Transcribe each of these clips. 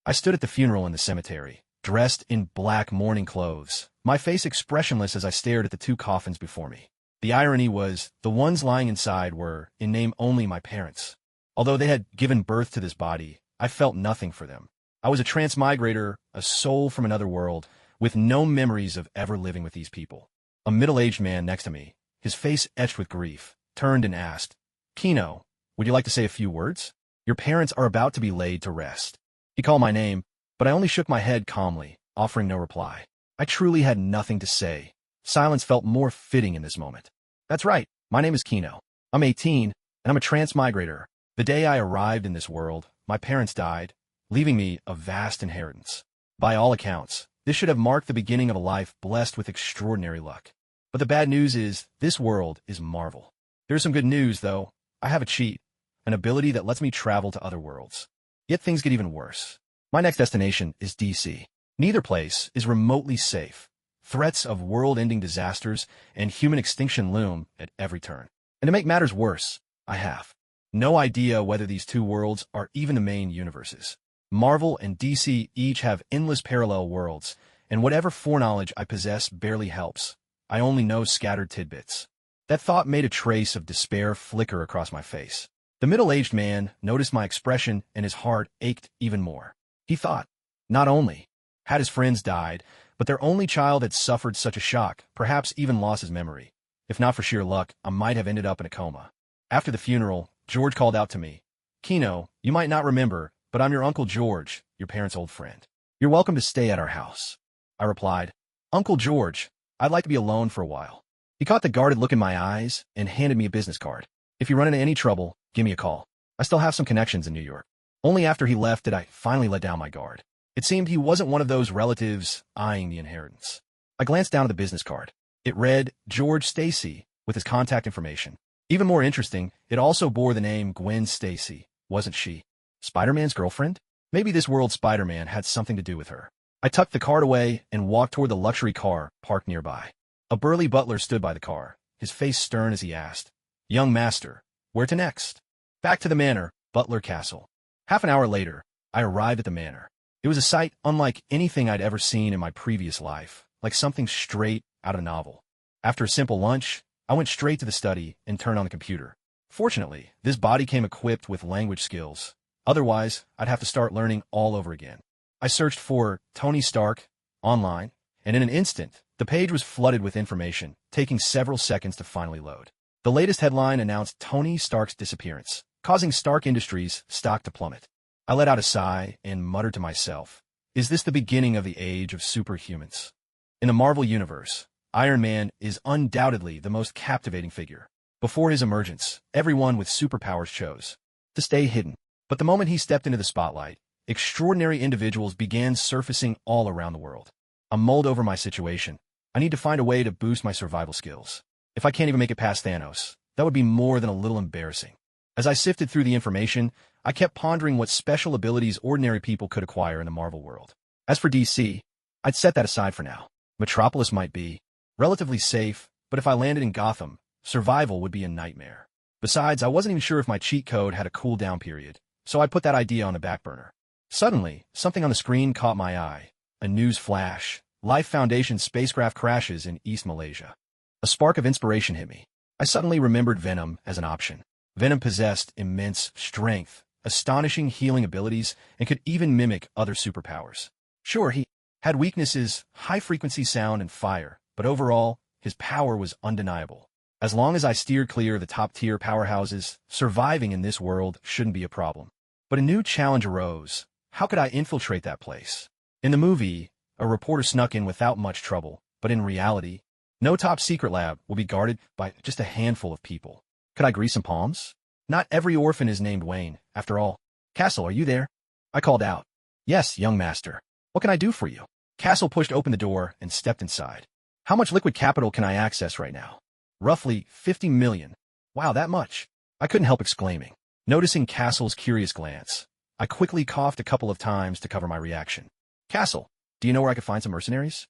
I stood at the funeral in the cemetery, dressed in black mourning clothes, my face expressionless as I stared at the two coffins before me. The irony was, the ones lying inside were, in name only, my parents. Although they had given birth to this body, I felt nothing for them. I was a transmigrator, a soul from another world, with no memories of ever living with these people. A middle-aged man next to me, his face etched with grief, turned and asked, "Kino, would you like to say a few words? Your parents are about to be laid to rest." He called my name, but I only shook my head calmly, offering no reply. I truly had nothing to say. Silence felt more fitting in this moment. That's right, my name is Kino. I'm 18, and I'm a transmigrator. The day I arrived in this world, my parents died, leaving me a vast inheritance. By all accounts, this should have marked the beginning of a life blessed with extraordinary luck. But the bad news is, this world is Marvel. There's some good news, though. I have a cheat, an ability that lets me travel to other worlds. Yet things get even worse. My next destination is DC. Neither place is remotely safe. Threats of world-ending disasters and human extinction loom at every turn. And to make matters worse, I have no idea whether these two worlds are even the main universes. Marvel and DC each have endless parallel worlds, and whatever foreknowledge I possess barely helps. I only know scattered tidbits. That thought made a trace of despair flicker across my face. The middle-aged man noticed my expression, and his heart ached even more. He thought, not only had his friends died, but their only child had suffered such a shock, perhaps even lost his memory. If not for sheer luck, I might have ended up in a coma. After the funeral, George called out to me, "Kino, you might not remember, but I'm your Uncle George, your parents' old friend. You're welcome to stay at our house." I replied, "Uncle George, I'd like to be alone for a while." He caught the guarded look in my eyes and handed me a business card. "If you run into any trouble, give me a call. I still have some connections in New York." Only after he left did I finally let down my guard. It seemed he wasn't one of those relatives eyeing the inheritance. I glanced down at the business card. It read, George Stacy, with his contact information. Even more interesting, it also bore the name Gwen Stacy. Wasn't she Spider-Man's girlfriend? Maybe this world's Spider-Man had something to do with her. I tucked the card away and walked toward the luxury car parked nearby. A burly butler stood by the car, his face stern as he asked, "Young master, where to next?" "Back to the manor, Butler Castle." Half an hour later, I arrived at the manor. It was a sight unlike anything I'd ever seen in my previous life, like something straight out of a novel. After a simple lunch, I went straight to the study and turned on the computer. Fortunately, this body came equipped with language skills. Otherwise, I'd have to start learning all over again. I searched for Tony Stark online, and in an instant, the page was flooded with information, taking several seconds to finally load. The latest headline announced Tony Stark's disappearance, causing Stark Industries' stock to plummet. I let out a sigh and muttered to myself, is this the beginning of the age of superhumans? In the Marvel Universe, Iron Man is undoubtedly the most captivating figure. Before his emergence, everyone with superpowers chose to stay hidden. But the moment he stepped into the spotlight, extraordinary individuals began surfacing all around the world. I'm mulled over my situation. I need to find a way to boost my survival skills. If I can't even make it past Thanos, that would be more than a little embarrassing. As I sifted through the information, I kept pondering what special abilities ordinary people could acquire in the Marvel world. As for DC, I'd set that aside for now. Metropolis might be relatively safe, but if I landed in Gotham, survival would be a nightmare. Besides, I wasn't even sure if my cheat code had a cooldown period, so I put that idea on the back burner. Suddenly, something on the screen caught my eye. A news flash. Life Foundation spacecraft crashes in East Malaysia. A spark of inspiration hit me. I suddenly remembered Venom as an option. Venom possessed immense strength, astonishing healing abilities, and could even mimic other superpowers. Sure, he had weaknesses, high-frequency sound and fire, but overall, his power was undeniable. As long as I steered clear of the top-tier powerhouses, surviving in this world shouldn't be a problem. But a new challenge arose. How could I infiltrate that place? In the movie, a reporter snuck in without much trouble, but in reality, no top-secret lab will be guarded by just a handful of people. Could I grease some palms? Not every orphan is named Wayne, after all. Castle, are you there? I called out. Yes, young master. What can I do for you? Castle pushed open the door and stepped inside. How much liquid capital can I access right now? Roughly 50 million. Wow, that much. I couldn't help exclaiming. Noticing Castle's curious glance, I quickly coughed a couple of times to cover my reaction. Castle, do you know where I could find some mercenaries?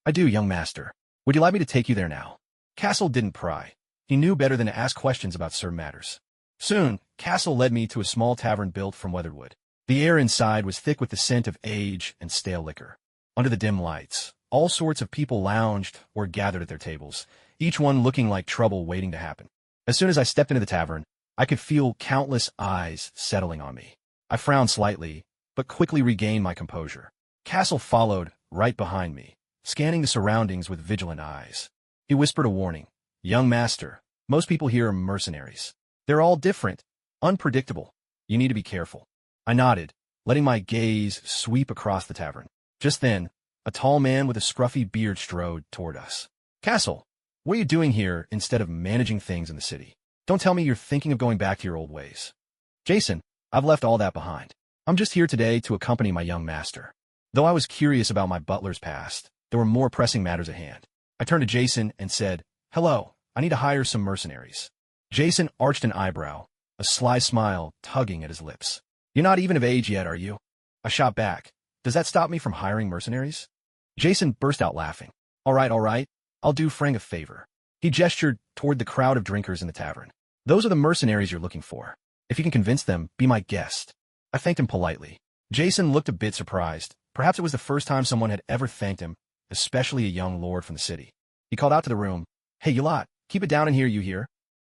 I do, young master. Would you like me to take you there now? Castle didn't pry. He knew better than to ask questions about certain matters. Soon, Castle led me to a small tavern built from weathered wood. The air inside was thick with the scent of age and stale liquor. Under the dim lights, all sorts of people lounged or gathered at their tables, each one looking like trouble waiting to happen. As soon as I stepped into the tavern, I could feel countless eyes settling on me. I frowned slightly, but quickly regained my composure. Castle followed right behind me, scanning the surroundings with vigilant eyes. He whispered a warning. "Young master, most people here are mercenaries. They're all different, unpredictable. You need to be careful." I nodded, letting my gaze sweep across the tavern. Just then, a tall man with a scruffy beard strode toward us. "Castle, what are you doing here instead of managing things in the city? Don't tell me you're thinking of going back to your old ways." "Jason, I've left all that behind. I'm just here today to accompany my young master." Though I was curious about my butler's past, there were more pressing matters at hand. I turned to Jason and said, "Hello, I need to hire some mercenaries." Jason arched an eyebrow, a sly smile tugging at his lips. "You're not even of age yet, are you?" I shot back. "Does that stop me from hiring mercenaries?" Jason burst out laughing. All right, I'll do Frank a favor." He gestured toward the crowd of drinkers in the tavern. "Those are the mercenaries you're looking for. If you can convince them, be my guest." I thanked him politely. Jason looked a bit surprised. Perhaps it was the first time someone had ever thanked him, especially a young lord from the city. He called out to the room, "Hey, you lot, keep it down in here, you hear?"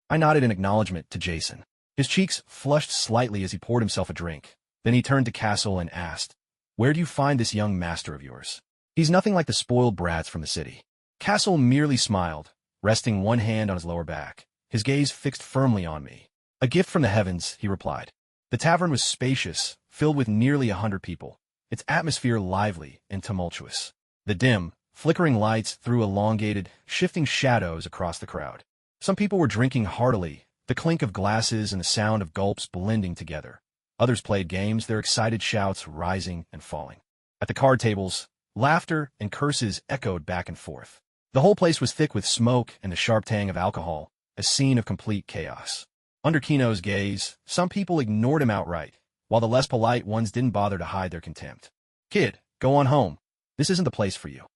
I nodded in acknowledgement to Jason. His cheeks flushed slightly as he poured himself a drink. Then he turned to Castle and asked, "Where do you find this young master of yours? He's nothing like the spoiled brats from the city." Castle merely smiled, resting one hand on his lower back, his gaze fixed firmly on me. "A gift from the heavens," he replied. The tavern was spacious, filled with nearly 100 people, its atmosphere lively and tumultuous. The dim, flickering lights threw elongated, shifting shadows across the crowd. Some people were drinking heartily, the clink of glasses and the sound of gulps blending together. Others played games, their excited shouts rising and falling. At the card tables, laughter and curses echoed back and forth. The whole place was thick with smoke and the sharp tang of alcohol, a scene of complete chaos. Under Kino's gaze, some people ignored him outright, while the less polite ones didn't bother to hide their contempt. "Kid, go on home. This isn't the place for you."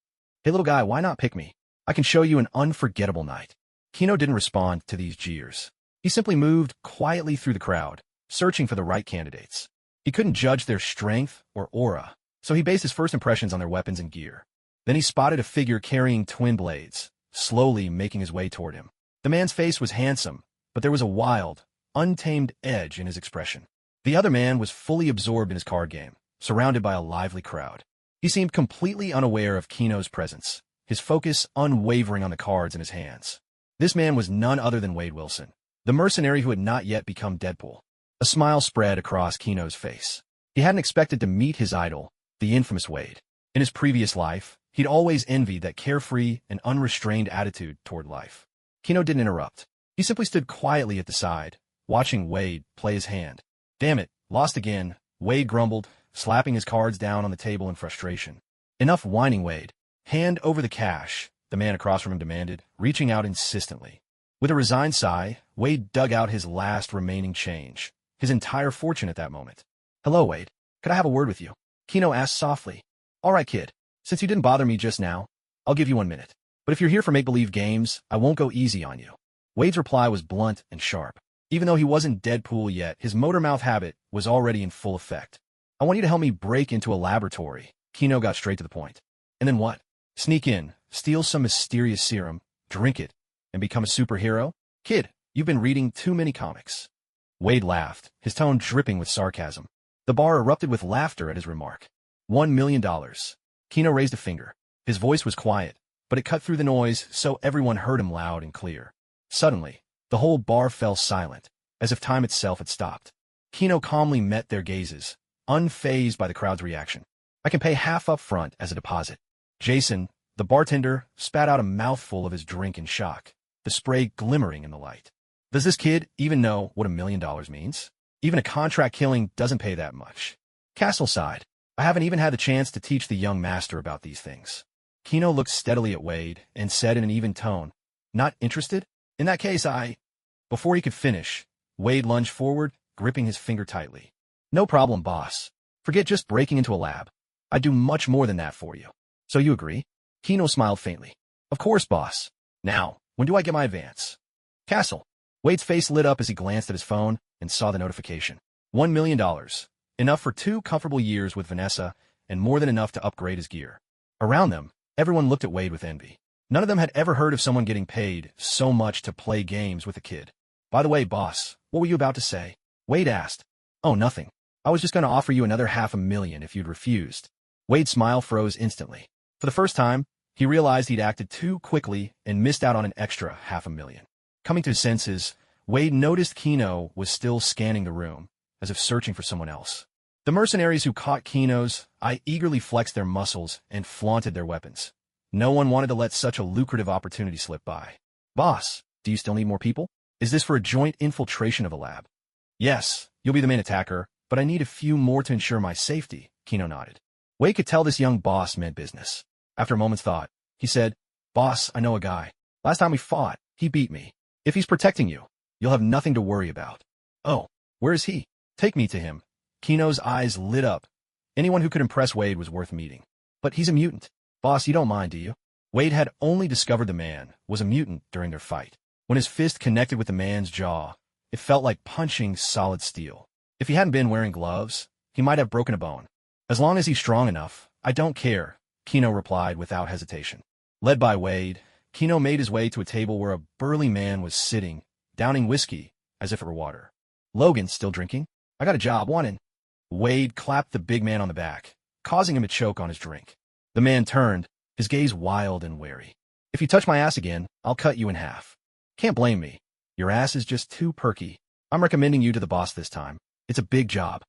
"Hey, little guy, why not pick me? I can show you an unforgettable night." Kino didn't respond to these jeers. He simply moved quietly through the crowd, searching for the right candidates. He couldn't judge their strength or aura, so he based his first impressions on their weapons and gear. Then he spotted a figure carrying twin blades, slowly making his way toward him. The man's face was handsome, but there was a wild, untamed edge in his expression. The other man was fully absorbed in his card game, surrounded by a lively crowd. He seemed completely unaware of Kino's presence, his focus unwavering on the cards in his hands. This man was none other than Wade Wilson, the mercenary who had not yet become Deadpool. A smile spread across Kino's face. He hadn't expected to meet his idol, the infamous Wade. In his previous life, he'd always envied that carefree and unrestrained attitude toward life. Kino didn't interrupt. He simply stood quietly at the side, watching Wade play his hand. "Damn it, lost again," Wade grumbled, slapping his cards down on the table in frustration. "Enough whining, Wade. Hand over the cash," the man across from him demanded, reaching out insistently. With a resigned sigh, Wade dug out his last remaining change, his entire fortune at that moment. "Hello, Wade. Could I have a word with you?" Kino asked softly. "All right, kid. Since you didn't bother me just now, I'll give you 1 minute. But if you're here for make-believe games, I won't go easy on you." Wade's reply was blunt and sharp. Even though he wasn't Deadpool yet, his motor mouth habit was already in full effect. "I want you to help me break into a laboratory." Kino got straight to the point. "And then what? Sneak in, steal some mysterious serum, drink it, and become a superhero? Kid, you've been reading too many comics." Wade laughed, his tone dripping with sarcasm. The bar erupted with laughter at his remark. $1 million. Kino raised a finger. His voice was quiet, but it cut through the noise so everyone heard him loud and clear. Suddenly, the whole bar fell silent, as if time itself had stopped. Kino calmly met their gazes, unfazed by the crowd's reaction. "I can pay half up front as a deposit." Jason, the bartender, spat out a mouthful of his drink in shock, the spray glimmering in the light. Does this kid even know what $1 million means? Even a contract killing doesn't pay that much. Castle sighed. "I haven't even had the chance to teach the young master about these things." Kino looked steadily at Wade and said in an even tone, "Not interested? In that case, Before he could finish, Wade lunged forward, gripping his finger tightly. "No problem, boss. Forget just breaking into a lab. I'd do much more than that for you." "So you agree?" Kino smiled faintly. "Of course, boss. Now, when do I get my advance?" "Castle." Wade's face lit up as he glanced at his phone and saw the notification. $1 million. Enough for 2 comfortable years with Vanessa, and more than enough to upgrade his gear. Around them, everyone looked at Wade with envy. None of them had ever heard of someone getting paid so much to play games with a kid. By the way, boss, what were you about to say? Wade asked. Oh, nothing. I was just going to offer you another $500,000 if you'd refused. Wade's smile froze instantly. For the first time, he realized he'd acted too quickly and missed out on an extra $500,000. Coming to his senses, Wade noticed Kino was still scanning the room, as if searching for someone else. The mercenaries who caught Kino's eye eagerly flexed their muscles and flaunted their weapons. No one wanted to let such a lucrative opportunity slip by. Boss, do you still need more people? Is this for a joint infiltration of a lab? Yes, you'll be the main attacker, but I need a few more to ensure my safety, Kino nodded. Wade could tell this young boss meant business. After a moment's thought, he said, Boss, I know a guy. Last time we fought, he beat me. If he's protecting you, you'll have nothing to worry about. Oh, where is he? Take me to him. Kino's eyes lit up. Anyone who could impress Wade was worth meeting. But he's a mutant. Boss, you don't mind, do you? Wade had only discovered the man was a mutant during their fight. When his fist connected with the man's jaw, it felt like punching solid steel. If he hadn't been wearing gloves, he might have broken a bone. As long as he's strong enough, I don't care, Kino replied without hesitation. Led by Wade, Kino made his way to a table where a burly man was sitting, downing whiskey as if it were water. Logan, still drinking? I got a job, want in? Wade clapped the big man on the back, causing him to choke on his drink. The man turned, his gaze wild and wary. If you touch my ass again, I'll cut you in half. Can't blame me. Your ass is just too perky. I'm recommending you to the boss this time. It's a big job.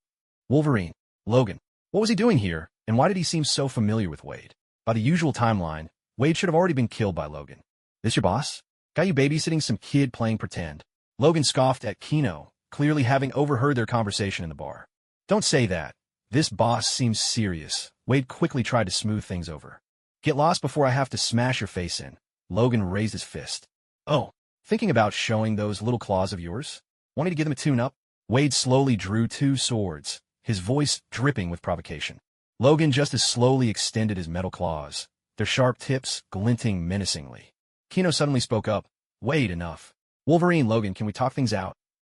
Wolverine. Logan. What was he doing here, and why did he seem so familiar with Wade? By the usual timeline, Wade should have already been killed by Logan. This your boss? Got you babysitting some kid playing pretend? Logan scoffed at Kino, clearly having overheard their conversation in the bar. Don't say that. This boss seems serious. Wade quickly tried to smooth things over. Get lost before I have to smash your face in. Logan raised his fist. Oh, thinking about showing those little claws of yours? Wanting to give them a tune-up? Wade slowly drew 2 swords, his voice dripping with provocation. Logan just as slowly extended his metal claws, their sharp tips glinting menacingly. Kino suddenly spoke up. Wade, enough. Wolverine, Logan, can we talk things out?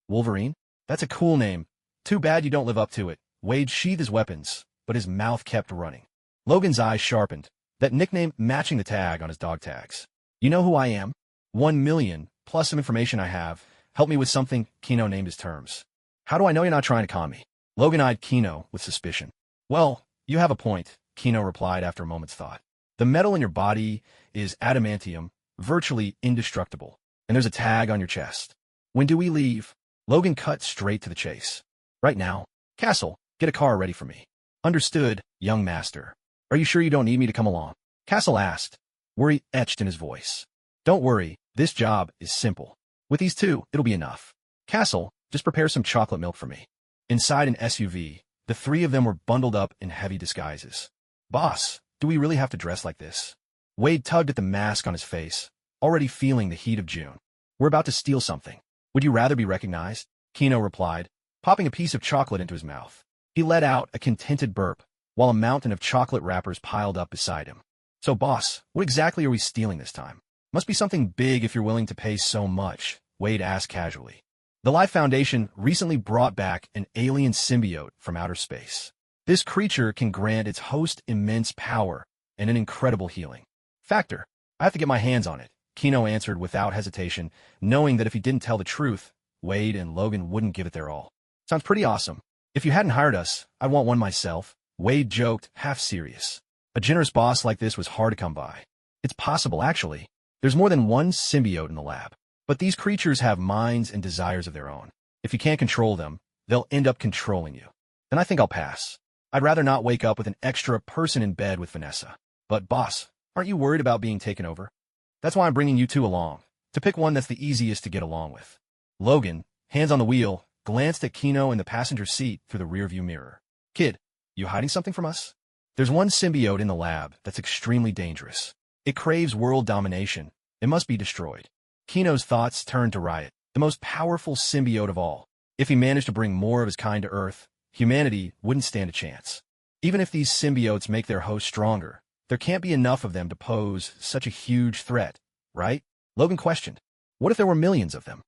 Wolverine? That's a cool name. Too bad you don't live up to it. Wade sheathed his weapons, but his mouth kept running. Logan's eyes sharpened, that nickname matching the tag on his dog tags. You know who I am? 1 million, plus some information I have. Help me with something, Kino named his terms. How do I know you're not trying to con me? Logan eyed Kino with suspicion. Well, you have a point, Kino replied after a moment's thought. The metal in your body is adamantium, virtually indestructible, and there's a tag on your chest. When do we leave? Logan cut straight to the chase. Right now. Castle, get a car ready for me. Understood, young master. Are you sure you don't need me to come along? Castle asked, worry etched in his voice. Don't worry, this job is simple. With these 2, it'll be enough. Castle, just prepare some chocolate milk for me. Inside an SUV, the 3 of them were bundled up in heavy disguises. Boss, do we really have to dress like this? Wade tugged at the mask on his face, already feeling the heat of June. We're about to steal something. Would you rather be recognized? Kino replied, popping a piece of chocolate into his mouth. He let out a contented burp, while a mountain of chocolate wrappers piled up beside him. So, boss, what exactly are we stealing this time? Must be something big if you're willing to pay so much, Wade asked casually. The Life Foundation recently brought back an alien symbiote from outer space. This creature can grant its host immense power and an incredible healing factor. I have to get my hands on it, Kino answered without hesitation, knowing that if he didn't tell the truth, Wade and Logan wouldn't give it their all. Sounds pretty awesome. If you hadn't hired us, I'd want one myself, Wade joked, half serious. A generous boss like this was hard to come by. It's possible, actually. There's more than one symbiote in the lab. But these creatures have minds and desires of their own. If you can't control them, they'll end up controlling you. Then I think I'll pass. I'd rather not wake up with an extra person in bed with Vanessa. But boss, aren't you worried about being taken over? That's why I'm bringing you 2 along, to pick one that's the easiest to get along with. Logan, hands on the wheel, glanced at Kino in the passenger seat through the rearview mirror. Kid, you hiding something from us? There's one symbiote in the lab that's extremely dangerous. It craves world domination. It must be destroyed. Kino's thoughts turned to Riot, the most powerful symbiote of all. If he managed to bring more of his kind to Earth, humanity wouldn't stand a chance. Even if these symbiotes make their host stronger, there can't be enough of them to pose such a huge threat, right? Logan questioned. What if there were millions of them?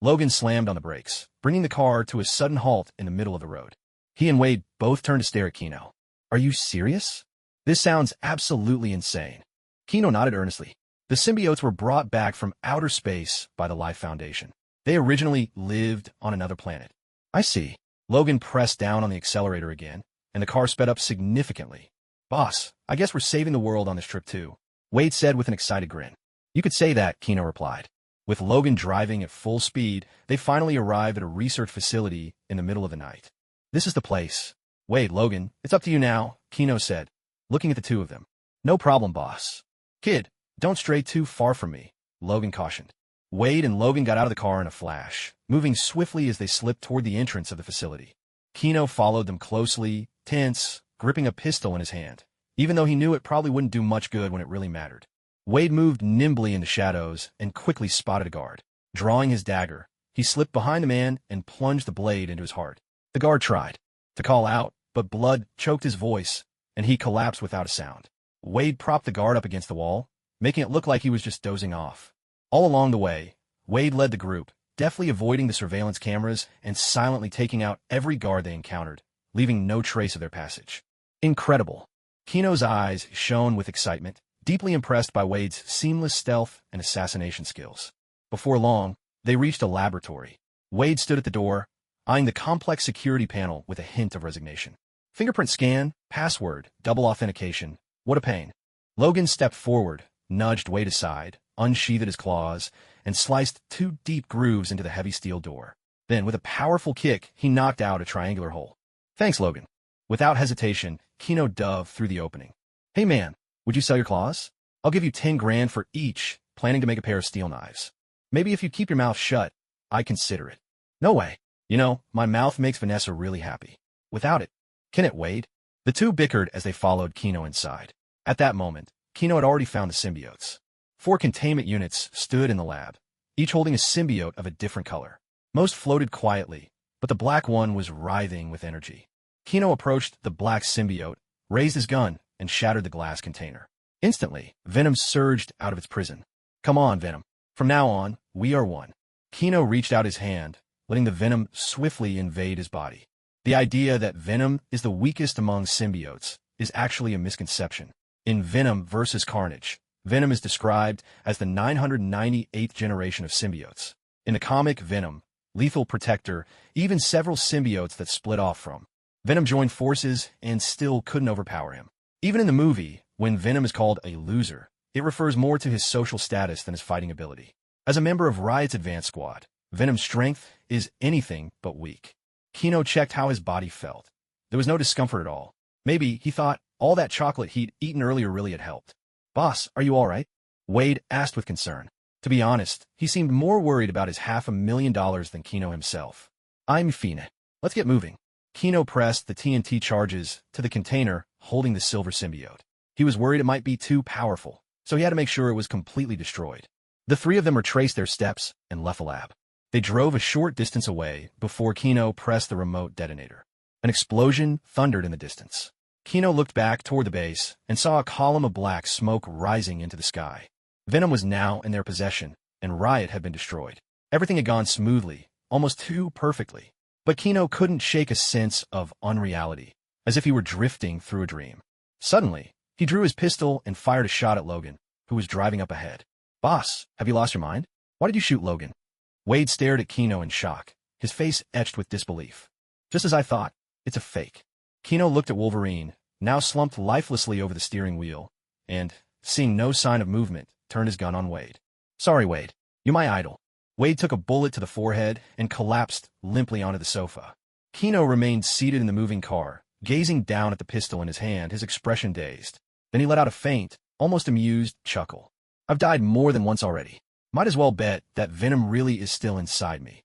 Logan slammed on the brakes, bringing the car to a sudden halt in the middle of the road. He and Wade both turned to stare at Kino. Are you serious? This sounds absolutely insane. Kino nodded earnestly. The symbiotes were brought back from outer space by the Life Foundation. They originally lived on another planet. I see. Logan pressed down on the accelerator again, and the car sped up significantly. Boss, I guess we're saving the world on this trip too, Wade said with an excited grin. You could say that, Kino replied. With Logan driving at full speed, they finally arrived at a research facility in the middle of the night. This is the place. Wade, Logan, it's up to you now, Kino said, looking at the two of them. No problem, boss. Kid, don't stray too far from me, Logan cautioned. Wade and Logan got out of the car in a flash, moving swiftly as they slipped toward the entrance of the facility. Kino followed them closely, tense, gripping a pistol in his hand, even though he knew it probably wouldn't do much good when it really mattered. Wade moved nimbly in the shadows and quickly spotted a guard. Drawing his dagger, he slipped behind the man and plunged the blade into his heart. The guard tried to call out, but blood choked his voice, and he collapsed without a sound. Wade propped the guard up against the wall, making it look like he was just dozing off. All along the way, Wade led the group, deftly avoiding the surveillance cameras and silently taking out every guard they encountered, leaving no trace of their passage. Incredible. Kino's eyes shone with excitement, deeply impressed by Wade's seamless stealth and assassination skills. Before long, they reached a laboratory. Wade stood at the door, eyeing the complex security panel with a hint of resignation. Fingerprint scan, password, double authentication. What a pain. Logan stepped forward, nudged Wade aside, unsheathed his claws, and sliced 2 deep grooves into the heavy steel door. Then, with a powerful kick, he knocked out a triangular hole. Thanks, Logan. Without hesitation, Kino dove through the opening. Hey man, would you sell your claws? I'll give you 10 grand for each, planning to make a pair of steel knives. Maybe if you keep your mouth shut, I'd consider it. No way. You know, my mouth makes Vanessa really happy. Without it, can it, Wade? The two bickered as they followed Kino inside. At that moment, Kino had already found the symbiotes. 4 containment units stood in the lab, each holding a symbiote of a different color. Most floated quietly, but the black one was writhing with energy. Kino approached the black symbiote, raised his gun, and shattered the glass container. Instantly, venom surged out of its prison. Come on, Venom. From now on, we are one. Kino reached out his hand, letting the venom swiftly invade his body. The idea that Venom is the weakest among symbiotes is actually a misconception. In Venom vs. Carnage, Venom is described as the 998th generation of symbiotes. In the comic Venom, Lethal Protector, even several symbiotes that split off from Venom joined forces and still couldn't overpower him. Even in the movie, when Venom is called a loser, it refers more to his social status than his fighting ability. As a member of Riot's advanced squad, Venom's strength is anything but weak. Kino checked how his body felt. There was no discomfort at all. Maybe, he thought, all that chocolate he'd eaten earlier really had helped. Boss, are you all right? Wade asked with concern. To be honest, he seemed more worried about his $500,000 than Kino himself. I'm fine. Let's get moving. Kino pressed the TNT charges to the container holding the silver symbiote. He was worried it might be too powerful, so he had to make sure it was completely destroyed. The 3 of them retraced their steps and left the lab. They drove a short distance away before Kino pressed the remote detonator. An explosion thundered in the distance. Kino looked back toward the base and saw a column of black smoke rising into the sky. Venom was now in their possession, and Riot had been destroyed. Everything had gone smoothly, almost too perfectly. But Kino couldn't shake a sense of unreality, as if he were drifting through a dream. Suddenly, he drew his pistol and fired a shot at Logan, who was driving up ahead. Boss, have you lost your mind? Why did you shoot Logan? Wade stared at Kino in shock, his face etched with disbelief. Just as I thought, it's a fake. Kino looked at Wolverine, now slumped lifelessly over the steering wheel, and, seeing no sign of movement, turned his gun on Wade. Sorry, Wade. You're my idol. Wade took a bullet to the forehead and collapsed limply onto the sofa. Kino remained seated in the moving car, gazing down at the pistol in his hand, his expression dazed. Then he let out a faint, almost amused chuckle. I've died more than once already. Might as well bet that Venom really is still inside me.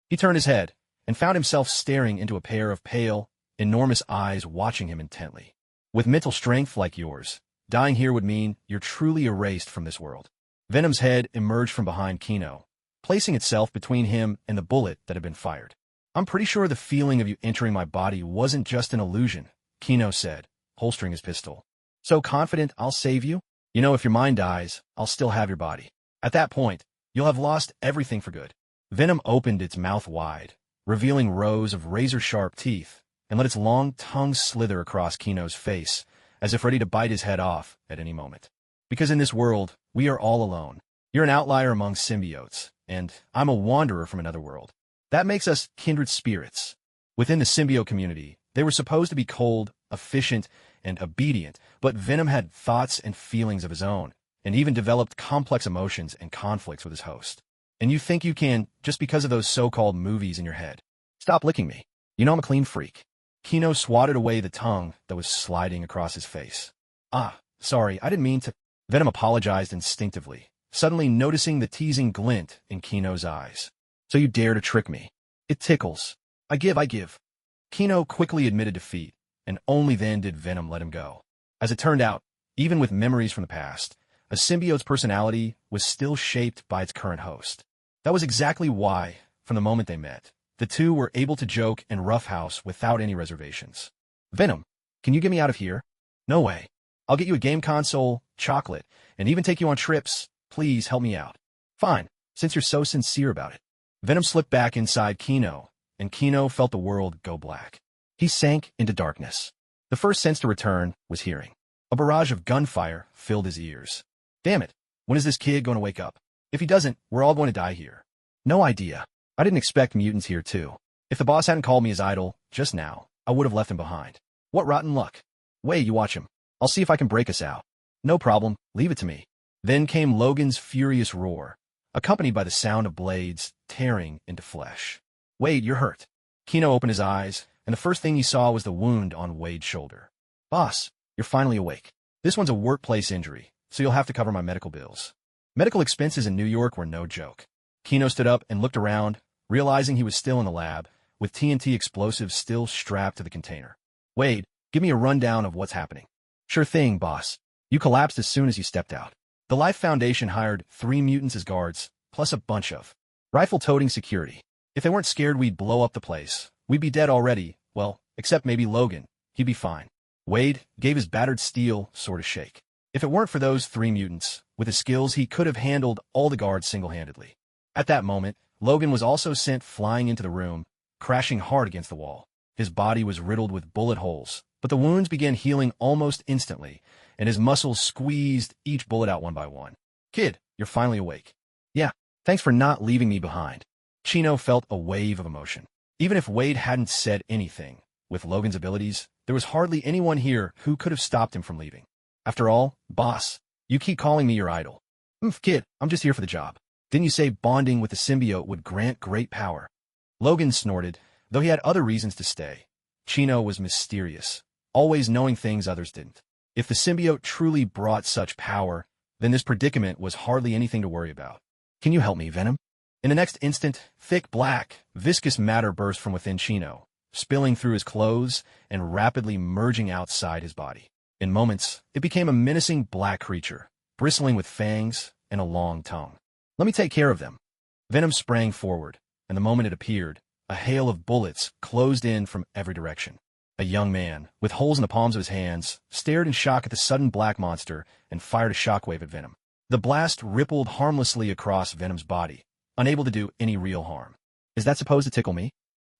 He turned his head and found himself staring into a pair of pale, enormous eyes watching him intently. With mental strength like yours, dying here would mean you're truly erased from this world. Venom's head emerged from behind Kino, placing itself between him and the bullet that had been fired. I'm pretty sure the feeling of you entering my body wasn't just an illusion, Kino said, holstering his pistol. So confident I'll save you? You know, if your mind dies, I'll still have your body. At that point, you'll have lost everything for good. Venom opened its mouth wide, revealing rows of razor-sharp teeth, and let its long tongue slither across Kino's face, as if ready to bite his head off at any moment. Because in this world, we are all alone. You're an outlier among symbiotes, and I'm a wanderer from another world. That makes us kindred spirits. Within the symbiote community, they were supposed to be cold, efficient, and obedient, but Venom had thoughts and feelings of his own, and even developed complex emotions and conflicts with his host. And you think you can, just because of those so-called movies in your head. Stop licking me. You know I'm a clean freak. Kino swatted away the tongue that was sliding across his face. Ah, sorry, I didn't mean to. Venom apologized instinctively, suddenly noticing the teasing glint in Kino's eyes. So you dare to trick me. It tickles. I give. Kino quickly admitted defeat, and only then did Venom let him go. As it turned out, even with memories from the past, a symbiote's personality was still shaped by its current host. That was exactly why, from the moment they met, the two were able to joke and roughhouse without any reservations. Venom, can you get me out of here? No way. I'll get you a game console, chocolate, and even take you on trips. Please help me out. Fine, since you're so sincere about it. Venom slipped back inside Kino, and Kino felt the world go black. He sank into darkness. The first sense to return was hearing. A barrage of gunfire filled his ears. Damn it, when is this kid going to wake up? If he doesn't, we're all going to die here. No idea. I didn't expect mutants here too. If the boss hadn't called me his idol just now, I would have left him behind. What rotten luck. Wait, you watch him. I'll see if I can break us out. No problem, leave it to me. Then came Logan's furious roar, accompanied by the sound of blades tearing into flesh. Wade, you're hurt. Kino opened his eyes, and the first thing he saw was the wound on Wade's shoulder. Boss, you're finally awake. This one's a workplace injury, so you'll have to cover my medical bills. Medical expenses in New York were no joke. Kino stood up and looked around, realizing he was still in the lab, with TNT explosives still strapped to the container. Wade, give me a rundown of what's happening. Sure thing, boss. You collapsed as soon as you stepped out. The Life Foundation hired 3 mutants as guards, plus a bunch of rifle-toting security. If they weren't scared we'd blow up the place, we'd be dead already. Well, except maybe Logan. He'd be fine. Wade gave his battered steel sort of shake. If it weren't for those 3 mutants, with his skills he could have handled all the guards single-handedly. At that moment, Logan was also sent flying into the room, crashing hard against the wall. His body was riddled with bullet holes, but the wounds began healing almost instantly, and his muscles squeezed each bullet out one by one. Kid, you're finally awake. Yeah, thanks for not leaving me behind. Chino felt a wave of emotion. Even if Wade hadn't said anything, with Logan's abilities, there was hardly anyone here who could have stopped him from leaving. After all, boss, you keep calling me your idol. Kid, I'm just here for the job. Didn't you say bonding with the symbiote would grant great power? Logan snorted, though he had other reasons to stay. Chino was mysterious, always knowing things others didn't. If the symbiote truly brought such power, then this predicament was hardly anything to worry about. Can you help me, Venom? In the next instant, thick black, viscous matter burst from within Chino, spilling through his clothes and rapidly merging outside his body. In moments, it became a menacing black creature, bristling with fangs and a long tongue. Let me take care of them. Venom sprang forward, and the moment it appeared, a hail of bullets closed in from every direction. A young man, with holes in the palms of his hands, stared in shock at the sudden black monster and fired a shockwave at Venom. The blast rippled harmlessly across Venom's body, unable to do any real harm. Is that supposed to tickle me?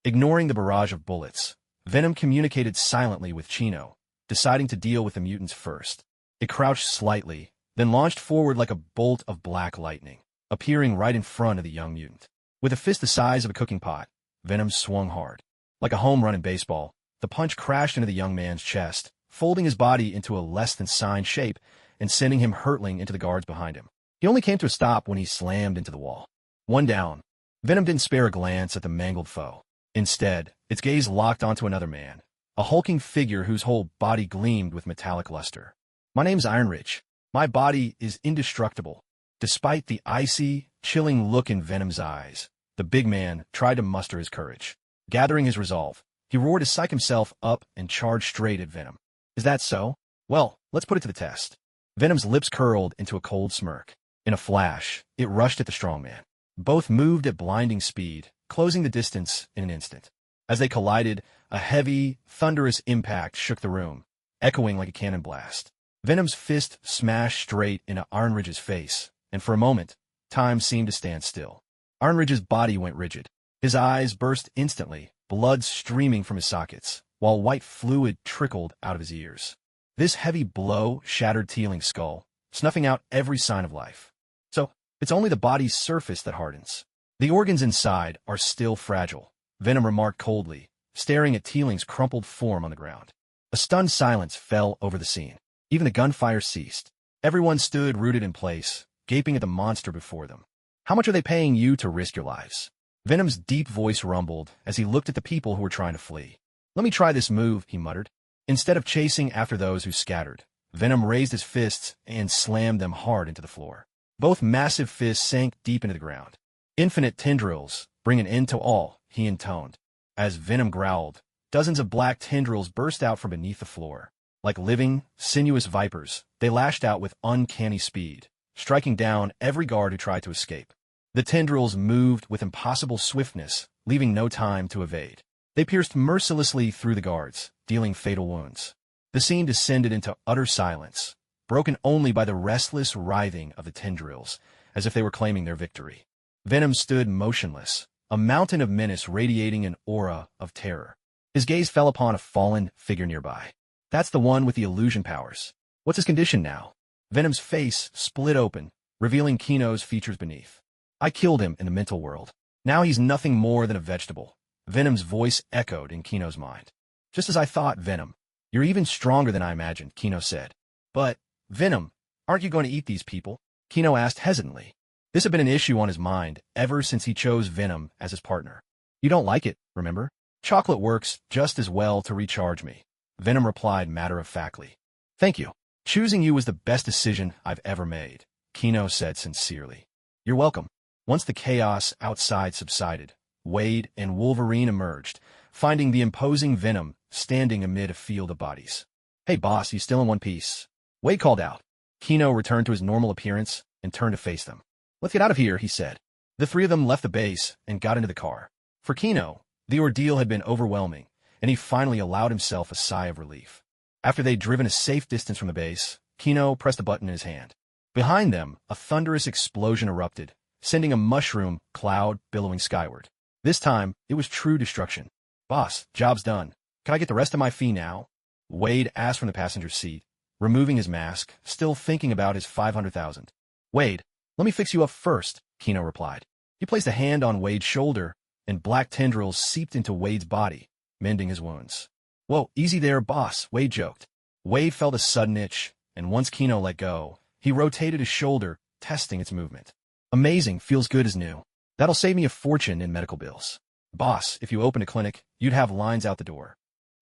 Ignoring the barrage of bullets, Venom communicated silently with Chino, deciding to deal with the mutants first. It crouched slightly, then launched forward like a bolt of black lightning, appearing right in front of the young mutant. With a fist the size of a cooking pot, Venom swung hard. Like a home run in baseball, the punch crashed into the young man's chest, folding his body into a less-than-sign shape and sending him hurtling into the guards behind him. He only came to a stop when he slammed into the wall. One down. Venom didn't spare a glance at the mangled foe. Instead, its gaze locked onto another man, a hulking figure whose whole body gleamed with metallic luster. My name's Ironridge. My body is indestructible. Despite the icy, chilling look in Venom's eyes, the big man tried to muster his courage. Gathering his resolve, he roared to psych himself up and charged straight at Venom. Is that so? Well, let's put it to the test. Venom's lips curled into a cold smirk. In a flash, it rushed at the strong man. Both moved at blinding speed, closing the distance in an instant. As they collided, a heavy, thunderous impact shook the room, echoing like a cannon blast. Venom's fist smashed straight into Ironridge's face, and for a moment, time seemed to stand still. Ironridge's body went rigid. His eyes burst instantly, blood streaming from his sockets, while white fluid trickled out of his ears. This heavy blow shattered Tealing's skull, snuffing out every sign of life. So, it's only the body's surface that hardens. The organs inside are still fragile, Venom remarked coldly, staring at Tealing's crumpled form on the ground. A stunned silence fell over the scene. Even the gunfire ceased. Everyone stood rooted in place, gaping at the monster before them. How much are they paying you to risk your lives? Venom's deep voice rumbled as he looked at the people who were trying to flee. Let me try this move, he muttered. Instead of chasing after those who scattered, Venom raised his fists and slammed them hard into the floor. Both massive fists sank deep into the ground. Infinite tendrils, bring an end to all, he intoned. As Venom growled, dozens of black tendrils burst out from beneath the floor. Like living, sinuous vipers, they lashed out with uncanny speed, striking down every guard who tried to escape. The tendrils moved with impossible swiftness, leaving no time to evade. They pierced mercilessly through the guards, dealing fatal wounds. The scene descended into utter silence, broken only by the restless writhing of the tendrils, as if they were claiming their victory. Venom stood motionless, a mountain of menace radiating an aura of terror. His gaze fell upon a fallen figure nearby. That's the one with the illusion powers. What's his condition now? Venom's face split open, revealing Kino's features beneath. I killed him in the mental world. Now he's nothing more than a vegetable. Venom's voice echoed in Kino's mind. Just as I thought, Venom. You're even stronger than I imagined, Kino said. But, Venom, aren't you going to eat these people? Kino asked hesitantly. This had been an issue on his mind ever since he chose Venom as his partner. You don't like it, remember? Chocolate works just as well to recharge me. Venom replied matter-of-factly. Thank you. Choosing you was the best decision I've ever made, Kino said sincerely. You're welcome. Once the chaos outside subsided, Wade and Wolverine emerged, finding the imposing Venom standing amid a field of bodies. Hey boss, you still in one piece? Wade called out. Kino returned to his normal appearance and turned to face them. Let's get out of here, he said. The three of them left the base and got into the car. For Kino, the ordeal had been overwhelming, and he finally allowed himself a sigh of relief. After they'd driven a safe distance from the base, Kino pressed a button in his hand. Behind them, a thunderous explosion erupted, sending a mushroom cloud billowing skyward. This time, it was true destruction. Boss, job's done. Can I get the rest of my fee now? Wade asked from the passenger seat, removing his mask, still thinking about his $500,000. Wade, let me fix you up first, Kino replied. He placed a hand on Wade's shoulder, and black tendrils seeped into Wade's body, mending his wounds. Whoa, easy there, boss, Wade joked. Wade felt a sudden itch, and once Kino let go, he rotated his shoulder, testing its movement. Amazing, feels good as new. That'll save me a fortune in medical bills. Boss, if you opened a clinic, you'd have lines out the door.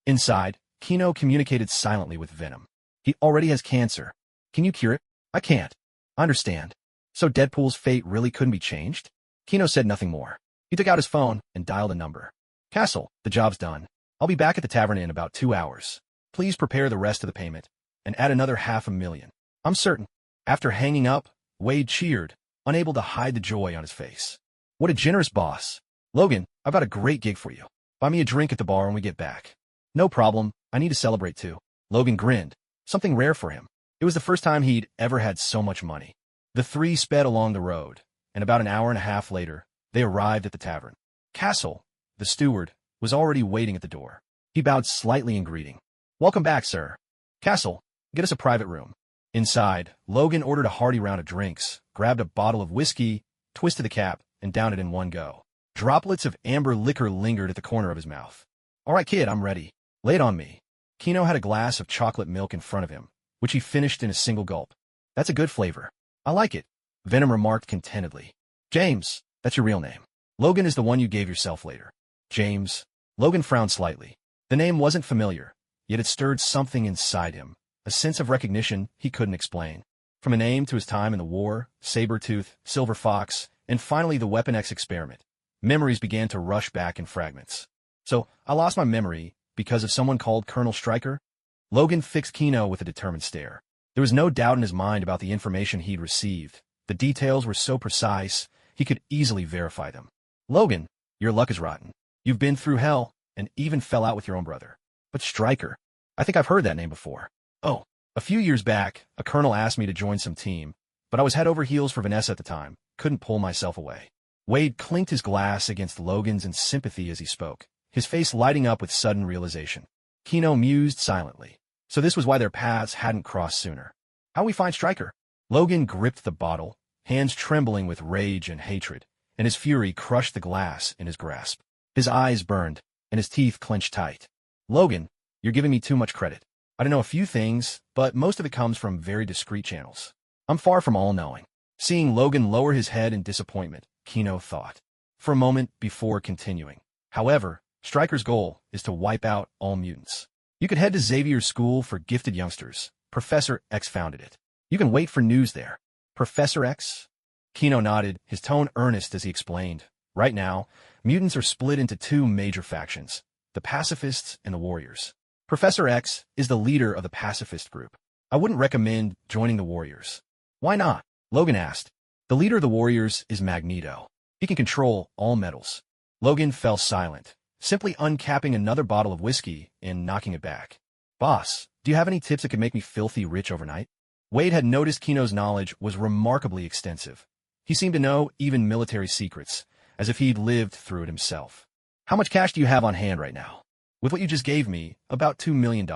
Inside, Kino communicated silently with Venom. He already has cancer. Can you cure it? I can't. I understand. So Deadpool's fate really couldn't be changed? Kino said nothing more. He took out his phone and dialed a number. Castle, the job's done. I'll be back at the tavern in about 2 hours. Please prepare the rest of the payment, and add another $500,000. I'm certain. After hanging up, Wade cheered, unable to hide the joy on his face. What a generous boss. Logan, I've got a great gig for you. Buy me a drink at the bar when we get back. No problem, I need to celebrate too. Logan grinned, something rare for him. It was the first time he'd ever had so much money. The three sped along the road, and about an hour and a half later, they arrived at the tavern. Castle, the steward, was already waiting at the door. He bowed slightly in greeting. Welcome back, sir. Castle, get us a private room. Inside, Logan ordered a hearty round of drinks, grabbed a bottle of whiskey, twisted the cap, and downed it in one go. Droplets of amber liquor lingered at the corner of his mouth. All right, kid, I'm ready. Lay it on me. Kino had a glass of chocolate milk in front of him, which he finished in a single gulp. That's a good flavor. I like it, Venom remarked contentedly. James, that's your real name. Logan is the one you gave yourself later. James. Logan frowned slightly. The name wasn't familiar, yet it stirred something inside him, a sense of recognition he couldn't explain. From a name to his time in the war, Sabretooth, Silver Fox, and finally the Weapon X experiment, memories began to rush back in fragments. So, I lost my memory because of someone called Colonel Stryker? Logan fixed Kino with a determined stare. There was no doubt in his mind about the information he'd received. The details were so precise, he could easily verify them. Logan, your luck is rotten. You've been through hell, and even fell out with your own brother. But Stryker, I think I've heard that name before. Oh, a few years back, a colonel asked me to join some team, but I was head over heels for Vanessa at the time, couldn't pull myself away. Wade clinked his glass against Logan's in sympathy as he spoke, his face lighting up with sudden realization. Kino mused silently. So this was why their paths hadn't crossed sooner. How we find Stryker? Logan gripped the bottle, hands trembling with rage and hatred, and his fury crushed the glass in his grasp. His eyes burned, and his teeth clenched tight. Logan, you're giving me too much credit. I don't know a few things, but most of it comes from very discreet channels. I'm far from all-knowing. Seeing Logan lower his head in disappointment, Kino thought for a moment before continuing. However, Stryker's goal is to wipe out all mutants. You could head to Xavier's School for Gifted Youngsters. Professor X founded it. You can wait for news there. Professor X? Kino nodded, his tone earnest as he explained. Right now, mutants are split into two major factions, the pacifists and the warriors. Professor X is the leader of the pacifist group. I wouldn't recommend joining the warriors. Why not? Logan asked. The leader of the warriors is Magneto. He can control all metals. Logan fell silent, simply uncapping another bottle of whiskey and knocking it back. Boss, do you have any tips that could make me filthy rich overnight? Wade had noticed Kino's knowledge was remarkably extensive. He seemed to know even military secrets, as if he'd lived through it himself. How much cash do you have on hand right now? With what you just gave me, about $2 million.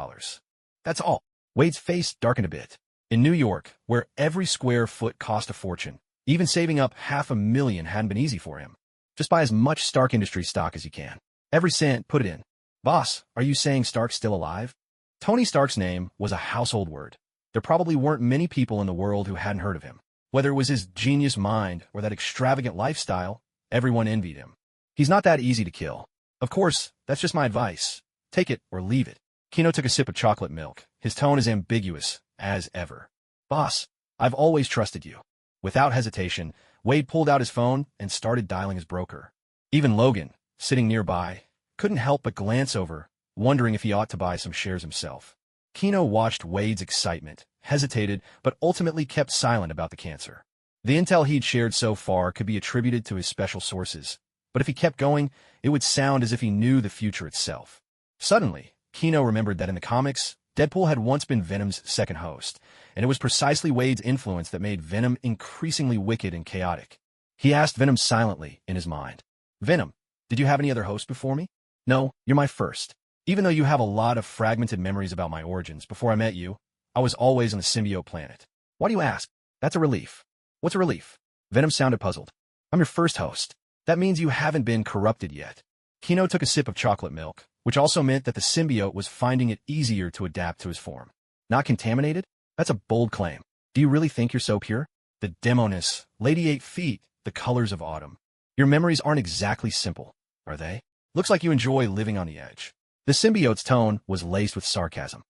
That's all. Wade's face darkened a bit. In New York, where every square foot cost a fortune, even saving up $500,000 hadn't been easy for him. Just buy as much Stark Industries stock as you can. Every cent, put it in. Boss, are you saying Stark's still alive? Tony Stark's name was a household word. There probably weren't many people in the world who hadn't heard of him. Whether it was his genius mind or that extravagant lifestyle, everyone envied him. He's not that easy to kill. Of course, that's just my advice. Take it or leave it. Kino took a sip of chocolate milk, his tone as ambiguous as ever. Boss, I've always trusted you. Without hesitation, Wade pulled out his phone and started dialing his broker. Even Logan, sitting nearby, couldn't help but glance over, wondering if he ought to buy some shares himself. Kino watched Wade's excitement, hesitated, but ultimately kept silent about the cancer. The intel he'd shared so far could be attributed to his special sources, but if he kept going, it would sound as if he knew the future itself. Suddenly, Kino remembered that in the comics, Deadpool had once been Venom's second host, and it was precisely Wade's influence that made Venom increasingly wicked and chaotic. He asked Venom silently in his mind. Venom, did you have any other hosts before me? No, you're my first. Even though you have a lot of fragmented memories about my origins, before I met you, I was always on the symbiote planet. Why do you ask? That's a relief. What's a relief? Venom sounded puzzled. I'm your first host. That means you haven't been corrupted yet. Kino took a sip of chocolate milk, which also meant that the symbiote was finding it easier to adapt to his form. Not contaminated? That's a bold claim. Do you really think you're so pure? The demoness, Lady 8 Feet, the colors of autumn. Your memories aren't exactly simple, are they? Looks like you enjoy living on the edge. The symbiote's tone was laced with sarcasm.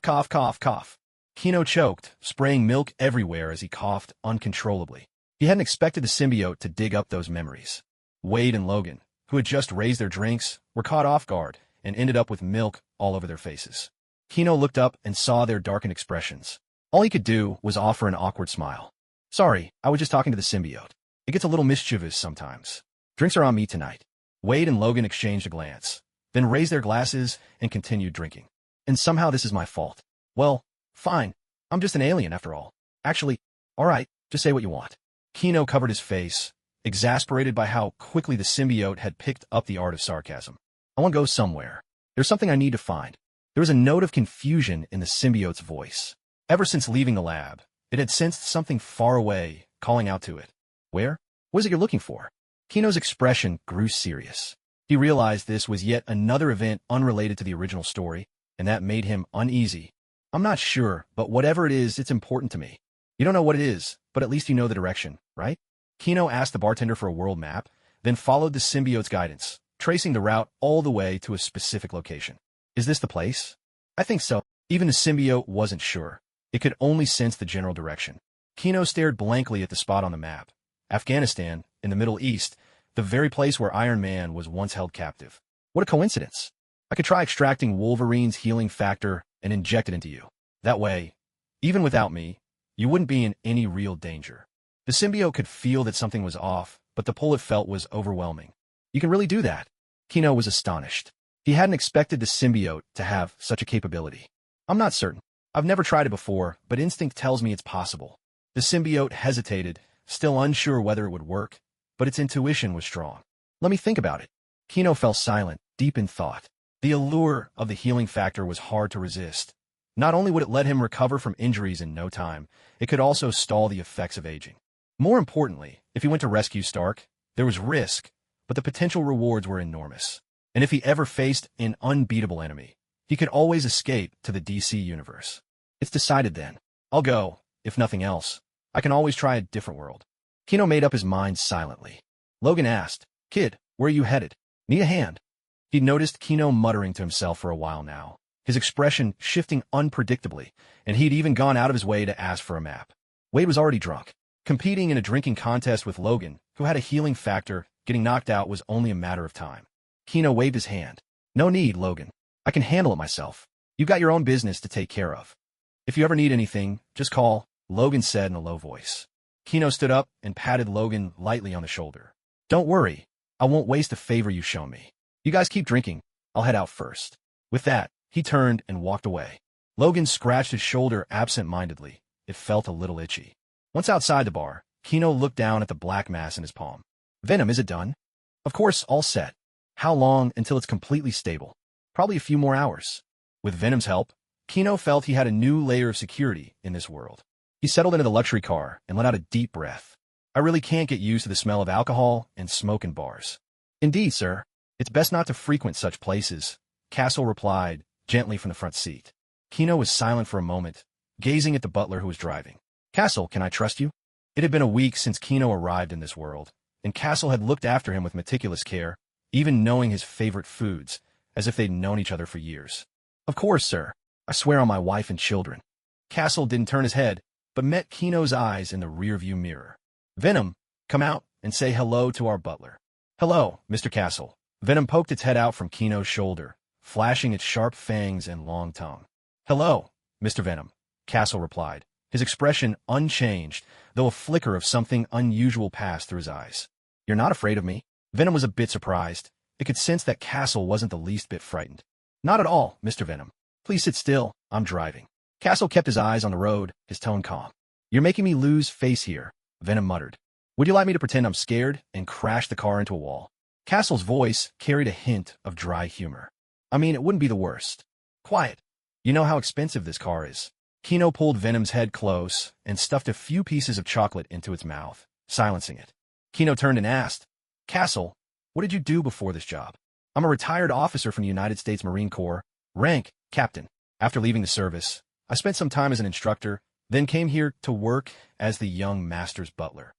Cough, cough, cough. Kino choked, spraying milk everywhere as he coughed uncontrollably. He hadn't expected the symbiote to dig up those memories. Wade and Logan, who had just raised their drinks, were caught off guard and ended up with milk all over their faces. Kino looked up and saw their darkened expressions. All he could do was offer an awkward smile. Sorry, I was just talking to the symbiote. It gets a little mischievous sometimes. Drinks are on me tonight. Wade and Logan exchanged a glance, then raised their glasses and continued drinking. And somehow this is my fault. Well, fine. I'm just an alien after all. Actually, all right, just say what you want. Kino covered his face, exasperated by how quickly the symbiote had picked up the art of sarcasm. I want to go somewhere. There's something I need to find. There was a note of confusion in the symbiote's voice. Ever since leaving the lab, it had sensed something far away, calling out to it. Where? What is it you're looking for? Kino's expression grew serious. He realized this was yet another event unrelated to the original story, and that made him uneasy. I'm not sure, but whatever it is, it's important to me. You don't know what it is, but at least you know the direction, right? Kino asked the bartender for a world map, then followed the symbiote's guidance, tracing the route all the way to a specific location. Is this the place? I think so. Even the symbiote wasn't sure. It could only sense the general direction. Kino stared blankly at the spot on the map. Afghanistan, in the Middle East, the very place where Iron Man was once held captive. What a coincidence. I could try extracting Wolverine's healing factor and inject it into you. That way, even without me, you wouldn't be in any real danger. The symbiote could feel that something was off, but the pull it felt was overwhelming. You can really do that? Kino was astonished. He hadn't expected the symbiote to have such a capability. I'm not certain. I've never tried it before, but instinct tells me it's possible. The symbiote hesitated, still unsure whether it would work, but its intuition was strong. Let me think about it. Kino fell silent, deep in thought. The allure of the healing factor was hard to resist. Not only would it let him recover from injuries in no time, it could also stall the effects of aging. More importantly, if he went to rescue Stark, there was risk, but the potential rewards were enormous. And if he ever faced an unbeatable enemy, he could always escape to the DC universe. It's decided then. I'll go, if nothing else. I can always try a different world. Kino made up his mind silently. Logan asked, "Kid, where are you headed? Need a hand?" He'd noticed Kino muttering to himself for a while now, his expression shifting unpredictably, and he'd even gone out of his way to ask for a map. Wade was already drunk. Competing in a drinking contest with Logan, who had a healing factor, getting knocked out was only a matter of time. Kino waved his hand. "No need, Logan. I can handle it myself. You've got your own business to take care of. If you ever need anything, just call," Logan said in a low voice. Kino stood up and patted Logan lightly on the shoulder. "Don't worry. I won't waste a favor you've shown me. You guys keep drinking. I'll head out first." With that, he turned and walked away. Logan scratched his shoulder absent-mindedly. It felt a little itchy. Once outside the bar, Kino looked down at the black mass in his palm. "Venom, is it done?" "Of course, all set. How long until it's completely stable?" "Probably a few more hours." With Venom's help, Kino felt he had a new layer of security in this world. He settled into the luxury car and let out a deep breath. "I really can't get used to the smell of alcohol and smoke in bars." "Indeed, sir. It's best not to frequent such places," Castle replied, gently from the front seat. Kino was silent for a moment, gazing at the butler who was driving. "Castle, can I trust you?" It had been a week since Kino arrived in this world, and Castle had looked after him with meticulous care, even knowing his favorite foods, as if they'd known each other for years. "Of course, sir. I swear on my wife and children." Castle didn't turn his head, but met Kino's eyes in the rearview mirror. "Venom, come out and say hello to our butler." "Hello, Mr. Castle." Venom poked its head out from Kino's shoulder, flashing its sharp fangs and long tongue. "Hello, Mr. Venom," Castle replied, his expression unchanged, though a flicker of something unusual passed through his eyes. "You're not afraid of me?" Venom was a bit surprised. It could sense that Castle wasn't the least bit frightened. "Not at all, Mr. Venom. Please sit still. I'm driving." Castle kept his eyes on the road, his tone calm. "You're making me lose face here," Venom muttered. "Would you like me to pretend I'm scared and crash the car into a wall?" Castle's voice carried a hint of dry humor. "I mean, it wouldn't be the worst." "Quiet. You know how expensive this car is." Kino pulled Venom's head close and stuffed a few pieces of chocolate into its mouth, silencing it. Kino turned and asked, "Castle, what did you do before this job?" "I'm a retired officer from the United States Marine Corps, rank captain. After leaving the service, I spent some time as an instructor, then came here to work as the young master's butler."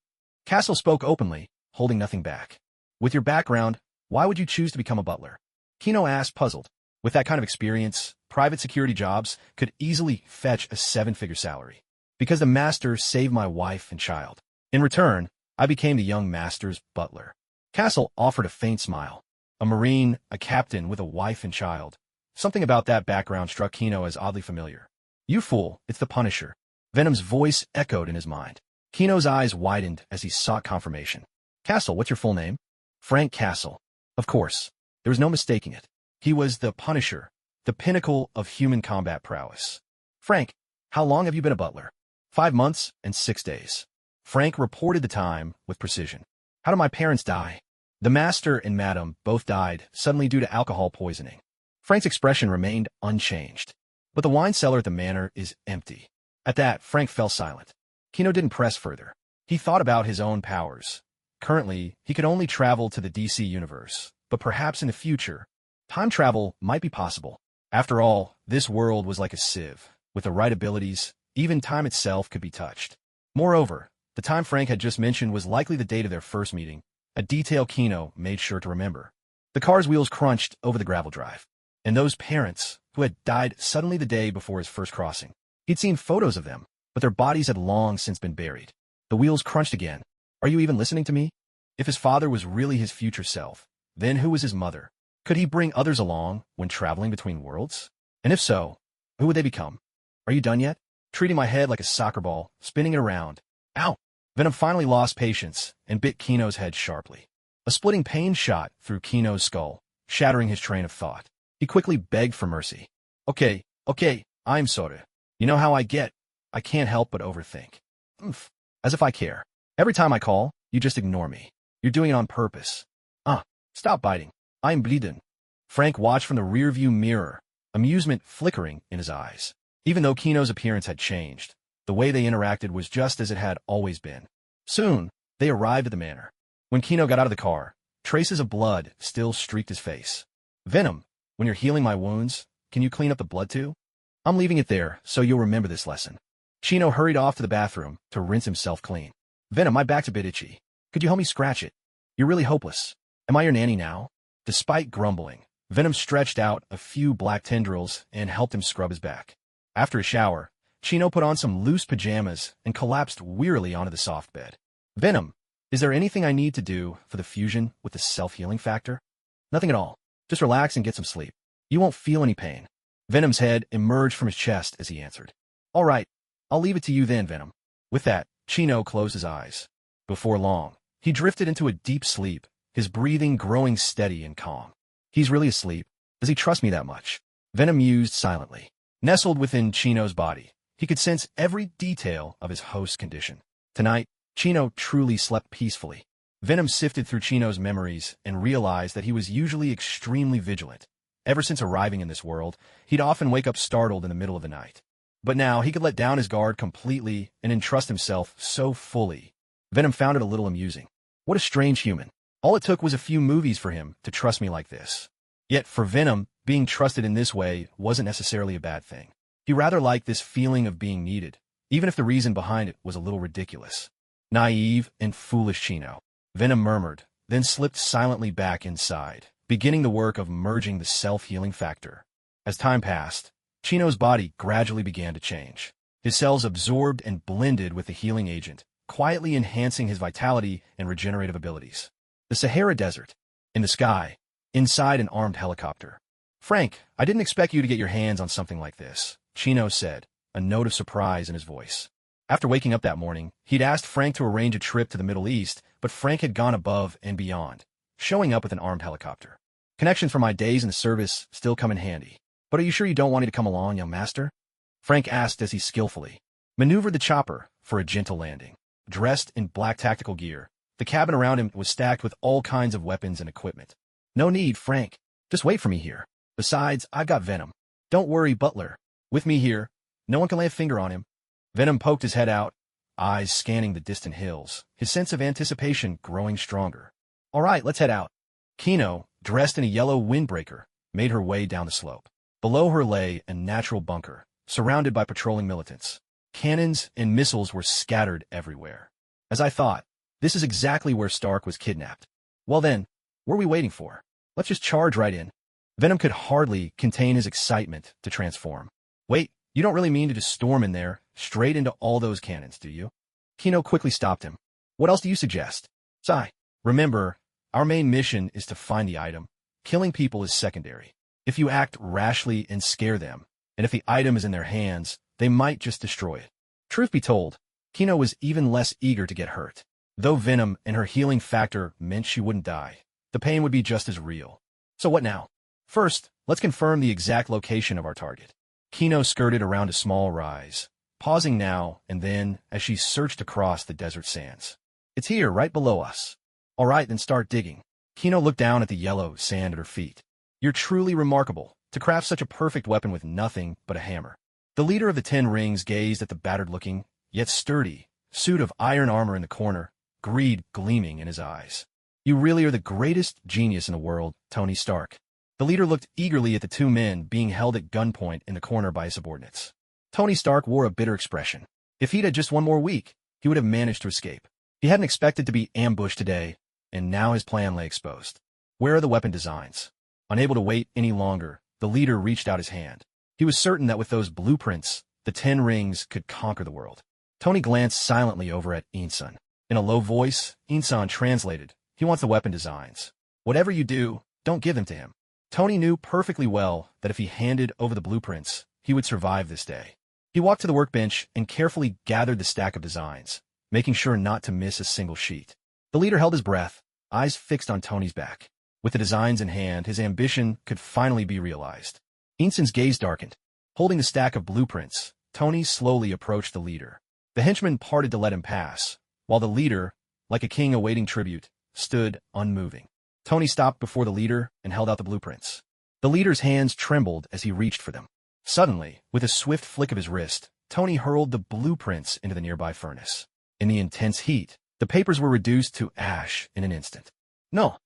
Castle spoke openly, holding nothing back. "With your background, why would you choose to become a butler?" Kino asked, puzzled. With that kind of experience, private security jobs could easily fetch a 7-figure salary. "Because the master saved my wife and child. In return, I became the young master's butler." Castle offered a faint smile. A Marine, a captain with a wife and child. Something about that background struck Kino as oddly familiar. "You fool, it's the Punisher." Venom's voice echoed in his mind. Kino's eyes widened as he sought confirmation. "Castle, what's your full name?" "Frank Castle." Of course. There was no mistaking it. He was the Punisher, the pinnacle of human combat prowess. "Frank, how long have you been a butler?" 5 months and 6 days. Frank reported the time with precision. "How did my parents die?" The master and madam both died suddenly due to alcohol poisoning. Frank's expression remained unchanged. "But the wine cellar at the manor is empty." At that, Frank fell silent. Kino didn't press further. He thought about his own powers. Currently, he could only travel to the DC universe, but perhaps in the future, time travel might be possible. After all, this world was like a sieve. With the right abilities, even time itself could be touched. Moreover, the time Frank had just mentioned was likely the date of their first meeting, a detail Kino made sure to remember. The car's wheels crunched over the gravel drive. And those parents, who had died suddenly the day before his first crossing. He'd seen photos of them, but their bodies had long since been buried. The wheels crunched again. Are you even listening to me? If his father was really his future self, then who was his mother? Could he bring others along when traveling between worlds? And if so, who would they become? Are you done yet? Treating my head like a soccer ball, spinning it around. Ow! Venom finally lost patience and bit Kino's head sharply. A splitting pain shot through Kino's skull, shattering his train of thought. He quickly begged for mercy. Okay, I'm sorry. You know how I get. I can't help but overthink. Oof. As if I care. Every time I call, you just ignore me. You're doing it on purpose. Stop biting. I'm bleeding. Frank watched from the rearview mirror, amusement flickering in his eyes. Even though Kino's appearance had changed, the way they interacted was just as it had always been. Soon, they arrived at the manor. When Kino got out of the car, traces of blood still streaked his face. Venom, when you're healing my wounds, can you clean up the blood too? I'm leaving it there, so you'll remember this lesson. Chino hurried off to the bathroom to rinse himself clean. Venom, my back's a bit itchy. Could you help me scratch it? You're really hopeless. Am I your nanny now? Despite grumbling, Venom stretched out a few black tendrils and helped him scrub his back. After a shower, Chino put on some loose pajamas and collapsed wearily onto the soft bed. Venom, is there anything I need to do for the fusion with the self-healing factor? Nothing at all. Just relax and get some sleep. You won't feel any pain. Venom's head emerged from his chest as he answered. All right, I'll leave it to you then, Venom. With that, Chino closed his eyes. Before long, he drifted into a deep sleep, his breathing growing steady and calm. He's really asleep. Does he trust me that much? Venom mused silently. Nestled within Chino's body, he could sense every detail of his host's condition. Tonight, Chino truly slept peacefully. Venom sifted through Chino's memories and realized that he was usually extremely vigilant. Ever since arriving in this world, he'd often wake up startled in the middle of the night. But now he could let down his guard completely and entrust himself so fully. Venom found it a little amusing. What a strange human. All it took was a few movies for him to trust me like this. Yet for Venom, being trusted in this way wasn't necessarily a bad thing. He rather liked this feeling of being needed, even if the reason behind it was a little ridiculous. Naive and foolish Chino, Venom murmured, then slipped silently back inside, beginning the work of merging the self-healing factor. As time passed, Chino's body gradually began to change. His cells absorbed and blended with the healing agent, quietly enhancing his vitality and regenerative abilities. The Sahara Desert. In the sky, inside an armed helicopter. Frank, I didn't expect you to get your hands on something like this, Chino said, a note of surprise in his voice. After waking up that morning, he'd asked Frank to arrange a trip to the Middle East, but Frank had gone above and beyond, showing up with an armed helicopter. Connections from my days in the service still come in handy. But are you sure you don't want me to come along, young master? Frank asked as he skillfully maneuvered the chopper for a gentle landing. Dressed in black tactical gear, the cabin around him was stacked with all kinds of weapons and equipment. No need, Frank. Just wait for me here. Besides, I've got Venom. Don't worry, Butler. With me here, no one can lay a finger on him. Venom poked his head out, eyes scanning the distant hills, his sense of anticipation growing stronger. All right, let's head out. Kino, dressed in a yellow windbreaker, made her way down the slope. Below her lay a natural bunker, surrounded by patrolling militants. Cannons and missiles were scattered everywhere. As I thought, this is exactly where Stark was kidnapped. Well then, what are we waiting for? Let's just charge right in. Venom could hardly contain his excitement to transform. Wait, you don't really mean to just storm in there, straight into all those cannons, do you? Kino quickly stopped him. What else do you suggest? Sigh. Remember, our main mission is to find the item. Killing people is secondary. If you act rashly and scare them, and if the item is in their hands, they might just destroy it. Truth be told, Kino was even less eager to get hurt. Though Venom and her healing factor meant she wouldn't die, the pain would be just as real. So what now? First, let's confirm the exact location of our target. Kino skirted around a small rise, pausing now and then as she searched across the desert sands. It's here, right below us. All right, then start digging. Kino looked down at the yellow sand at her feet. You're truly remarkable to craft such a perfect weapon with nothing but a hammer. The leader of the 10 Rings gazed at the battered-looking, yet sturdy, suit of iron armor in the corner, greed gleaming in his eyes. You really are the greatest genius in the world, Tony Stark. The leader looked eagerly at the 2 men being held at gunpoint in the corner by his subordinates. Tony Stark wore a bitter expression. If he'd had just one more week, he would have managed to escape. He hadn't expected to be ambushed today, and now his plan lay exposed. Where are the weapon designs? Unable to wait any longer, the leader reached out his hand. He was certain that with those blueprints, the 10 Rings could conquer the world. Tony glanced silently over at Insun. In a low voice, Insun translated, he wants the weapon designs. Whatever you do, don't give them to him. Tony knew perfectly well that if he handed over the blueprints, he would survive this day. He walked to the workbench and carefully gathered the stack of designs, making sure not to miss a single sheet. The leader held his breath, eyes fixed on Tony's back. With the designs in hand, his ambition could finally be realized. Insun's gaze darkened. Holding the stack of blueprints, Tony slowly approached the leader. The henchman parted to let him pass, while the leader, like a king awaiting tribute, stood unmoving. Tony stopped before the leader and held out the blueprints. The leader's hands trembled as he reached for them. Suddenly, with a swift flick of his wrist, Tony hurled the blueprints into the nearby furnace. In the intense heat, the papers were reduced to ash in an instant. No!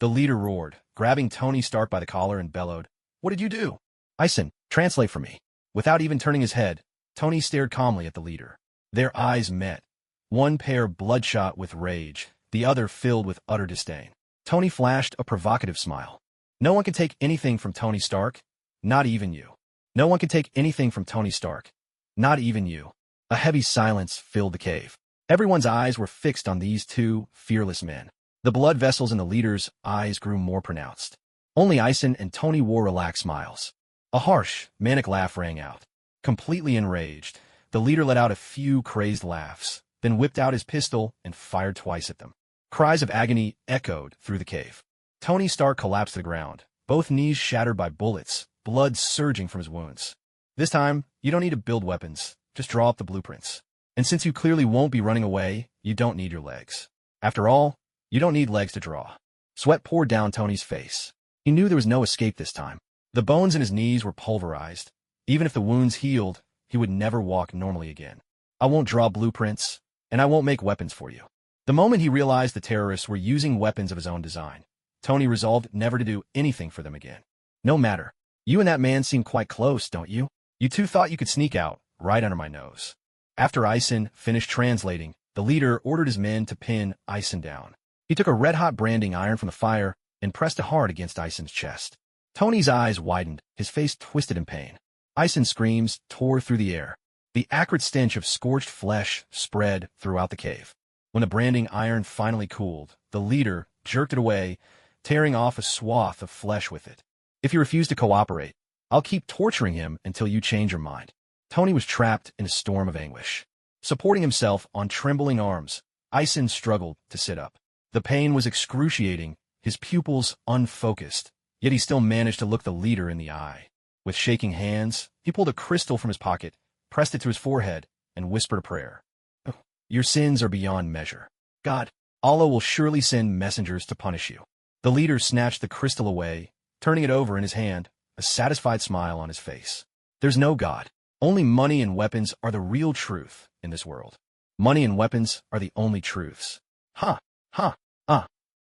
The leader roared, grabbing Tony Stark by the collar and bellowed, "What did you do?" "Ison, translate for me." Without even turning his head, Tony stared calmly at the leader. Their eyes met, one pair bloodshot with rage, the other filled with utter disdain. Tony flashed a provocative smile. "No one can take anything from Tony Stark, not even you. No one can take anything from Tony Stark, not even you." A heavy silence filled the cave. Everyone's eyes were fixed on these two fearless men. The blood vessels in the leader's eyes grew more pronounced. Only Ison and Tony wore relaxed smiles. A harsh, manic laugh rang out. Completely enraged, the leader let out a few crazed laughs, then whipped out his pistol and fired twice at them. Cries of agony echoed through the cave. Tony Stark collapsed to the ground, both knees shattered by bullets, blood surging from his wounds. "This time, you don't need to build weapons, just draw up the blueprints. And since you clearly won't be running away, you don't need your legs. After all, you don't need legs to draw." Sweat poured down Tony's face. He knew there was no escape this time. The bones in his knees were pulverized. Even if the wounds healed, he would never walk normally again. "I won't draw blueprints, and I won't make weapons for you." The moment he realized the terrorists were using weapons of his own design, Tony resolved never to do anything for them again. "No matter. You and that man seem quite close, don't you? You two thought you could sneak out, right under my nose." After Ison finished translating, the leader ordered his men to pin Ison down. He took a red-hot branding iron from the fire and pressed it hard against Ison's chest. Tony's eyes widened, his face twisted in pain. Ison's screams tore through the air. The acrid stench of scorched flesh spread throughout the cave. When the branding iron finally cooled, the leader jerked it away, tearing off a swath of flesh with it. "If you refuse to cooperate, I'll keep torturing him until you change your mind." Tony was trapped in a storm of anguish. Supporting himself on trembling arms, Ison struggled to sit up. The pain was excruciating, his pupils unfocused, yet he still managed to look the leader in the eye. With shaking hands, he pulled a crystal from his pocket, pressed it to his forehead, and whispered a prayer. "Your sins are beyond measure. God, Allah will surely send messengers to punish you." The leader snatched the crystal away, turning it over in his hand, a satisfied smile on his face. "There's no God. Only money and weapons are the real truth in this world. Money and weapons are the only truths." "Ha! Ha! Ah!"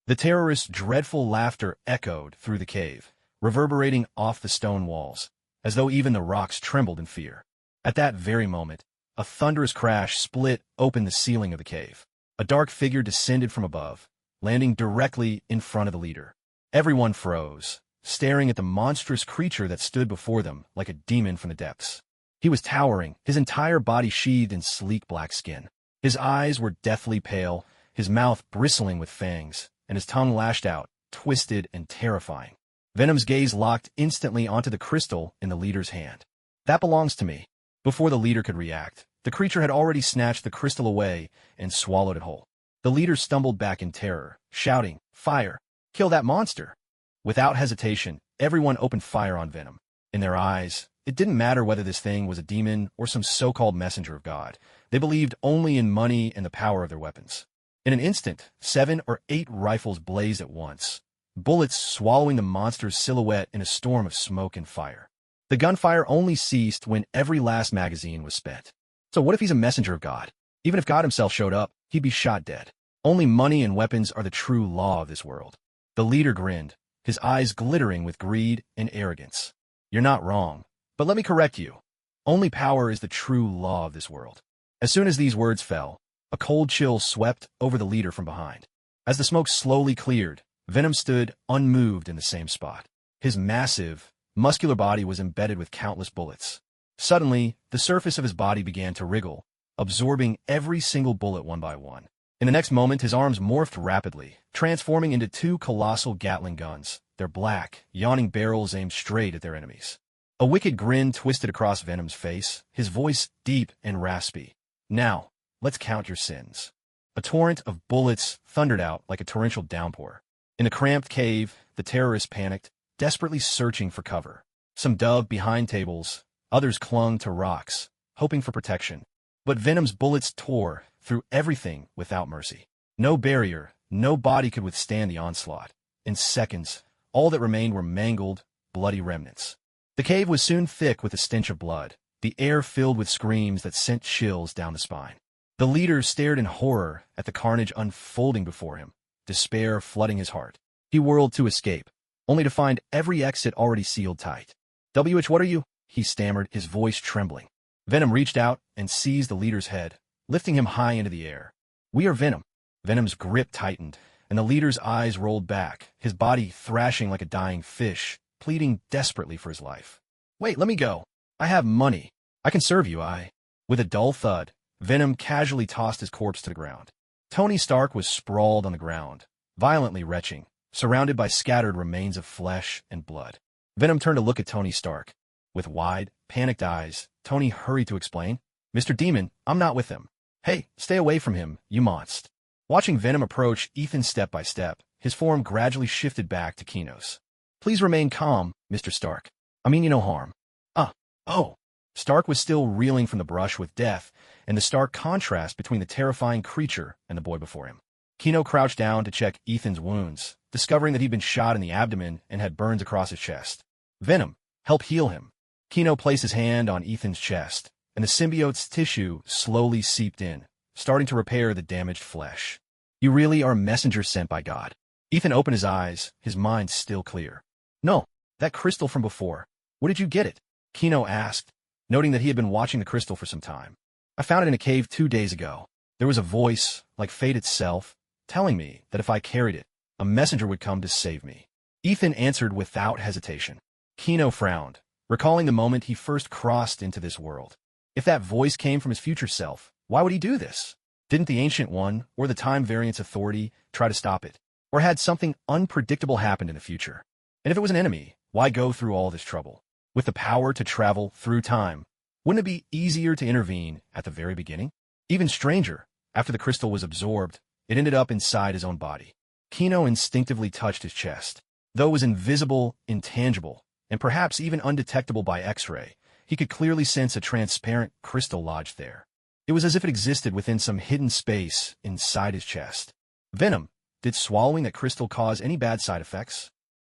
The terrorists' dreadful laughter echoed through the cave, reverberating off the stone walls, as though even the rocks trembled in fear. At that very moment, a thunderous crash split open the ceiling of the cave. A dark figure descended from above, landing directly in front of the leader. Everyone froze, staring at the monstrous creature that stood before them like a demon from the depths. He was towering, his entire body sheathed in sleek black skin. His eyes were deathly pale, his mouth bristling with fangs, and his tongue lashed out, twisted and terrifying. Venom's gaze locked instantly onto the crystal in the leader's hand. "That belongs to me." Before the leader could react, the creature had already snatched the crystal away and swallowed it whole. The leader stumbled back in terror, shouting, "Fire! Kill that monster!" Without hesitation, everyone opened fire on Venom. In their eyes, it didn't matter whether this thing was a demon or some so-called messenger of God. They believed only in money and the power of their weapons. In an instant, 7 or 8 rifles blazed at once, bullets swallowing the monster's silhouette in a storm of smoke and fire. The gunfire only ceased when every last magazine was spent. So what if he's a messenger of God? Even if God himself showed up, he'd be shot dead. Only money and weapons are the true law of this world. The leader grinned, his eyes glittering with greed and arrogance. "You're not wrong, but let me correct you. Only power is the true law of this world." As soon as these words fell, a cold chill swept over the leader from behind. As the smoke slowly cleared, Venom stood unmoved in the same spot. His massive, muscular body was embedded with countless bullets. Suddenly, the surface of his body began to wriggle, absorbing every single bullet one by one. In the next moment, his arms morphed rapidly, transforming into 2 colossal Gatling guns, their black, yawning barrels aimed straight at their enemies. A wicked grin twisted across Venom's face, his voice deep and raspy. "Now, let's count your sins." A torrent of bullets thundered out like a torrential downpour. In the cramped cave, the terrorists panicked, desperately searching for cover. Some dove behind tables, others clung to rocks, hoping for protection. But Venom's bullets tore through everything without mercy. No barrier, no body could withstand the onslaught. In seconds, all that remained were mangled, bloody remnants. The cave was soon thick with the stench of blood, the air filled with screams that sent chills down the spine. The leader stared in horror at the carnage unfolding before him, despair flooding his heart. He whirled to escape, only to find every exit already sealed tight. What are you? He stammered, his voice trembling. Venom reached out and seized the leader's head, lifting him high into the air. We are Venom. Venom's grip tightened, and the leader's eyes rolled back, his body thrashing like a dying fish, pleading desperately for his life. Wait, let me go. I have money. I can serve you, With a dull thud, Venom casually tossed his corpse to the ground. Tony Stark was sprawled on the ground, violently retching, surrounded by scattered remains of flesh and blood. Venom turned to look at Tony Stark. With wide, panicked eyes, Tony hurried to explain, Mr. Demon, I'm not with him. Hey, stay away from him, you monster. Watching Venom approach Ethan step by step, his form gradually shifted back to Kino's. Please remain calm, Mr. Stark. I mean you no harm. Oh. Stark was still reeling from the brush with death, and the stark contrast between the terrifying creature and the boy before him. Kino crouched down to check Ethan's wounds, discovering that he'd been shot in the abdomen and had burns across his chest. Venom, help heal him. Kino placed his hand on Ethan's chest, and the symbiote's tissue slowly seeped in, starting to repair the damaged flesh. You really are a messenger sent by God. Ethan opened his eyes, his mind still clear. No, that crystal from before. Where did you get it? Kino asked, noting that he had been watching the crystal for some time. I found it in a cave 2 days ago. There was a voice, like fate itself, telling me that if I carried it, a messenger would come to save me. Ethan answered without hesitation. Kino frowned, recalling the moment he first crossed into this world. If that voice came from his future self, why would he do this? Didn't the Ancient One, or the Time Variance Authority, try to stop it? Or had something unpredictable happened in the future? And if it was an enemy, why go through all this trouble? With the power to travel through time, wouldn't it be easier to intervene at the very beginning? Even stranger, after the crystal was absorbed, it ended up inside his own body. Kino instinctively touched his chest. Though it was invisible, intangible, and perhaps even undetectable by X-ray, he could clearly sense a transparent crystal lodged there. It was as if it existed within some hidden space inside his chest. Venom, did swallowing that crystal cause any bad side effects?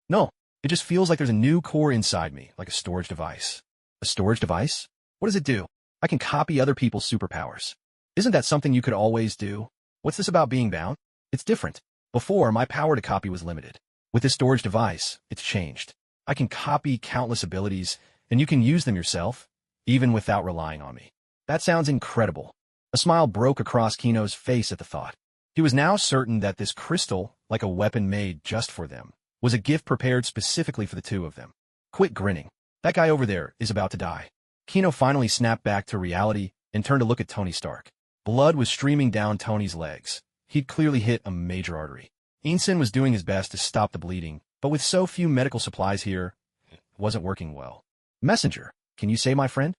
No, it just feels like there's a new core inside me, like a storage device. A storage device? What does it do? I can copy other people's superpowers. Isn't that something you could always do? What's this about being bound? It's different. Before, my power to copy was limited. With this storage device, it's changed. I can copy countless abilities, and you can use them yourself, even without relying on me. That sounds incredible. A smile broke across Kino's face at the thought. He was now certain that this crystal, like a weapon made just for them, was a gift prepared specifically for the two of them. Quit grinning. That guy over there is about to die. Kino finally snapped back to reality and turned to look at Tony Stark. Blood was streaming down Tony's legs. He'd clearly hit a major artery. Ensign was doing his best to stop the bleeding, but with so few medical supplies here, it wasn't working well. Messenger, can you say my friend?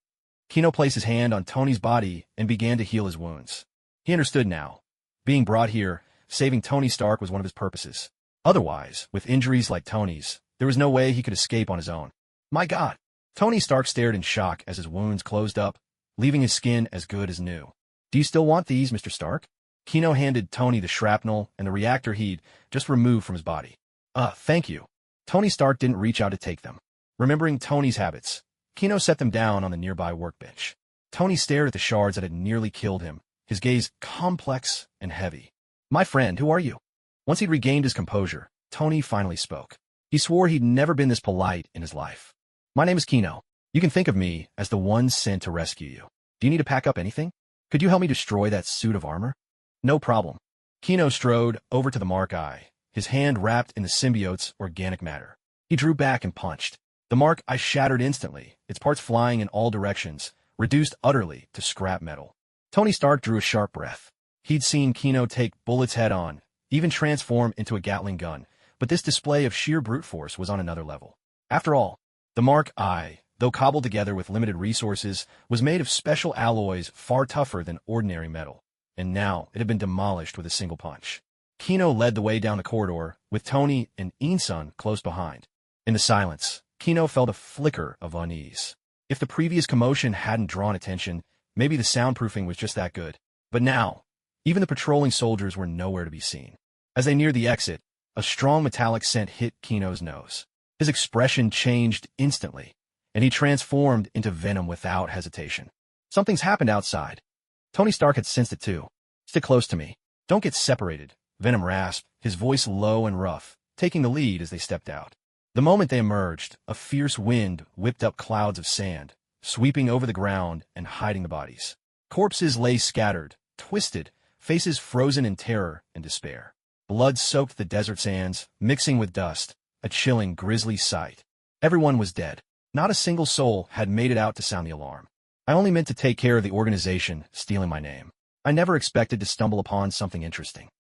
Kino placed his hand on Tony's body and began to heal his wounds. He understood now. Being brought here, saving Tony Stark was one of his purposes. Otherwise, with injuries like Tony's, there was no way he could escape on his own. My God! Tony Stark stared in shock as his wounds closed up, leaving his skin as good as new. Do you still want these, Mr. Stark? Kino handed Tony the shrapnel and the reactor he'd just removed from his body. Thank you. Tony Stark didn't reach out to take them. Remembering Tony's habits, Kino set them down on the nearby workbench. Tony stared at the shards that had nearly killed him, his gaze complex and heavy. My friend, who are you? Once he'd regained his composure, Tony finally spoke. He swore he'd never been this polite in his life. My name is Kino. You can think of me as the one sent to rescue you. Do you need to pack up anything? Could you help me destroy that suit of armor? No problem. Kino strode over to the Mark I, his hand wrapped in the symbiote's organic matter. He drew back and punched. The Mark I shattered instantly, its parts flying in all directions, reduced utterly to scrap metal. Tony Stark drew a sharp breath. He'd seen Kino take bullets head-on, even transform into a Gatling gun, but this display of sheer brute force was on another level. After all, the Mark I, though cobbled together with limited resources, was made of special alloys far tougher than ordinary metal, and now it had been demolished with a single punch. Kino led the way down the corridor, with Tony and Ensign close behind. In the silence, Kino felt a flicker of unease. If the previous commotion hadn't drawn attention, maybe the soundproofing was just that good. But now, even the patrolling soldiers were nowhere to be seen. As they neared the exit, a strong metallic scent hit Kino's nose. His expression changed instantly, and he transformed into Venom without hesitation. Something's happened outside. Tony Stark had sensed it too. Stick close to me. Don't get separated, Venom rasped, his voice low and rough, taking the lead as they stepped out. The moment they emerged, a fierce wind whipped up clouds of sand, sweeping over the ground and hiding the bodies. Corpses lay scattered, twisted, faces frozen in terror and despair. Blood soaked the desert sands, mixing with dust, a chilling, grisly sight. Everyone was dead. Not a single soul had made it out to sound the alarm. I only meant to take care of the organization stealing my name. I never expected to stumble upon something interesting.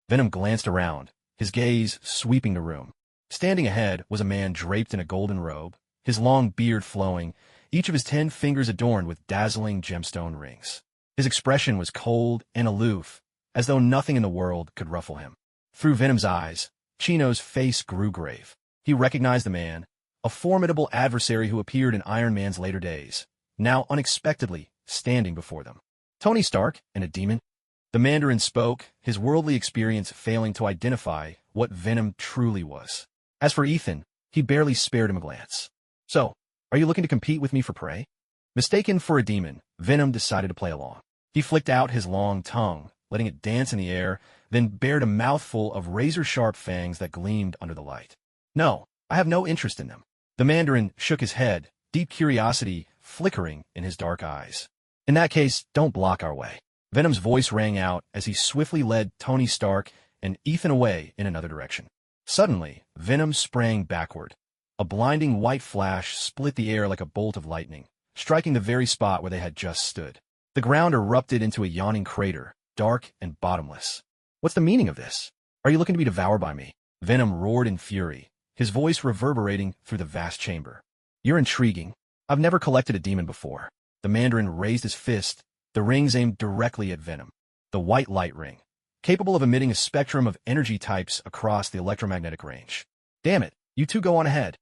Venom glanced around, his gaze sweeping the room. Standing ahead was a man draped in a golden robe, his long beard flowing, each of his 10 fingers adorned with dazzling gemstone rings. His expression was cold and aloof, as though nothing in the world could ruffle him. Through Venom's eyes, Chino's face grew grave. He recognized the man, a formidable adversary who appeared in Iron Man's later days, now unexpectedly standing before them. Tony Stark and a demon? The Mandarin spoke, his worldly experience failing to identify what Venom truly was. As for Ethan, he barely spared him a glance. So, are you looking to compete with me for prey? Mistaken for a demon, Venom decided to play along. He flicked out his long tongue, letting it dance in the air, then bared a mouthful of razor-sharp fangs that gleamed under the light. No, I have no interest in them. The Mandarin shook his head, deep curiosity flickering in his dark eyes. In that case, don't block our way. Venom's voice rang out as he swiftly led Tony Stark and Ethan away in another direction. Suddenly, Venom sprang backward. A blinding white flash split the air like a bolt of lightning, striking the very spot where they had just stood. The ground erupted into a yawning crater, dark and bottomless. What's the meaning of this? Are you looking to be devoured by me? Venom roared in fury, his voice reverberating through the vast chamber. You're intriguing. I've never collected a demon before. The Mandarin raised his fist, the rings aimed directly at Venom. The white light ring, capable of emitting a spectrum of energy types across the electromagnetic range. Damn it, you two go on ahead.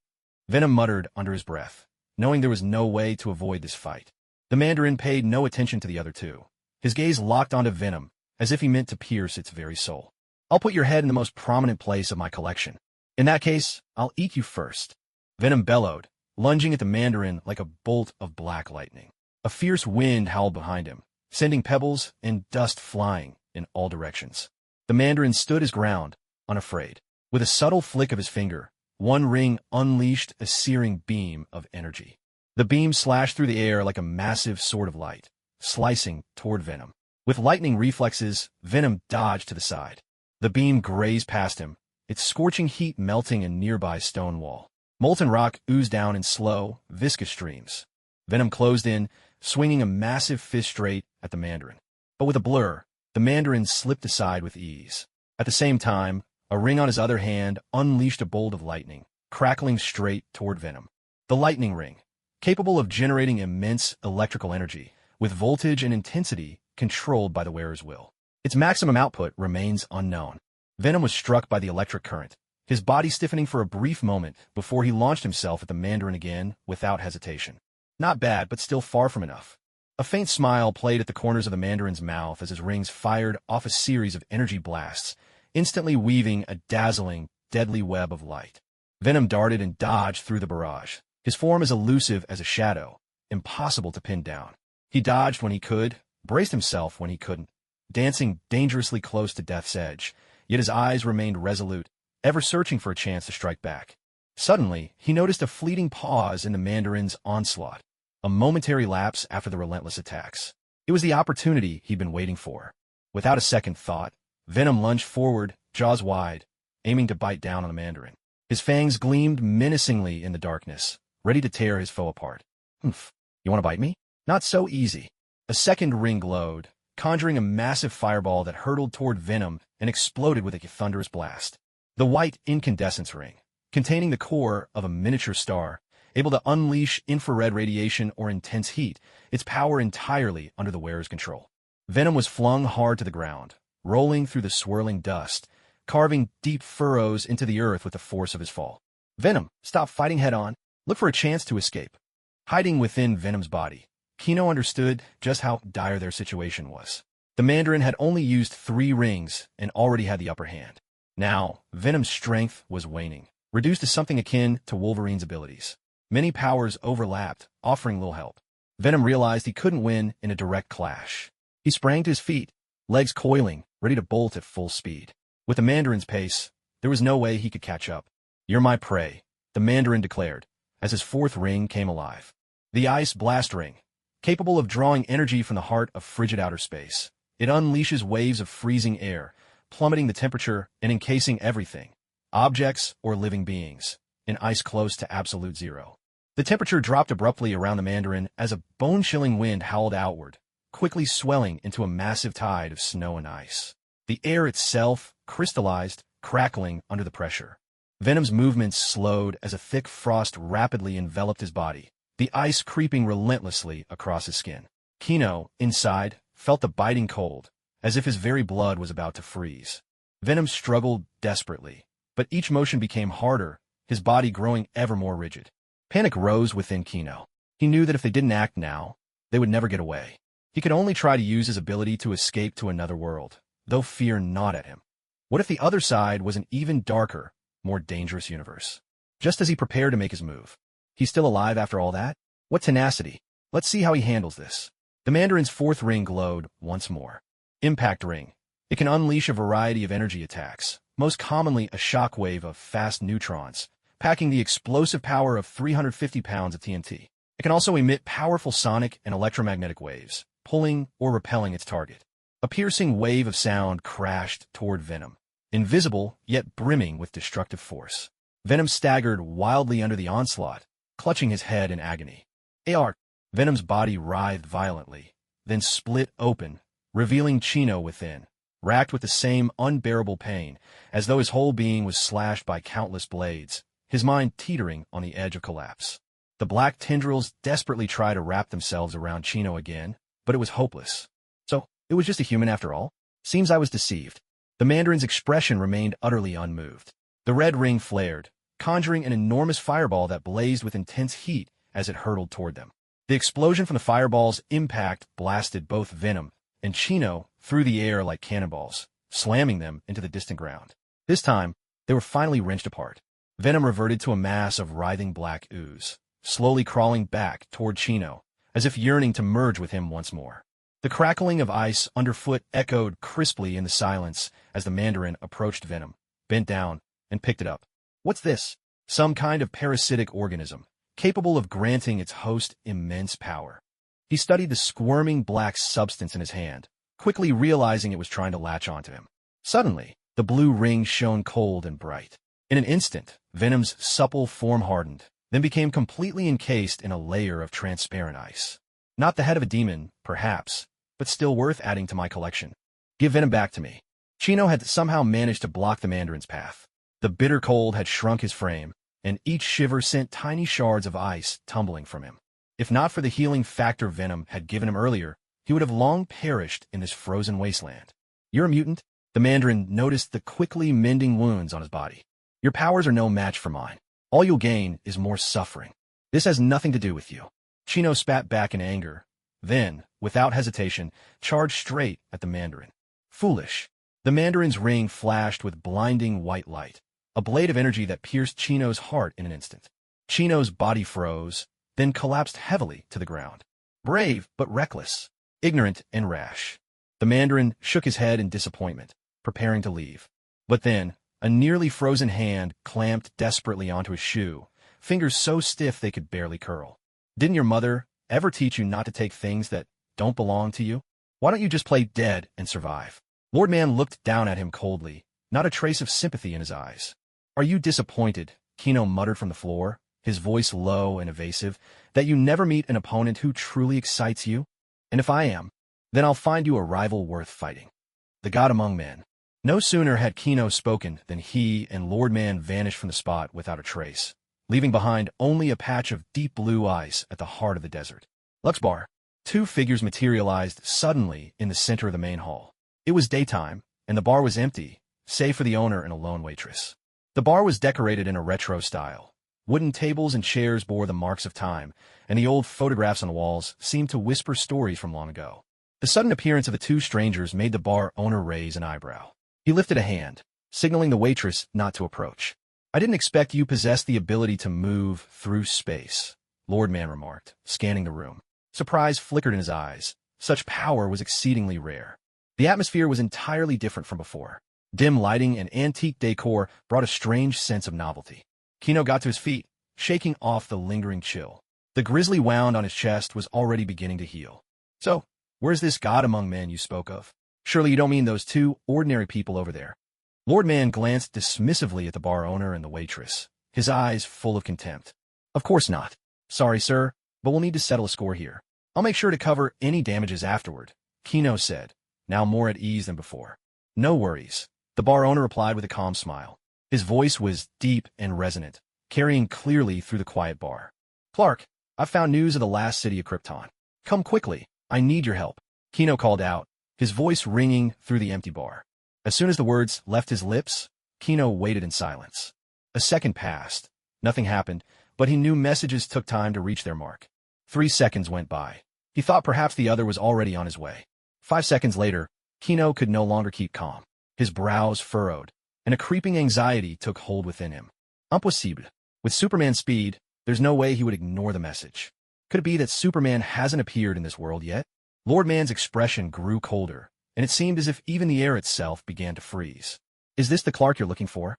Venom muttered under his breath, knowing there was no way to avoid this fight. The Mandarin paid no attention to the other two. His gaze locked onto Venom, as if he meant to pierce its very soul. I'll put your head in the most prominent place of my collection. In that case, I'll eat you first. Venom bellowed, lunging at the Mandarin like a bolt of black lightning. A fierce wind howled behind him, sending pebbles and dust flying in all directions. The Mandarin stood his ground, unafraid. With a subtle flick of his finger, one ring unleashed a searing beam of energy. The beam slashed through the air like a massive sword of light, slicing toward Venom. With lightning reflexes, Venom dodged to the side. The beam grazed past him, its scorching heat melting a nearby stone wall. Molten rock oozed down in slow, viscous streams. Venom closed in, swinging a massive fist straight at the Mandarin. But with a blur, the Mandarin slipped aside with ease. At the same time, a ring on his other hand unleashed a bolt of lightning, crackling straight toward Venom. The lightning ring, capable of generating immense electrical energy, with voltage and intensity controlled by the wearer's will. Its maximum output remains unknown. Venom was struck by the electric current, his body stiffening for a brief moment before he launched himself at the Mandarin again without hesitation. Not bad, but still far from enough. A faint smile played at the corners of the Mandarin's mouth as his rings fired off a series of energy blasts, instantly weaving a dazzling, deadly web of light. Venom darted and dodged through the barrage, his form as elusive as a shadow, impossible to pin down. He dodged when he could, braced himself when he couldn't, dancing dangerously close to death's edge, yet his eyes remained resolute, ever searching for a chance to strike back. Suddenly, he noticed a fleeting pause in the Mandarin's onslaught, a momentary lapse after the relentless attacks. It was the opportunity he'd been waiting for. Without a second thought, Venom lunged forward, jaws wide, aiming to bite down on the Mandarin. His fangs gleamed menacingly in the darkness, ready to tear his foe apart. Humph, you want to bite me? Not so easy. A second ring glowed, conjuring a massive fireball that hurtled toward Venom and exploded with a thunderous blast. The white incandescence ring, containing the core of a miniature star, able to unleash infrared radiation or intense heat, its power entirely under the wearer's control. Venom was flung hard to the ground, rolling through the swirling dust, carving deep furrows into the earth with the force of his fall. Venom, stop fighting head-on. Look for a chance to escape. Hiding within Venom's body, Kino understood just how dire their situation was. The Mandarin had only used 3 rings and already had the upper hand. Now, Venom's strength was waning. reduced to something akin to Wolverine's abilities. Many powers overlapped, offering little help. Venom realized he couldn't win in a direct clash. He sprang to his feet, legs coiling, ready to bolt at full speed. With the Mandarin's pace, there was no way he could catch up. "You're my prey," the Mandarin declared, as his fourth ring came alive. The Ice Blast Ring, capable of drawing energy from the heart of frigid outer space. It unleashes waves of freezing air, plummeting the temperature and encasing everything, objects or living beings, in ice close to absolute zero. The temperature dropped abruptly around the Mandarin as a bone-chilling wind howled outward, quickly swelling into a massive tide of snow and ice. The air itself crystallized, crackling under the pressure. Venom's movements slowed as a thick frost rapidly enveloped his body, the ice creeping relentlessly across his skin. Kino, inside, felt the biting cold, as if his very blood was about to freeze. Venom struggled desperately, but each motion became harder, his body growing ever more rigid. Panic rose within Kino. He knew that if they didn't act now, they would never get away. He could only try to use his ability to escape to another world, though fear gnawed at him. What if the other side was an even darker, more dangerous universe? Just as he prepared to make his move. He's still alive after all that? What tenacity! Let's see how he handles this. The Mandarin's fourth ring glowed once more. Impact Ring. It can unleash a variety of energy attacks, most commonly a shockwave of fast neutrons, packing the explosive power of 350 pounds of TNT. It can also emit powerful sonic and electromagnetic waves, pulling or repelling its target. A piercing wave of sound crashed toward Venom, invisible yet brimming with destructive force. Venom staggered wildly under the onslaught, clutching his head in agony. AR! Venom's body writhed violently, then split open, revealing Chino within, racked with the same unbearable pain, as though his whole being was slashed by countless blades, his mind teetering on the edge of collapse. The black tendrils desperately tried to wrap themselves around Chino again, but it was hopeless. So, it was just a human after all? Seems I was deceived. The Mandarin's expression remained utterly unmoved. The red ring flared, conjuring an enormous fireball that blazed with intense heat as it hurtled toward them. The explosion from the fireball's impact blasted both Venom and Chino through the air like cannonballs, slamming them into the distant ground. This time, they were finally wrenched apart. Venom reverted to a mass of writhing black ooze, slowly crawling back toward Chino, as if yearning to merge with him once more. The crackling of ice underfoot echoed crisply in the silence as the Mandarin approached Venom, bent down, and picked it up. What's this? Some kind of parasitic organism, capable of granting its host immense power. He studied the squirming black substance in his hand, quickly realizing it was trying to latch onto him. Suddenly, the blue ring shone cold and bright. In an instant, Venom's supple form hardened, then became completely encased in a layer of transparent ice. Not the head of a demon, perhaps, but still worth adding to my collection. Give Venom back to me. Chino had somehow managed to block the Mandarin's path. The bitter cold had shrunk his frame, and each shiver sent tiny shards of ice tumbling from him. If not for the healing factor Venom had given him earlier, he would have long perished in this frozen wasteland. You're a mutant? The Mandarin noticed the quickly mending wounds on his body. Your powers are no match for mine. All you'll gain is more suffering. This has nothing to do with you. Chino spat back in anger, then, without hesitation, charged straight at the Mandarin. Foolish. The Mandarin's ring flashed with blinding white light, a blade of energy that pierced Chino's heart in an instant. Chino's body froze, then collapsed heavily to the ground. Brave, but reckless. Ignorant and rash. The Mandarin shook his head in disappointment, preparing to leave. But then, a nearly frozen hand clamped desperately onto his shoe, fingers so stiff they could barely curl. Didn't your mother ever teach you not to take things that don't belong to you? Why don't you just play dead and survive? Lord Man looked down at him coldly, not a trace of sympathy in his eyes. Are you disappointed, Kino muttered from the floor, his voice low and evasive, that you never meet an opponent who truly excites you? And if I am, then I'll find you a rival worth fighting. The God among men. No sooner had Kino spoken than he and Lord Man vanished from the spot without a trace, leaving behind only a patch of deep blue ice at the heart of the desert. Luxbar. Two figures materialized suddenly in the center of the main hall. It was daytime, and the bar was empty, save for the owner and a lone waitress. The bar was decorated in a retro style. Wooden tables and chairs bore the marks of time, and the old photographs on the walls seemed to whisper stories from long ago. The sudden appearance of the two strangers made the bar owner raise an eyebrow. He lifted a hand, signaling the waitress not to approach. I didn't expect you possessed the ability to move through space, Lord Man remarked, scanning the room. Surprise flickered in his eyes. Such power was exceedingly rare. The atmosphere was entirely different from before. Dim lighting and antique decor brought a strange sense of novelty. Kino got to his feet, shaking off the lingering chill. The grisly wound on his chest was already beginning to heal. So, where's this god among men you spoke of? Surely you don't mean those two ordinary people over there. Lord Man glanced dismissively at the bar owner and the waitress, his eyes full of contempt. Of course not. Sorry, sir, but we'll need to settle a score here. I'll make sure to cover any damages afterward, Kino said, now more at ease than before. No worries, the bar owner replied with a calm smile. His voice was deep and resonant, carrying clearly through the quiet bar. Clark, I've found news of the last city of Krypton. Come quickly, I need your help, Kino called out, his voice ringing through the empty bar. As soon as the words left his lips, Kino waited in silence. A second passed. Nothing happened, but he knew messages took time to reach their mark. 3 seconds went by. He thought perhaps the other was already on his way. 5 seconds later, Kino could no longer keep calm. His brows furrowed, and a creeping anxiety took hold within him. Impossible. With Superman's speed, there's no way he would ignore the message. Could it be that Superman hasn't appeared in this world yet? Lord Man's expression grew colder, and it seemed as if even the air itself began to freeze. Is this the Clark you're looking for?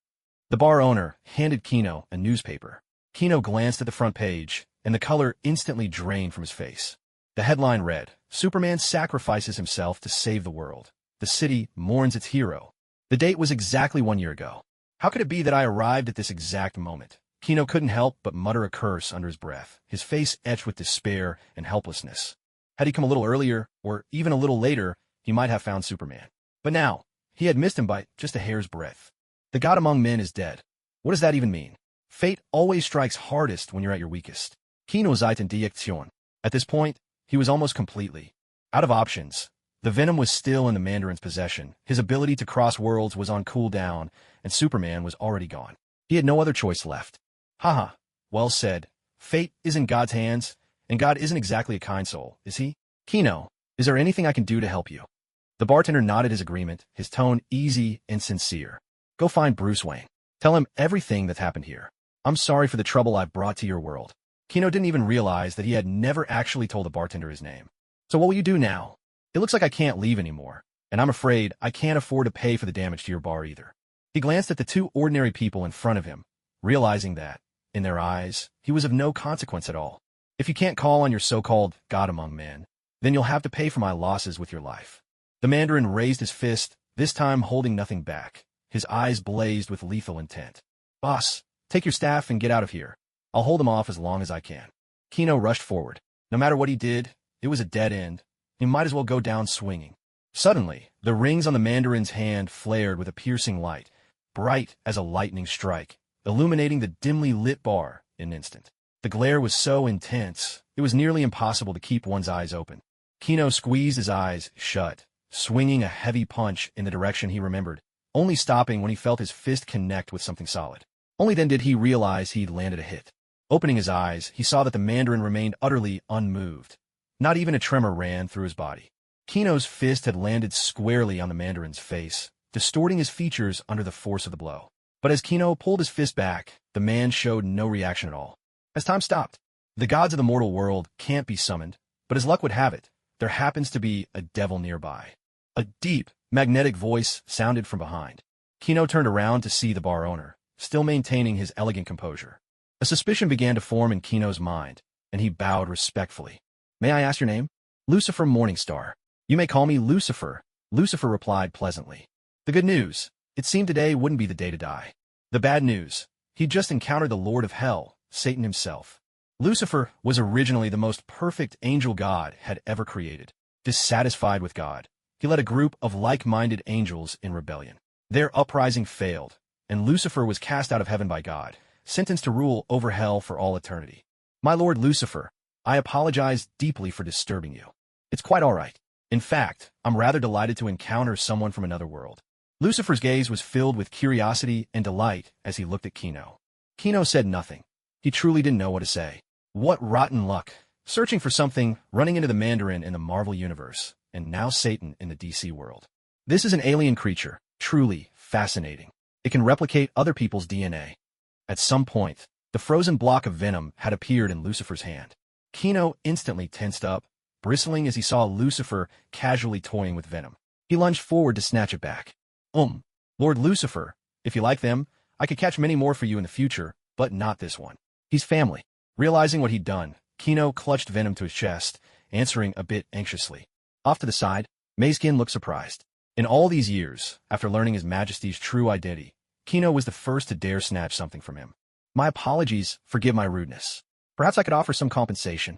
The bar owner handed Kino a newspaper. Kino glanced at the front page, and the color instantly drained from his face. The headline read, Superman sacrifices himself to save the world. The city mourns its hero. The date was exactly 1 year ago. How could it be that I arrived at this exact moment? Kino couldn't help but mutter a curse under his breath, his face etched with despair and helplessness. Had he come a little earlier, or even a little later, he might have found Superman. But now, he had missed him by just a hair's breadth. The god among men is dead. What does that even mean? Fate always strikes hardest when you're at your weakest. Kino Zeit in Diektion. At this point, he was almost completely out of options. The venom was still in the Mandarin's possession, his ability to cross worlds was on cooldown, and Superman was already gone. He had no other choice left. Haha, well said. Fate is in God's hands, and God isn't exactly a kind soul, is he? Kino, is there anything I can do to help you? The bartender nodded his agreement, his tone easy and sincere. Go find Bruce Wayne. Tell him everything that's happened here. I'm sorry for the trouble I've brought to your world. Kino didn't even realize that he had never actually told the bartender his name. So what will you do now? It looks like I can't leave anymore, and I'm afraid I can't afford to pay for the damage to your bar either. He glanced at the two ordinary people in front of him, realizing that, in their eyes, he was of no consequence at all. If you can't call on your so-called God among men, then you'll have to pay for my losses with your life. The Mandarin raised his fist, this time holding nothing back. His eyes blazed with lethal intent. Boss, take your staff and get out of here. I'll hold him off as long as I can. Kino rushed forward. No matter what he did, it was a dead end. He might as well go down swinging. Suddenly, the rings on the Mandarin's hand flared with a piercing light, bright as a lightning strike, illuminating the dimly lit bar in an instant. The glare was so intense, it was nearly impossible to keep one's eyes open. Kino squeezed his eyes shut, swinging a heavy punch in the direction he remembered, only stopping when he felt his fist connect with something solid. Only then did he realize he'd landed a hit. Opening his eyes, he saw that the Mandarin remained utterly unmoved. Not even a tremor ran through his body. Kino's fist had landed squarely on the Mandarin's face, distorting his features under the force of the blow. But as Kino pulled his fist back, the man showed no reaction at all. As time stopped, the gods of the mortal world can't be summoned, but as luck would have it, there happens to be a devil nearby. A deep, magnetic voice sounded from behind. Kino turned around to see the bar owner, still maintaining his elegant composure. A suspicion began to form in Kino's mind, and he bowed respectfully. May I ask your name? Lucifer Morningstar. You may call me Lucifer, Lucifer replied pleasantly. The good news, it seemed today wouldn't be the day to die. The bad news, he'd just encountered the Lord of Hell, Satan himself. Lucifer was originally the most perfect angel God had ever created. Dissatisfied with God, he led a group of like-minded angels in rebellion. Their uprising failed, and Lucifer was cast out of heaven by God, sentenced to rule over hell for all eternity. My Lord Lucifer, I apologize deeply for disturbing you. It's quite all right. In fact, I'm rather delighted to encounter someone from another world. Lucifer's gaze was filled with curiosity and delight as he looked at Kino. Kino said nothing. He truly didn't know what to say. What rotten luck, searching for something, running into the Mandarin in the Marvel Universe, and now Satan in the DC world. This is an alien creature, truly fascinating. It can replicate other people's DNA. At some point, the frozen block of venom had appeared in Lucifer's hand. Kino instantly tensed up, bristling as he saw Lucifer casually toying with venom. He lunged forward to snatch it back. Lord Lucifer, if you like them, I could catch many more for you in the future, but not this one. He's family. Realizing what he'd done, Kino clutched venom to his chest, answering a bit anxiously. Off to the side, Mazekin looked surprised. In all these years, after learning His Majesty's true identity, Kino was the first to dare snatch something from him. My apologies, forgive my rudeness. Perhaps I could offer some compensation.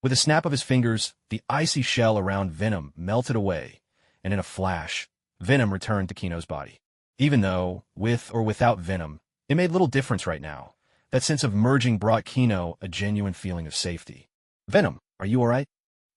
With a snap of his fingers, the icy shell around venom melted away, and in a flash, venom returned to Kino's body. Even though, with or without venom, it made little difference right now. That sense of merging brought Kino a genuine feeling of safety. Venom, are you alright?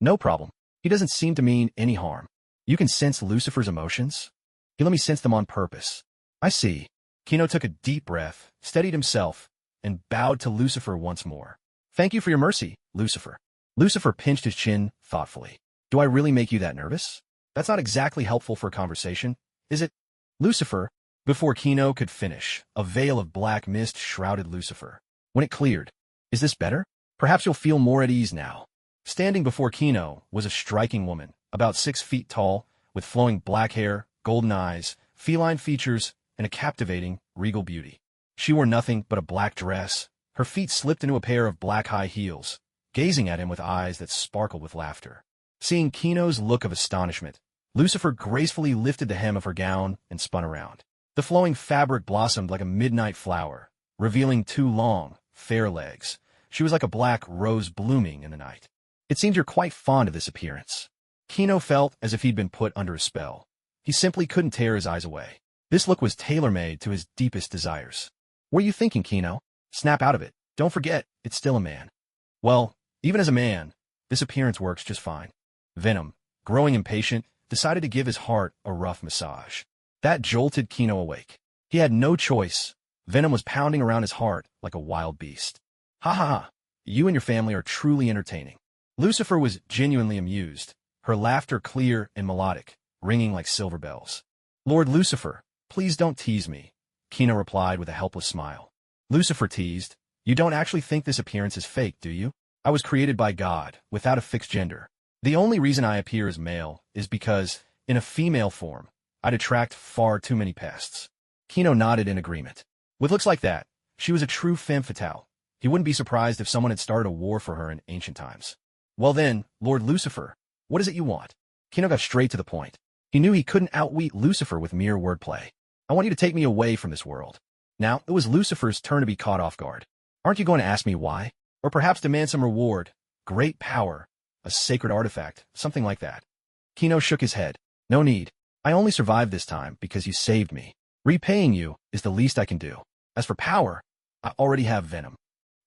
No problem. He doesn't seem to mean any harm. You can sense Lucifer's emotions? He let me sense them on purpose. I see. Kino took a deep breath, steadied himself, and bowed to Lucifer once more. Thank you for your mercy, Lucifer. Lucifer pinched his chin thoughtfully. Do I really make you that nervous? That's not exactly helpful for a conversation, is it? Lucifer. Before Kino could finish, a veil of black mist shrouded Lucifer. When it cleared, is this better? Perhaps you'll feel more at ease now. Standing before Kino was a striking woman, about 6 feet tall, with flowing black hair, golden eyes, feline features, and a captivating, regal beauty. She wore nothing but a black dress, her feet slipped into a pair of black high heels, gazing at him with eyes that sparkled with laughter. Seeing Kino's look of astonishment, Lucifer gracefully lifted the hem of her gown and spun around. The flowing fabric blossomed like a midnight flower, revealing 2 long, fair legs. She was like a black rose blooming in the night. It seems you're quite fond of this appearance. Kino felt as if he'd been put under a spell. He simply couldn't tear his eyes away. This look was tailor-made to his deepest desires. What are you thinking, Kino? Snap out of it. Don't forget, it's still a man. Well, even as a man, this appearance works just fine. Venom, growing impatient, decided to give his heart a rough massage. That jolted Kino awake. He had no choice. Venom was pounding around his heart like a wild beast. Ha ha ha. You and your family are truly entertaining. Lucifer was genuinely amused, her laughter clear and melodic, ringing like silver bells. Lord Lucifer, please don't tease me, Kino replied with a helpless smile. Lucifer teased, you don't actually think this appearance is fake, do you? I was created by God, without a fixed gender. The only reason I appear as male is because, in a female form, I'd attract far too many pests. Kino nodded in agreement. With looks like that, she was a true femme fatale. He wouldn't be surprised if someone had started a war for her in ancient times. Well then, Lord Lucifer, what is it you want? Kino got straight to the point. He knew he couldn't outwit Lucifer with mere wordplay. I want you to take me away from this world. Now, it was Lucifer's turn to be caught off guard. Aren't you going to ask me why? Or perhaps demand some reward, great power, a sacred artifact, something like that. Kino shook his head. No need. I only survived this time because you saved me. Repaying you is the least I can do. As for power, I already have venom.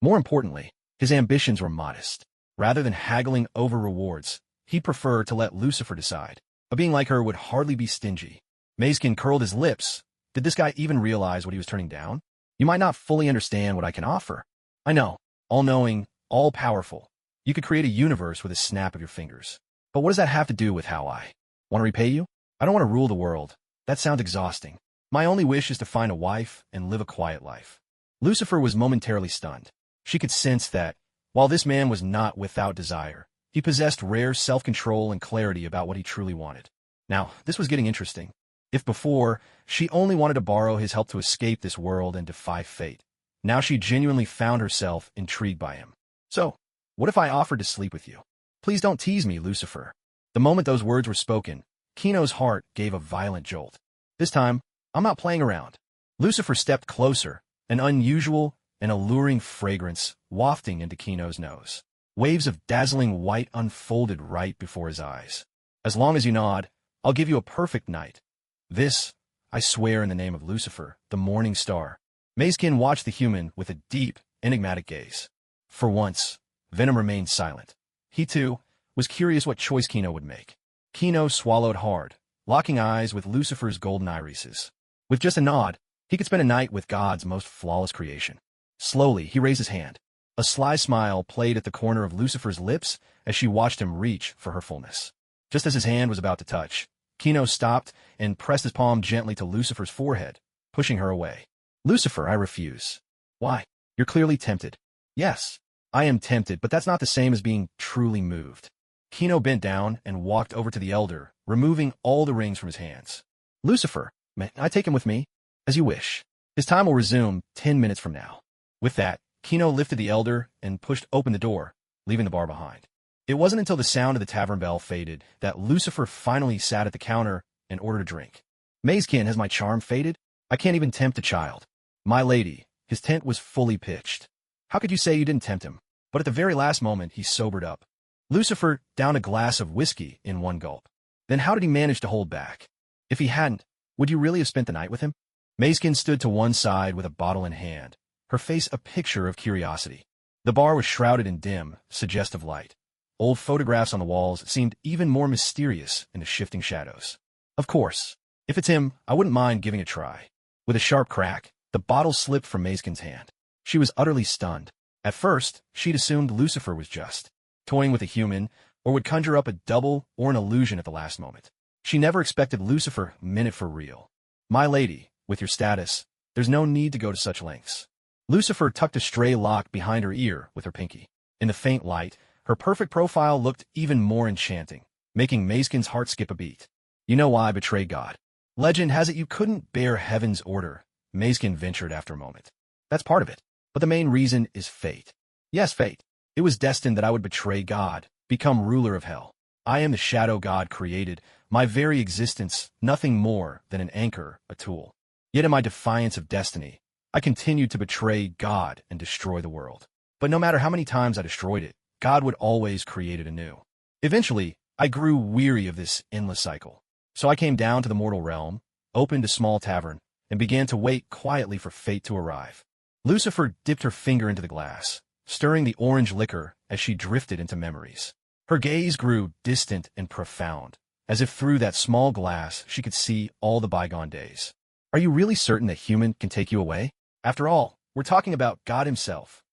More importantly, his ambitions were modest. Rather than haggling over rewards, he'd prefer to let Lucifer decide. A being like her would hardly be stingy. Mazekin curled his lips. Did this guy even realize what he was turning down? You might not fully understand what I can offer. I know, all-knowing, all-powerful. You could create a universe with a snap of your fingers. But what does that have to do with how I want to repay you? I don't want to rule the world. That sounds exhausting. My only wish is to find a wife and live a quiet life. Lucifer was momentarily stunned. She could sense that, while this man was not without desire, he possessed rare self-control and clarity about what he truly wanted. Now, this was getting interesting. If before, she only wanted to borrow his help to escape this world and defy fate, now she genuinely found herself intrigued by him. So, what if I offered to sleep with you? Please don't tease me, Lucifer. The moment those words were spoken, Kino's heart gave a violent jolt. This time, I'm not playing around. Lucifer stepped closer, an unusual and alluring fragrance wafting into Kino's nose. Waves of dazzling white unfolded right before his eyes. As long as you nod, I'll give you a perfect night. This, I swear in the name of Lucifer, the morning star. Mazekin watched the human with a deep, enigmatic gaze. For once, Venom remained silent. He, too, was curious what choice Kino would make. Kino swallowed hard, locking eyes with Lucifer's golden irises. With just a nod, he could spend a night with God's most flawless creation. Slowly, he raised his hand. A sly smile played at the corner of Lucifer's lips as she watched him reach for her fullness. Just as his hand was about to touch, Kino stopped and pressed his palm gently to Lucifer's forehead, pushing her away. Lucifer, I refuse. Why? You're clearly tempted. Yes, I am tempted, but that's not the same as being truly moved. Kino bent down and walked over to the elder, removing all the rings from his hands. Lucifer, may I take him with me? As you wish. His time will resume 10 minutes from now. With that, Kino lifted the elder and pushed open the door, leaving the bar behind. It wasn't until the sound of the tavern bell faded that Lucifer finally sat at the counter and ordered a drink. Mazekin, has my charm faded? I can't even tempt a child. My lady, his tent was fully pitched. How could you say you didn't tempt him? But at the very last moment, he sobered up. Lucifer downed a glass of whiskey in one gulp. Then how did he manage to hold back? If he hadn't, would you really have spent the night with him? Mazekin stood to one side with a bottle in hand, her face a picture of curiosity. The bar was shrouded in dim, suggestive light. Old photographs on the walls seemed even more mysterious in the shifting shadows. Of course, if it's him, I wouldn't mind giving a try. With a sharp crack, the bottle slipped from Mazekin's hand. She was utterly stunned. At first, she'd assumed Lucifer was just toying with a human, or would conjure up a double or an illusion at the last moment. She never expected Lucifer meant it for real. My lady, with your status, there's no need to go to such lengths. Lucifer tucked a stray lock behind her ear with her pinky. In the faint light, her perfect profile looked even more enchanting, making Mazekin's heart skip a beat. You know why I betrayed God. Legend has it you couldn't bear heaven's order, Mazekin ventured after a moment. That's part of it, but the main reason is fate. Yes, fate. It was destined that I would betray God, become ruler of hell. I am the shadow God created, my very existence, nothing more than an anchor, a tool. Yet in my defiance of destiny, I continued to betray God and destroy the world. But no matter how many times I destroyed it, God would always create it anew. Eventually, I grew weary of this endless cycle. So I came down to the mortal realm, opened a small tavern, and began to wait quietly for fate to arrive. Lucifer dipped her finger into the glass, stirring the orange liquor as she drifted into memories. Her gaze grew distant and profound, as if through that small glass she could see all the bygone days. Are you really certain that human can take you away? After all, we're talking about God himself.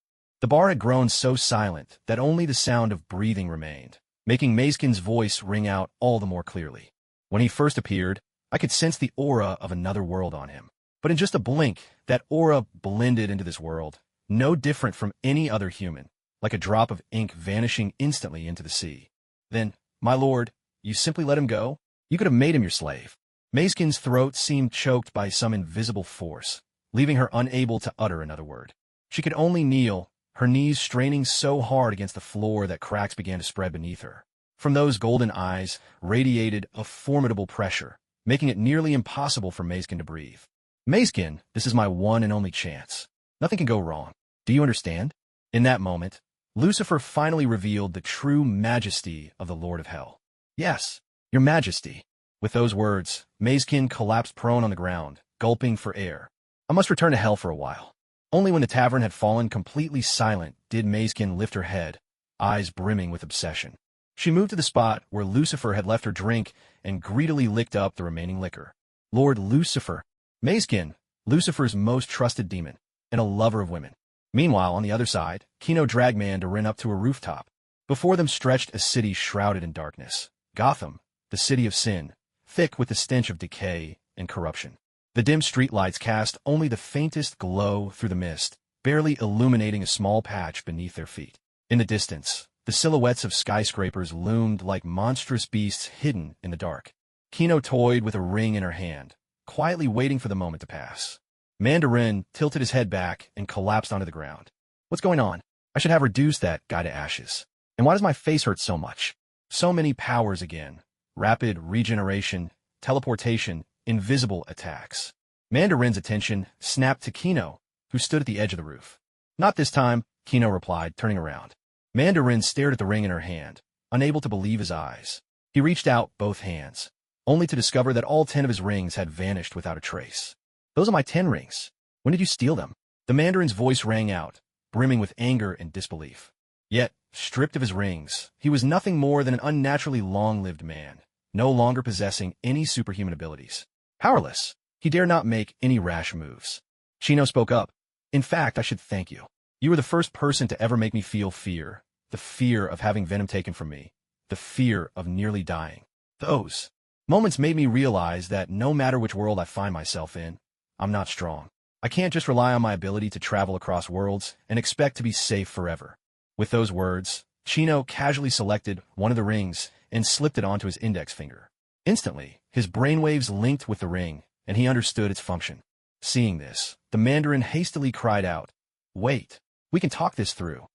The bar had grown so silent that only the sound of breathing remained, making Mazekin's voice ring out all the more clearly. When he first appeared, I could sense the aura of another world on him. But in just a blink, that aura blended into this world, no different from any other human, like a drop of ink vanishing instantly into the sea. Then, my lord, you simply let him go? You could have made him your slave. Mazekin's throat seemed choked by some invisible force, leaving her unable to utter another word. She could only kneel, her knees straining so hard against the floor that cracks began to spread beneath her. From those golden eyes radiated a formidable pressure, making it nearly impossible for Mazekin to breathe. Mazekin, this is my one and only chance. Nothing can go wrong. Do you understand? In that moment, Lucifer finally revealed the true majesty of the Lord of Hell. Yes, your majesty. With those words, Mazekin collapsed prone on the ground, gulping for air. I must return to hell for a while. Only when the tavern had fallen completely silent did Mazekin lift her head, eyes brimming with obsession. She moved to the spot where Lucifer had left her drink and greedily licked up the remaining liquor. Lord Lucifer. Mazekin, Lucifer's most trusted demon, and a lover of women. Meanwhile, on the other side, Kino dragged Mandarin up to a rooftop. Before them stretched a city shrouded in darkness. Gotham, the city of sin, thick with the stench of decay and corruption. The dim streetlights cast only the faintest glow through the mist, barely illuminating a small patch beneath their feet. In the distance, the silhouettes of skyscrapers loomed like monstrous beasts hidden in the dark. Kino toyed with a ring in her hand, quietly waiting for the moment to pass. Mandarin tilted his head back and collapsed onto the ground. What's going on? I should have reduced that guy to ashes. And why does my face hurt so much? So many powers again. Rapid regeneration, teleportation, invisible attacks. Mandarin's attention snapped to Kino, who stood at the edge of the roof. Not this time, Kino replied, turning around. Mandarin stared at the ring in her hand, unable to believe his eyes. He reached out both hands, only to discover that all 10 of his rings had vanished without a trace. Those are my 10 rings. When did you steal them? The Mandarin's voice rang out, brimming with anger and disbelief. Yet, stripped of his rings, he was nothing more than an unnaturally long-lived man, no longer possessing any superhuman abilities. Powerless, he dare not make any rash moves. Chino spoke up. In fact, I should thank you. You were the first person to ever make me feel fear, the fear of having venom taken from me, the fear of nearly dying. Those moments made me realize that no matter which world I find myself in, I'm not strong. I can't just rely on my ability to travel across worlds and expect to be safe forever. With those words, Chino casually selected one of the rings and slipped it onto his index finger. Instantly, his brainwaves linked with the ring, and he understood its function. Seeing this, the Mandarin hastily cried out, "Wait, we can talk this through.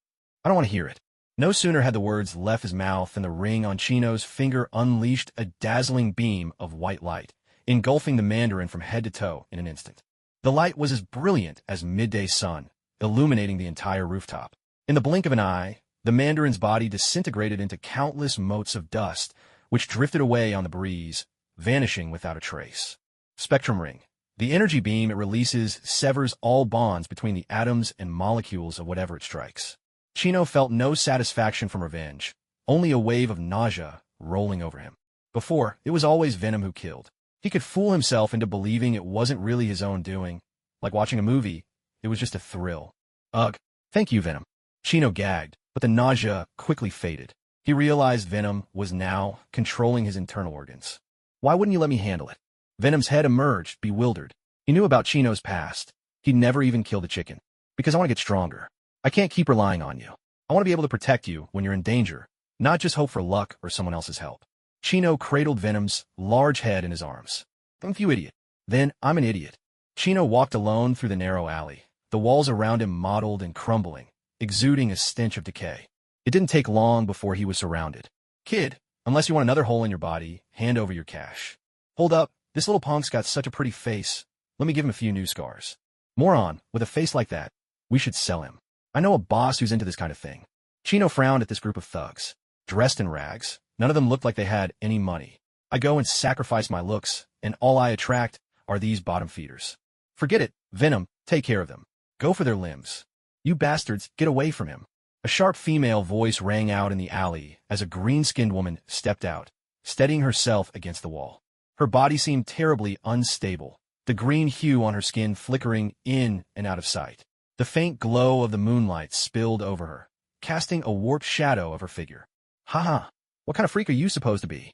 I don't want to hear it." No sooner had the words left his mouth than the ring on Chino's finger unleashed a dazzling beam of white light, engulfing the Mandarin from head to toe in an instant. The light was as brilliant as midday sun, illuminating the entire rooftop. In the blink of an eye, the Mandarin's body disintegrated into countless motes of dust, which drifted away on the breeze, vanishing without a trace. Spectrum Ring. The energy beam it releases severs all bonds between the atoms and molecules of whatever it strikes. Chino felt no satisfaction from revenge, only a wave of nausea rolling over him. Before, it was always Venom who killed. He could fool himself into believing it wasn't really his own doing. Like watching a movie, it was just a thrill. Ugh, thank you, Venom. Chino gagged, but the nausea quickly faded. He realized Venom was now controlling his internal organs. Why wouldn't you let me handle it? Venom's head emerged, bewildered. He knew about Chino's past. He'd never even killed a chicken. Because I want to get stronger. I can't keep relying on you. I want to be able to protect you when you're in danger, not just hope for luck or someone else's help. Chino cradled Venom's large head in his arms. Thank you, idiot. Then I'm an idiot. Chino walked alone through the narrow alley, the walls around him mottled and crumbling, exuding a stench of decay. It didn't take long before he was surrounded. Kid, unless you want another hole in your body, hand over your cash. Hold up, this little punk's got such a pretty face. Let me give him a few new scars. Moron, with a face like that, we should sell him. I know a boss who's into this kind of thing. Chino frowned at this group of thugs. Dressed in rags, none of them looked like they had any money. I go and sacrifice my looks, and all I attract are these bottom feeders. Forget it, Venom, take care of them. Go for their limbs. You bastards, get away from him. A sharp female voice rang out in the alley as a green-skinned woman stepped out, steadying herself against the wall. Her body seemed terribly unstable, the green hue on her skin flickering in and out of sight. The faint glow of the moonlight spilled over her, casting a warped shadow of her figure. Haha, what kind of freak are you supposed to be?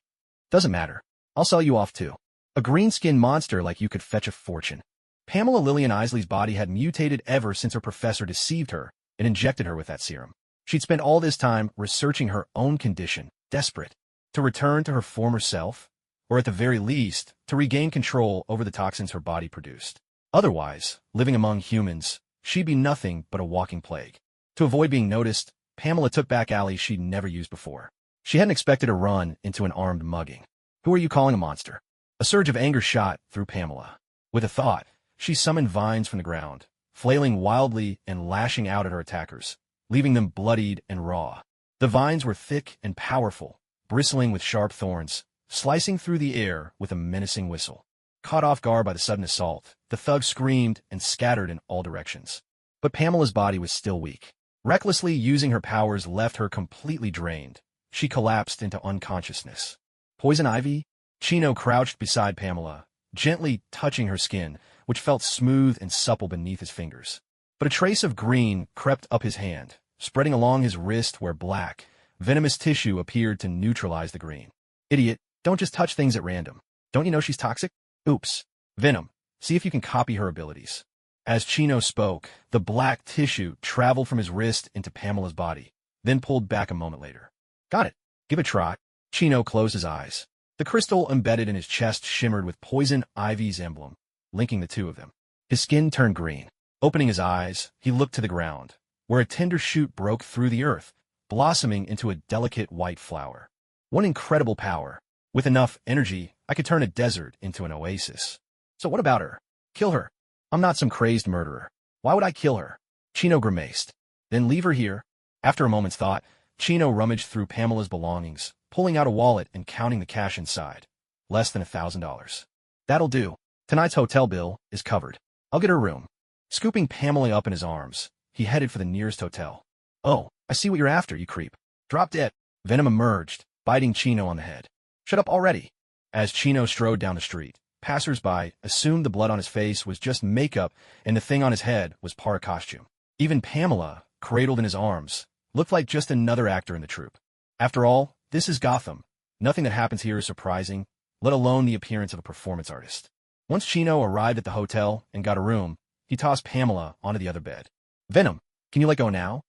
Doesn't matter. I'll sell you off too. A green-skinned monster like you could fetch a fortune. Pamela Lillian Isley's body had mutated ever since her professor deceived her and injected her with that serum. She'd spent all this time researching her own condition, desperate to return to her former self, or at the very least, to regain control over the toxins her body produced. Otherwise, living among humans, she'd be nothing but a walking plague. To avoid being noticed, Pamela took back alleys she'd never used before. She hadn't expected to run into an armed mugging. Who are you calling a monster? A surge of anger shot through Pamela. With a thought, she summoned vines from the ground, flailing wildly and lashing out at her attackers, leaving them bloodied and raw. The vines were thick and powerful, bristling with sharp thorns, slicing through the air with a menacing whistle. Caught off guard by the sudden assault, the thugs screamed and scattered in all directions. But Pamela's body was still weak. Recklessly using her powers left her completely drained. She collapsed into unconsciousness. Poison ivy? Chino crouched beside Pamela, gently touching her skin, which felt smooth and supple beneath his fingers. But a trace of green crept up his hand, spreading along his wrist where black, venomous tissue appeared to neutralize the green. Idiot, don't just touch things at random. Don't you know she's toxic? Oops. Venom, see if you can copy her abilities. As Chino spoke, the black tissue traveled from his wrist into Pamela's body, then pulled back a moment later. Got it. Give it a try. Chino closed his eyes. The crystal embedded in his chest shimmered with poison ivy's emblem, linking the two of them. His skin turned green. Opening his eyes, he looked to the ground, where a tender shoot broke through the earth, blossoming into a delicate white flower. One incredible power. With enough energy, I could turn a desert into an oasis. So what about her? Kill her. I'm not some crazed murderer. Why would I kill her? Chino grimaced. Then leave her here. After a moment's thought, Chino rummaged through Pamela's belongings, pulling out a wallet and counting the cash inside. Less than $1,000. That'll do. Tonight's hotel bill is covered. I'll get her room. Scooping Pamela up in his arms, he headed for the nearest hotel. Oh, I see what you're after, you creep. Drop dead. Venom emerged, biting Chino on the head. Shut up already. As Chino strode down the street, passers-by assumed the blood on his face was just makeup and the thing on his head was part of costume. Even Pamela, cradled in his arms, looked like just another actor in the troupe. After all, this is Gotham. Nothing that happens here is surprising, let alone the appearance of a performance artist. Once Chino arrived at the hotel and got a room, he tossed Pamela onto the other bed. Venom, can you let go now?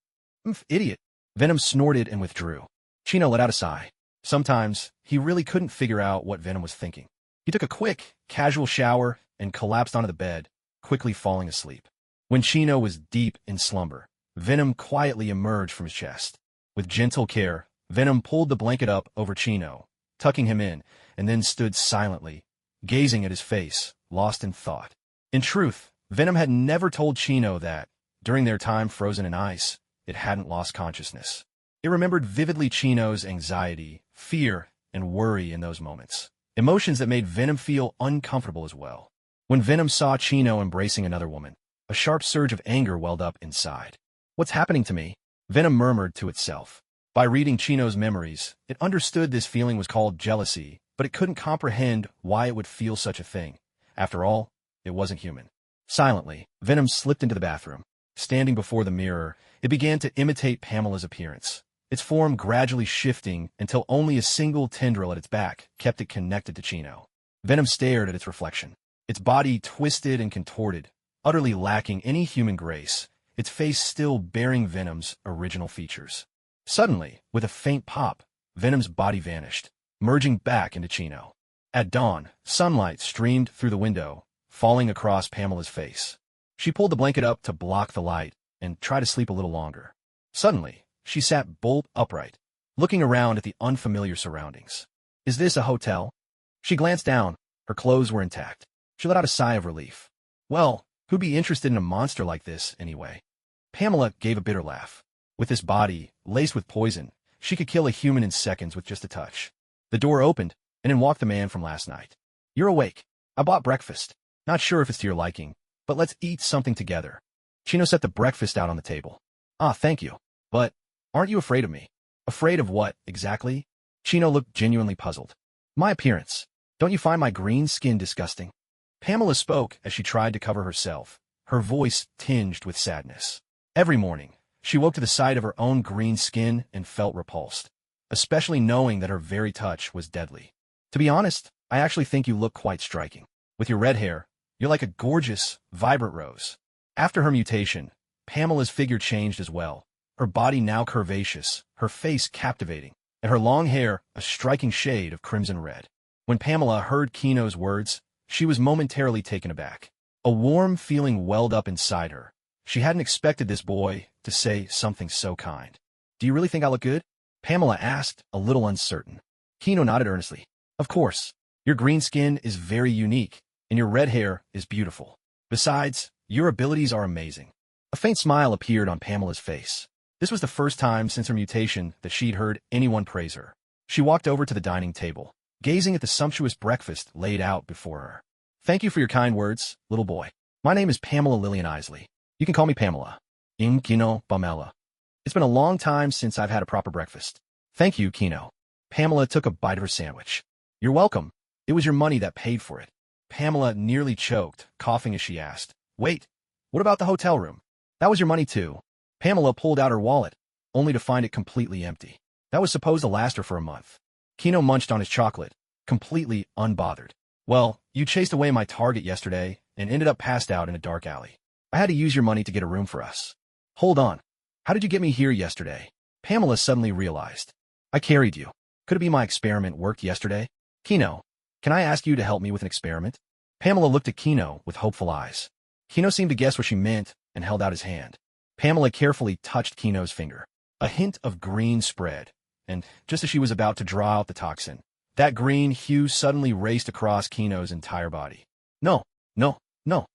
Idiot. Venom snorted and withdrew. Chino let out a sigh. Sometimes, he really couldn't figure out what Venom was thinking. He took a quick, casual shower and collapsed onto the bed, quickly falling asleep. When Chino was deep in slumber, Venom quietly emerged from his chest. With gentle care, Venom pulled the blanket up over Chino, tucking him in, and then stood silently, gazing at his face, lost in thought. In truth, Venom had never told Chino that, during their time frozen in ice, it hadn't lost consciousness. It remembered vividly Chino's anxiety, fear, and worry in those moments, emotions that made Venom feel uncomfortable as well. When Venom saw Chino embracing another woman, a sharp surge of anger welled up inside. What's happening to me? Venom murmured to itself. By reading Chino's memories, it understood this feeling was called jealousy, but it couldn't comprehend why it would feel such a thing. After all, it wasn't human. Silently, Venom slipped into the bathroom. Standing before the mirror, it began to imitate Pamela's appearance, its form gradually shifting until only a single tendril at its back kept it connected to Chino. Venom stared at its reflection. Its body twisted and contorted, utterly lacking any human grace, its face still bearing Venom's original features. Suddenly, with a faint pop, Venom's body vanished, merging back into Chino. At dawn, sunlight streamed through the window, falling across Pamela's face. She pulled the blanket up to block the light and tried to sleep a little longer. Suddenly, she sat bolt upright, looking around at the unfamiliar surroundings. Is this a hotel? She glanced down. Her clothes were intact. She let out a sigh of relief. Well, who'd be interested in a monster like this, anyway? Pamela gave a bitter laugh. With this body, laced with poison, she could kill a human in seconds with just a touch. The door opened, and in walked the man from last night. You're awake. I bought breakfast. Not sure if it's to your liking, but let's eat something together. Chino set the breakfast out on the table. Ah, thank you. But, aren't you afraid of me? Afraid of what, exactly? Chino looked genuinely puzzled. My appearance. Don't you find my green skin disgusting? Pamela spoke as she tried to cover herself, her voice tinged with sadness. Every morning, she woke to the sight of her own green skin and felt repulsed, especially knowing that her very touch was deadly. To be honest, I actually think you look quite striking. With your red hair, you're like a gorgeous, vibrant rose. After her mutation, Pamela's figure changed as well, her body now curvaceous, her face captivating, and her long hair a striking shade of crimson red. When Pamela heard Chino's words, she was momentarily taken aback. A warm feeling welled up inside her. She hadn't expected this boy to say something so kind. Do you really think I look good? Pamela asked, a little uncertain. Chino nodded earnestly. Of course. Your green skin is very unique, and your red hair is beautiful. Besides, your abilities are amazing. A faint smile appeared on Pamela's face. This was the first time since her mutation that she'd heard anyone praise her. She walked over to the dining table, gazing at the sumptuous breakfast laid out before her. Thank you for your kind words, little boy. My name is Pamela Lillian Isley. You can call me Pamela. Kino Pamela. It's been a long time since I've had a proper breakfast. Thank you, Kino. Pamela took a bite of her sandwich. You're welcome. It was your money that paid for it. Pamela nearly choked, coughing as she asked. Wait, what about the hotel room? That was your money too. Pamela pulled out her wallet, only to find it completely empty. That was supposed to last her for a month. Kino munched on his chocolate, completely unbothered. Well, you chased away my target yesterday and ended up passed out in a dark alley. I had to use your money to get a room for us. Hold on. How did you get me here yesterday? Pamela suddenly realized. I carried you. Could it be my experiment worked yesterday? Kino, can I ask you to help me with an experiment? Pamela looked at Kino with hopeful eyes. Kino seemed to guess what she meant and held out his hand. Pamela carefully touched Kino's finger. A hint of green spread, and just as she was about to draw out the toxin, that green hue suddenly raced across Kino's entire body. No, no, no.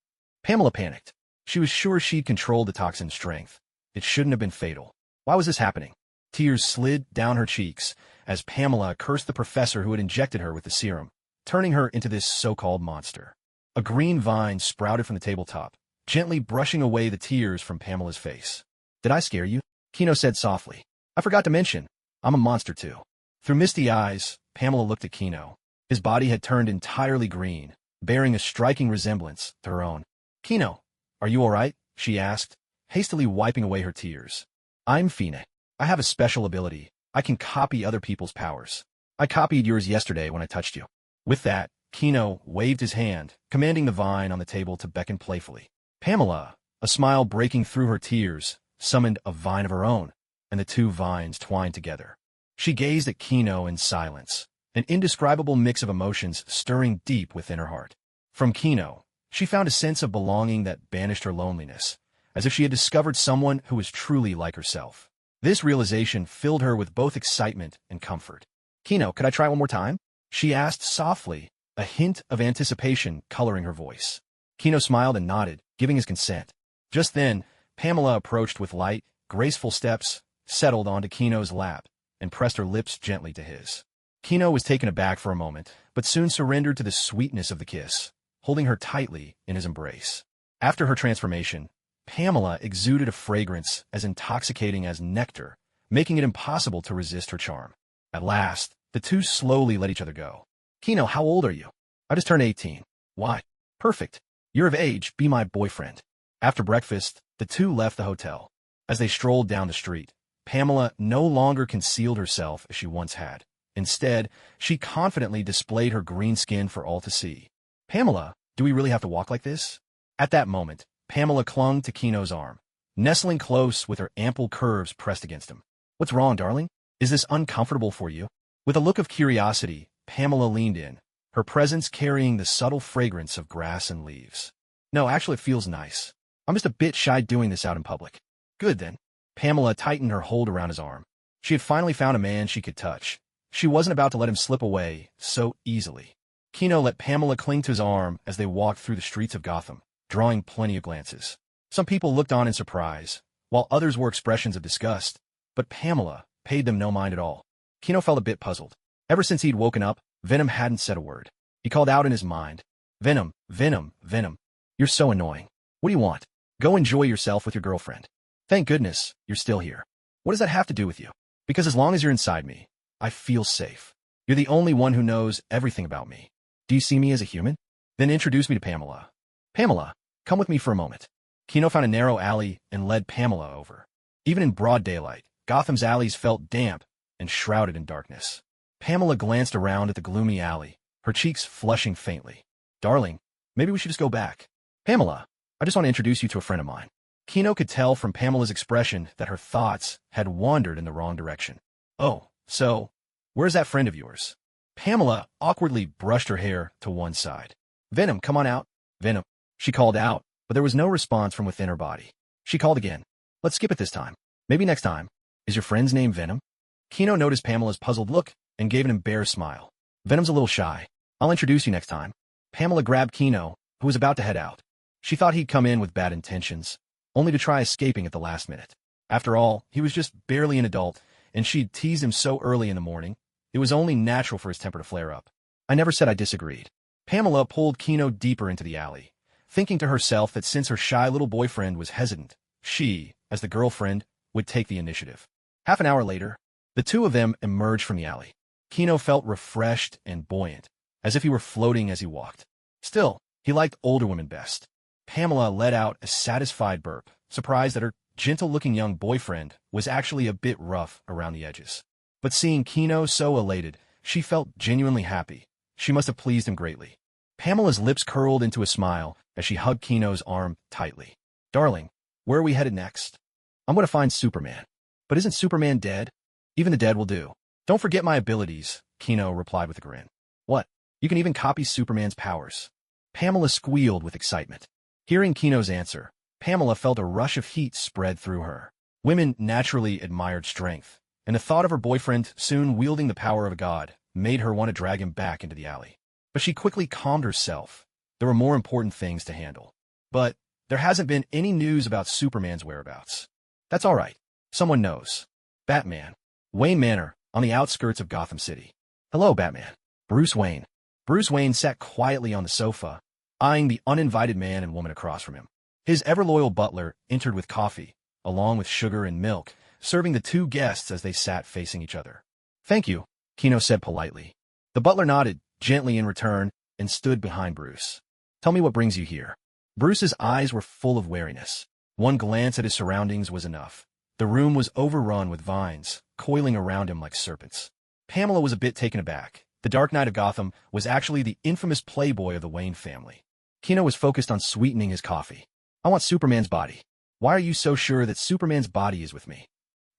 Pamela panicked. She was sure she'd controlled the toxin's strength. It shouldn't have been fatal. Why was this happening? Tears slid down her cheeks as Pamela cursed the professor who had injected her with the serum, turning her into this so-called monster. A green vine sprouted from the tabletop, gently brushing away the tears from Pamela's face. Did I scare you? Kino said softly. I forgot to mention, I'm a monster too. Through misty eyes, Pamela looked at Kino. His body had turned entirely green, bearing a striking resemblance to her own. Kino, are you all right? She asked, hastily wiping away her tears. I'm Fine. I have a special ability. I can copy other people's powers. I copied yours yesterday when I touched you. With that, Kino waved his hand, commanding the vine on the table to beckon playfully. Pamela, a smile breaking through her tears, summoned a vine of her own, and the two vines twined together. She gazed at Kino in silence, an indescribable mix of emotions stirring deep within her heart. From Kino, she found a sense of belonging that banished her loneliness, as if she had discovered someone who was truly like herself. This realization filled her with both excitement and comfort. "Kino, could I try one more time?" she asked softly, a hint of anticipation coloring her voice. Kino smiled and nodded, giving his consent. Just then, Pamela approached with light, graceful steps, settled onto Kino's lap, and pressed her lips gently to his. Kino was taken aback for a moment, but soon surrendered to the sweetness of the kiss, holding her tightly in his embrace. After her transformation, Pamela exuded a fragrance as intoxicating as nectar, making it impossible to resist her charm. At last, the two slowly let each other go. "Kino, how old are you?" "I just turned 18. "Why?" "Perfect. You're of age. Be my boyfriend." After breakfast, the two left the hotel. As they strolled down the street, Pamela no longer concealed herself as she once had. Instead, she confidently displayed her green skin for all to see. "Pamela, do we really have to walk like this?" At that moment, Pamela clung to Kino's arm, nestling close with her ample curves pressed against him. "What's wrong, darling? Is this uncomfortable for you?" With a look of curiosity, Pamela leaned in, her presence carrying the subtle fragrance of grass and leaves. "No, actually it feels nice. I'm just a bit shy doing this out in public." "Good then." Pamela tightened her hold around his arm. She had finally found a man she could touch. She wasn't about to let him slip away so easily. Kino let Pamela cling to his arm as they walked through the streets of Gotham, drawing plenty of glances. Some people looked on in surprise, while others wore expressions of disgust, but Pamela paid them no mind at all. Kino felt a bit puzzled. Ever since he'd woken up, Venom hadn't said a word. He called out in his mind, "Venom, Venom, Venom. You're so annoying. What do you want? Go enjoy yourself with your girlfriend. Thank goodness you're still here. What does that have to do with you? Because as long as you're inside me, I feel safe. You're the only one who knows everything about me. Do you see me as a human?" Then introduce me to Pamela. "Pamela, come with me for a moment." Kino found a narrow alley and led Pamela over. Even in broad daylight, Gotham's alleys felt damp and shrouded in darkness. Pamela glanced around at the gloomy alley, her cheeks flushing faintly. "Darling, maybe we should just go back." "Pamela, I just want to introduce you to a friend of mine." Kino could tell from Pamela's expression that her thoughts had wandered in the wrong direction. "Oh, so, where's that friend of yours?" Pamela awkwardly brushed her hair to one side. "Venom, come on out." "Venom," she called out, but there was no response from within her body. She called again. "Let's skip it this time. Maybe next time. Is your friend's name Venom?" Kino noticed Pamela's puzzled look and gave an embarrassed smile. "Venom's a little shy. I'll introduce you next time." Pamela grabbed Kino, who was about to head out. She thought he'd come in with bad intentions, only to try escaping at the last minute. After all, he was just barely an adult, and she'd teased him so early in the morning, it was only natural for his temper to flare up. "I never said I disagreed." Pamela pulled Kino deeper into the alley, thinking to herself that since her shy little boyfriend was hesitant, she, as the girlfriend, would take the initiative. Half an hour later, the two of them emerged from the alley. Kino felt refreshed and buoyant, as if he were floating as he walked. Still, he liked older women best. Pamela let out a satisfied burp, surprised that her gentle-looking young boyfriend was actually a bit rough around the edges. But seeing Kino so elated, she felt genuinely happy. She must have pleased him greatly. Pamela's lips curled into a smile as she hugged Kino's arm tightly. "Darling, where are we headed next?" "I'm going to find Superman." "But isn't Superman dead?" "Even the dead will do." "Don't forget my abilities," Kino replied with a grin. "What? You can even copy Superman's powers." Pamela squealed with excitement. Hearing Kino's answer, Pamela felt a rush of heat spread through her. Women naturally admired strength, and the thought of her boyfriend soon wielding the power of a god made her want to drag him back into the alley. But she quickly calmed herself. There were more important things to handle. "But there hasn't been any news about Superman's whereabouts." "That's all right. Someone knows." "Batman. Wayne Manor, on the outskirts of Gotham City." "Hello, Batman." "Bruce Wayne." Bruce Wayne sat quietly on the sofa, eyeing the uninvited man and woman across from him. His ever-loyal butler entered with coffee, along with sugar and milk, serving the two guests as they sat facing each other. "Thank you," Kino said politely. The butler nodded gently in return and stood behind Bruce. "Tell me what brings you here." Bruce's eyes were full of wariness. One glance at his surroundings was enough. The room was overrun with vines, coiling around him like serpents. Pamela was a bit taken aback. The Dark Knight of Gotham was actually the infamous playboy of the Wayne family. Kino was focused on sweetening his coffee. I want Superman's body. Why are you so sure that Superman's body is with me?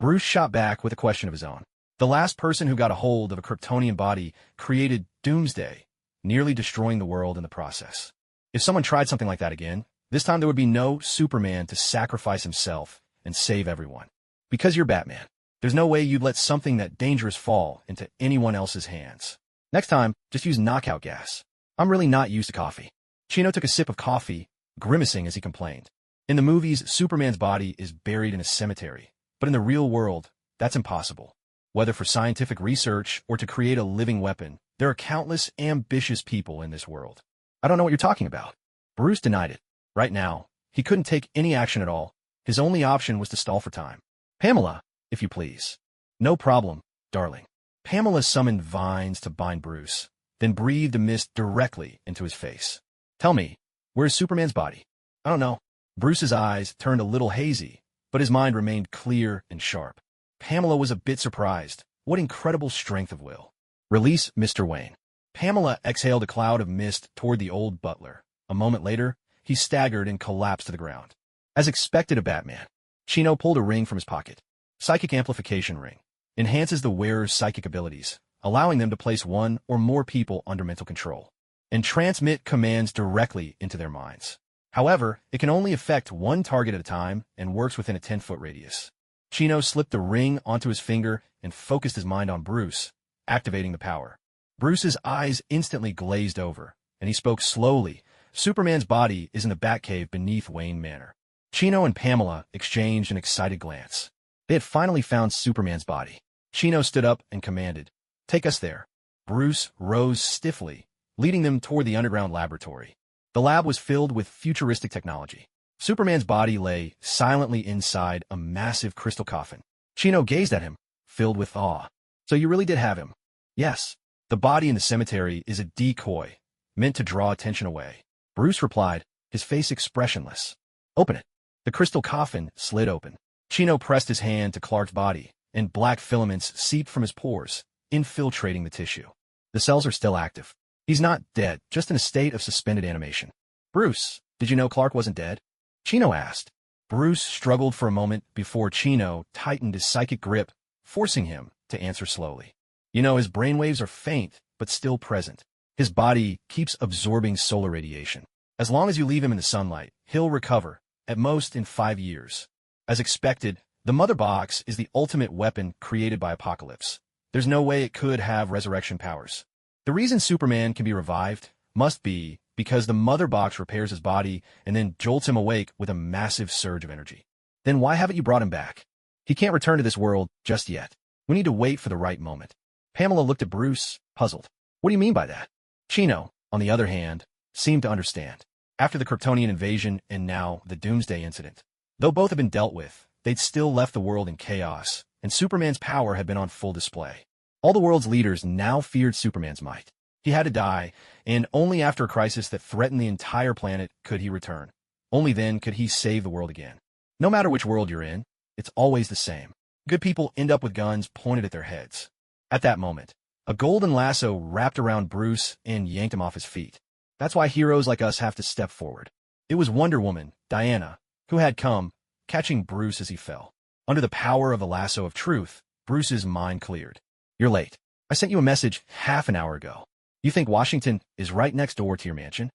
Bruce shot back with a question of his own. The last person who got a hold of a Kryptonian body created Doomsday, nearly destroying the world in the process. If someone tried something like that again, this time there would be no Superman to sacrifice himself and save everyone. Because you're Batman, there's no way you'd let something that dangerous fall into anyone else's hands. Next time, just use knockout gas. I'm really not used to coffee. Chino took a sip of coffee, grimacing as he complained. In the movies, Superman's body is buried in a cemetery, but in the real world, that's impossible. Whether for scientific research or to create a living weapon, there are countless ambitious people in this world. I don't know what you're talking about. Bruce denied it. Right now, he couldn't take any action at all. His only option was to stall for time. Pamela, if you please. No problem, darling. Pamela summoned vines to bind Bruce, then breathed a mist directly into his face. Tell me, where's Superman's body? I don't know. Bruce's eyes turned a little hazy, but his mind remained clear and sharp. Pamela was a bit surprised. What incredible strength of will. Release Mr. Wayne. Pamela exhaled a cloud of mist toward the old butler. A moment later, he staggered and collapsed to the ground. As expected of Batman, Chino pulled a ring from his pocket. Psychic Amplification Ring. Enhances the wearer's psychic abilities, allowing them to place one or more people under mental control, and transmit commands directly into their minds. However, it can only affect one target at a time and works within a 10-foot radius. Chino slipped the ring onto his finger and focused his mind on Bruce, activating the power. Bruce's eyes instantly glazed over, and he spoke slowly. Superman's body is in the Batcave beneath Wayne Manor. Chino and Pamela exchanged an excited glance. They had finally found Superman's body. Chino stood up and commanded, "Take us there." Bruce rose stiffly, leading them toward the underground laboratory. The lab was filled with futuristic technology. Superman's body lay silently inside a massive crystal coffin. Chino gazed at him, filled with awe. So you really did have him? Yes. The body in the cemetery is a decoy, meant to draw attention away. Bruce replied, his face expressionless. Open it. The crystal coffin slid open. Chino pressed his hand to Clark's body, and black filaments seeped from his pores, infiltrating the tissue. The cells are still active. He's not dead, just in a state of suspended animation. Bruce, did you know Clark wasn't dead? Chino asked. Bruce struggled for a moment before Chino tightened his psychic grip, forcing him to answer slowly. You know, his brainwaves are faint, but still present. His body keeps absorbing solar radiation. As long as you leave him in the sunlight, he'll recover, at most in 5 years. As expected, the Mother Box is the ultimate weapon created by Apocalypse. There's no way it could have resurrection powers. The reason Superman can be revived must be because the Mother Box repairs his body and then jolts him awake with a massive surge of energy. Then why haven't you brought him back? He can't return to this world just yet. We need to wait for the right moment. Pamela looked at Bruce, puzzled. What do you mean by that? Chino, on the other hand, seemed to understand. After the Kryptonian invasion and now the Doomsday incident, though both had been dealt with, they'd still left the world in chaos, and Superman's power had been on full display. All the world's leaders now feared Superman's might. He had to die, and only after a crisis that threatened the entire planet could he return. Only then could he save the world again. No matter which world you're in, it's always the same. Good people end up with guns pointed at their heads. At that moment, a golden lasso wrapped around Bruce and yanked him off his feet. That's why heroes like us have to step forward. It was Wonder Woman, Diana, who had come, catching Bruce as he fell. Under the power of the lasso of truth, Bruce's mind cleared. You're late. I sent you a message half an hour ago. You think Washington is right next door to your mansion?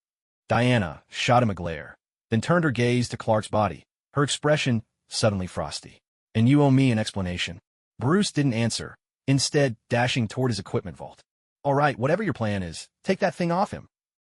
Diana shot him a glare, then turned her gaze to Clark's body, her expression suddenly frosty. And you owe me an explanation. Bruce didn't answer, instead dashing toward his equipment vault. All right, whatever your plan is, take that thing off him.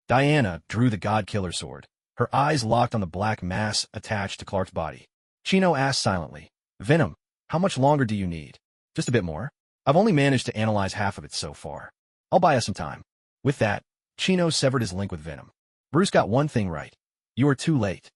Diana drew the God-Killer sword, her eyes locked on the black mass attached to Clark's body. Chino asked silently, Venom, how much longer do you need? Just a bit more. I've only managed to analyze half of it so far. I'll buy us some time. With that, Chino severed his link with Venom. Bruce got one thing right. You are too late.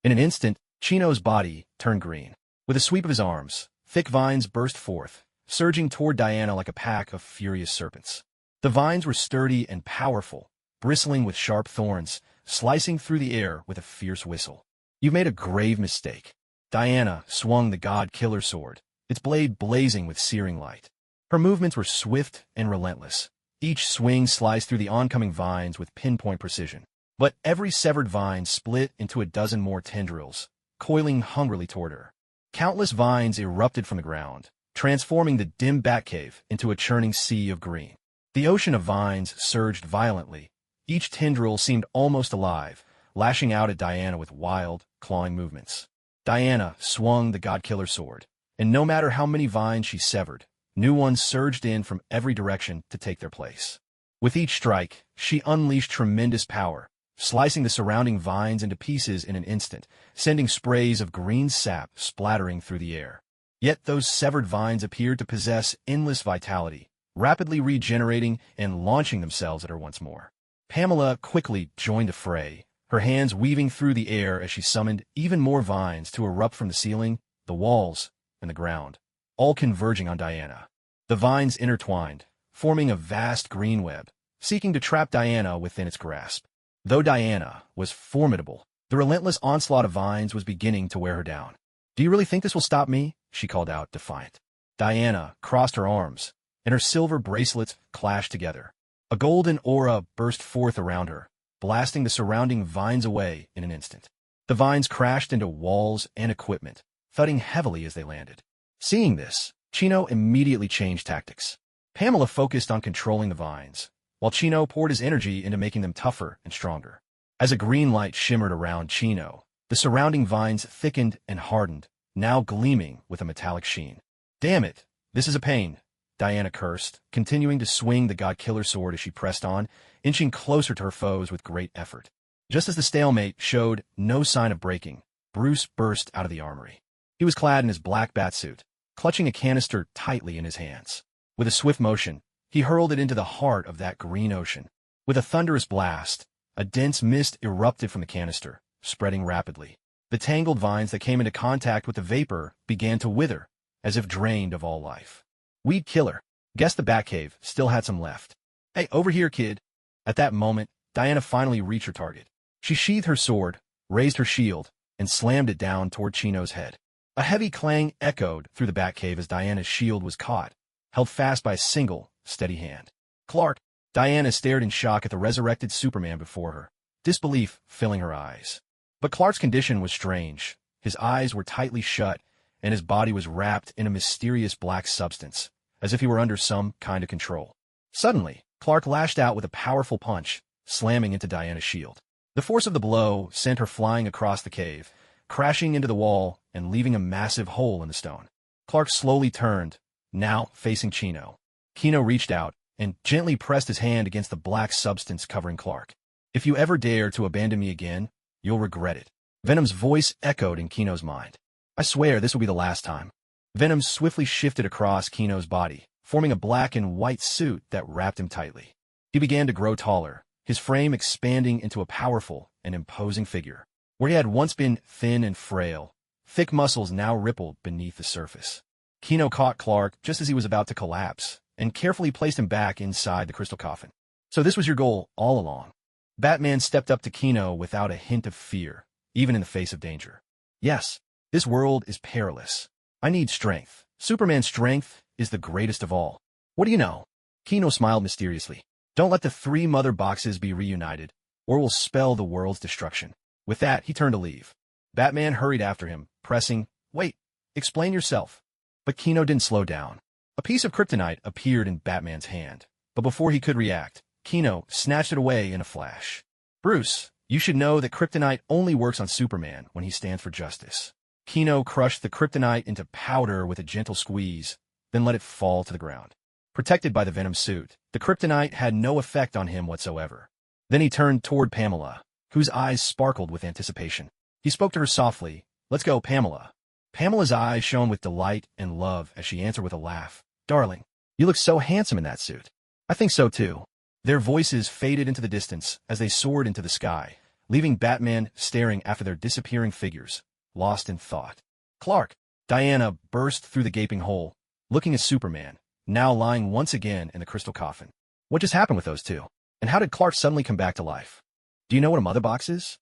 In an instant, Chino's body turned green. With a sweep of his arms, thick vines burst forth, surging toward Diana like a pack of furious serpents. The vines were sturdy and powerful, bristling with sharp thorns, slicing through the air with a fierce whistle. You've made a grave mistake. Diana swung the God-Killer sword, its blade blazing with searing light. Her movements were swift and relentless. Each swing sliced through the oncoming vines with pinpoint precision. But every severed vine split into a dozen more tendrils, coiling hungrily toward her. Countless vines erupted from the ground, transforming the dim Batcave into a churning sea of green. The ocean of vines surged violently. Each tendril seemed almost alive, lashing out at Diana with wild, clawing movements. Diana swung the God-Killer sword, and no matter how many vines she severed, new ones surged in from every direction to take their place. With each strike, she unleashed tremendous power, slicing the surrounding vines into pieces in an instant, sending sprays of green sap splattering through the air. Yet those severed vines appeared to possess endless vitality, rapidly regenerating and launching themselves at her once more. Pamela quickly joined the fray, her hands weaving through the air as she summoned even more vines to erupt from the ceiling, the walls, and the ground, all converging on Diana. The vines intertwined, forming a vast green web, seeking to trap Diana within its grasp. Though Diana was formidable, the relentless onslaught of vines was beginning to wear her down. "Do you really think this will stop me?" she called out, defiant. Diana crossed her arms, and her silver bracelets clashed together. A golden aura burst forth around her, blasting the surrounding vines away in an instant. The vines crashed into walls and equipment, thudding heavily as they landed. Seeing this, Chino immediately changed tactics. Pamela focused on controlling the vines, while Chino poured his energy into making them tougher and stronger. As a green light shimmered around Chino, the surrounding vines thickened and hardened, now gleaming with a metallic sheen. "Damn it, this is a pain," Diana cursed, continuing to swing the God-Killer sword as she pressed on, inching closer to her foes with great effort. Just as the stalemate showed no sign of breaking, Bruce burst out of the armory. He was clad in his black batsuit, clutching a canister tightly in his hands. With a swift motion, he hurled it into the heart of that green ocean. With a thunderous blast, a dense mist erupted from the canister, spreading rapidly. The tangled vines that came into contact with the vapor began to wither, as if drained of all life. "Weed killer. Guess the Batcave still had some left. Hey, over here, kid." At that moment, Diana finally reached her target. She sheathed her sword, raised her shield, and slammed it down toward Chino's head. A heavy clang echoed through the Batcave as Diana's shield was caught, held fast by a single, steady hand. "Clark!" Diana stared in shock at the resurrected Superman before her, disbelief filling her eyes. But Clark's condition was strange. His eyes were tightly shut, and his body was wrapped in a mysterious black substance, as if he were under some kind of control. Suddenly, Clark lashed out with a powerful punch, slamming into Diana's shield. The force of the blow sent her flying across the cave, crashing into the wall and leaving a massive hole in the stone. Clark slowly turned, now facing Chino. Chino reached out and gently pressed his hand against the black substance covering Clark. "If you ever dare to abandon me again, you'll regret it." Venom's voice echoed in Kino's mind. "I swear this will be the last time." Venom swiftly shifted across Kino's body, forming a black and white suit that wrapped him tightly. He began to grow taller, his frame expanding into a powerful and imposing figure. Where he had once been thin and frail, thick muscles now rippled beneath the surface. Kino caught Clark just as he was about to collapse, and carefully placed him back inside the crystal coffin. "So this was your goal all along?" Batman stepped up to Kino without a hint of fear, even in the face of danger. "Yes, this world is perilous. I need strength. Superman's strength is the greatest of all. What do you know?" Kino smiled mysteriously. "Don't let the three mother boxes be reunited, or we'll spell the world's destruction." With that, he turned to leave. Batman hurried after him, pressing, "Wait, explain yourself." But Kino didn't slow down. A piece of kryptonite appeared in Batman's hand, but before he could react, Kino snatched it away in a flash. "Bruce, you should know that kryptonite only works on Superman when he stands for justice." Kino crushed the kryptonite into powder with a gentle squeeze, then let it fall to the ground. Protected by the Venom suit, the kryptonite had no effect on him whatsoever. Then he turned toward Pamela, whose eyes sparkled with anticipation. He spoke to her softly, "Let's go, Pamela." Pamela's eyes shone with delight and love as she answered with a laugh, "Darling, you look so handsome in that suit." "I think so too." Their voices faded into the distance as they soared into the sky, leaving Batman staring after their disappearing figures, lost in thought. "Clark!" Diana burst through the gaping hole, looking at Superman, now lying once again in the crystal coffin. "What just happened with those two? And how did Clark suddenly come back to life? Do you know what a mother box is?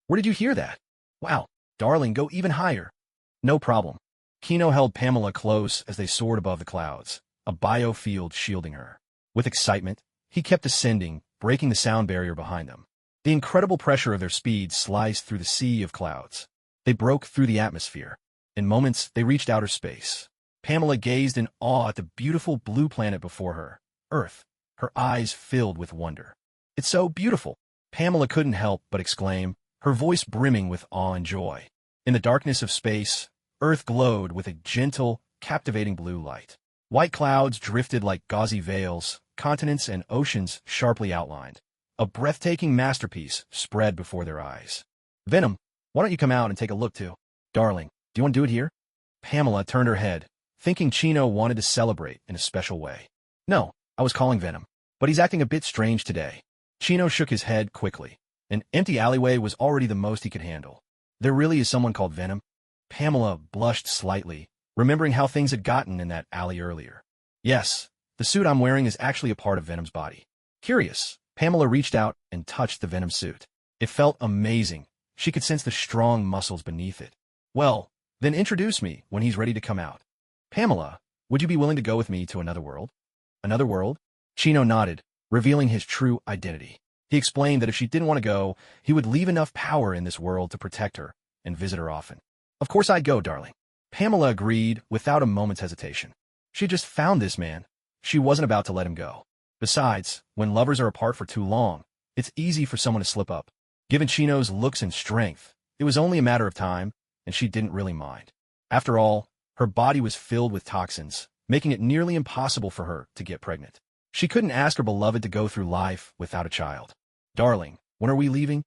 Where did you hear that? Wow, darling, go even higher." "No problem." Kino held Pamela close as they soared above the clouds, a biofield shielding her. With excitement, he kept ascending, breaking the sound barrier behind them. The incredible pressure of their speed sliced through the sea of clouds. They broke through the atmosphere. In moments, they reached outer space. Pamela gazed in awe at the beautiful blue planet before her, Earth, her eyes filled with wonder. "It's so beautiful," Pamela couldn't help but exclaim, her voice brimming with awe and joy. In the darkness of space, Earth glowed with a gentle, captivating blue light. White clouds drifted like gauzy veils, continents and oceans sharply outlined. A breathtaking masterpiece spread before their eyes. "Venom, why don't you come out and take a look too?" "Darling, do you want to do it here?" Pamela turned her head, thinking Chino wanted to celebrate in a special way. "No, I was calling Venom, but he's acting a bit strange today." Chino shook his head quickly. An empty alleyway was already the most he could handle. "There really is someone called Venom?" Pamela blushed slightly, remembering how things had gotten in that alley earlier. "Yes, the suit I'm wearing is actually a part of Venom's body." Curious, Pamela reached out and touched the Venom suit. It felt amazing. She could sense the strong muscles beneath it. "Well, then introduce me when he's ready to come out." "Pamela, would you be willing to go with me to another world?" "Another world?" Chino nodded, revealing his true identity. He explained that if she didn't want to go, he would leave enough power in this world to protect her and visit her often. "Of course I'd go, darling." Pamela agreed without a moment's hesitation. She just found this man. She wasn't about to let him go. Besides, when lovers are apart for too long, it's easy for someone to slip up. Given Chino's looks and strength, it was only a matter of time, and she didn't really mind. After all, her body was filled with toxins, making it nearly impossible for her to get pregnant. She couldn't ask her beloved to go through life without a child. "Darling, when are we leaving?"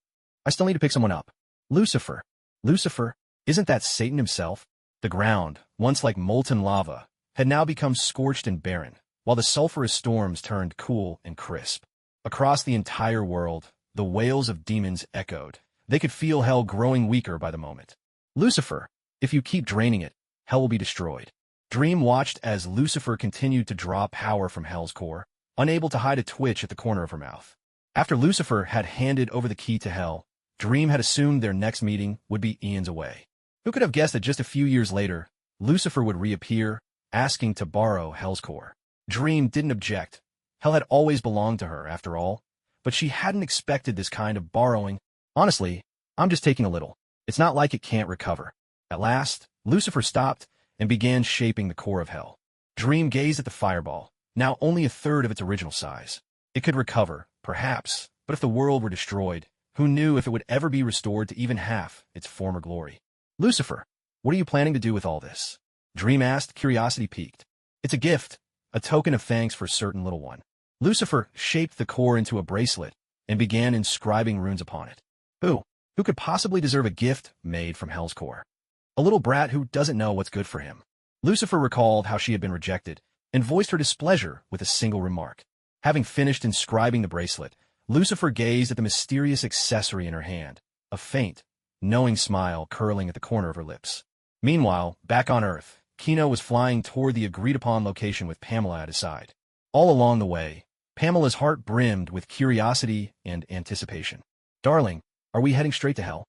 "I still need to pick someone up." "Lucifer." "Lucifer? Isn't that Satan himself?" The ground, once like molten lava, had now become scorched and barren, while the sulphurous storms turned cool and crisp. Across the entire world, the wails of demons echoed. They could feel hell growing weaker by the moment. "Lucifer, if you keep draining it, hell will be destroyed." Dream watched as Lucifer continued to draw power from hell's core, unable to hide a twitch at the corner of her mouth. After Lucifer had handed over the key to hell, Dream had assumed their next meeting would be eons away. Who could have guessed that just a few years later, Lucifer would reappear, asking to borrow hell's core? Dream didn't object. Hell had always belonged to her, after all, but she hadn't expected this kind of borrowing. "Honestly, I'm just taking a little. It's not like it can't recover." At last, Lucifer stopped and began shaping the core of hell. Dream gazed at the fireball, now only a third of its original size. It could recover, perhaps, but if the world were destroyed, who knew if it would ever be restored to even half its former glory? "Lucifer, what are you planning to do with all this?" Dream asked, curiosity piqued. "It's a gift, a token of thanks for a certain little one." Lucifer shaped the core into a bracelet and began inscribing runes upon it. Who could possibly deserve a gift made from hell's core? A little brat who doesn't know what's good for him. Lucifer recalled how she had been rejected and voiced her displeasure with a single remark. Having finished inscribing the bracelet, Lucifer gazed at the mysterious accessory in her hand, a faint, knowing smile curling at the corner of her lips. Meanwhile, back on Earth, Kino was flying toward the agreed-upon location with Pamela at his side. All along the way, Pamela's heart brimmed with curiosity and anticipation. "Darling, are we heading straight to hell?"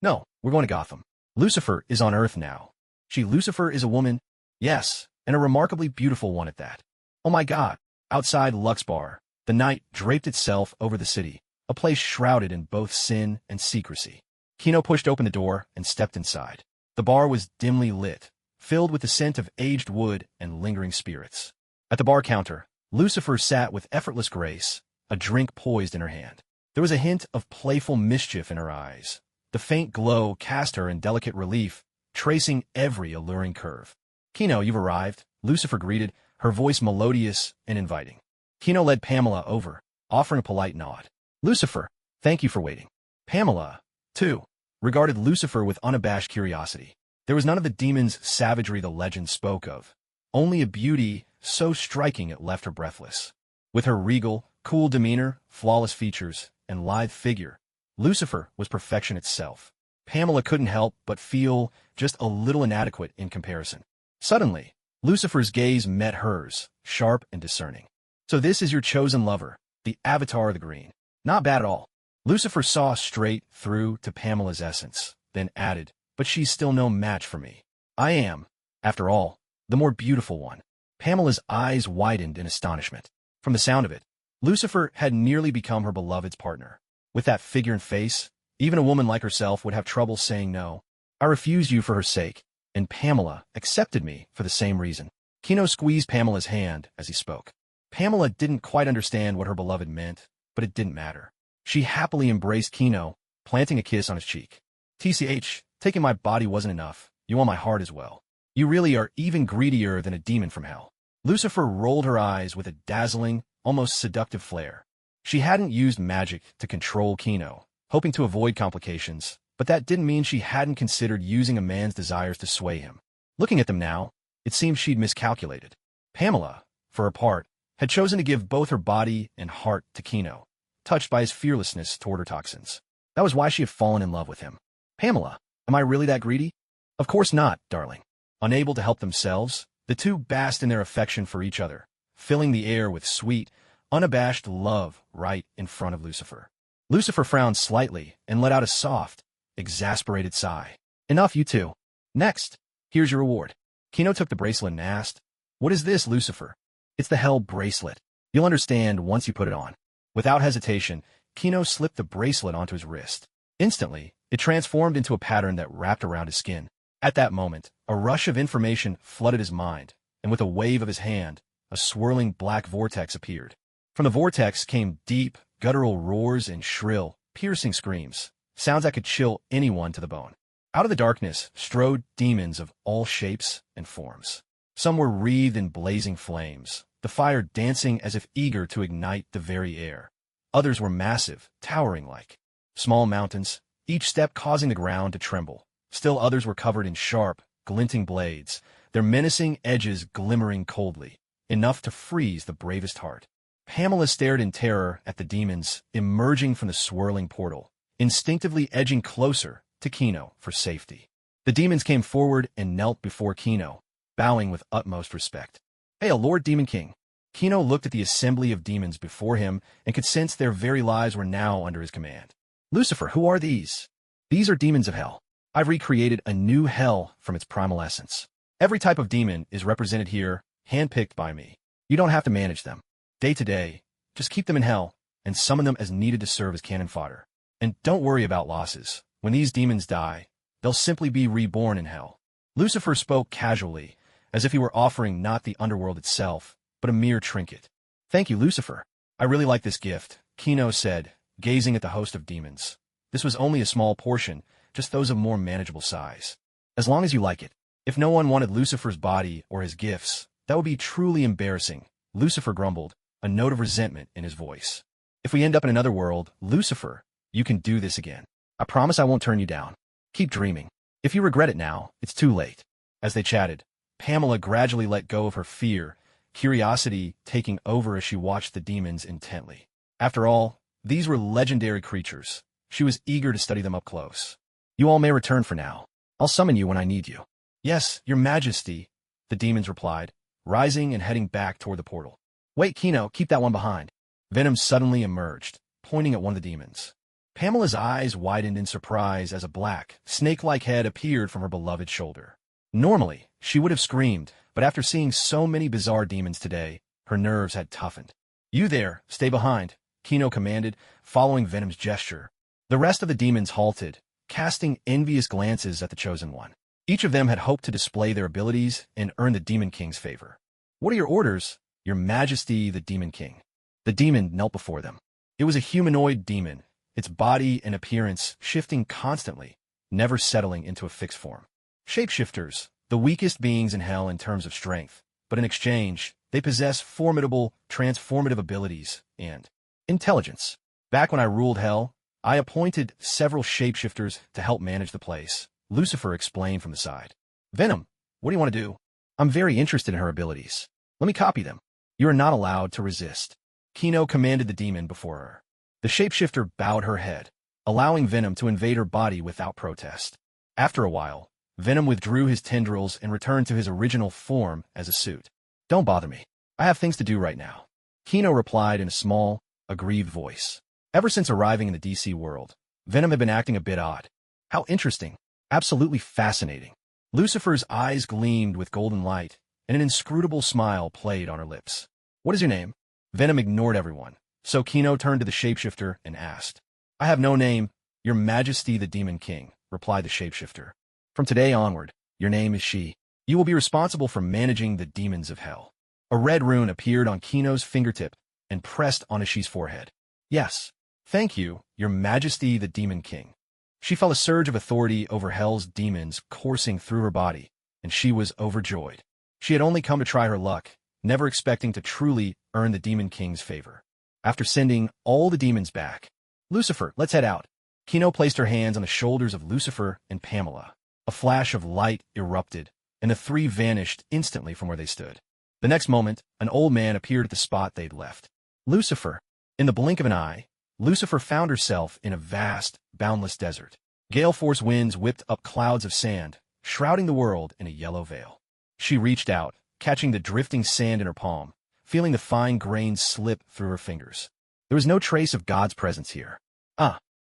"No, we're going to Gotham. Lucifer is on Earth now." "Lucifer is a woman?" "Yes, and a remarkably beautiful one at that." "Oh my God." Outside Luxbar, the night draped itself over the city, a place shrouded in both sin and secrecy. Kino pushed open the door and stepped inside. The bar was dimly lit, filled with the scent of aged wood and lingering spirits. At the bar counter, Lucifer sat with effortless grace, a drink poised in her hand. There was a hint of playful mischief in her eyes. The faint glow cast her in delicate relief, tracing every alluring curve. "Kino, you've arrived," Lucifer greeted, her voice melodious and inviting. Kino led Pamela over, offering a polite nod. "Lucifer, thank you for waiting." Pamela, too, regarded Lucifer with unabashed curiosity. There was none of the demon's savagery the legend spoke of, only a beauty so striking it left her breathless. With her regal, cool demeanor, flawless features, and lithe figure, Lucifer was perfection itself. Pamela couldn't help but feel just a little inadequate in comparison. Suddenly, Lucifer's gaze met hers, sharp and discerning. "So this is your chosen lover, the avatar of the green." "Not bad at all." Lucifer saw straight through to Pamela's essence, then added, "But she's still no match for me. I am, after all, the more beautiful one." Pamela's eyes widened in astonishment. From the sound of it, Lucifer had nearly become her beloved's partner. With that figure and face, even a woman like herself would have trouble saying no. I refused you for her sake, and Pamela accepted me for the same reason. Kino squeezed Pamela's hand as he spoke. Pamela didn't quite understand what her beloved meant, but it didn't matter. She happily embraced Kino, planting a kiss on his cheek. TCH, taking my body wasn't enough. You want my heart as well. You really are even greedier than a demon from hell. Lucifer rolled her eyes with a dazzling, almost seductive flare. She hadn't used magic to control Kino, hoping to avoid complications, but that didn't mean she hadn't considered using a man's desires to sway him. Looking at them now, it seemed she'd miscalculated. Pamela, for her part, had chosen to give both her body and heart to Kino, touched by his fearlessness toward her toxins. That was why she had fallen in love with him. Pamela, am I really that greedy? Of course not, darling. Unable to help themselves, the two basked in their affection for each other, filling the air with sweet, unabashed love right in front of Lucifer. Lucifer frowned slightly and let out a soft, exasperated sigh. Enough, you two. Next, here's your reward. Kino took the bracelet and asked, What is this, Lucifer? It's the Hell bracelet. You'll understand once you put it on. Without hesitation, Kino slipped the bracelet onto his wrist. Instantly, it transformed into a pattern that wrapped around his skin. At that moment, a rush of information flooded his mind, and with a wave of his hand, a swirling black vortex appeared. From the vortex came deep, guttural roars and shrill, piercing screams, sounds that could chill anyone to the bone. Out of the darkness strode demons of all shapes and forms. Some were wreathed in blazing flames, the fire dancing as if eager to ignite the very air. Others were massive, towering like small mountains, each step causing the ground to tremble. Still others were covered in sharp, glinting blades, their menacing edges glimmering coldly, enough to freeze the bravest heart. Pamela stared in terror at the demons emerging from the swirling portal, instinctively edging closer to Kino for safety. The demons came forward and knelt before Kino, bowing with utmost respect. Hail, Lord Demon King! Kino looked at the assembly of demons before him and could sense their very lives were now under his command. Lucifer, who are these? These are demons of hell. I've recreated a new hell from its primal essence. Every type of demon is represented here, handpicked by me. You don't have to manage them. Day to day, just keep them in hell and summon them as needed to serve as cannon fodder. And don't worry about losses. When these demons die, they'll simply be reborn in hell. Lucifer spoke casually, as if he were offering not the underworld itself, but a mere trinket. Thank you, Lucifer. I really like this gift, Kino said, gazing at the host of demons. This was only a small portion, just those of more manageable size. As long as you like it. If no one wanted Lucifer's body or his gifts, that would be truly embarrassing, Lucifer grumbled, a note of resentment in his voice. If we end up in another world, Lucifer, you can do this again. I promise I won't turn you down. Keep dreaming. If you regret it now, it's too late. As they chatted, Pamela gradually let go of her fear, curiosity taking over as she watched the demons intently. After all, these were legendary creatures. She was eager to study them up close. You all may return for now. I'll summon you when I need you. Yes, your majesty, the demons replied, rising and heading back toward the portal. Wait, Kino, keep that one behind. Venom suddenly emerged, pointing at one of the demons. Pamela's eyes widened in surprise as a black, snake-like head appeared from her beloved shoulder. Normally, she would have screamed, but after seeing so many bizarre demons today, her nerves had toughened. You there, stay behind, Kino commanded, following Venom's gesture. The rest of the demons halted, casting envious glances at the chosen one. Each of them had hoped to display their abilities and earn the Demon King's favor. What are your orders, Your Majesty the Demon King? The demon knelt before them. It was a humanoid demon, its body and appearance shifting constantly, never settling into a fixed form. Shapeshifters, the weakest beings in hell in terms of strength, but in exchange, they possess formidable, transformative abilities and intelligence. Back when I ruled hell, I appointed several shapeshifters to help manage the place, Lucifer explained from the side. Venom, what do you want to do? I'm very interested in her abilities. Let me copy them. You are not allowed to resist. Kino commanded the demon before her. The shapeshifter bowed her head, allowing Venom to invade her body without protest. After a while, Venom withdrew his tendrils and returned to his original form as a suit. Don't bother me. I have things to do right now. Kino replied in a small, aggrieved voice. Ever since arriving in the DC world, Venom had been acting a bit odd. How interesting. Absolutely fascinating. Lucifer's eyes gleamed with golden light, and an inscrutable smile played on her lips. What is your name? Venom ignored everyone, so Kino turned to the shapeshifter and asked. I have no name, Your Majesty the Demon King, replied the shapeshifter. From today onward, your name is She. You will be responsible for managing the demons of hell. A red rune appeared on Kino's fingertip and pressed on Ishi's forehead. Yes, thank you, Your Majesty the Demon King. She felt a surge of authority over hell's demons coursing through her body, and she was overjoyed. She had only come to try her luck, never expecting to truly earn the Demon King's favor. After sending all the demons back, Lucifer, let's head out. Kino placed her hands on the shoulders of Lucifer and Pamela. A flash of light erupted, and the three vanished instantly from where they stood. The next moment, an old man appeared at the spot they'd left. Lucifer. In the blink of an eye, Lucifer found herself in a vast, boundless desert. Gale force winds whipped up clouds of sand, shrouding the world in a yellow veil. She reached out, catching the drifting sand in her palm, feeling the fine grains slip through her fingers. There was no trace of God's presence here.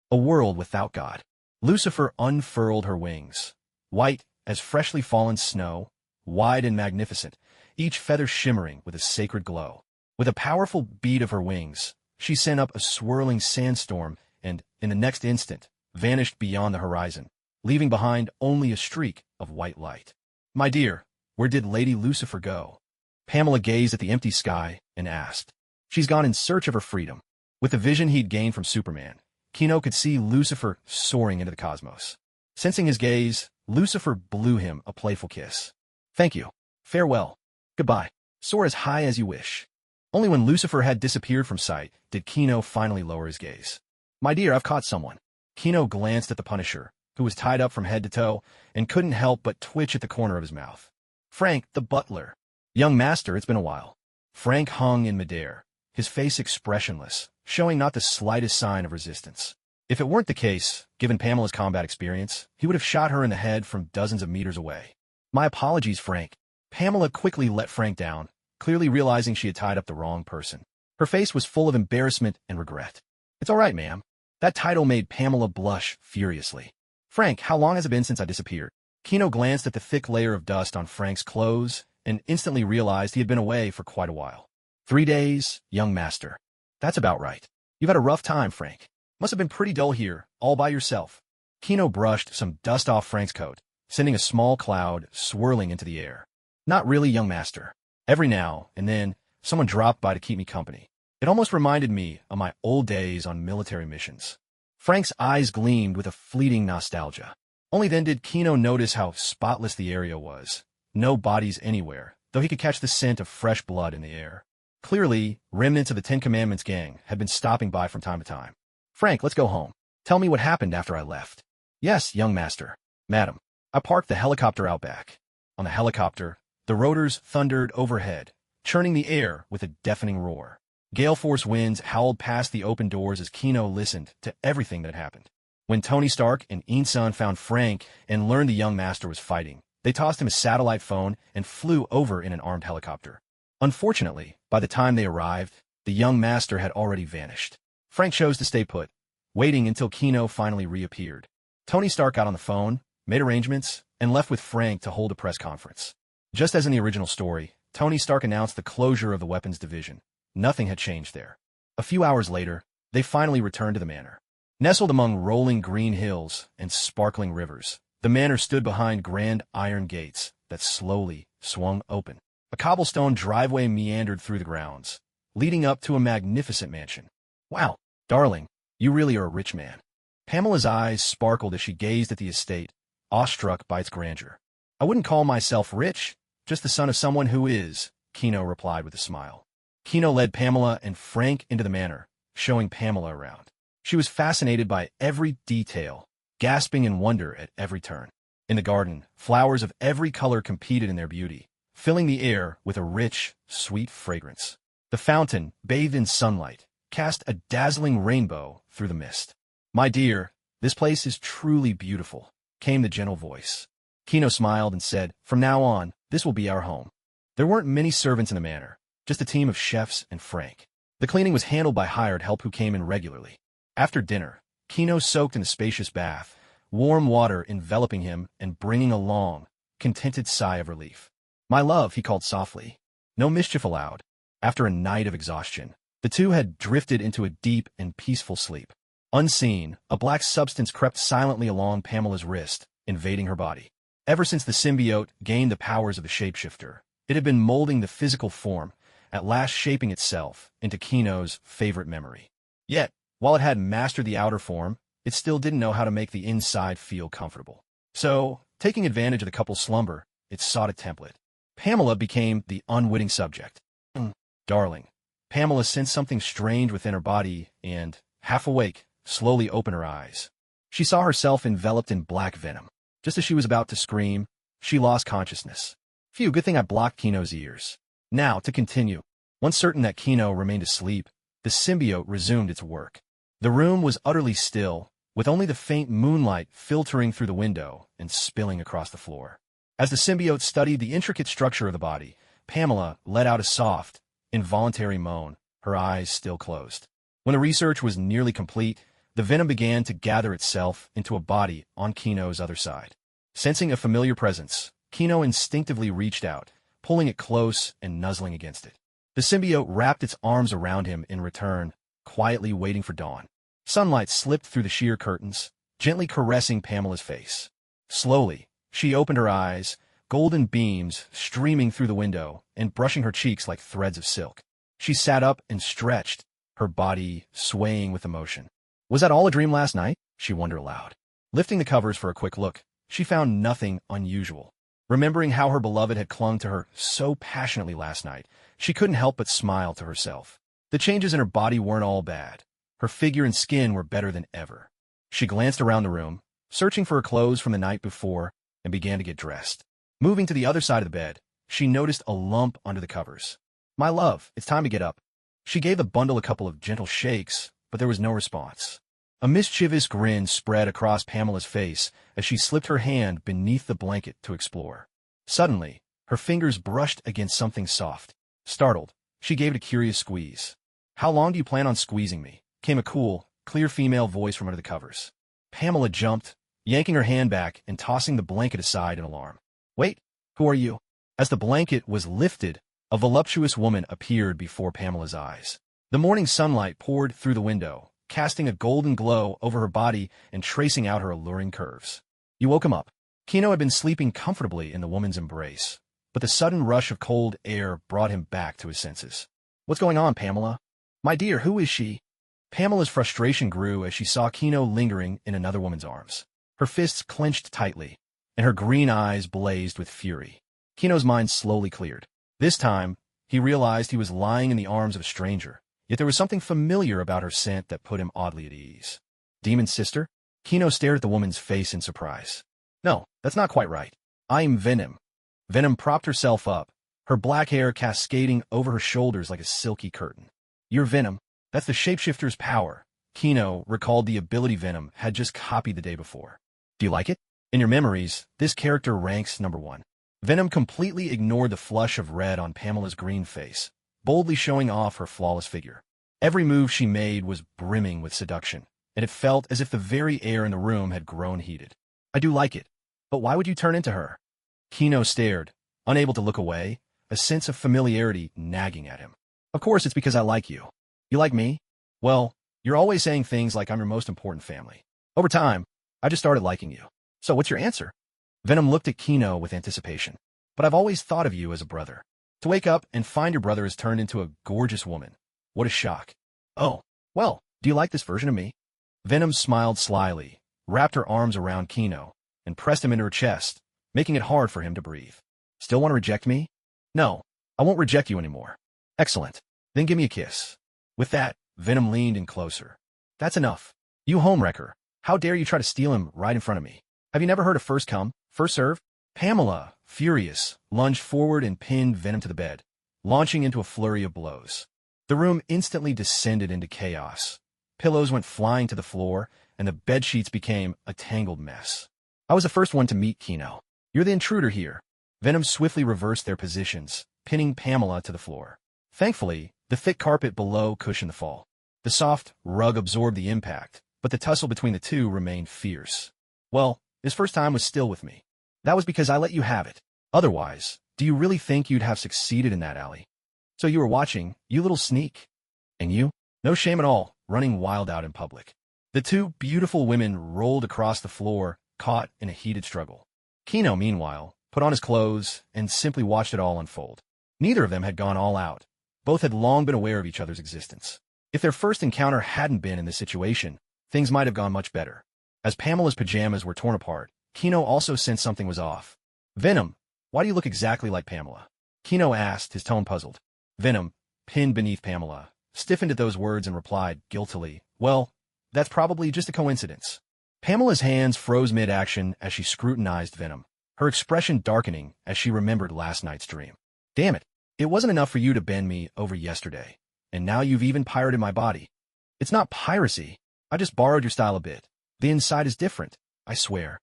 A world without God. Lucifer unfurled her wings, white as freshly fallen snow, wide and magnificent, each feather shimmering with a sacred glow. With a powerful beat of her wings, she sent up a swirling sandstorm and, in the next instant, vanished beyond the horizon, leaving behind only a streak of white light. My dear, where did Lady Lucifer go? Pamela gazed at the empty sky and asked. She's gone in search of her freedom. With the vision he'd gained from Superman, Kino could see Lucifer soaring into the cosmos. Sensing his gaze, Lucifer blew him a playful kiss. Thank you. Farewell. Goodbye. Soar as high as you wish. Only when Lucifer had disappeared from sight did Kino finally lower his gaze. My dear, I've caught someone. Kino glanced at the Punisher, who was tied up from head to toe, and couldn't help but twitch at the corner of his mouth. Frank, the butler. Young master, it's been a while. Frank hung in midair, his face expressionless, showing not the slightest sign of resistance. If it weren't the case, given Pamela's combat experience, he would have shot her in the head from dozens of meters away. My apologies, Frank. Pamela quickly let Frank down, clearly realizing she had tied up the wrong person. Her face was full of embarrassment and regret. It's all right, ma'am. That title made Pamela blush furiously. Frank, how long has it been since I disappeared? Kino glanced at the thick layer of dust on Frank's clothes and instantly realized he had been away for quite a while. 3 days, young master. That's about right. You've had a rough time, Frank. Must have been pretty dull here, all by yourself. Kino brushed some dust off Frank's coat, sending a small cloud swirling into the air. Not really, young master. Every now and then, someone dropped by to keep me company. It almost reminded me of my old days on military missions. Frank's eyes gleamed with a fleeting nostalgia. Only then did Kino notice how spotless the area was. No bodies anywhere, though he could catch the scent of fresh blood in the air. Clearly, remnants of the Ten Commandments gang had been stopping by from time to time. Frank, let's go home. Tell me what happened after I left. Yes, young master. Madam, I parked the helicopter out back. On the helicopter, the rotors thundered overhead, churning the air with a deafening roar. Gale force winds howled past the open doors as Kino listened to everything that happened. When Tony Stark and Insun found Frank and learned the young master was fighting, they tossed him a satellite phone and flew over in an armed helicopter. Unfortunately, by the time they arrived, the young master had already vanished. Frank chose to stay put, waiting until Kino finally reappeared. Tony Stark got on the phone, made arrangements, and left with Frank to hold a press conference. Just as in the original story, Tony Stark announced the closure of the weapons division. Nothing had changed there. A few hours later, they finally returned to the manor. Nestled among rolling green hills and sparkling rivers, the manor stood behind grand iron gates that slowly swung open. A cobblestone driveway meandered through the grounds, leading up to a magnificent mansion. Wow, darling, you really are a rich man. Pamela's eyes sparkled as she gazed at the estate, awestruck by its grandeur. I wouldn't call myself rich, just the son of someone who is, Kino replied with a smile. Kino led Pamela and Frank into the manor, showing Pamela around. She was fascinated by every detail, gasping in wonder at every turn. In the garden, flowers of every color competed in their beauty, filling the air with a rich, sweet fragrance. The fountain, bathed in sunlight, cast a dazzling rainbow through the mist. My dear, this place is truly beautiful, came the gentle voice. Kino smiled and said, from now on, this will be our home. There weren't many servants in the manor, just a team of chefs and Frank. The cleaning was handled by hired help who came in regularly. After dinner, Kino soaked in a spacious bath, warm water enveloping him and bringing a long, contented sigh of relief. My love, he called softly. No mischief allowed. After a night of exhaustion, the two had drifted into a deep and peaceful sleep. Unseen, a black substance crept silently along Pamela's wrist, invading her body. Ever since the symbiote gained the powers of a shapeshifter, it had been molding the physical form, at last shaping itself into Kino's favorite memory. Yet, while it had mastered the outer form, it still didn't know how to make the inside feel comfortable. So, taking advantage of the couple's slumber, it sought a template. Pamela became the unwitting subject. Darling. Pamela sensed something strange within her body and, half awake, slowly opened her eyes. She saw herself enveloped in black venom. Just as she was about to scream, she lost consciousness. Phew, good thing I blocked Kino's ears. Now, to continue. Once certain that Kino remained asleep, the symbiote resumed its work. The room was utterly still, with only the faint moonlight filtering through the window and spilling across the floor. As the symbiote studied the intricate structure of the body, Pamela let out a soft, involuntary moan, her eyes still closed. When the research was nearly complete, the venom began to gather itself into a body on Kino's other side. Sensing a familiar presence, Kino instinctively reached out, pulling it close and nuzzling against it. The symbiote wrapped its arms around him in return, quietly waiting for dawn. Sunlight slipped through the sheer curtains, gently caressing Pamela's face. Slowly, she opened her eyes, golden beams streaming through the window and brushing her cheeks like threads of silk. She sat up and stretched, her body swaying with emotion. Was that all a dream last night? She wondered aloud. Lifting the covers for a quick look, she found nothing unusual. Remembering how her beloved had clung to her so passionately last night, she couldn't help but smile to herself. The changes in her body weren't all bad. Her figure and skin were better than ever. She glanced around the room, searching for her clothes from the night before, and began to get dressed. Moving to the other side of the bed, she noticed a lump under the covers. My love, it's time to get up. She gave the bundle a couple of gentle shakes, but there was no response. A mischievous grin spread across Pamela's face as she slipped her hand beneath the blanket to explore. Suddenly, her fingers brushed against something soft. Startled, she gave it a curious squeeze. How long do you plan on squeezing me? Came a cool, clear female voice from under the covers. Pamela jumped, yanking her hand back and tossing the blanket aside in alarm. Wait, who are you? As the blanket was lifted, a voluptuous woman appeared before Pamela's eyes. The morning sunlight poured through the window, casting a golden glow over her body and tracing out her alluring curves. You woke him up. Kino had been sleeping comfortably in the woman's embrace, but the sudden rush of cold air brought him back to his senses. What's going on, Pamela? My dear, who is she? Pamela's frustration grew as she saw Kino lingering in another woman's arms. Her fists clenched tightly, and her green eyes blazed with fury. Kino's mind slowly cleared. This time, he realized he was lying in the arms of a stranger, yet there was something familiar about her scent that put him oddly at ease. Demon sister? Kino stared at the woman's face in surprise. No, that's not quite right. I'm Venom. Venom propped herself up, her black hair cascading over her shoulders like a silky curtain. You're Venom. That's the shapeshifter's power. Kino recalled the ability Venom had just copied the day before. Do you like it? In your memories, this character ranks number 1. Venom completely ignored the flush of red on Pamela's green face, boldly showing off her flawless figure. Every move she made was brimming with seduction, and it felt as if the very air in the room had grown heated. I do like it, but why would you turn into her? Kino stared, unable to look away, a sense of familiarity nagging at him. Of course it's because I like you. You like me? Well, you're always saying things like I'm your most important family. Over time, I just started liking you. So what's your answer? Venom looked at Kino with anticipation. But I've always thought of you as a brother. To wake up and find your brother has turned into a gorgeous woman. What a shock. Oh, well, do you like this version of me? Venom smiled slyly, wrapped her arms around Kino, and pressed him into her chest, making it hard for him to breathe. Still want to reject me? No, I won't reject you anymore. Excellent. Then give me a kiss. With that, Venom leaned in closer. That's enough. You homewrecker. How dare you try to steal him right in front of me? Have you never heard of first come, first serve? Pamela, furious, lunged forward and pinned Venom to the bed, launching into a flurry of blows. The room instantly descended into chaos. Pillows went flying to the floor, and the bedsheets became a tangled mess. I was the first one to meet Kino. You're the intruder here. Venom swiftly reversed their positions, pinning Pamela to the floor. Thankfully, the thick carpet below cushioned the fall. The soft rug absorbed the impact, but the tussle between the two remained fierce. Well, his first time was still with me. That was because I let you have it. Otherwise, do you really think you'd have succeeded in that alley? So you were watching, you little sneak. And you? No shame at all, running wild out in public. The two beautiful women rolled across the floor, caught in a heated struggle. Kino, meanwhile, put on his clothes and simply watched it all unfold. Neither of them had gone all out. Both had long been aware of each other's existence. If their first encounter hadn't been in this situation, things might have gone much better. As Pamela's pajamas were torn apart, Kino also sensed something was off. "Venom, why do you look exactly like Pamela?" Kino asked, his tone puzzled. Venom, pinned beneath Pamela, stiffened at those words and replied, guiltily, "Well, that's probably just a coincidence." Pamela's hands froze mid-action as she scrutinized Venom, her expression darkening as she remembered last night's dream. "Damn it, it wasn't enough for you to bend me over yesterday, and now you've even pirated my body." "It's not piracy. I just borrowed your style a bit. The inside is different, I swear."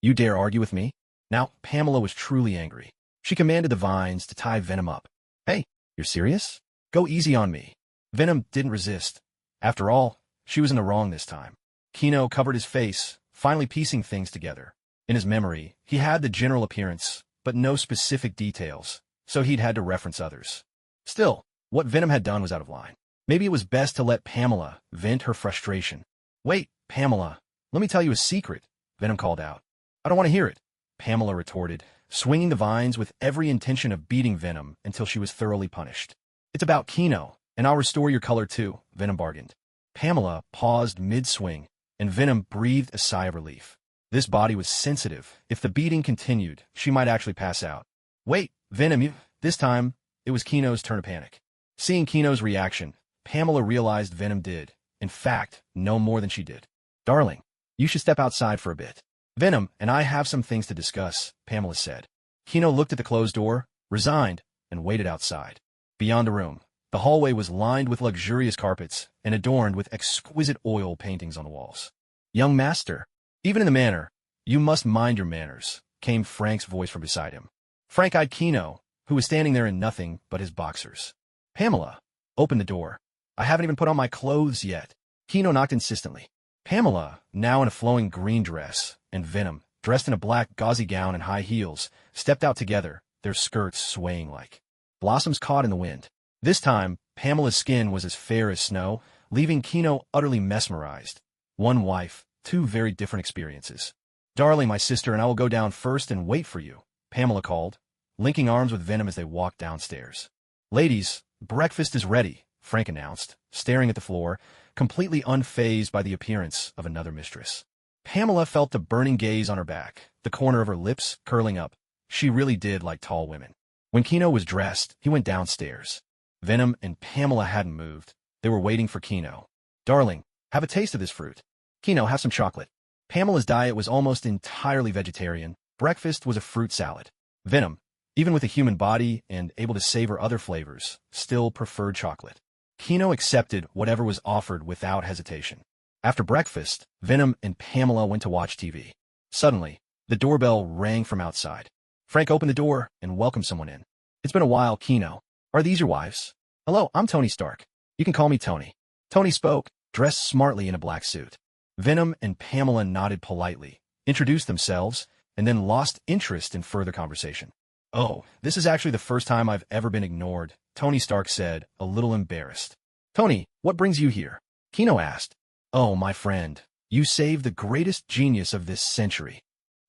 "You dare argue with me?" Now, Pamela was truly angry. She commanded the vines to tie Venom up. "Hey, you're serious? Go easy on me." Venom didn't resist. After all, she was in the wrong this time. Kino covered his face, finally piecing things together. In his memory, he had the general appearance, but no specific details, so he'd had to reference others. Still, what Venom had done was out of line. Maybe it was best to let Pamela vent her frustration. "Wait, Pamela, let me tell you a secret," Venom called out. "I don't want to hear it," Pamela retorted, swinging the vines with every intention of beating Venom until she was thoroughly punished. "It's about Kino, and I'll restore your color too," Venom bargained. Pamela paused mid-swing, and Venom breathed a sigh of relief. This body was sensitive. If the beating continued, she might actually pass out. "Wait, Venom, This time, it was Kino's turn to panic. Seeing Kino's reaction, Pamela realized Venom did, in fact, no more than she did. "Darling, you should step outside for a bit. Venom and I have some things to discuss," Pamela said. Kino looked at the closed door, resigned, and waited outside. Beyond the room, the hallway was lined with luxurious carpets and adorned with exquisite oil paintings on the walls. "Young master, even in the manor, you must mind your manners," came Frank's voice from beside him. Frank-eyed Kino, who was standing there in nothing but his boxers. "Pamela, open the door. I haven't even put on my clothes yet." Kino knocked insistently. Pamela, now in a flowing green dress, and Venom, dressed in a black gauzy gown and high heels, stepped out together, their skirts swaying like blossoms caught in the wind. This time, Pamela's skin was as fair as snow, leaving Kino utterly mesmerized. One wife, two very different experiences. "Darling, my sister and I will go down first and wait for you," Pamela called, linking arms with Venom as they walked downstairs. "Ladies, breakfast is ready," Frank announced, staring at the floor, completely unfazed by the appearance of another mistress. Pamela felt the burning gaze on her back, the corner of her lips curling up. She really did like tall women. When Kino was dressed, he went downstairs. Venom and Pamela hadn't moved. They were waiting for Kino. "Darling, have a taste of this fruit." "Kino, have some chocolate." Pamela's diet was almost entirely vegetarian. Breakfast was a fruit salad. Venom, even with a human body and able to savor other flavors, still preferred chocolate. Kino accepted whatever was offered without hesitation. After breakfast, Venom and Pamela went to watch TV. Suddenly, the doorbell rang from outside. Frank opened the door and welcomed someone in. "It's been a while, Kino. Are these your wives?" "Hello, I'm Tony Stark. You can call me Tony." Tony spoke, dressed smartly in a black suit. Venom and Pamela nodded politely, introduced themselves, and then lost interest in further conversation. "Oh, this is actually the first time I've ever been ignored," Tony Stark said, a little embarrassed. "Tony, what brings you here?" Kino asked. "Oh, my friend, you saved the greatest genius of this century."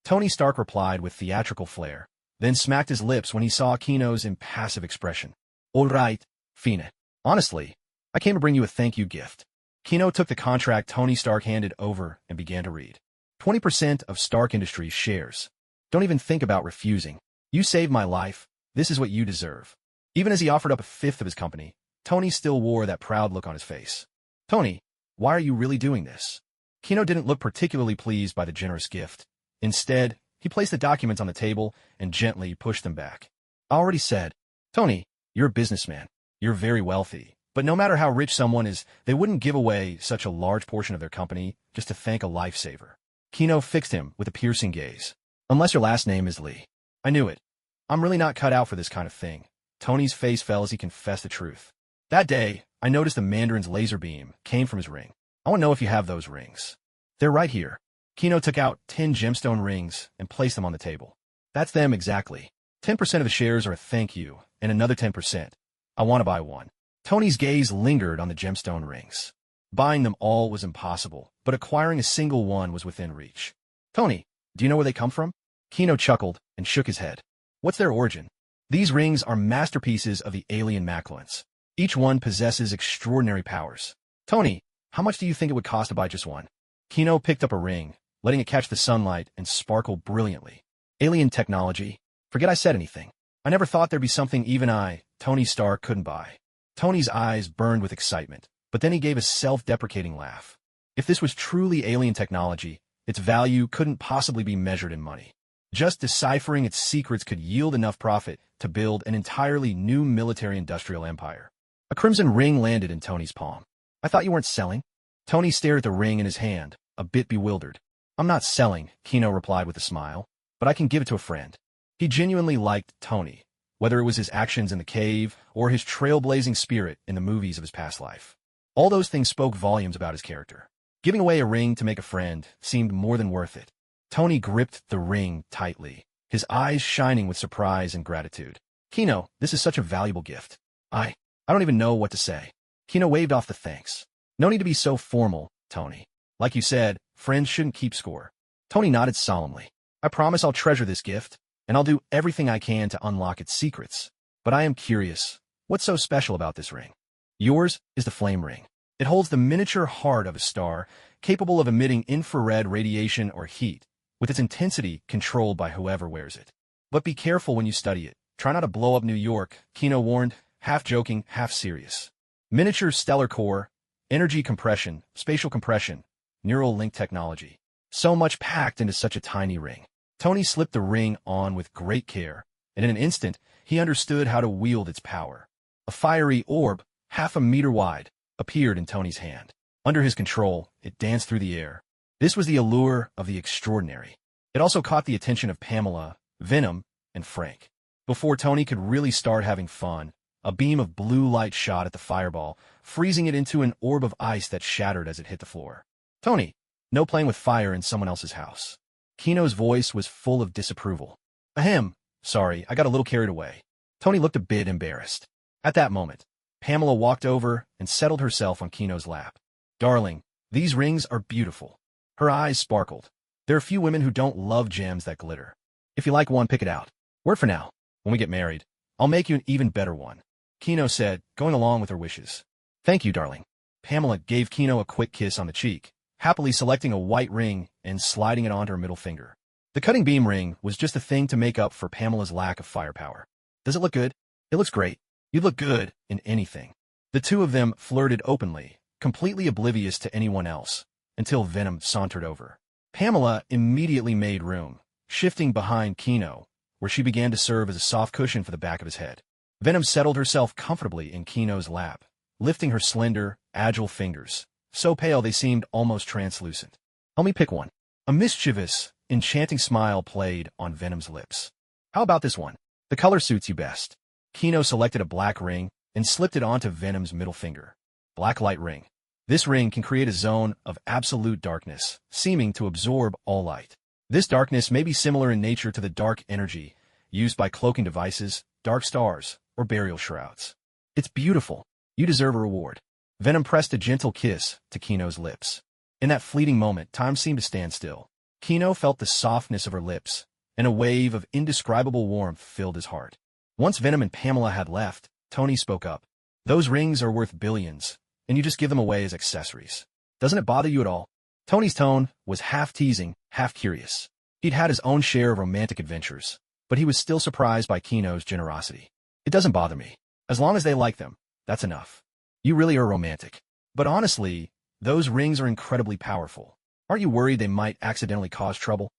Tony Stark replied with theatrical flair, then smacked his lips when he saw Kino's impassive expression. "All right, fine. Honestly, I came to bring you a thank you gift." Kino took the contract Tony Stark handed over and began to read. 20% of Stark Industries shares. Don't even think about refusing. You saved my life. This is what you deserve. Even as he offered up a fifth of his company, Tony still wore that proud look on his face. "Tony, why are you really doing this?" Kino didn't look particularly pleased by the generous gift. Instead, he placed the documents on the table and gently pushed them back. "I already said, Tony, you're a businessman. You're very wealthy. But no matter how rich someone is, they wouldn't give away such a large portion of their company just to thank a lifesaver." Kino fixed him with a piercing gaze. "Unless your last name is Lee." "I knew it. I'm really not cut out for this kind of thing." Tony's face fell as he confessed the truth. "That day, I noticed the Mandarin's laser beam came from his ring. I want to know if you have those rings." "They're right here." Kino took out 10 gemstone rings and placed them on the table. "That's them exactly. 10% of the shares are a thank you, and another 10%. I want to buy one." Tony's gaze lingered on the gemstone rings. Buying them all was impossible, but but acquiring a single one was within reach. Tony, do you know where they come from? Kino chuckled and shook his head. What's their origin? These rings are masterpieces of the alien macluants. Each one possesses extraordinary powers. Tony, how much do you think it would cost to buy just one? Kino picked up a ring, letting it catch the sunlight and sparkle brilliantly. Alien technology. Forget I said anything. I never thought there'd be something even I, Tony Stark, couldn't buy. Tony's eyes burned with excitement, but then he gave a self-deprecating laugh. If this was truly alien technology, its value couldn't possibly be measured in money. Just deciphering its secrets could yield enough profit to build an entirely new military-industrial empire. A crimson ring landed in Tony's palm. I thought you weren't selling? Tony stared at the ring in his hand, a bit bewildered. I'm not selling, Kino replied with a smile, but I can give it to a friend. He genuinely liked Tony, whether it was his actions in the cave or his trailblazing spirit in the movies of his past life. All those things spoke volumes about his character. Giving away a ring to make a friend seemed more than worth it. Tony gripped the ring tightly, his eyes shining with surprise and gratitude. Kino, this is such a valuable gift. I don't even know what to say. Kino waved off the thanks. No need to be so formal, Tony. Like you said, friends shouldn't keep score. Tony nodded solemnly. I promise I'll treasure this gift, and I'll do everything I can to unlock its secrets. But I am curious, what's so special about this ring? Yours is the flame ring. It holds the miniature heart of a star, capable of emitting infrared radiation or heat, with its intensity controlled by whoever wears it. But be careful when you study it. Try not to blow up New York, Kino warned, half joking, half serious. Miniature stellar core, energy compression, spatial compression, neural link technology. So much packed into such a tiny ring. Tony slipped the ring on with great care, and in an instant, he understood how to wield its power. A fiery orb, half a meter wide, appeared in Tony's hand. Under his control, it danced through the air. This was the allure of the extraordinary. It also caught the attention of Pamela, Venom, and Frank. Before Tony could really start having fun, a beam of blue light shot at the fireball, freezing it into an orb of ice that shattered as it hit the floor. Tony, no playing with fire in someone else's house. Kino's voice was full of disapproval. Ahem, sorry, I got a little carried away. Tony looked a bit embarrassed. At that moment, Pamela walked over and settled herself on Kino's lap. Darling, these rings are beautiful. Her eyes sparkled. There are few women who don't love gems that glitter. If you like one, pick it out. Word for now. When we get married, I'll make you an even better one, Kino said, going along with her wishes. Thank you, darling. Pamela gave Kino a quick kiss on the cheek, happily selecting a white ring and sliding it onto her middle finger. The cutting beam ring was just a thing to make up for Pamela's lack of firepower. Does it look good? It looks great. You'd look good in anything. The two of them flirted openly, completely oblivious to anyone else, until Venom sauntered over. Pamela immediately made room, shifting behind Kino, where she began to serve as a soft cushion for the back of his head. Venom settled herself comfortably in Kino's lap, lifting her slender, agile fingers, so pale they seemed almost translucent. Help me pick one. A mischievous, enchanting smile played on Venom's lips. How about this one? The color suits you best. Kino selected a black ring and slipped it onto Venom's middle finger. Black light ring. This ring can create a zone of absolute darkness, seeming to absorb all light. This darkness may be similar in nature to the dark energy used by cloaking devices, dark stars, or burial shrouds. It's beautiful. You deserve a reward. Venom pressed a gentle kiss to Kino's lips. In that fleeting moment, time seemed to stand still. Kino felt the softness of her lips, and a wave of indescribable warmth filled his heart. Once Venom and Pamela had left, Tony spoke up. Those rings are worth billions, and you just give them away as accessories. Doesn't it bother you at all? Tony's tone was half teasing, half curious. He'd had his own share of romantic adventures, but he was still surprised by Kino's generosity. It doesn't bother me. As long as they like them, that's enough. You really are romantic. But honestly, those rings are incredibly powerful. Aren't you worried they might accidentally cause trouble?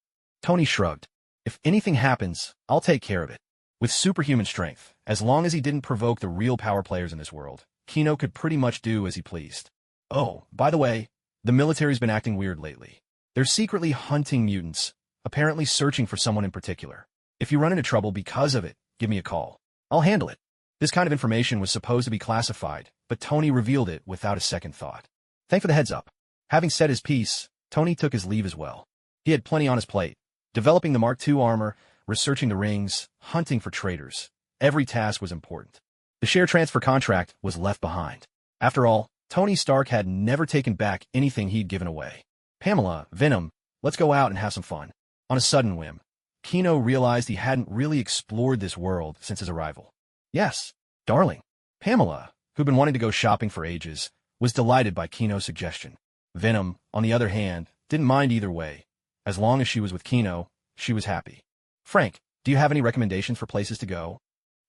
Tony shrugged. If anything happens, I'll take care of it. With superhuman strength, as long as he didn't provoke the real power players in this world, Kino could pretty much do as he pleased. Oh, by the way, the military's been acting weird lately. They're secretly hunting mutants, apparently searching for someone in particular. If you run into trouble because of it, give me a call. I'll handle it. This kind of information was supposed to be classified, but Tony revealed it without a second thought. Thanks for the heads up. Having said his piece, Tony took his leave as well. He had plenty on his plate. Developing the Mark II armor, researching the rings, hunting for traitors. Every task was important. The share transfer contract was left behind. After all, Tony Stark had never taken back anything he'd given away. Pamela, Venom, let's go out and have some fun. On a sudden whim, Kino realized he hadn't really explored this world since his arrival. Yes, darling. Pamela, who'd been wanting to go shopping for ages, was delighted by Kino's suggestion. Venom, on the other hand, didn't mind either way. As long as she was with Kino, she was happy. Frank, do you have any recommendations for places to go?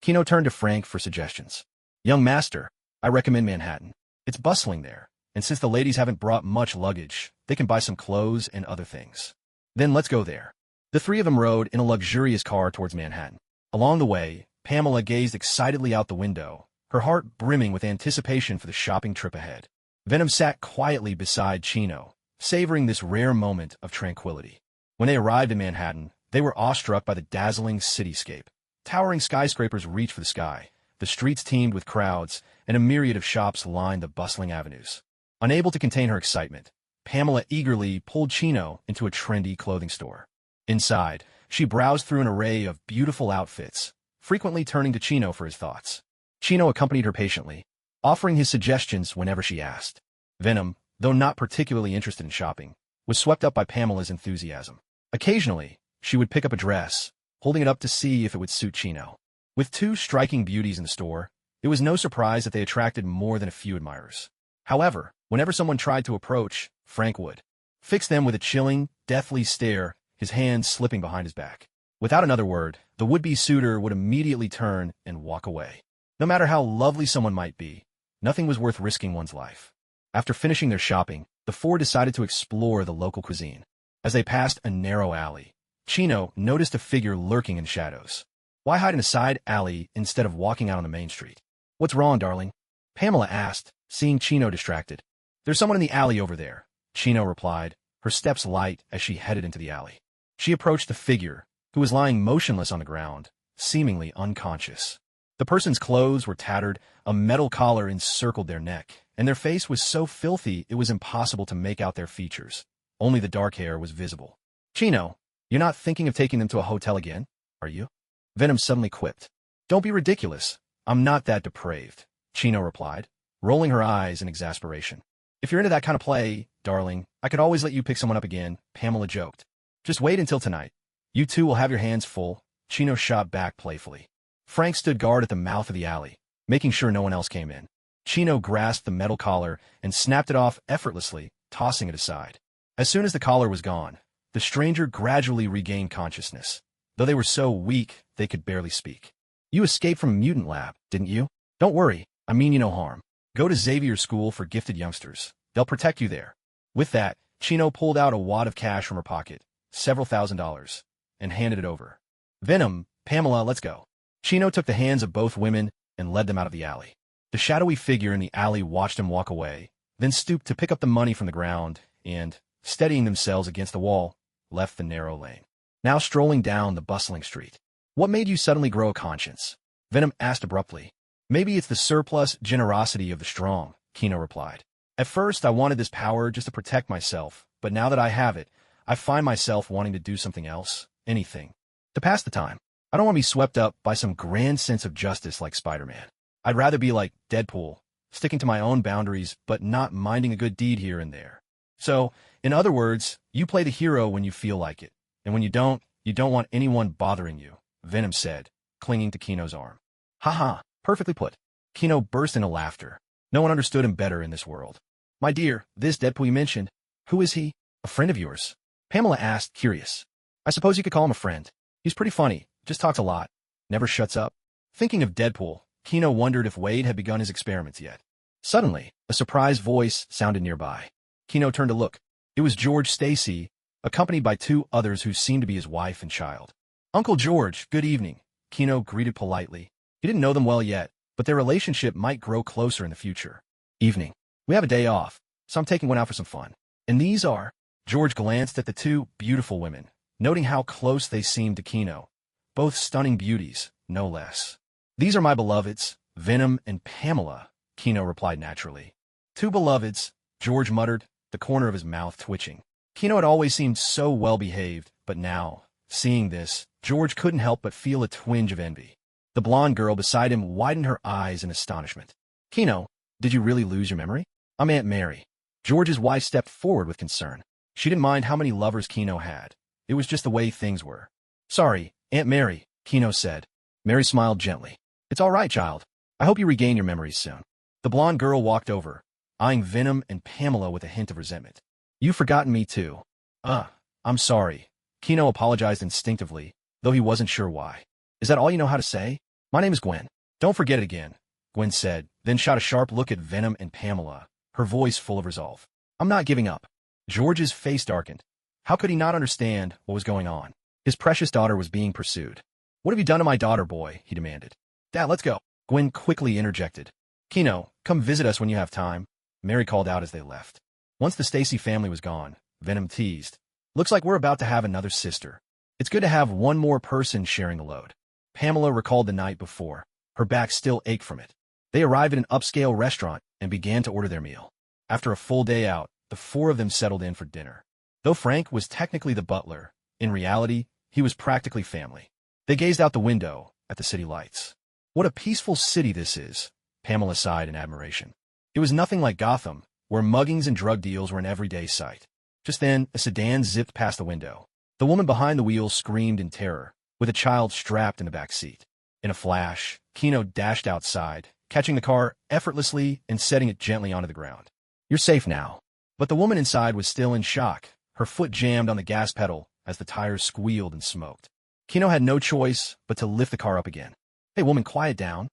Kino turned to Frank for suggestions. Young master, I recommend Manhattan. It's bustling there, and since the ladies haven't brought much luggage, they can buy some clothes and other things. Then let's go there. The three of them rode in a luxurious car towards Manhattan. Along the way, Pamela gazed excitedly out the window, her heart brimming with anticipation for the shopping trip ahead. Venom sat quietly beside Chino, savoring this rare moment of tranquility. When they arrived in Manhattan, they were awestruck by the dazzling cityscape. Towering skyscrapers reached for the sky, the streets teemed with crowds, and a myriad of shops lined the bustling avenues. Unable to contain her excitement, Pamela eagerly pulled Chino into a trendy clothing store. Inside, she browsed through an array of beautiful outfits, frequently turning to Chino for his thoughts. Chino accompanied her patiently, offering his suggestions whenever she asked. Venom, though not particularly interested in shopping, was swept up by Pamela's enthusiasm. Occasionally, she would pick up a dress, holding it up to see if it would suit Chino. With two striking beauties in the store, it was no surprise that they attracted more than a few admirers. However, whenever someone tried to approach, Frank would fix them with a chilling, deathly stare, his hands slipping behind his back. Without another word, the would-be suitor would immediately turn and walk away. No matter how lovely someone might be, nothing was worth risking one's life. After finishing their shopping, the four decided to explore the local cuisine. As they passed a narrow alley, Chino noticed a figure lurking in shadows. Why hide in a side alley instead of walking out on the main street? What's wrong, darling? Pamela asked, seeing Chino distracted. There's someone in the alley over there, Chino replied, her steps light as she headed into the alley. She approached the figure, who was lying motionless on the ground, seemingly unconscious. The person's clothes were tattered, a metal collar encircled their neck, and their face was so filthy it was impossible to make out their features. Only the dark hair was visible. Chino, you're not thinking of taking them to a hotel again, are you? Venom suddenly quipped. Don't be ridiculous. I'm not that depraved, Chino replied, rolling her eyes in exasperation. If you're into that kind of play, darling, I could always let you pick someone up again, Pamela joked. Just wait until tonight. You two will have your hands full, Chino shot back playfully. Frank stood guard at the mouth of the alley, making sure no one else came in. Chino grasped the metal collar and snapped it off effortlessly, tossing it aside. As soon as the collar was gone, the stranger gradually regained consciousness, though they were so weak they could barely speak. You escaped from a mutant lab, didn't you? Don't worry, I mean you no harm. Go to Xavier School for Gifted Youngsters. They'll protect you there. With that, Chino pulled out a wad of cash from her pocket, several $1,000s, and handed it over. Venom, Pamela, let's go. Chino took the hands of both women and led them out of the alley. The shadowy figure in the alley watched him walk away, then stooped to pick up the money from the ground and, steadying themselves against the wall, left the narrow lane. Now strolling down the bustling street. What made you suddenly grow a conscience? Venom asked abruptly. Maybe it's the surplus generosity of the strong, Kino replied. At first, I wanted this power just to protect myself, but now that I have it, I find myself wanting to do something else, anything, to pass the time. I don't want to be swept up by some grand sense of justice like Spider-Man. I'd rather be like Deadpool, sticking to my own boundaries but not minding a good deed here and there. So, in other words, you play the hero when you feel like it, and when you don't want anyone bothering you, Venom said, clinging to Kino's arm. Haha, perfectly put. Kino burst into laughter. No one understood him better in this world. My dear, this Deadpool you mentioned, who is he? A friend of yours? Pamela asked, curious. I suppose you could call him a friend. He's pretty funny, just talks a lot, never shuts up. Thinking of Deadpool, Kino wondered if Wade had begun his experiments yet. Suddenly, a surprised voice sounded nearby. Kino turned to look. It was George Stacy, accompanied by two others who seemed to be his wife and child. Uncle George, good evening, Kino greeted politely. He didn't know them well yet, but their relationship might grow closer in the future. Evening. We have a day off, so I'm taking one out for some fun. And these are... George glanced at the two beautiful women, noting how close they seemed to Kino. Both stunning beauties, no less. These are my beloveds, Venom and Pamela, Kino replied naturally. Two beloveds, George muttered, the corner of his mouth twitching. Kino had always seemed so well-behaved, but now, seeing this, George couldn't help but feel a twinge of envy. The blonde girl beside him widened her eyes in astonishment. Kino, did you really lose your memory? I'm Aunt Mary. George's wife stepped forward with concern. She didn't mind how many lovers Kino had. It was just the way things were. "Sorry, Aunt Mary," Kino said. Mary smiled gently. "It's all right, child. I hope you regain your memories soon." The blonde girl walked over, eyeing Venom and Pamela with a hint of resentment. "You've forgotten me too." I'm sorry." Kino apologized instinctively, though he wasn't sure why. "Is that all you know how to say? My name is Gwen." "Don't forget it again," Gwen said, then shot a sharp look at Venom and Pamela, her voice full of resolve. "I'm not giving up." George's face darkened. How could he not understand what was going on? His precious daughter was being pursued. "What have you done to my daughter, boy?" he demanded. "Dad, let's go." Gwen quickly interjected. "Kino, come visit us when you have time," Mary called out as they left. Once the Stacy family was gone, Venom teased. "Looks like we're about to have another sister. It's good to have one more person sharing the load." Pamela recalled the night before. Her back still ached from it. They arrived at an upscale restaurant and began to order their meal. After a full day out, the four of them settled in for dinner. Though Frank was technically the butler, in reality, he was practically family. They gazed out the window at the city lights. "What a peaceful city this is," Pamela sighed in admiration. It was nothing like Gotham, where muggings and drug deals were an everyday sight. Just then, a sedan zipped past the window. The woman behind the wheel screamed in terror, with a child strapped in the back seat. In a flash, Kino dashed outside, catching the car effortlessly and setting it gently onto the ground. "You're safe now." But the woman inside was still in shock, her foot jammed on the gas pedal as the tires squealed and smoked. Kino had no choice but to lift the car up again. "Hey, woman, quiet down."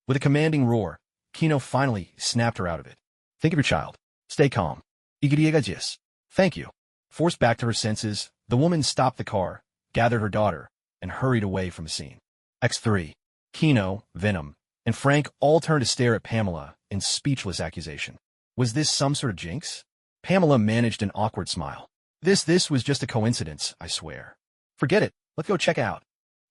With a commanding roar, Kino finally snapped her out of it. "Think of your child. Stay calm." "Igiriegajis." "Thank you." Forced back to her senses, the woman stopped the car, gathered her daughter, and hurried away from the scene. X3. Kino, Venom, and Frank all turned to stare at Pamela in speechless accusation. Was this some sort of jinx? Pamela managed an awkward smile. This was just a coincidence, I swear." "Forget it. Let's go check out."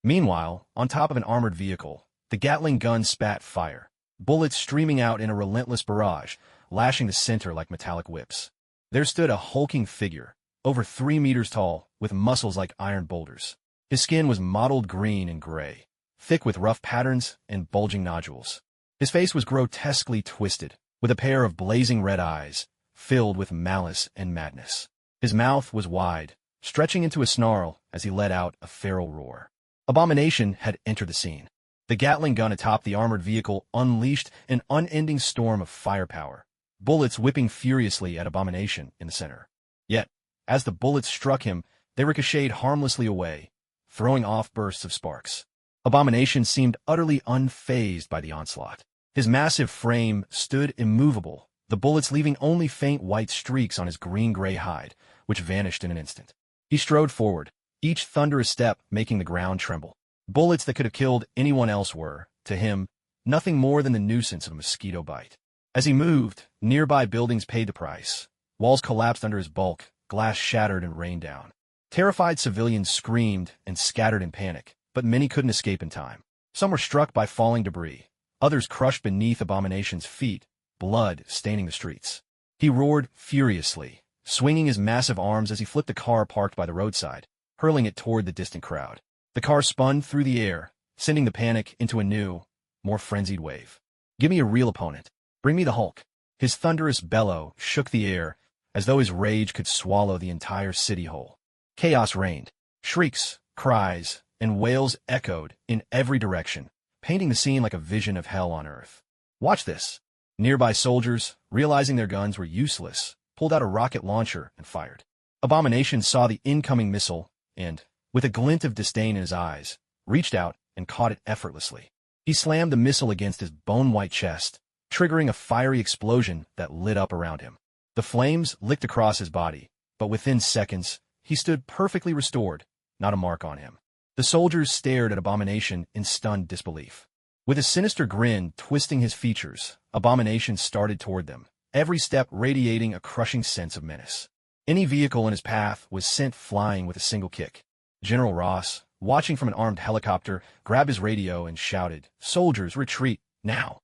Meanwhile, on top of an armored vehicle, the Gatling gun spat fire, bullets streaming out in a relentless barrage, lashing the center like metallic whips. There stood a hulking figure, over 3 meters tall, with muscles like iron boulders. His skin was mottled green and gray, thick with rough patterns and bulging nodules. His face was grotesquely twisted, with a pair of blazing red eyes, filled with malice and madness. His mouth was wide, stretching into a snarl as he let out a feral roar. Abomination had entered the scene. The Gatling gun atop the armored vehicle unleashed an unending storm of firepower, bullets whipping furiously at Abomination in the center. Yet, as the bullets struck him, they ricocheted harmlessly away, throwing off bursts of sparks. Abomination seemed utterly unfazed by the onslaught. His massive frame stood immovable, the bullets leaving only faint white streaks on his green-gray hide, which vanished in an instant. He strode forward, each thunderous step making the ground tremble. Bullets that could have killed anyone else were, to him, nothing more than the nuisance of a mosquito bite. As he moved, nearby buildings paid the price. Walls collapsed under his bulk, glass shattered and rained down. Terrified civilians screamed and scattered in panic, but many couldn't escape in time. Some were struck by falling debris, others crushed beneath Abomination's feet, blood staining the streets. He roared furiously, swinging his massive arms as he flipped the car parked by the roadside, hurling it toward the distant crowd. The car spun through the air, sending the panic into a new, more frenzied wave. "Give me a real opponent. Bring me the Hulk." His thunderous bellow shook the air, as though his rage could swallow the entire city whole. Chaos reigned. Shrieks, cries, and wails echoed in every direction, painting the scene like a vision of hell on earth. "Watch this." Nearby soldiers, realizing their guns were useless, pulled out a rocket launcher and fired. Abomination saw the incoming missile and, with a glint of disdain in his eyes, reached out and caught it effortlessly. He slammed the missile against his bone-white chest, triggering a fiery explosion that lit up around him. The flames licked across his body, but within seconds, he stood perfectly restored, not a mark on him. The soldiers stared at Abomination in stunned disbelief. With a sinister grin twisting his features, Abomination started toward them, every step radiating a crushing sense of menace. Any vehicle in his path was sent flying with a single kick. General Ross, watching from an armed helicopter, grabbed his radio and shouted, "Soldiers, retreat, now!"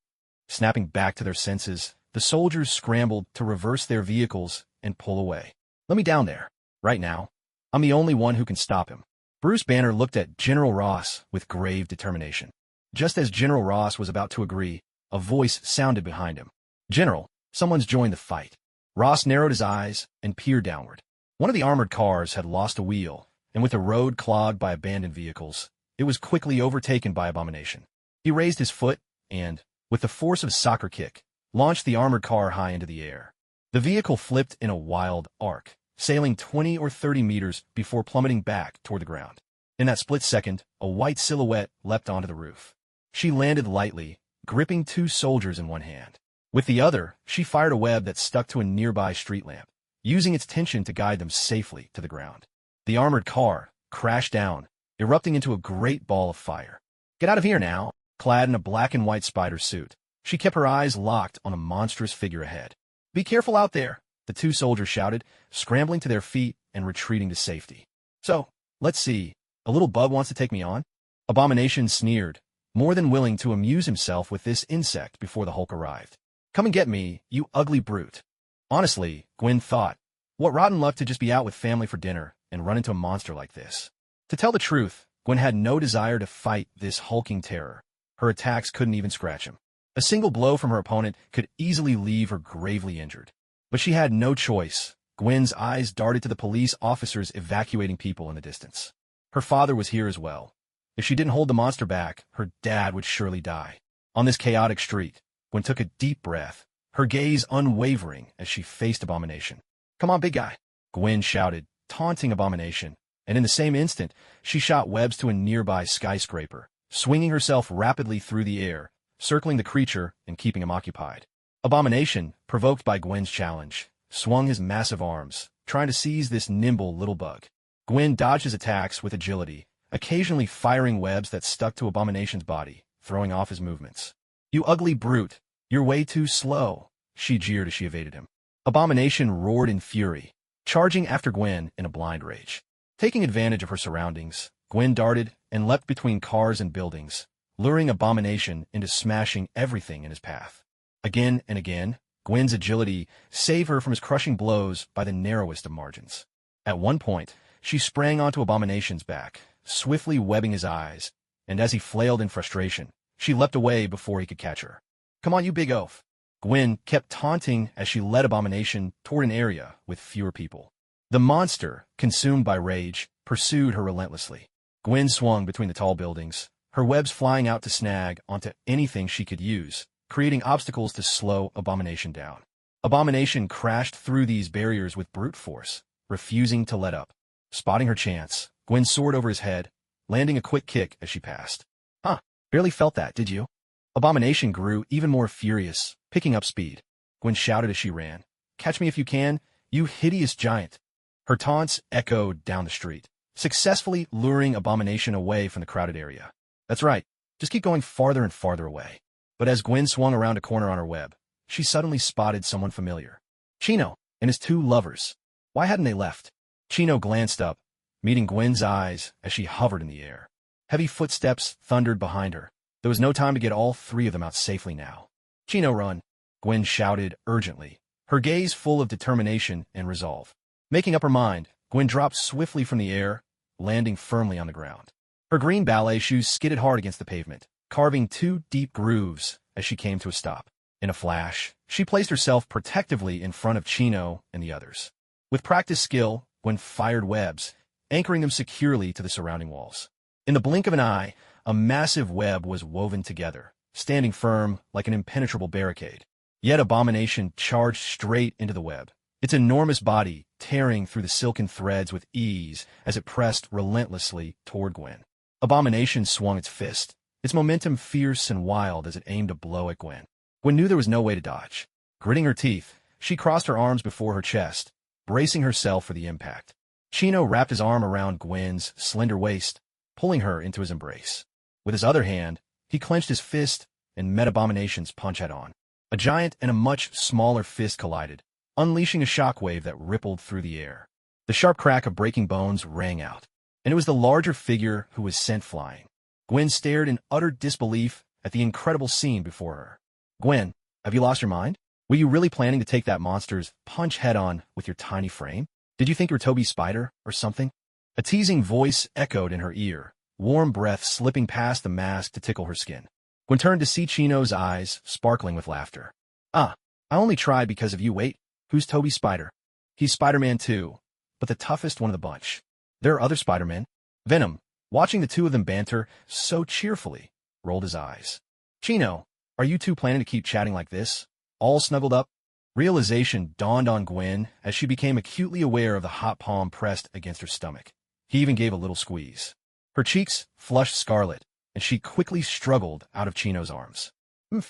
Snapping back to their senses, the soldiers scrambled to reverse their vehicles and pull away. "Let me down there, right now. I'm the only one who can stop him." Bruce Banner looked at General Ross with grave determination. Just as General Ross was about to agree, a voice sounded behind him. "General, someone's joined the fight." Ross narrowed his eyes and peered downward. One of the armored cars had lost a wheel, and with the road clogged by abandoned vehicles, it was quickly overtaken by Abomination. He raised his foot and, with the force of a soccer kick, launched the armored car high into the air. The vehicle flipped in a wild arc, sailing 20 or 30 meters before plummeting back toward the ground. In that split second, a white silhouette leapt onto the roof. She landed lightly, gripping 2 soldiers in one hand. With the other, she fired a web that stuck to a nearby street lamp, using its tension to guide them safely to the ground. The armored car crashed down, erupting into a great ball of fire. "Get out of here now!" Clad in a black and white spider suit, she kept her eyes locked on a monstrous figure ahead. "Be careful out there!" the 2 soldiers shouted, scrambling to their feet and retreating to safety. "So, let's see, a little bub wants to take me on?" Abomination sneered, more than willing to amuse himself with this insect before the Hulk arrived. "Come and get me, you ugly brute." Honestly, Gwen thought, what rotten luck to just be out with family for dinner and run into a monster like this. To tell the truth, Gwen had no desire to fight this hulking terror. Her attacks couldn't even scratch him. A single blow from her opponent could easily leave her gravely injured. But she had no choice. Gwen's eyes darted to the police officers evacuating people in the distance. Her father was here as well. If she didn't hold the monster back, her dad would surely die. On this chaotic street, Gwen took a deep breath, her gaze unwavering as she faced Abomination. "Come on, big guy," Gwen shouted, taunting Abomination, and in the same instant, she shot webs to a nearby skyscraper, swinging herself rapidly through the air, circling the creature and keeping him occupied. Abomination, provoked by Gwen's challenge, swung his massive arms, trying to seize this nimble little bug. Gwen dodged his attacks with agility, occasionally firing webs that stuck to Abomination's body, throwing off his movements. "You ugly brute, you're way too slow," she jeered as she evaded him. Abomination roared in fury, charging after Gwen in a blind rage. Taking advantage of her surroundings, Gwen darted and leapt between cars and buildings, luring Abomination into smashing everything in his path. Again and again, Gwen's agility saved her from his crushing blows by the narrowest of margins. At one point, she sprang onto Abomination's back, swiftly webbing his eyes, and as he flailed in frustration, she leapt away before he could catch her. "Come on, you big oaf!" Gwen kept taunting as she led Abomination toward an area with fewer people. The monster, consumed by rage, pursued her relentlessly. Gwen swung between the tall buildings, her webs flying out to snag onto anything she could use, creating obstacles to slow Abomination down. Abomination crashed through these barriers with brute force, refusing to let up. Spotting her chance, Gwen soared over his head, landing a quick kick as she passed. "Huh, barely felt that, did you?" Abomination grew even more furious, picking up speed. Gwen shouted as she ran, "Catch me if you can, you hideous giant." Her taunts echoed down the street, successfully luring Abomination away from the crowded area. "That's right, just keep going farther and farther away." But as Gwen swung around a corner on her web, she suddenly spotted someone familiar. Chino and his 2 lovers. Why hadn't they left? Chino glanced up, meeting Gwen's eyes as she hovered in the air. Heavy footsteps thundered behind her. There was no time to get all 3 of them out safely now. "Chino, run!" Gwen shouted urgently, her gaze full of determination and resolve. Making up her mind, Gwen dropped swiftly from the air, landing firmly on the ground. Her green ballet shoes skidded hard against the pavement, carving 2 deep grooves as she came to a stop. In a flash, she placed herself protectively in front of Chino and the others. With practiced skill, Gwen fired webs, anchoring them securely to the surrounding walls. In the blink of an eye, a massive web was woven together, standing firm like an impenetrable barricade. Yet Abomination charged straight into the web, its enormous body tearing through the silken threads with ease as it pressed relentlessly toward Gwen. Abomination swung its fist, its momentum fierce and wild as it aimed a blow at Gwen. Gwen knew there was no way to dodge. Gritting her teeth, she crossed her arms before her chest, bracing herself for the impact. Chino wrapped his arm around Gwen's slender waist, pulling her into his embrace. With his other hand, he clenched his fist and met Abomination's punch head-on. A giant and a much smaller fist collided, unleashing a shockwave that rippled through the air. The sharp crack of breaking bones rang out, and it was the larger figure who was sent flying. Gwen stared in utter disbelief at the incredible scene before her. "Gwen, have you lost your mind? Were you really planning to take that monster's punch head-on with your tiny frame? Did you think you were Toby Spider or something?" A teasing voice echoed in her ear, warm breath slipping past the mask to tickle her skin. Gwen turned to see Chino's eyes sparkling with laughter. "Ah, I only tried because of you. Wait, who's Toby Spider?" "He's Spider-Man too," but the toughest one of the bunch. There are other Spider-Men. Venom, watching the two of them banter so cheerfully, rolled his eyes. Chino, are you two planning to keep chatting like this? All snuggled up? Realization dawned on Gwen as she became acutely aware of the hot palm pressed against her stomach. He even gave a little squeeze. Her cheeks flushed scarlet, and she quickly struggled out of Chino's arms.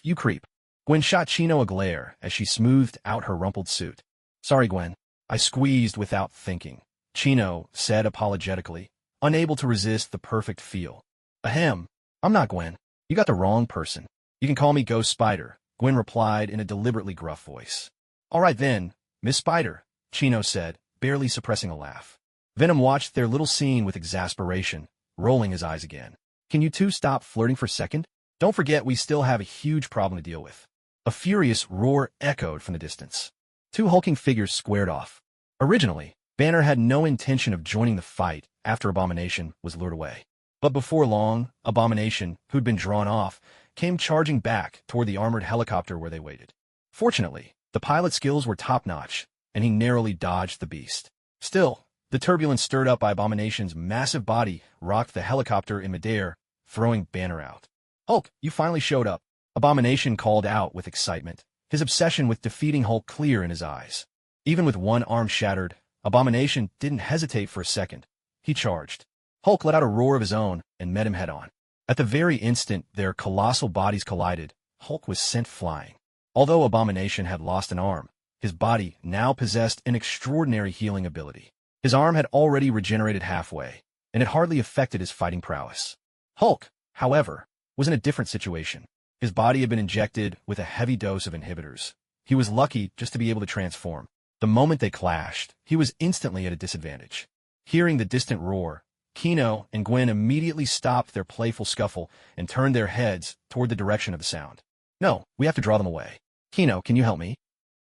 You creep. Gwen shot Chino a glare as she smoothed out her rumpled suit. Sorry, Gwen. I squeezed without thinking, Chino said apologetically, unable to resist the perfect feel. Ahem. I'm not Gwen. You got the wrong person. You can call me Ghost Spider, Gwen replied in a deliberately gruff voice. All right then, Miss Spider, Chino said, barely suppressing a laugh. Venom watched their little scene with exasperation, rolling his eyes again. Can you two stop flirting for a second? Don't forget we still have a huge problem to deal with. A furious roar echoed from the distance. Two hulking figures squared off. Originally, Banner had no intention of joining the fight after Abomination was lured away. But before long, Abomination, who'd been drawn off, came charging back toward the armored helicopter where they waited. Fortunately, the pilot's skills were top-notch, and he narrowly dodged the beast. Still, the turbulence stirred up by Abomination's massive body rocked the helicopter in midair, throwing Banner out. Hulk, you finally showed up, Abomination called out with excitement, his obsession with defeating Hulk clear in his eyes. Even with one arm shattered, Abomination didn't hesitate for a second. He charged. Hulk let out a roar of his own and met him head-on. At the very instant their colossal bodies collided, Hulk was sent flying. Although Abomination had lost an arm, his body now possessed an extraordinary healing ability. His arm had already regenerated halfway, and it hardly affected his fighting prowess. Hulk, however, was in a different situation. His body had been injected with a heavy dose of inhibitors. He was lucky just to be able to transform. The moment they clashed, he was instantly at a disadvantage. Hearing the distant roar, Chino and Gwen immediately stopped their playful scuffle and turned their heads toward the direction of the sound. No, we have to draw them away. Chino, can you help me?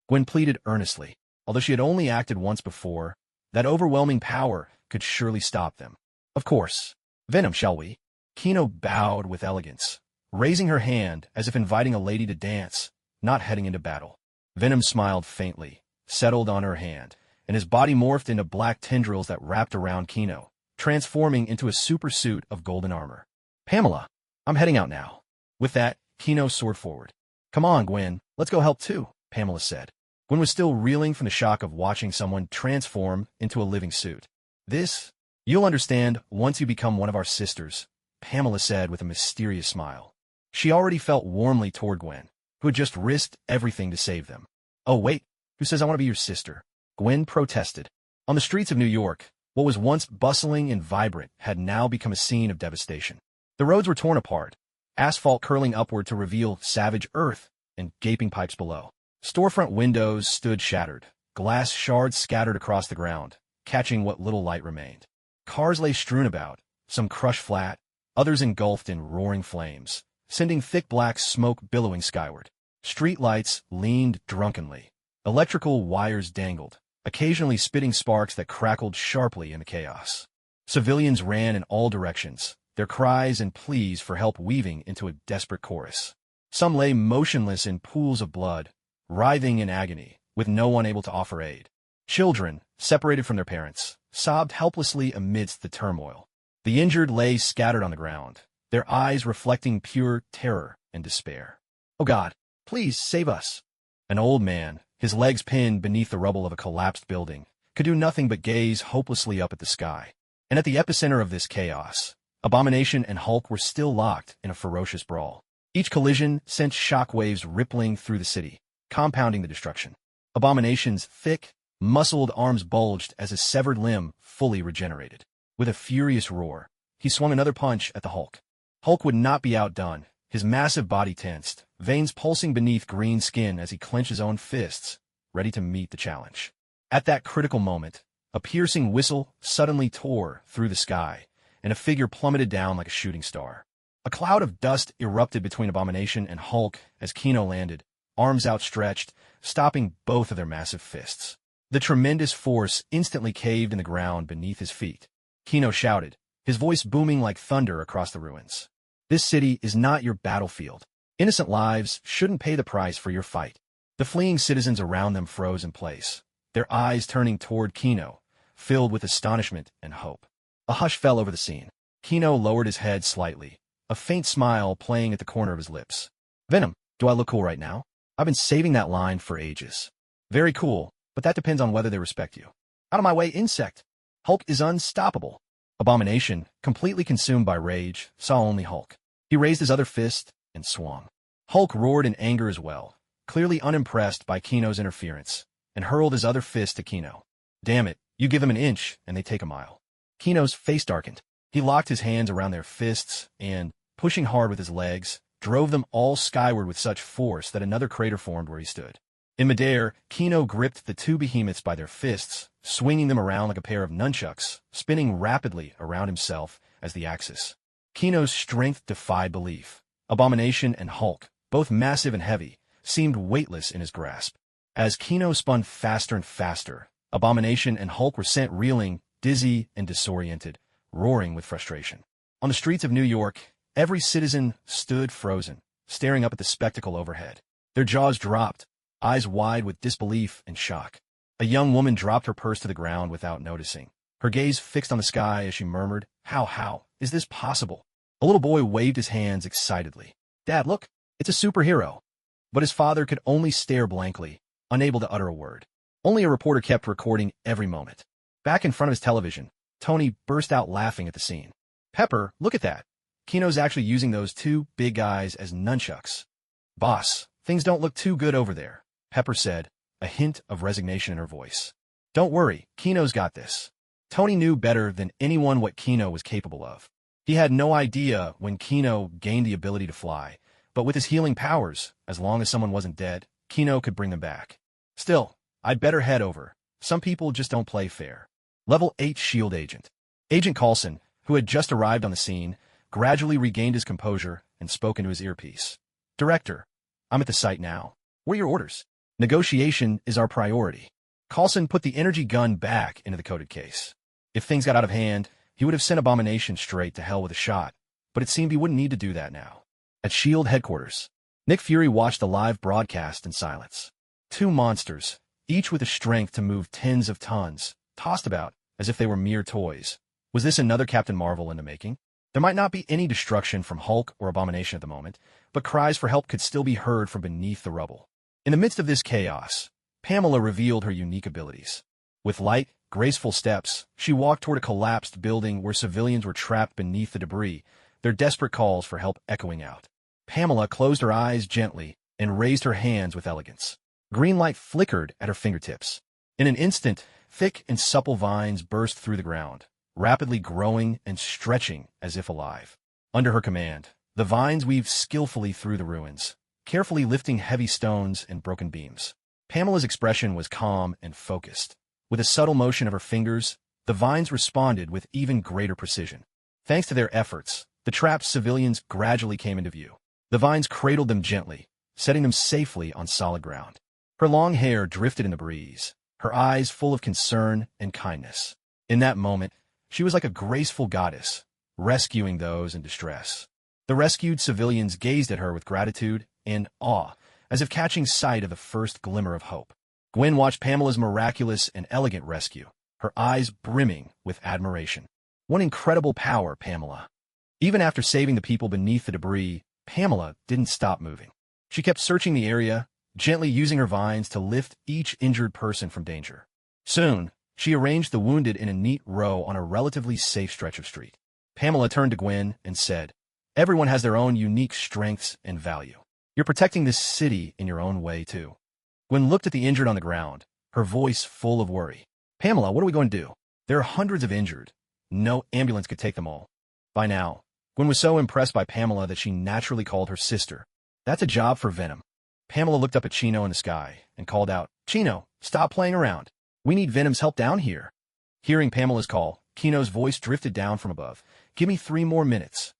Gwen pleaded earnestly. Although she had only acted once before, that overwhelming power could surely stop them. Of course. Venom, shall we? Chino bowed with elegance, raising her hand as if inviting a lady to dance, not heading into battle. Venom smiled faintly, settled on her hand, and his body morphed into black tendrils that wrapped around Chino, transforming into a super suit of golden armor. Pamela, I'm heading out now. With that, Chino soared forward. Come on, Gwen, let's go help too, Pamela said. Gwen was still reeling from the shock of watching someone transform into a living suit. You'll understand once you become one of our sisters, Pamela said with a mysterious smile. She already felt warmly toward Gwen, who had just risked everything to save them. Oh wait, who says I want to be your sister? Gwen protested. On the streets of New York, what was once bustling and vibrant had now become a scene of devastation. The roads were torn apart, asphalt curling upward to reveal savage earth and gaping pipes below. Storefront windows stood shattered, glass shards scattered across the ground, catching what little light remained. Cars lay strewn about, some crushed flat, others engulfed in roaring flames, sending thick black smoke billowing skyward. Street lights leaned drunkenly. Electrical wires dangled, occasionally spitting sparks that crackled sharply in the chaos. Civilians ran in all directions, their cries and pleas for help weaving into a desperate chorus. Some lay motionless in pools of blood, writhing in agony, with no one able to offer aid. Children, separated from their parents, sobbed helplessly amidst the turmoil. The injured lay scattered on the ground, their eyes reflecting pure terror and despair. Oh God, please save us. An old man, his legs pinned beneath the rubble of a collapsed building, could do nothing but gaze hopelessly up at the sky. And at the epicenter of this chaos, Abomination and Hulk were still locked in a ferocious brawl. Each collision sent shockwaves rippling through the city, compounding the destruction. Abomination's thick, muscled arms bulged as a severed limb fully regenerated. With a furious roar, he swung another punch at the Hulk. Hulk would not be outdone, his massive body tensed, veins pulsing beneath green skin as he clenched his own fists, ready to meet the challenge. At that critical moment, a piercing whistle suddenly tore through the sky, and a figure plummeted down like a shooting star. A cloud of dust erupted between Abomination and Hulk as Chino landed, arms outstretched, stopping both of their massive fists. The tremendous force instantly caved in the ground beneath his feet. Chino shouted, his voice booming like thunder across the ruins. This city is not your battlefield. Innocent lives shouldn't pay the price for your fight. The fleeing citizens around them froze in place, their eyes turning toward Chino, filled with astonishment and hope. A hush fell over the scene. Kino lowered his head slightly, a faint smile playing at the corner of his lips. Venom, do I look cool right now? I've been saving that line for ages. Very cool, but that depends on whether they respect you. Out of my way, insect! Hulk is unstoppable. Abomination, completely consumed by rage, saw only Hulk. He raised his other fist and swung. Hulk roared in anger as well, clearly unimpressed by Kino's interference, and hurled his other fist to Kino. Damn it, you give them an inch, and they take a mile. Kino's face darkened. He locked his hands around their fists and, pushing hard with his legs, drove them all skyward with such force that another crater formed where he stood. In midair, Kino gripped the two behemoths by their fists, swinging them around like a pair of nunchucks, spinning rapidly around himself as the axis. Kino's strength defied belief. Abomination and Hulk, both massive and heavy, seemed weightless in his grasp. As Kino spun faster and faster, Abomination and Hulk were sent reeling, dizzy and disoriented, roaring with frustration. On the streets of New York, every citizen stood frozen, staring up at the spectacle overhead. Their jaws dropped, eyes wide with disbelief and shock. A young woman dropped her purse to the ground without noticing, her gaze fixed on the sky as she murmured, How is this possible? A little boy waved his hands excitedly. Dad, look, it's a superhero. But his father could only stare blankly, unable to utter a word. Only a reporter kept recording every moment. Back in front of his television, Tony burst out laughing at the scene. Pepper, look at that. Kino's actually using those two big guys as nunchucks. Boss, things don't look too good over there, Pepper said, a hint of resignation in her voice. Don't worry, Kino's got this. Tony knew better than anyone what Kino was capable of. He had no idea when Kino gained the ability to fly, but with his healing powers, as long as someone wasn't dead, Kino could bring them back. Still, I'd better head over. Some people just don't play fair. Level 8 SHIELD Agent. Agent Coulson, who had just arrived on the scene, gradually regained his composure and spoke into his earpiece. Director, I'm at the site now. What are your orders? Negotiation is our priority. Coulson put the energy gun back into the coded case. If things got out of hand, he would have sent Abomination straight to hell with a shot, but it seemed he wouldn't need to do that now. At SHIELD headquarters, Nick Fury watched the live broadcast in silence. Two monsters, each with the strength to move tens of tons, tossed about as if they were mere toys. Was this another Captain Marvel in the making? There might not be any destruction from Hulk or Abomination at the moment, but cries for help could still be heard from beneath the rubble. In the midst of this chaos, Pamela revealed her unique abilities. With light, graceful steps, she walked toward a collapsed building where civilians were trapped beneath the debris, their desperate calls for help echoing out. Pamela closed her eyes gently and raised her hands with elegance. Green light flickered at her fingertips. In an instant, thick and supple vines burst through the ground, rapidly growing and stretching as if alive. Under her command, the vines weaved skillfully through the ruins, carefully lifting heavy stones and broken beams. Pamela's expression was calm and focused. With a subtle motion of her fingers, the vines responded with even greater precision. Thanks to their efforts, the trapped civilians gradually came into view. The vines cradled them gently, setting them safely on solid ground. Her long hair drifted in the breeze, her eyes full of concern and kindness. In that moment, she was like a graceful goddess, rescuing those in distress. The rescued civilians gazed at her with gratitude and awe, as if catching sight of the first glimmer of hope. Gwen watched Pamela's miraculous and elegant rescue, her eyes brimming with admiration. What incredible power, Pamela! Even after saving the people beneath the debris, Pamela didn't stop moving. She kept searching the area, gently using her vines to lift each injured person from danger. Soon, she arranged the wounded in a neat row on a relatively safe stretch of street. Pamela turned to Gwen and said, Everyone has their own unique strengths and value. You're protecting this city in your own way, too. Gwen looked at the injured on the ground, her voice full of worry. Pamela, what are we going to do? There are hundreds of injured. No ambulance could take them all. By now, Gwen was so impressed by Pamela that she naturally called her sister. That's a job for Venom. Pamela looked up at Chino in the sky and called out, Chino, stop playing around. We need Venom's help down here. Hearing Pamela's call, Kino's voice drifted down from above. Give me 3 more minutes.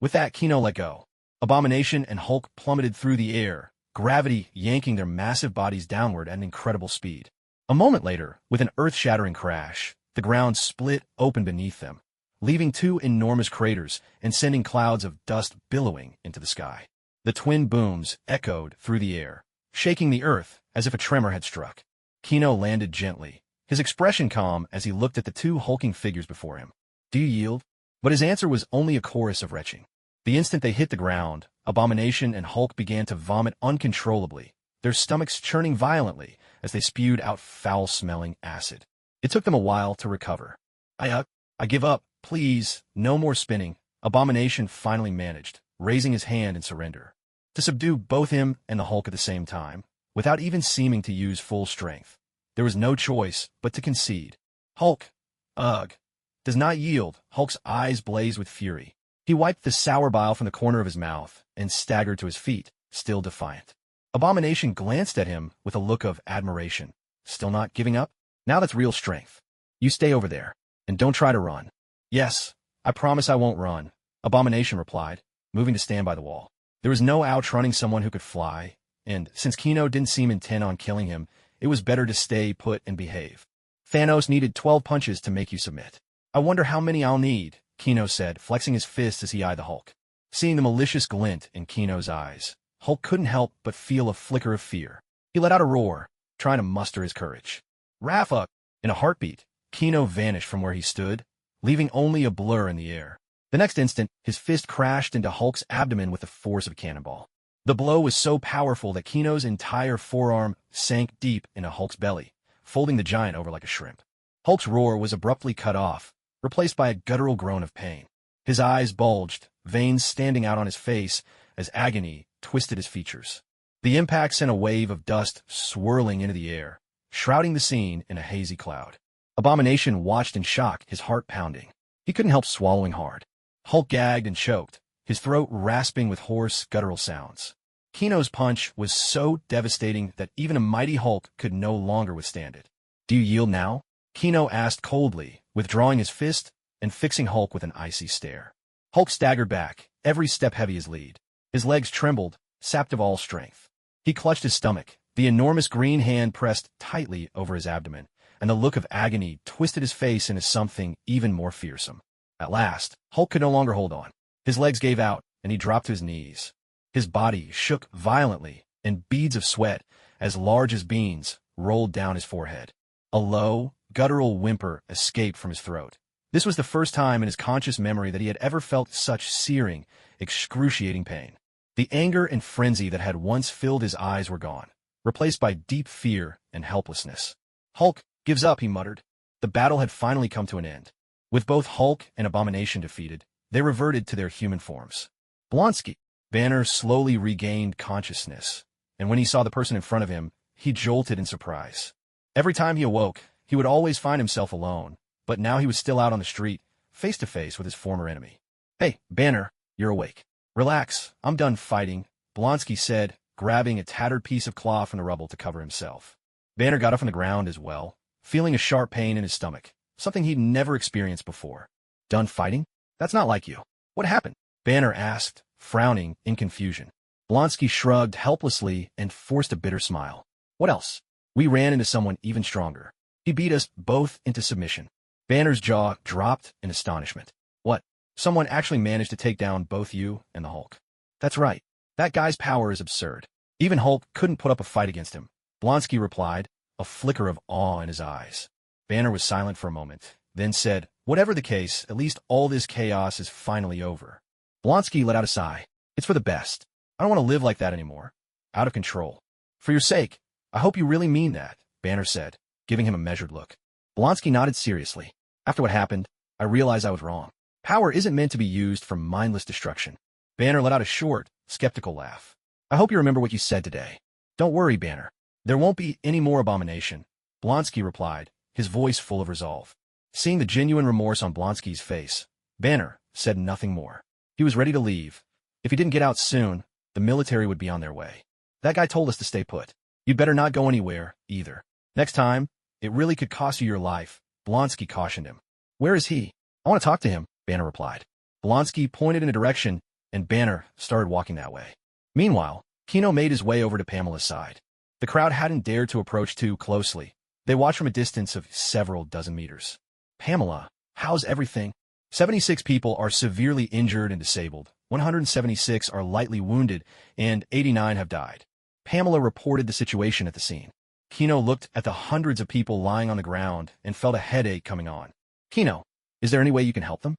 With that, Kino let go. Abomination and Hulk plummeted through the air, gravity yanking their massive bodies downward at an incredible speed. A moment later, with an earth-shattering crash, the ground split open beneath them, leaving 2 enormous craters and sending clouds of dust billowing into the sky. The twin booms echoed through the air, shaking the earth as if a tremor had struck. Kino landed gently, his expression calm as he looked at the two hulking figures before him. "Do you yield?" But his answer was only a chorus of retching. The instant they hit the ground, Abomination and Hulk began to vomit uncontrollably, their stomachs churning violently as they spewed out foul-smelling acid. It took them a while to recover. I give up, please, no more spinning," Abomination finally managed, raising his hand in surrender. To subdue both him and the Hulk at the same time, without even seeming to use full strength, there was no choice but to concede. "Hulk, does not yield." Hulk's eyes blazed with fury. He wiped the sour bile from the corner of his mouth and staggered to his feet, still defiant. Abomination glanced at him with a look of admiration. "Still not giving up? Now that's real strength. You stay over there, and don't try to run." "Yes, I promise I won't run," Abomination replied, moving to stand by the wall. There was no outrunning someone who could fly, and since Kino didn't seem intent on killing him, it was better to stay put and behave. "Thanos needed 12 punches to make you submit. I wonder how many I'll need," Kino said, flexing his fist as he eyed the Hulk. Seeing the malicious glint in Kino's eyes, Hulk couldn't help but feel a flicker of fear. He let out a roar, trying to muster his courage. "Rafa!" In a heartbeat, Kino vanished from where he stood, leaving only a blur in the air. The next instant, his fist crashed into Hulk's abdomen with the force of a cannonball. The blow was so powerful that Kino's entire forearm sank deep into Hulk's belly, folding the giant over like a shrimp. Hulk's roar was abruptly cut off, replaced by a guttural groan of pain. His eyes bulged, veins standing out on his face as agony twisted his features. The impact sent a wave of dust swirling into the air, shrouding the scene in a hazy cloud. Abomination watched in shock, his heart pounding. He couldn't help swallowing hard. Hulk gagged and choked, his throat rasping with hoarse, guttural sounds. Kino's punch was so devastating that even a mighty Hulk could no longer withstand it. "Do you yield now?" Kino asked coldly, withdrawing his fist and fixing Hulk with an icy stare. Hulk staggered back, every step heavy as lead. His legs trembled, sapped of all strength. He clutched his stomach, the enormous green hand pressed tightly over his abdomen, and the look of agony twisted his face into something even more fearsome. At last, Hulk could no longer hold on. His legs gave out, and he dropped to his knees. His body shook violently, and beads of sweat, as large as beans, rolled down his forehead. A low, guttural whimper escaped from his throat. This was the first time in his conscious memory that he had ever felt such searing, excruciating pain. The anger and frenzy that had once filled his eyes were gone, replaced by deep fear and helplessness. "Hulk gives up," he muttered. The battle had finally come to an end. With both Hulk and Abomination defeated, they reverted to their human forms. "Blonsky." Banner slowly regained consciousness, and when he saw the person in front of him, he jolted in surprise. Every time he awoke, he would always find himself alone, but now he was still out on the street, face to face with his former enemy. "Hey, Banner, you're awake. Relax, I'm done fighting," Blonsky said, grabbing a tattered piece of cloth from the rubble to cover himself. Banner got up from the ground as well, feeling a sharp pain in his stomach, something he'd never experienced before. "Done fighting? That's not like you. What happened?" Banner asked, frowning in confusion. Blonsky shrugged helplessly and forced a bitter smile. "What else? We ran into someone even stronger. He beat us both into submission." Banner's jaw dropped in astonishment. "What? Someone actually managed to take down both you and the Hulk?" "That's right. That guy's power is absurd. Even Hulk couldn't put up a fight against him," Blonsky replied, a flicker of awe in his eyes. Banner was silent for a moment, then said, "Whatever the case, at least all this chaos is finally over." Blonsky let out a sigh. "It's for the best. I don't want to live like that anymore. Out of control." "For your sake, I hope you really mean that," Banner said, giving him a measured look. Blonsky nodded seriously. "After what happened, I realized I was wrong. Power isn't meant to be used for mindless destruction." Banner let out a short, skeptical laugh. "I hope you remember what you said today." "Don't worry, Banner. There won't be any more Abomination," Blonsky replied, his voice full of resolve. Seeing the genuine remorse on Blonsky's face, Banner said nothing more. He was ready to leave. If he didn't get out soon, the military would be on their way. "That guy told us to stay put. You'd better not go anywhere, either. Next time, it really could cost you your life," Blonsky cautioned him. "Where is he?" "I want to talk to him," Banner replied. Blonsky pointed in a direction, and Banner started walking that way. Meanwhile, Kino made his way over to Pamela's side. The crowd hadn't dared to approach too closely. They watched from a distance of several dozen meters. "Pamela, how's everything?" 76 people are severely injured and disabled, 176 are lightly wounded, and 89 have died. Pamela reported the situation at the scene. Kino looked at the hundreds of people lying on the ground and felt a headache coming on. Kino, is there any way you can help them?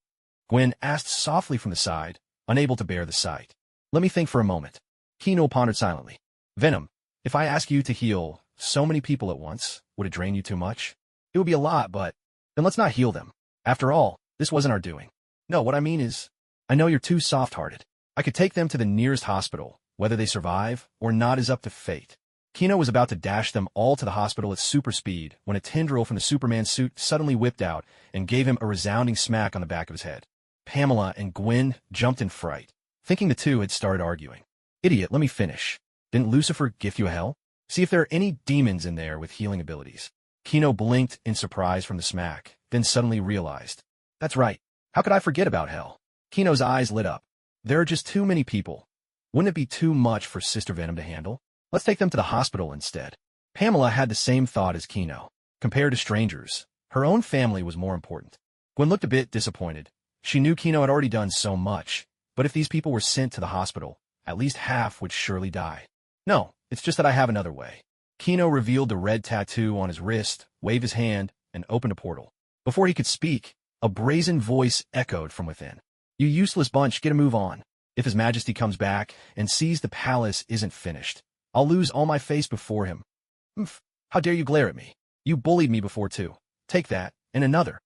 Gwen asked softly from the side, unable to bear the sight. Let me think for a moment. Kino pondered silently. Venom, if I ask you to heal so many people at once, would it drain you too much? It would be a lot, but then let's not heal them. After all, this wasn't our doing. No, what I mean is, I know you're too soft-hearted. I could take them to the nearest hospital. Whether they survive or not is up to fate. Kino was about to dash them all to the hospital at super speed when a tendril from the Superman suit suddenly whipped out and gave him a resounding smack on the back of his head. Pamela and Gwen jumped in fright, thinking the two had started arguing. Idiot, let me finish. Didn't Lucifer gift you a hell? See if there are any demons in there with healing abilities. Kino blinked in surprise from the smack, then suddenly realized. That's right. How could I forget about hell? Kino's eyes lit up. There are just too many people. Wouldn't it be too much for Sister Venom to handle? Let's take them to the hospital instead. Pamela had the same thought as Kino. Compared to strangers, her own family was more important. Gwen looked a bit disappointed. She knew Kino had already done so much, but if these people were sent to the hospital, at least half would surely die. No, it's just that I have another way. Kino revealed the red tattoo on his wrist, waved his hand, and opened a portal. Before he could speak, a brazen voice echoed from within. You useless bunch, get a move on. If His Majesty comes back and sees the palace isn't finished, I'll lose all my face before him. Oof, how dare you glare at me? You bullied me before too. Take that, and another.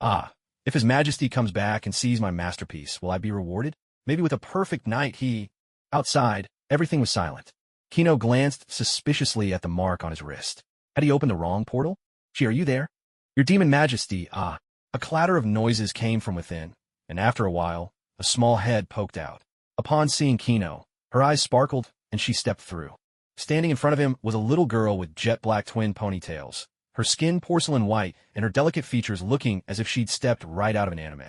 Ah, if His Majesty comes back and sees my masterpiece, will I be rewarded? Maybe with a perfect night he... Outside, everything was silent. Kino glanced suspiciously at the mark on his wrist. Had he opened the wrong portal? Gee, are you there? Your demon majesty, ah. A clatter of noises came from within, and after a while, a small head poked out. Upon seeing Kino, her eyes sparkled, and she stepped through. Standing in front of him was a little girl with jet-black twin ponytails, her skin porcelain white and her delicate features looking as if she'd stepped right out of an anime.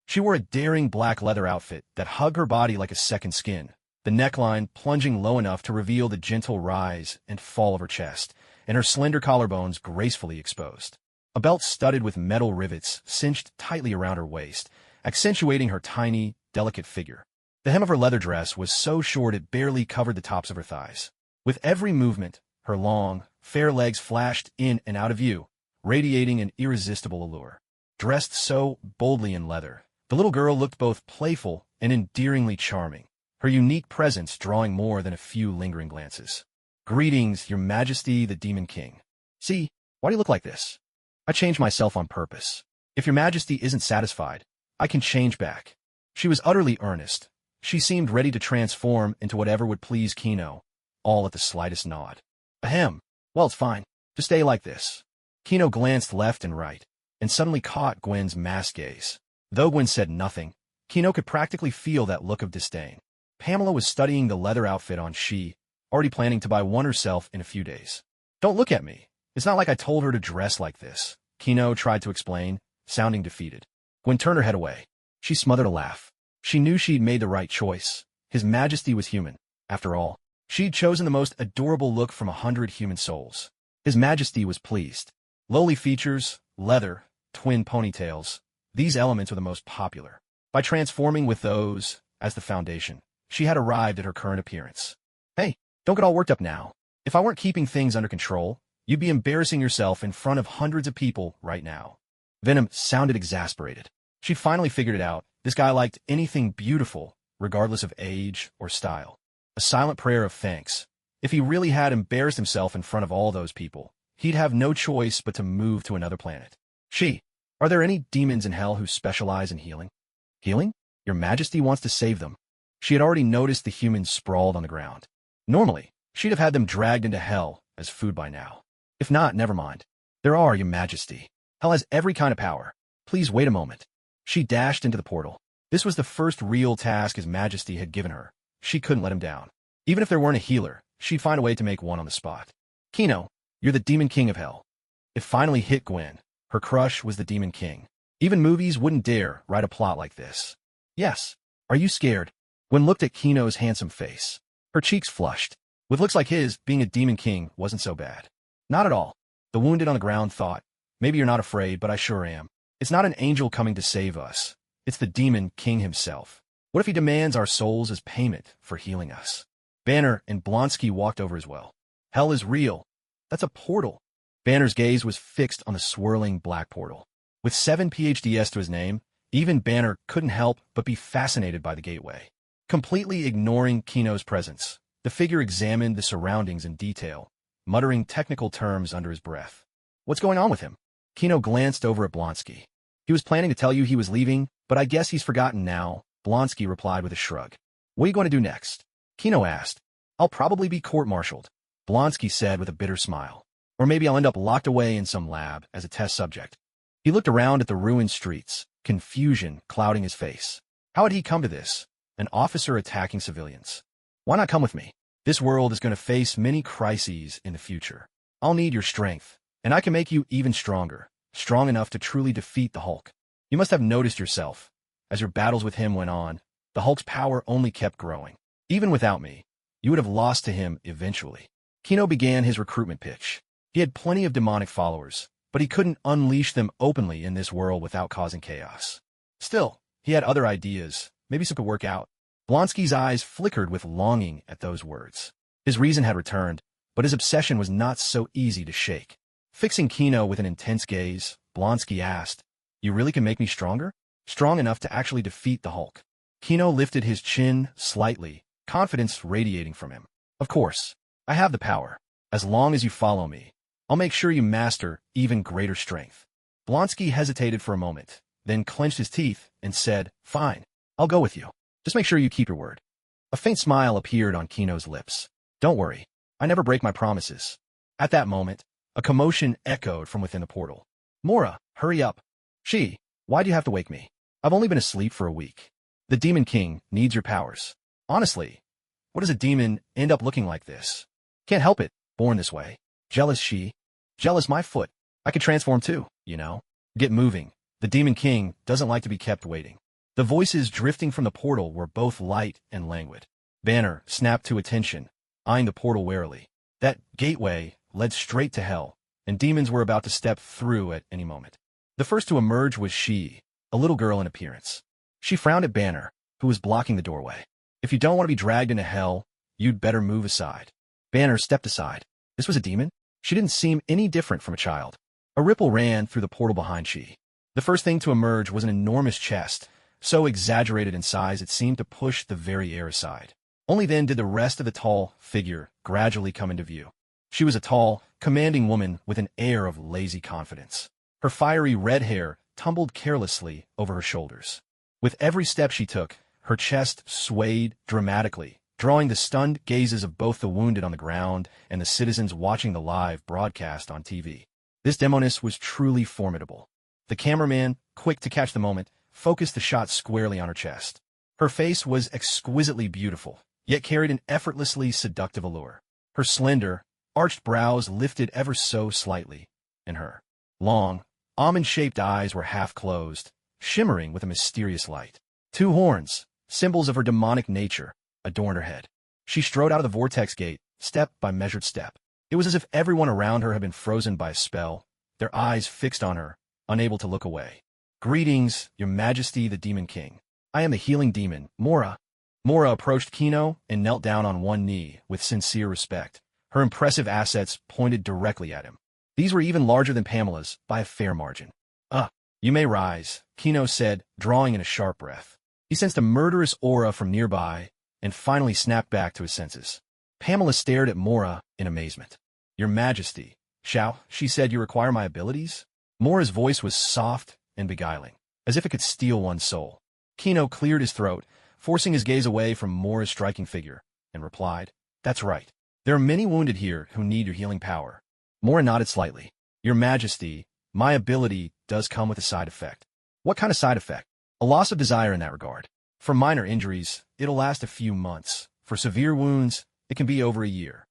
She wore a daring black leather outfit that hugged her body like a second skin, the neckline plunging low enough to reveal the gentle rise and fall of her chest, and her slender collarbones gracefully exposed. A belt studded with metal rivets cinched tightly around her waist, accentuating her tiny, delicate figure. The hem of her leather dress was so short it barely covered the tops of her thighs. With every movement, her long, fair legs flashed in and out of view, radiating an irresistible allure. Dressed so boldly in leather, the little girl looked both playful and endearingly charming, her unique presence drawing more than a few lingering glances. Greetings, Your Majesty the Demon King. See, why do you look like this? I changed myself on purpose. If Your Majesty isn't satisfied, I can change back. She was utterly earnest. She seemed ready to transform into whatever would please Kino, all at the slightest nod. Ahem. Well, it's fine. Just stay like this. Kino glanced left and right, and suddenly caught Gwen's masked gaze. Though Gwen said nothing, Kino could practically feel that look of disdain. Pamela was studying the leather outfit on she, already planning to buy one herself in a few days. Don't look at me. It's not like I told her to dress like this, Kino tried to explain, sounding defeated. Gwen turned her head away. She smothered a laugh. She knew she'd made the right choice. His Majesty was human. After all, she'd chosen the most adorable look from 100 human souls. His Majesty was pleased. Lowly features, leather, twin ponytails, these elements were the most popular. By transforming with those as the foundation, she had arrived at her current appearance. Hey, don't get all worked up now. If I weren't keeping things under control, you'd be embarrassing yourself in front of hundreds of people right now. Venom sounded exasperated. She'd finally figured it out. This guy liked anything beautiful, regardless of age or style. A silent prayer of thanks. If he really had embarrassed himself in front of all those people, he'd have no choice but to move to another planet. Are there any demons in hell who specialize in healing? Healing? Your Majesty wants to save them. She had already noticed the humans sprawled on the ground. Normally, she'd have had them dragged into hell as food by now. If not, never mind. There are, Your Majesty. Hell has every kind of power. Please wait a moment. She dashed into the portal. This was the first real task His Majesty had given her. She couldn't let him down. Even if there weren't a healer, she'd find a way to make one on the spot. Kino, you're the Demon King of Hell. It finally hit Gwen. Her crush was the Demon King. Even movies wouldn't dare write a plot like this. Yes. Are you scared? Gwen looked at Kino's handsome face. Her cheeks flushed. With looks like his, being a Demon King wasn't so bad. Not at all. The wounded on the ground thought, maybe you're not afraid, but I sure am. It's not an angel coming to save us. It's the Demon King himself. What if he demands our souls as payment for healing us? Banner and Blonsky walked over as well. Hell is real. That's a portal. Banner's gaze was fixed on the swirling black portal. With 7 PhDs to his name, even Banner couldn't help but be fascinated by the gateway. Completely ignoring Kino's presence, the figure examined the surroundings in detail, muttering technical terms under his breath. What's going on with him? Kino glanced over at Blonsky. He was planning to tell you he was leaving, but I guess he's forgotten now, Blonsky replied with a shrug. What are you going to do next? Kino asked. I'll probably be court-martialed, Blonsky said with a bitter smile. Or maybe I'll end up locked away in some lab as a test subject. He looked around at the ruined streets, confusion clouding his face. How had he come to this? An officer attacking civilians. Why not come with me? This world is going to face many crises in the future. I'll need your strength, and I can make you even stronger, strong enough to truly defeat the Hulk. You must have noticed yourself. As your battles with him went on, the Hulk's power only kept growing. Even without me, you would have lost to him eventually. Kino began his recruitment pitch. He had plenty of demonic followers, but he couldn't unleash them openly in this world without causing chaos. Still, he had other ideas. Maybe some could work out. Blonsky's eyes flickered with longing at those words. His reason had returned, but his obsession was not so easy to shake. Fixing Kino with an intense gaze, Blonsky asked, You really can make me stronger? Strong enough to actually defeat the Hulk? Kino lifted his chin slightly, confidence radiating from him. Of course, I have the power. As long as you follow me, I'll make sure you master even greater strength. Blonsky hesitated for a moment, then clenched his teeth and said, Fine, I'll go with you. Just make sure you keep your word. A faint smile appeared on Kino's lips. Don't worry, I never break my promises. At that moment, a commotion echoed from within the portal. Mora, hurry up. Why do you have to wake me? I've only been asleep for a week. The Demon King needs your powers. Honestly, what does a demon end up looking like this? Can't help it, born this way. Jealous Jealous my foot. I could transform too, you know. Get moving. The Demon King doesn't like to be kept waiting. The voices drifting from the portal were both light and languid. Banner snapped to attention, eyeing the portal warily. That gateway led straight to hell, and demons were about to step through at any moment. The first to emerge was she, a little girl in appearance. She frowned at Banner, who was blocking the doorway. If you don't want to be dragged into hell, you'd better move aside. Banner stepped aside. This was a demon? She didn't seem any different from a child. A ripple ran through the portal behind she. The first thing to emerge was an enormous chest, so exaggerated in size it seemed to push the very air aside. Only then did the rest of the tall figure gradually come into view. She was a tall, commanding woman with an air of lazy confidence. Her fiery red hair tumbled carelessly over her shoulders. With every step she took, her chest swayed dramatically, drawing the stunned gazes of both the wounded on the ground and the citizens watching the live broadcast on TV. This demoness was truly formidable. The cameraman, quick to catch the moment, focused the shot squarely on her chest. Her face was exquisitely beautiful, yet carried an effortlessly seductive allure. Her slender, arched brows lifted ever so slightly, and her long, almond-shaped eyes were half-closed, shimmering with a mysterious light. 2 horns, symbols of her demonic nature, adorned her head. She strode out of the vortex gate, step by measured step. It was as if everyone around her had been frozen by a spell, their eyes fixed on her, unable to look away. Greetings, Your Majesty the Demon King. I am the healing demon, Mora. Mora approached Kino and knelt down on one knee with sincere respect. Her impressive assets pointed directly at him. These were even larger than Pamela's, by a fair margin. You may rise, Kino said, drawing in a sharp breath. He sensed a murderous aura from nearby, and finally snapped back to his senses. Pamela stared at Mora in amazement. Your Majesty, she said, you require my abilities? Mora's voice was soft and beguiling, as if it could steal one's soul. Kino cleared his throat, forcing his gaze away from Mora's striking figure, and replied, That's right. There are many wounded here who need your healing power. Mora nodded slightly. Your Majesty, my ability does come with a side effect. What kind of side effect? A loss of desire in that regard. For minor injuries, it'll last a few months. For severe wounds, it can be over a year.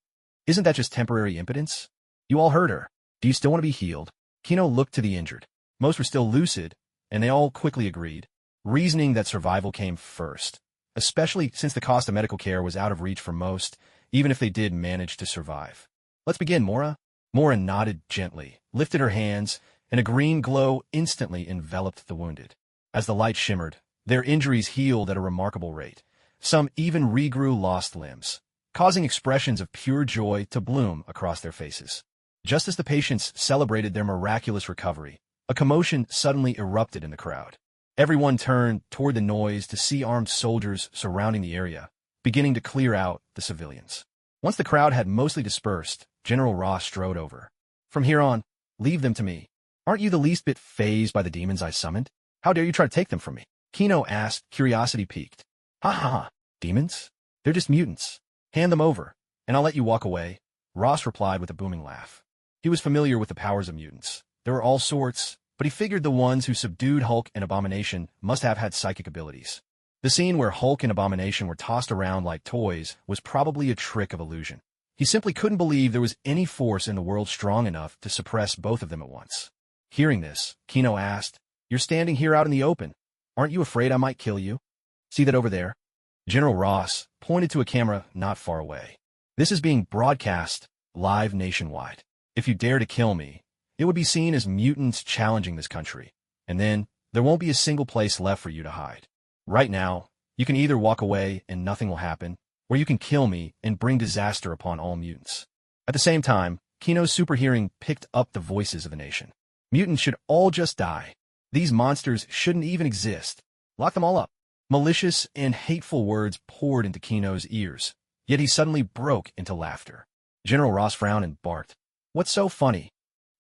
Isn't that just temporary impotence? You all heard her. Do you still want to be healed? Kino looked to the injured. Most were still lucid, and they all quickly agreed, reasoning that survival came first, especially since the cost of medical care was out of reach for most, even if they did manage to survive. Let's begin, Mora. Mora nodded gently, lifted her hands, and a green glow instantly enveloped the wounded. As the light shimmered, their injuries healed at a remarkable rate. Some even regrew lost limbs, causing expressions of pure joy to bloom across their faces. Just as the patients celebrated their miraculous recovery, a commotion suddenly erupted in the crowd. Everyone turned toward the noise to see armed soldiers surrounding the area, beginning to clear out the civilians. Once the crowd had mostly dispersed, General Ross strode over. "From here on, leave them to me. Aren't you the least bit fazed by the demons I summoned? How dare you try to take them from me?" Kino asked, curiosity piqued. "Ha ha ha, demons? They're just mutants. Hand them over, and I'll let you walk away," Ross replied with a booming laugh. He was familiar with the powers of mutants. There were all sorts, but he figured the ones who subdued Hulk and Abomination must have had psychic abilities. The scene where Hulk and Abomination were tossed around like toys was probably a trick of illusion. He simply couldn't believe there was any force in the world strong enough to suppress both of them at once. Hearing this, Kino asked, "You're standing here out in the open. Aren't you afraid I might kill you? See that over there?" General Ross pointed to a camera not far away. "This is being broadcast live nationwide. If you dare to kill me, it would be seen as mutants challenging this country, and then there won't be a single place left for you to hide. Right now, you can either walk away and nothing will happen, or you can kill me and bring disaster upon all mutants." At the same time, Kino's super hearing picked up the voices of the nation. "Mutants should all just die. These monsters shouldn't even exist. Lock them all up." Malicious and hateful words poured into Kino's ears, yet he suddenly broke into laughter. General Ross frowned and barked, "What's so funny?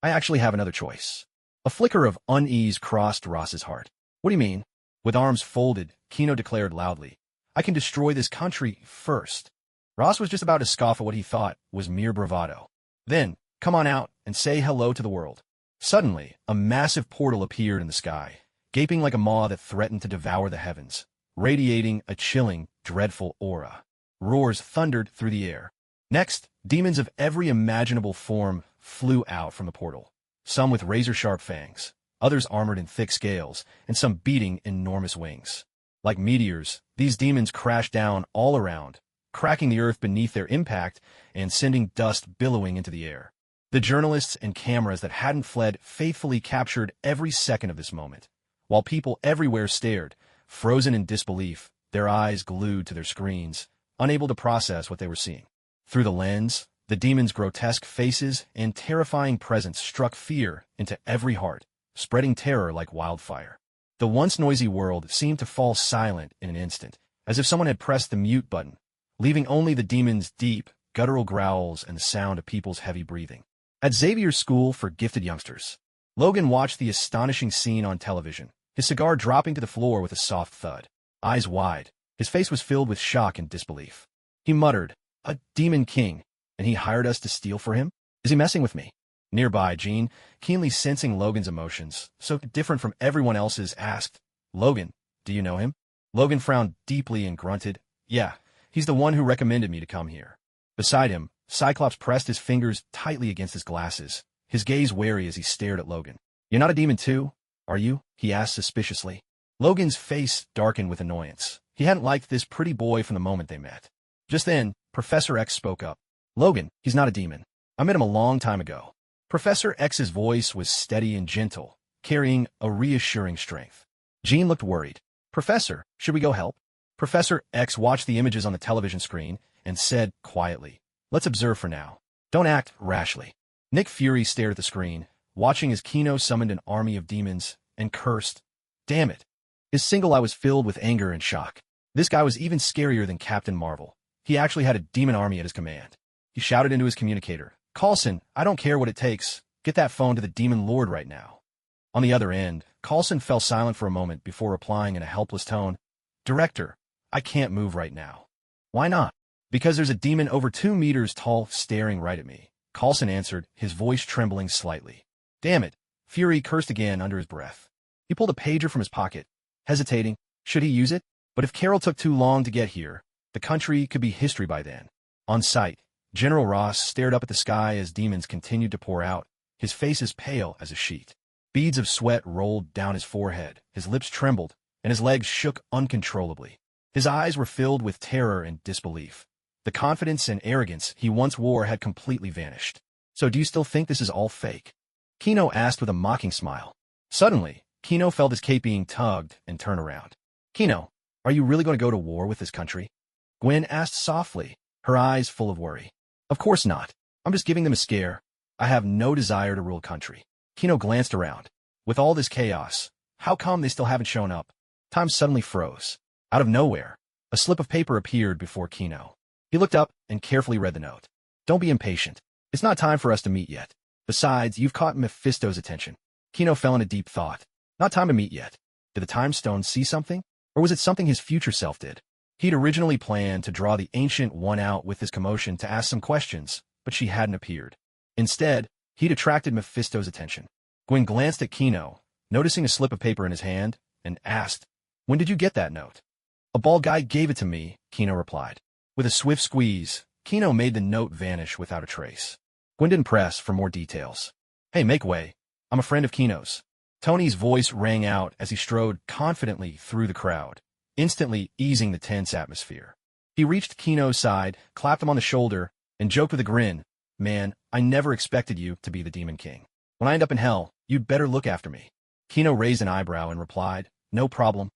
I actually have another choice." A flicker of unease crossed Ross's heart. "What do you mean?" With arms folded, Kino declared loudly, "I can destroy this country first." Ross was just about to scoff at what he thought was mere bravado. "Then, come on out and say hello to the world." Suddenly, a massive portal appeared in the sky, gaping like a maw that threatened to devour the heavens, radiating a chilling, dreadful aura. Roars thundered through the air. Next, demons of every imaginable form flew out from the portal, some with razor-sharp fangs, others armored in thick scales, and some beating enormous wings. Like meteors, these demons crashed down all around, cracking the earth beneath their impact and sending dust billowing into the air. The journalists and cameras that hadn't fled faithfully captured every second of this moment, while people everywhere stared, frozen in disbelief, their eyes glued to their screens, unable to process what they were seeing. Through the lens, the demons' grotesque faces and terrifying presence struck fear into every heart, spreading terror like wildfire. The once noisy world seemed to fall silent in an instant, as if someone had pressed the mute button, leaving only the demons' deep, guttural growls and the sound of people's heavy breathing. At Xavier's school for gifted youngsters, Logan watched the astonishing scene on television, his cigar dropping to the floor with a soft thud. Eyes wide, his face was filled with shock and disbelief. He muttered, "A demon king, and he hired us to steal for him? Is he messing with me?" Nearby, Jean, keenly sensing Logan's emotions, so different from everyone else's, asked, "Logan, do you know him?" Logan frowned deeply and grunted, "Yeah, he's the one who recommended me to come here." Beside him, Cyclops pressed his fingers tightly against his glasses, his gaze wary as he stared at Logan. "You're not a demon too, are you?" he asked suspiciously. Logan's face darkened with annoyance. He hadn't liked this pretty boy from the moment they met. Just then, Professor X spoke up. "Logan, he's not a demon. I met him a long time ago." Professor X's voice was steady and gentle, carrying a reassuring strength. Jean looked worried. "Professor, should we go help?" Professor X watched the images on the television screen and said quietly, "Let's observe for now. Don't act rashly." Nick Fury stared at the screen, watching as Kino summoned an army of demons, and cursed, "Damn it." His single eye was filled with anger and shock. This guy was even scarier than Captain Marvel. He actually had a demon army at his command. He shouted into his communicator, "Coulson, I don't care what it takes. Get that phone to the Demon Lord right now." On the other end, Coulson fell silent for a moment before replying in a helpless tone, "Director, I can't move right now." "Why not?" "Because there's a demon over 2 meters tall staring right at me," Coulson answered, his voice trembling slightly. "Damn it." Fury cursed again under his breath. He pulled a pager from his pocket, hesitating. Should he use it? But if Carol took too long to get here, the country could be history by then. On sight, General Ross stared up at the sky as demons continued to pour out, his face as pale as a sheet. Beads of sweat rolled down his forehead, his lips trembled, and his legs shook uncontrollably. His eyes were filled with terror and disbelief. The confidence and arrogance he once wore had completely vanished. "So do you still think this is all fake?" Kino asked with a mocking smile. Suddenly, Kino felt his cape being tugged and turned around. "Kino, are you really going to go to war with this country?" Gwen asked softly, her eyes full of worry. "Of course not. I'm just giving them a scare. I have no desire to rule a country. Kino glanced around. With all this chaos, how come they still haven't shown up? Time suddenly froze. Out of nowhere, a slip of paper appeared before Kino. He looked up and carefully read the note. Don't be impatient. It's not time for us to meet yet. Besides, you've caught Mephisto's attention. Kino fell into deep thought. Not time to meet yet. Did the time stone see something? Or was it something his future self did? He'd originally planned to draw the Ancient One out with his commotion to ask some questions, but she hadn't appeared. Instead, he'd attracted Mephisto's attention. Gwen glanced at Kino, noticing a slip of paper in his hand, and asked, "When did you get that note?" "A bald guy gave it to me," Kino replied. With a swift squeeze, Kino made the note vanish without a trace. Gwen didn't press for more details. "Hey, make way. I'm a friend of Kino's." Tony's voice rang out as he strode confidently through the crowd, instantly easing the tense atmosphere. He reached Kino's side, clapped him on the shoulder, and joked with a grin, "Man, I never expected you to be the Demon King. When I end up in hell, you'd better look after me." Kino raised an eyebrow and replied, "No problem."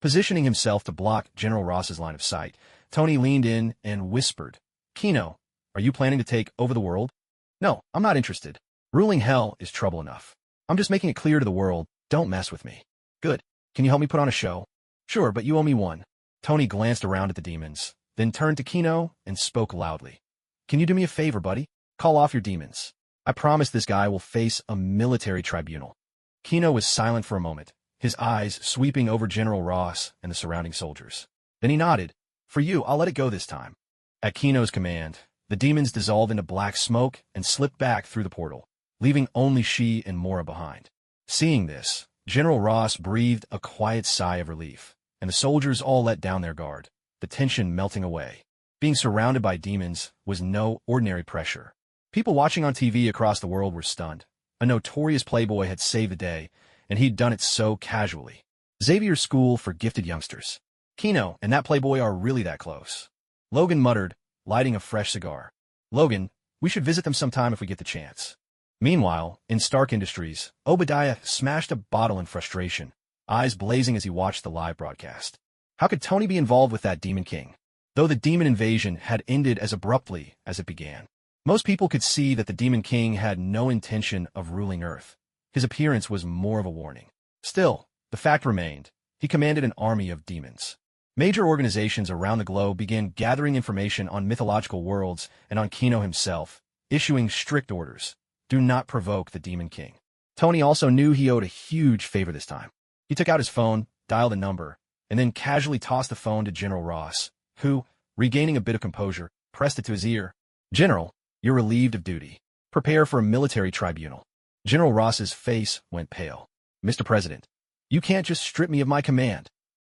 Positioning himself to block General Ross's line of sight, Tony leaned in and whispered, "Kino, are you planning to take over the world?" "No, I'm not interested. Ruling hell is trouble enough. I'm just making it clear to the world, don't mess with me." "Good. Can you help me put on a show?" "Sure, but you owe me one." Tony glanced around at the demons, then turned to Kino and spoke loudly. "Can you do me a favor, buddy? Call off your demons. I promise this guy will face a military tribunal." Kino was silent for a moment, his eyes sweeping over General Ross and the surrounding soldiers. Then he nodded. "For you, I'll let it go this time." At Kino's command, the demons dissolved into black smoke and slipped back through the portal, leaving only she and Mora behind. Seeing this, General Ross breathed a quiet sigh of relief, and the soldiers all let down their guard, the tension melting away. Being surrounded by demons was no ordinary pressure. People watching on TV across the world were stunned. A notorious playboy had saved the day, and he'd done it so casually. Xavier's school for gifted youngsters. Kino and that playboy are really that close. Logan muttered, lighting a fresh cigar. "Logan, we should visit them sometime if we get the chance." Meanwhile, in Stark Industries, Obadiah smashed a bottle in frustration, eyes blazing as he watched the live broadcast. How could Tony be involved with that Demon King? Though the demon invasion had ended as abruptly as it began, most people could see that the Demon King had no intention of ruling Earth. His appearance was more of a warning. Still, the fact remained, he commanded an army of demons. Major organizations around the globe began gathering information on mythological worlds and on Kino himself, issuing strict orders. Do not provoke the Demon King. Tony also knew he owed a huge favor this time. He took out his phone, dialed a number, and then casually tossed the phone to General Ross, who, regaining a bit of composure, pressed it to his ear. "General, you're relieved of duty. Prepare for a military tribunal." General Ross's face went pale. "Mr. President, you can't just strip me of my command."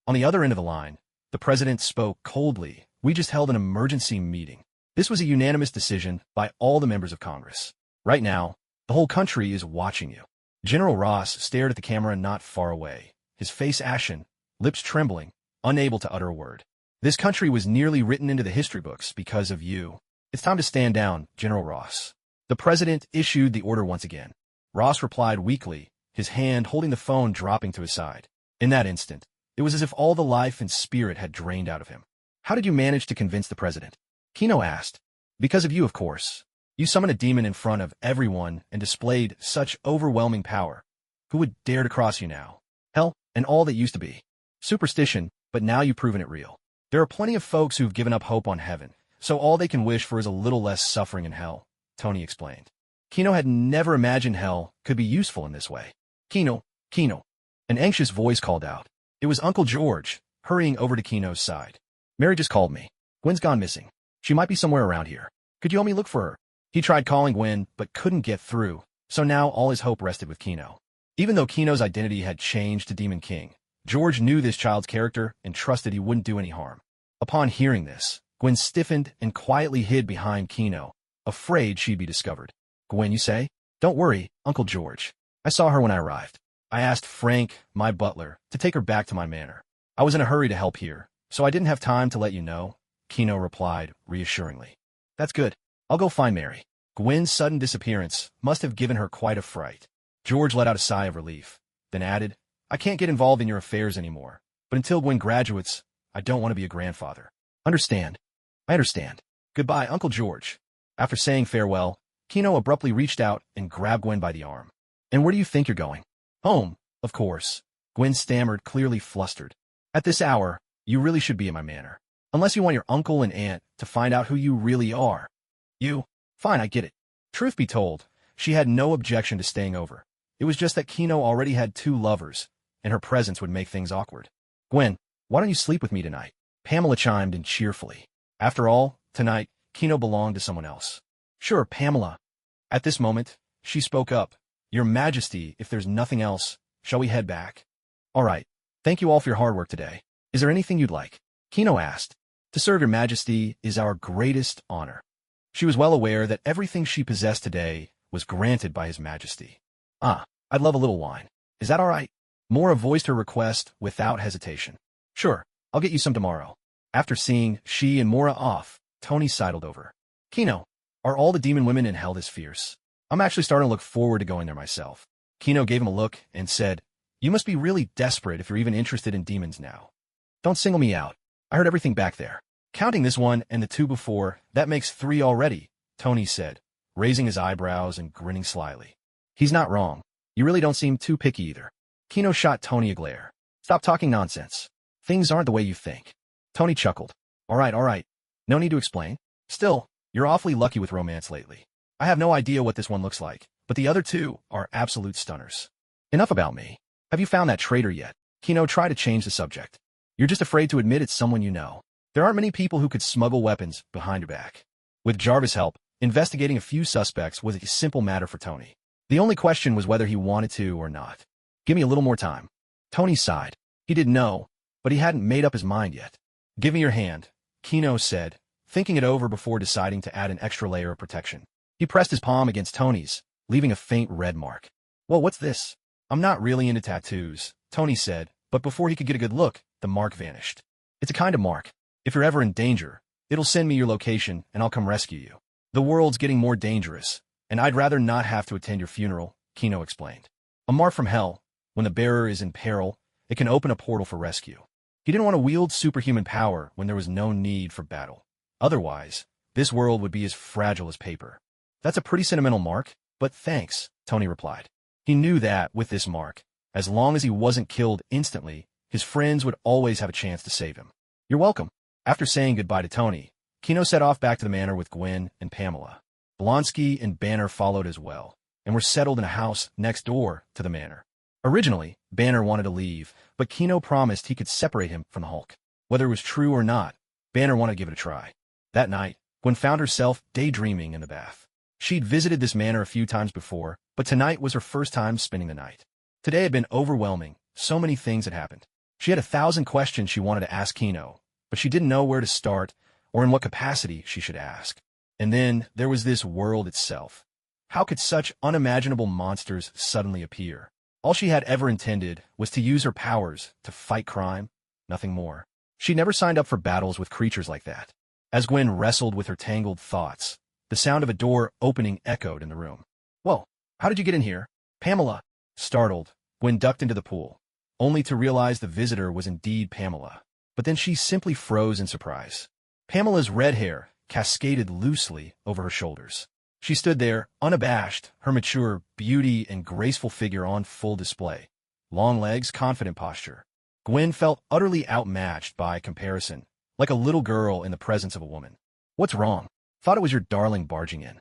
On the other end of the line, the president spoke coldly. "We just held an emergency meeting. This was a unanimous decision by all the members of Congress. Right now, the whole country is watching you." General Ross stared at the camera not far away, his face ashen, lips trembling, unable to utter a word. "This country was nearly written into the history books because of you. It's time to stand down, General Ross." The president issued the order once again. Ross replied weakly, his hand holding the phone dropping to his side. In that instant, it was as if all the life and spirit had drained out of him. "How did you manage to convince the president?" Kino asked. "Because of you, of course. You summoned a demon in front of everyone and displayed such overwhelming power. Who would dare to cross you now? Hell, and all that used to be. Superstition, but now you've proven it real. There are plenty of folks who've given up hope on heaven, so all they can wish for is a little less suffering in hell," Tony explained. Kino had never imagined hell could be useful in this way. "Kino, Kino." An anxious voice called out. It was Uncle George, hurrying over to Kino's side. "Mary just called me. Gwen's gone missing. She might be somewhere around here. Could you help me look for her?" He tried calling Gwen, but couldn't get through, so now all his hope rested with Kino. Even though Kino's identity had changed to Demon King, George knew this child's character and trusted he wouldn't do any harm. Upon hearing this, Gwen stiffened and quietly hid behind Kino, afraid she'd be discovered. "Gwen, you say? Don't worry, Uncle George. I saw her when I arrived. I asked Frank, my butler, to take her back to my manor. I was in a hurry to help here, so I didn't have time to let you know," Kino replied reassuringly. "That's good. I'll go find Mary." Gwen's sudden disappearance must have given her quite a fright. George let out a sigh of relief, then added, "I can't get involved in your affairs anymore, but until Gwen graduates, I don't want to be a grandfather." "Understand. I understand. Goodbye, Uncle George." After saying farewell, Kino abruptly reached out and grabbed Gwen by the arm. And where do you think you're going? Home, of course. Gwen stammered, clearly flustered. At this hour, you really should be in my manor. Unless you want your uncle and aunt to find out who you really are. You? Fine, I get it. Truth be told, she had no objection to staying over. It was just that Kino already had 2 lovers, and her presence would make things awkward. Gwen, why don't you sleep with me tonight? Pamela chimed in cheerfully. After all, tonight, Kino belonged to someone else. Sure, Pamela. At this moment, she spoke up. Your Majesty, if there's nothing else, shall we head back? All right. Thank you all for your hard work today. Is there anything you'd like? Kino asked. To serve your Majesty is our greatest honor. She was well aware that everything she possessed today was granted by His Majesty. Ah, I'd love a little wine. Is that all right? Mora voiced her request without hesitation. Sure, I'll get you some tomorrow. After seeing she and Mora off, Tony sidled over. Kino, are all the demon women in hell this fierce? I'm actually starting to look forward to going there myself. Kino gave him a look and said, You must be really desperate if you're even interested in demons now. Don't single me out. I heard everything back there. Counting this one and the 2 before, that makes 3 already, Tony said, raising his eyebrows and grinning slyly. He's not wrong. You really don't seem too picky either. Kino shot Tony a glare. Stop talking nonsense. Things aren't the way you think. Tony chuckled. All right. No need to explain. Still, you're awfully lucky with romance lately. I have no idea what this one looks like, but the other 2 are absolute stunners. Enough about me. Have you found that traitor yet? Kino tried to change the subject. You're just afraid to admit it's someone you know. There aren't many people who could smuggle weapons behind your back. With Jarvis' help, investigating a few suspects was a simple matter for Tony. The only question was whether he wanted to or not. Give me a little more time. Tony sighed. He didn't know, but he hadn't made up his mind yet. Give me your hand, Kino said, thinking it over before deciding to add an extra layer of protection. He pressed his palm against Tony's, leaving a faint red mark. Well, what's this? I'm not really into tattoos, Tony said, but before he could get a good look, the mark vanished. It's a kind of mark. If you're ever in danger, it'll send me your location and I'll come rescue you. The world's getting more dangerous, and I'd rather not have to attend your funeral, Kino explained. A mark from hell, when the bearer is in peril, it can open a portal for rescue. He didn't want to wield superhuman power when there was no need for battle. Otherwise, this world would be as fragile as paper. That's a pretty sentimental mark, but thanks, Tony replied. He knew that, with this mark, as long as he wasn't killed instantly, his friends would always have a chance to save him. You're welcome. After saying goodbye to Tony, Kino set off back to the manor with Gwen and Pamela. Blonsky and Banner followed as well, and were settled in a house next door to the manor. Originally, Banner wanted to leave, but Kino promised he could separate him from the Hulk. Whether it was true or not, Banner wanted to give it a try. That night, Gwen found herself daydreaming in the bath. She'd visited this manor a few times before, but tonight was her first time spending the night. Today had been overwhelming. So many things had happened. She had 1,000 questions she wanted to ask Kino, but she didn't know where to start or in what capacity she should ask. And then there was this world itself. How could such unimaginable monsters suddenly appear? All she had ever intended was to use her powers to fight crime, nothing more. She never signed up for battles with creatures like that. As Gwen wrestled with her tangled thoughts, the sound of a door opening echoed in the room. Whoa, how did you get in here? Pamela. Startled, Gwen ducked into the pool, only to realize the visitor was indeed Pamela. But then she simply froze in surprise. Pamela's red hair cascaded loosely over her shoulders. She stood there, unabashed, her mature beauty and graceful figure on full display. Long legs, confident posture. Gwen felt utterly outmatched by comparison, like a little girl in the presence of a woman. What's wrong? Thought it was your darling barging in.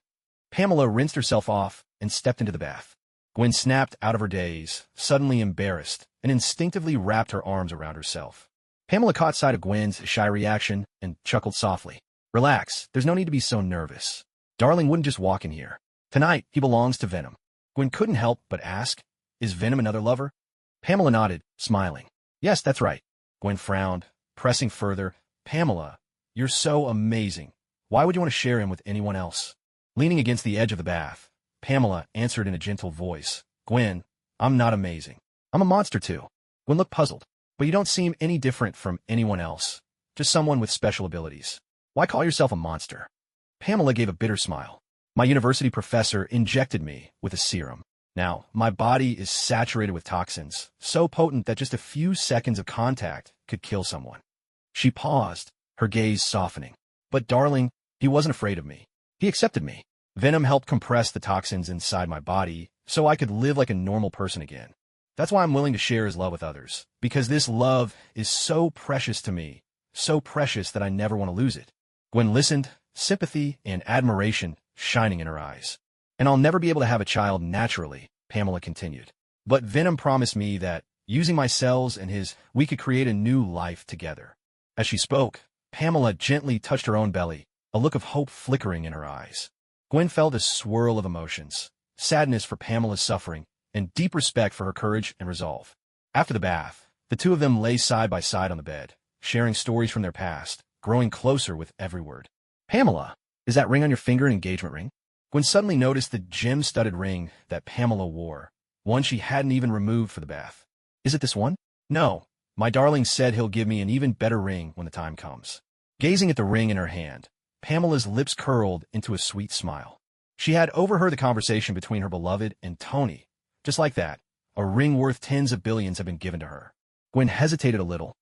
Pamela rinsed herself off and stepped into the bath. Gwen snapped out of her daze, suddenly embarrassed, and instinctively wrapped her arms around herself. Pamela caught sight of Gwen's shy reaction and chuckled softly. Relax, there's no need to be so nervous. Darling wouldn't just walk in here. Tonight, he belongs to Venom. Gwen couldn't help but ask, is Venom another lover? Pamela nodded, smiling. Yes, that's right. Gwen frowned, pressing further. Pamela, you're so amazing. Why would you want to share him with anyone else? Leaning against the edge of the bath, Pamela answered in a gentle voice. Gwen, I'm not amazing. I'm a monster too. Gwen looked puzzled. But you don't seem any different from anyone else. Just someone with special abilities. Why call yourself a monster? Pamela gave a bitter smile. My university professor injected me with a serum. Now, my body is saturated with toxins, so potent that just a few seconds of contact could kill someone. She paused, her gaze softening. But darling, he wasn't afraid of me. He accepted me. Venom helped compress the toxins inside my body so I could live like a normal person again. That's why I'm willing to share his love with others, because this love is so precious to me, so precious that I never want to lose it. Gwen listened, sympathy and admiration shining in her eyes. And I'll never be able to have a child naturally, Pamela continued. But Venom promised me that, using my cells and his, we could create a new life together. As she spoke, Pamela gently touched her own belly, a look of hope flickering in her eyes. Gwen felt a swirl of emotions, sadness for Pamela's suffering, and deep respect for her courage and resolve. After the bath, the two of them lay side by side on the bed, sharing stories from their past, growing closer with every word. Pamela, is that ring on your finger an engagement ring? Gwen suddenly noticed the gem-studded ring that Pamela wore, one she hadn't even removed for the bath. Is it this one? No. My darling said he'll give me an even better ring when the time comes. Gazing at the ring in her hand, Pamela's lips curled into a sweet smile. She had overheard the conversation between her beloved and Tony. Just like that, a ring worth tens of billions had been given to her. Gwen hesitated a little.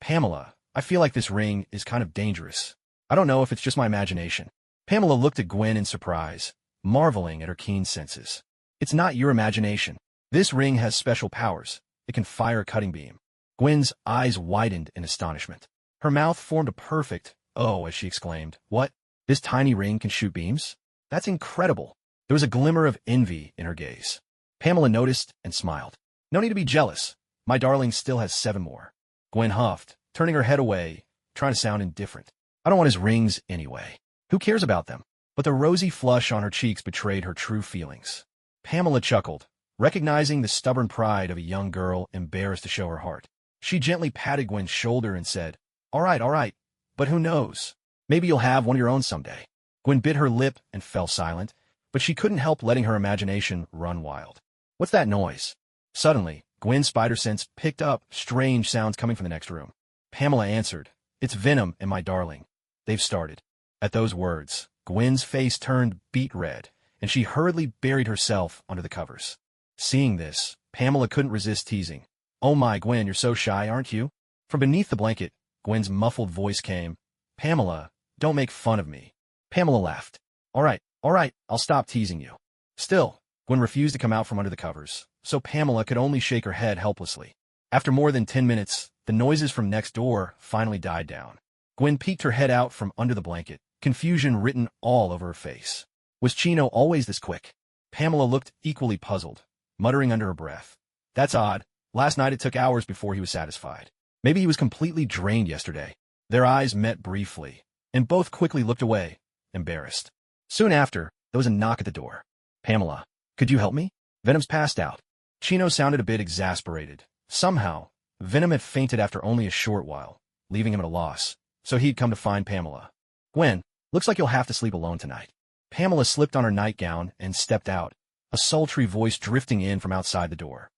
Pamela, I feel like this ring is kind of dangerous. I don't know if it's just my imagination. Pamela looked at Gwen in surprise, marveling at her keen senses. It's not your imagination. This ring has special powers. It can fire a cutting beam. Gwen's eyes widened in astonishment. Her mouth formed a perfect "oh" as she exclaimed, "What? This tiny ring can shoot beams? That's incredible." There was a glimmer of envy in her gaze. Pamela noticed and smiled. "No need to be jealous. My darling still has 7 more. Gwen huffed, turning her head away, trying to sound indifferent. "I don't want his rings anyway. Who cares about them?" But the rosy flush on her cheeks betrayed her true feelings. Pamela chuckled, recognizing the stubborn pride of a young girl embarrassed to show her heart. She gently patted Gwen's shoulder and said, all right, but who knows? Maybe you'll have one of your own someday." Gwen bit her lip and fell silent, but she couldn't help letting her imagination run wild. "What's that noise?" Suddenly, Gwen's spider sense picked up strange sounds coming from the next room. Pamela answered, "It's Venom and my darling. They've started." At those words, Gwen's face turned beet red, and she hurriedly buried herself under the covers. Seeing this, Pamela couldn't resist teasing. "Oh my, Gwen, you're so shy, aren't you?" From beneath the blanket, Gwen's muffled voice came, "Pamela, don't make fun of me." Pamela laughed. All right, I'll stop teasing you." Still, Gwen refused to come out from under the covers, so Pamela could only shake her head helplessly. After more than 10 minutes, the noises from next door finally died down. Gwen peeked her head out from under the blanket, confusion written all over her face. Was Chino always this quick? Pamela looked equally puzzled, muttering under her breath. "That's odd. Last night it took hours before he was satisfied. Maybe he was completely drained yesterday." Their eyes met briefly, and both quickly looked away, embarrassed. Soon after, there was a knock at the door. "Pamela, could you help me? Venom's passed out." Chino sounded a bit exasperated. Somehow, Venom had fainted after only a short while, leaving him at a loss, so he'd come to find Pamela. "Gwen, looks like you'll have to sleep alone tonight." Pamela slipped on her nightgown and stepped out, a sultry voice drifting in from outside the door.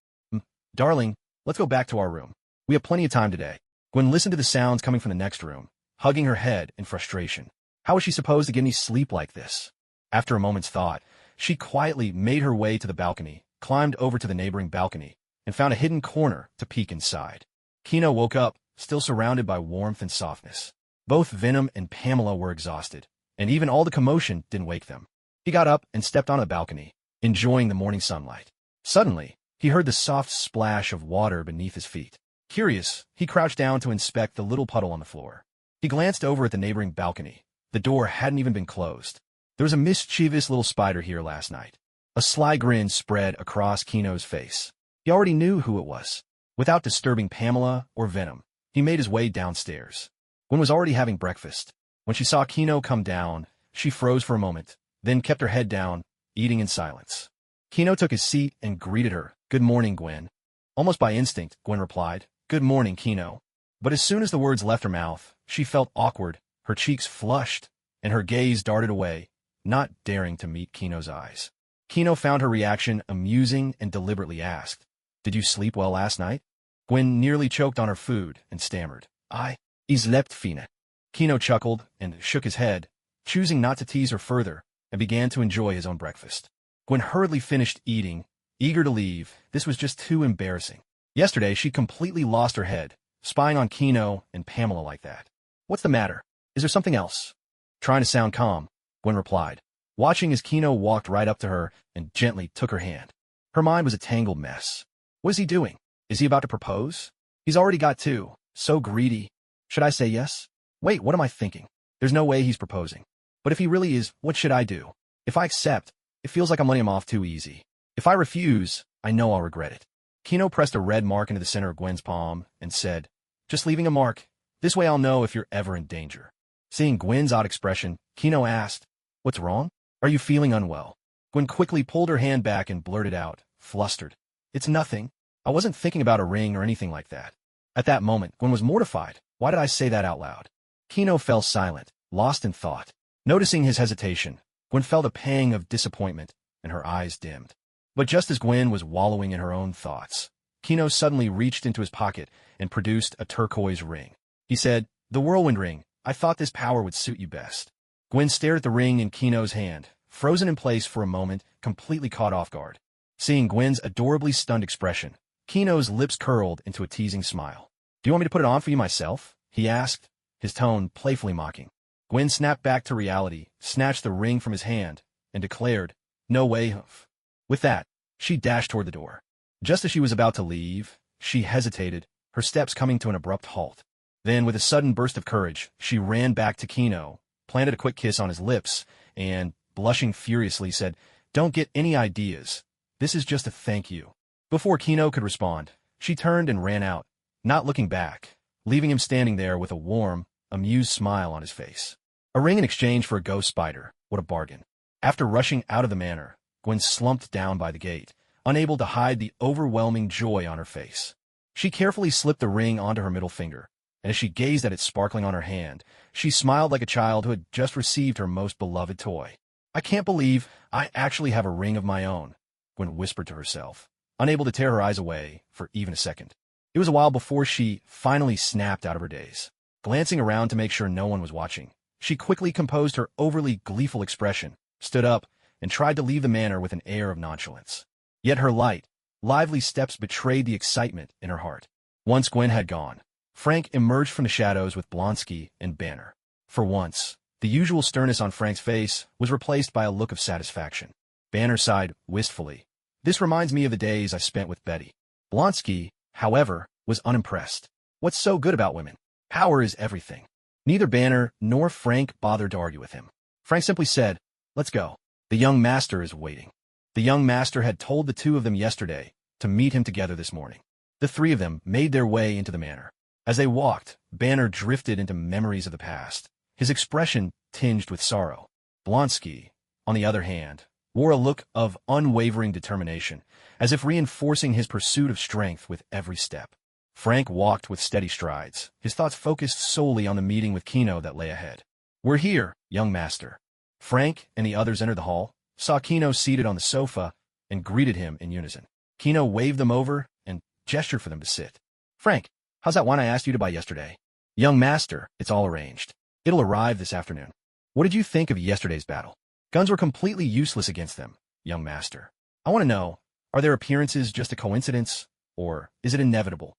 "Darling, let's go back to our room. We have plenty of time today." Gwen listened to the sounds coming from the next room, hugging her head in frustration. How was she supposed to get any sleep like this? After a moment's thought, she quietly made her way to the balcony, climbed over to the neighboring balcony, and found a hidden corner to peek inside. Kino woke up, still surrounded by warmth and softness. Both Venom and Pamela were exhausted, and even all the commotion didn't wake them. He got up and stepped onto the balcony, enjoying the morning sunlight. Suddenly, he heard the soft splash of water beneath his feet. Curious, he crouched down to inspect the little puddle on the floor. He glanced over at the neighboring balcony. The door hadn't even been closed. There was a mischievous little spider here last night. A sly grin spread across Kino's face. He already knew who it was. Without disturbing Pamela or Venom, he made his way downstairs. Gwen was already having breakfast. When she saw Kino come down, she froze for a moment, then kept her head down, eating in silence. Kino took his seat and greeted her. "Good morning, Gwen." Almost by instinct, Gwen replied, "Good morning, Kino." But as soon as the words left her mouth, she felt awkward, her cheeks flushed, and her gaze darted away, not daring to meet Kino's eyes. Kino found her reaction amusing and deliberately asked, "Did you sleep well last night?" Gwen nearly choked on her food and stammered, "I slept fine." Kino chuckled and shook his head, choosing not to tease her further, and began to enjoy his own breakfast. Gwen hurriedly finished eating, eager to leave. This was just too embarrassing. Yesterday, she completely lost her head, spying on Kino and Pamela like that. "What's the matter? Is there something else?" Trying to sound calm, Gwen replied, watching as Kino walked right up to her and gently took her hand. Her mind was a tangled mess. What is he doing? Is he about to propose? He's already got two. So greedy. Should I say yes? Wait, what am I thinking? There's no way he's proposing. But if he really is, what should I do? If I accept, it feels like I'm letting him off too easy. If I refuse, I know I'll regret it. Kino pressed a red mark into the center of Gwen's palm and said, "Just leaving a mark. This way I'll know if you're ever in danger." Seeing Gwen's odd expression, Kino asked, "What's wrong? Are you feeling unwell?" Gwen quickly pulled her hand back and blurted out, flustered, "It's nothing. I wasn't thinking about a ring or anything like that." At that moment, Gwen was mortified. Why did I say that out loud? Kino fell silent, lost in thought. Noticing his hesitation, Gwen felt a pang of disappointment, and her eyes dimmed. But just as Gwen was wallowing in her own thoughts, Kino suddenly reached into his pocket and produced a turquoise ring. He said, "The whirlwind ring. I thought this power would suit you best." Gwen stared at the ring in Kino's hand, frozen in place for a moment, completely caught off guard. Seeing Gwen's adorably stunned expression, Kino's lips curled into a teasing smile. "Do you want me to put it on for you myself?" he asked, his tone playfully mocking. Gwen snapped back to reality, snatched the ring from his hand, and declared, "No way, Humph." With that, she dashed toward the door. Just as she was about to leave, she hesitated, her steps coming to an abrupt halt. Then, with a sudden burst of courage, she ran back to Kino, planted a quick kiss on his lips, and, blushing furiously, said, "Don't get any ideas. This is just a thank you." Before Kino could respond, she turned and ran out, not looking back, leaving him standing there with a warm, amused smile on his face. A ring in exchange for a ghost spider, what a bargain. After rushing out of the manor, Gwen slumped down by the gate, unable to hide the overwhelming joy on her face. She carefully slipped the ring onto her middle finger, and as she gazed at it sparkling on her hand, she smiled like a child who had just received her most beloved toy. "I can't believe I actually have a ring of my own," Gwen whispered to herself, unable to tear her eyes away for even a second. It was a while before she finally snapped out of her daze. Glancing around to make sure no one was watching, she quickly composed her overly gleeful expression, stood up, and tried to leave the manor with an air of nonchalance. Yet her light, lively steps betrayed the excitement in her heart. Once Gwen had gone, Frank emerged from the shadows with Blonsky and Banner. For once, the usual sternness on Frank's face was replaced by a look of satisfaction. Banner sighed wistfully. "This reminds me of the days I spent with Betty." Blonsky, however, was unimpressed. "What's so good about women? Power is everything." Neither Banner nor Frank bothered to argue with him. Frank simply said, "Let's go. The young master is waiting." The young master had told the two of them yesterday to meet him together this morning. The three of them made their way into the manor. As they walked, Banner drifted into memories of the past, his expression tinged with sorrow. Blonsky, on the other hand, wore a look of unwavering determination, as if reinforcing his pursuit of strength with every step. Frank walked with steady strides, his thoughts focused solely on the meeting with Kino that lay ahead. "We're here, young master." Frank and the others entered the hall, saw Kino seated on the sofa, and greeted him in unison. Kino waved them over and gestured for them to sit. "Frank, how's that wine I asked you to buy yesterday?" "Young master, it's all arranged. It'll arrive this afternoon." "What did you think of yesterday's battle?" "Guns were completely useless against them, young master. I want to know, are their appearances just a coincidence, or is it inevitable?"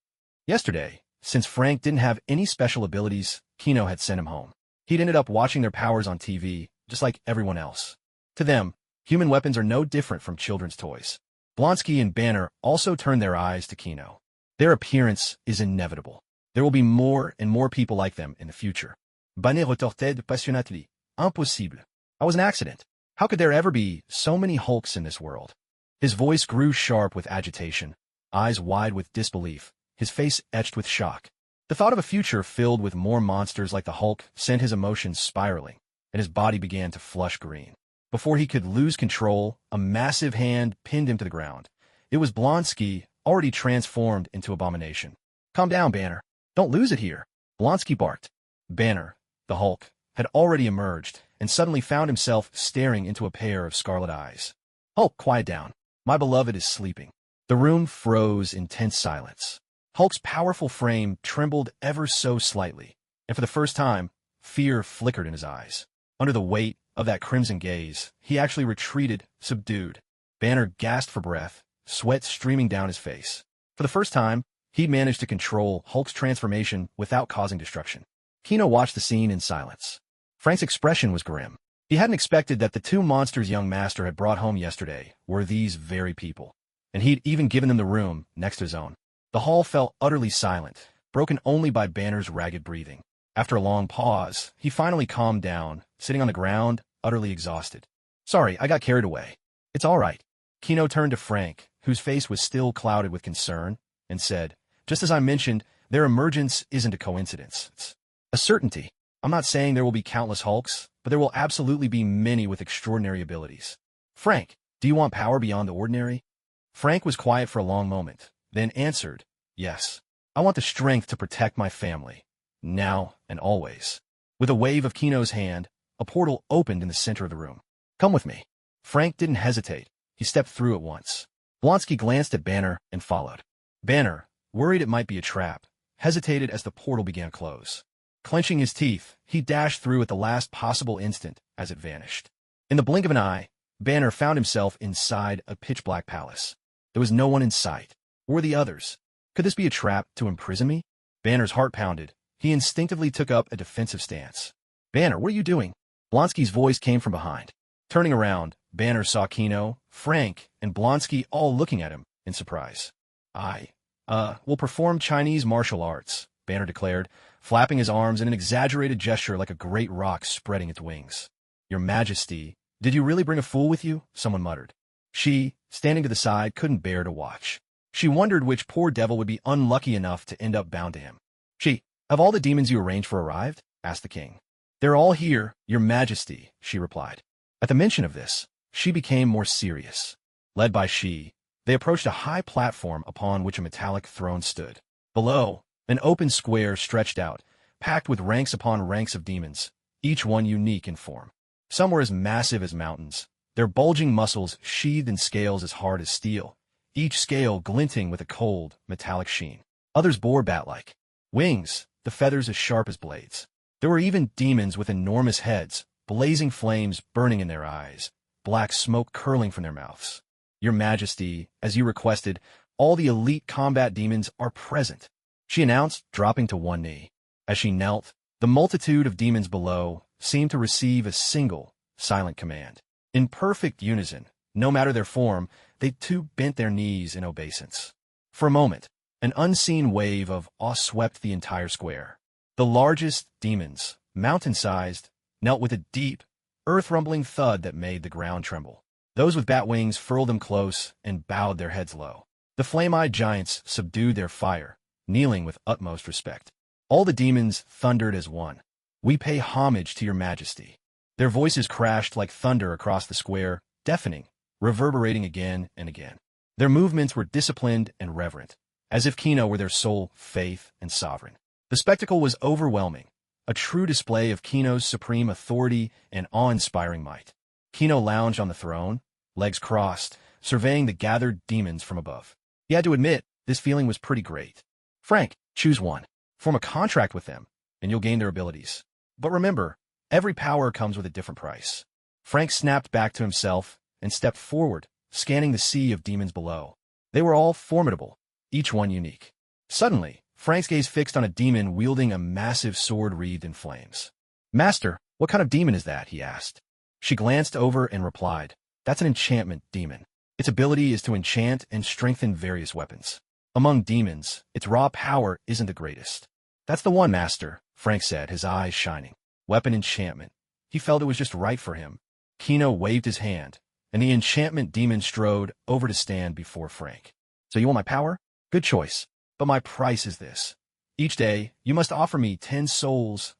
Yesterday, since Frank didn't have any special abilities, Kino had sent him home. He'd ended up watching their powers on TV, just like everyone else. To them, human weapons are no different from children's toys. Blonsky and Banner also turned their eyes to Kino. Their appearance is inevitable. There will be more and more people like them in the future. Banner retorted passionately. "Impossible. I was an accident. How could there ever be so many Hulks in this world?" His voice grew sharp with agitation, eyes wide with disbelief, his face etched with shock. The thought of a future filled with more monsters like the Hulk sent his emotions spiraling, and his body began to flush green. Before he could lose control, a massive hand pinned him to the ground. It was Blonsky, already transformed into Abomination. "Calm down, Banner. Don't lose it here," Blonsky barked. Banner, the Hulk, had already emerged and suddenly found himself staring into a pair of scarlet eyes. "Hulk, quiet down. My beloved is sleeping." The room froze in tense silence. Hulk's powerful frame trembled ever so slightly, and for the first time, fear flickered in his eyes. Under the weight of that crimson gaze, he actually retreated, subdued. Banner gasped for breath, sweat streaming down his face. For the first time, he'd managed to control Hulk's transformation without causing destruction. Kino watched the scene in silence. Frank's expression was grim. He hadn't expected that the two monsters young master had brought home yesterday were these very people, and he'd even given them the room next to his own. The hall fell utterly silent, broken only by Banner's ragged breathing. After a long pause, he finally calmed down, sitting on the ground, utterly exhausted. Sorry, I got carried away. It's all right. Kino turned to Frank, whose face was still clouded with concern, and said, just as I mentioned, their emergence isn't a coincidence. It's a certainty. I'm not saying there will be countless Hulks, but there will absolutely be many with extraordinary abilities. Frank, do you want power beyond the ordinary? Frank was quiet for a long moment, then answered, yes. I want the strength to protect my family, now and always. With a wave of Kino's hand, a portal opened in the center of the room. Come with me. Frank didn't hesitate. He stepped through at once. Blonsky glanced at Banner and followed. Banner, worried it might be a trap, hesitated as the portal began to close. Clenching his teeth, he dashed through at the last possible instant as it vanished. In the blink of an eye, Banner found himself inside a pitch-black palace. There was no one in sight. Where were the others? Could this be a trap to imprison me? Banner's heart pounded. He instinctively took up a defensive stance. Banner, what are you doing? Blonsky's voice came from behind. Turning around, Banner saw Kino, Frank, and Blonsky all looking at him in surprise. Will perform Chinese martial arts, Banner declared, flapping his arms in an exaggerated gesture like a great rock spreading its wings. Your Majesty, did you really bring a fool with you? Someone muttered. She, standing to the side, couldn't bear to watch. She wondered which poor devil would be unlucky enough to end up bound to him. Have all the demons you arranged for arrived? Asked the king. They're all here, Your Majesty, she replied. At the mention of this, she became more serious. Led by she, they approached a high platform upon which a metallic throne stood. Below, an open square stretched out, packed with ranks upon ranks of demons, each one unique in form. Some were as massive as mountains, their bulging muscles sheathed in scales as hard as steel, each scale glinting with a cold, metallic sheen. Others bore bat-like wings, the feathers as sharp as blades. There were even demons with enormous heads, blazing flames burning in their eyes, black smoke curling from their mouths. Your Majesty, as you requested, all the elite combat demons are present, she announced, dropping to one knee. As she knelt, the multitude of demons below seemed to receive a single, silent command. In perfect unison, no matter their form, they too bent their knees in obeisance. For a moment, an unseen wave of awe swept the entire square. The largest demons, mountain-sized, knelt with a deep, earth-rumbling thud that made the ground tremble. Those with bat wings furled them close and bowed their heads low. The flame-eyed giants subdued their fire, kneeling with utmost respect. All the demons thundered as one. We pay homage to Your Majesty. Their voices crashed like thunder across the square, deafening, reverberating again and again. Their movements were disciplined and reverent, as if Kino were their sole faith and sovereign. The spectacle was overwhelming, a true display of Kino's supreme authority and awe-inspiring might. Kino lounged on the throne, legs crossed, surveying the gathered demons from above. He had to admit, this feeling was pretty great. Frank, choose one. Form a contract with them, and you'll gain their abilities. But remember, every power comes with a different price. Frank snapped back to himself and stepped forward, scanning the sea of demons below. They were all formidable, each one unique. Suddenly, Frank's gaze fixed on a demon wielding a massive sword wreathed in flames. Master, what kind of demon is that? He asked. She glanced over and replied, That's an enchantment demon. Its ability is to enchant and strengthen various weapons. Among demons, its raw power isn't the greatest. That's the one, Master, Frank said, his eyes shining. Weapon enchantment. He felt it was just right for him. Kino waved his hand, and the enchantment demon strode over to stand before Frank. So you want my power? Good choice. But my price is this. Each day, you must offer me 10 souls.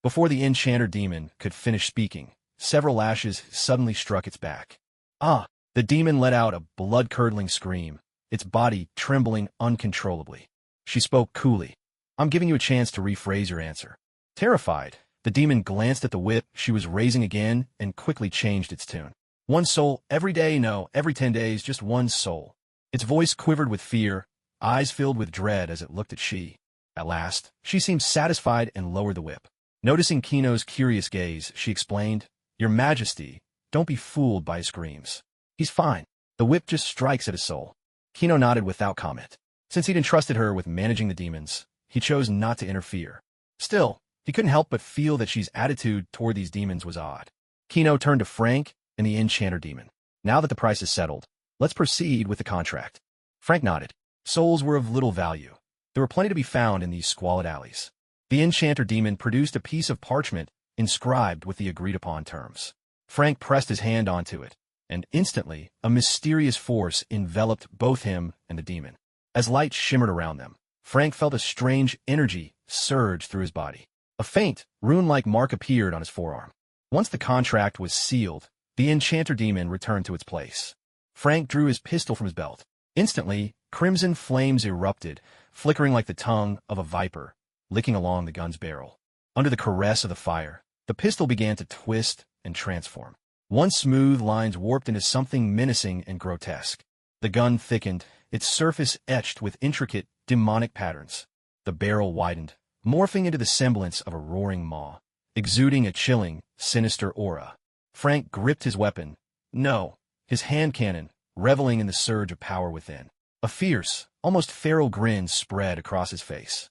Before the enchanter demon could finish speaking, several lashes suddenly struck its back. The demon let out a blood-curdling scream, its body trembling uncontrollably. She spoke coolly. I'm giving you a chance to rephrase your answer. Terrified, the demon glanced at the whip she was raising again and quickly changed its tune. 1 soul every day, no, every 10 days, just 1 soul. Its voice quivered with fear, eyes filled with dread as it looked at she. At last, she seemed satisfied and lowered the whip. Noticing Kino's curious gaze, she explained, Your Majesty, don't be fooled by his screams. He's fine. The whip just strikes at his soul. Kino nodded without comment. Since he'd entrusted her with managing the demons, he chose not to interfere. Still, he couldn't help but feel that she's attitude toward these demons was odd. Kino turned to Frank and the enchanter demon. Now that the price is settled, let's proceed with the contract. Frank nodded. Souls were of little value. There were plenty to be found in these squalid alleys. The enchanter demon produced a piece of parchment inscribed with the agreed-upon terms. Frank pressed his hand onto it, and instantly a mysterious force enveloped both him and the demon. As light shimmered around them, Frank felt a strange energy surge through his body. A faint, rune-like mark appeared on his forearm. Once the contract was sealed, the enchanter demon returned to its place. Frank drew his pistol from his belt. Instantly, crimson flames erupted, flickering like the tongue of a viper, licking along the gun's barrel. Under the caress of the fire, the pistol began to twist and transform. Once smooth lines warped into something menacing and grotesque. The gun thickened, its surface etched with intricate, demonic patterns. The barrel widened, morphing into the semblance of a roaring maw, exuding a chilling, sinister aura. Frank gripped his weapon. No, his hand cannon, reveling in the surge of power within. A fierce, almost feral grin spread across his face.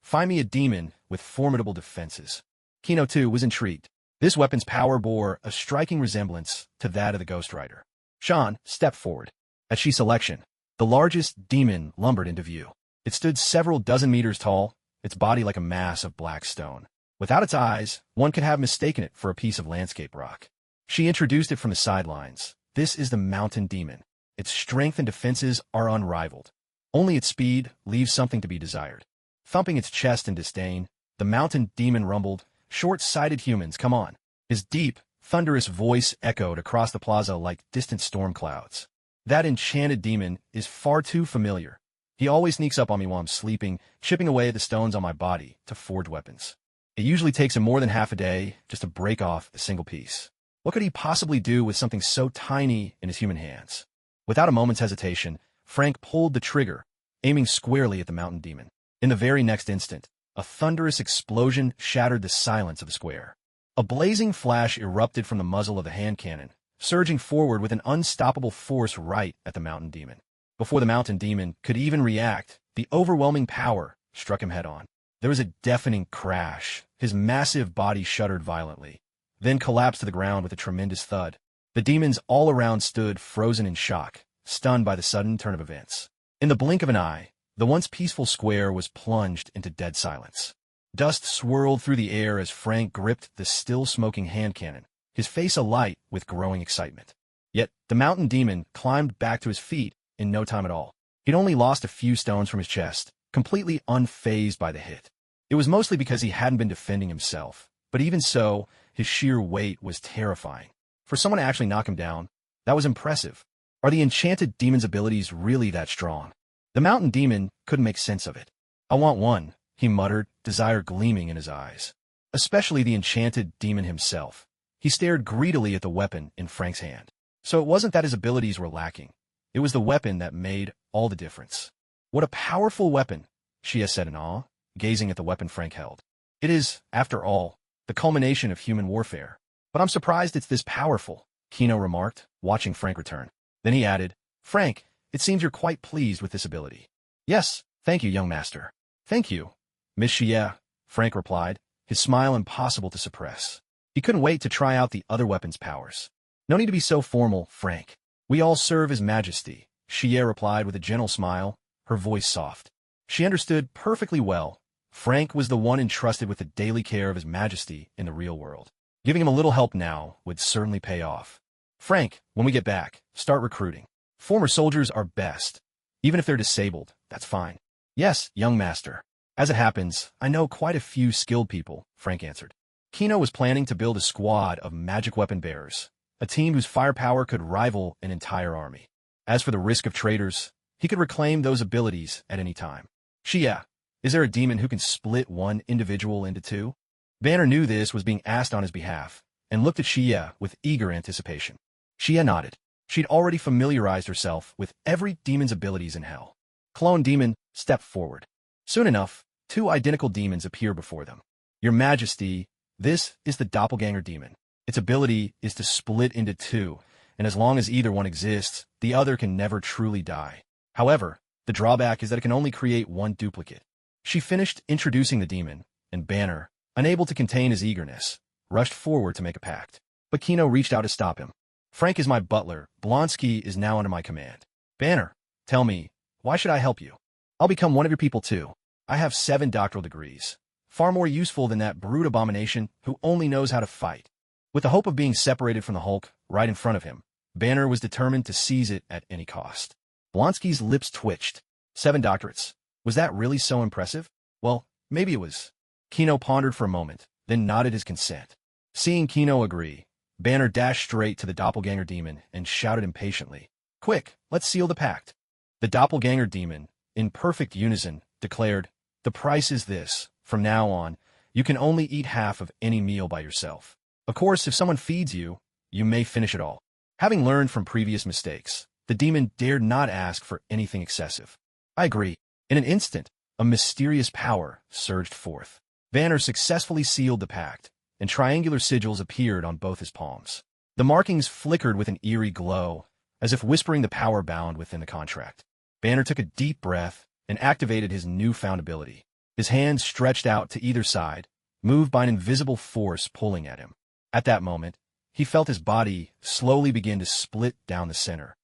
Find me a demon with formidable defenses. Kino, too, was intrigued. This weapon's power bore a striking resemblance to that of the Ghost Rider. Sean stepped forward. At Shi's selection, the largest demon lumbered into view. It stood several dozen meters tall, its body like a mass of black stone. Without its eyes, one could have mistaken it for a piece of landscape rock. She introduced it from the sidelines. This is the mountain demon. Its strength and defenses are unrivaled. Only its speed leaves something to be desired. Thumping its chest in disdain, the mountain demon rumbled, "Short-sighted humans, come on." His deep, thunderous voice echoed across the plaza like distant storm clouds. That enchanted demon is far too familiar. He always sneaks up on me while I'm sleeping, chipping away at the stones on my body to forge weapons. It usually takes him more than half a day just to break off a single piece. What could he possibly do with something so tiny in his human hands? Without a moment's hesitation, Frank pulled the trigger, aiming squarely at the mountain demon. In the very next instant, a thunderous explosion shattered the silence of the square. A blazing flash erupted from the muzzle of the hand cannon, surging forward with an unstoppable force right at the mountain demon. Before the mountain demon could even react, the overwhelming power struck him head-on. There was a deafening crash. His massive body shuddered violently, then collapsed to the ground with a tremendous thud. The demons all around stood frozen in shock, stunned by the sudden turn of events. In the blink of an eye, the once peaceful square was plunged into dead silence. Dust swirled through the air as Frank gripped the still-smoking hand cannon, his face alight with growing excitement. Yet the mountain demon climbed back to his feet in no time at all. He'd only lost a few stones from his chest, completely unfazed by the hit. It was mostly because he hadn't been defending himself, but even so, his sheer weight was terrifying. For someone to actually knock him down, that was impressive. Are the enchanted demon's abilities really that strong? The mountain demon couldn't make sense of it. "I want one," he muttered, desire gleaming in his eyes. Especially the enchanted demon himself. He stared greedily at the weapon in Frank's hand. So it wasn't that his abilities were lacking. It was the weapon that made all the difference. "What a powerful weapon," Shia said in awe, gazing at the weapon Frank held. "It is, after all, the culmination of human warfare. But I'm surprised it's this powerful," Kino remarked, watching Frank return. Then he added, "Frank, it seems you're quite pleased with this ability." "Yes, thank you, young master." "Thank you, Miss Shia," Frank replied, his smile impossible to suppress. He couldn't wait to try out the other weapon's powers. "No need to be so formal, Frank. We all serve His Majesty," Shia replied with a gentle smile, her voice soft. She understood perfectly well. Frank was the one entrusted with the daily care of His Majesty in the real world. Giving him a little help now would certainly pay off. "Frank, when we get back, start recruiting. Former soldiers are best. Even if they're disabled, that's fine." "Yes, young master. As it happens, I know quite a few skilled people," Frank answered. Kino was planning to build a squad of magic weapon bearers, a team whose firepower could rival an entire army. As for the risk of traitors, he could reclaim those abilities at any time. "Shia, is there a demon who can split one individual into two?" Banner knew this was being asked on his behalf, and looked at Shia with eager anticipation. Shia nodded. She'd already familiarized herself with every demon's abilities in hell. Clone Demon stepped forward. Soon enough, two identical demons appear before them. "Your Majesty, this is the doppelganger demon. Its ability is to split into two, and as long as either one exists, the other can never truly die. However, the drawback is that it can only create one duplicate." She finished introducing the demon, and Banner, unable to contain his eagerness, rushed forward to make a pact. but Kino reached out to stop him. Frank is my butler. Blonsky is now under my command. Banner, tell me, why should I help you? I'll become one of your people too. I have 7 doctoral degrees. Far more useful than that brute abomination who only knows how to fight. With the hope of being separated from the Hulk right in front of him, Banner was determined to seize it at any cost. Blonsky's lips twitched. 7 doctorates. Was that really so impressive? Well, maybe it was. Kino pondered for a moment, then nodded his consent. Seeing Kino agree, Banner dashed straight to the doppelganger demon and shouted impatiently, "Quick, let's seal the pact." The doppelganger demon, in perfect unison, declared, "The price is this. From now on, you can only eat half of any meal by yourself. Of course, if someone feeds you, you may finish it all." Having learned from previous mistakes, the demon dared not ask for anything excessive. "I agree." In an instant, a mysterious power surged forth. Banner successfully sealed the pact, and triangular sigils appeared on both his palms. The markings flickered with an eerie glow, as if whispering the power bound within the contract. Banner took a deep breath and activated his newfound ability. His hands stretched out to either side, moved by an invisible force pulling at him. At that moment, he felt his body slowly begin to split down the center.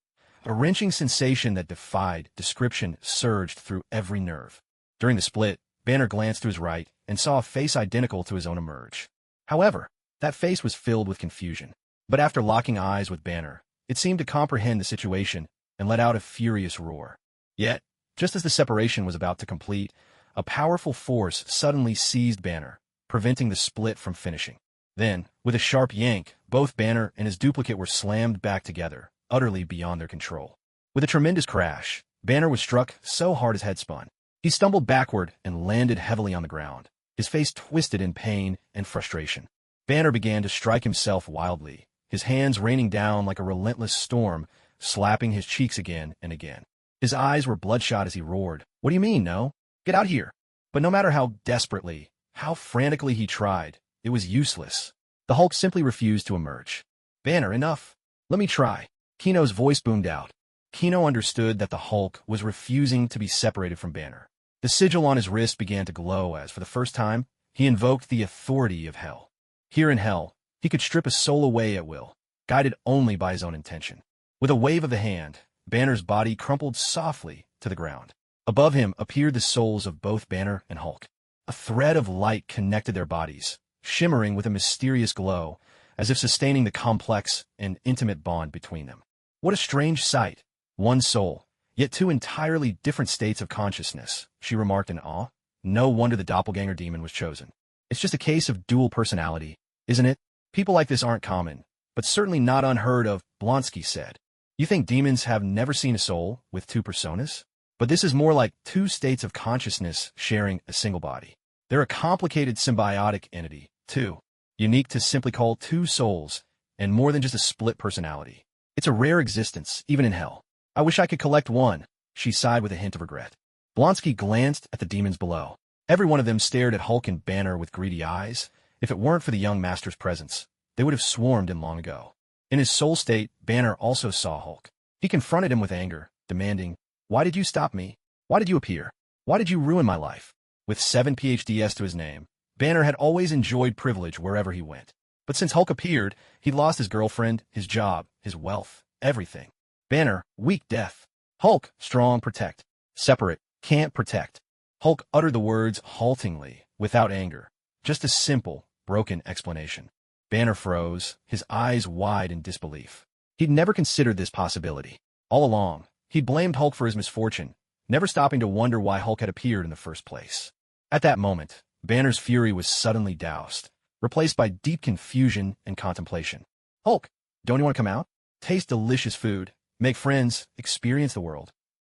A wrenching sensation that defied description surged through every nerve. During the split, Banner glanced to his right and saw a face identical to his own emerge. However, that face was filled with confusion. But after locking eyes with Banner, it seemed to comprehend the situation and let out a furious roar. Yet, just as the separation was about to complete, a powerful force suddenly seized Banner, preventing the split from finishing. Then, with a sharp yank, both Banner and his duplicate were slammed back together, utterly beyond their control. With a tremendous crash, Banner was struck so hard his head spun. He stumbled backward and landed heavily on the ground, his face twisted in pain and frustration. Banner began to strike himself wildly, his hands raining down like a relentless storm, slapping his cheeks again and again. His eyes were bloodshot as he roared, "What do you mean, no? Get out here!" But no matter how desperately, how frantically he tried, it was useless. The Hulk simply refused to emerge. "Banner, enough. Let me try." Kino's voice boomed out. Kino understood that the Hulk was refusing to be separated from Banner. The sigil on his wrist began to glow as, for the first time, he invoked the authority of Hell. Here in Hell, he could strip a soul away at will, guided only by his own intention. With a wave of the hand, Banner's body crumpled softly to the ground. Above him appeared the souls of both Banner and Hulk. A thread of light connected their bodies, shimmering with a mysterious glow, as if sustaining the complex and intimate bond between them. What a strange sight. One soul, yet 2 entirely different states of consciousness, she remarked in awe. No wonder the doppelganger demon was chosen. It's just a case of dual personality, isn't it? People like this aren't common, but certainly not unheard of, Blonsky said. You think demons have never seen a soul with 2 personas? But this is more like 2 states of consciousness sharing a single body. They're a complicated symbiotic entity, too, unique to simply call 2 souls, and more than just a split personality. It's a rare existence, even in Hell. I wish I could collect one, she sighed with a hint of regret. Blonsky glanced at the demons below. Every one of them stared at Hulk and Banner with greedy eyes. If it weren't for the young master's presence, they would have swarmed him long ago. In his soul state, Banner also saw Hulk. He confronted him with anger, demanding, "Why did you stop me? Why did you appear? Why did you ruin my life?" With 7 PhDs to his name, Banner had always enjoyed privilege wherever he went. But since Hulk appeared, he'd lost his girlfriend, his job, his wealth, everything. Banner, weak, death. Hulk, strong, protect. Separate, can't protect. Hulk uttered the words haltingly, without anger. Just a simple, broken explanation. Banner froze, his eyes wide in disbelief. He'd never considered this possibility. All along, he'd blamed Hulk for his misfortune, never stopping to wonder why Hulk had appeared in the first place. At that moment, Banner's fury was suddenly doused, replaced by deep confusion and contemplation. "Hulk, don't you want to come out? Taste delicious food, make friends, experience the world?"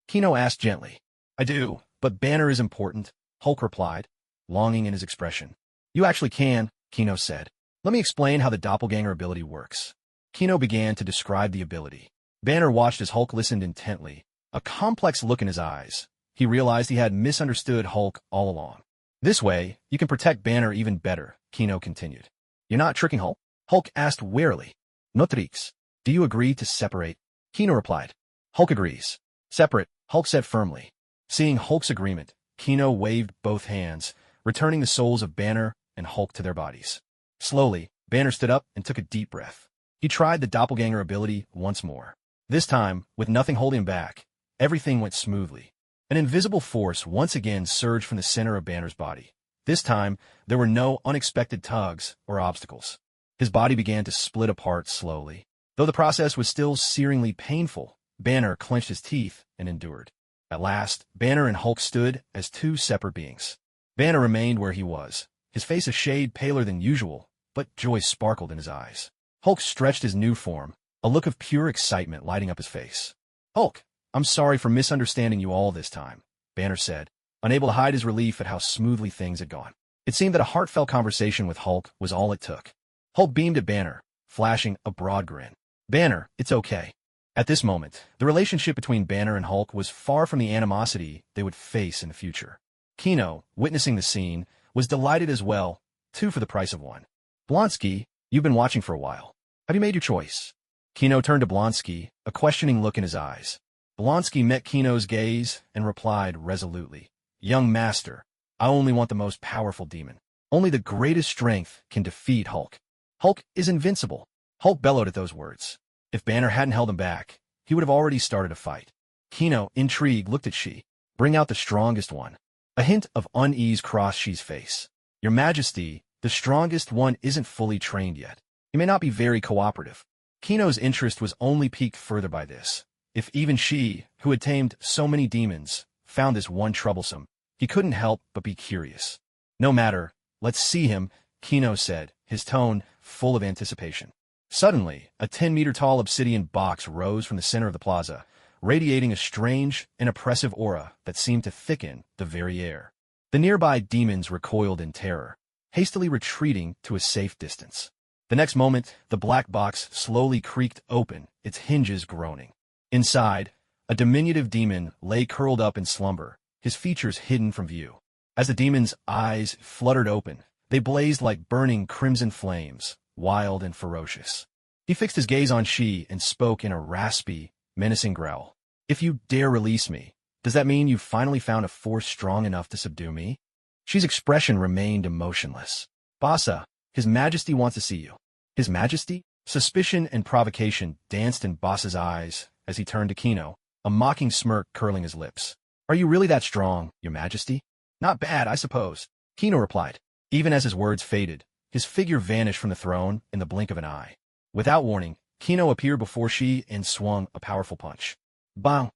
Kino asked gently. "I do, but Banner is important," Hulk replied, longing in his expression. "You actually can," Kino said. "Let me explain how the doppelganger ability works." Kino began to describe the ability. Banner watched as Hulk listened intently, a complex look in his eyes. He realized he had misunderstood Hulk all along. "This way, you can protect Banner even better," Kino continued. "You're not tricking Hulk?" Hulk asked warily. "No tricks. Do you agree to separate?" Kino replied. "Hulk agrees." "Separate," Hulk said firmly. Seeing Hulk's agreement, Kino waved both hands, returning the souls of Banner and Hulk to their bodies. Slowly, Banner stood up and took a deep breath. He tried the doppelganger ability once more. This time, with nothing holding him back, everything went smoothly. An invisible force once again surged from the center of Banner's body. This time, there were no unexpected tugs or obstacles. His body began to split apart slowly. Though the process was still searingly painful, Banner clenched his teeth and endured. At last, Banner and Hulk stood as two separate beings. Banner remained where he was, his face a shade paler than usual, but joy sparkled in his eyes. Hulk stretched his new form, a look of pure excitement lighting up his face. "Hulk, I'm sorry for misunderstanding you all this time," Banner said, unable to hide his relief at how smoothly things had gone. It seemed that a heartfelt conversation with Hulk was all it took. Hulk beamed at Banner, flashing a broad grin. "Banner, it's okay." At this moment, the relationship between Banner and Hulk was far from the animosity they would face in the future. Kino, witnessing the scene, was delighted as well, two for the price of one. "Blonsky, you've been watching for a while. Have you made your choice?" Kino turned to Blonsky, a questioning look in his eyes. Blonsky met Kino's gaze and replied resolutely, "Young master, I only want the most powerful demon. Only the greatest strength can defeat Hulk. Hulk is invincible." Hulk bellowed at those words. If Banner hadn't held him back, he would have already started a fight. Kino, intrigued, looked at Shi. "Bring out the strongest one." A hint of unease crossed Shi's face. "Your Majesty, the strongest one isn't fully trained yet. He may not be very cooperative." Kino's interest was only piqued further by this. If even Shi, who had tamed so many demons, found this one troublesome, he couldn't help but be curious. "No matter, let's see him," Kino said, his tone full of anticipation. Suddenly, a 10-meter-tall obsidian box rose from the center of the plaza, radiating a strange and oppressive aura that seemed to thicken the very air. The nearby demons recoiled in terror, hastily retreating to a safe distance. The next moment, the black box slowly creaked open, its hinges groaning. Inside, a diminutive demon lay curled up in slumber, his features hidden from view. As the demon's eyes fluttered open, they blazed like burning crimson flames, wild and ferocious. He fixed his gaze on Shi and spoke in a raspy, menacing growl. "If you dare release me, does that mean you've finally found a force strong enough to subdue me?" Shi's expression remained emotionless. "Bassa, His Majesty wants to see you." "His Majesty?" Suspicion and provocation danced in Bassa's eyes as he turned to Kino, a mocking smirk curling his lips. "Are you really that strong, Your Majesty?" "Not bad, I suppose," Kino replied. Even as his words faded, his figure vanished from the throne in the blink of an eye. Without warning, Kino appeared before Shi and swung a powerful punch. Bang!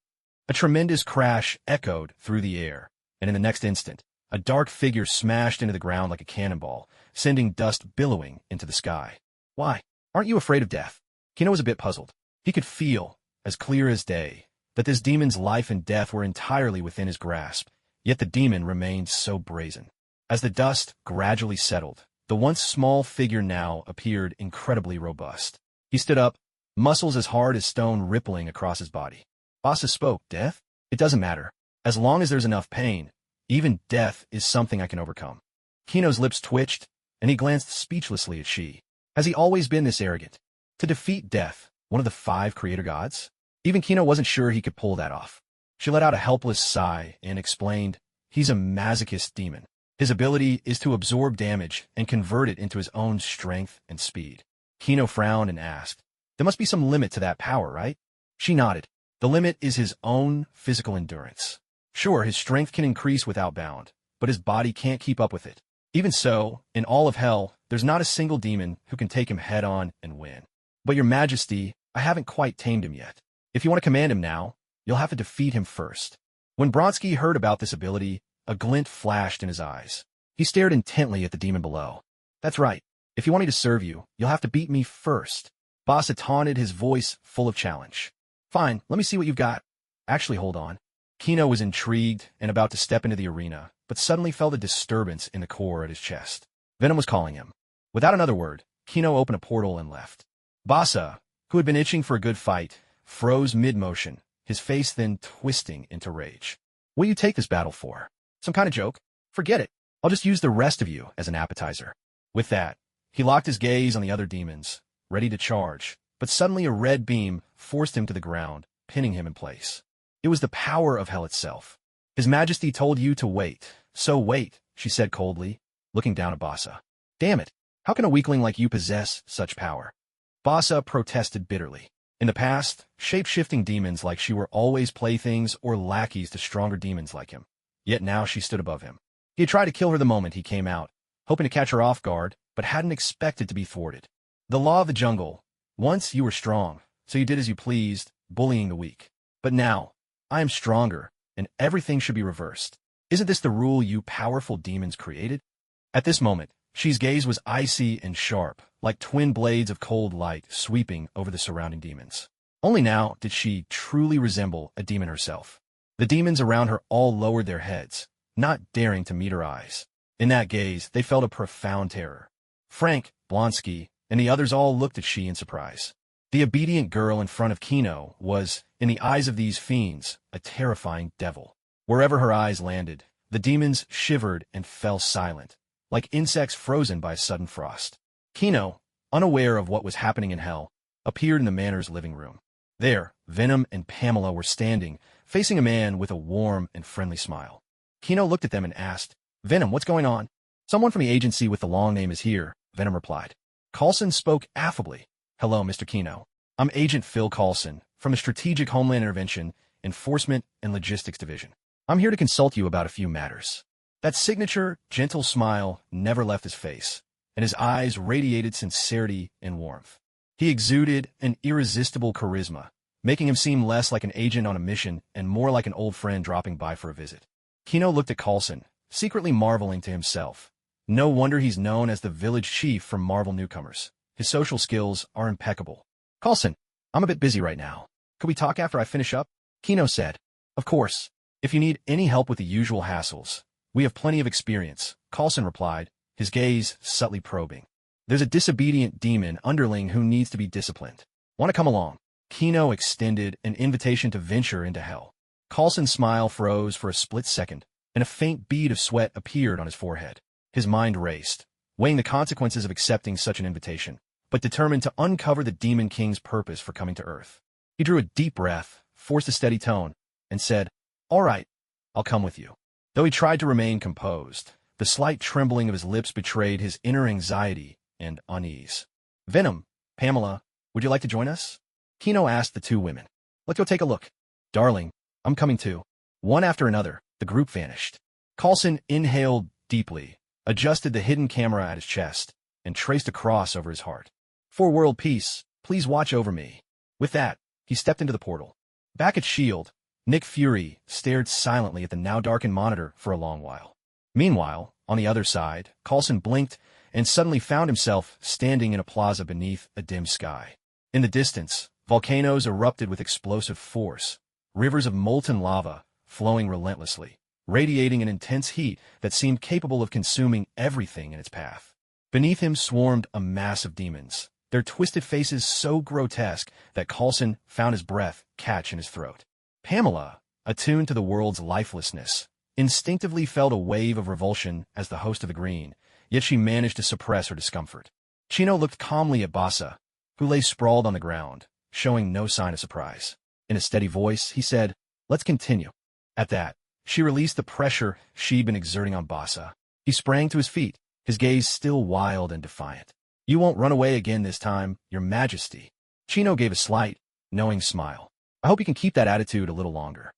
A tremendous crash echoed through the air, and in the next instant, a dark figure smashed into the ground like a cannonball, sending dust billowing into the sky. "Why, aren't you afraid of death?" Kino was a bit puzzled. He could feel, as clear as day, that this demon's life and death were entirely within his grasp, yet the demon remained so brazen. As the dust gradually settled, the once small figure now appeared incredibly robust. He stood up, muscles as hard as stone rippling across his body. Bassa spoke. "Death? It doesn't matter. As long as there's enough pain, even death is something I can overcome." Kino's lips twitched, and he glanced speechlessly at Shi. Has he always been this arrogant? To defeat death, one of the 5 creator gods? Even Kino wasn't sure he could pull that off. She let out a helpless sigh and explained, "He's a masochist demon. His ability is to absorb damage and convert it into his own strength and speed." Kino frowned and asked, "There must be some limit to that power, right?" She nodded. "The limit is his own physical endurance. Sure, his strength can increase without bound, but his body can't keep up with it. Even so, in all of hell, there's not a single demon who can take him head-on and win. But Your Majesty, I haven't quite tamed him yet. If you want to command him now, you'll have to defeat him first." When Bronsky heard about this ability, a glint flashed in his eyes. He stared intently at the demon below. "That's right. If you want me to serve you, you'll have to beat me first." Bassa taunted, his voice full of challenge. "Fine, let me see what you've got." "Actually, hold on." Kino was intrigued and about to step into the arena, but suddenly felt a disturbance in the core at his chest. Venom was calling him. Without another word, Kino opened a portal and left. Bassa, who had been itching for a good fight, froze mid-motion, his face then twisting into rage. "What do you take this battle for? Some kind of joke? Forget it. I'll just use the rest of you as an appetizer." With that, he locked his gaze on the other demons, ready to charge, but suddenly a red beam forced him to the ground, pinning him in place. It was the power of hell itself. "His Majesty told you to wait, so wait," she said coldly, looking down at Bassa. "Damn it, How can a weakling like you possess such power? Basa protested bitterly. In the past, shape-shifting demons like she were always playthings or lackeys to stronger demons like him. Yet now she stood above him. He had tried to kill her the moment he came out, hoping to catch her off guard, but hadn't expected to be thwarted. The law of the jungle. Once you were strong, so you did as you pleased, bullying the weak. But now, I am stronger, and everything should be reversed. Isn't this the rule you powerful demons created? At this moment, she's gaze was icy and sharp, like twin blades of cold light sweeping over the surrounding demons. Only now did she truly resemble a demon herself. The demons around her all lowered their heads, not daring to meet her eyes. In that gaze, they felt a profound terror. Frank, Blonsky, and the others all looked at she in surprise. The obedient girl in front of Kino was, in the eyes of these fiends, a terrifying devil. Wherever her eyes landed, the demons shivered and fell silent, like insects frozen by a sudden frost. Kino, unaware of what was happening in hell, appeared in the manor's living room. There, Venom and Pamela were standing, facing a man with a warm and friendly smile. Kino looked at them and asked, "Venom, what's going on?" "Someone from the agency with the long name is here," Venom replied. Coulson spoke affably. "Hello, Mr. Kino. I'm Agent Phil Coulson, from the Strategic Homeland Intervention, Enforcement, and Logistics Division. I'm here to consult you about a few matters." That signature, gentle smile never left his face, and his eyes radiated sincerity and warmth. He exuded an irresistible charisma, making him seem less like an agent on a mission and more like an old friend dropping by for a visit. Kino looked at Coulson, secretly marveling to himself. No wonder he's known as the village chief for Marvel newcomers. His social skills are impeccable. "Coulson, I'm a bit busy right now. Could we talk after I finish up?" Kino said. "Of course. If you need any help with the usual hassles, we have plenty of experience," Coulson replied, his gaze subtly probing. "There's a disobedient demon underling who needs to be disciplined. Want to come along?" Kino extended an invitation to venture into hell. Coulson's smile froze for a split second, and a faint bead of sweat appeared on his forehead. His mind raced, weighing the consequences of accepting such an invitation, but determined to uncover the Demon King's purpose for coming to Earth. He drew a deep breath, forced a steady tone, and said, "All right, I'll come with you." Though he tried to remain composed, the slight trembling of his lips betrayed his inner anxiety and unease. "Venom, Pamela, would you like to join us?" Kino asked the two women. "Let's go take a look." "Darling, I'm coming too." One after another, the group vanished. Coulson inhaled deeply, adjusted the hidden camera at his chest, and traced a cross over his heart. "For world peace, please watch over me." With that, he stepped into the portal. Back at S.H.I.E.L.D., Nick Fury stared silently at the now-darkened monitor for a long while. Meanwhile, on the other side, Coulson blinked and suddenly found himself standing in a plaza beneath a dim sky. In the distance, volcanoes erupted with explosive force, rivers of molten lava flowing relentlessly, radiating an intense heat that seemed capable of consuming everything in its path. Beneath him swarmed a mass of demons, their twisted faces so grotesque that Coulson found his breath catch in his throat. Pamela, attuned to the world's lifelessness, instinctively felt a wave of revulsion as the host of the Green, yet she managed to suppress her discomfort. Chino looked calmly at Basa, who lay sprawled on the ground, showing no sign of surprise. In a steady voice, he said, "Let's continue." At that, she released the pressure she'd been exerting on Basa. He sprang to his feet, his gaze still wild and defiant. "You won't run away again this time, Your Majesty." Chino gave a slight, knowing smile. "I hope you can keep that attitude a little longer."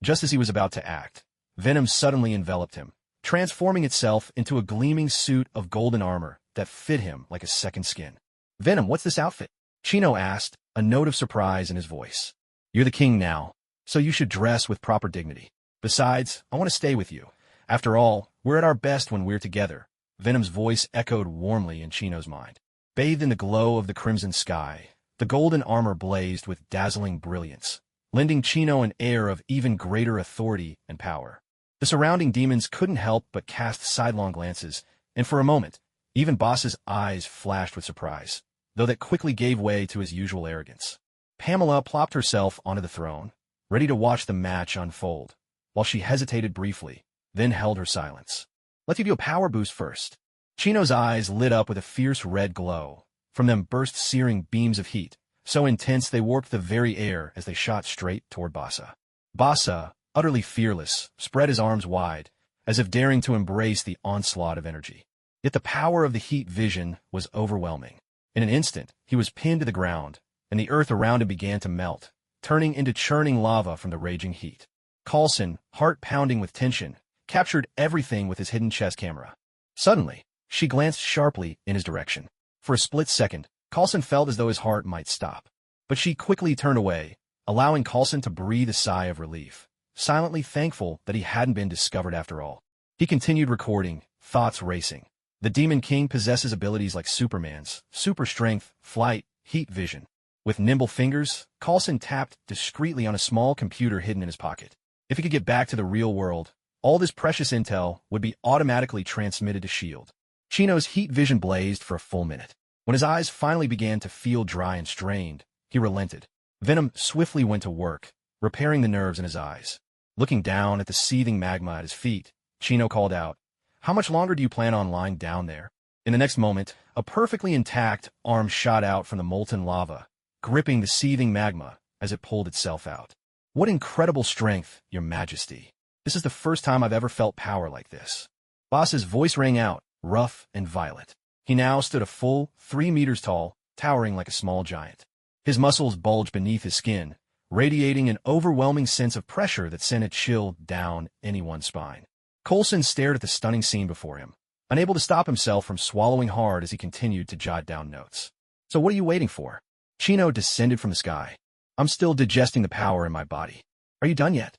Just as he was about to act, Venom suddenly enveloped him, transforming itself into a gleaming suit of golden armor that fit him like a second skin. "Venom, what's this outfit?" Chino asked, a note of surprise in his voice. "You're the king now, so you should dress with proper dignity. Besides, I want to stay with you. After all, we're at our best when we're together." Venom's voice echoed warmly in Chino's mind. Bathed in the glow of the crimson sky, the golden armor blazed with dazzling brilliance, lending Chino an air of even greater authority and power. The surrounding demons couldn't help but cast sidelong glances, and for a moment, even Boss's eyes flashed with surprise, though that quickly gave way to his usual arrogance. Pamela plopped herself onto the throne, ready to watch the match unfold, while she hesitated briefly, then held her silence. "Let's give you a power boost first." Chino's eyes lit up with a fierce red glow. From them burst searing beams of heat, so intense they warped the very air as they shot straight toward Basa. Basa, utterly fearless, spread his arms wide, as if daring to embrace the onslaught of energy. Yet the power of the heat vision was overwhelming. In an instant, he was pinned to the ground, and the earth around him began to melt, turning into churning lava from the raging heat. Coulson, heart pounding with tension, captured everything with his hidden chest camera. Suddenly, she glanced sharply in his direction. For a split second, Coulson felt as though his heart might stop. But she quickly turned away, allowing Coulson to breathe a sigh of relief, silently thankful that he hadn't been discovered after all. He continued recording, thoughts racing. The Demon King possesses abilities like Superman's, super strength, flight, heat vision. With nimble fingers, Coulson tapped discreetly on a small computer hidden in his pocket. If he could get back to the real world, all this precious intel would be automatically transmitted to S.H.I.E.L.D. Chino's heat vision blazed for a full minute. When his eyes finally began to feel dry and strained, he relented. Venom swiftly went to work, repairing the nerves in his eyes. Looking down at the seething magma at his feet, Chino called out, "How much longer do you plan on lying down there?" In the next moment, a perfectly intact arm shot out from the molten lava, gripping the seething magma as it pulled itself out. "What incredible strength, Your Majesty. This is the first time I've ever felt power like this." Boss's voice rang out, rough and violent. He now stood a full 3 meters tall, towering like a small giant. His muscles bulged beneath his skin, radiating an overwhelming sense of pressure that sent a chill down anyone's spine. Coulson stared at the stunning scene before him, unable to stop himself from swallowing hard as he continued to jot down notes. "So what are you waiting for?" Chino descended from the sky. "I'm still digesting the power in my body. Are you done yet?"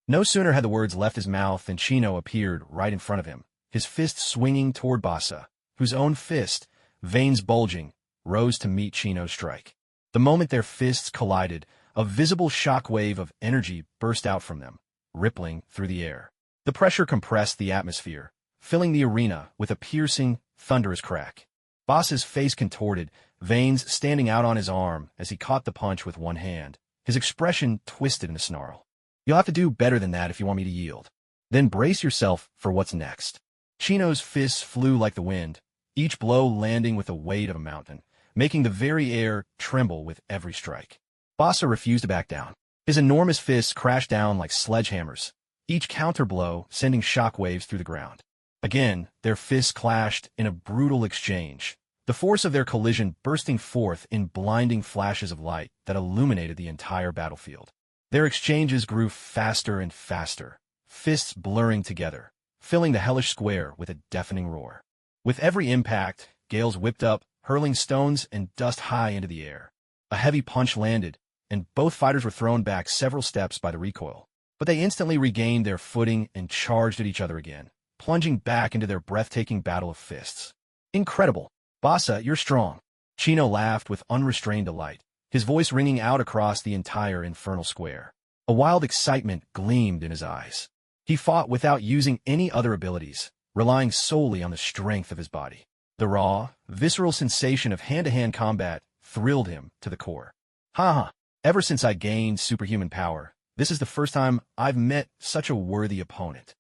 No sooner had the words left his mouth than Chino appeared right in front of him, his fist swinging toward Bassa, whose own fist, veins bulging, rose to meet Chino's strike. The moment their fists collided, a visible shockwave of energy burst out from them, rippling through the air. The pressure compressed the atmosphere, filling the arena with a piercing, thunderous crack. Boss's face contorted, veins standing out on his arm as he caught the punch with one hand, his expression twisted in a snarl. "You'll have to do better than that if you want me to yield. Then brace yourself for what's next." Chino's fists flew like the wind, each blow landing with the weight of a mountain, making the very air tremble with every strike. Bassa refused to back down. His enormous fists crashed down like sledgehammers, each counterblow sending shockwaves through the ground. Again, their fists clashed in a brutal exchange, the force of their collision bursting forth in blinding flashes of light that illuminated the entire battlefield. Their exchanges grew faster and faster, fists blurring together, filling the hellish square with a deafening roar. With every impact, gales whipped up, hurling stones and dust high into the air. A heavy punch landed, and both fighters were thrown back several steps by the recoil. But they instantly regained their footing and charged at each other again, plunging back into their breathtaking battle of fists. "Incredible! Bassa, you're strong." Chino laughed with unrestrained delight, his voice ringing out across the entire infernal square. A wild excitement gleamed in his eyes. He fought without using any other abilities, relying solely on the strength of his body. The raw, visceral sensation of hand-to-hand combat thrilled him to the core. "Ha! Ever since I gained superhuman power, this is the first time I've met such a worthy opponent."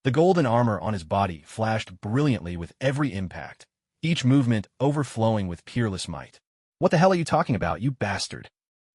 The golden armor on his body flashed brilliantly with every impact, each movement overflowing with peerless might. "What the hell are you talking about, you bastard?"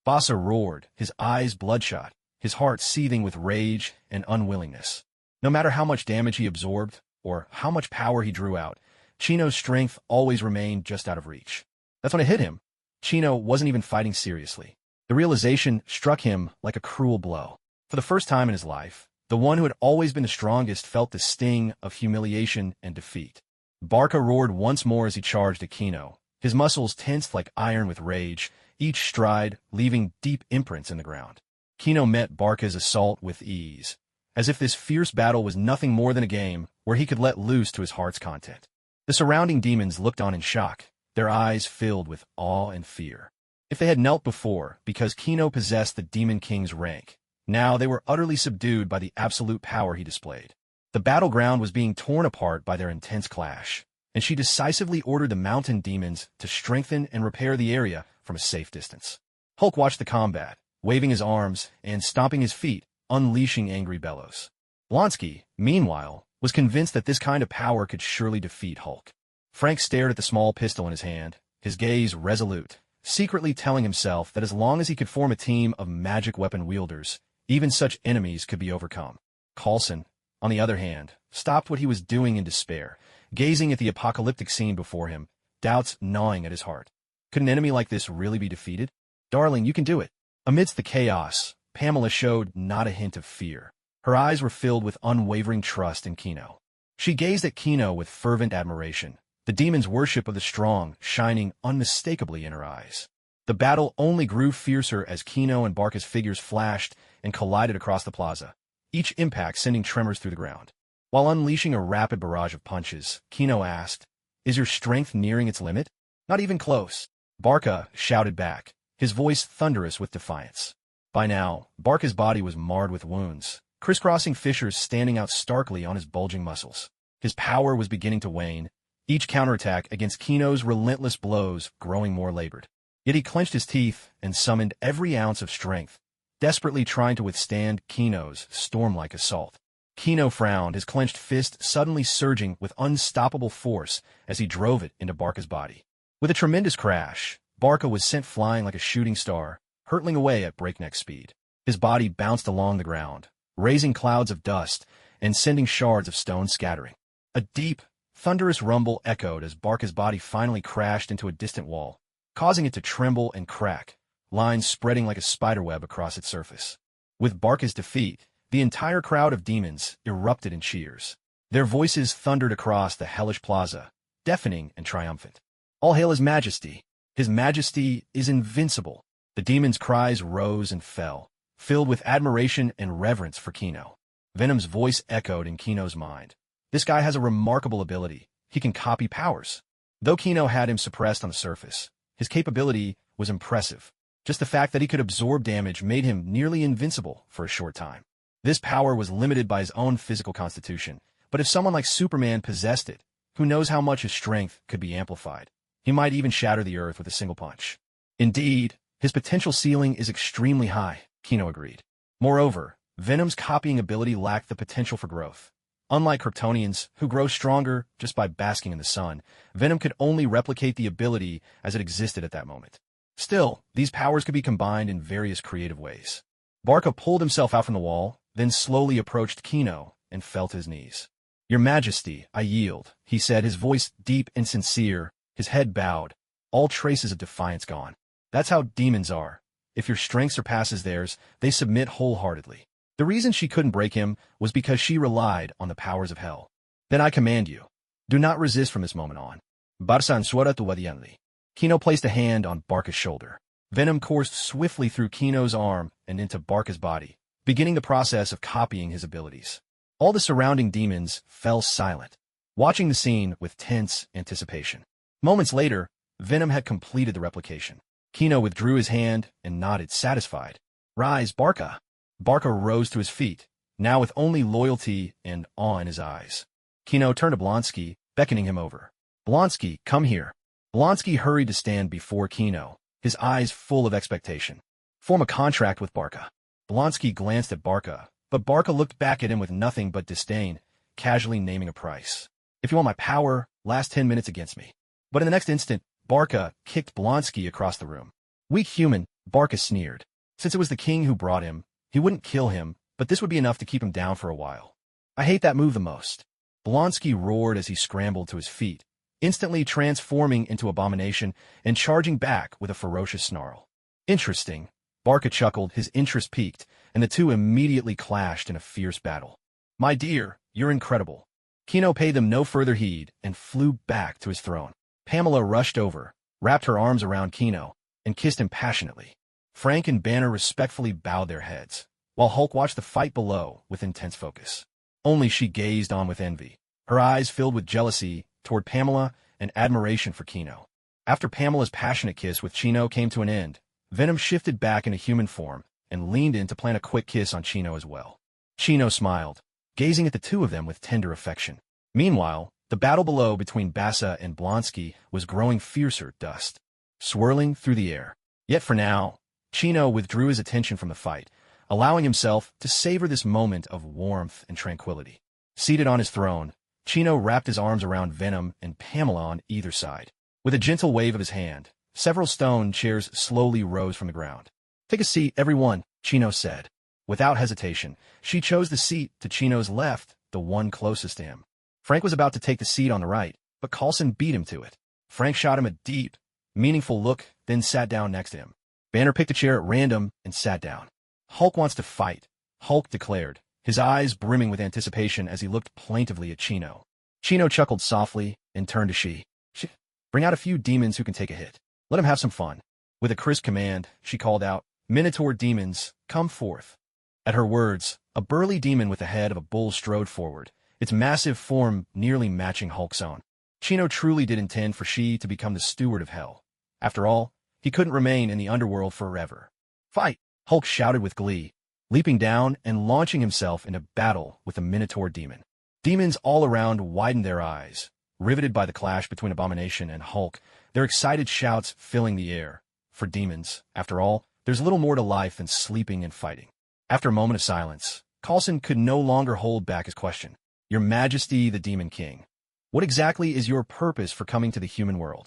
Bassa roared, his eyes bloodshot, his heart seething with rage and unwillingness. No matter how much damage he absorbed, or how much power he drew out, Chino's strength always remained just out of reach. That's when it hit him. Chino wasn't even fighting seriously. The realization struck him like a cruel blow. For the first time in his life, the one who had always been the strongest felt the sting of humiliation and defeat. Barca roared once more as he charged at Chino, his muscles tensed like iron with rage, each stride leaving deep imprints in the ground. Chino met Barca's assault with ease, as if this fierce battle was nothing more than a game where he could let loose to his heart's content. The surrounding demons looked on in shock, their eyes filled with awe and fear. If they had knelt before because Chino possessed the Demon King's rank, now they were utterly subdued by the absolute power he displayed. The battleground was being torn apart by their intense clash, and she decisively ordered the mountain demons to strengthen and repair the area from a safe distance. Hulk watched the combat, waving his arms and stomping his feet, unleashing angry bellows. Blonsky, meanwhile, was convinced that this kind of power could surely defeat Hulk. Frank stared at the small pistol in his hand, his gaze resolute, secretly telling himself that as long as he could form a team of magic weapon wielders, even such enemies could be overcome. Coulson, on the other hand, stopped what he was doing in despair, gazing at the apocalyptic scene before him, doubts gnawing at his heart. Could an enemy like this really be defeated? Darling, you can do it. Amidst the chaos, Pamela showed not a hint of fear. Her eyes were filled with unwavering trust in Kino. She gazed at Kino with fervent admiration, the demon's worship of the strong shining unmistakably in her eyes. The battle only grew fiercer as Kino and Barca's figures flashed and collided across the plaza, each impact sending tremors through the ground. While unleashing a rapid barrage of punches, Kino asked, "Is your strength nearing its limit?" "Not even close," Barca shouted back, his voice thunderous with defiance. By now, Barca's body was marred with wounds, crisscrossing fissures standing out starkly on his bulging muscles. His power was beginning to wane, each counterattack against Kino's relentless blows growing more labored. Yet he clenched his teeth and summoned every ounce of strength, desperately trying to withstand Kino's storm-like assault. Kino frowned, his clenched fist suddenly surging with unstoppable force as he drove it into Barca's body. With a tremendous crash, Barca was sent flying like a shooting star, hurtling away at breakneck speed. His body bounced along the ground, raising clouds of dust and sending shards of stone scattering. A deep, thunderous rumble echoed as Barca's body finally crashed into a distant wall, causing it to tremble and crack, lines spreading like a spiderweb across its surface. With Barca's defeat, the entire crowd of demons erupted in cheers. Their voices thundered across the hellish plaza, deafening and triumphant. "All hail His Majesty! His Majesty is invincible!" The demons' cries rose and fell, filled with admiration and reverence for Kino. Venom's voice echoed in Kino's mind. "This guy has a remarkable ability. He can copy powers." Though Kino had him suppressed on the surface, his capability was impressive. Just the fact that he could absorb damage made him nearly invincible for a short time. This power was limited by his own physical constitution, but if someone like Superman possessed it, who knows how much his strength could be amplified. He might even shatter the earth with a single punch. Indeed, his potential ceiling is extremely high, Kino agreed. Moreover, Venom's copying ability lacked the potential for growth. Unlike Kryptonians, who grow stronger just by basking in the sun, Venom could only replicate the ability as it existed at that moment. Still, these powers could be combined in various creative ways. Barca pulled himself out from the wall, then slowly approached Kino and fell to his knees. "Your Majesty, I yield," he said, his voice deep and sincere, his head bowed, all traces of defiance gone. That's how demons are. If your strength surpasses theirs, they submit wholeheartedly. The reason she couldn't break him was because she relied on the powers of hell. "Then I command you, do not resist from this moment on." Barsan suara tuwadianli. Kino placed a hand on Barca's shoulder. Venom coursed swiftly through Kino's arm and into Barca's body, beginning the process of copying his abilities. All the surrounding demons fell silent, watching the scene with tense anticipation. Moments later, Venom had completed the replication. Kino withdrew his hand and nodded, satisfied. "Rise, Barca." Barca rose to his feet, now with only loyalty and awe in his eyes. Kino turned to Blonsky, beckoning him over. "Blonsky, come here." Blonsky hurried to stand before Kino, his eyes full of expectation. "Form a contract with Barca." Blonsky glanced at Barca, but Barca looked back at him with nothing but disdain, casually naming a price. "If you want my power, last 10 minutes against me." But in the next instant, Barca kicked Blonsky across the room. "Weak human," Barca sneered. Since it was the king who brought him, he wouldn't kill him, but this would be enough to keep him down for a while. "I hate that move the most." Blonsky roared as he scrambled to his feet, instantly transforming into Abomination and charging back with a ferocious snarl. "Interesting." Barca chuckled, his interest piqued, and the two immediately clashed in a fierce battle. "My dear, you're incredible." Kino paid them no further heed and flew back to his throne. Pamela rushed over, wrapped her arms around Kino, and kissed him passionately. Frank and Banner respectfully bowed their heads, while Hulk watched the fight below with intense focus. Only she gazed on with envy, her eyes filled with jealousy toward Pamela and admiration for Kino. After Pamela's passionate kiss with Chino came to an end, Venom shifted back into human form and leaned in to plant a quick kiss on Chino as well. Chino smiled, gazing at the two of them with tender affection. Meanwhile, the battle below between Bassa and Blonsky was growing fiercer, dust swirling through the air. Yet for now, Chino withdrew his attention from the fight, allowing himself to savor this moment of warmth and tranquility. Seated on his throne, Chino wrapped his arms around Venom and Pamela on either side. With a gentle wave of his hand, several stone chairs slowly rose from the ground. "Take a seat, everyone," Chino said. Without hesitation, she chose the seat to Chino's left, the one closest to him. Frank was about to take the seat on the right, but Coulson beat him to it. Frank shot him a deep, meaningful look, then sat down next to him. Banner picked a chair at random and sat down. Hulk wants to fight, Hulk declared, his eyes brimming with anticipation as he looked plaintively at Chino. Chino chuckled softly and turned to She. Bring out a few demons who can take a hit. Let him have some fun. With a crisp command, she called out, Minotaur demons, come forth. At her words, a burly demon with the head of a bull strode forward, its massive form nearly matching Hulk's own. Chino truly did intend for She to become the steward of hell. After all, he couldn't remain in the underworld forever. Fight! Hulk shouted with glee, leaping down and launching himself into battle with the Minotaur demon. Demons all around widened their eyes, riveted by the clash between Abomination and Hulk, their excited shouts filling the air. For demons, after all, there's little more to life than sleeping and fighting. After a moment of silence, Coulson could no longer hold back his question. Your Majesty, the Demon King, what exactly is your purpose for coming to the human world?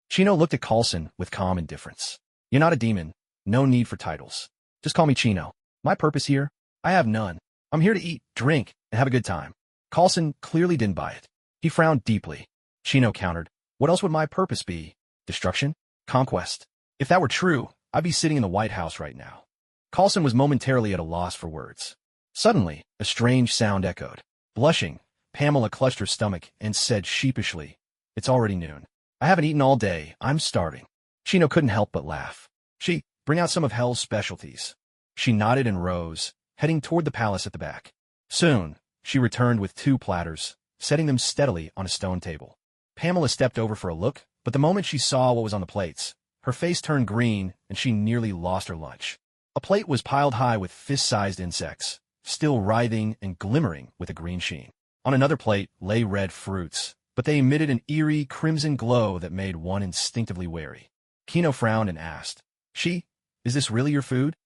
Chino looked at Coulson with calm indifference. You're not a demon. No need for titles. Just call me Chino. My purpose here? I have none. I'm here to eat, drink, and have a good time. Coulson clearly didn't buy it. He frowned deeply. Chino countered, what else would my purpose be? Destruction? Conquest? If that were true, I'd be sitting in the White House right now. Coulson was momentarily at a loss for words. Suddenly, a strange sound echoed. Blushing, Pamela clutched her stomach and said sheepishly, It's already noon. I haven't eaten all day. I'm starving. Chino couldn't help but laugh. She, bring out some of Hell's specialties. She nodded and rose, heading toward the palace at the back. Soon, she returned with 2 platters, setting them steadily on a stone table. Pamela stepped over for a look, but the moment she saw what was on the plates, her face turned green and she nearly lost her lunch. A plate was piled high with fist-sized insects, still writhing and glimmering with a green sheen. On another plate lay red fruits, but they emitted an eerie crimson glow that made one instinctively wary. Kino frowned and asked, Is this really your food?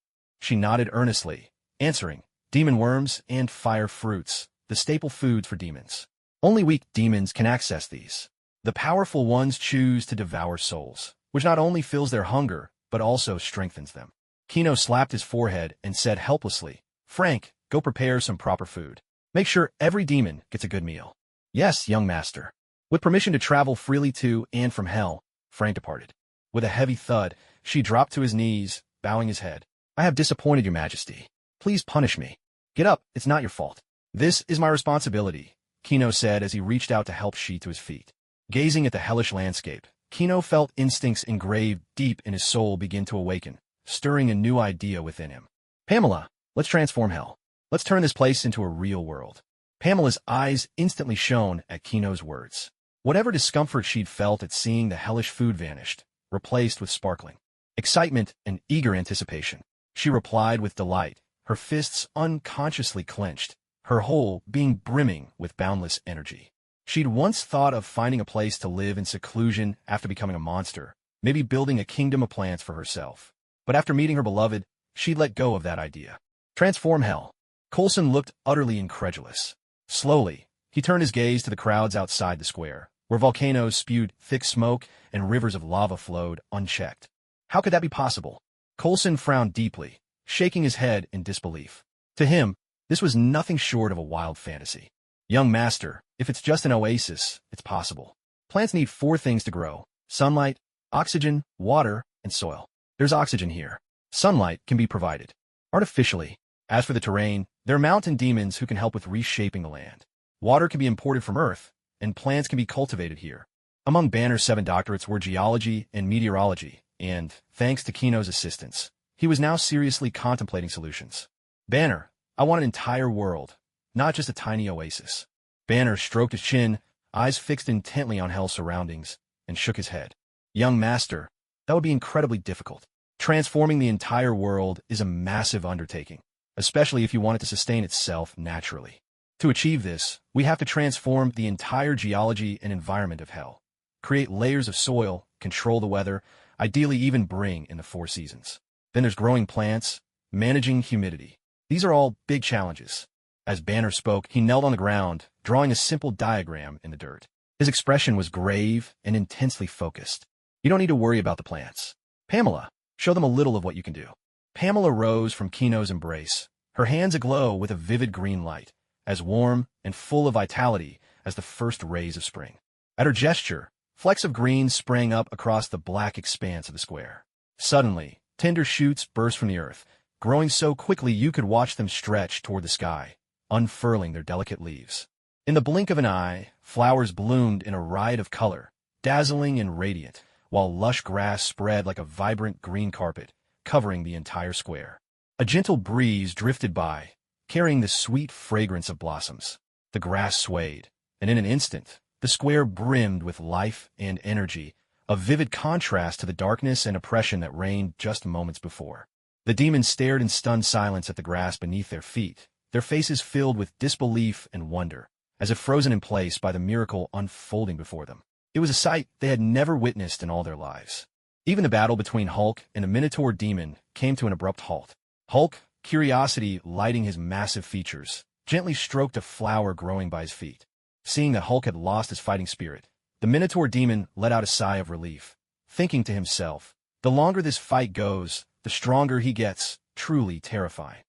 She nodded earnestly, answering, demon worms and fire fruits, the staple foods for demons. Only weak demons can access these. The powerful ones choose to devour souls, which not only fills their hunger, but also strengthens them. Kino slapped his forehead and said helplessly, Frank, go prepare some proper food. Make sure every demon gets a good meal. Yes, young master. With permission to travel freely to and from hell, Frank departed. With a heavy thud, she dropped to his knees, bowing his head. I have disappointed your majesty. Please punish me. Get up, it's not your fault. This is my responsibility, Kino said as he reached out to help She to his feet. Gazing at the hellish landscape, Kino felt instincts engraved deep in his soul begin to awaken, stirring a new idea within him. Pamela, let's transform hell. Let's turn this place into a real world. Pamela's eyes instantly shone at Kino's words. Whatever discomfort she'd felt at seeing the hellish food vanished, replaced with sparkling excitement and eager anticipation. She replied with delight, her fists unconsciously clenched, her whole being brimming with boundless energy. She'd once thought of finding a place to live in seclusion after becoming a monster, maybe building a kingdom of plants for herself. But after meeting her beloved, she'd let go of that idea. Transform hell. Coulson looked utterly incredulous. Slowly, he turned his gaze to the crowds outside the square, where volcanoes spewed thick smoke and rivers of lava flowed unchecked. How could that be possible? Coulson frowned deeply, shaking his head in disbelief. To him, this was nothing short of a wild fantasy. Young master, if it's just an oasis, it's possible. Plants need 4 things to grow: sunlight, oxygen, water, and soil. There's oxygen here. Sunlight can be provided artificially. As for the terrain, there are mountain demons who can help with reshaping the land. Water can be imported from Earth, and plants can be cultivated here. Among Banner's 7 doctorates were geology and meteorology, and, thanks to Kino's assistance, he was now seriously contemplating solutions. Banner, I want an entire world, not just a tiny oasis. Banner stroked his chin, eyes fixed intently on Hell's surroundings, and shook his head. Young master, that would be incredibly difficult. Transforming the entire world is a massive undertaking, especially if you want it to sustain itself naturally. To achieve this, we have to transform the entire geology and environment of Hell, create layers of soil, control the weather, ideally even bring in the 4 seasons. Then there's growing plants, managing humidity. These are all big challenges. As Banner spoke, he knelt on the ground, drawing a simple diagram in the dirt. His expression was grave and intensely focused. You don't need to worry about the plants. Pamela, show them a little of what you can do. Pamela rose from Kino's embrace, her hands aglow with a vivid green light, as warm and full of vitality as the first rays of spring. At her gesture, flecks of green sprang up across the black expanse of the square. Suddenly, tender shoots burst from the earth, growing so quickly you could watch them stretch toward the sky, unfurling their delicate leaves. In the blink of an eye, flowers bloomed in a riot of color, dazzling and radiant, while lush grass spread like a vibrant green carpet, covering the entire square. A gentle breeze drifted by, carrying the sweet fragrance of blossoms. The grass swayed, and in an instant, the square brimmed with life and energy, a vivid contrast to the darkness and oppression that reigned just moments before. The demons stared in stunned silence at the grass beneath their feet, their faces filled with disbelief and wonder, as if frozen in place by the miracle unfolding before them. It was a sight they had never witnessed in all their lives. Even the battle between Hulk and the Minotaur demon came to an abrupt halt. Hulk, curiosity lighting his massive features, gently stroked a flower growing by his feet. Seeing that Hulk had lost his fighting spirit, the Minotaur demon let out a sigh of relief, thinking to himself, the longer this fight goes, the stronger he gets, truly terrifying.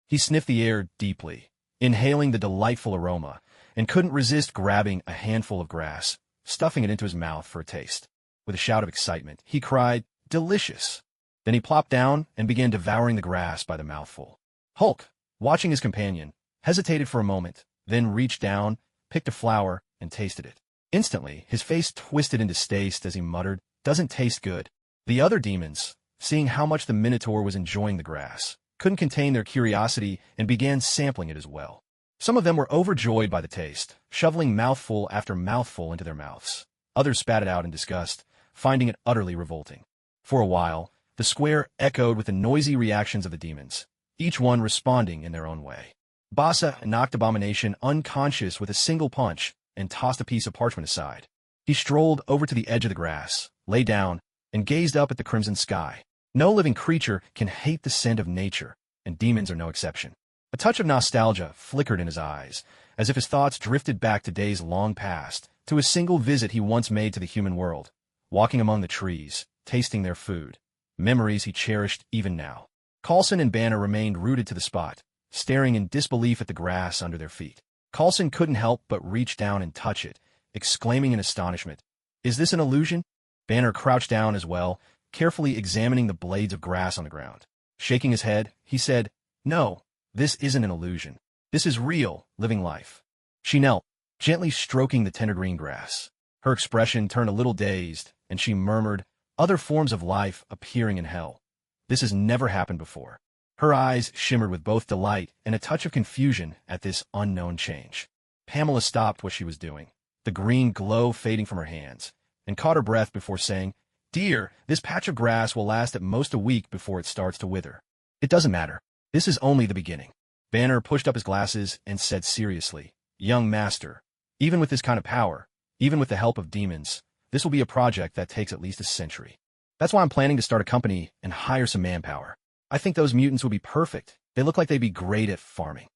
He sniffed the air deeply, inhaling the delightful aroma, and couldn't resist grabbing a handful of grass, stuffing it into his mouth for a taste. With a shout of excitement, he cried, "Delicious!" Then he plopped down and began devouring the grass by the mouthful. Hulk, watching his companion, hesitated for a moment, then reached down, picked a flower, and tasted it. Instantly, his face twisted into distaste as he muttered, "Doesn't taste good." The other demons, seeing how much the Minotaur was enjoying the grass, couldn't contain their curiosity and began sampling it as well. Some of them were overjoyed by the taste, shoveling mouthful after mouthful into their mouths. Others spat it out in disgust, finding it utterly revolting. For a while, the square echoed with the noisy reactions of the demons, each one responding in their own way. Bassa knocked Abomination unconscious with a single punch and tossed a piece of parchment aside. He strolled over to the edge of the grass, lay down, and gazed up at the crimson sky. No living creature can hate the scent of nature, and demons are no exception. A touch of nostalgia flickered in his eyes, as if his thoughts drifted back to days long past, to a single visit he once made to the human world, walking among the trees, tasting their food, memories he cherished even now. Coulson and Banner remained rooted to the spot, staring in disbelief at the grass under their feet. Coulson couldn't help but reach down and touch it, exclaiming in astonishment, "Is this an illusion?" Banner crouched down as well, carefully examining the blades of grass on the ground. Shaking his head, he said, "No, this isn't an illusion. This is real, living life." She knelt, gently stroking the tender green grass. Her expression turned a little dazed, and she murmured, "Other forms of life appearing in hell. This has never happened before." Her eyes shimmered with both delight and a touch of confusion at this unknown change. Pamela stopped what she was doing, the green glow fading from her hands, and caught her breath before saying, "Dear, this patch of grass will last at most a week before it starts to wither." "It doesn't matter. This is only the beginning." Banner pushed up his glasses and said seriously, "Young master, even with this kind of power, even with the help of demons, this will be a project that takes at least a century. That's why I'm planning to start a company and hire some manpower. I think those mutants will be perfect. They look like they'd be great at farming."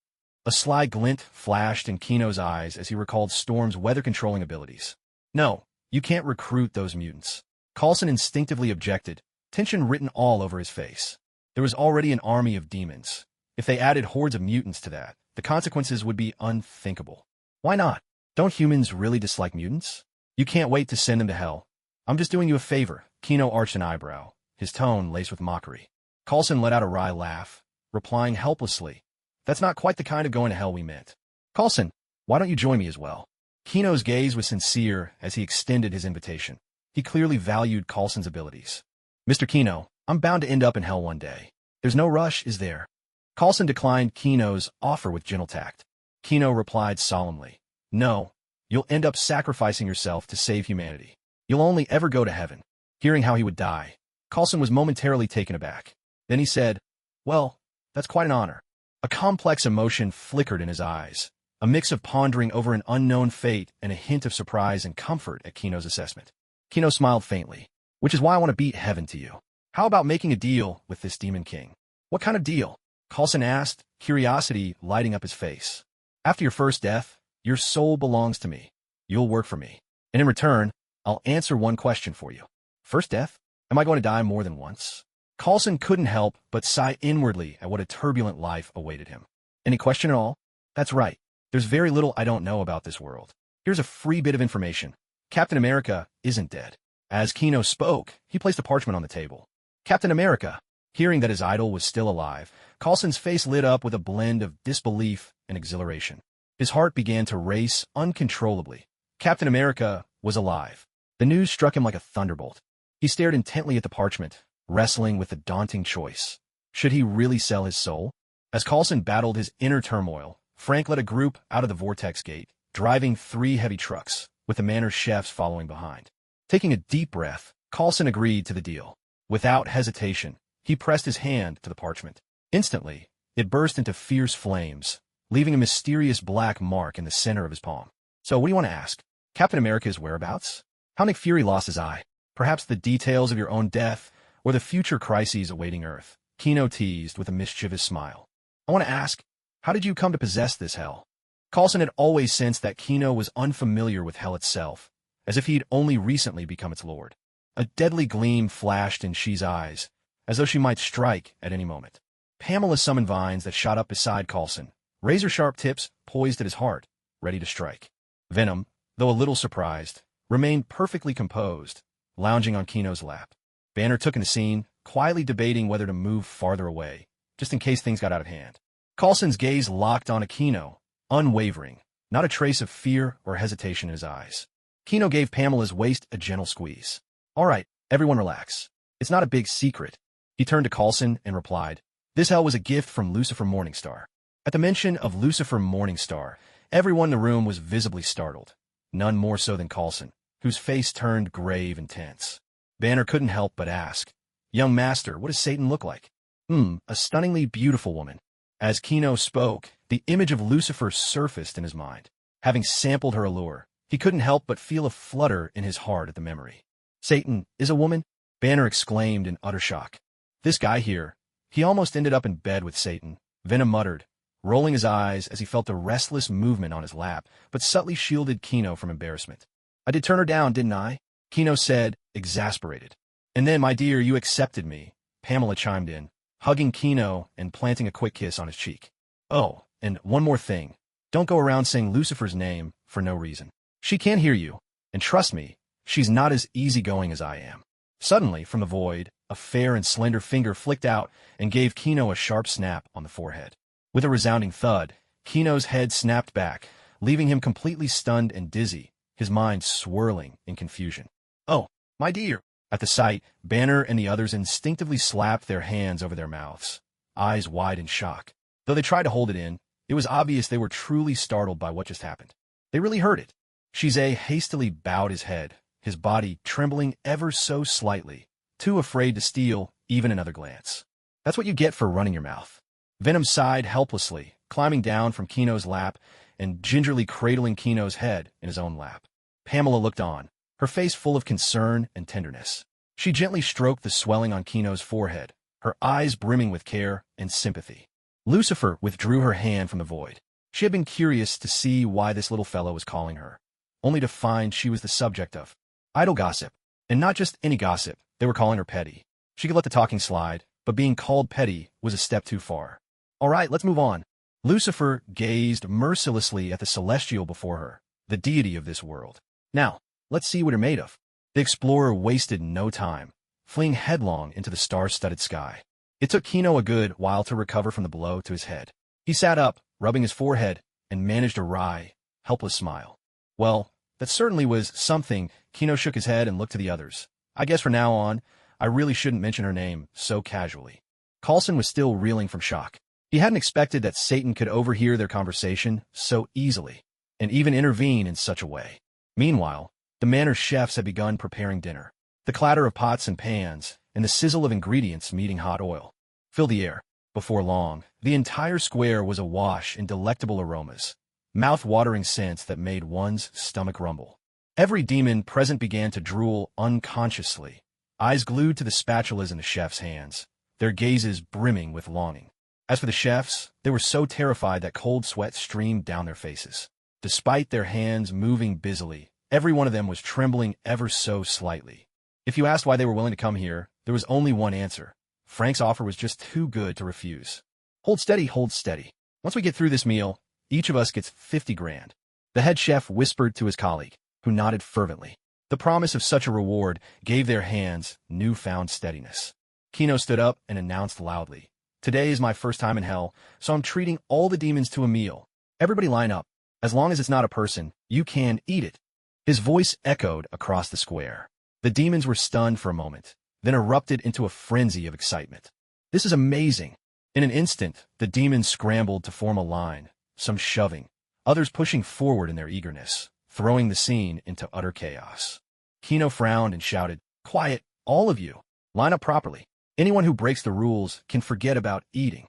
A sly glint flashed in Kino's eyes as he recalled Storm's weather-controlling abilities. "No, you can't recruit those mutants." Coulson instinctively objected, tension written all over his face. There was already an army of demons. If they added hordes of mutants to that, the consequences would be unthinkable. "Why not? Don't humans really dislike mutants? You can't wait to send them to hell. I'm just doing you a favor." Kino arched an eyebrow, his tone laced with mockery. Coulson let out a wry laugh, replying helplessly, "That's not quite the kind of going to hell we meant. Coulson, why don't you join me as well?" Kino's gaze was sincere as he extended his invitation. He clearly valued Coulson's abilities. "Mr. Kino, I'm bound to end up in hell one day. There's no rush, is there?" Coulson declined Kino's offer with gentle tact. Kino replied solemnly, "No, you'll end up sacrificing yourself to save humanity. You'll only ever go to heaven." Hearing how he would die, Coulson was momentarily taken aback. Then he said, "Well, that's quite an honor." A complex emotion flickered in his eyes, a mix of pondering over an unknown fate and a hint of surprise and comfort at Kino's assessment. Kino smiled faintly, "Which is why I want to beat heaven to you. How about making a deal with this Demon King?" "What kind of deal?" Coulson asked, curiosity lighting up his face. "After your first death, your soul belongs to me. You'll work for me. And in return, I'll answer one question for you." "First death? Am I going to die more than once?" Coulson couldn't help but sigh inwardly at what a turbulent life awaited him. "Any question at all?" "That's right. There's very little I don't know about this world. Here's a free bit of information. Captain America isn't dead. As Kino spoke, he placed a parchment on the table. Captain America. Hearing that his idol was still alive, Coulson's face lit up with a blend of disbelief and exhilaration. His heart began to race uncontrollably. Captain America was alive. The news struck him like a thunderbolt. He stared intently at the parchment, wrestling with the daunting choice. Should he really sell his soul? As Coulson battled his inner turmoil, Frank led a group out of the vortex gate, driving 3 heavy trucks, with the Manor's chefs following behind. Taking a deep breath, Coulson agreed to the deal. Without hesitation, he pressed his hand to the parchment. Instantly, it burst into fierce flames, leaving a mysterious black mark in the center of his palm. So what do you want to ask? Captain America's whereabouts? How Nick Fury lost his eye? Perhaps the details of your own death, or the future crises awaiting Earth? Kino teased with a mischievous smile. I want to ask, how did you come to possess this hell? Coulson had always sensed that Kino was unfamiliar with hell itself, as if he'd only recently become its lord. A deadly gleam flashed in She's eyes, as though she might strike at any moment. Pamela summoned vines that shot up beside Coulson, razor-sharp tips poised at his heart, ready to strike. Venom, though a little surprised, remained perfectly composed, lounging on Kino's lap. Banner took in the scene, quietly debating whether to move farther away, just in case things got out of hand. Coulson's gaze locked on Kino, unwavering, not a trace of fear or hesitation in his eyes. Kino gave Pamela's waist a gentle squeeze. All right, everyone relax. It's not a big secret. He turned to Coulson and replied, this hell was a gift from Lucifer Morningstar. At the mention of Lucifer Morningstar, everyone in the room was visibly startled, none more so than Coulson, whose face turned grave and tense. Banner couldn't help but ask, young master, what does Satan look like? A stunningly beautiful woman. As Kino spoke, the image of Lucifer surfaced in his mind. Having sampled her allure, he couldn't help but feel a flutter in his heart at the memory. Satan is a woman? Banner exclaimed in utter shock. This guy here, he almost ended up in bed with Satan, Venom muttered, rolling his eyes as he felt a restless movement on his lap, but subtly shielded Kino from embarrassment. I did turn her down, didn't I? Kino said, exasperated. And then, my dear, you accepted me, Pamela chimed in, hugging Kino and planting a quick kiss on his cheek. Oh, and one more thing. Don't go around saying Lucifer's name for no reason. She can't hear you, and trust me, she's not as easygoing as I am. Suddenly, from the void, a fair and slender finger flicked out and gave Kino a sharp snap on the forehead. With a resounding thud, Kino's head snapped back, leaving him completely stunned and dizzy, his mind swirling in confusion. Oh, my dear! At the sight, Banner and the others instinctively slapped their hands over their mouths, eyes wide in shock. Though they tried to hold it in, it was obvious they were truly startled by what just happened. They really heard it. Shize hastily bowed his head, his body trembling ever so slightly, too afraid to steal even another glance. That's what you get for running your mouth. Venom sighed helplessly, climbing down from Kino's lap and gingerly cradling Kino's head in his own lap. Pamela looked on, her face full of concern and tenderness. She gently stroked the swelling on Kino's forehead, her eyes brimming with care and sympathy. Lucifer withdrew her hand from the void. She had been curious to see why this little fellow was calling her, only to find she was the subject of idle gossip. And not just any gossip, they were calling her petty. She could let the talking slide, but being called petty was a step too far. All right, let's move on. Lucifer gazed mercilessly at the celestial before her, the deity of this world. Now, let's see what you're made of. The explorer wasted no time, fleeing headlong into the star-studded sky. It took Kino a good while to recover from the blow to his head. He sat up, rubbing his forehead, and managed a wry, helpless smile. Well, that certainly was something. Kino shook his head and looked to the others. I guess from now on, I really shouldn't mention her name so casually. Coulson was still reeling from shock. He hadn't expected that Satan could overhear their conversation so easily, and even intervene in such a way. Meanwhile, the Manor's chefs had begun preparing dinner. The clatter of pots and pans, and the sizzle of ingredients meeting hot oil, filled the air. Before long, the entire square was awash in delectable aromas, mouth-watering scents that made one's stomach rumble. Every demon present began to drool unconsciously, eyes glued to the spatulas in the chef's hands, their gazes brimming with longing. As for the chefs, they were so terrified that cold sweat streamed down their faces. Despite their hands moving busily, every one of them was trembling ever so slightly. If you asked why they were willing to come here, there was only one answer. Frank's offer was just too good to refuse. Hold steady, hold steady. Once we get through this meal, each of us gets 50 grand. The head chef whispered to his colleague, who nodded fervently. The promise of such a reward gave their hands newfound steadiness. Kino stood up and announced loudly, "Today is my first time in hell, so I'm treating all the demons to a meal. Everybody line up. As long as it's not a person, you can eat it." His voice echoed across the square. The demons were stunned for a moment, then erupted into a frenzy of excitement. "This is amazing." In an instant, the demons scrambled to form a line, some shoving, others pushing forward in their eagerness, throwing the scene into utter chaos. Kino frowned and shouted, "Quiet, all of you. Line up properly. Anyone who breaks the rules can forget about eating."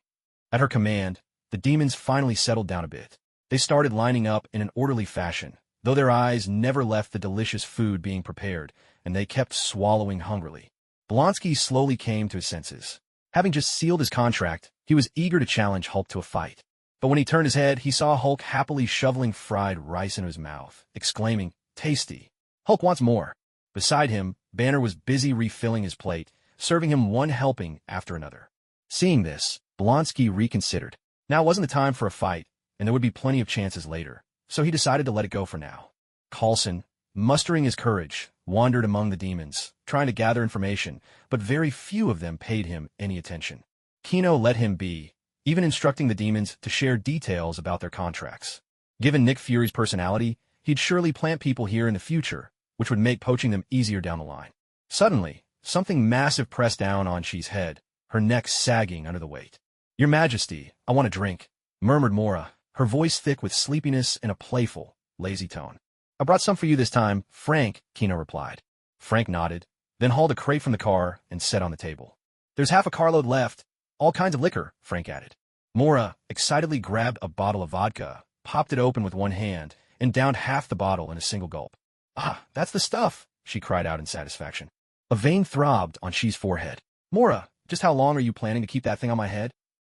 At her command, the demons finally settled down a bit. They started lining up in an orderly fashion, though their eyes never left the delicious food being prepared, and they kept swallowing hungrily. Blonsky slowly came to his senses. Having just sealed his contract, he was eager to challenge Hulk to a fight. But when he turned his head, he saw Hulk happily shoveling fried rice into his mouth, exclaiming, "Tasty." Hulk wants more. Beside him, Banner was busy refilling his plate, serving him one helping after another. Seeing this, Blonsky reconsidered. Now wasn't the time for a fight, and there would be plenty of chances later, so he decided to let it go for now. Coulson, mustering his courage, wandered among the demons, trying to gather information, but very few of them paid him any attention. Kino let him be, even instructing the demons to share details about their contracts. Given Nick Fury's personality, he'd surely plant people here in the future, which would make poaching them easier down the line. Suddenly, something massive pressed down on Shi's head, her neck sagging under the weight. "Your Majesty, I want a drink," murmured Mora, her voice thick with sleepiness and a playful, lazy tone. "I brought some for you this time, Frank," Kino replied. Frank nodded, then hauled a crate from the car and set on the table. "There's half a carload left. All kinds of liquor," Frank added. Mora excitedly grabbed a bottle of vodka, popped it open with one hand, and downed half the bottle in a single gulp. "Ah, that's the stuff," she cried out in satisfaction. A vein throbbed on Shi's forehead. "Mora, just how long are you planning to keep that thing on my head?"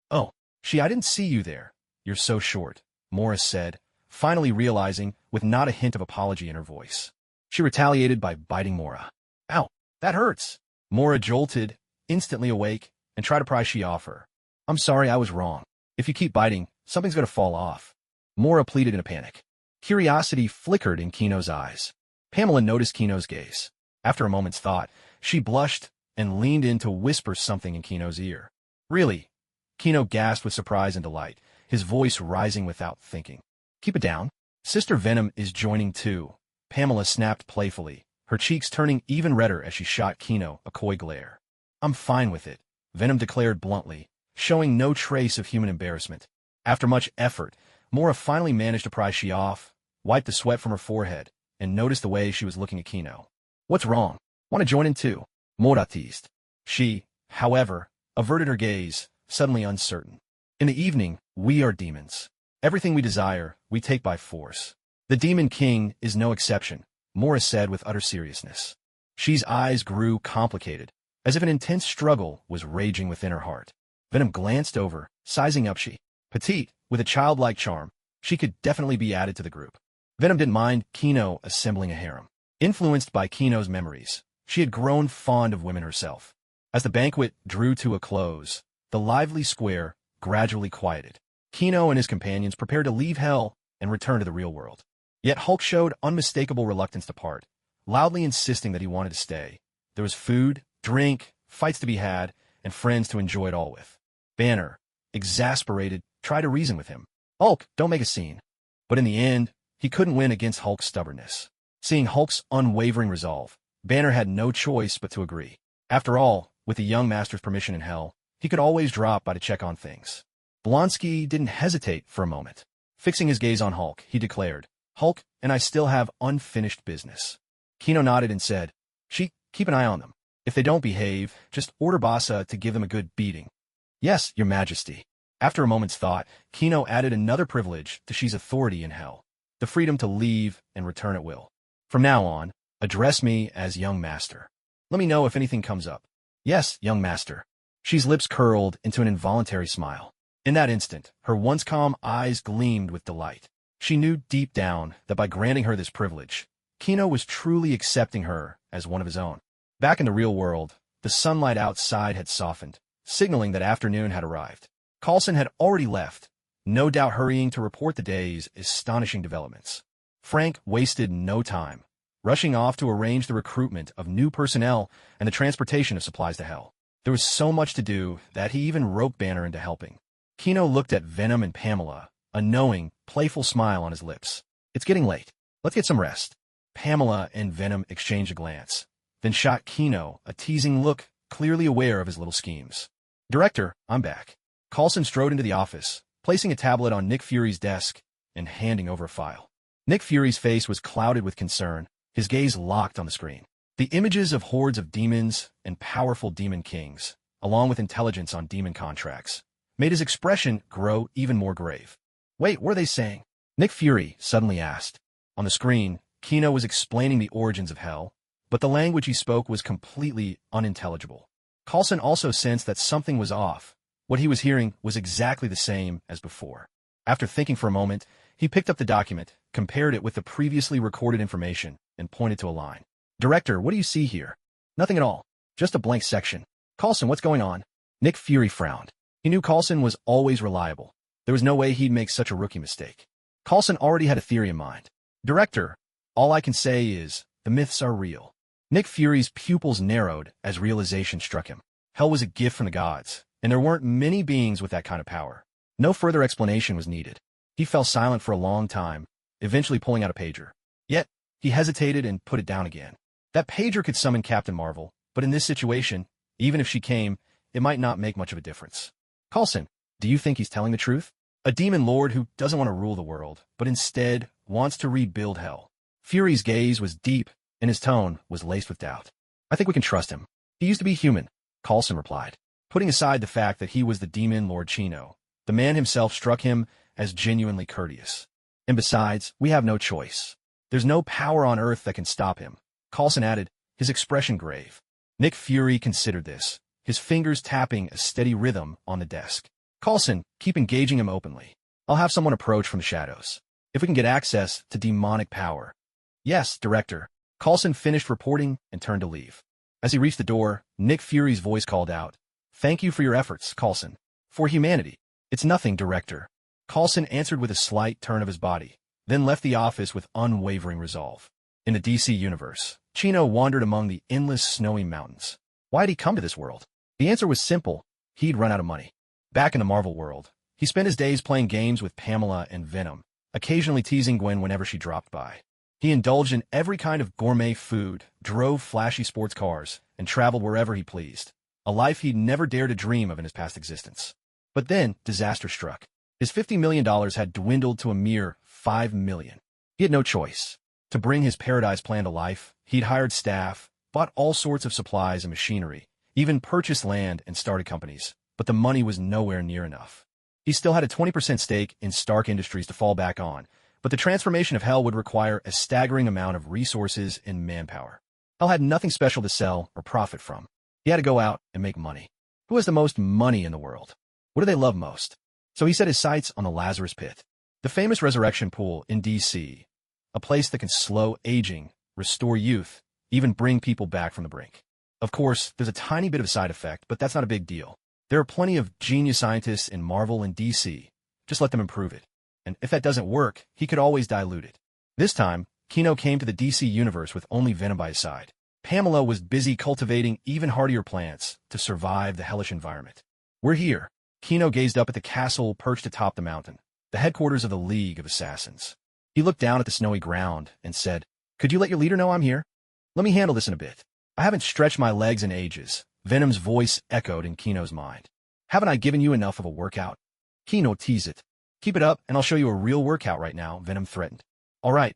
"Oh, Shi, I didn't see you there. You're so short," Mora said, finally realizing with not a hint of apology in her voice. She retaliated by biting Mora. "Ow, that hurts." Mora jolted, instantly awake, and tried to pry Shi off her. "I'm sorry, I was wrong. If you keep biting, something's going to fall off." Mora pleaded in a panic. Curiosity flickered in Kino's eyes. Pamela noticed Kino's gaze. After a moment's thought, she blushed and leaned in to whisper something in Kino's ear. "Really?" Kino gasped with surprise and delight, his voice rising without thinking. "Keep it down. Sister Venom is joining too," Pamela snapped playfully, her cheeks turning even redder as she shot Kino a coy glare. "I'm fine with it," Venom declared bluntly, showing no trace of human embarrassment. After much effort, Mora finally managed to pry Shi off, wiped the sweat from her forehead, and noticed the way she was looking at Kino. "What's wrong? Want to join in too?" Mora teased. She, however, averted her gaze, suddenly uncertain. "In the evening, we are demons. Everything we desire, we take by force. The Demon King is no exception," Mora said with utter seriousness. Shi's eyes grew complicated, as if an intense struggle was raging within her heart. Venom glanced over, sizing up Shi. Petite, with a childlike charm, she could definitely be added to the group. Venom didn't mind Kino assembling a harem. Influenced by Kino's memories, she had grown fond of women herself. As the banquet drew to a close, the lively square gradually quieted. Kino and his companions prepared to leave Hell and return to the real world. Yet Hulk showed unmistakable reluctance to part, loudly insisting that he wanted to stay. There was food, drink, fights to be had, and friends to enjoy it all with. Banner, exasperated, tried to reason with him. "Hulk, don't make a scene." But in the end, he couldn't win against Hulk's stubbornness. Seeing Hulk's unwavering resolve, Banner had no choice but to agree. After all, with the young master's permission in Hell, he could always drop by to check on things. Blonsky didn't hesitate for a moment. Fixing his gaze on Hulk, he declared, "Hulk and I still have unfinished business." Kino nodded and said, "She, keep an eye on them. If they don't behave, just order Bassa to give them a good beating." "Yes, Your Majesty." After a moment's thought, Kino added another privilege to Shi's authority in Hell, the freedom to leave and return at will. "From now on, address me as Young Master. Let me know if anything comes up." "Yes, Young Master." Shi's lips curled into an involuntary smile. In that instant, her once calm eyes gleamed with delight. She knew deep down that by granting her this privilege, Kino was truly accepting her as one of his own. Back in the real world, the sunlight outside had softened, signaling that afternoon had arrived. Coulson had already left, no doubt hurrying to report the day's astonishing developments. Frank wasted no time, rushing off to arrange the recruitment of new personnel and the transportation of supplies to Hell. There was so much to do that he even roped Banner into helping. Kino looked at Venom and Pamela, a knowing, playful smile on his lips. It's getting late. Let's get some rest. Pamela and Venom exchanged a glance, then shot Kino a teasing look, clearly aware of his little schemes. Director, I'm back. Coulson strode into the office, placing a tablet on Nick Fury's desk and handing over a file. Nick Fury's face was clouded with concern, his gaze locked on the screen. The images of hordes of demons and powerful demon kings, along with intelligence on demon contracts, made his expression grow even more grave. Wait, what are they saying? Nick Fury suddenly asked. On the screen, Kino was explaining the origins of Hell, but the language he spoke was completely unintelligible. Coulson also sensed that something was off. What he was hearing was exactly the same as before. After thinking for a moment, he picked up the document, compared it with the previously recorded information, and pointed to a line. Director, what do you see here? Nothing at all. Just a blank section. Coulson, what's going on? Nick Fury frowned. He knew Coulson was always reliable. There was no way he'd make such a rookie mistake. Coulson already had a theory in mind. Director, all I can say is, the myths are real. Nick Fury's pupils narrowed as realization struck him. Hell was a gift from the gods, and there weren't many beings with that kind of power. No further explanation was needed. He fell silent for a long time, eventually pulling out a pager. Yet, he hesitated and put it down again. That pager could summon Captain Marvel, but in this situation, even if she came, it might not make much of a difference. Coulson, do you think he's telling the truth? A demon lord who doesn't want to rule the world, but instead wants to rebuild Hell. Fury's gaze was deep, and his tone was laced with doubt. I think we can trust him. He used to be human, Coulson replied. Putting aside the fact that he was the demon Lord Chino, the man himself struck him as genuinely courteous. And besides, we have no choice. There's no power on Earth that can stop him, Coulson added, his expression grave. Nick Fury considered this, his fingers tapping a steady rhythm on the desk. Coulson, keep engaging him openly. I'll have someone approach from the shadows. If we can get access to demonic power. Yes, Director. Coulson finished reporting and turned to leave. As he reached the door, Nick Fury's voice called out. Thank you for your efforts, Coulson. For humanity. It's nothing, Director. Coulson answered with a slight turn of his body, then left the office with unwavering resolve. In the DC universe, Chino wandered among the endless snowy mountains. Why had he come to this world? The answer was simple. He'd run out of money. Back in the Marvel world, he spent his days playing games with Pamela and Venom, occasionally teasing Gwen whenever she dropped by. He indulged in every kind of gourmet food, drove flashy sports cars, and traveled wherever he pleased. A life he'd never dared to dream of in his past existence. But then, disaster struck. His $50 million had dwindled to a mere $5 million. He had no choice. To bring his paradise plan to life, he'd hired staff, bought all sorts of supplies and machinery, even purchased land and started companies, but the money was nowhere near enough. He still had a 20% stake in Stark Industries to fall back on, but the transformation of Hell would require a staggering amount of resources and manpower. Hell had nothing special to sell or profit from. He had to go out and make money. Who has the most money in the world? What do they love most? So he set his sights on the Lazarus Pit, the famous resurrection pool in DC, a place that can slow aging, restore youth, even bring people back from the brink. Of course, there's a tiny bit of side effect, but that's not a big deal. There are plenty of genius scientists in Marvel and DC. Just let them improve it. And if that doesn't work, he could always dilute it. This time, Kino came to the DC universe with only Venom by his side. Pamela was busy cultivating even hardier plants to survive the hellish environment. We're here. Kino gazed up at the castle perched atop the mountain, the headquarters of the League of Assassins. He looked down at the snowy ground and said, Could you let your leader know I'm here? Let me handle this in a bit. I haven't stretched my legs in ages. Venom's voice echoed in Kino's mind. Haven't I given you enough of a workout? Kino teased it. Keep it up, and I'll show you a real workout right now, Venom threatened. All right,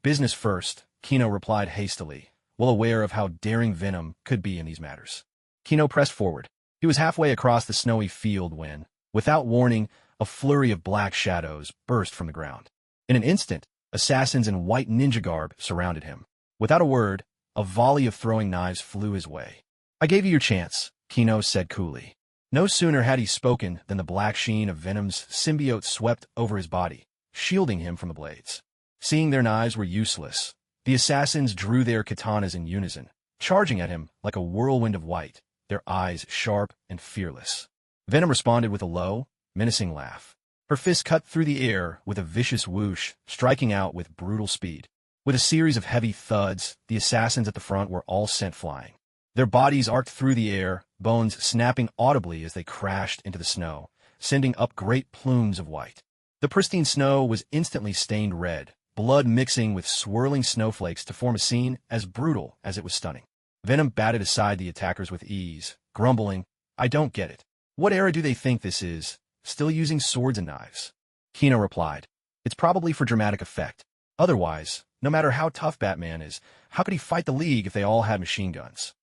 business first, Kino replied hastily, well aware of how daring Venom could be in these matters. Kino pressed forward. He was halfway across the snowy field when, without warning, a flurry of black shadows burst from the ground. In an instant, assassins in white ninja garb surrounded him. Without a word, a volley of throwing knives flew his way. I gave you your chance, Kino said coolly. No sooner had he spoken than the black sheen of Venom's symbiote swept over his body, shielding him from the blades. Seeing their knives were useless, the assassins drew their katanas in unison, charging at him like a whirlwind of white, their eyes sharp and fearless. Venom responded with a low, menacing laugh. Her fist cut through the air with a vicious whoosh, striking out with brutal speed. With a series of heavy thuds, the assassins at the front were all sent flying. Their bodies arced through the air, bones snapping audibly as they crashed into the snow, sending up great plumes of white. The pristine snow was instantly stained red, blood mixing with swirling snowflakes to form a scene as brutal as it was stunning. Venom batted aside the attackers with ease, grumbling, "I don't get it. What era do they think this is? Still using swords and knives?" Kino replied, "It's probably for dramatic effect. Otherwise, no matter how tough Batman is, how could he fight the League if they all had machine guns?"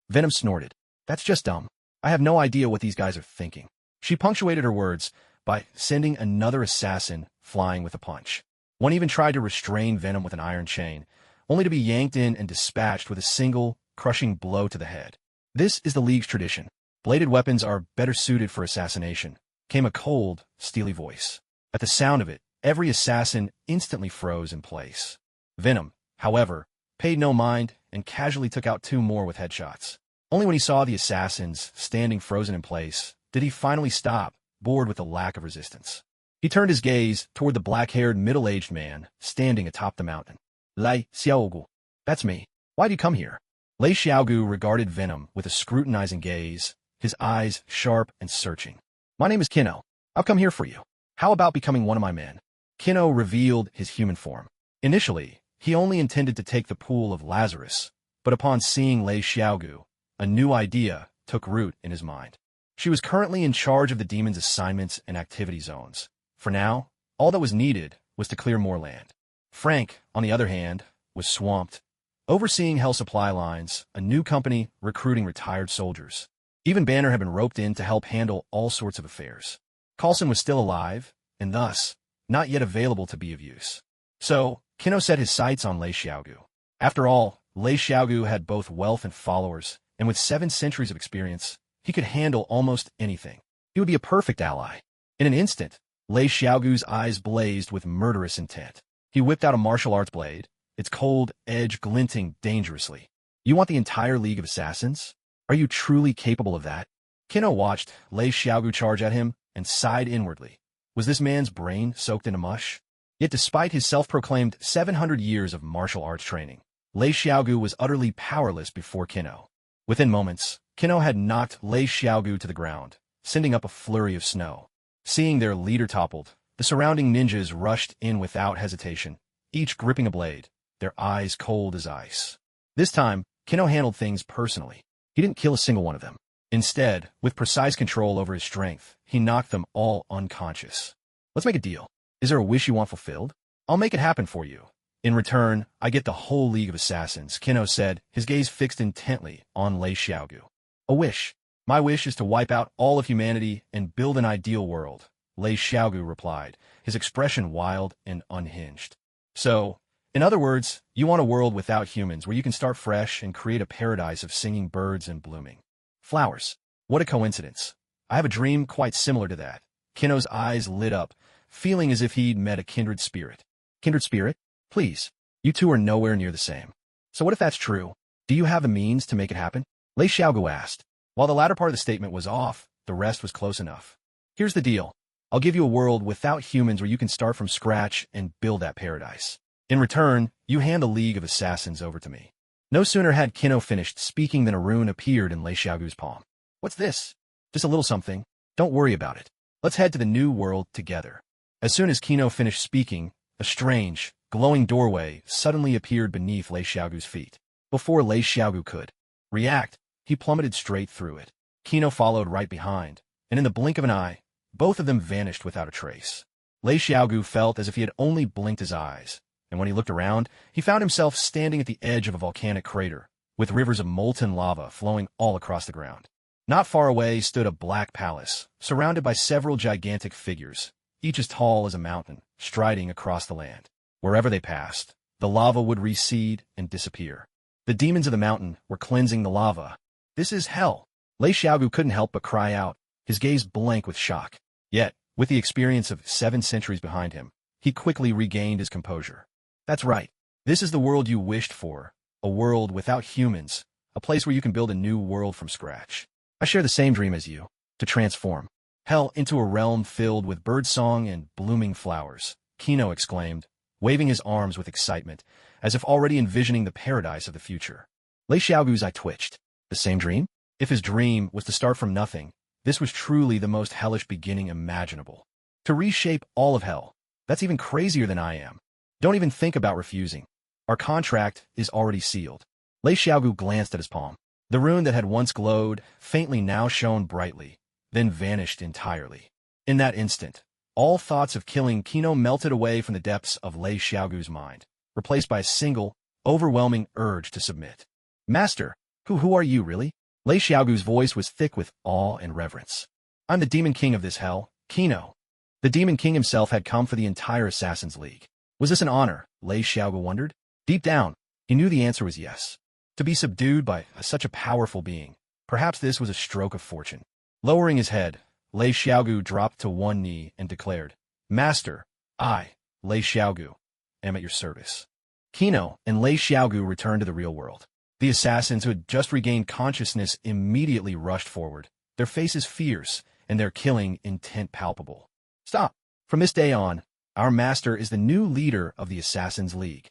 Venom snorted, "That's just dumb. I have no idea what these guys are thinking." She punctuated her words by sending another assassin flying with a punch. One even tried to restrain Venom with an iron chain, only to be yanked in and dispatched with a single, crushing blow to the head. "This is the League's tradition. Bladed weapons are better suited for assassination," came a cold, steely voice. At the sound of it, every assassin instantly froze in place. Venom, however, paid no mind and casually took out two more with headshots. Only when he saw the assassins standing frozen in place did he finally stop, bored with the lack of resistance. He turned his gaze toward the black-haired, middle-aged man standing atop the mountain. "Lei Xiaogu. That's me. Why'd you come here?" Lei Xiaogu regarded Venom with a scrutinizing gaze, his eyes sharp and searching. "My name is Kino. I've come here for you. How about becoming one of my men?" Kino revealed his human form. Initially, he only intended to take the pool of Lazarus, but upon seeing Lei Xiaogu, a new idea took root in his mind. She was currently in charge of the demon's assignments and activity zones. For now, all that was needed was to clear more land. Frank, on the other hand, was swamped, overseeing Hell Supply Lines, a new company recruiting retired soldiers. Even Banner had been roped in to help handle all sorts of affairs. Coulson was still alive, and thus, not yet available to be of use. So, Kino set his sights on Lei Xiaogu. After all, Lei Xiaogu had both wealth and followers, and with 7 centuries of experience, he could handle almost anything. He would be a perfect ally. In an instant, Lei Xiaogu's eyes blazed with murderous intent. He whipped out a martial arts blade, its cold edge glinting dangerously. "You want the entire League of Assassins? Are you truly capable of that?" Kino watched Lei Xiaogu charge at him and sighed inwardly. Was this man's brain soaked into mush? Yet despite his self-proclaimed 700 years of martial arts training, Lei Xiaogu was utterly powerless before Kino. Within moments, Kino had knocked Lei Xiaogu to the ground, sending up a flurry of snow. Seeing their leader toppled, the surrounding ninjas rushed in without hesitation, each gripping a blade, their eyes cold as ice. This time, Kino handled things personally. He didn't kill a single one of them. Instead, with precise control over his strength, he knocked them all unconscious. "Let's make a deal. Is there a wish you want fulfilled? I'll make it happen for you. In return, I get the whole League of Assassins," Kino said, his gaze fixed intently on Lei Xiaogu. "A wish. My wish is to wipe out all of humanity and build an ideal world," Lei Xiaogu replied, his expression wild and unhinged. "So, in other words, you want a world without humans where you can start fresh and create a paradise of singing birds and blooming flowers. What a coincidence. I have a dream quite similar to that." Kino's eyes lit up, feeling as if he'd met a kindred spirit. "Kindred spirit? Please, you two are nowhere near the same. So what if that's true? Do you have the means to make it happen?" Lei Xiaogu asked. While the latter part of the statement was off, the rest was close enough. "Here's the deal. I'll give you a world without humans where you can start from scratch and build that paradise. In return, you hand the League of Assassins over to me." No sooner had Kino finished speaking than a rune appeared in Lei Xiaogu's palm. "What's this?" "Just a little something. Don't worry about it. Let's head to the new world together." As soon as Kino finished speaking, a strange, glowing doorway suddenly appeared beneath Lei Xiaogu's feet. Before Lei Xiaogu could react, he plummeted straight through it. Kino followed right behind, and in the blink of an eye, both of them vanished without a trace. Lei Xiaogu felt as if he had only blinked his eyes, and when he looked around, he found himself standing at the edge of a volcanic crater, with rivers of molten lava flowing all across the ground. Not far away stood a black palace, surrounded by several gigantic figures, each as tall as a mountain, striding across the land. Wherever they passed, the lava would recede and disappear. The demons of the mountain were cleansing the lava. "This is hell." Lei Xiaogu couldn't help but cry out, his gaze blank with shock. Yet, with the experience of 7 centuries behind him, he quickly regained his composure. "That's right. This is the world you wished for, a world without humans, a place where you can build a new world from scratch. I share the same dream as you, to transform Hell into a realm filled with birdsong and blooming flowers, Kino exclaimed, waving his arms with excitement, as if already envisioning the paradise of the future. Lei Xiaogu's eye twitched. The same dream? If his dream was to start from nothing, this was truly the most hellish beginning imaginable. To reshape all of hell, that's even crazier than I am. Don't even think about refusing. Our contract is already sealed. Lei Xiaogu glanced at his palm. The rune that had once glowed, faintly now shone brightly, then vanished entirely. In that instant, all thoughts of killing Kino melted away from the depths of Lei Xiaogu's mind, replaced by a single, overwhelming urge to submit. Master, who are you really? Lei Xiaogu's voice was thick with awe and reverence. I'm the Demon King of this hell, Kino. The Demon King himself had come for the entire Assassin's League. Was this an honor? Lei Xiaogu wondered. Deep down, he knew the answer was yes. To be subdued by such a powerful being, perhaps this was a stroke of fortune. Lowering his head, Lei Xiaogu dropped to one knee and declared, Master, I, Lei Xiaogu, am at your service. Kino and Lei Xiaogu returned to the real world. The assassins who had just regained consciousness immediately rushed forward, their faces fierce and their killing intent palpable. Stop! From this day on, our master is the new leader of the Assassin's League.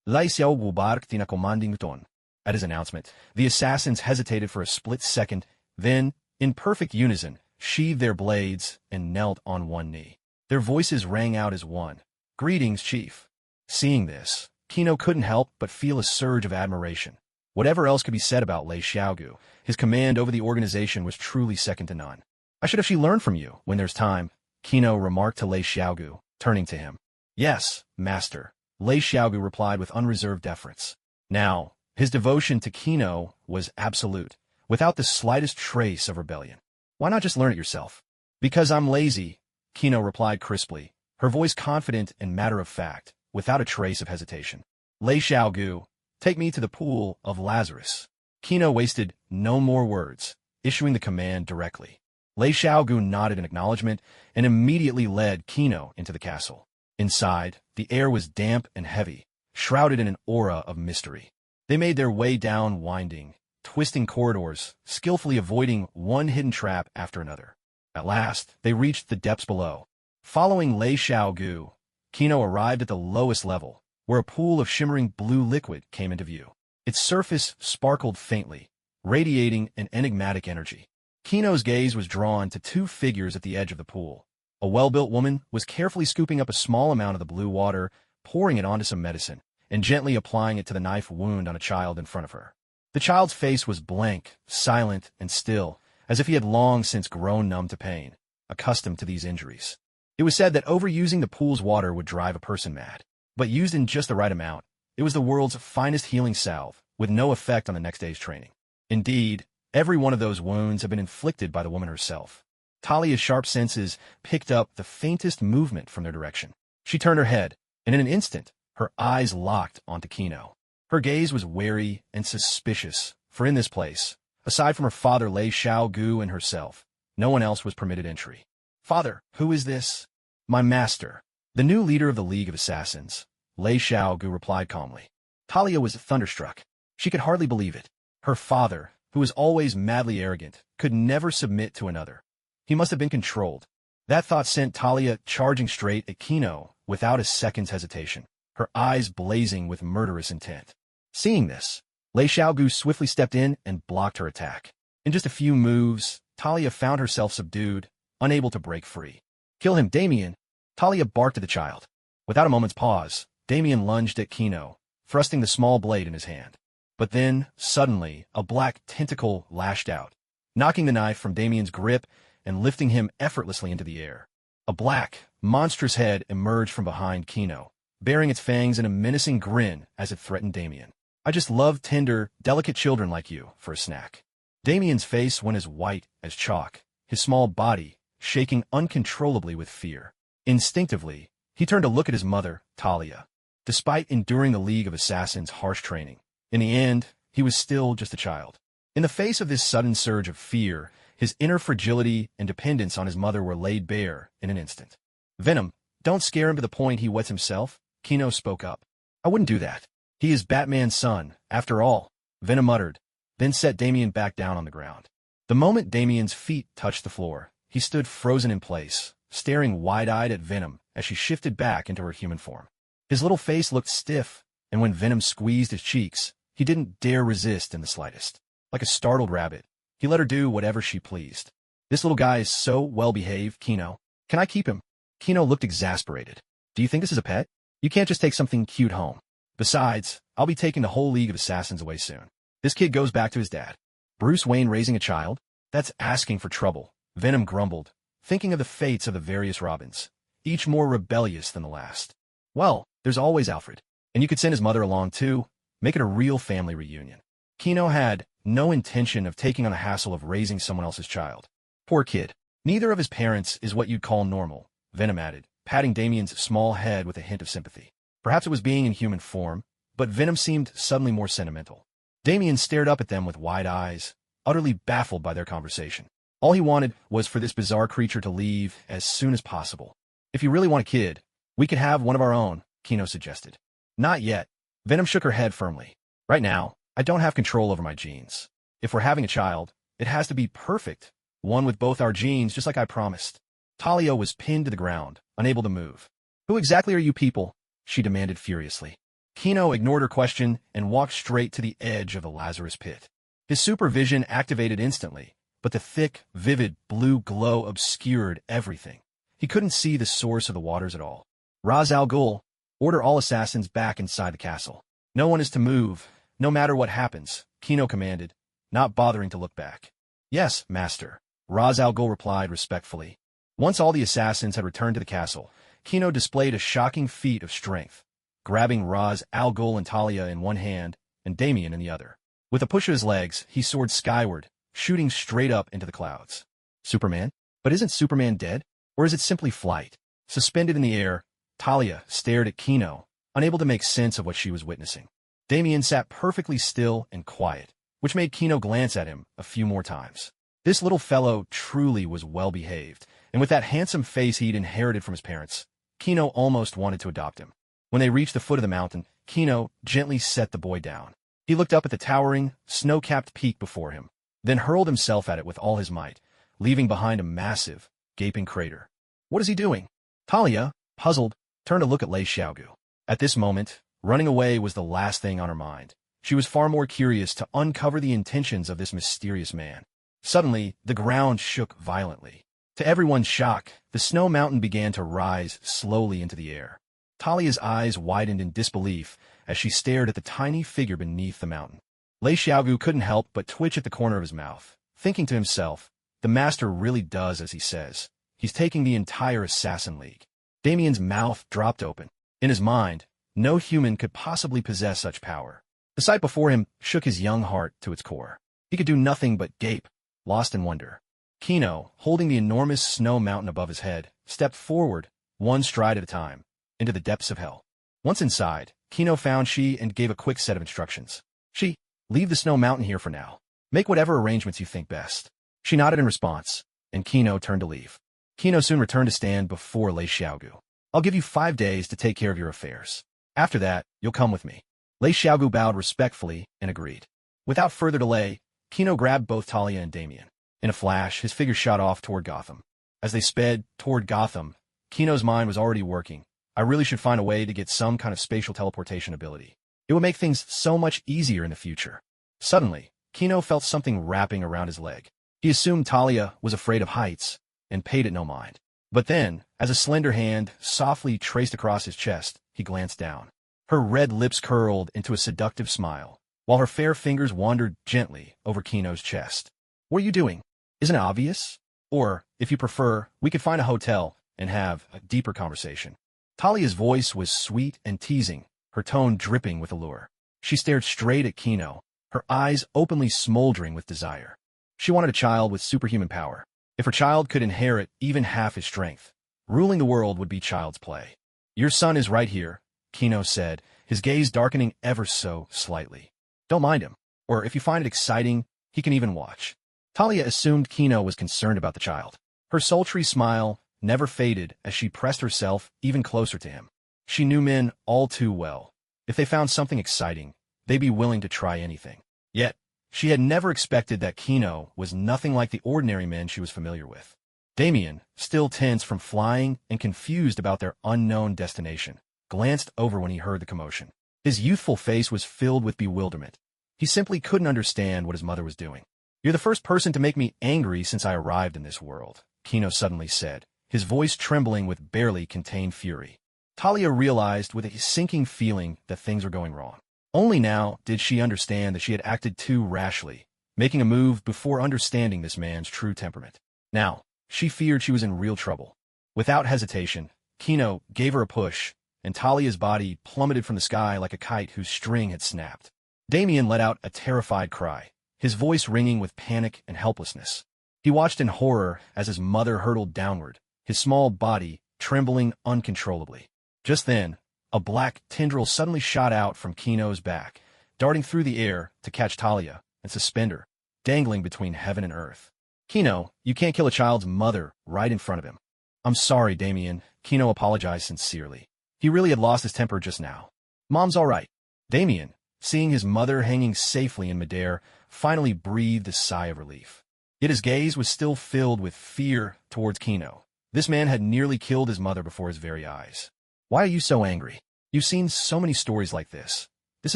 Lei Xiaogu barked in a commanding tone. At his announcement, the assassins hesitated for a split second, then, in perfect unison, sheathed their blades and knelt on one knee. Their voices rang out as one. Greetings, Chief. Seeing this, Kino couldn't help but feel a surge of admiration. Whatever else could be said about Lei Xiaogu, his command over the organization was truly second to none. I should actually learn from you when there's time, Kino remarked to Lei Xiaogu, turning to him. Yes, master, Lei Xiaogu replied with unreserved deference. Now, his devotion to Kino was absolute, without the slightest trace of rebellion. Why not just learn it yourself? Because I'm lazy, Kino replied crisply, her voice confident and matter-of-fact, without a trace of hesitation. Lei Xiaogu, take me to the pool of Lazarus. Kino wasted no more words, issuing the command directly. Lei Xiaogu nodded in acknowledgement and immediately led Kino into the castle. Inside, the air was damp and heavy, shrouded in an aura of mystery. They made their way down winding, twisting corridors, skillfully avoiding one hidden trap after another. At last, they reached the depths below. Following Lei Xiaogu, Kino arrived at the lowest level, where a pool of shimmering blue liquid came into view. Its surface sparkled faintly, radiating an enigmatic energy. Kino's gaze was drawn to two figures at the edge of the pool. A well-built woman was carefully scooping up a small amount of the blue water, pouring it onto some medicine, and gently applying it to the knife wound on a child in front of her. The child's face was blank, silent, and still, as if he had long since grown numb to pain, accustomed to these injuries. It was said that overusing the pool's water would drive a person mad, but used in just the right amount, it was the world's finest healing salve, with no effect on the next day's training. Indeed, every one of those wounds had been inflicted by the woman herself. Talia's sharp senses picked up the faintest movement from their direction. She turned her head, and in an instant, her eyes locked onto Kino. Her gaze was wary and suspicious, for in this place, aside from her father Lei Xiaogu and herself, no one else was permitted entry. Father, who is this? My master, the new leader of the League of Assassins, Lei Xiaogu replied calmly. Talia was thunderstruck. She could hardly believe it. Her father, who was always madly arrogant, could never submit to another. He must have been controlled. That thought sent Talia charging straight at Kino without a second's hesitation, her eyes blazing with murderous intent. Seeing this, Lei Xiaogu swiftly stepped in and blocked her attack. In just a few moves, Talia found herself subdued, unable to break free. Kill him, Damien! Talia barked at the child. Without a moment's pause, Damien lunged at Kino, thrusting the small blade in his hand. But then, suddenly, a black tentacle lashed out, knocking the knife from Damien's grip and lifting him effortlessly into the air. A black, monstrous head emerged from behind Kino, bearing its fangs in a menacing grin as it threatened Damien. I just love tender, delicate children like you for a snack. Damien's face went as white as chalk, his small body shaking uncontrollably with fear. Instinctively, he turned to look at his mother, Talia. Despite enduring the League of Assassins' harsh training, in the end, he was still just a child. In the face of this sudden surge of fear, his inner fragility and dependence on his mother were laid bare in an instant. Venom, don't scare him to the point he wets himself, Kino spoke up. I wouldn't do that. He is Batman's son, after all, Venom muttered, then set Damien back down on the ground. The moment Damien's feet touched the floor, he stood frozen in place, staring wide-eyed at Venom as she shifted back into her human form. His little face looked stiff, and when Venom squeezed his cheeks, he didn't dare resist in the slightest. Like a startled rabbit, he let her do whatever she pleased. This little guy is so well-behaved, Kino. Can I keep him? Kino looked exasperated. Do you think this is a pet? You can't just take something cute home. Besides, I'll be taking the whole League of Assassins away soon. This kid goes back to his dad. Bruce Wayne raising a child? That's asking for trouble, Venom grumbled, thinking of the fates of the various Robins, each more rebellious than the last. Well, there's always Alfred. And you could send his mother along too, make it a real family reunion. Kino had no intention of taking on the hassle of raising someone else's child. Poor kid. Neither of his parents is what you'd call normal, Venom added, patting Damien's small head with a hint of sympathy. Perhaps it was being in human form, but Venom seemed suddenly more sentimental. Damien stared up at them with wide eyes, utterly baffled by their conversation. All he wanted was for this bizarre creature to leave as soon as possible. If you really want a kid, we could have one of our own, Kino suggested. Not yet. Venom shook her head firmly. Right now, I don't have control over my genes. If we're having a child, it has to be perfect, one with both our genes just like I promised. Talia was pinned to the ground, unable to move. Who exactly are you people? She demanded furiously. Kino ignored her question and walked straight to the edge of the Lazarus pit. His supervision activated instantly, but the thick, vivid blue glow obscured everything. He couldn't see the source of the waters at all. Ra's al Ghul, order all assassins back inside the castle. No one is to move, no matter what happens, Kino commanded, not bothering to look back. Yes, master, Ra's al Ghul replied respectfully. Once all the assassins had returned to the castle, Kino displayed a shocking feat of strength, grabbing Ra's al Ghul and Talia in one hand and Damien in the other. With a push of his legs, he soared skyward, shooting straight up into the clouds. Superman? But isn't Superman dead? Or is it simply flight? Suspended in the air, Talia stared at Kino, unable to make sense of what she was witnessing. Damien sat perfectly still and quiet, which made Kino glance at him a few more times. This little fellow truly was well-behaved, and with that handsome face he'd inherited from his parents, Kino almost wanted to adopt him. When they reached the foot of the mountain, Kino gently set the boy down. He looked up at the towering, snow-capped peak before him, then hurled himself at it with all his might, leaving behind a massive, gaping crater. What is he doing? Talia, puzzled, turned to look at Lei Xiaogu. At this moment, running away was the last thing on her mind. She was far more curious to uncover the intentions of this mysterious man. Suddenly, the ground shook violently. To everyone's shock, the snow mountain began to rise slowly into the air. Talia's eyes widened in disbelief as she stared at the tiny figure beneath the mountain. Lei Xiaogu couldn't help but twitch at the corner of his mouth, thinking to himself, the master really does as he says. He's taking the entire Assassin League. Damien's mouth dropped open. In his mind, no human could possibly possess such power. The sight before him shook his young heart to its core. He could do nothing but gape, lost in wonder. Kino, holding the enormous snow mountain above his head, stepped forward, one stride at a time, into the depths of hell. Once inside, Kino found She and gave a quick set of instructions. She, leave the snow mountain here for now. Make whatever arrangements you think best. She nodded in response, and Kino turned to leave. Kino soon returned to stand before Lei Xiaogu. I'll give you 5 days to take care of your affairs. After that, you'll come with me. Lei Xiaogu bowed respectfully and agreed. Without further delay, Kino grabbed both Talia and Damien. In a flash, his figure shot off toward Gotham. As they sped toward Gotham, Kino's mind was already working. I really should find a way to get some kind of spatial teleportation ability. It would make things so much easier in the future. Suddenly, Kino felt something wrapping around his leg. He assumed Talia was afraid of heights and paid it no mind. But then, as a slender hand softly traced across his chest, he glanced down. Her red lips curled into a seductive smile, while her fair fingers wandered gently over Kino's chest. What are you doing? Isn't it obvious? Or, if you prefer, we could find a hotel and have a deeper conversation. Talia's voice was sweet and teasing, her tone dripping with allure. She stared straight at Kino, her eyes openly smoldering with desire. She wanted a child with superhuman power. If her child could inherit even half his strength, ruling the world would be child's play. Your son is right here, Kino said, his gaze darkening ever so slightly. Don't mind him, or if you find it exciting, he can even watch. Talia assumed Kino was concerned about the child. Her sultry smile never faded as she pressed herself even closer to him. She knew men all too well. If they found something exciting, they'd be willing to try anything. Yet, she had never expected that Kino was nothing like the ordinary men she was familiar with. Damien, still tense from flying and confused about their unknown destination, glanced over when he heard the commotion. His youthful face was filled with bewilderment. He simply couldn't understand what his mother was doing. "You're the first person to make me angry since I arrived in this world," Kino suddenly said, his voice trembling with barely contained fury. Talia realized with a sinking feeling that things were going wrong. Only now did she understand that she had acted too rashly, making a move before understanding this man's true temperament. Now, she feared she was in real trouble. Without hesitation, Kino gave her a push, and Talia's body plummeted from the sky like a kite whose string had snapped. Damien let out a terrified cry, his voice ringing with panic and helplessness. He watched in horror as his mother hurtled downward, his small body trembling uncontrollably. Just then, a black tendril suddenly shot out from Kino's back, darting through the air to catch Talia and suspend her, dangling between heaven and earth. "Kino, you can't kill a child's mother right in front of him." "I'm sorry, Damien," Kino apologized sincerely. He really had lost his temper just now. "Mom's all right." Damien, seeing his mother hanging safely in midair, finally breathed a sigh of relief. Yet his gaze was still filled with fear towards Kino. This man had nearly killed his mother before his very eyes. "Why are you so angry? You've seen so many stories like this. This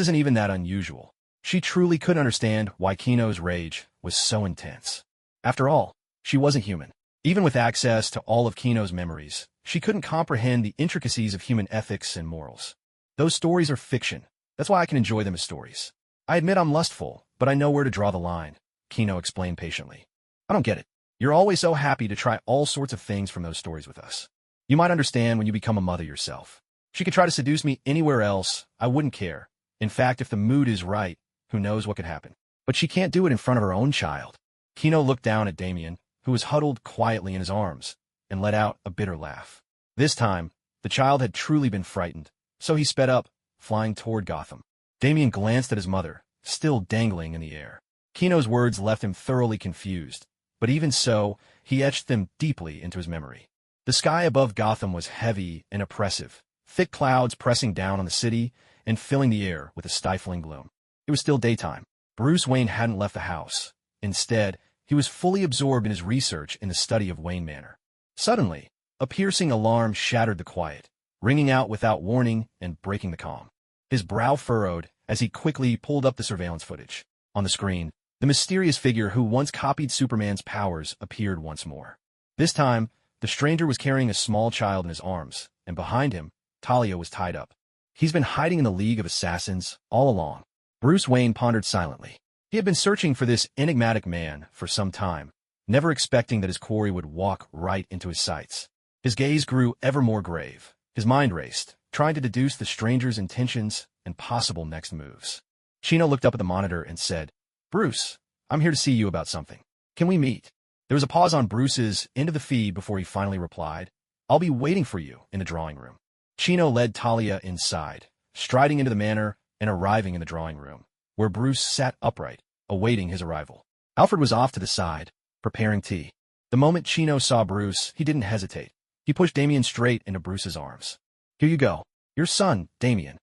isn't even that unusual." She truly couldn't understand why Kino's rage was so intense. After all, she wasn't human. Even with access to all of Kino's memories, she couldn't comprehend the intricacies of human ethics and morals. Those stories are fiction. That's why I can enjoy them as stories. "I admit I'm lustful, but I know where to draw the line," Kino explained patiently. "I don't get it. You're always so happy to try all sorts of things from those stories with us. You might understand when you become a mother yourself. She could try to seduce me anywhere else. I wouldn't care. In fact, if the mood is right, who knows what could happen. But she can't do it in front of her own child." Kino looked down at Damien, who was huddled quietly in his arms, and let out a bitter laugh. This time, the child had truly been frightened, so he sped up, flying toward Gotham. Damien glanced at his mother, still dangling in the air. Kino's words left him thoroughly confused, but even so, he etched them deeply into his memory. The sky above Gotham was heavy and oppressive, thick clouds pressing down on the city and filling the air with a stifling gloom. It was still daytime. Bruce Wayne hadn't left the house. Instead, he was fully absorbed in his research in the study of Wayne Manor. Suddenly, a piercing alarm shattered the quiet, ringing out without warning and breaking the calm. His brow furrowed as he quickly pulled up the surveillance footage. On the screen, the mysterious figure who once copied Superman's powers appeared once more. This time, the stranger was carrying a small child in his arms, and behind him, Talia was tied up. He's been hiding in the League of Assassins all along. Bruce Wayne pondered silently. He had been searching for this enigmatic man for some time, never expecting that his quarry would walk right into his sights. His gaze grew ever more grave. His mind raced, trying to deduce the stranger's intentions and possible next moves. Chino looked up at the monitor and said, "Bruce, I'm here to see you about something. Can we meet?" There was a pause on Bruce's end of the feed before he finally replied, "I'll be waiting for you in the drawing room." Chino led Talia inside, striding into the manor and arriving in the drawing room, where Bruce sat upright, awaiting his arrival. Alfred was off to the side, preparing tea. The moment Chino saw Bruce, he didn't hesitate. He pushed Damien straight into Bruce's arms. "Here you go. Your son, Damien."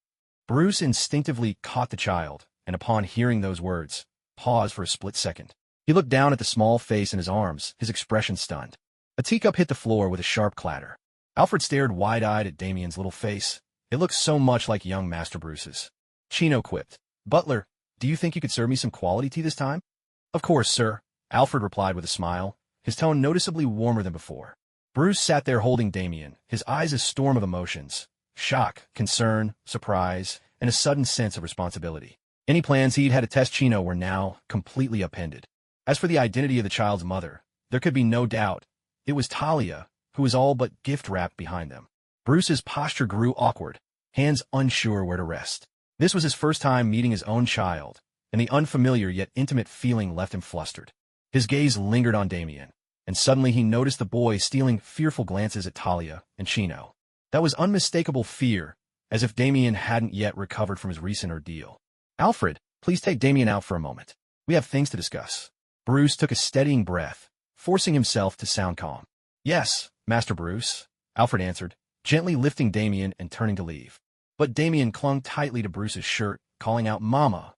Bruce instinctively caught the child, and upon hearing those words, paused for a split second. He looked down at the small face in his arms, his expression stunned. A teacup hit the floor with a sharp clatter. Alfred stared wide-eyed at Damien's little face. It looked so much like young Master Bruce's. Chino quipped, "Butler, do you think you could serve me some quality tea this time?" "Of course, sir," Alfred replied with a smile, his tone noticeably warmer than before. Bruce sat there holding Damien, his eyes a storm of emotions. Shock, concern, surprise, and a sudden sense of responsibility. Any plans he'd had to test Chino were now completely upended. As for the identity of the child's mother, there could be no doubt. It was Talia, who was all but gift-wrapped behind them. Bruce's posture grew awkward, hands unsure where to rest. This was his first time meeting his own child, and the unfamiliar yet intimate feeling left him flustered. His gaze lingered on Damien, and suddenly he noticed the boy stealing fearful glances at Talia and Chino. That was unmistakable fear, as if Damien hadn't yet recovered from his recent ordeal. "Alfred, please take Damien out for a moment. We have things to discuss." Bruce took a steadying breath, forcing himself to sound calm. "Yes, Master Bruce," Alfred answered, gently lifting Damien and turning to leave. But Damien clung tightly to Bruce's shirt, calling out, "Mama."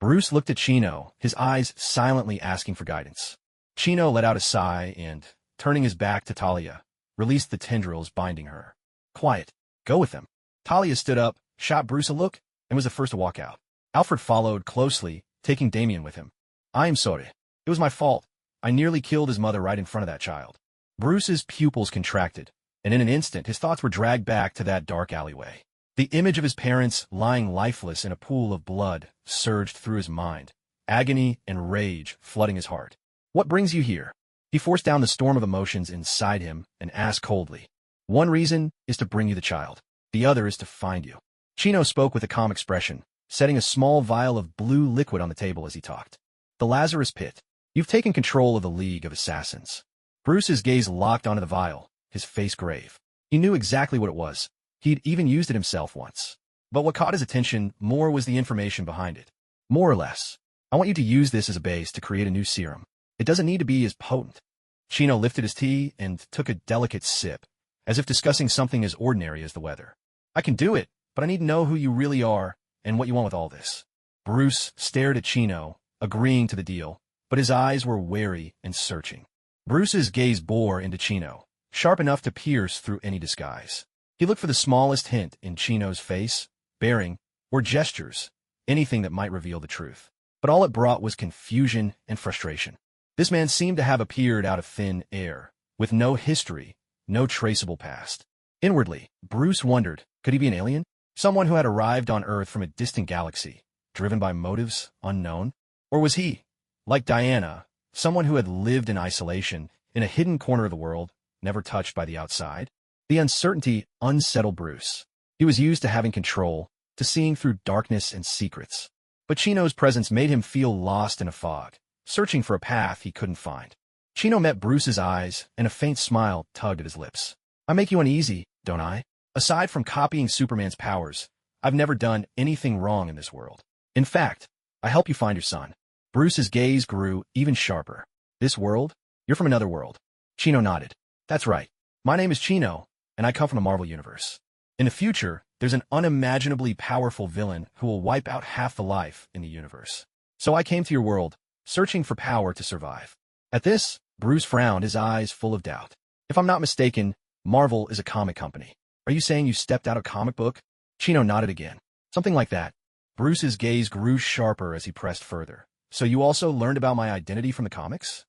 Bruce looked at Chino, his eyes silently asking for guidance. Chino let out a sigh and, turning his back to Talia, released the tendrils binding her. Quiet. Go with them. Talia stood up, shot Bruce a look, and was the first to walk out. Alfred followed closely, taking Damien with him. I am sorry. It was my fault. I nearly killed his mother right in front of that child. Bruce's pupils contracted, and in an instant his thoughts were dragged back to that dark alleyway. The image of his parents lying lifeless in a pool of blood surged through his mind, agony and rage flooding his heart. What brings you here? He forced down the storm of emotions inside him and asked coldly. One reason is to bring you the child. The other is to find you. Chino spoke with a calm expression, setting a small vial of blue liquid on the table as he talked. The Lazarus Pit. You've taken control of the League of Assassins. Bruce's gaze locked onto the vial, his face grave. He knew exactly what it was. He'd even used it himself once. But what caught his attention more was the information behind it. More or less. I want you to use this as a base to create a new serum. It doesn't need to be as potent. Chino lifted his tea and took a delicate sip, as if discussing something as ordinary as the weather. I can do it, but I need to know who you really are and what you want with all this. Bruce stared at Chino, agreeing to the deal, but his eyes were wary and searching. Bruce's gaze bore into Chino, sharp enough to pierce through any disguise. He looked for the smallest hint in Chino's face, bearing, or gestures, anything that might reveal the truth. But all it brought was confusion and frustration. This man seemed to have appeared out of thin air, with no history, no traceable past. Inwardly, Bruce wondered, could he be an alien? Someone who had arrived on Earth from a distant galaxy, driven by motives unknown? Or was he, like Diana, someone who had lived in isolation, in a hidden corner of the world, never touched by the outside? The uncertainty unsettled Bruce. He was used to having control, to seeing through darkness and secrets. But Chino's presence made him feel lost in a fog, searching for a path he couldn't find. Chino met Bruce's eyes, and a faint smile tugged at his lips. I make you uneasy, don't I? Aside from copying Superman's powers, I've never done anything wrong in this world. In fact, I help you find your son. Bruce's gaze grew even sharper. This world? You're from another world. Chino nodded. That's right. My name is Chino, and I come from the Marvel Universe. In the future, there's an unimaginably powerful villain who will wipe out half the life in the universe. So I came to your world, searching for power to survive. At this, Bruce frowned, his eyes full of doubt. If I'm not mistaken, Marvel is a comic company. Are you saying you stepped out of a comic book? Chino nodded again. Something like that. Bruce's gaze grew sharper as he pressed further. So you also learned about my identity from the comics?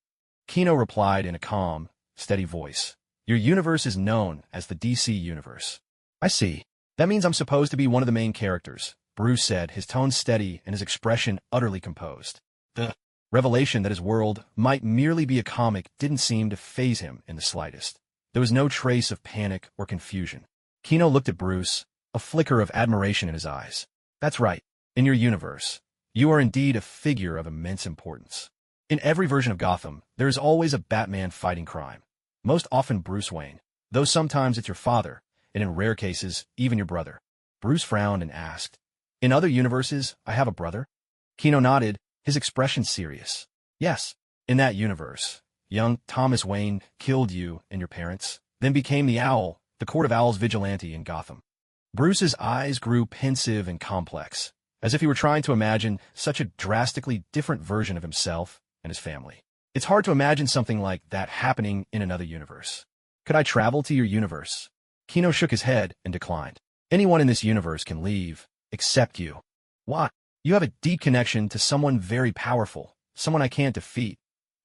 Chino replied in a calm, steady voice. Your universe is known as the DC Universe. I see. That means I'm supposed to be one of the main characters, Bruce said, his tone steady and his expression utterly composed. The revelation that his world might merely be a comic didn't seem to faze him in the slightest. There was no trace of panic or confusion. Chino looked at Bruce, a flicker of admiration in his eyes. That's right. In your universe, you are indeed a figure of immense importance. In every version of Gotham, there is always a Batman fighting crime. Most often Bruce Wayne, though sometimes it's your father, and in rare cases, even your brother. Bruce frowned and asked, in other universes, I have a brother? Chino nodded, his expression serious. Yes, in that universe, young Thomas Wayne killed you and your parents, then became the Owl, the Court of Owls vigilante in Gotham. Bruce's eyes grew pensive and complex, as if he were trying to imagine such a drastically different version of himself and his family. It's hard to imagine something like that happening in another universe. Could I travel to your universe? Chino shook his head and declined. Anyone in this universe can leave, except you. Why? You have a deep connection to someone very powerful, someone I can't defeat,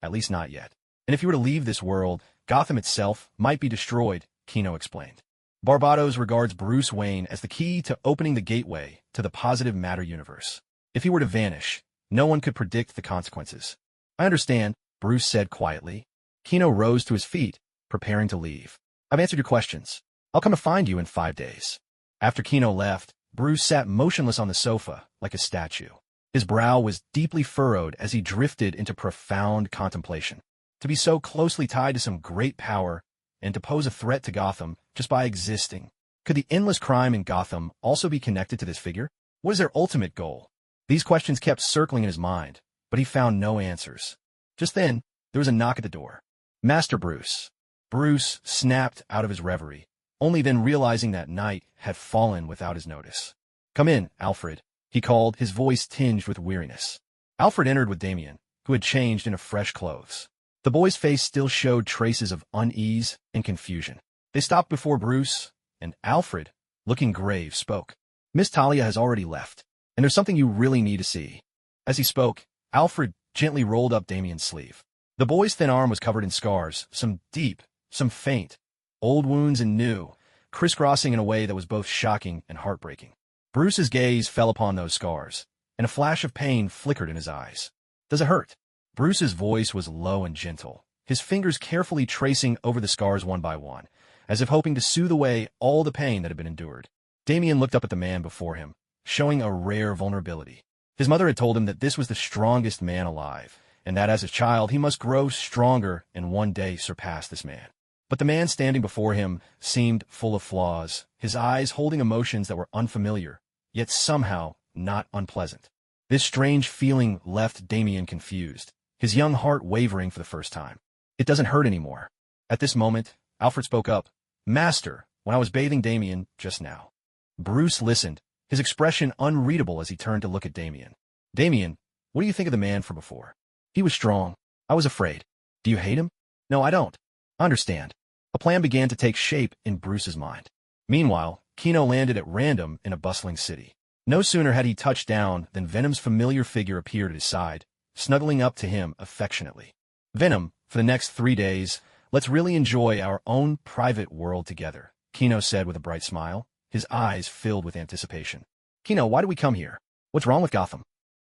at least not yet. And if you were to leave this world, Gotham itself might be destroyed, Chino explained. Barbados regards Bruce Wayne as the key to opening the gateway to the positive matter universe. If he were to vanish, no one could predict the consequences. I understand, Bruce said quietly. Chino rose to his feet, preparing to leave. I've answered your questions. I'll come to find you in 5 days. After Chino left, Bruce sat motionless on the sofa, like a statue. His brow was deeply furrowed as he drifted into profound contemplation. To be so closely tied to some great power, and to pose a threat to Gotham just by existing. Could the endless crime in Gotham also be connected to this figure? What is their ultimate goal? These questions kept circling in his mind, but he found no answers. Just then, there was a knock at the door. Master Bruce. Bruce snapped out of his reverie, only then realizing that night had fallen without his notice. Come in, Alfred, he called, his voice tinged with weariness. Alfred entered with Damien, who had changed into fresh clothes. The boy's face still showed traces of unease and confusion. They stopped before Bruce, and Alfred, looking grave, spoke. Miss Talia has already left, and there's something you really need to see. As he spoke, Alfred gently rolled up Damien's sleeve. The boy's thin arm was covered in scars, some deep, some faint, old wounds and new, crisscrossing in a way that was both shocking and heartbreaking. Bruce's gaze fell upon those scars, and a flash of pain flickered in his eyes. Does it hurt? Bruce's voice was low and gentle, his fingers carefully tracing over the scars one by one, as if hoping to soothe away all the pain that had been endured. Damien looked up at the man before him, showing a rare vulnerability. His mother had told him that this was the strongest man alive, and that as a child he must grow stronger and one day surpass this man. But the man standing before him seemed full of flaws, his eyes holding emotions that were unfamiliar, yet somehow not unpleasant. This strange feeling left Damien confused, his young heart wavering for the first time. It doesn't hurt anymore. At this moment, Alfred spoke up. Master, when I was bathing Damien just now. Bruce listened, his expression unreadable as he turned to look at Damien. Damien, what do you think of the man from before? He was strong. I was afraid. Do you hate him? No, I don't. I understand. A plan began to take shape in Bruce's mind. Meanwhile, Kino landed at random in a bustling city. No sooner had he touched down than Venom's familiar figure appeared at his side, snuggling up to him affectionately. Venom, for the next 3 days, let's really enjoy our own private world together, Kino said with a bright smile, his eyes filled with anticipation. Kino, why do we come here? What's wrong with Gotham?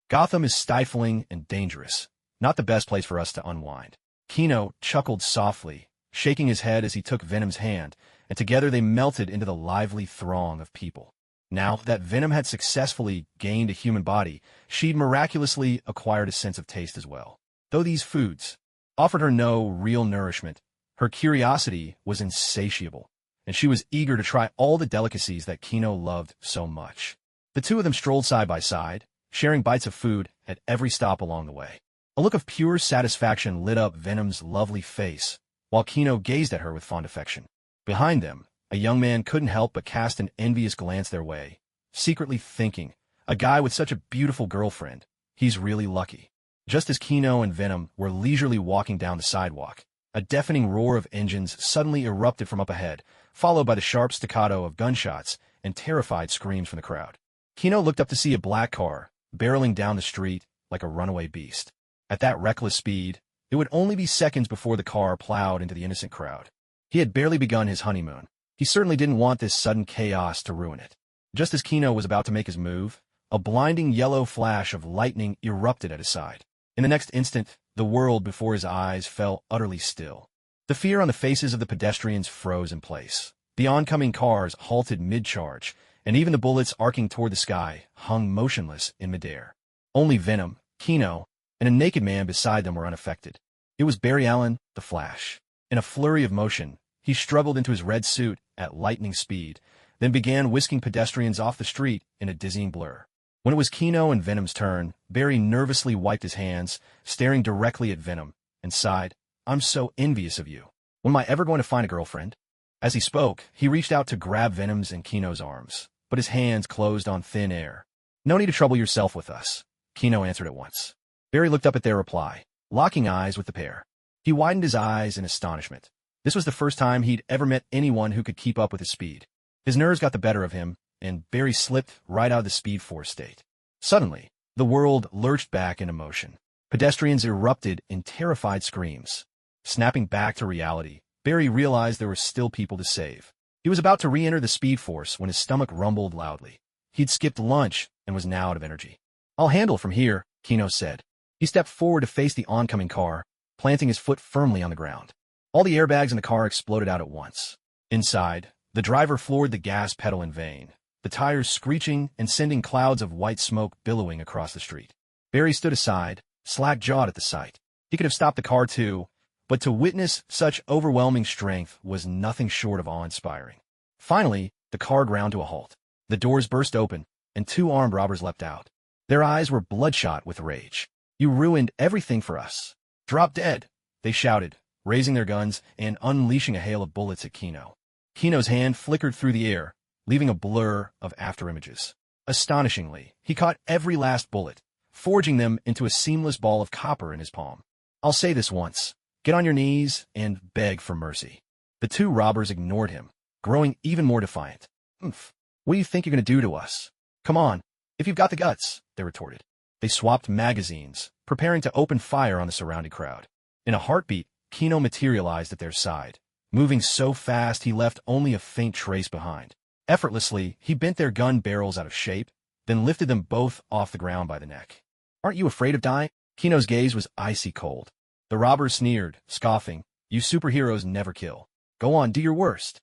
Gotham is stifling and dangerous, not the best place for us to unwind. Kino chuckled softly, shaking his head as he took Venom's hand, and together they melted into the lively throng of people. Now that Venom had successfully gained a human body, she'd miraculously acquired a sense of taste as well. Though these foods offered her no real nourishment, her curiosity was insatiable, and she was eager to try all the delicacies that Kino loved so much. The two of them strolled side by side, sharing bites of food at every stop along the way. A look of pure satisfaction lit up Venom's lovely face, while Kino gazed at her with fond affection. Behind them, a young man couldn't help but cast an envious glance their way, secretly thinking, a guy with such a beautiful girlfriend, he's really lucky. Just as Kino and Venom were leisurely walking down the sidewalk, a deafening roar of engines suddenly erupted from up ahead, followed by the sharp staccato of gunshots and terrified screams from the crowd. Kino looked up to see a black car, barreling down the street like a runaway beast. At that reckless speed, it would only be seconds before the car plowed into the innocent crowd. He had barely begun his honeymoon. He certainly didn't want this sudden chaos to ruin it. Just as Kino was about to make his move, a blinding yellow flash of lightning erupted at his side. In the next instant, the world before his eyes fell utterly still. The fear on the faces of the pedestrians froze in place. The oncoming cars halted mid-charge, and even the bullets arcing toward the sky hung motionless in midair. Only Venom, Kino, and a naked man beside them were unaffected. It was Barry Allen, the Flash. In a flurry of motion, he struggled into his red suit at lightning speed, then began whisking pedestrians off the street in a dizzying blur. When it was Kino and Venom's turn, Barry nervously wiped his hands, staring directly at Venom, and sighed, I'm so envious of you. When am I ever going to find a girlfriend? As he spoke, he reached out to grab Venom's and Kino's arms, but his hands closed on thin air. No need to trouble yourself with us, Kino answered at once. Barry looked up at their reply, locking eyes with the pair. He widened his eyes in astonishment. This was the first time he'd ever met anyone who could keep up with his speed. His nerves got the better of him, and Barry slipped right out of the Speed Force state. Suddenly, the world lurched back into motion. Pedestrians erupted in terrified screams. Snapping back to reality, Barry realized there were still people to save. He was about to re-enter the Speed Force when his stomach rumbled loudly. He'd skipped lunch and was now out of energy. I'll handle from here, Kino said. He stepped forward to face the oncoming car, planting his foot firmly on the ground. All the airbags in the car exploded out at once. Inside, the driver floored the gas pedal in vain, the tires screeching and sending clouds of white smoke billowing across the street. Barry stood aside, slack-jawed at the sight. He could have stopped the car too, but to witness such overwhelming strength was nothing short of awe-inspiring. Finally, the car ground to a halt. The doors burst open, and 2 armed robbers leapt out. Their eyes were bloodshot with rage. You ruined everything for us. Drop dead, they shouted, raising their guns and unleashing a hail of bullets at Kino. Kino's hand flickered through the air, leaving a blur of afterimages. Astonishingly, he caught every last bullet, forging them into a seamless ball of copper in his palm. I'll say this once. Get on your knees and beg for mercy. The two robbers ignored him, growing even more defiant. Humph. What do you think you're going to do to us? Come on, if you've got the guts, they retorted. They swapped magazines, preparing to open fire on the surrounding crowd. In a heartbeat, Kino materialized at their side. Moving so fast he left only a faint trace behind. Effortlessly, he bent their gun barrels out of shape, then lifted them both off the ground by the neck. Aren't you afraid of dying? Kino's gaze was icy cold. The robbers sneered, scoffing, You superheroes never kill. Go on, do your worst.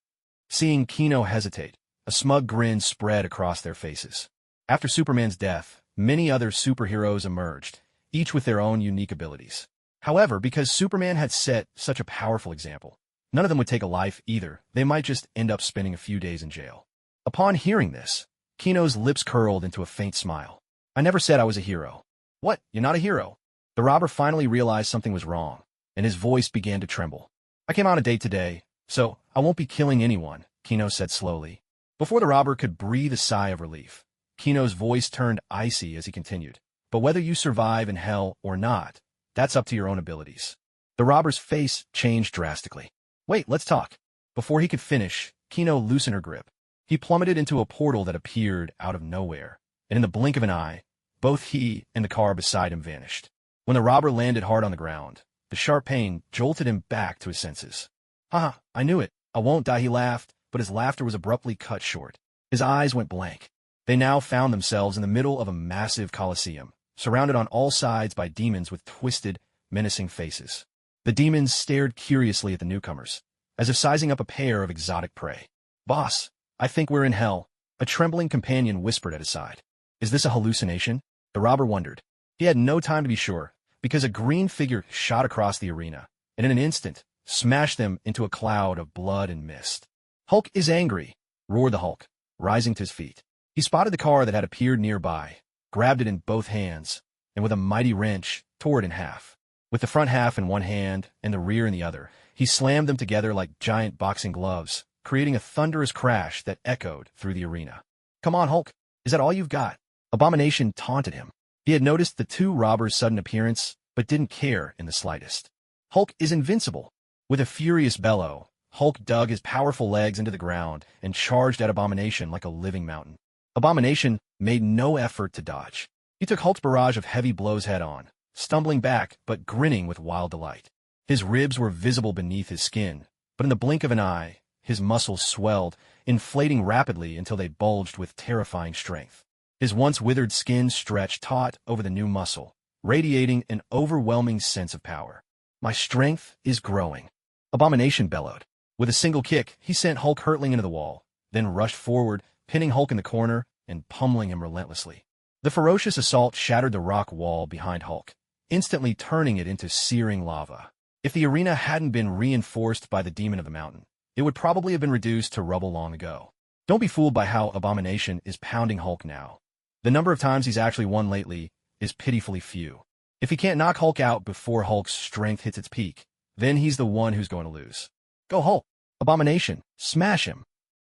Seeing Kino hesitate, a smug grin spread across their faces. After Superman's death, many other superheroes emerged, each with their own unique abilities. However, because Superman had set such a powerful example, none of them would take a life either. They might just end up spending a few days in jail. Upon hearing this, Kino's lips curled into a faint smile. I never said I was a hero. What? You're not a hero? The robber finally realized something was wrong, and his voice began to tremble. I came on a date today, so I won't be killing anyone, Kino said slowly. Before the robber could breathe a sigh of relief, Kino's voice turned icy as he continued. But whether you survive in hell or not, that's up to your own abilities. The robber's face changed drastically. Wait, let's talk. Before he could finish, Kino loosened her grip. He plummeted into a portal that appeared out of nowhere, and in the blink of an eye, both he and the car beside him vanished. When the robber landed hard on the ground, the sharp pain jolted him back to his senses. Haha, I knew it. I won't die, he laughed, but his laughter was abruptly cut short. His eyes went blank. They now found themselves in the middle of a massive coliseum, surrounded on all sides by demons with twisted, menacing faces. The demons stared curiously at the newcomers, as if sizing up a pair of exotic prey. Boss, I think we're in hell, a trembling companion whispered at his side. Is this a hallucination? The robber wondered. He had no time to be sure, because a green figure shot across the arena, and in an instant, smashed them into a cloud of blood and mist. Hulk is angry, roared the Hulk, rising to his feet. He spotted the car that had appeared nearby, grabbed it in both hands, and with a mighty wrench, tore it in half. With the front half in one hand and the rear in the other, he slammed them together like giant boxing gloves, creating a thunderous crash that echoed through the arena. Come on, Hulk, is that all you've got? Abomination taunted him. He had noticed the two robbers' sudden appearance, but didn't care in the slightest. Hulk is invincible. With a furious bellow, Hulk dug his powerful legs into the ground and charged at Abomination like a living mountain. Abomination made no effort to dodge. He took Hulk's barrage of heavy blows head-on, stumbling back but grinning with wild delight. His ribs were visible beneath his skin, but in the blink of an eye, his muscles swelled, inflating rapidly until they bulged with terrifying strength. His once withered skin stretched taut over the new muscle, radiating an overwhelming sense of power. My strength is growing, Abomination bellowed. With a single kick, he sent Hulk hurtling into the wall, then rushed forward, pinning Hulk in the corner and pummeling him relentlessly. The ferocious assault shattered the rock wall behind Hulk, instantly turning it into searing lava. If the arena hadn't been reinforced by the demon of the mountain, it would probably have been reduced to rubble long ago. Don't be fooled by how Abomination is pounding Hulk now. The number of times he's actually won lately is pitifully few. If he can't knock Hulk out before Hulk's strength hits its peak, then he's the one who's going to lose. Go Hulk! Abomination! Smash him!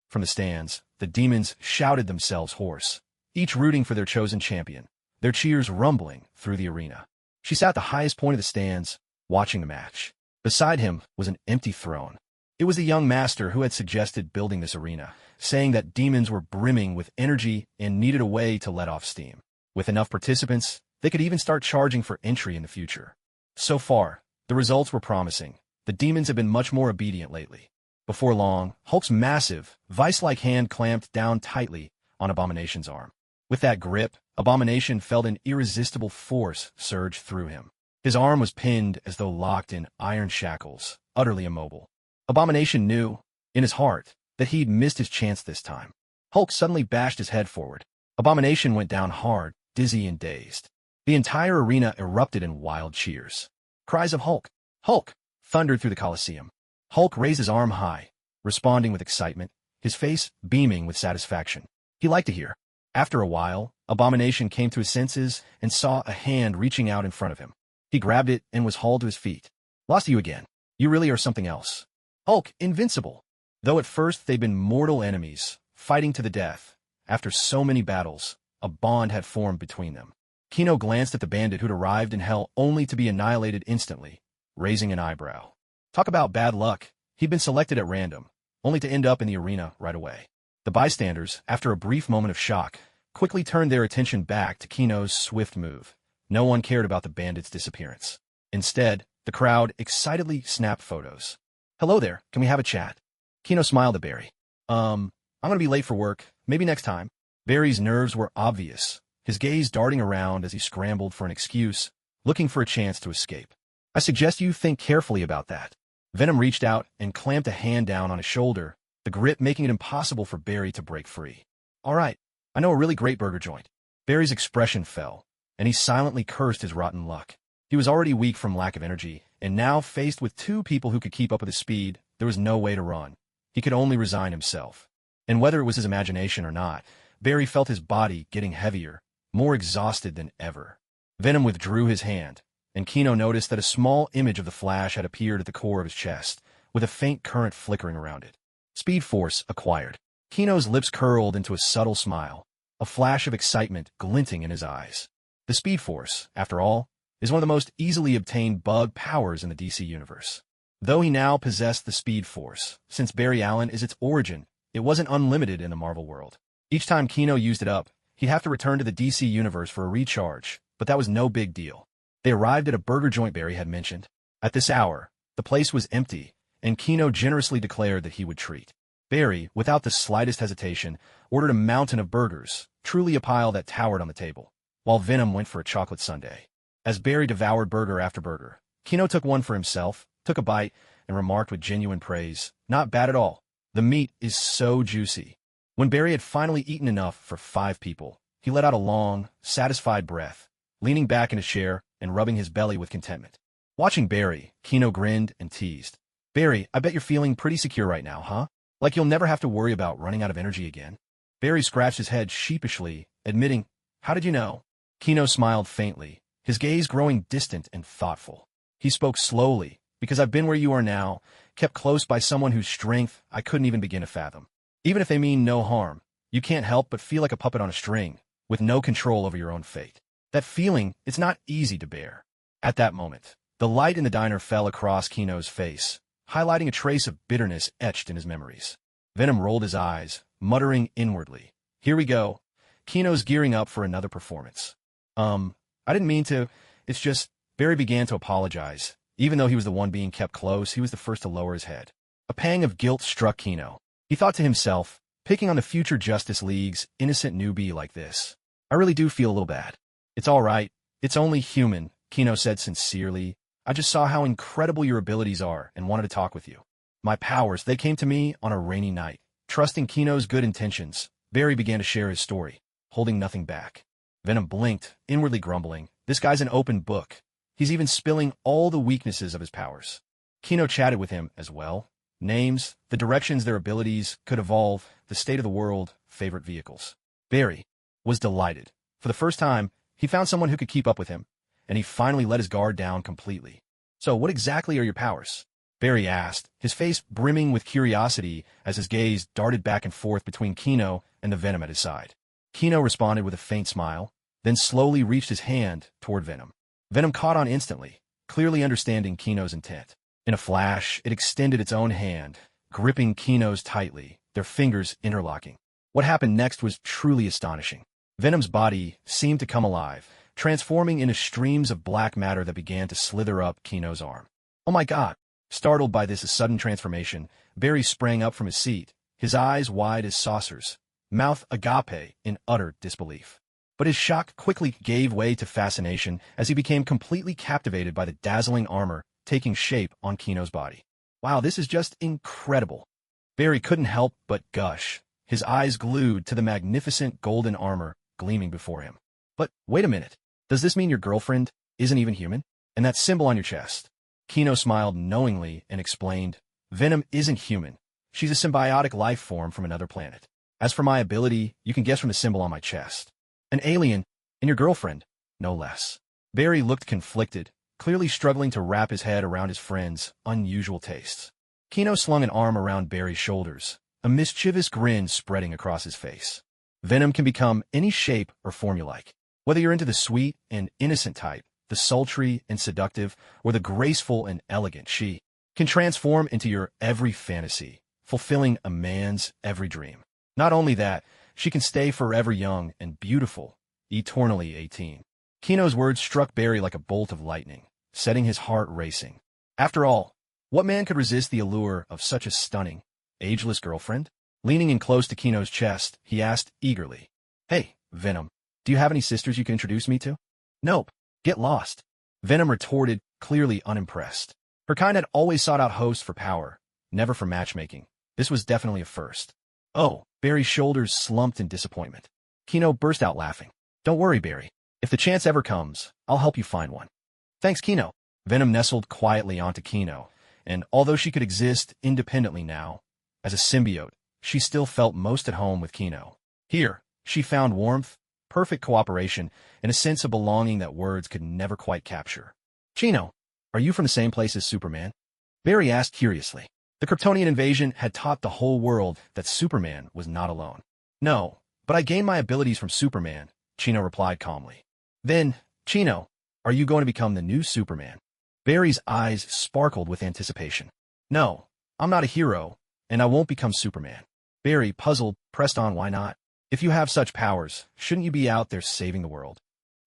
From the stands, the demons shouted themselves hoarse, each rooting for their chosen champion, their cheers rumbling through the arena. She sat at the highest point of the stands, watching the match. Beside him was an empty throne. It was the young master who had suggested building this arena, saying that demons were brimming with energy and needed a way to let off steam. With enough participants, they could even start charging for entry in the future. So far, the results were promising. The demons have been much more obedient lately. Before long, Hulk's massive, vice-like hand clamped down tightly on Abomination's arm. With that grip, Abomination felt an irresistible force surge through him. His arm was pinned as though locked in iron shackles, utterly immobile. Abomination knew, in his heart, that he'd missed his chance this time. Hulk suddenly bashed his head forward. Abomination went down hard, dizzy and dazed. The entire arena erupted in wild cheers. Cries of Hulk! Hulk! Thundered through the Coliseum. Hulk raised his arm high, responding with excitement, his face beaming with satisfaction. He liked to hear. After a while, Abomination came to his senses and saw a hand reaching out in front of him. He grabbed it and was hauled to his feet. Lost you again. You really are something else. Hulk, invincible. Though at first they'd been mortal enemies, fighting to the death, after so many battles, a bond had formed between them. Kino glanced at the bandit who'd arrived in hell only to be annihilated instantly, raising an eyebrow. Talk about bad luck. He'd been selected at random, only to end up in the arena right away. The bystanders, after a brief moment of shock, quickly turned their attention back to Kino's swift move. No one cared about the bandit's disappearance. Instead, the crowd excitedly snapped photos. "Hello there, can we have a chat?" Kino smiled at Barry. I'm gonna be late for work, maybe next time." Barry's nerves were obvious, his gaze darting around as he scrambled for an excuse, looking for a chance to escape. "I suggest you think carefully about that." Venom reached out and clamped a hand down on his shoulder, the grip making it impossible for Barry to break free. "All right, I know a really great burger joint." Barry's expression fell, and he silently cursed his rotten luck. He was already weak from lack of energy, and now faced with two people who could keep up with his speed, there was no way to run. He could only resign himself. And whether it was his imagination or not, Barry felt his body getting heavier, more exhausted than ever. Venom withdrew his hand, and Kino noticed that a small image of the Flash had appeared at the core of his chest, with a faint current flickering around it. Speed Force acquired. Kino's lips curled into a subtle smile, a flash of excitement glinting in his eyes. The Speed Force, after all, is one of the most easily obtained bug powers in the DC universe. Though he now possessed the Speed Force, since Barry Allen is its origin, it wasn't unlimited in the Marvel world. Each time Kino used it up, he'd have to return to the DC universe for a recharge, but that was no big deal. They arrived at a burger joint Barry had mentioned. At this hour, the place was empty, and Kino generously declared that he would treat. Barry, without the slightest hesitation, ordered a mountain of burgers, truly a pile that towered on the table, while Venom went for a chocolate sundae. As Barry devoured burger after burger, Kino took one for himself, took a bite, and remarked with genuine praise, "Not bad at all. The meat is so juicy." When Barry had finally eaten enough for 5 people, he let out a long, satisfied breath, leaning back in his chair and rubbing his belly with contentment. Watching Barry, Kino grinned and teased. "Barry, I bet you're feeling pretty secure right now, huh? Like you'll never have to worry about running out of energy again." Barry scratched his head sheepishly, admitting, "How did you know?" Kino smiled faintly, his gaze growing distant and thoughtful. He spoke slowly, "Because I've been where you are now, kept close by someone whose strength I couldn't even begin to fathom. Even if they mean no harm, you can't help but feel like a puppet on a string, with no control over your own fate. That feeling, it's not easy to bear." At that moment, the light in the diner fell across Kino's face, highlighting a trace of bitterness etched in his memories. Venom rolled his eyes, muttering inwardly, "Here we go. Kino's gearing up for another performance." I didn't mean to. It's just," Barry began to apologize. Even though he was the one being kept close, he was the first to lower his head. A pang of guilt struck Kino. He thought to himself, picking on the future Justice League's innocent newbie like this. "I really do feel a little bad." "It's all right. It's only human," Kino said sincerely. "I just saw how incredible your abilities are and wanted to talk with you. My powers, they came to me on a rainy night." Trusting Kino's good intentions, Barry began to share his story, holding nothing back. Venom blinked, inwardly grumbling, "This guy's an open book. He's even spilling all the weaknesses of his powers." Kino chatted with him as well. Names, the directions their abilities could evolve, the state of the world, favorite vehicles. Barry was delighted. For the first time, he found someone who could keep up with him, and he finally let his guard down completely. "So what exactly are your powers?" Barry asked, his face brimming with curiosity as his gaze darted back and forth between Kino and the Venom at his side. Kino responded with a faint smile, then slowly reached his hand toward Venom. Venom caught on instantly, clearly understanding Kino's intent. In a flash, it extended its own hand, gripping Kino's tightly, their fingers interlocking. What happened next was truly astonishing. Venom's body seemed to come alive, transforming into streams of black matter that began to slither up Kino's arm. "Oh my God!" Startled by this sudden transformation, Barry sprang up from his seat, his eyes wide as saucers, mouth agape in utter disbelief. But his shock quickly gave way to fascination as he became completely captivated by the dazzling armor taking shape on Kino's body. "Wow, this is just incredible." Barry couldn't help but gush, his eyes glued to the magnificent golden armor gleaming before him. "But wait a minute, does this mean your girlfriend isn't even human? And that symbol on your chest?" Kino smiled knowingly and explained, "Venom isn't human. She's a symbiotic life form from another planet. As for my ability, you can guess from the symbol on my chest. An alien, and your girlfriend, no less." Barry looked conflicted, clearly struggling to wrap his head around his friend's unusual tastes. Kino slung an arm around Barry's shoulders, a mischievous grin spreading across his face. "Venom can become any shape or form you like. Whether you're into the sweet and innocent type, the sultry and seductive, or the graceful and elegant. She can transform into your every fantasy, fulfilling a man's every dream. Not only that, she can stay forever young and beautiful, eternally 18. Kino's words struck Barry like a bolt of lightning, setting his heart racing. After all, what man could resist the allure of such a stunning, ageless girlfriend? Leaning in close to Kino's chest, he asked eagerly, "Hey, Venom, do you have any sisters you can introduce me to?" "Nope. Get lost." Venom retorted, clearly unimpressed. Her kind had always sought out hosts for power, never for matchmaking. This was definitely a first. "Oh," Barry's shoulders slumped in disappointment. Kino burst out laughing. "Don't worry, Barry. If the chance ever comes, I'll help you find one." "Thanks, Kino." Venom nestled quietly onto Kino, and although she could exist independently now, as a symbiote, she still felt most at home with Kino. Here, she found warmth, perfect cooperation, and a sense of belonging that words could never quite capture. "Chino, are you from the same place as Superman?" Barry asked curiously. The Kryptonian invasion had taught the whole world that Superman was not alone. "No, but I gained my abilities from Superman," Chino replied calmly. "Then, Chino, are you going to become the new Superman?" Barry's eyes sparkled with anticipation. "No, I'm not a hero, and I won't become Superman." Barry, puzzled, pressed on. "Why not? If you have such powers, shouldn't you be out there saving the world?"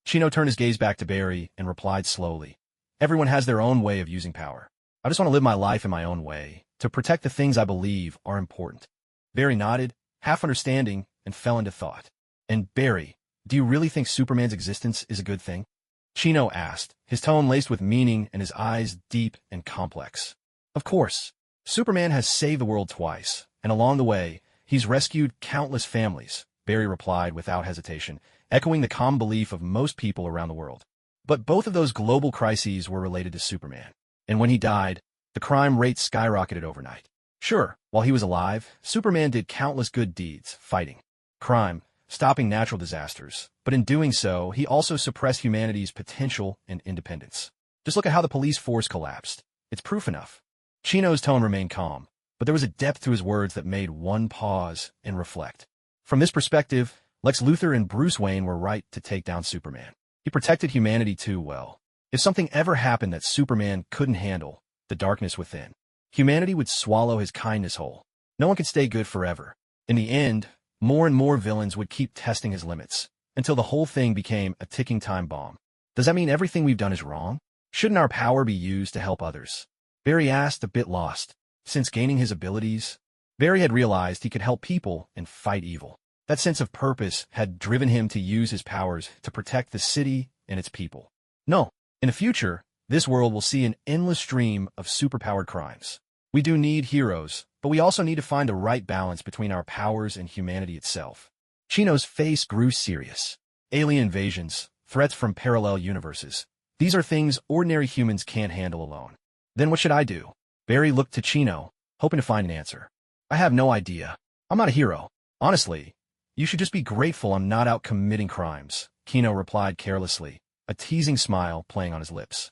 Chino turned his gaze back to Barry and replied slowly, "Everyone has their own way of using power. I just want to live my life in my own way, to protect the things I believe are important." Barry nodded, half understanding, and fell into thought. "And Barry, do you really think Superman's existence is a good thing?" Chino asked, his tone laced with meaning and his eyes deep and complex. "Of course. Superman has saved the world twice, and along the way, he's rescued countless families," Barry replied without hesitation, echoing the common belief of most people around the world. "But both of those global crises were related to Superman. And when he died, the crime rate skyrocketed overnight. Sure, while he was alive, Superman did countless good deeds, fighting crime, stopping natural disasters, but in doing so, he also suppressed humanity's potential and independence. Just look at how the police force collapsed. It's proof enough." Chino's tone remained calm, but there was a depth to his words that made one pause and reflect. From this perspective, Lex Luthor and Bruce Wayne were right to take down Superman. He protected humanity too well. If something ever happened that Superman couldn't handle, the darkness within, humanity would swallow his kindness whole. No one could stay good forever. In the end, more and more villains would keep testing his limits, until the whole thing became a ticking time bomb. Does that mean everything we've done is wrong? Shouldn't our power be used to help others? Barry asked, a bit lost. Since gaining his abilities, Barry had realized he could help people and fight evil. That sense of purpose had driven him to use his powers to protect the city and its people. No, in the future, this world will see an endless stream of superpowered crimes. We do need heroes, but we also need to find the right balance between our powers and humanity itself. Chino's face grew serious. Alien invasions, threats from parallel universes. These are things ordinary humans can't handle alone. Then what should I do? Barry looked to Chino, hoping to find an answer. "I have no idea. I'm not a hero. Honestly, you should just be grateful I'm not out committing crimes," Chino replied carelessly, a teasing smile playing on his lips.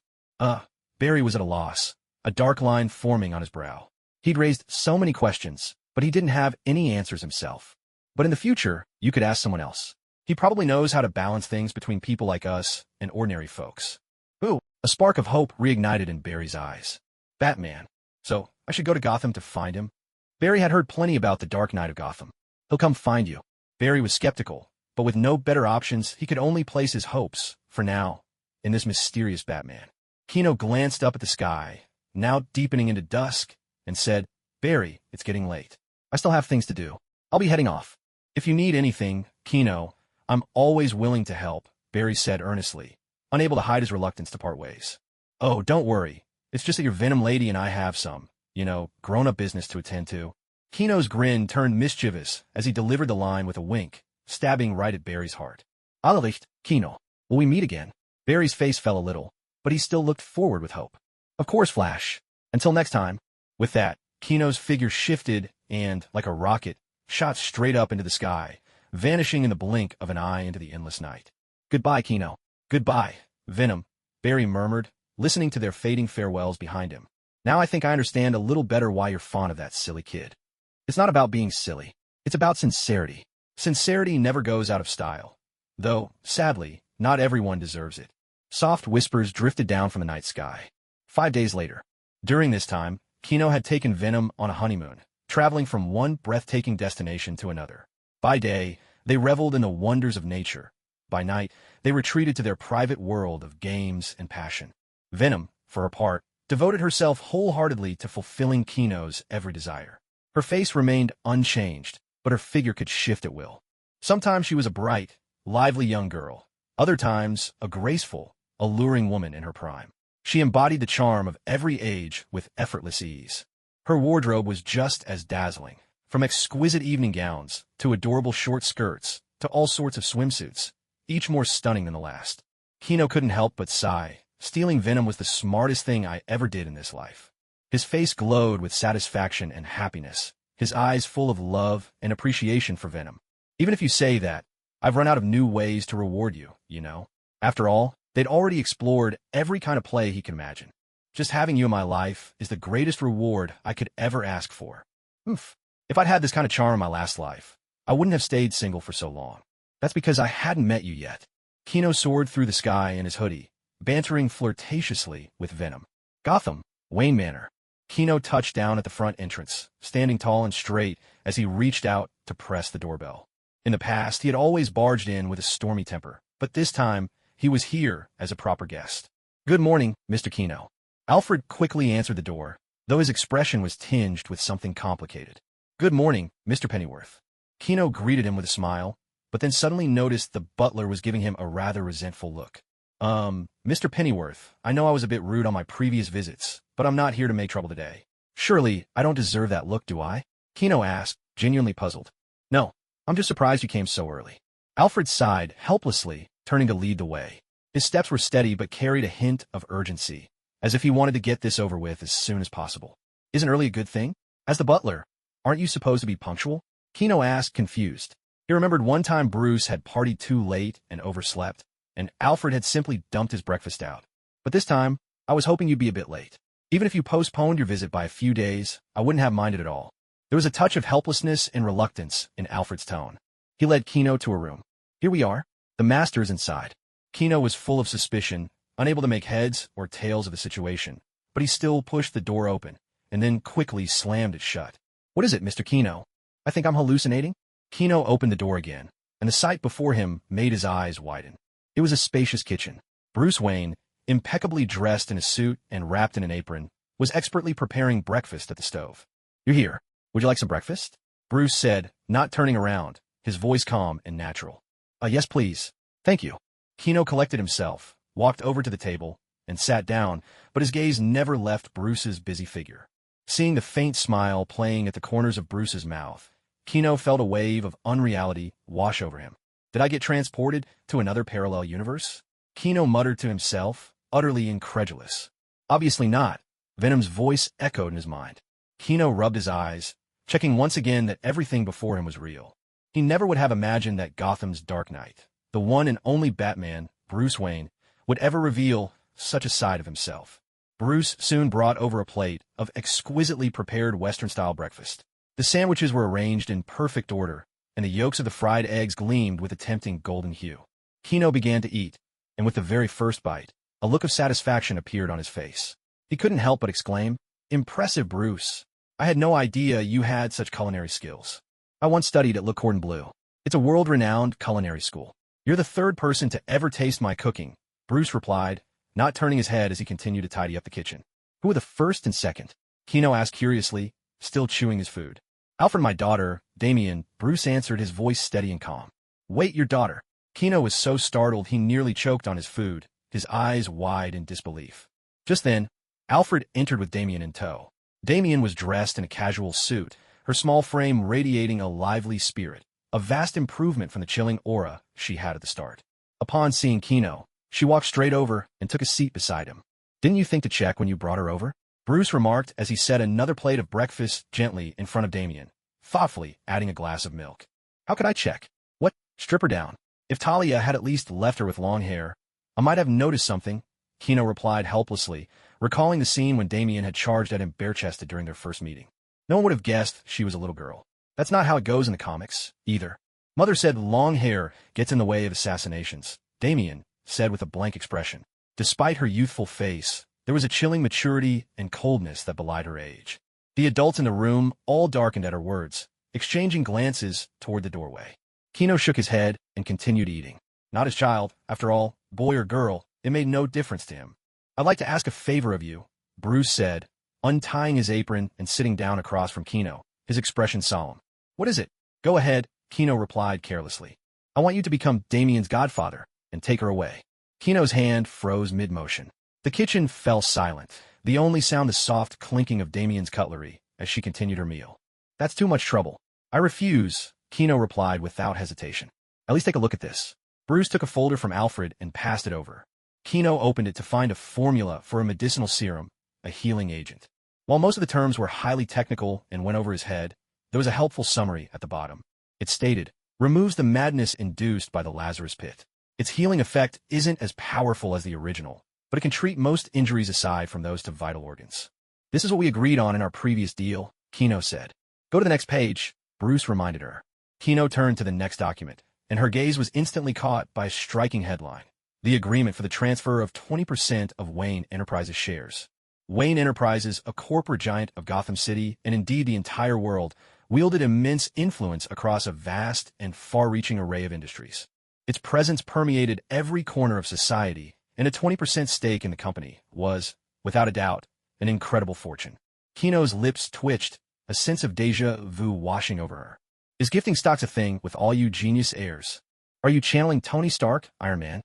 Barry was at a loss, a dark line forming on his brow. He'd raised so many questions, but he didn't have any answers himself. But in the future, you could ask someone else. He probably knows how to balance things between people like us and ordinary folks. Ooh, a spark of hope reignited in Barry's eyes. Batman. So, I should go to Gotham to find him? Barry had heard plenty about the Dark Knight of Gotham. He'll come find you. Barry was skeptical, but with no better options, he could only place his hopes, for now, in this mysterious Batman. Kino glanced up at the sky, now deepening into dusk, and said, "Barry, it's getting late. I still have things to do. I'll be heading off. If you need anything, Kino, I'm always willing to help," Barry said earnestly, unable to hide his reluctance to part ways. "Oh, don't worry. It's just that your Venom lady and I have some, grown-up business to attend to." Kino's grin turned mischievous as he delivered the line with a wink, stabbing right at Barry's heart. "Allericht, Kino. Will we meet again?" Barry's face fell a little, but he still looked forward with hope. "Of course, Flash. Until next time." With that, Kino's figure shifted and, like a rocket, shot straight up into the sky, vanishing in the blink of an eye into the endless night. "Goodbye, Kino." "Goodbye, Venom," Barry murmured, listening to their fading farewells behind him. "Now I think I understand a little better why you're fond of that silly kid. It's not about being silly. It's about sincerity. Sincerity never goes out of style. Though, sadly, not everyone deserves it. Soft whispers drifted down from the night sky. 5 days later. During this time, Kino had taken Venom on a honeymoon, traveling from one breathtaking destination to another. By day, they reveled in the wonders of nature. By night, they retreated to their private world of games and passion. Venom, for her part, devoted herself wholeheartedly to fulfilling Kino's every desire. Her face remained unchanged, but her figure could shift at will. Sometimes she was a bright, lively young girl. Other times, a graceful, alluring woman in her prime. She embodied the charm of every age with effortless ease. Her wardrobe was just as dazzling, from exquisite evening gowns to adorable short skirts to all sorts of swimsuits, each more stunning than the last. Kino couldn't help but sigh. Stealing Venom was the smartest thing I ever did in this life. His face glowed with satisfaction and happiness, his eyes full of love and appreciation for Venom. Even if you say that, I've run out of new ways to reward you, you know. After all, they'd already explored every kind of play he could imagine. Just having you in my life is the greatest reward I could ever ask for. Oof. If I'd had this kind of charm in my last life, I wouldn't have stayed single for so long. That's because I hadn't met you yet. Kino soared through the sky in his hoodie, bantering flirtatiously with Venom. Gotham, Wayne Manor. Kino touched down at the front entrance, standing tall and straight as he reached out to press the doorbell. In the past, he had always barged in with a stormy temper, but this time, he was here as a proper guest. Good morning, Mr. Kino. Alfred quickly answered the door, though his expression was tinged with something complicated. Good morning, Mr. Pennyworth. Kino greeted him with a smile, but then suddenly noticed the butler was giving him a rather resentful look. Mr. Pennyworth, I know I was a bit rude on my previous visits, but I'm not here to make trouble today. Surely, I don't deserve that look, do I? Kino asked, genuinely puzzled. No, I'm just surprised you came so early. Alfred sighed, helplessly, turning to lead the way. His steps were steady but carried a hint of urgency, as if he wanted to get this over with as soon as possible. Isn't early a good thing? As the butler, aren't you supposed to be punctual? Kino asked, confused. He remembered one time Bruce had partied too late and overslept, and Alfred had simply dumped his breakfast out. But this time, I was hoping you'd be a bit late. Even if you postponed your visit by a few days, I wouldn't have minded at all. There was a touch of helplessness and reluctance in Alfred's tone. He led Kino to a room. Here we are. The master is inside. Kino was full of suspicion, unable to make heads or tails of the situation, but he still pushed the door open, and then quickly slammed it shut. What is it, Mr. Kino? I think I'm hallucinating? Kino opened the door again, and the sight before him made his eyes widen. It was a spacious kitchen. Bruce Wayne, impeccably dressed in a suit and wrapped in an apron, was expertly preparing breakfast at the stove. You're here. Would you like some breakfast? Bruce said, not turning around, his voice calm and natural. Yes, please. Thank you. Kino collected himself, walked over to the table, and sat down, but his gaze never left Bruce's busy figure. Seeing the faint smile playing at the corners of Bruce's mouth, Kino felt a wave of unreality wash over him. Did I get transported to another parallel universe? Kino muttered to himself, utterly incredulous. Obviously not. Venom's voice echoed in his mind. Kino rubbed his eyes, checking once again that everything before him was real. He never would have imagined that Gotham's Dark Knight, the one and only Batman, Bruce Wayne, would ever reveal such a side of himself. Bruce soon brought over a plate of exquisitely prepared Western-style breakfast. The sandwiches were arranged in perfect order, and the yolks of the fried eggs gleamed with a tempting golden hue. Kino began to eat, and with the very first bite, a look of satisfaction appeared on his face. He couldn't help but exclaim, Impressive, Bruce. I had no idea you had such culinary skills. I once studied at Le Cordon Bleu. It's a world-renowned culinary school. You're the third person to ever taste my cooking, Bruce replied, not turning his head as he continued to tidy up the kitchen. Who were the first and second? Kino asked curiously, still chewing his food. Alfred, my daughter, Damien, Bruce answered, his voice steady and calm. Wait, your daughter? Kino was so startled he nearly choked on his food, his eyes wide in disbelief. Just then, Alfred entered with Damien in tow. Damien was dressed in a casual suit, her small frame radiating a lively spirit, a vast improvement from the chilling aura she had at the start. Upon seeing Kino, she walked straight over and took a seat beside him. Didn't you think to check when you brought her over? Bruce remarked as he set another plate of breakfast gently in front of Damien, thoughtfully adding a glass of milk. How could I check? What? Strip her down. If Talia had at least left her with long hair, I might have noticed something, Kino replied helplessly, recalling the scene when Damien had charged at him bare-chested during their first meeting. No one would have guessed she was a little girl. That's not how it goes in the comics, either. Mother said long hair gets in the way of assassinations, Damien said with a blank expression. Despite her youthful face, there was a chilling maturity and coldness that belied her age. The adults in the room all darkened at her words, exchanging glances toward the doorway. Kino shook his head and continued eating. Not his child, after all, boy or girl, it made no difference to him. "I'd like to ask a favor of you," Bruce said, untying his apron and sitting down across from Kino, his expression solemn. "What is it?" "Go ahead," Kino replied carelessly. "I want you to become Damien's godfather and take her away." Kino's hand froze mid-motion. The kitchen fell silent, the only sound the soft clinking of Damien's cutlery as she continued her meal. "That's too much trouble." "I refuse," Kino replied without hesitation. "At least take a look at this." Bruce took a folder from Alfred and passed it over. Kino opened it to find a formula for a medicinal serum, a healing agent. While most of the terms were highly technical and went over his head, there was a helpful summary at the bottom. It stated, "Removes the madness induced by the Lazarus Pit. Its healing effect isn't as powerful as the original, but it can treat most injuries aside from those to vital organs." "This is what we agreed on in our previous deal," Kino said. "Go to the next page," Bruce reminded her. Kino turned to the next document, and her gaze was instantly caught by a striking headline: the agreement for the transfer of 20% of Wayne Enterprises shares. Wayne Enterprises, a corporate giant of Gotham City, and indeed the entire world, wielded immense influence across a vast and far-reaching array of industries. Its presence permeated every corner of society, and a 20% stake in the company was, without a doubt, an incredible fortune. Kino's lips twitched, a sense of déjà vu washing over her. "Is gifting stocks a thing with all you genius heirs? Are you channeling Tony Stark, Iron Man?"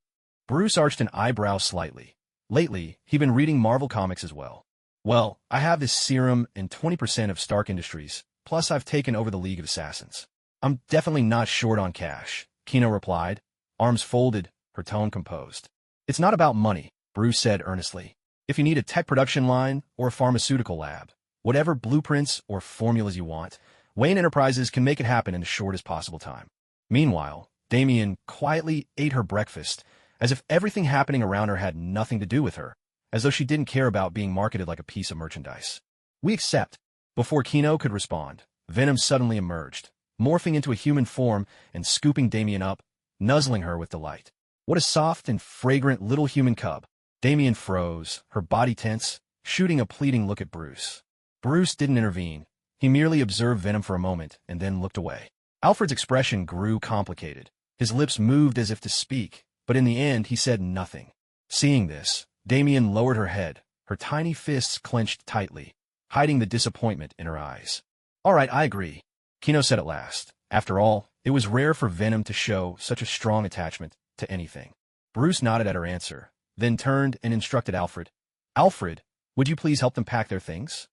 Bruce arched an eyebrow slightly. Lately, he'd been reading Marvel comics as well. "Well, I have this serum and 20% of Stark Industries, plus I've taken over the League of Assassins. I'm definitely not short on cash," Kino replied, arms folded, her tone composed. "It's not about money," Bruce said earnestly. "If you need a tech production line or a pharmaceutical lab, whatever blueprints or formulas you want, Wayne Enterprises can make it happen in the shortest possible time." Meanwhile, Damien quietly ate her breakfast, as if everything happening around her had nothing to do with her, as though she didn't care about being marketed like a piece of merchandise. "We accept." Before Kino could respond, Venom suddenly emerged, morphing into a human form and scooping Damien up, nuzzling her with delight. What a soft and fragrant little human cub. Damien froze, her body tense, shooting a pleading look at Bruce. Bruce didn't intervene. He merely observed Venom for a moment and then looked away. Alfred's expression grew complicated. His lips moved as if to speak, but in the end he said nothing. Seeing this, Damien lowered her head, her tiny fists clenched tightly, hiding the disappointment in her eyes. "All right, I agree," Kino said at last. After all, it was rare for Venom to show such a strong attachment to anything. Bruce nodded at her answer, then turned and instructed Alfred. "Alfred, would you please help them pack their things?"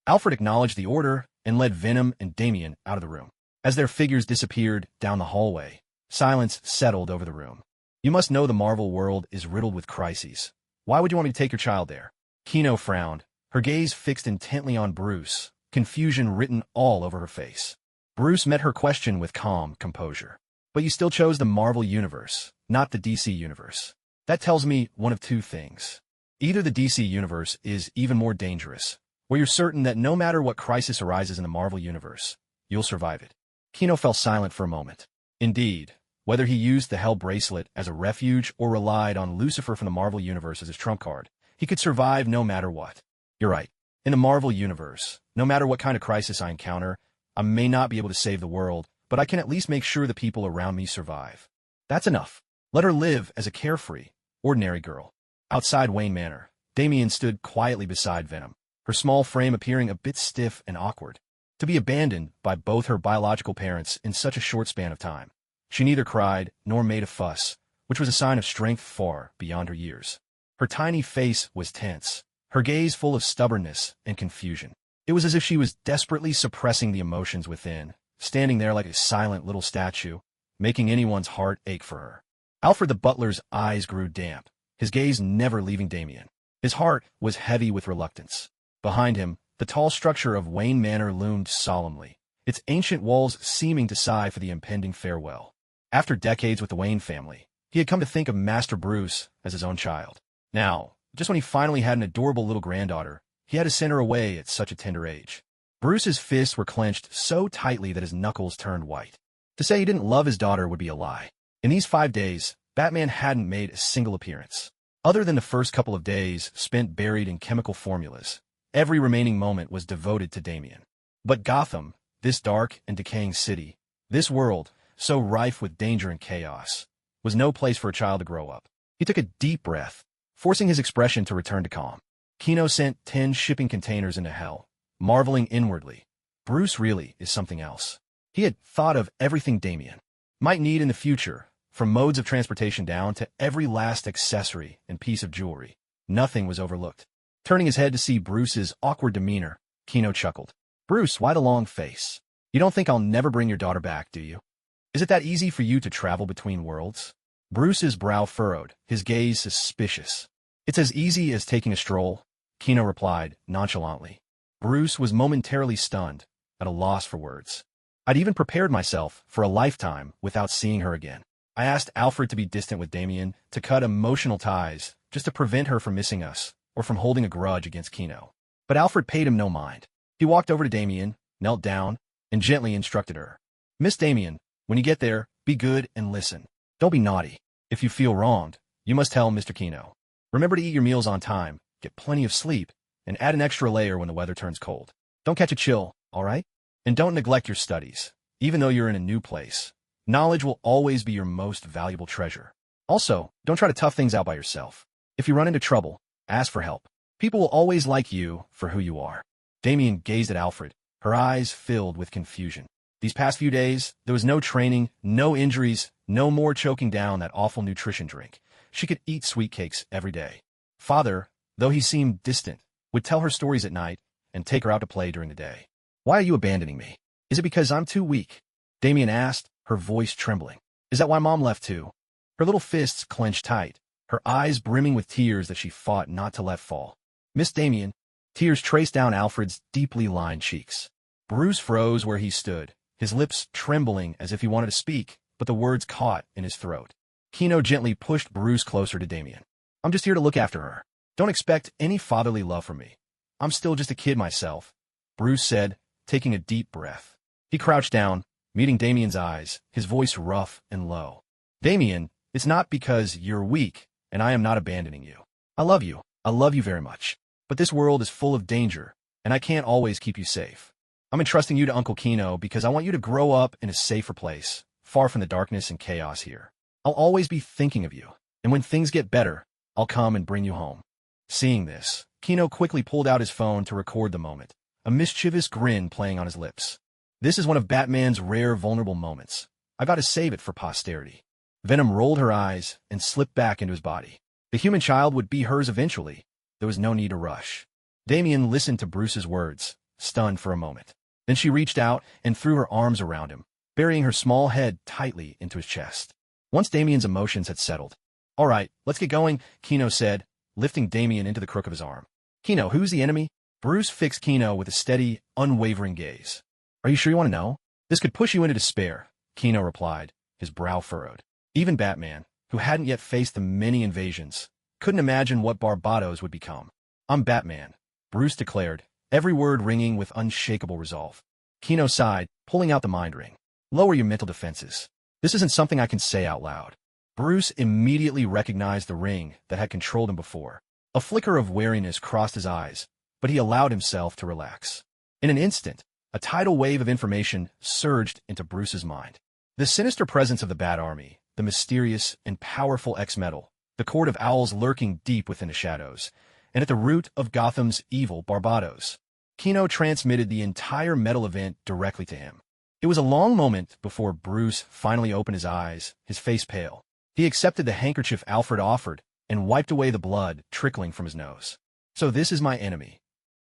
Alfred acknowledged the order and led Venom and Damien out of the room. As their figures disappeared down the hallway, silence settled over the room. "You must know the Marvel world is riddled with crises. Why would you want me to take your child there?" Kino frowned, her gaze fixed intently on Bruce, confusion written all over her face. Bruce met her question with calm composure. "But you still chose the Marvel Universe, not the DC Universe. That tells me one of two things. Either the DC Universe is even more dangerous, or you're certain that no matter what crisis arises in the Marvel Universe, you'll survive it." Kino fell silent for a moment. Indeed, whether he used the Hell Bracelet as a refuge or relied on Lucifer from the Marvel Universe as his trump card, he could survive no matter what. "You're right. In the Marvel Universe, no matter what kind of crisis I encounter, I may not be able to save the world, but I can at least make sure the people around me survive. That's enough. Let her live as a carefree, ordinary girl." Outside Wayne Manor, Damien stood quietly beside Venom, her small frame appearing a bit stiff and awkward. To be abandoned by both her biological parents in such a short span of time. She neither cried nor made a fuss, which was a sign of strength far beyond her years. Her tiny face was tense, her gaze full of stubbornness and confusion. It was as if she was desperately suppressing the emotions within, standing there like a silent little statue, making anyone's heart ache for her. Alfred the butler's eyes grew damp, his gaze never leaving Damien. His heart was heavy with reluctance. Behind him, the tall structure of Wayne Manor loomed solemnly, its ancient walls seeming to sigh for the impending farewell. After decades with the Wayne family, he had come to think of Master Bruce as his own child. Now, just when he finally had an adorable little granddaughter, he had to send her away at such a tender age. Bruce's fists were clenched so tightly that his knuckles turned white. To say he didn't love his daughter would be a lie. In these 5 days, Batman hadn't made a single appearance. Other than the first couple of days spent buried in chemical formulas, every remaining moment was devoted to Damien. But Gotham, this dark and decaying city, this world, so rife with danger and chaos, was no place for a child to grow up. He took a deep breath, forcing his expression to return to calm. Kino sent 10 shipping containers into hell, marveling inwardly. Bruce really is something else. He had thought of everything Damien might need in the future, from modes of transportation down to every last accessory and piece of jewelry. Nothing was overlooked. Turning his head to see Bruce's awkward demeanor, Kino chuckled. Bruce, why the long face? You don't think I'll never bring your daughter back, do you? Is it that easy for you to travel between worlds? Bruce's brow furrowed, his gaze suspicious. It's as easy as taking a stroll, Kino replied nonchalantly. Bruce was momentarily stunned, at a loss for words. I'd even prepared myself for a lifetime without seeing her again. I asked Alfred to be distant with Damien, to cut emotional ties, just to prevent her from missing us, or from holding a grudge against Kino. But Alfred paid him no mind. He walked over to Damien, knelt down, and gently instructed her. Miss Damien, when you get there, be good and listen. Don't be naughty. If you feel wronged, you must tell Mr. Kino. Remember to eat your meals on time, get plenty of sleep, and add an extra layer when the weather turns cold. Don't catch a chill, all right? And don't neglect your studies, even though you're in a new place. Knowledge will always be your most valuable treasure. Also, don't try to tough things out by yourself. If you run into trouble, ask for help. People will always like you for who you are. Damien gazed at Alfred, her eyes filled with confusion. These past few days, there was no training, no injuries, no more choking down that awful nutrition drink. She could eat sweet cakes every day. Father, though he seemed distant, would tell her stories at night and take her out to play during the day. Why are you abandoning me? Is it because I'm too weak? Damien asked, her voice trembling. Is that why Mom left too? Her little fists clenched tight, her eyes brimming with tears that she fought not to let fall. Miss Damien, tears traced down Alfred's deeply lined cheeks. Bruce froze where he stood, his lips trembling as if he wanted to speak, but the words caught in his throat. Kino gently pushed Bruce closer to Damien. I'm just here to look after her. Don't expect any fatherly love from me. I'm still just a kid myself, Bruce said, taking a deep breath. He crouched down, meeting Damien's eyes, his voice rough and low. Damien, it's not because you're weak, and I am not abandoning you. I love you very much. But this world is full of danger, and I can't always keep you safe. I'm entrusting you to Uncle Kino because I want you to grow up in a safer place, far from the darkness and chaos here. I'll always be thinking of you, and when things get better, I'll come and bring you home. Seeing this, Kino quickly pulled out his phone to record the moment, a mischievous grin playing on his lips. This is one of Batman's rare vulnerable moments. I gotta save it for posterity. Venom rolled her eyes and slipped back into his body. The human child would be hers eventually. There was no need to rush. Damien listened to Bruce's words, stunned for a moment. Then she reached out and threw her arms around him, burying her small head tightly into his chest. Once Damien's emotions had settled. All right, let's get going, Kino said, lifting Damien into the crook of his arm. Kino, who's the enemy? Bruce fixed Kino with a steady, unwavering gaze. Are you sure you want to know? This could push you into despair, Kino replied, his brow furrowed. Even Batman, who hadn't yet faced the many invasions, couldn't imagine what Barbados would become. I'm Batman, Bruce declared, every word ringing with unshakable resolve. Kino sighed, pulling out the mind ring. Lower your mental defenses. This isn't something I can say out loud. Bruce immediately recognized the ring that had controlled him before. A flicker of wariness crossed his eyes, but he allowed himself to relax. In an instant, a tidal wave of information surged into Bruce's mind. The sinister presence of the Bat Army, the mysterious and powerful X-Metal, the Court of Owls lurking deep within the shadows, and at the root of Gotham's evil Barbados. Kino transmitted the entire metal event directly to him. It was a long moment before Bruce finally opened his eyes, his face pale. He accepted the handkerchief Alfred offered and wiped away the blood trickling from his nose. So this is my enemy.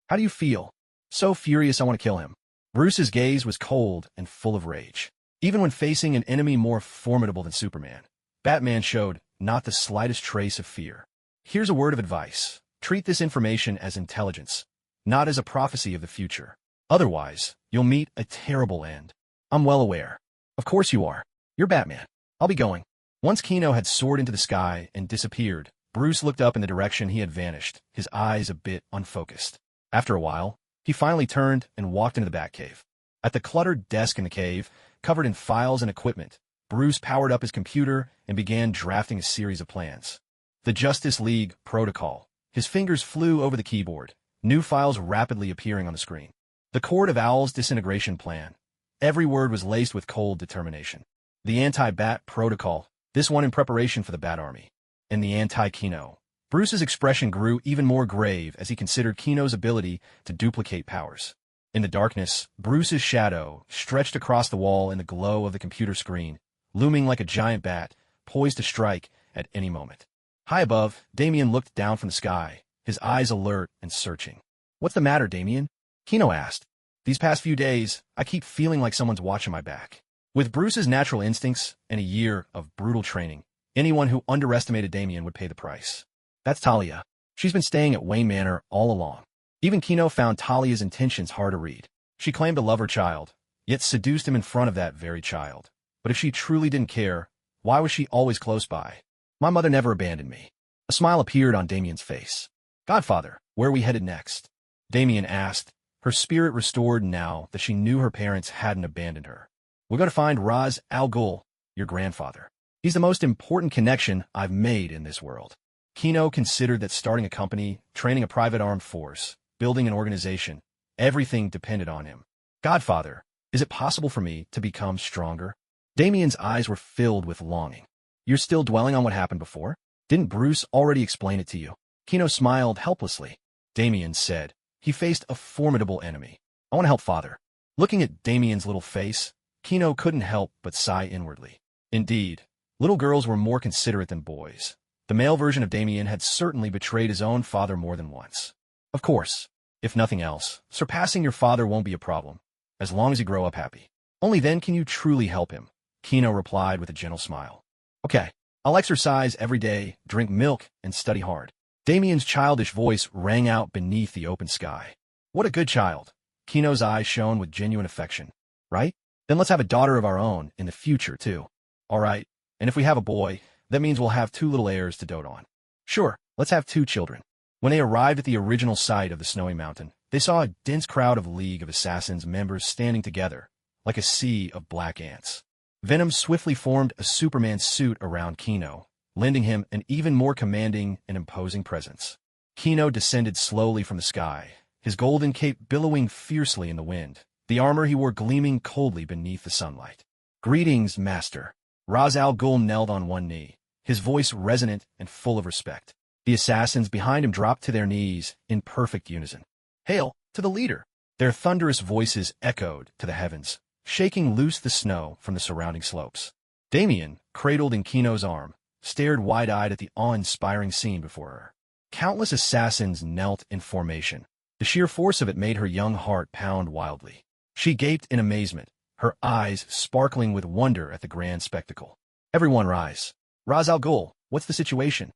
How do you feel? So furious I want to kill him. Bruce's gaze was cold and full of rage. Even when facing an enemy more formidable than Superman, Batman showed not the slightest trace of fear. Here's a word of advice. Treat this information as intelligence, not as a prophecy of the future. Otherwise, you'll meet a terrible end. I'm well aware. Of course you are. You're Batman. I'll be going. Once Kino had soared into the sky and disappeared, Bruce looked up in the direction he had vanished, his eyes a bit unfocused. After a while, he finally turned and walked into the Batcave. At the cluttered desk in the cave, covered in files and equipment, Bruce powered up his computer and began drafting a series of plans. The Justice League Protocol. His fingers flew over the keyboard, new files rapidly appearing on the screen. The Court of Owls disintegration plan. Every word was laced with cold determination. The Anti-Bat Protocol. This one in preparation for the Bat Army. And the Anti-Kino. Bruce's expression grew even more grave as he considered Kino's ability to duplicate powers. In the darkness, Bruce's shadow stretched across the wall in the glow of the computer screen, looming like a giant bat, poised to strike at any moment. High above, Damien looked down from the sky, his eyes alert and searching. "What's the matter, Damien?" Kino asked. "These past few days, I keep feeling like someone's watching my back." With Bruce's natural instincts and a year of brutal training, anyone who underestimated Damien would pay the price. "That's Talia. She's been staying at Wayne Manor all along." Even Kino found Talia's intentions hard to read. She claimed to love her child, yet seduced him in front of that very child. But if she truly didn't care, why was she always close by? "My mother never abandoned me." A smile appeared on Damien's face. "Godfather, where are we headed next?" Damien asked, her spirit restored now that she knew her parents hadn't abandoned her. "We're going to find Ra's al Ghul, your grandfather. He's the most important connection I've made in this world." Kino considered that starting a company, training a private armed force, building an organization, everything depended on him. "Godfather, is it possible for me to become stronger?" Damien's eyes were filled with longing. "You're still dwelling on what happened before? Didn't Bruce already explain it to you?" Kino smiled helplessly. Damien said, he faced a formidable enemy. "I want to help Father." Looking at Damien's little face, Kino couldn't help but sigh inwardly. Indeed, little girls were more considerate than boys. The male version of Damien had certainly betrayed his own father more than once. "Of course, if nothing else, surpassing your father won't be a problem, as long as you grow up happy. Only then can you truly help him," Kino replied with a gentle smile. "Okay, I'll exercise every day, drink milk, and study hard." Damien's childish voice rang out beneath the open sky. "What a good child." Kino's eyes shone with genuine affection. "Right? Then let's have a daughter of our own in the future, too." "All right, and if we have a boy, that means we'll have 2 little heirs to dote on." "Sure, let's have 2 children." When they arrived at the original site of the snowy mountain, they saw a dense crowd of League of Assassins members standing together, like a sea of black ants. Venom swiftly formed a Superman suit around Kino, lending him an even more commanding and imposing presence. Kino descended slowly from the sky, his golden cape billowing fiercely in the wind, the armor he wore gleaming coldly beneath the sunlight. "Greetings, Master." Ra's al Ghul knelt on one knee, his voice resonant and full of respect. The assassins behind him dropped to their knees in perfect unison. "Hail to the leader!" Their thunderous voices echoed to the heavens, shaking loose the snow from the surrounding slopes. Damien, cradled in Kino's arm, stared wide-eyed at the awe-inspiring scene before her. Countless assassins knelt in formation. The sheer force of it made her young heart pound wildly. She gaped in amazement, her eyes sparkling with wonder at the grand spectacle. "Everyone rise. Ra's al Ghul, what's the situation?"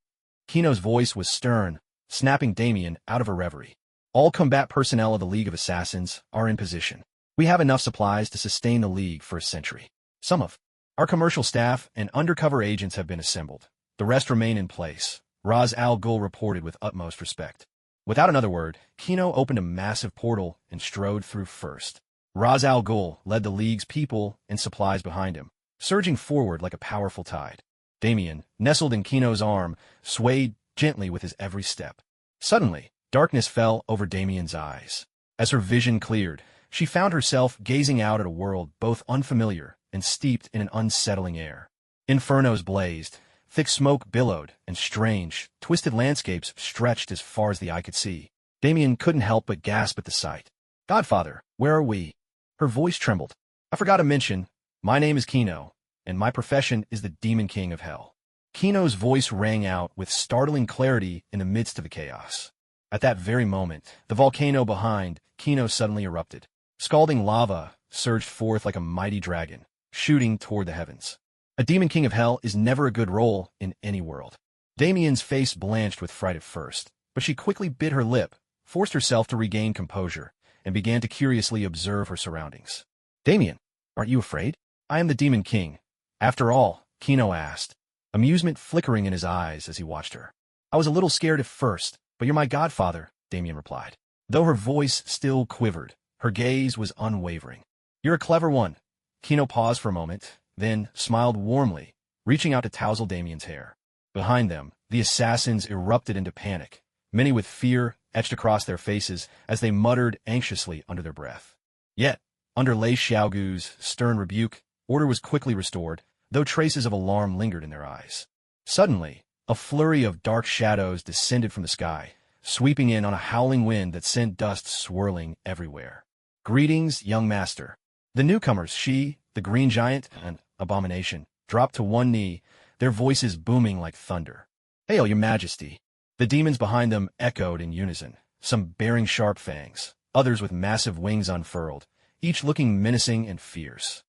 Kino's voice was stern, snapping Damien out of her reverie. "All combat personnel of the League of Assassins are in position. We have enough supplies to sustain the League for a century. Some of our commercial staff and undercover agents have been assembled. The rest remain in place," Ra's al Ghul reported with utmost respect. Without another word, Kino opened a massive portal and strode through first. Ra's al Ghul led the League's people and supplies behind him, surging forward like a powerful tide. Damien, nestled in Kino's arm, swayed gently with his every step. Suddenly, darkness fell over Damien's eyes. As her vision cleared, she found herself gazing out at a world both unfamiliar and steeped in an unsettling air. Infernos blazed, thick smoke billowed, and strange, twisted landscapes stretched as far as the eye could see. Damien couldn't help but gasp at the sight. "Godfather, where are we?" Her voice trembled. "I forgot to mention, my name is Kino, and my profession is the Demon King of Hell." Kino's voice rang out with startling clarity in the midst of the chaos. At that very moment, the volcano behind Kino suddenly erupted. Scalding lava surged forth like a mighty dragon, shooting toward the heavens. A Demon King of Hell is never a good role in any world. Damien's face blanched with fright at first, but she quickly bit her lip, forced herself to regain composure, and began to curiously observe her surroundings. "Damien, aren't you afraid?" "I am the Demon King. After all," Kino asked, amusement flickering in his eyes as he watched her. "I was a little scared at first, but you're my godfather," Damien replied. Though her voice still quivered, her gaze was unwavering. "You're a clever one." Kino paused for a moment, then smiled warmly, reaching out to tousle Damien's hair. Behind them, the assassins erupted into panic, many with fear etched across their faces as they muttered anxiously under their breath. Yet, under Lei Xiaogu's stern rebuke, order was quickly restored, though traces of alarm lingered in their eyes. Suddenly, a flurry of dark shadows descended from the sky, sweeping in on a howling wind that sent dust swirling everywhere. "Greetings, young master." The newcomers, she, the Green Giant, and Abomination, dropped to one knee, their voices booming like thunder. "Hail, your majesty." The demons behind them echoed in unison, some bearing sharp fangs, others with massive wings unfurled, each looking menacing and fierce.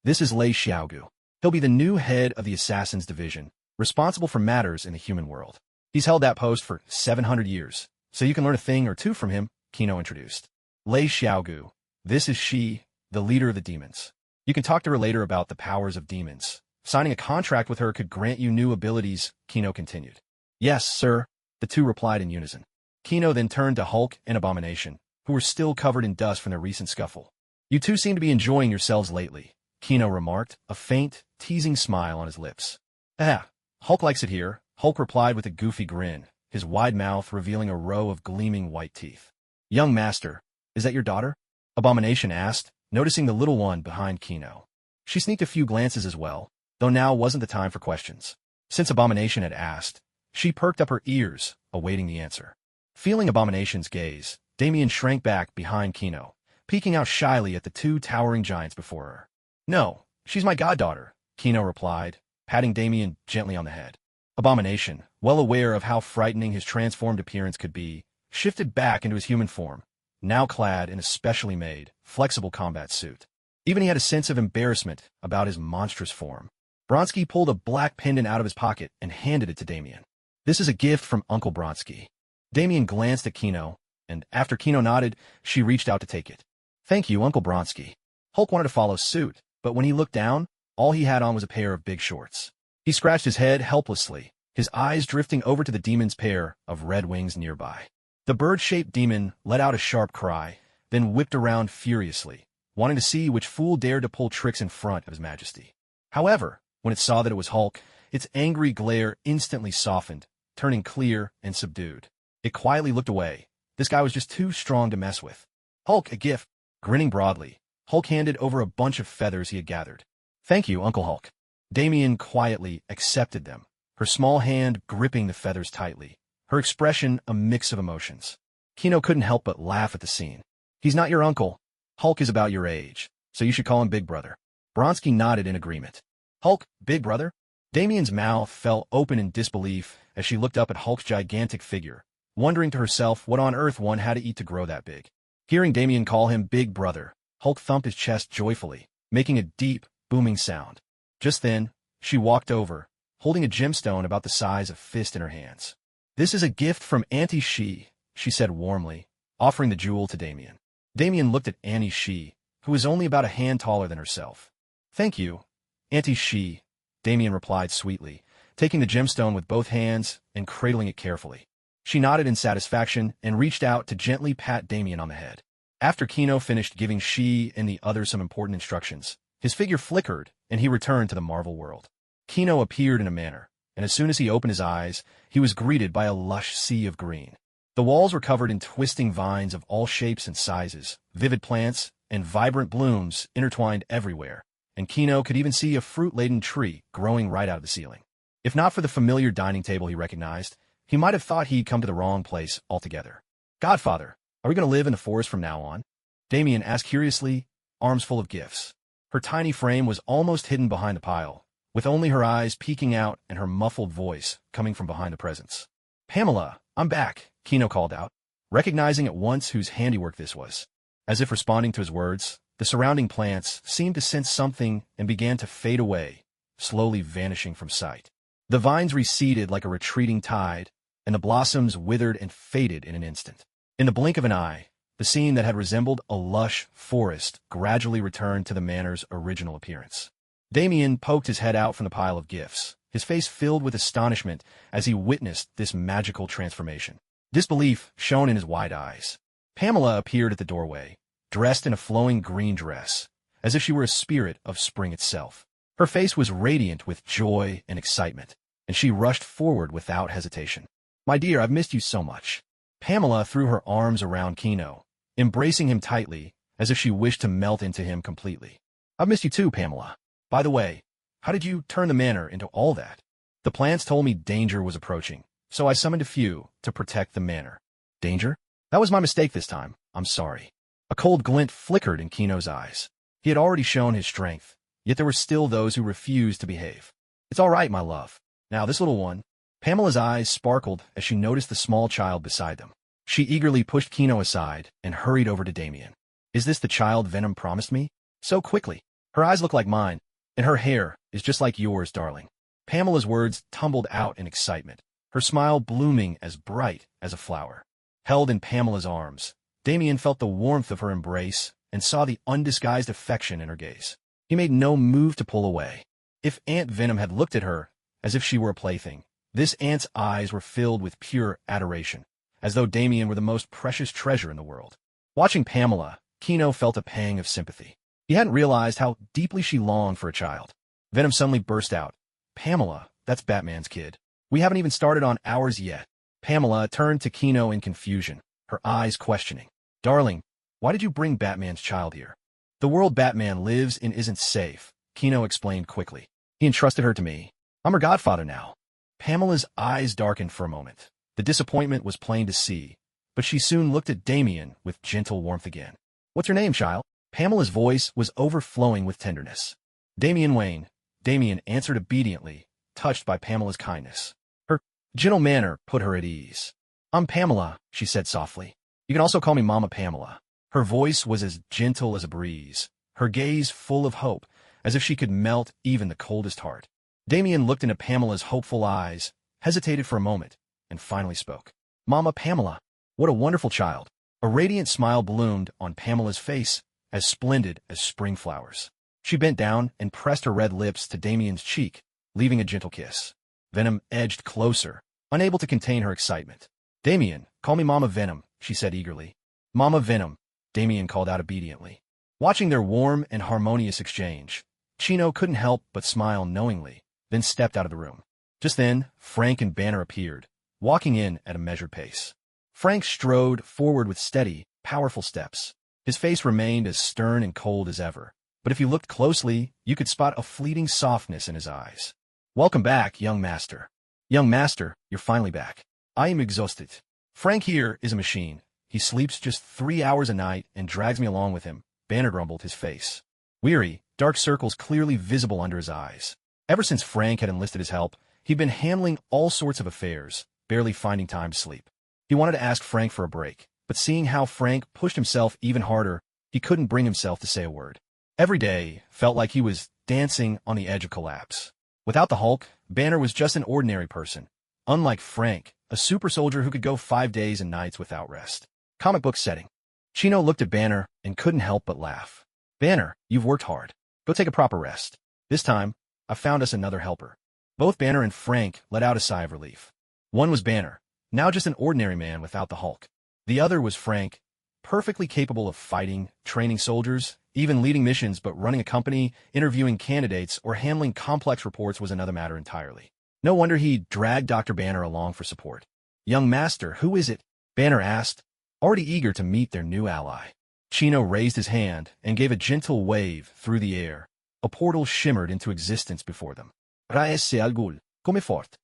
This is Lei Xiaogu. He'll be the new head of the Assassins Division, responsible for matters in the human world. He's held that post for 700 years, so you can learn a thing or two from him, Kino introduced. Lei Xiaogu. This is she, the leader of the demons. You can talk to her later about the powers of demons. Signing a contract with her could grant you new abilities, Kino continued. Yes, sir, the two replied in unison. Kino then turned to Hulk and Abomination, who were still covered in dust from their recent scuffle. You two seem to be enjoying yourselves lately, Kino remarked, a faint, teasing smile on his lips. Hulk likes it here, Hulk replied with a goofy grin, his wide mouth revealing a row of gleaming white teeth. Young master, is that your daughter? Abomination asked, noticing the little one behind Kino. She sneaked a few glances as well, though now wasn't the time for questions. Since Abomination had asked, she perked up her ears, awaiting the answer. Feeling Abomination's gaze, Damien shrank back behind Kino, peeking out shyly at the two towering giants before her. No, she's my goddaughter, Kino replied, patting Damien gently on the head. Abomination, well aware of how frightening his transformed appearance could be, shifted back into his human form, now clad in a specially made, flexible combat suit. Even he had a sense of embarrassment about his monstrous form. Bronsky pulled a black pendant out of his pocket and handed it to Damien. This is a gift from Uncle Bronsky. Damien glanced at Kino, and after Kino nodded, she reached out to take it. Thank you, Uncle Bronsky. Hulk wanted to follow suit, but when he looked down, all he had on was a pair of big shorts. He scratched his head helplessly, his eyes drifting over to the demon's pair of red wings nearby. The bird-shaped demon let out a sharp cry, then whipped around furiously, wanting to see which fool dared to pull tricks in front of his majesty. However, when it saw that it was Hulk, its angry glare instantly softened, turning clear and subdued. It quietly looked away. This guy was just too strong to mess with. Hulk, a gift. Grinning broadly, Hulk handed over a bunch of feathers he had gathered. Thank you, Uncle Hulk. Damien quietly accepted them, her small hand gripping the feathers tightly, her expression a mix of emotions. Kino couldn't help but laugh at the scene. He's not your uncle. Hulk is about your age, so you should call him Big Brother. Bronsky nodded in agreement. Hulk, Big Brother? Damien's mouth fell open in disbelief as she looked up at Hulk's gigantic figure, wondering to herself what on earth one had to eat to grow that big. Hearing Damien call him Big Brother, Hulk thumped his chest joyfully, making a deep, booming sound. Just then, she walked over, holding a gemstone about the size of a fist in her hands. This is a gift from Auntie Shi, she said warmly, offering the jewel to Damien. Damien looked at Annie Shi, who was only about a hand taller than herself. Thank you, Auntie Shi, Damien replied sweetly, taking the gemstone with both hands and cradling it carefully. She nodded in satisfaction and reached out to gently pat Damien on the head. After Kino finished giving Shi and the others some important instructions, his figure flickered and he returned to the Marvel world. Kino appeared in a manner, and as soon as he opened his eyes, he was greeted by a lush sea of green. The walls were covered in twisting vines of all shapes and sizes, vivid plants, and vibrant blooms intertwined everywhere, and Kino could even see a fruit-laden tree growing right out of the ceiling. If not for the familiar dining table he recognized, he might have thought he'd come to the wrong place altogether. Godfather, are we going to live in the forest from now on? Damien asked curiously, arms full of gifts. Her tiny frame was almost hidden behind the pile, with only her eyes peeking out and her muffled voice coming from behind the presents. Pamela, I'm back, Kino called out, recognizing at once whose handiwork this was. As if responding to his words, the surrounding plants seemed to sense something and began to fade away, slowly vanishing from sight. The vines receded like a retreating tide, and the blossoms withered and faded in an instant. In the blink of an eye, the scene that had resembled a lush forest gradually returned to the manor's original appearance. Damien poked his head out from the pile of gifts, his face filled with astonishment as he witnessed this magical transformation. Disbelief shone in his wide eyes. Pamela appeared at the doorway, dressed in a flowing green dress, as if she were a spirit of spring itself. Her face was radiant with joy and excitement, and she rushed forward without hesitation. "My dear, I've missed you so much." Pamela threw her arms around Kino, embracing him tightly, as if she wished to melt into him completely. "I've missed you too, Pamela. By the way, how did you turn the manor into all that?" "The plants told me danger was approaching, so I summoned a few to protect the manor." "Danger? That was my mistake this time. I'm sorry." A cold glint flickered in Kino's eyes. He had already shown his strength, yet there were still those who refused to behave. "It's all right, my love. Now this little one." Pamela's eyes sparkled as she noticed the small child beside them. She eagerly pushed Kino aside and hurried over to Damien. "Is this the child Venom promised me? So quickly. Her eyes look like mine, and her hair is just like yours, darling." Pamela's words tumbled out in excitement, her smile blooming as bright as a flower. Held in Pamela's arms, Damien felt the warmth of her embrace and saw the undisguised affection in her gaze. He made no move to pull away. If Aunt Venom had looked at her as if she were a plaything, this aunt's eyes were filled with pure adoration, as though Damien were the most precious treasure in the world. Watching Pamela, Kino felt a pang of sympathy. He hadn't realized how deeply she longed for a child. Venom suddenly burst out. "Pamela, that's Batman's kid. We haven't even started on ours yet." Pamela turned to Kino in confusion, her eyes questioning. "Darling, why did you bring Batman's child here?" "The world Batman lives in isn't safe," Kino explained quickly. "He entrusted her to me. I'm her godfather now." Pamela's eyes darkened for a moment. The disappointment was plain to see, but she soon looked at Damien with gentle warmth again. "What's your name, child?" Pamela's voice was overflowing with tenderness. "Damien Wayne." Damien answered obediently, touched by Pamela's kindness. Her gentle manner put her at ease. "I'm Pamela," she said softly. "You can also call me Mama Pamela." Her voice was as gentle as a breeze, her gaze full of hope, as if she could melt even the coldest heart. Damien looked into Pamela's hopeful eyes, hesitated for a moment, and finally spoke. "Mama Pamela, what a wonderful child." A radiant smile bloomed on Pamela's face, as splendid as spring flowers. She bent down and pressed her red lips to Damien's cheek, leaving a gentle kiss. Venom edged closer, unable to contain her excitement. "Damien, call me Mama Venom," she said eagerly. "Mama Venom," Damien called out obediently. Watching their warm and harmonious exchange, Chino couldn't help but smile knowingly, then stepped out of the room. Just then, Frank and Banner appeared, walking in at a measured pace. Frank strode forward with steady, powerful steps. His face remained as stern and cold as ever, but if you looked closely, you could spot a fleeting softness in his eyes. "Welcome back, young master." "Young master, you're finally back." "I am exhausted." "Frank here is a machine. He sleeps just 3 hours a night and drags me along with him," Banner grumbled, his face weary, dark circles clearly visible under his eyes. Ever since Frank had enlisted his help, he'd been handling all sorts of affairs, barely finding time to sleep. He wanted to ask Frank for a break, but seeing how Frank pushed himself even harder, he couldn't bring himself to say a word. Every day felt like he was dancing on the edge of collapse. Without the Hulk, Banner was just an ordinary person. Unlike Frank, a super soldier who could go 5 days and nights without rest. Comic book setting. Chino looked at Banner and couldn't help but laugh. "Banner, you've worked hard. Go take a proper rest. This time, I found us another helper." Both Banner and Frank let out a sigh of relief. One was Banner, now just an ordinary man without the Hulk. The other was Frank, perfectly capable of fighting, training soldiers, even leading missions, but running a company, interviewing candidates, or handling complex reports was another matter entirely. No wonder he dragged Dr. Banner along for support. "Young master, who is it?" Banner asked, already eager to meet their new ally. Chino raised his hand and gave a gentle wave through the air. A portal shimmered into existence before them. "Raese al Ghul, come fort."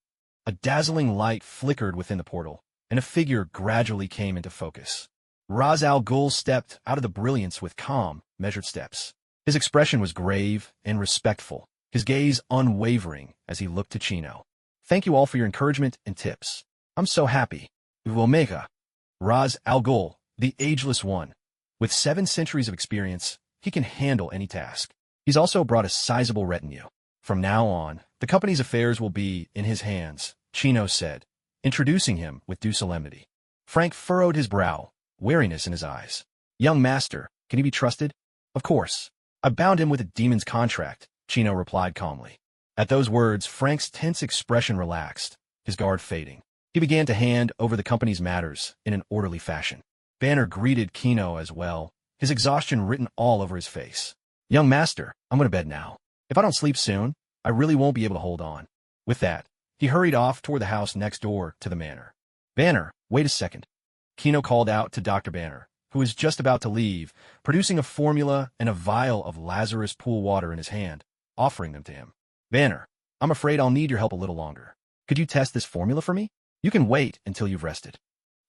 A dazzling light flickered within the portal, and a figure gradually came into focus. Ra's al Ghul stepped out of the brilliance with calm, measured steps. His expression was grave and respectful, his gaze unwavering as he looked to Chino. "Thank you all for your encouragement and tips. I'm so happy." Omega. Ra's al Ghul, the ageless one. With 7 centuries of experience, he can handle any task. He's also brought a sizable retinue. "From now on, the company's affairs will be in his hands," Chino said, introducing him with due solemnity. Frank furrowed his brow, wariness in his eyes. "Young master, can he be trusted?" "Of course. I bound him with a demon's contract," Chino replied calmly. At those words, Frank's tense expression relaxed, his guard fading. He began to hand over the company's matters in an orderly fashion. Banner greeted Chino as well, his exhaustion written all over his face. "Young master, I'm going to bed now. If I don't sleep soon, I really won't be able to hold on." With that, He hurried off toward the house next door to the manor. Banner, wait a second. Kino called out to Dr. Banner, who was just about to leave, producing a formula and a vial of Lazarus pool water in his hand, offering them to him. Banner, I'm afraid I'll need your help a little longer. Could you test this formula for me? You can wait until you've rested.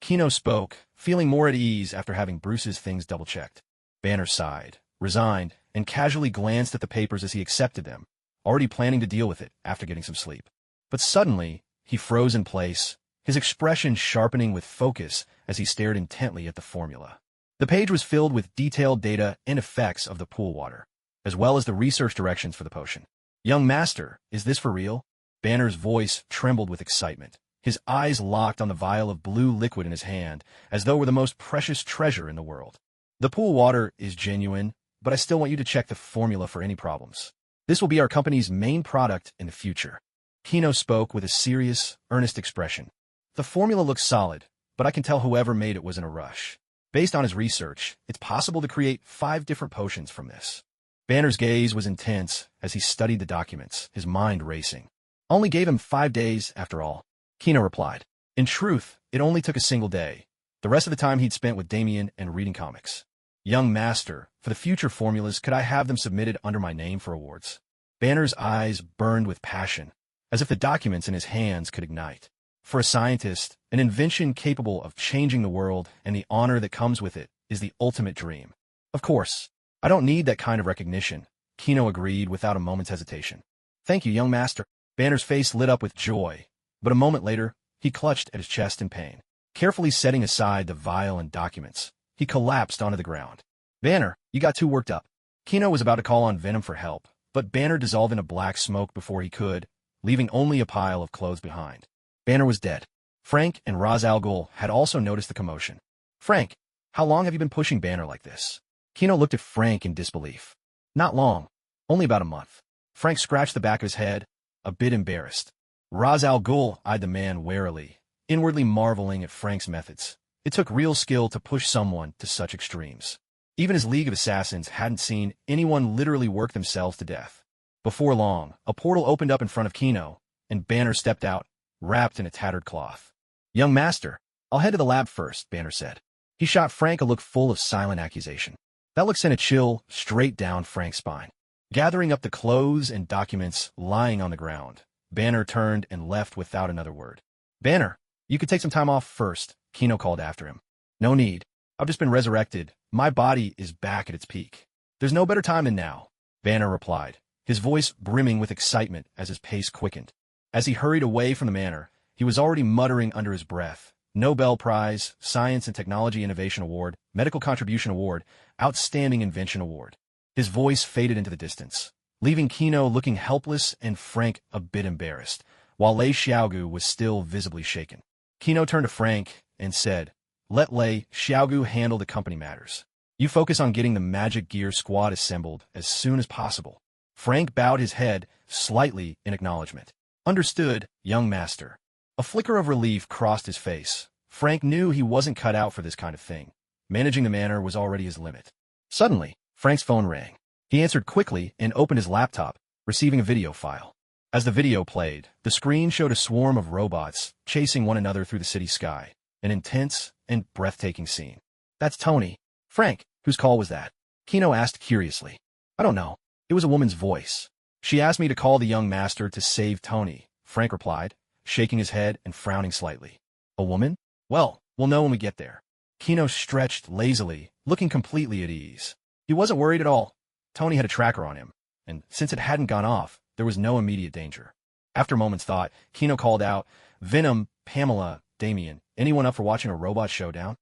Kino spoke, feeling more at ease after having Bruce's things double-checked. Banner sighed, resigned, and casually glanced at the papers as he accepted them, already planning to deal with it after getting some sleep. But suddenly, he froze in place, his expression sharpening with focus as he stared intently at the formula. The page was filled with detailed data and effects of the pool water, as well as the research directions for the potion. Young master, is this for real? Banner's voice trembled with excitement. His eyes locked on the vial of blue liquid in his hand, as though it were the most precious treasure in the world. The pool water is genuine, but I still want you to check the formula for any problems. This will be our company's main product in the future. Kino spoke with a serious, earnest expression. The formula looks solid, but I can tell whoever made it was in a rush. Based on his research, it's possible to create 5 different potions from this. Banner's gaze was intense as he studied the documents, his mind racing. Only gave him 5 days, after all. Kino replied. In truth, it only took a single day. The rest of the time he'd spent with Damien and reading comics. Young master, for the future formulas, could I have them submitted under my name for awards? Banner's eyes burned with passion, as if the documents in his hands could ignite. For a scientist, an invention capable of changing the world and the honor that comes with it is the ultimate dream. Of course, I don't need that kind of recognition, Kino agreed without a moment's hesitation. Thank you, young master. Banner's face lit up with joy, but a moment later, he clutched at his chest in pain. Carefully setting aside the vial and documents, he collapsed onto the ground. Banner, you got too worked up. Kino was about to call on Venom for help, but Banner dissolved into black smoke before he could, leaving only a pile of clothes behind. Banner was dead. Frank and Ra's al Ghul had also noticed the commotion. Frank, how long have you been pushing Banner like this? Kino looked at Frank in disbelief. Not long. Only about a month. Frank scratched the back of his head, a bit embarrassed. Ra's al Ghul eyed the man warily, inwardly marveling at Frank's methods. It took real skill to push someone to such extremes. Even his League of Assassins hadn't seen anyone literally work themselves to death. Before long, a portal opened up in front of Kino, and Banner stepped out, wrapped in a tattered cloth. Young master, I'll head to the lab first, Banner said. He shot Frank a look full of silent accusation. That look sent a chill straight down Frank's spine. Gathering up the clothes and documents lying on the ground, Banner turned and left without another word. Banner, you could take some time off first, Kino called after him. No need. I've just been resurrected. My body is back at its peak. There's no better time than now, Banner replied, his voice brimming with excitement as his pace quickened. As he hurried away from the manor, he was already muttering under his breath, Nobel Prize, Science and Technology Innovation Award, Medical Contribution Award, Outstanding Invention Award. His voice faded into the distance, leaving Kino looking helpless and Frank a bit embarrassed, while Lei Xiaogu was still visibly shaken. Kino turned to Frank and said, Let Lei Xiaogu handle the company matters. You focus on getting the Magic Gear squad assembled as soon as possible. Frank bowed his head slightly in acknowledgement. Understood, young master. A flicker of relief crossed his face. Frank knew he wasn't cut out for this kind of thing. Managing the manor was already his limit. Suddenly, Frank's phone rang. He answered quickly and opened his laptop, receiving a video file. As the video played, the screen showed a swarm of robots chasing one another through the city sky, an intense and breathtaking scene. That's Tony. Frank, whose call was that? Kino asked curiously. I don't know. It was a woman's voice. She asked me to call the young master to save Tony, Frank replied, shaking his head and frowning slightly. A woman? Well, we'll know when we get there. Kino stretched lazily, looking completely at ease. He wasn't worried at all. Tony had a tracker on him, and since it hadn't gone off, there was no immediate danger. After a moment's thought, Kino called out, Venom, Pamela, Damien, anyone up for watching a robot showdown?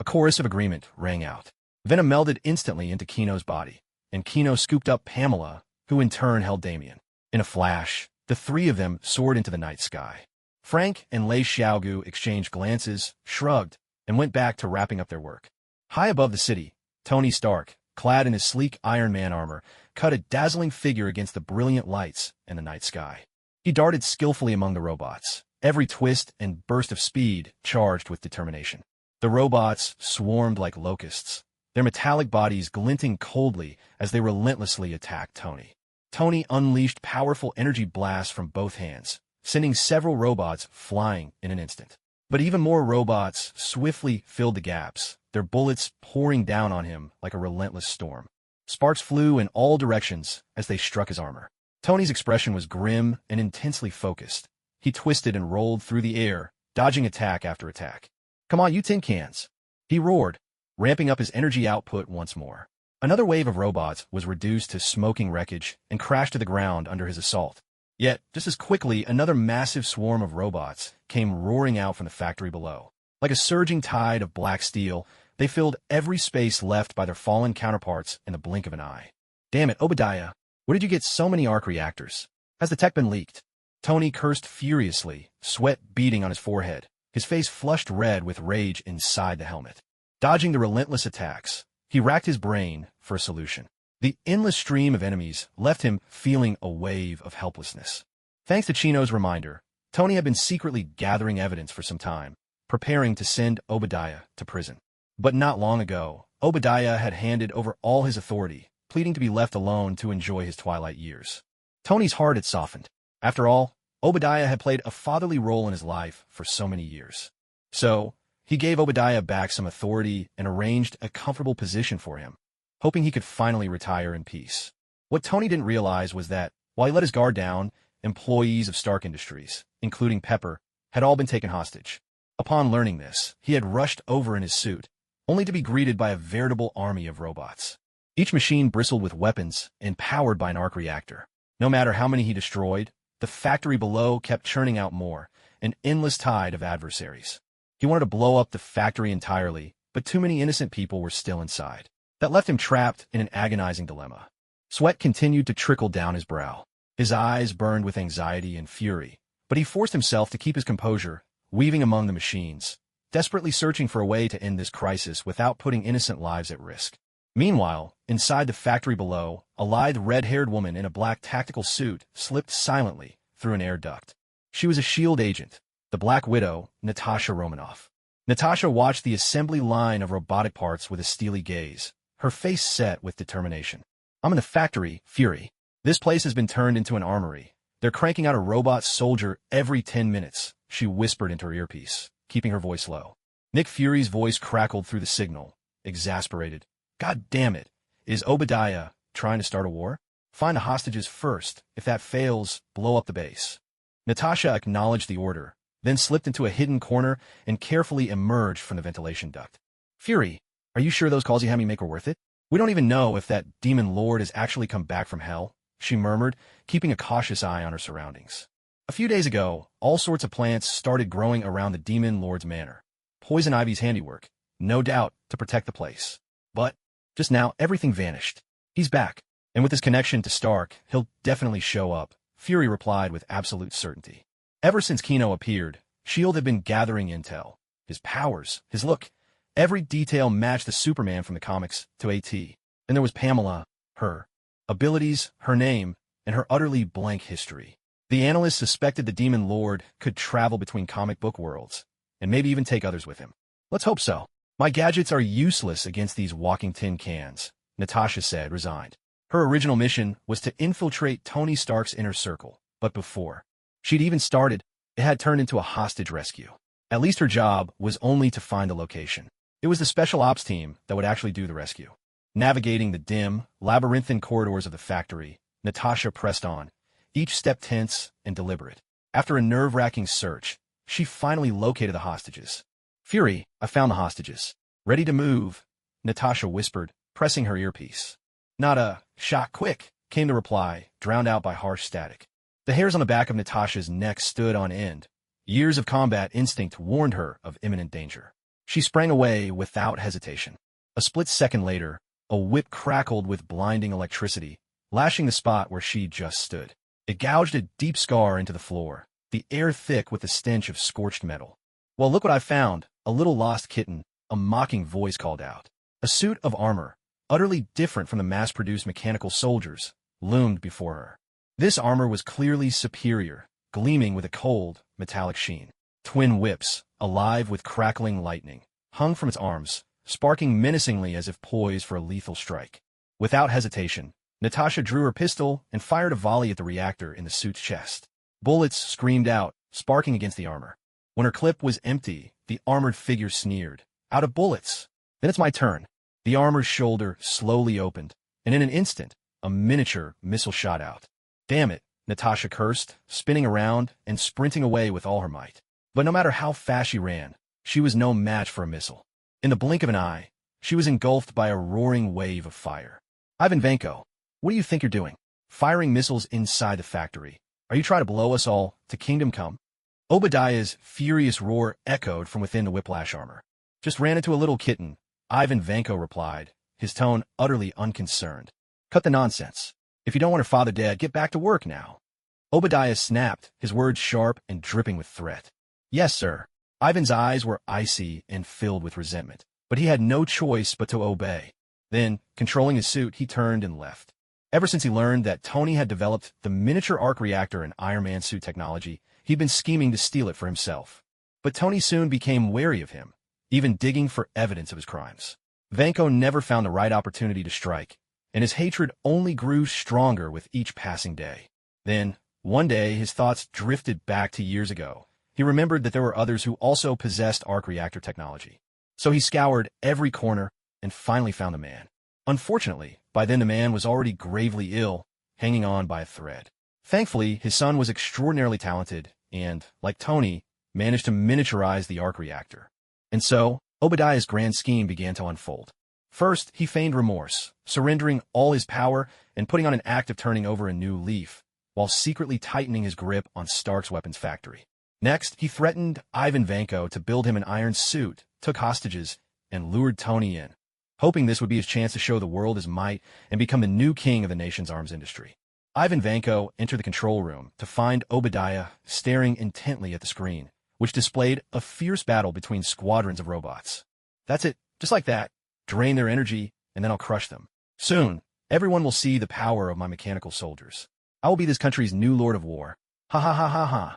A chorus of agreement rang out. Venom melded instantly into Kino's body, and Kino scooped up Pamela, who in turn held Damien. In a flash, the 3 of them soared into the night sky. Frank and Lei Xiaogu exchanged glances, shrugged, and went back to wrapping up their work. High above the city, Tony Stark, clad in his sleek Iron Man armor, cut a dazzling figure against the brilliant lights in the night sky. He darted skillfully among the robots, every twist and burst of speed charged with determination. The robots swarmed like locusts, their metallic bodies glinting coldly as they relentlessly attacked Tony. Tony unleashed powerful energy blasts from both hands, sending several robots flying in an instant. But even more robots swiftly filled the gaps, their bullets pouring down on him like a relentless storm. Sparks flew in all directions as they struck his armor. Tony's expression was grim and intensely focused. He twisted and rolled through the air, dodging attack after attack. "Come on, you tin cans!" he roared, ramping up his energy output once more. Another wave of robots was reduced to smoking wreckage and crashed to the ground under his assault. Yet, just as quickly, another massive swarm of robots came roaring out from the factory below. Like a surging tide of black steel, they filled every space left by their fallen counterparts in the blink of an eye. "Damn it, Obadiah, where did you get so many arc reactors? Has the tech been leaked?" Tony cursed furiously, sweat beading on his forehead, his face flushed red with rage inside the helmet. Dodging the relentless attacks, he racked his brain for a solution. The endless stream of enemies left him feeling a wave of helplessness. Thanks to Chino's reminder, Tony had been secretly gathering evidence for some time, preparing to send Obadiah to prison. But not long ago, Obadiah had handed over all his authority, pleading to be left alone to enjoy his twilight years. Tony's heart had softened. After all, Obadiah had played a fatherly role in his life for so many years. So, he gave Obadiah back some authority and arranged a comfortable position for him, hoping he could finally retire in peace. What Tony didn't realize was that, while he let his guard down, employees of Stark Industries, including Pepper, had all been taken hostage. Upon learning this, he had rushed over in his suit, only to be greeted by a veritable army of robots. Each machine bristled with weapons and powered by an arc reactor. No matter how many he destroyed, the factory below kept churning out more, an endless tide of adversaries. He wanted to blow up the factory entirely, but too many innocent people were still inside. That left him trapped in an agonizing dilemma. Sweat continued to trickle down his brow. His eyes burned with anxiety and fury, but he forced himself to keep his composure, weaving among the machines, desperately searching for a way to end this crisis without putting innocent lives at risk. Meanwhile, inside the factory below, a lithe red-haired woman in a black tactical suit slipped silently through an air duct. She was a S.H.I.E.L.D. agent, the Black Widow, Natasha Romanoff. Natasha watched the assembly line of robotic parts with a steely gaze, her face set with determination. "I'm in the factory, Fury. This place has been turned into an armory. They're cranking out a robot soldier every 10 minutes, she whispered into her earpiece, keeping her voice low. Nick Fury's voice crackled through the signal, exasperated. "God damn it. Is Obadiah trying to start a war? Find the hostages first. If that fails, blow up the base." Natasha acknowledged the order, then slipped into a hidden corner and carefully emerged from the ventilation duct. "Fury, are you sure those calls you had me make were worth it? We don't even know if that demon lord has actually come back from hell," she murmured, keeping a cautious eye on her surroundings. A few days ago, all sorts of plants started growing around the demon lord's manor. Poison Ivy's handiwork, no doubt, to protect the place. But just now, everything vanished. "He's back, and with his connection to Stark, he'll definitely show up," Fury replied with absolute certainty. Ever since Kino appeared, S.H.I.E.L.D. had been gathering intel. His powers, his look, every detail matched the Superman from the comics to a T. And there was Pamela, her abilities, her name, and her utterly blank history. The analysts suspected the Demon Lord could travel between comic book worlds, and maybe even take others with him. "Let's hope so. My gadgets are useless against these walking tin cans," Natasha said, resigned. Her original mission was to infiltrate Tony Stark's inner circle, but before she'd even started, it had turned into a hostage rescue. At least her job was only to find the location. It was the special ops team that would actually do the rescue. Navigating the dim, labyrinthine corridors of the factory, Natasha pressed on, each step tense and deliberate. After a nerve-wracking search, she finally located the hostages. "Fury, I found the hostages. Ready to move," Natasha whispered, pressing her earpiece. "Not a shot quick," came the reply, drowned out by harsh static. The hairs on the back of Natasha's neck stood on end. Years of combat instinct warned her of imminent danger. She sprang away without hesitation. A split second later, a whip crackled with blinding electricity, lashing the spot where she just stood. It gouged a deep scar into the floor, the air thick with the stench of scorched metal. "Well, look what I found," a little lost kitten, a mocking voice called out. A suit of armor, utterly different from the mass-produced mechanical soldiers, loomed before her. This armor was clearly superior, gleaming with a cold, metallic sheen. Twin whips, alive with crackling lightning, hung from its arms, sparking menacingly as if poised for a lethal strike. Without hesitation, Natasha drew her pistol and fired a volley at the reactor in the suit's chest. Bullets screamed out, sparking against the armor. When her clip was empty, the armored figure sneered. Out of bullets. Then it's my turn. The armor's shoulder slowly opened, and in an instant, a miniature missile shot out. Damn it, Natasha cursed, spinning around and sprinting away with all her might. But no matter how fast she ran, she was no match for a missile. In the blink of an eye, she was engulfed by a roaring wave of fire. Ivan Vanko, what do you think you're doing? Firing missiles inside the factory. Are you trying to blow us all to kingdom come? Obadiah's furious roar echoed from within the whiplash armor. Just ran into a little kitten, Ivan Vanko replied, his tone utterly unconcerned. Cut the nonsense. If you don't want her father dead, get back to work now. Obadiah snapped, his words sharp and dripping with threat. Yes, sir. Ivan's eyes were icy and filled with resentment, but he had no choice but to obey. Then, controlling his suit, he turned and left. Ever since he learned that Tony had developed the miniature arc reactor and Iron Man suit technology, he'd been scheming to steal it for himself. But Tony soon became wary of him, even digging for evidence of his crimes. Vanko never found the right opportunity to strike, and his hatred only grew stronger with each passing day. Then, one day, his thoughts drifted back to years ago. He remembered that there were others who also possessed arc reactor technology. So he scoured every corner and finally found the man. Unfortunately, by then the man was already gravely ill, hanging on by a thread. Thankfully, his son was extraordinarily talented and, like Tony, managed to miniaturize the arc reactor. And so, Obadiah's grand scheme began to unfold. First, he feigned remorse, surrendering all his power and putting on an act of turning over a new leaf, while secretly tightening his grip on Stark's weapons factory. Next, he threatened Ivan Vanko to build him an iron suit, took hostages, and lured Tony in, hoping this would be his chance to show the world his might and become the new king of the nation's arms industry. Ivan Vanko entered the control room to find Obadiah staring intently at the screen, which displayed a fierce battle between squadrons of robots. That's it, just like that. Drain their energy, and then I'll crush them. Soon, everyone will see the power of my mechanical soldiers. I will be this country's new Lord of War. Ha ha ha ha ha.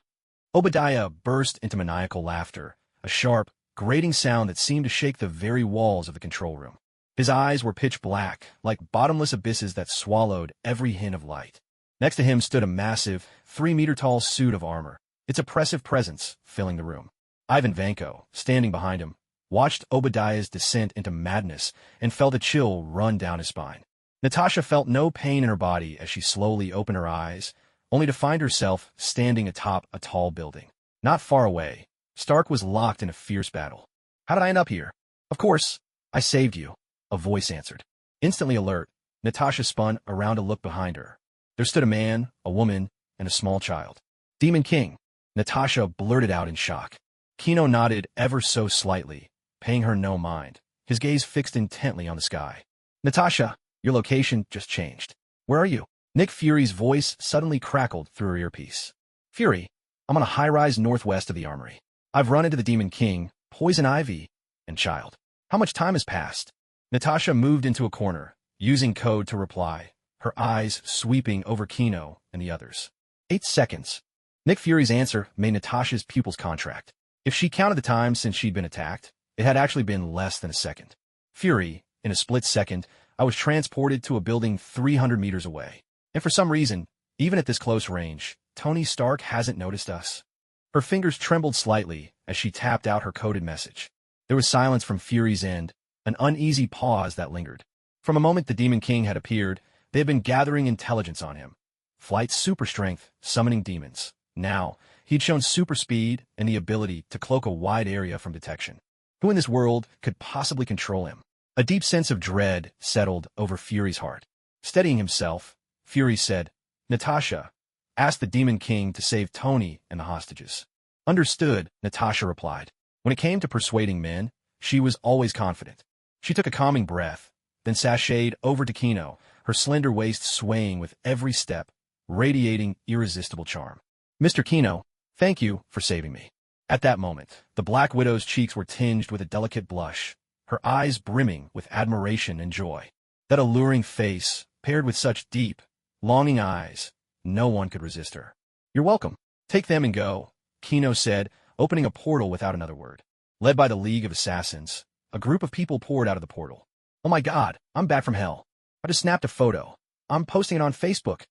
Obadiah burst into maniacal laughter, a sharp, grating sound that seemed to shake the very walls of the control room. His eyes were pitch black, like bottomless abysses that swallowed every hint of light. Next to him stood a massive, 3-meter-tall suit of armor, its oppressive presence filling the room. Ivan Vanko, standing behind him, watched Obadiah's descent into madness and felt a chill run down his spine. Natasha felt no pain in her body as she slowly opened her eyes, only to find herself standing atop a tall building. Not far away, Stark was locked in a fierce battle. How did I end up here? Of course, I saved you, a voice answered. Instantly alert, Natasha spun around to look behind her. There stood a man, a woman, and a small child. Demon King, Natasha blurted out in shock. Kino nodded ever so slightly, paying her no mind, his gaze fixed intently on the sky. Natasha, your location just changed. Where are you? Nick Fury's voice suddenly crackled through her earpiece. Fury, I'm on a high-rise northwest of the armory. I've run into the Demon King, Poison Ivy, and Child. How much time has passed? Natasha moved into a corner, using code to reply, her eyes sweeping over Kino and the others. 8 seconds. Nick Fury's answer made Natasha's pupils contract. If she counted the time since she'd been attacked, it had actually been less than a second. Fury, in a split second, I was transported to a building 300 meters away. And for some reason, even at this close range, Tony Stark hasn't noticed us. Her fingers trembled slightly as she tapped out her coded message. There was silence from Fury's end, an uneasy pause that lingered. From a moment the Demon King had appeared, they had been gathering intelligence on him. Flight super strength, summoning demons. Now, he'd shown super speed and the ability to cloak a wide area from detection. Who in this world could possibly control him? A deep sense of dread settled over Fury's heart. Steadying himself, Fury said, Natasha, ask the Demon King to save Tony and the hostages. Understood, Natasha replied. When it came to persuading men, she was always confident. She took a calming breath, then sashayed over to Kino, her slender waist swaying with every step, radiating irresistible charm. Mr. Kino, thank you for saving me. At that moment, the Black Widow's cheeks were tinged with a delicate blush, her eyes brimming with admiration and joy. That alluring face, paired with such deep, longing eyes, no one could resist her. You're welcome. Take them and go, Kino said, opening a portal without another word. Led by the League of Assassins, a group of people poured out of the portal. Oh my god, I'm back from hell. I just snapped a photo. I'm posting it on Facebook.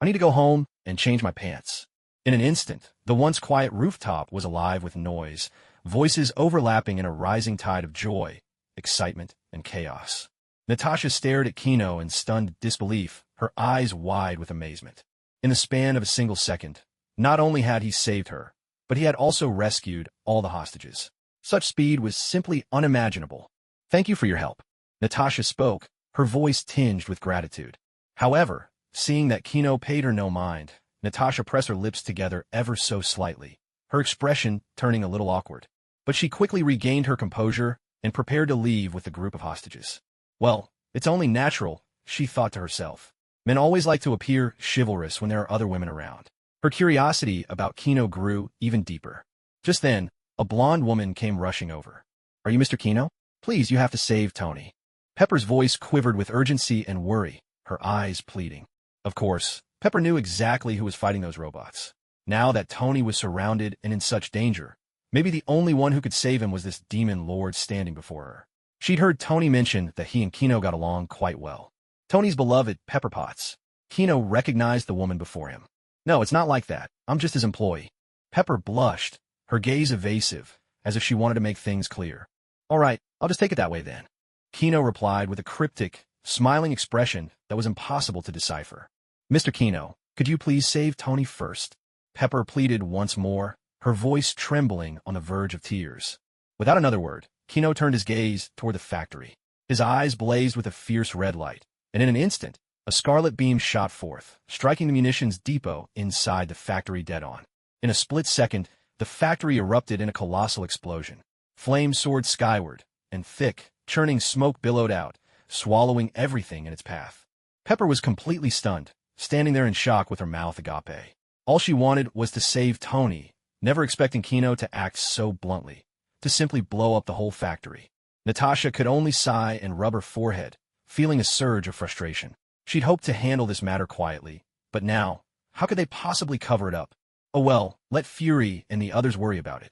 I need to go home and change my pants. In an instant, the once quiet rooftop was alive with noise, voices overlapping in a rising tide of joy, excitement, and chaos. Natasha stared at Kino in stunned disbelief, her eyes wide with amazement. In the span of a single second, not only had he saved her, but he had also rescued all the hostages. Such speed was simply unimaginable. "Thank you for your help," Natasha spoke, her voice tinged with gratitude. However, seeing that Kino paid her no mind, Natasha pressed her lips together ever so slightly, her expression turning a little awkward. But she quickly regained her composure and prepared to leave with the group of hostages. Well, it's only natural, she thought to herself. Men always like to appear chivalrous when there are other women around. Her curiosity about Kino grew even deeper. Just then, a blonde woman came rushing over. "Are you Mr. Kino? Please, you have to save Tony." Pepper's voice quivered with urgency and worry, her eyes pleading. Of course, Pepper knew exactly who was fighting those robots. Now that Tony was surrounded and in such danger, maybe the only one who could save him was this demon lord standing before her. She'd heard Tony mention that he and Kino got along quite well. Tony's beloved Pepper Potts. Kino recognized the woman before him. "No, it's not like that. I'm just his employee." Pepper blushed, her gaze evasive, as if she wanted to make things clear. "All right, I'll just take it that way then." Kino replied with a cryptic, smiling expression that was impossible to decipher. "Mr. Kino, could you please save Tony first?" Pepper pleaded once more, her voice trembling on the verge of tears. Without another word, Kino turned his gaze toward the factory. His eyes blazed with a fierce red light, and in an instant, a scarlet beam shot forth, striking the munitions depot inside the factory dead-on. In a split second, the factory erupted in a colossal explosion. Flames soared skyward, and thick, churning smoke billowed out, swallowing everything in its path. Pepper was completely stunned, standing there in shock with her mouth agape. All she wanted was to save Tony, never expecting Kino to act so bluntly, to simply blow up the whole factory. Natasha could only sigh and rub her forehead, feeling a surge of frustration. She'd hoped to handle this matter quietly, but now, how could they possibly cover it up? Oh well, let Fury and the others worry about it.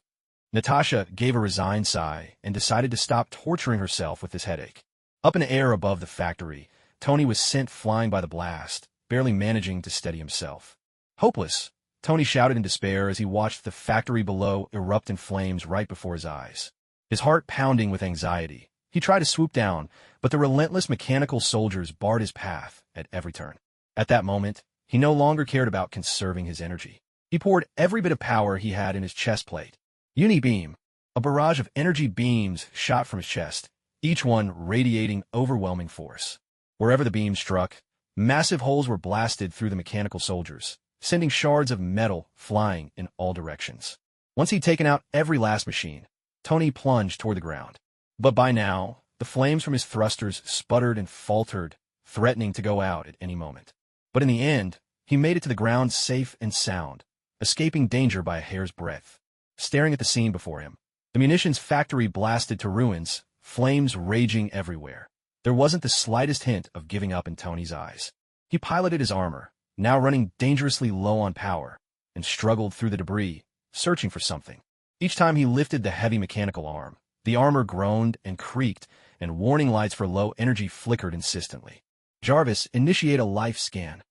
Natasha gave a resigned sigh and decided to stop torturing herself with this headache. Up in the air above the factory, Tony was sent flying by the blast, barely managing to steady himself. Hopeless, Tony shouted in despair as he watched the factory below erupt in flames right before his eyes. His heart pounding with anxiety, he tried to swoop down, but the relentless mechanical soldiers barred his path at every turn. At that moment, he no longer cared about conserving his energy. He poured every bit of power he had in his chest plate. Uni-beam. A barrage of energy beams shot from his chest, each one radiating overwhelming force. Wherever the beam struck, massive holes were blasted through the mechanical soldiers, sending shards of metal flying in all directions. Once he'd taken out every last machine, Tony plunged toward the ground. But by now, the flames from his thrusters sputtered and faltered, threatening to go out at any moment. But in the end, he made it to the ground safe and sound, escaping danger by a hair's breadth. Staring at the scene before him, the munitions factory blasted to ruins, flames raging everywhere. There wasn't the slightest hint of giving up in Tony's eyes. He piloted his armor, now running dangerously low on power, and struggled through the debris, searching for something. Each time he lifted the heavy mechanical arm, the armor groaned and creaked, and warning lights for low energy flickered insistently. "Jarvis, initiate a life scan."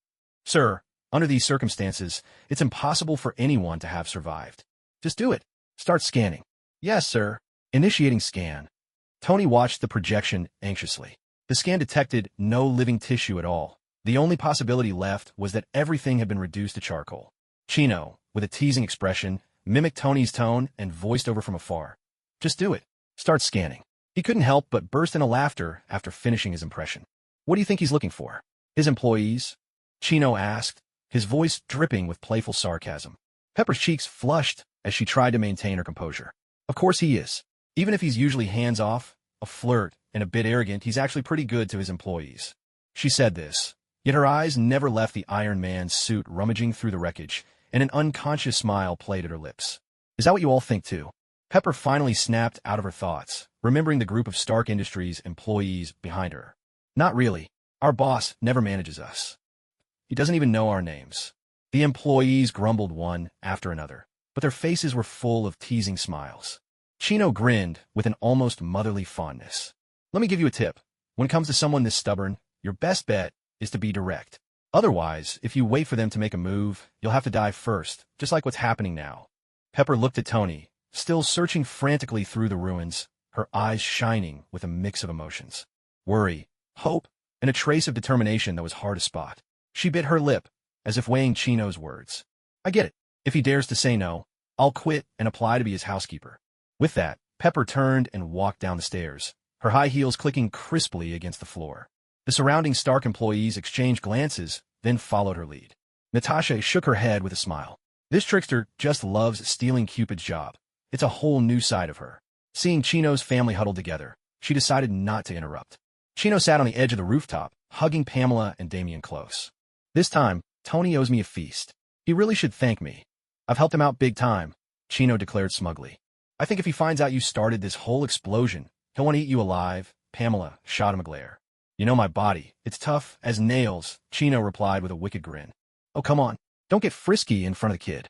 "Sir, under these circumstances, it's impossible for anyone to have survived." "Just do it. Start scanning." "Yes, sir." Initiating scan. Tony watched the projection anxiously. The scan detected no living tissue at all. The only possibility left was that everything had been reduced to charcoal. Chino, with a teasing expression, mimicked Tony's tone and voiced over from afar. "Just do it. Start scanning." He couldn't help but burst into laughter after finishing his impression. "What do you think he's looking for? His employees?" Chino asked, his voice dripping with playful sarcasm. Pepper's cheeks flushed as she tried to maintain her composure. "Of course he is. Even if he's usually hands-off, a flirt, and a bit arrogant, he's actually pretty good to his employees." She said this, yet her eyes never left the Iron Man's suit rummaging through the wreckage, and an unconscious smile played at her lips. "Is that what you all think too?" Pepper finally snapped out of her thoughts, remembering the group of Stark Industries employees behind her. "Not really. Our boss never manages us. He doesn't even know our names." The employees grumbled one after another, but their faces were full of teasing smiles. Chino grinned with an almost motherly fondness. "Let me give you a tip. When it comes to someone this stubborn, your best bet is to be direct. Otherwise, if you wait for them to make a move, you'll have to die first, just like what's happening now. Pepper looked at Tony, still searching frantically through the ruins, her eyes shining with a mix of emotions. Worry, hope, and a trace of determination that was hard to spot. She bit her lip, as if weighing Chino's words. I get it. If he dares to say no, I'll quit and apply to be his housekeeper. With that, Pepper turned and walked down the stairs, her high heels clicking crisply against the floor. The surrounding Stark employees exchanged glances, then followed her lead. Natasha shook her head with a smile. This trickster just loves stealing Cupid's job. It's a whole new side of her. Seeing Chino's family huddled together, she decided not to interrupt. Chino sat on the edge of the rooftop, hugging Pamela and Damien close. This time, Tony owes me a feast. He really should thank me. I've helped him out big time, Chino declared smugly. I think if he finds out you started this whole explosion, he'll want to eat you alive, Pamela shot him a glare. You know my body. It's tough as nails, Chino replied with a wicked grin. Oh, come on. Don't get frisky in front of the kid.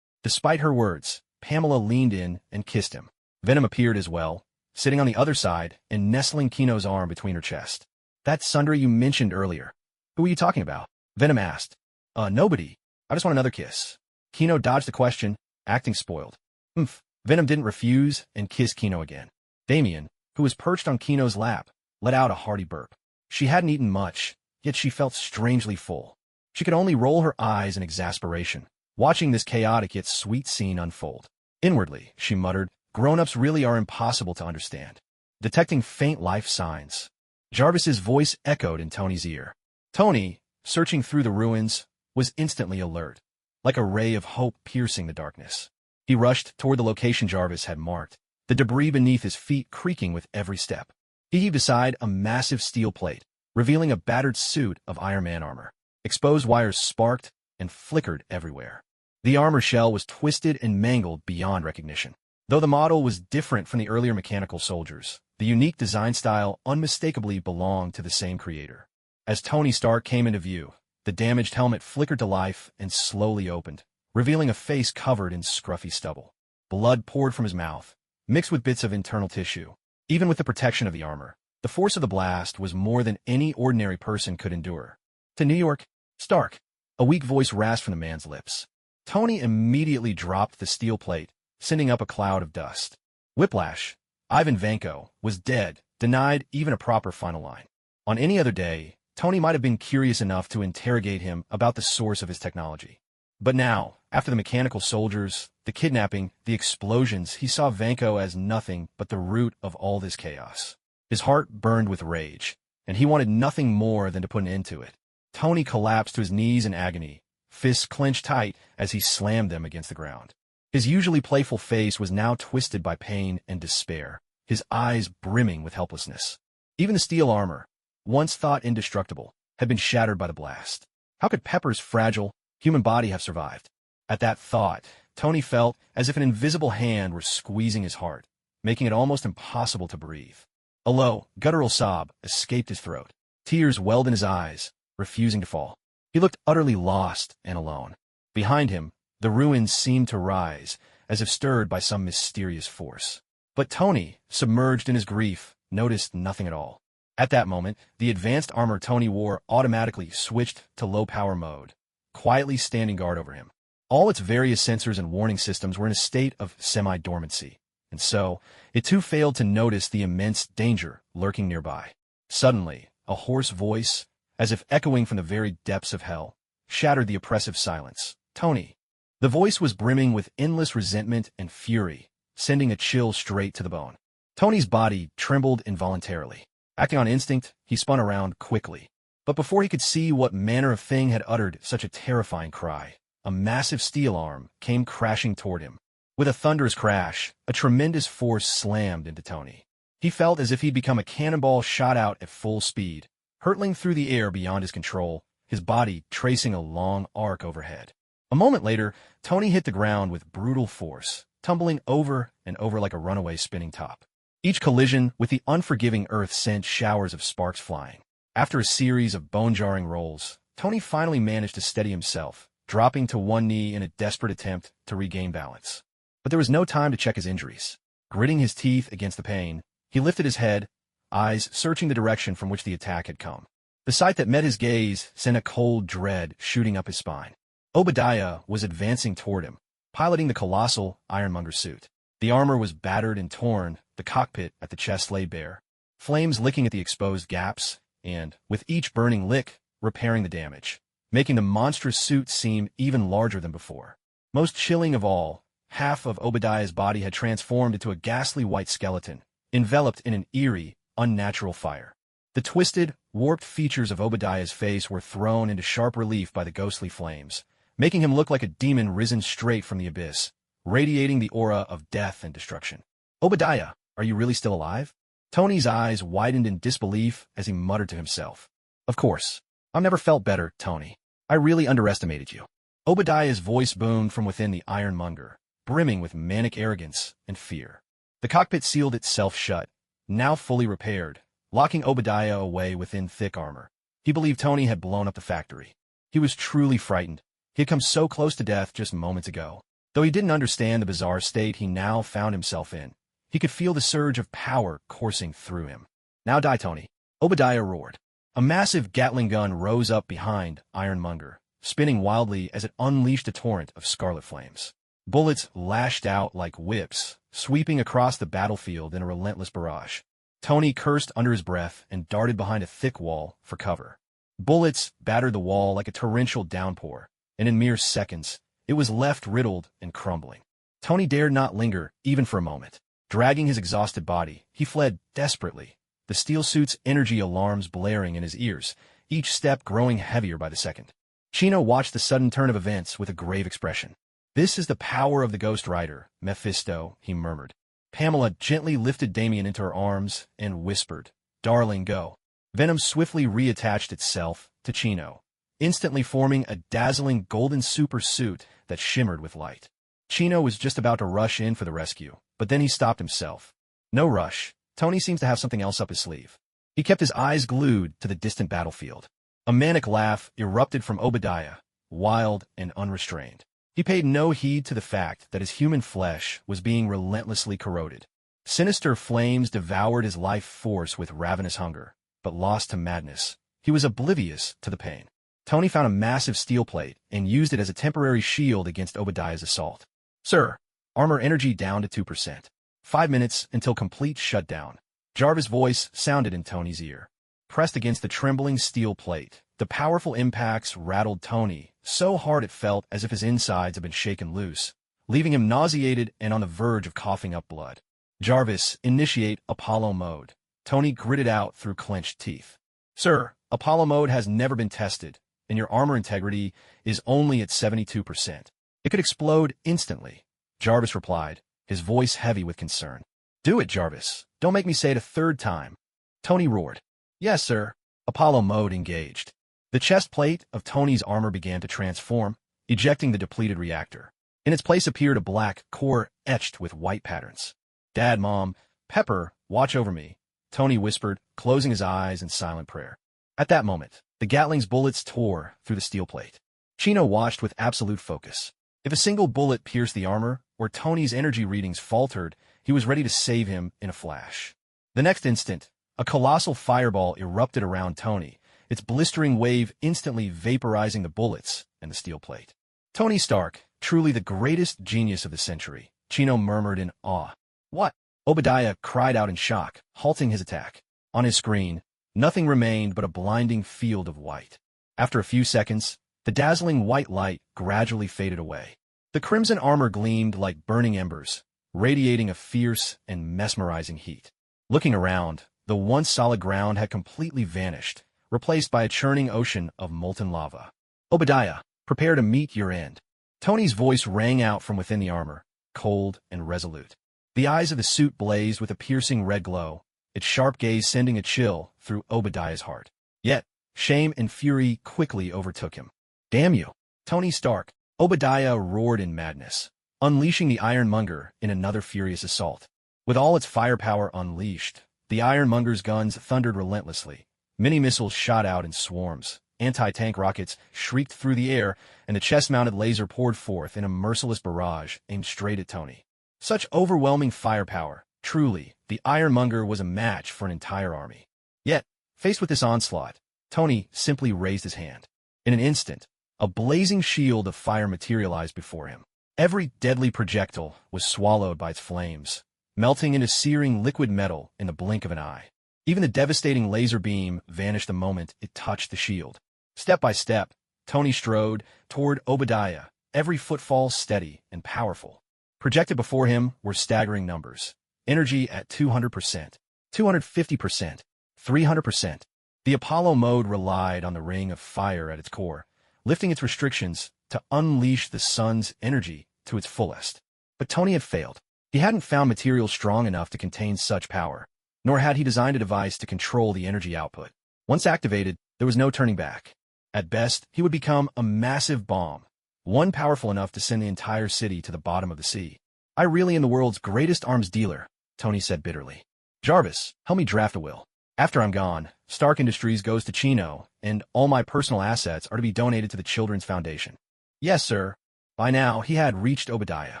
Despite her words, Pamela leaned in and kissed him. Venom appeared as well, sitting on the other side and nestling Kino's arm between her chest. That Sundry you mentioned earlier. Who are you talking about? Venom asked. Nobody. I just want another kiss. Kino dodged the question, acting spoiled. Venom didn't refuse and kissed Kino again. Damien, who was perched on Kino's lap, let out a hearty burp. She hadn't eaten much, yet she felt strangely full. She could only roll her eyes in exasperation, watching this chaotic yet sweet scene unfold. Inwardly, she muttered, grown-ups really are impossible to understand. Detecting faint life signs, Jarvis's voice echoed in Tony's ear. Tony, searching through the ruins, was instantly alert, like a ray of hope piercing the darkness. He rushed toward the location Jarvis had marked, the debris beneath his feet creaking with every step. He heaved aside a massive steel plate, revealing a battered suit of Iron Man armor. Exposed wires sparked and flickered everywhere. The armor shell was twisted and mangled beyond recognition. Though the model was different from the earlier mechanical soldiers, the unique design style unmistakably belonged to the same creator. As Tony Stark came into view, the damaged helmet flickered to life and slowly opened, revealing a face covered in scruffy stubble. Blood poured from his mouth, mixed with bits of internal tissue. Even with the protection of the armor, the force of the blast was more than any ordinary person could endure. To New York, Stark, a weak voice rasped from the man's lips. Tony immediately dropped the steel plate, sending up a cloud of dust. Whiplash, Ivan Vanko, was dead, denied even a proper final line. On any other day, Tony might have been curious enough to interrogate him about the source of his technology. But now, after the mechanical soldiers, the kidnapping, the explosions, he saw Vanko as nothing but the root of all this chaos. His heart burned with rage, and he wanted nothing more than to put an end to it. Tony collapsed to his knees in agony, fists clenched tight as he slammed them against the ground. His usually playful face was now twisted by pain and despair, his eyes brimming with helplessness. Even the steel armor, once thought indestructible, had been shattered by the blast. How could Pepper's fragile, human body have survived? At that thought, Tony felt as if an invisible hand were squeezing his heart, making it almost impossible to breathe. A low, guttural sob escaped his throat. Tears welled in his eyes, refusing to fall. He looked utterly lost and alone. Behind him, the ruins seemed to rise, as if stirred by some mysterious force. But Tony, submerged in his grief, noticed nothing at all. At that moment, the advanced armor Tony wore automatically switched to low-power mode, quietly standing guard over him. All its various sensors and warning systems were in a state of semi-dormancy, and so, it too failed to notice the immense danger lurking nearby. Suddenly, a hoarse voice, as if echoing from the very depths of hell, shattered the oppressive silence. Tony. The voice was brimming with endless resentment and fury, sending a chill straight to the bone. Tony's body trembled involuntarily. Acting on instinct, he spun around quickly. But before he could see what manner of thing had uttered such a terrifying cry, a massive steel arm came crashing toward him. With a thunderous crash, a tremendous force slammed into Tony. He felt as if he'd become a cannonball shot out at full speed, hurtling through the air beyond his control, his body tracing a long arc overhead. A moment later, Tony hit the ground with brutal force, tumbling over and over like a runaway spinning top. Each collision with the unforgiving earth sent showers of sparks flying. After a series of bone-jarring rolls, Tony finally managed to steady himself, dropping to one knee in a desperate attempt to regain balance. But there was no time to check his injuries. Gritting his teeth against the pain, he lifted his head, eyes searching the direction from which the attack had come. The sight that met his gaze sent a cold dread shooting up his spine. Obadiah was advancing toward him, piloting the colossal ironmonger suit. The armor was battered and torn, the cockpit at the chest lay bare, flames licking at the exposed gaps, and, with each burning lick, repairing the damage, making the monstrous suit seem even larger than before. Most chilling of all, half of Obadiah's body had transformed into a ghastly white skeleton, enveloped in an eerie, unnatural fire. The twisted, warped features of Obadiah's face were thrown into sharp relief by the ghostly flames, making him look like a demon risen straight from the abyss, radiating the aura of death and destruction. "Obadiah, are you really still alive?" Tony's eyes widened in disbelief as he muttered to himself. "Of course. I've never felt better, Tony. I really underestimated you." Obadiah's voice boomed from within the ironmonger, brimming with manic arrogance and fear. The cockpit sealed itself shut, now fully repaired, locking Obadiah away within thick armor. He believed Tony had blown up the factory. He was truly frightened. He had come so close to death just moments ago. Though he didn't understand the bizarre state he now found himself in, he could feel the surge of power coursing through him. "Now die, Tony," Obadiah roared. A massive Gatling gun rose up behind Ironmonger, spinning wildly as it unleashed a torrent of scarlet flames. Bullets lashed out like whips, sweeping across the battlefield in a relentless barrage. Tony cursed under his breath and darted behind a thick wall for cover. Bullets battered the wall like a torrential downpour, and in mere seconds, it was left riddled and crumbling. Tony dared not linger, even for a moment. Dragging his exhausted body, he fled desperately, the steel suit's energy alarms blaring in his ears, each step growing heavier by the second. Chino watched the sudden turn of events with a grave expression. "This is the power of the Ghost Rider, Mephisto," he murmured. Pamela gently lifted Damien into her arms and whispered, "Darling, go." Venom swiftly reattached itself to Chino, instantly forming a dazzling golden super suit that shimmered with light. Chino was just about to rush in for the rescue, but then he stopped himself. No rush. Tony seems to have something else up his sleeve. He kept his eyes glued to the distant battlefield. A manic laugh erupted from Obadiah, wild and unrestrained. He paid no heed to the fact that his human flesh was being relentlessly corroded. Sinister flames devoured his life force with ravenous hunger, but lost to madness, he was oblivious to the pain. Tony found a massive steel plate and used it as a temporary shield against Obadiah's assault. "Sir, armor energy down to 2%. 5 minutes until complete shutdown." Jarvis' voice sounded in Tony's ear. Pressed against the trembling steel plate, the powerful impacts rattled Tony so hard it felt as if his insides had been shaken loose, leaving him nauseated and on the verge of coughing up blood. "Jarvis, initiate Apollo mode." Tony gritted out through clenched teeth. "Sir, Apollo mode has never been tested, and your armor integrity is only at 72%. It could explode instantly," Jarvis replied, his voice heavy with concern. "Do it, Jarvis. Don't make me say it a third time." Tony roared. "Yes, sir." Apollo mode engaged. The chest plate of Tony's armor began to transform, ejecting the depleted reactor. In its place appeared a black core etched with white patterns. "Dad, Mom, Pepper, watch over me," Tony whispered, closing his eyes in silent prayer. At that moment, the Gatling's bullets tore through the steel plate. Chino watched with absolute focus. If a single bullet pierced the armor, or Tony's energy readings faltered, he was ready to save him in a flash. The next instant, a colossal fireball erupted around Tony, its blistering wave instantly vaporizing the bullets and the steel plate. "Tony Stark, truly the greatest genius of the century," Chino murmured in awe. "What?" Obadiah cried out in shock, halting his attack. On his screen, nothing remained but a blinding field of white. After a few seconds, the dazzling white light gradually faded away. The crimson armor gleamed like burning embers, radiating a fierce and mesmerizing heat. Looking around, the once solid ground had completely vanished, replaced by a churning ocean of molten lava. "Obadiah, prepare to meet your end." Tony's voice rang out from within the armor, cold and resolute. The eyes of the suit blazed with a piercing red glow, its sharp gaze sending a chill through Obadiah's heart. Yet, shame and fury quickly overtook him. "Damn you, Tony Stark!" Obadiah roared in madness, unleashing the Ironmonger in another furious assault. With all its firepower unleashed, the Ironmonger's guns thundered relentlessly. Mini missiles shot out in swarms, anti-tank rockets shrieked through the air, and the chest-mounted laser poured forth in a merciless barrage aimed straight at Tony. Such overwhelming firepower, truly, the Ironmonger was a match for an entire army. Yet, faced with this onslaught, Tony simply raised his hand. In an instant, a blazing shield of fire materialized before him. Every deadly projectile was swallowed by its flames, melting into searing liquid metal in the blink of an eye. Even the devastating laser beam vanished the moment it touched the shield. Step by step, Tony strode toward Obadiah, every footfall steady and powerful. Projected before him were staggering numbers. Energy at 200%, 250%, 300%. The Apollo mode relied on the ring of fire at its core, lifting its restrictions to unleash the sun's energy to its fullest. But Tony had failed. He hadn't found material strong enough to contain such power, nor had he designed a device to control the energy output. Once activated, there was no turning back. At best, he would become a massive bomb, one powerful enough to send the entire city to the bottom of the sea. I really am the world's greatest arms dealer, Tony said bitterly. Jarvis, help me draft a will. After I'm gone, Stark Industries goes to Chino, and all my personal assets are to be donated to the Children's Foundation. Yes, sir. By now, he had reached Obadiah.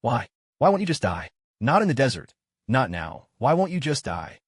Why? Why won't you just die? Not in the desert. Not now. Why won't you just die?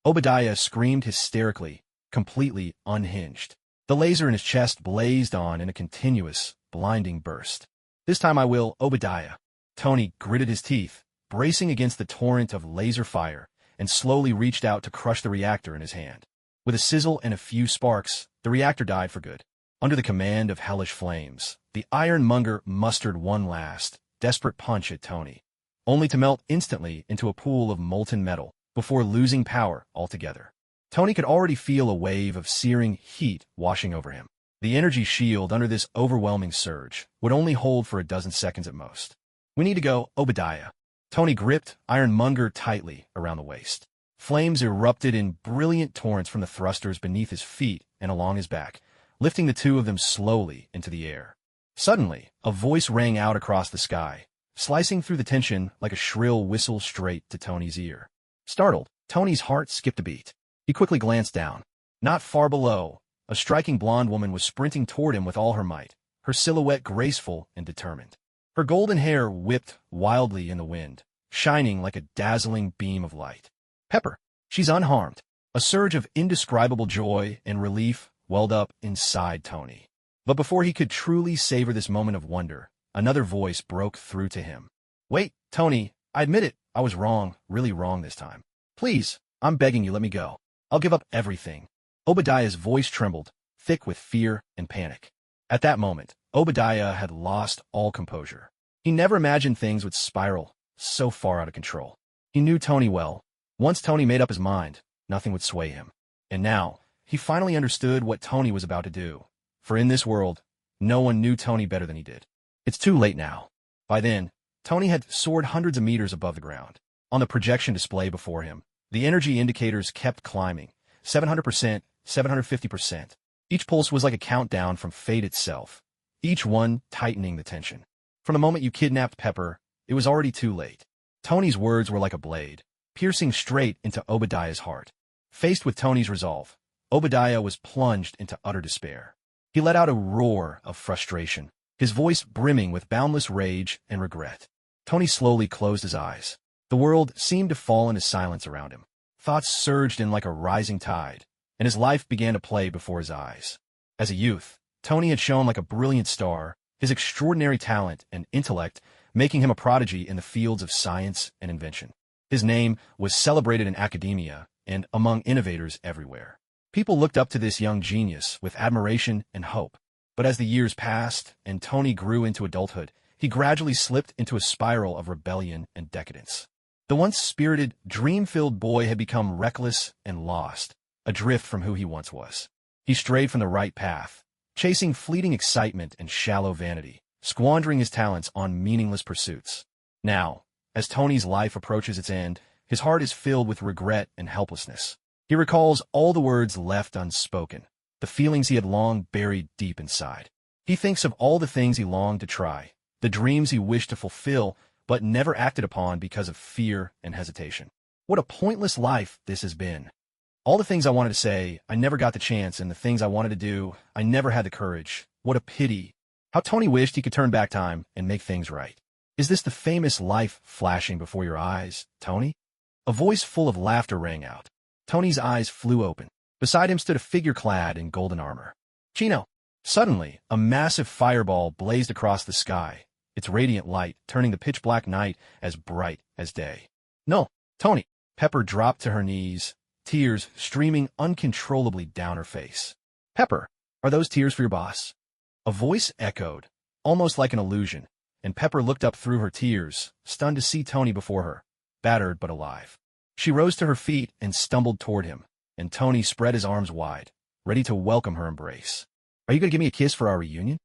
Obadiah screamed hysterically, completely unhinged. The laser in his chest blazed on in a continuous, blinding burst. This time I will, Obadiah. Tony gritted his teeth, bracing against the torrent of laser fire, and slowly reached out to crush the reactor in his hand. With a sizzle and a few sparks, the reactor died for good. Under the command of hellish flames, the ironmonger mustered one last, desperate punch at Tony, only to melt instantly into a pool of molten metal before losing power altogether. Tony could already feel a wave of searing heat washing over him. The energy shield under this overwhelming surge would only hold for a dozen seconds at most. We need to go, Obadiah. Tony gripped Ironmonger tightly around the waist. Flames erupted in brilliant torrents from the thrusters beneath his feet and along his back, lifting the two of them slowly into the air. Suddenly, a voice rang out across the sky, slicing through the tension like a shrill whistle straight to Tony's ear. Startled, Tony's heart skipped a beat. He quickly glanced down. Not far below, a striking blonde woman was sprinting toward him with all her might, her silhouette graceful and determined. Her golden hair whipped wildly in the wind, shining like a dazzling beam of light. Pepper, she's unharmed. A surge of indescribable joy and relief welled up inside Tony. But before he could truly savor this moment of wonder, another voice broke through to him. Wait, Tony, I admit it, I was wrong, really wrong this time. Please, I'm begging you, let me go. I'll give up everything. Obadiah's voice trembled, thick with fear and panic. At that moment, Obadiah had lost all composure. He never imagined things would spiral so far out of control. He knew Tony well. Once Tony made up his mind, nothing would sway him. And now, he finally understood what Tony was about to do. For in this world, no one knew Tony better than he did. It's too late now. By then, Tony had soared hundreds of meters above the ground. On the projection display before him, the energy indicators kept climbing. 700%, 750%. Each pulse was like a countdown from fate itself, each one tightening the tension. From the moment you kidnapped Pepper, it was already too late. Tony's words were like a blade, piercing straight into Obadiah's heart. Faced with Tony's resolve, Obadiah was plunged into utter despair. He let out a roar of frustration, his voice brimming with boundless rage and regret. Tony slowly closed his eyes. The world seemed to fall into silence around him. Thoughts surged in like a rising tide, and his life began to play before his eyes. As a youth, Tony had shone like a brilliant star, his extraordinary talent and intellect making him a prodigy in the fields of science and invention. His name was celebrated in academia and among innovators everywhere. People looked up to this young genius with admiration and hope. But as the years passed and Tony grew into adulthood, he gradually slipped into a spiral of rebellion and decadence. The once spirited, dream-filled boy had become reckless and lost, adrift from who he once was. He strayed from the right path, chasing fleeting excitement and shallow vanity, squandering his talents on meaningless pursuits. Now, as Tony's life approaches its end, his heart is filled with regret and helplessness. He recalls all the words left unspoken, the feelings he had long buried deep inside. He thinks of all the things he longed to try, the dreams he wished to fulfill, but never acted upon because of fear and hesitation. What a pointless life this has been. All the things I wanted to say, I never got the chance, and the things I wanted to do, I never had the courage. What a pity. How Tony wished he could turn back time and make things right. Is this the famous life flashing before your eyes, Tony? A voice full of laughter rang out. Tony's eyes flew open. Beside him stood a figure clad in golden armor. Chino. Suddenly, a massive fireball blazed across the sky, its radiant light turning the pitch-black night as bright as day. No, Tony. Pepper dropped to her knees, tears streaming uncontrollably down her face. Pepper, are those tears for your boss? A voice echoed, almost like an illusion, and Pepper looked up through her tears, stunned to see Tony before her, battered but alive. She rose to her feet and stumbled toward him, and Tony spread his arms wide, ready to welcome her embrace. Are you going to give me a kiss for our reunion?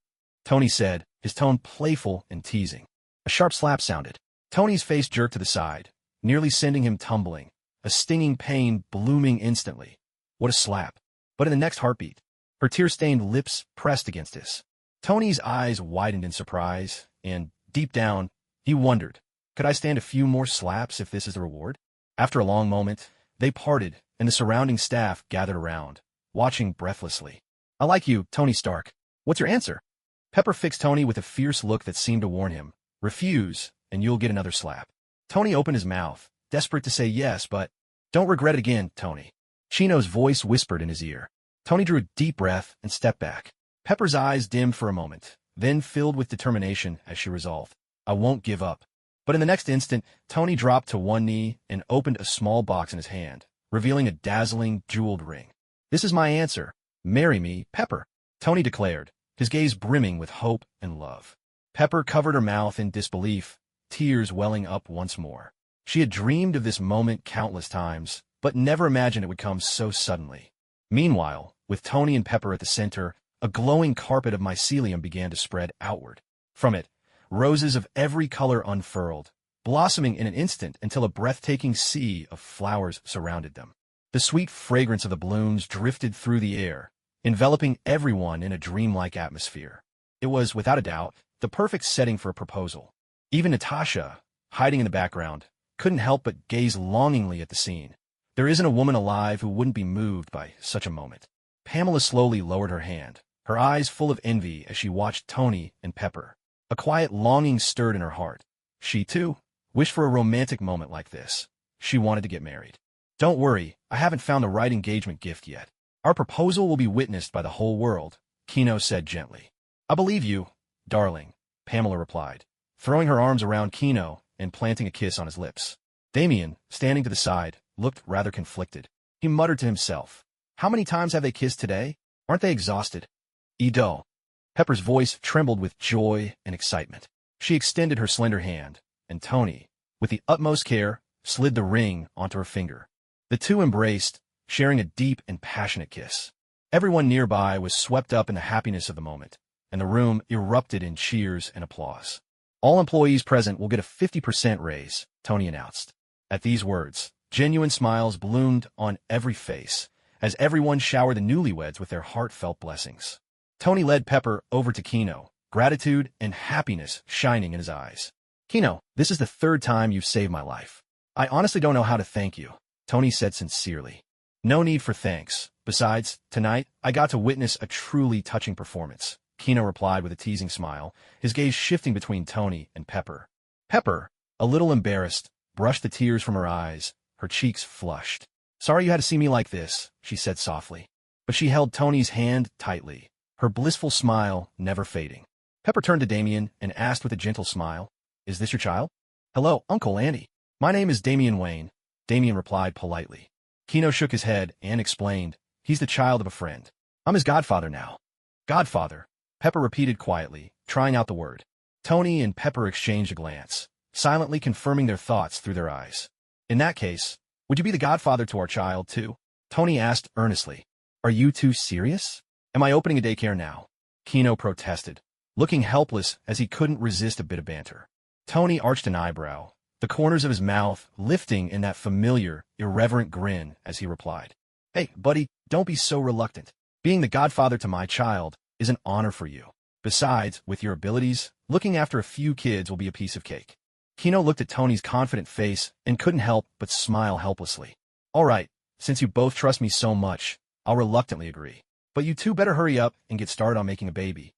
Tony said, his tone playful and teasing. A sharp slap sounded. Tony's face jerked to the side, nearly sending him tumbling, a stinging pain blooming instantly. What a slap. But in the next heartbeat, her tear-stained lips pressed against his. Tony's eyes widened in surprise, and, deep down, he wondered, could I stand a few more slaps if this is the reward? After a long moment, they parted, and the surrounding staff gathered around, watching breathlessly. I like you, Tony Stark. What's your answer? Pepper fixed Tony with a fierce look that seemed to warn him. Refuse, and you'll get another slap. Tony opened his mouth, desperate to say yes, but, don't regret it again, Tony. Chino's voice whispered in his ear. Tony drew a deep breath and stepped back. Pepper's eyes dimmed for a moment, then filled with determination as she resolved, I won't give up. But in the next instant, Tony dropped to one knee and opened a small box in his hand, revealing a dazzling, jeweled ring. This is my answer. Marry me, Pepper, Tony declared, his gaze brimming with hope and love. Pepper covered her mouth in disbelief, tears welling up once more. She had dreamed of this moment countless times, but never imagined it would come so suddenly. Meanwhile, with Tony and Pepper at the center, a glowing carpet of mycelium began to spread outward. From it, roses of every color unfurled, blossoming in an instant until a breathtaking sea of flowers surrounded them. The sweet fragrance of the blooms drifted through the air, enveloping everyone in a dreamlike atmosphere. It was, without a doubt, the perfect setting for a proposal. Even Natasha, hiding in the background, couldn't help but gaze longingly at the scene. There isn't a woman alive who wouldn't be moved by such a moment. Pamela slowly lowered her hand, her eyes full of envy as she watched Tony and Pepper. A quiet longing stirred in her heart. She, too, wished for a romantic moment like this. She wanted to get married. Don't worry, I haven't found the right engagement gift yet. Our proposal will be witnessed by the whole world, Kino said gently. I believe you, darling, Pamela replied, throwing her arms around Kino and planting a kiss on his lips. Damien, standing to the side, looked rather conflicted. He muttered to himself, how many times have they kissed today? Aren't they exhausted? Edo. Pepper's voice trembled with joy and excitement. She extended her slender hand, and Tony, with the utmost care, slid the ring onto her finger. The two embraced, sharing a deep and passionate kiss. Everyone nearby was swept up in the happiness of the moment, and the room erupted in cheers and applause. All employees present will get a 50% raise, Tony announced. At these words, genuine smiles bloomed on every face, as everyone showered the newlyweds with their heartfelt blessings. Tony led Pepper over to Kino, gratitude and happiness shining in his eyes. Kino, this is the third time you've saved my life. I honestly don't know how to thank you, Tony said sincerely. No need for thanks. Besides, tonight, I got to witness a truly touching performance, Kino replied with a teasing smile, his gaze shifting between Tony and Pepper. Pepper, a little embarrassed, brushed the tears from her eyes, her cheeks flushed. Sorry you had to see me like this, she said softly. But she held Tony's hand tightly, her blissful smile never fading. Pepper turned to Damien and asked with a gentle smile, Is this your child? Hello, Uncle Andy. My name is Damien Wayne, Damien replied politely. Kino shook his head and explained, He's the child of a friend. I'm his godfather now. Godfather, Pepper repeated quietly, trying out the word. Tony and Pepper exchanged a glance, silently confirming their thoughts through their eyes. In that case, would you be the godfather to our child, too? Tony asked earnestly. Are you two serious? Am I opening a daycare now? Kino protested, looking helpless as he couldn't resist a bit of banter. Tony arched an eyebrow, the corners of his mouth lifting in that familiar, irreverent grin as he replied. Hey, buddy, don't be so reluctant. Being the godfather to my child is an honor for you. Besides, with your abilities, looking after a few kids will be a piece of cake. Kino looked at Tony's confident face and couldn't help but smile helplessly. All right, since you both trust me so much, I'll reluctantly agree. But you two better hurry up and get started on making a baby.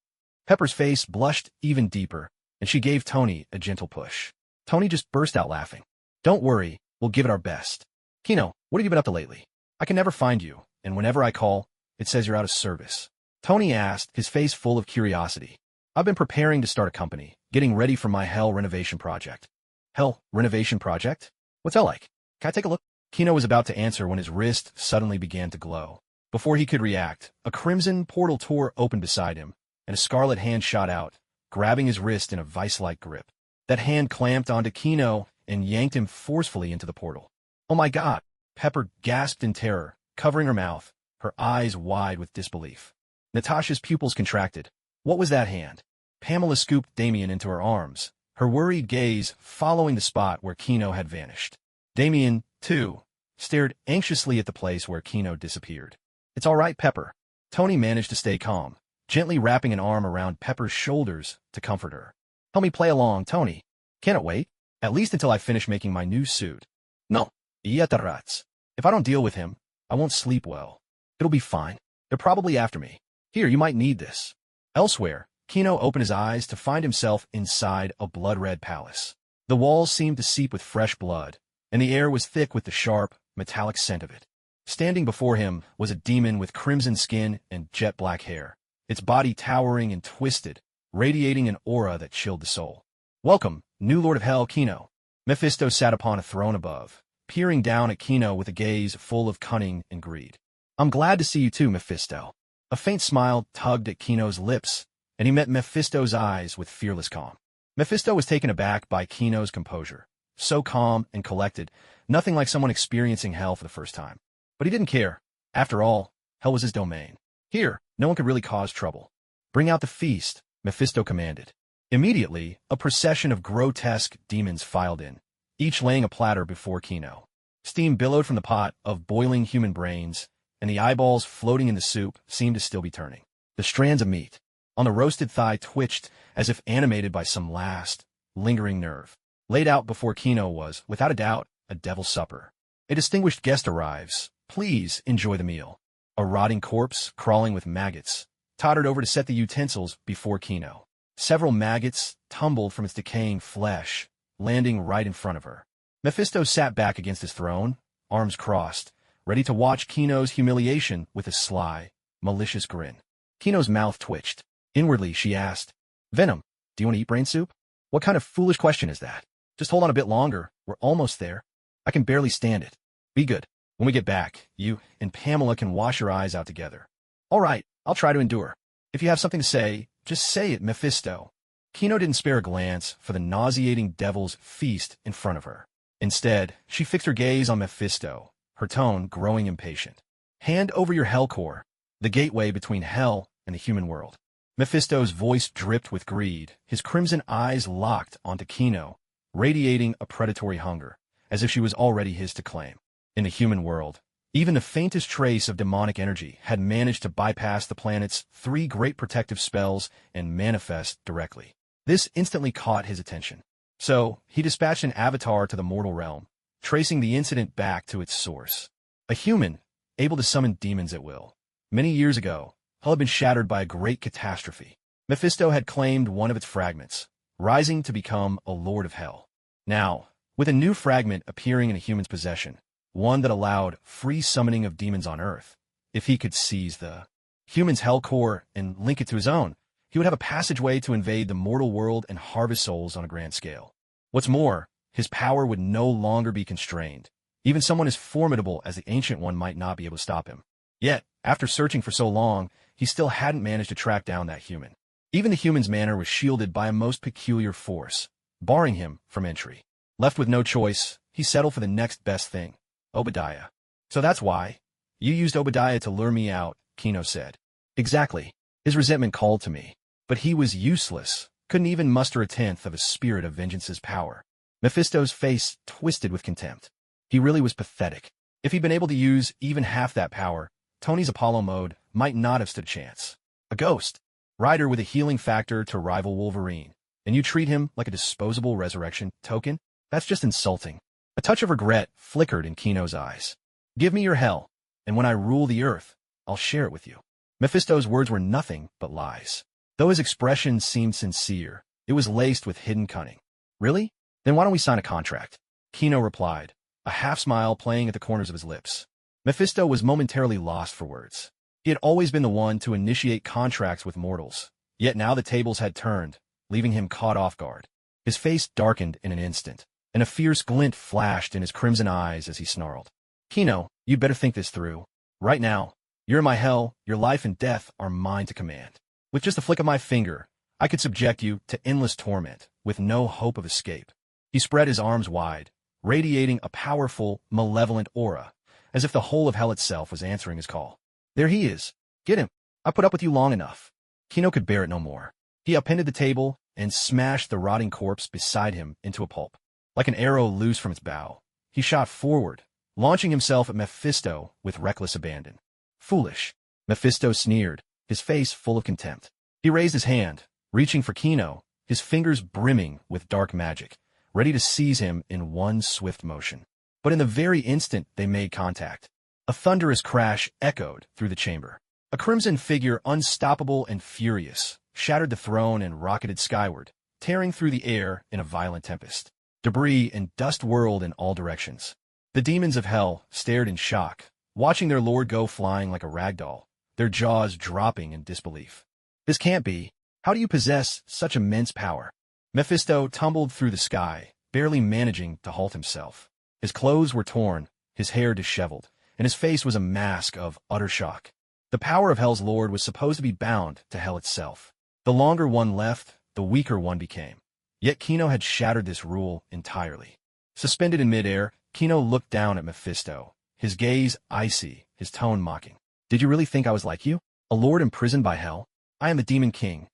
Pepper's face blushed even deeper, and she gave Tony a gentle push. Tony just burst out laughing. Don't worry, we'll give it our best. Kino, what have you been up to lately? I can never find you, and whenever I call, it says you're out of service. Tony asked, his face full of curiosity. I've been preparing to start a company, getting ready for my hell renovation project. Hell renovation project? What's that like? Can I take a look? Kino was about to answer when his wrist suddenly began to glow. Before he could react, a crimson portal door opened beside him, and a scarlet hand shot out, grabbing his wrist in a vice-like grip. That hand clamped onto Kino and yanked him forcefully into the portal. Oh my God! Pepper gasped in terror, covering her mouth, her eyes wide with disbelief. Natasha's pupils contracted. What was that hand? Pamela scooped Damien into her arms, her worried gaze following the spot where Kino had vanished. Damien, too, stared anxiously at the place where Kino disappeared. It's all right, Pepper. Tony managed to stay calm, gently wrapping an arm around Pepper's shoulders to comfort her. Help me play along, Tony. Can't it wait? At least until I finish making my new suit. No. Yatarats. If I don't deal with him, I won't sleep well. It'll be fine. They're probably after me. Here, you might need this. Elsewhere, Kino opened his eyes to find himself inside a blood-red palace. The walls seemed to seep with fresh blood, and the air was thick with the sharp, metallic scent of it. Standing before him was a demon with crimson skin and jet-black hair, its body towering and twisted, radiating an aura that chilled the soul. Welcome, new Lord of Hell, Kino. Mephisto sat upon a throne above, peering down at Kino with a gaze full of cunning and greed. I'm glad to see you too, Mephisto. A faint smile tugged at Kino's lips, and he met Mephisto's eyes with fearless calm. Mephisto was taken aback by Kino's composure. So calm and collected, nothing like someone experiencing hell for the first time. But he didn't care. After all, hell was his domain. Here, no one could really cause trouble. Bring out the feast, Mephisto commanded. Immediately, a procession of grotesque demons filed in, each laying a platter before Kino. Steam billowed from the pot of boiling human brains, and the eyeballs floating in the soup seemed to still be turning. The strands of meat on the roasted thigh twitched as if animated by some last, lingering nerve. Laid out before Kino was, without a doubt, a devil's supper. A distinguished guest arrives. Please enjoy the meal. A rotting corpse, crawling with maggots, tottered over to set the utensils before Kino. Several maggots tumbled from its decaying flesh, landing right in front of her. Mephisto sat back against his throne, arms crossed, ready to watch Kino's humiliation with a sly, malicious grin. Kino's mouth twitched. Inwardly, she asked, Venom, do you want to eat brain soup? What kind of foolish question is that? Just hold on a bit longer. We're almost there. I can barely stand it. Be good. When we get back, you and Pamela can wash your eyes out together. All right, I'll try to endure. If you have something to say, just say it, Mephisto. Kino didn't spare a glance for the nauseating devil's feast in front of her. Instead, she fixed her gaze on Mephisto, her tone growing impatient. Hand over your hell core, the gateway between hell and the human world. Mephisto's voice dripped with greed, his crimson eyes locked onto Kino, radiating a predatory hunger, as if she was already his to claim. In the human world, even the faintest trace of demonic energy had managed to bypass the planet's 3 great protective spells and manifest directly. This instantly caught his attention. So, he dispatched an avatar to the mortal realm, tracing the incident back to its source. A human, able to summon demons at will. Many years ago, hell had been shattered by a great catastrophe. Mephisto had claimed one of its fragments, rising to become a lord of hell. Now, with a new fragment appearing in a human's possession, one that allowed free summoning of demons on Earth, if he could seize the human's hell core and link it to his own, he would have a passageway to invade the mortal world and harvest souls on a grand scale. What's more, his power would no longer be constrained. Even someone as formidable as the Ancient One might not be able to stop him. Yet, after searching for so long, he still hadn't managed to track down that human. Even the human's manor was shielded by a most peculiar force, barring him from entry. Left with no choice, he settled for the next best thing, Obadiah. So that's why. You used Obadiah to lure me out, Kino said. Exactly. His resentment called to me. But he was useless, couldn't even muster a tenth of a spirit of vengeance's power. Mephisto's face twisted with contempt. He really was pathetic. If he'd been able to use even half that power, Tony's Apollo mode might not have stood a chance. A ghost, rider with a healing factor to rival Wolverine, and you treat him like a disposable resurrection token? That's just insulting. A touch of regret flickered in Kino's eyes. Give me your hell, and when I rule the earth, I'll share it with you. Mephisto's words were nothing but lies. Though his expression seemed sincere, it was laced with hidden cunning. Really? Then why don't we sign a contract? Kino replied, a half-smile playing at the corners of his lips. Mephisto was momentarily lost for words. He had always been the one to initiate contracts with mortals, yet now the tables had turned, leaving him caught off guard. His face darkened in an instant, and a fierce glint flashed in his crimson eyes as he snarled. Kino, you'd better think this through. Right now, you're in my hell, your life and death are mine to command. With just a flick of my finger, I could subject you to endless torment, with no hope of escape. He spread his arms wide, radiating a powerful, malevolent aura, as if the whole of hell itself was answering his call. There he is. Get him. I put up with you long enough. Kino could bear it no more. He upended the table and smashed the rotting corpse beside him into a pulp. Like an arrow loose from its bow, he shot forward, launching himself at Mephisto with reckless abandon. Foolish. Mephisto sneered, his face full of contempt. He raised his hand, reaching for Kino, his fingers brimming with dark magic, ready to seize him in one swift motion. But in the very instant they made contact, a thunderous crash echoed through the chamber. A crimson figure, unstoppable and furious, shattered the throne and rocketed skyward, tearing through the air in a violent tempest. Debris and dust whirled in all directions. The demons of hell stared in shock, watching their lord go flying like a rag doll, their jaws dropping in disbelief. This can't be. How do you possess such immense power? Mephisto tumbled through the sky, barely managing to halt himself. His clothes were torn, his hair disheveled, and his face was a mask of utter shock. The power of Hell's Lord was supposed to be bound to Hell itself. The longer one left, the weaker one became. Yet Kino had shattered this rule entirely. Suspended in midair, Kino looked down at Mephisto, his gaze icy, his tone mocking. Did you really think I was like you? A lord imprisoned by Hell? I am the Demon King.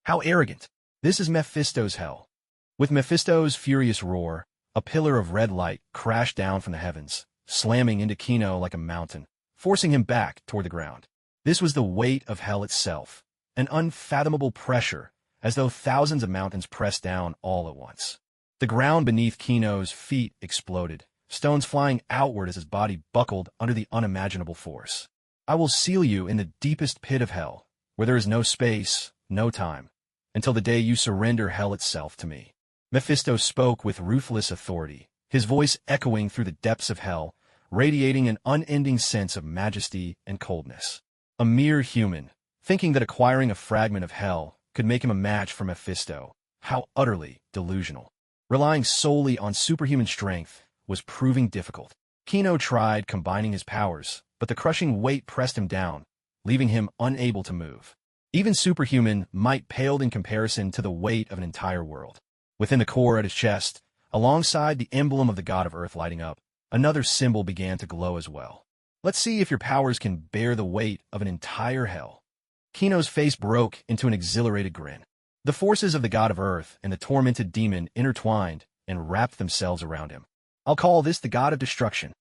How arrogant! This is Mephisto's hell. With Mephisto's furious roar, a pillar of red light crashed down from the heavens, slamming into Kino like a mountain, forcing him back toward the ground. This was the weight of hell itself, an unfathomable pressure, as though thousands of mountains pressed down all at once. The ground beneath Kino's feet exploded, stones flying outward as his body buckled under the unimaginable force. I will seal you in the deepest pit of hell, where there is no space, no time, until the day you surrender hell itself to me. Mephisto spoke with ruthless authority, his voice echoing through the depths of hell, radiating an unending sense of majesty and coldness. A mere human, thinking that acquiring a fragment of hell could make him a match for Mephisto. How utterly delusional. Relying solely on superhuman strength was proving difficult. Kino tried combining his powers, but the crushing weight pressed him down, leaving him unable to move. Even superhuman might paled in comparison to the weight of an entire world. Within the core at his chest, alongside the emblem of the god of earth lighting up, another symbol began to glow as well. Let's see if your powers can bear the weight of an entire hell. Kino's face broke into an exhilarated grin. The forces of the god of earth and the tormented demon intertwined and wrapped themselves around him. I'll call this the god of destruction.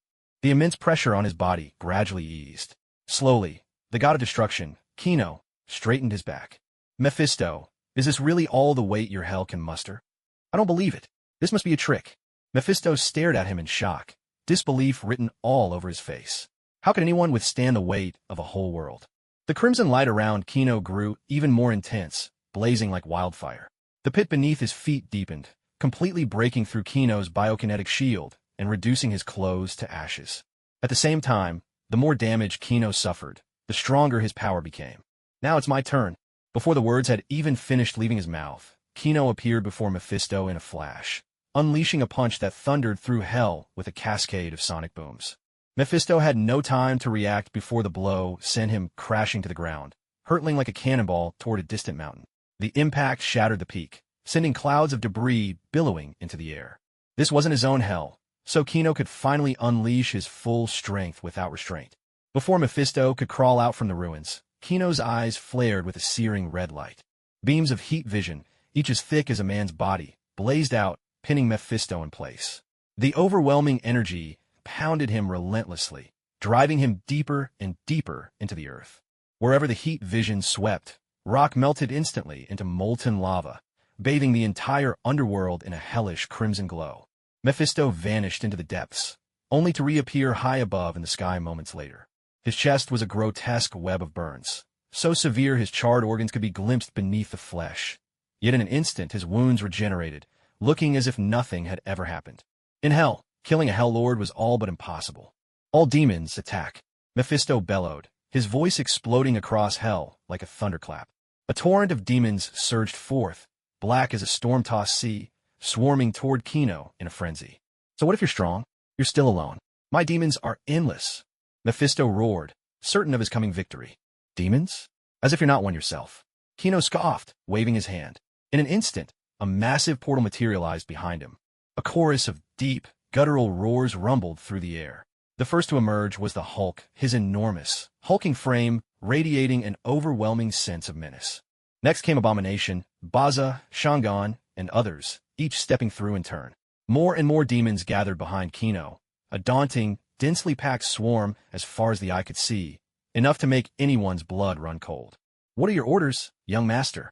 The immense pressure on his body gradually eased. Slowly, the god of destruction, Kino, straightened his back. Mephisto, is this really all the weight your hell can muster? I don't believe it. This must be a trick. Mephisto stared at him in shock, disbelief written all over his face. How could anyone withstand the weight of a whole world? The crimson light around Kino grew even more intense, blazing like wildfire. The pit beneath his feet deepened, completely breaking through Kino's biokinetic shield and reducing his clothes to ashes. At the same time, the more damage Kino suffered, the stronger his power became. Now it's my turn. Before the words had even finished leaving his mouth, Kino appeared before Mephisto in a flash, unleashing a punch that thundered through hell with a cascade of sonic booms. Mephisto had no time to react before the blow sent him crashing to the ground, hurtling like a cannonball toward a distant mountain. The impact shattered the peak, sending clouds of debris billowing into the air. This wasn't his own hell, so Kino could finally unleash his full strength without restraint. Before Mephisto could crawl out from the ruins, Kino's eyes flared with a searing red light. Beams of heat vision, each as thick as a man's body, blazed out, pinning Mephisto in place. The overwhelming energy pounded him relentlessly, driving him deeper and deeper into the earth. Wherever the heat vision swept, rock melted instantly into molten lava, bathing the entire underworld in a hellish crimson glow. Mephisto vanished into the depths, only to reappear high above in the sky moments later. His chest was a grotesque web of burns, so severe his charred organs could be glimpsed beneath the flesh. Yet in an instant his wounds regenerated, looking as if nothing had ever happened. In hell, killing a Hell Lord was all but impossible. All demons, attack! Mephisto bellowed, his voice exploding across hell like a thunderclap. A torrent of demons surged forth, black as a storm-tossed sea, swarming toward Kino in a frenzy. So what if you're strong? You're still alone. My demons are endless. Mephisto roared, certain of his coming victory. Demons? As if you're not one yourself. Kino scoffed, waving his hand. In an instant, a massive portal materialized behind him. A chorus of deep, guttural roars rumbled through the air. The first to emerge was the Hulk, his enormous, hulking frame radiating an overwhelming sense of menace. Next came Abomination, Baza, Shangan, and others, each stepping through in turn. More and more demons gathered behind Kino, a daunting, densely packed swarm as far as the eye could see, enough to make anyone's blood run cold. What are your orders, young master?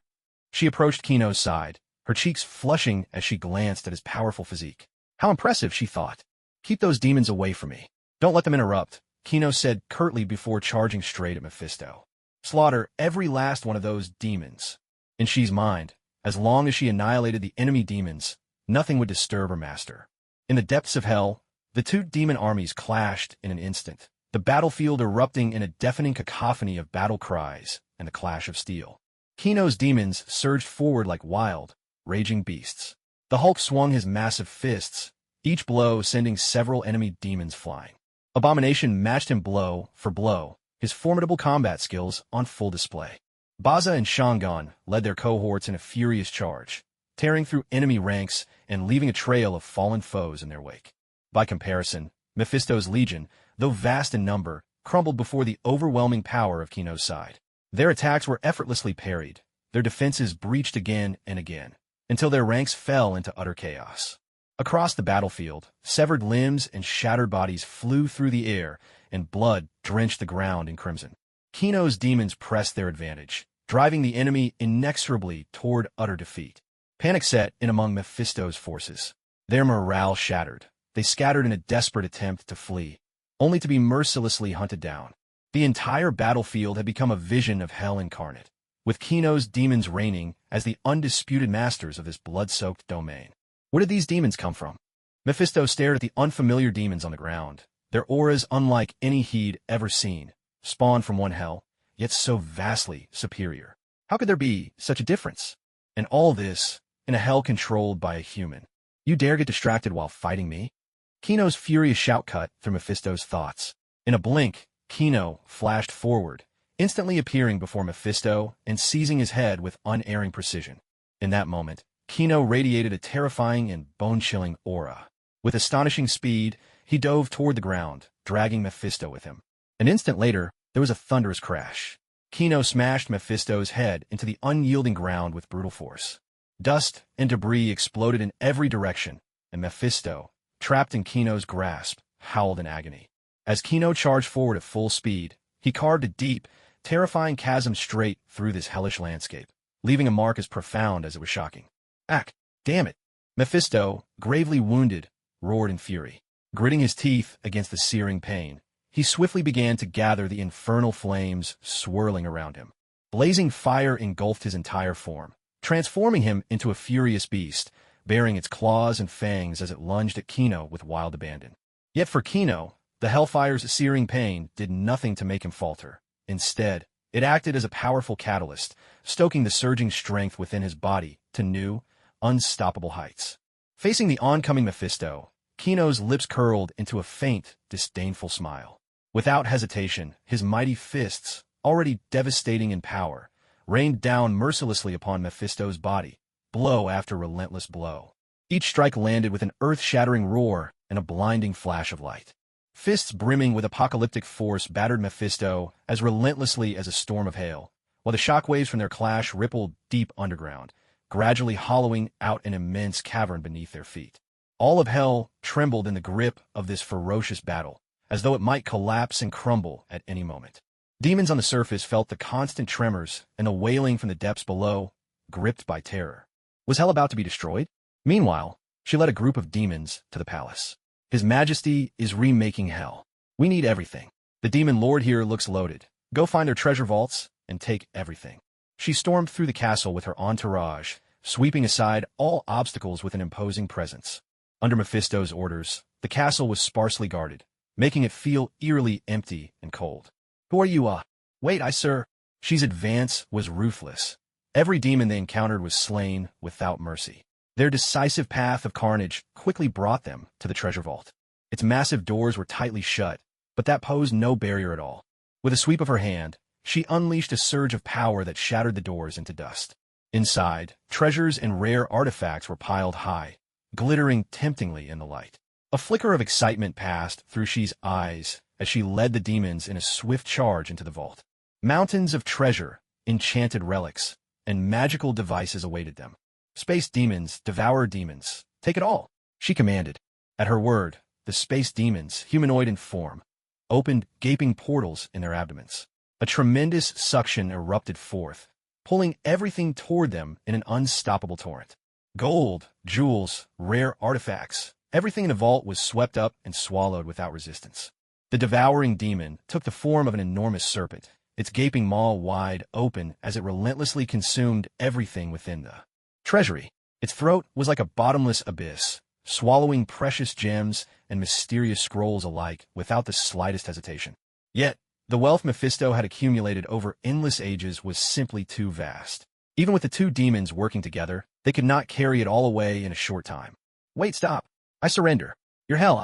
She approached Kino's side, her cheeks flushing as she glanced at his powerful physique. How impressive, she thought. Keep those demons away from me. Don't let them interrupt, Kino said curtly before charging straight at Mephisto. Slaughter every last one of those demons. In She's mind, as long as she annihilated the enemy demons, nothing would disturb her master. In the depths of hell, the two demon armies clashed in an instant, the battlefield erupting in a deafening cacophony of battle cries and the clash of steel. Kino's demons surged forward like wild, raging beasts. The Hulk swung his massive fists, each blow sending several enemy demons flying. Abomination matched him blow for blow, his formidable combat skills on full display. Baza and Shangan led their cohorts in a furious charge, tearing through enemy ranks and leaving a trail of fallen foes in their wake. By comparison, Mephisto's legion, though vast in number, crumbled before the overwhelming power of Kino's side. Their attacks were effortlessly parried, their defenses breached again and again, until their ranks fell into utter chaos. Across the battlefield, severed limbs and shattered bodies flew through the air, and blood drenched the ground in crimson. Kino's demons pressed their advantage, driving the enemy inexorably toward utter defeat. Panic set in among Mephisto's forces. Their morale shattered. They scattered in a desperate attempt to flee, only to be mercilessly hunted down. The entire battlefield had become a vision of hell incarnate, with Kino's demons reigning as the undisputed masters of this blood-soaked domain. Where did these demons come from? Mephisto stared at the unfamiliar demons on the ground, their auras unlike any he'd ever seen, spawned from one hell, yet so vastly superior. How could there be such a difference? And all this, in a hell controlled by a human. You dare get distracted while fighting me? Kino's furious shout cut through Mephisto's thoughts. In a blink, Kino flashed forward, instantly appearing before Mephisto and seizing his head with unerring precision. In that moment, Kino radiated a terrifying and bone-chilling aura. With astonishing speed, he dove toward the ground, dragging Mephisto with him. An instant later, there was a thunderous crash. Kino smashed Mephisto's head into the unyielding ground with brutal force. Dust and debris exploded in every direction, and Mephisto, trapped in Kino's grasp, howled in agony. As Kino charged forward at full speed, he carved a deep, terrifying chasm straight through this hellish landscape, leaving a mark as profound as it was shocking. Ack, damn it! Mephisto, gravely wounded, roared in fury. Gritting his teeth against the searing pain, he swiftly began to gather the infernal flames swirling around him. Blazing fire engulfed his entire form, transforming him into a furious beast, baring its claws and fangs as it lunged at Kino with wild abandon. Yet for Kino, the hellfire's searing pain did nothing to make him falter. Instead, it acted as a powerful catalyst, stoking the surging strength within his body to new, unstoppable heights. Facing the oncoming Mephisto, Kino's lips curled into a faint, disdainful smile. Without hesitation, his mighty fists, already devastating in power, rained down mercilessly upon Mephisto's body, blow after relentless blow. Each strike landed with an earth-shattering roar and a blinding flash of light. Fists brimming with apocalyptic force battered Mephisto as relentlessly as a storm of hail, while the shockwaves from their clash rippled deep underground, gradually hollowing out an immense cavern beneath their feet. All of hell trembled in the grip of this ferocious battle, as though it might collapse and crumble at any moment. Demons on the surface felt the constant tremors and the wailing from the depths below, gripped by terror. Was hell about to be destroyed? Meanwhile, she led a group of demons to the palace. His Majesty is remaking hell. We need everything. The demon lord here looks loaded. Go find their treasure vaults and take everything. She stormed through the castle with her entourage, sweeping aside all obstacles with an imposing presence. Under Mephisto's orders, the castle was sparsely guarded, making it feel eerily empty and cold. Who are you, Wait, sir. She's advance was ruthless. Every demon they encountered was slain without mercy. Their decisive path of carnage quickly brought them to the treasure vault. Its massive doors were tightly shut, but that posed no barrier at all. With a sweep of her hand, she unleashed a surge of power that shattered the doors into dust. Inside, treasures and rare artifacts were piled high, glittering temptingly in the light. A flicker of excitement passed through She's eyes as she led the demons in a swift charge into the vault. Mountains of treasure, enchanted relics, and magical devices awaited them. Space demons, devour demons, take it all, she commanded. At her word, the space demons, humanoid in form, opened gaping portals in their abdomens. A tremendous suction erupted forth, pulling everything toward them in an unstoppable torrent. Gold, jewels, rare artifacts, everything in the vault was swept up and swallowed without resistance. The devouring demon took the form of an enormous serpent, its gaping maw wide open as it relentlessly consumed everything within the treasury. Its throat was like a bottomless abyss, swallowing precious gems and mysterious scrolls alike without the slightest hesitation. Yet, the wealth Mephisto had accumulated over endless ages was simply too vast. Even with the two demons working together, they could not carry it all away in a short time. Wait, stop. I surrender. Your hell,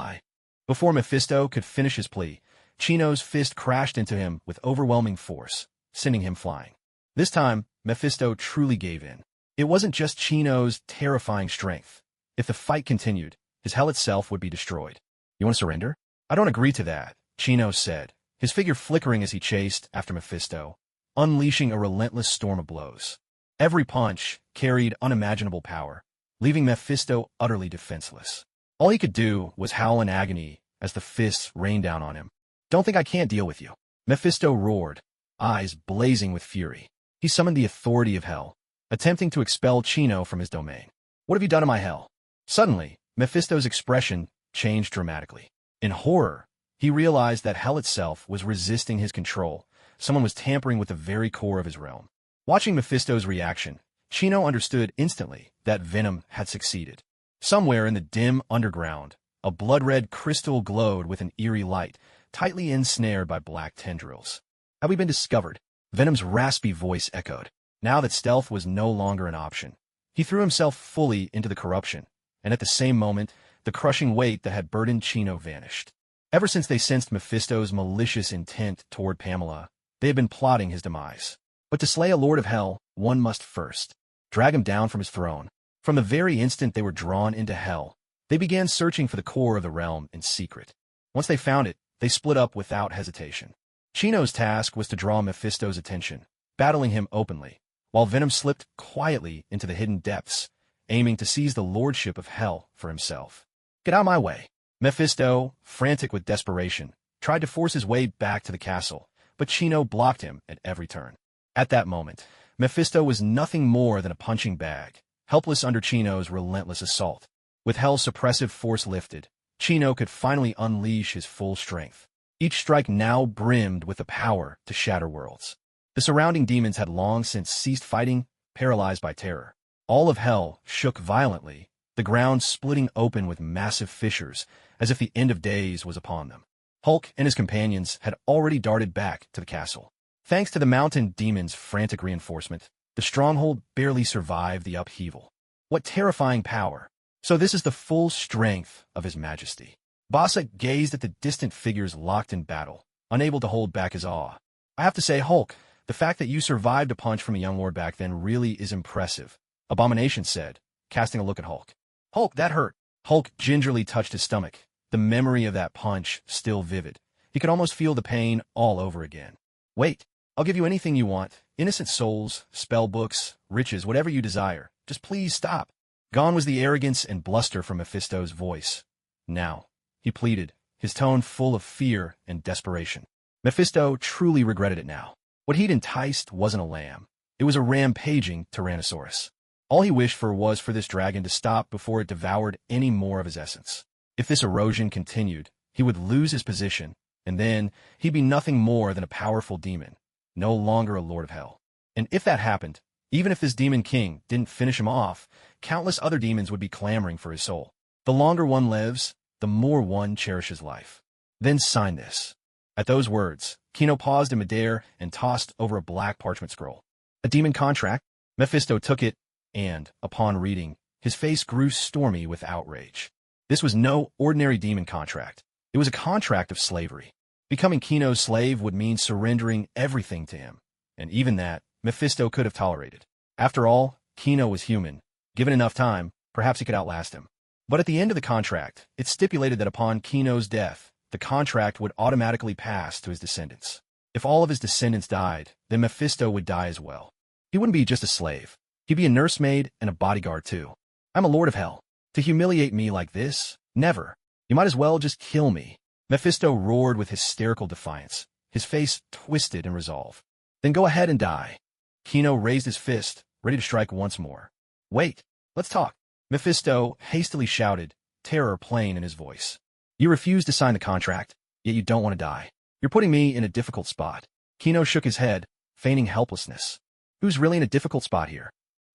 Before Mephisto could finish his plea, Chino's fist crashed into him with overwhelming force, sending him flying. This time, Mephisto truly gave in. It wasn't just Chino's terrifying strength. If the fight continued, his hell itself would be destroyed. You want to surrender? I don't agree to that, Chino said, his figure flickering as he chased after Mephisto, unleashing a relentless storm of blows. Every punch carried unimaginable power, leaving Mephisto utterly defenseless. All he could do was howl in agony as the fists rained down on him. Don't think I can't deal with you, Mephisto roared, eyes blazing with fury. He summoned the authority of hell, attempting to expel Chino from his domain. What have you done to my hell? Suddenly, Mephisto's expression changed dramatically. In horror, he realized that hell itself was resisting his control. Someone was tampering with the very core of his realm. Watching Mephisto's reaction, Chino understood instantly that venom had succeeded. Somewhere in the dim underground, a blood-red crystal glowed with an eerie light, tightly ensnared by black tendrils. Have we been discovered? Venom's raspy voice echoed. Now that stealth was no longer an option, he threw himself fully into the corruption, and at the same moment, the crushing weight that had burdened Chino vanished. Ever since they sensed Mephisto's malicious intent toward Pamela, they had been plotting his demise. But to slay a lord of hell, one must first drag him down from his throne. From the very instant they were drawn into hell, they began searching for the core of the realm in secret. Once they found it, they split up without hesitation. Chino's task was to draw Mephisto's attention, battling him openly, while Venom slipped quietly into the hidden depths, aiming to seize the lordship of hell for himself. Get out of my way. Mephisto, frantic with desperation, tried to force his way back to the castle, but Chino blocked him at every turn. At that moment, Mephisto was nothing more than a punching bag, helpless under Chino's relentless assault. With hell's suppressive force lifted, Chino could finally unleash his full strength. Each strike now brimmed with the power to shatter worlds. The surrounding demons had long since ceased fighting, paralyzed by terror. All of hell shook violently, the ground splitting open with massive fissures, as if the end of days was upon them. Hulk and his companions had already darted back to the castle. Thanks to the mountain demon's frantic reinforcement, the stronghold barely survived the upheaval. What terrifying power! So this is the full strength of his majesty. Bassa gazed at the distant figures locked in battle, unable to hold back his awe. I have to say, Hulk, the fact that you survived a punch from a young lord back then really is impressive, Abomination said, casting a look at Hulk. Hulk, that hurt. Hulk gingerly touched his stomach, the memory of that punch still vivid. He could almost feel the pain all over again. Wait, I'll give you anything you want. Innocent souls, spell books, riches, whatever you desire. Just please stop. Gone was the arrogance and bluster from Mephisto's voice. Now, he pleaded, his tone full of fear and desperation. Mephisto truly regretted it now. What he'd enticed wasn't a lamb. It was a rampaging Tyrannosaurus. All he wished for was for this dragon to stop before it devoured any more of his essence. If this erosion continued, he would lose his position, and then he'd be nothing more than a powerful demon, no longer a lord of hell. And if that happened, even if this demon king didn't finish him off, countless other demons would be clamoring for his soul. The longer one lives, the more one cherishes life. Then sign this. At those words, Kino paused in midair and tossed over a black parchment scroll. A demon contract? Mephisto took it, and, upon reading, his face grew stormy with outrage. This was no ordinary demon contract. It was a contract of slavery. Becoming Kino's slave would mean surrendering everything to him, and even that, Mephisto could have tolerated. After all, Kino was human. Given enough time, perhaps he could outlast him. But at the end of the contract, it stipulated that upon Kino's death, the contract would automatically pass to his descendants. If all of his descendants died, then Mephisto would die as well. He wouldn't be just a slave. He'd be a nursemaid and a bodyguard too. I'm a lord of hell. To humiliate me like this? Never. You might as well just kill me. Mephisto roared with hysterical defiance, his face twisted in resolve. Then go ahead and die. Kino raised his fist, ready to strike once more. Wait, let's talk. Mephisto hastily shouted, terror plain in his voice. You refuse to sign the contract, yet you don't want to die. You're putting me in a difficult spot. Kino shook his head, feigning helplessness. Who's really in a difficult spot here?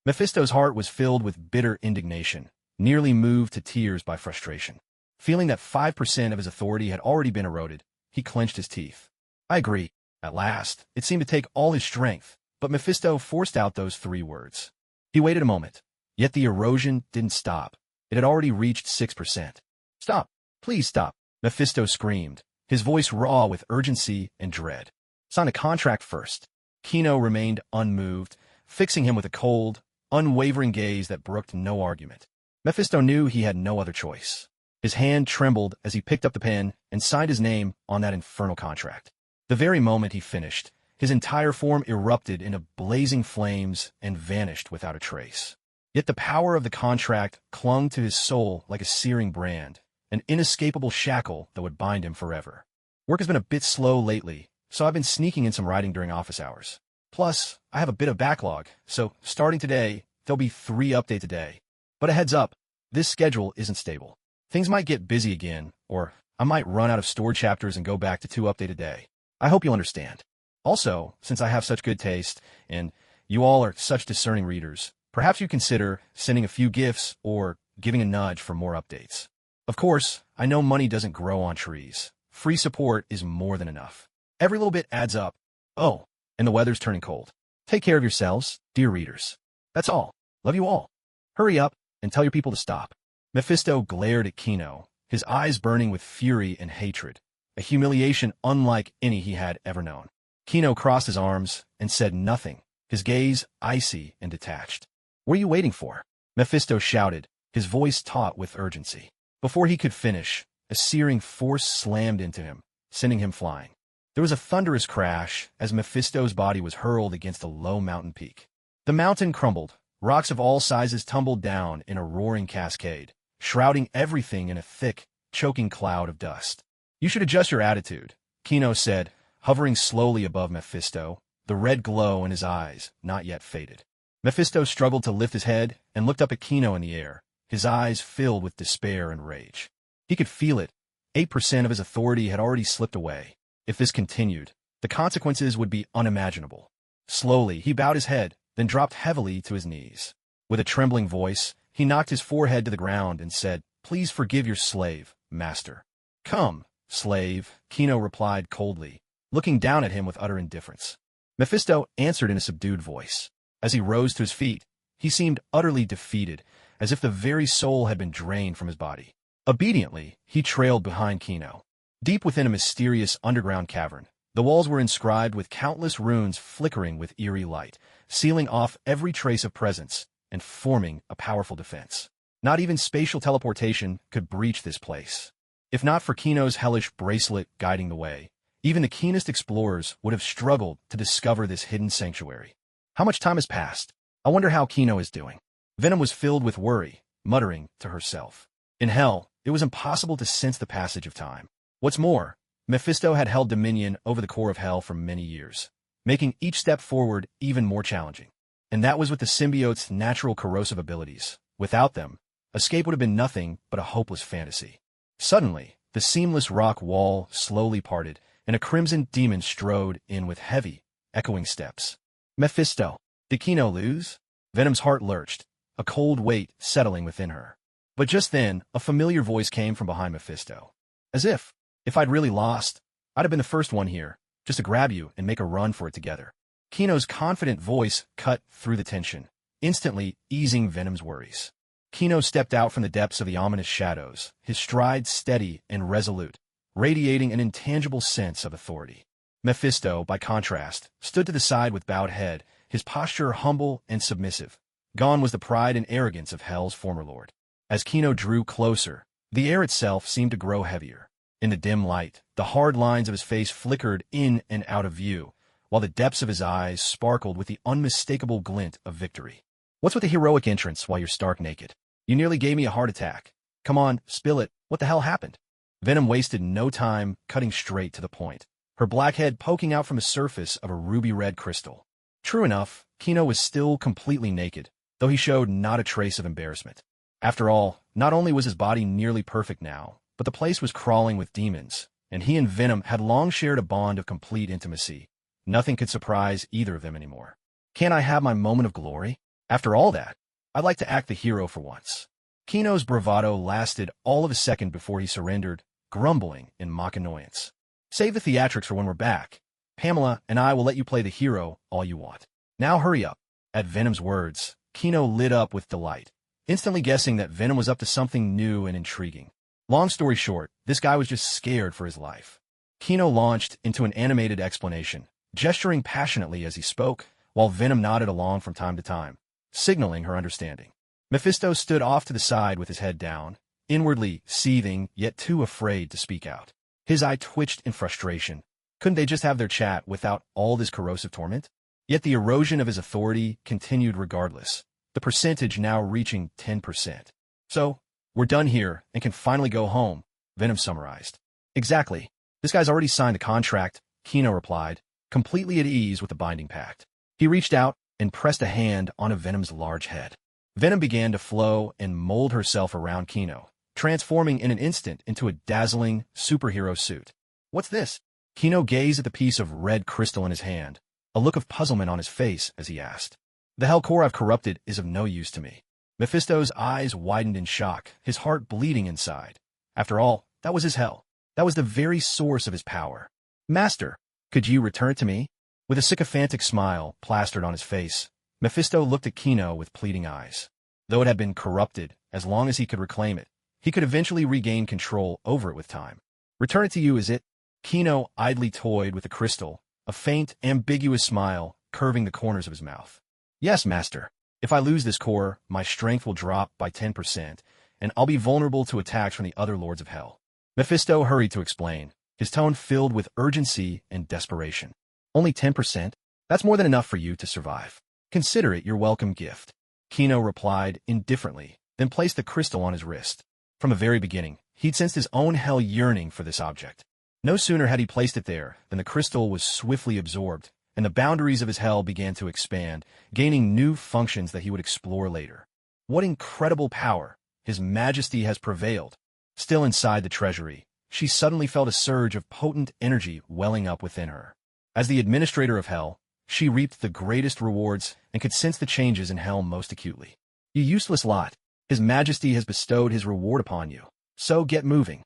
Mephisto's heart was filled with bitter indignation, nearly moved to tears by frustration. Feeling that 5% of his authority had already been eroded, he clenched his teeth. I agree. At last, it seemed to take all his strength, but Mephisto forced out those 3 words. He waited a moment, yet the erosion didn't stop. It had already reached 6%. Stop. Please stop, Mephisto screamed, his voice raw with urgency and dread. Sign a contract first. Kino remained unmoved, fixing him with a cold, unwavering gaze that brooked no argument. Mephisto knew he had no other choice. His hand trembled as he picked up the pen and signed his name on that infernal contract. The very moment he finished, his entire form erupted into blazing flames and vanished without a trace. Yet the power of the contract clung to his soul like a searing brand, an inescapable shackle that would bind him forever. Work has been a bit slow lately, so I've been sneaking in some writing during office hours. Plus, I have a bit of backlog, so starting today, there'll be 3 updates a day. But a heads up, this schedule isn't stable. Things might get busy again, or I might run out of stored chapters and go back to 2 updates a day. I hope you'll understand. Also, since I have such good taste, and you all are such discerning readers, perhaps you consider sending a few gifts or giving a nudge for more updates. Of course, I know money doesn't grow on trees. Free support is more than enough. Every little bit adds up. Oh, and the weather's turning cold. Take care of yourselves, dear readers. That's all. Love you all. Hurry up and tell your people to stop. Mephisto glared at Kino, his eyes burning with fury and hatred, a humiliation unlike any he had ever known. Kino crossed his arms and said nothing, his gaze icy and detached. What are you waiting for? Mephisto shouted, his voice taut with urgency. Before he could finish, a searing force slammed into him, sending him flying. There was a thunderous crash as Mephisto's body was hurled against a low mountain peak. The mountain crumbled, rocks of all sizes tumbled down in a roaring cascade, shrouding everything in a thick, choking cloud of dust. You should adjust your attitude, Kino said, hovering slowly above Mephisto, the red glow in his eyes not yet faded. Mephisto struggled to lift his head and looked up at Kino in the air, his eyes filled with despair and rage. He could feel it. 8% of his authority had already slipped away. If this continued, the consequences would be unimaginable. Slowly, he bowed his head, then dropped heavily to his knees. With a trembling voice, he knocked his forehead to the ground and said, "Please forgive your slave, master." "Come, slave," Kino replied coldly, looking down at him with utter indifference. Mephisto answered in a subdued voice. As he rose to his feet, he seemed utterly defeated, as if the very soul had been drained from his body. Obediently, he trailed behind Kino. Deep within a mysterious underground cavern, the walls were inscribed with countless runes flickering with eerie light, sealing off every trace of presence and forming a powerful defense. Not even spatial teleportation could breach this place. If not for Kino's hellish bracelet guiding the way, even the keenest explorers would have struggled to discover this hidden sanctuary. How much time has passed? I wonder how Kino is doing. Venom was filled with worry, muttering to herself. In hell, it was impossible to sense the passage of time. What's more, Mephisto had held dominion over the core of hell for many years, making each step forward even more challenging. And that was with the symbiote's natural corrosive abilities. Without them, escape would have been nothing but a hopeless fantasy. Suddenly, the seamless rock wall slowly parted, and a crimson demon strode in with heavy, echoing steps. Mephisto. Did Kino lose? Venom's heart lurched, a cold weight settling within her. But just then, a familiar voice came from behind Mephisto. As if If I'd really lost, I'd have been the first one here, just to grab you and make a run for it together. Kino's confident voice cut through the tension, instantly easing Venom's worries. Kino stepped out from the depths of the ominous shadows, his stride steady and resolute, radiating an intangible sense of authority. Mephisto, by contrast, stood to the side with bowed head, his posture humble and submissive. Gone was the pride and arrogance of Hell's former lord. As Kino drew closer, the air itself seemed to grow heavier. In the dim light, the hard lines of his face flickered in and out of view, while the depths of his eyes sparkled with the unmistakable glint of victory. What's with the heroic entrance while you're stark naked? You nearly gave me a heart attack. Come on, spill it. What the hell happened? Venom wasted no time, cutting straight to the point, her black head poking out from the surface of a ruby-red crystal. True enough, Kino was still completely naked, though he showed not a trace of embarrassment. After all, not only was his body nearly perfect now, but the place was crawling with demons, and he and Venom had long shared a bond of complete intimacy. Nothing could surprise either of them anymore. Can't I have my moment of glory? After all that, I'd like to act the hero for once. Kino's bravado lasted all of a second before he surrendered, grumbling in mock annoyance. Save the theatrics for when we're back. Pamela and I will let you play the hero all you want. Now hurry up. At Venom's words, Kino lit up with delight, instantly guessing that Venom was up to something new and intriguing. Long story short, this guy was just scared for his life. Kino launched into an animated explanation, gesturing passionately as he spoke, while Venom nodded along from time to time, signaling her understanding. Mephisto stood off to the side with his head down, inwardly seething yet too afraid to speak out. His eye twitched in frustration. Couldn't they just have their chat without all this corrosive torment? Yet the erosion of his authority continued regardless, the percentage now reaching 10%. So, we're done here and can finally go home, Venom summarized. Exactly. This guy's already signed the contract, Kino replied, completely at ease with the binding pact. He reached out and pressed a hand on Venom's large head. Venom began to flow and mold herself around Kino, transforming in an instant into a dazzling superhero suit. What's this? Kino gazed at the piece of red crystal in his hand, a look of puzzlement on his face as he asked. The hell core I've corrupted is of no use to me. Mephisto's eyes widened in shock, his heart bleeding inside. After all, that was his hell. That was the very source of his power. Master, could you return it to me? With a sycophantic smile plastered on his face, Mephisto looked at Kino with pleading eyes. Though it had been corrupted, as long as he could reclaim it, he could eventually regain control over it with time. Return it to you, is it? Kino idly toyed with the crystal, a faint, ambiguous smile curving the corners of his mouth. Yes, master. If I lose this core, my strength will drop by 10%, and I'll be vulnerable to attacks from the other lords of hell. Mephisto hurried to explain, his tone filled with urgency and desperation. Only 10%? That's more than enough for you to survive. Consider it your welcome gift. Kino replied indifferently, then placed the crystal on his wrist. From the very beginning, he'd sensed his own hell yearning for this object. No sooner had he placed it there than the crystal was swiftly absorbed, and the boundaries of his hell began to expand, gaining new functions that he would explore later. What incredible power! His Majesty has prevailed. Still inside the treasury, she suddenly felt a surge of potent energy welling up within her. As the administrator of hell, she reaped the greatest rewards and could sense the changes in hell most acutely. You useless lot! His Majesty has bestowed his reward upon you. So get moving.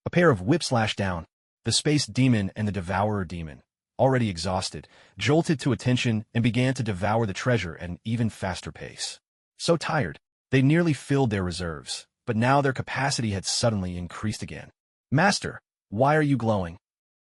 A pair of whips lashed down. The space demon and the devourer demon, already exhausted, jolted to attention and began to devour the treasure at an even faster pace. So tired, they nearly filled their reserves, but now their capacity had suddenly increased again. Master, why are you glowing?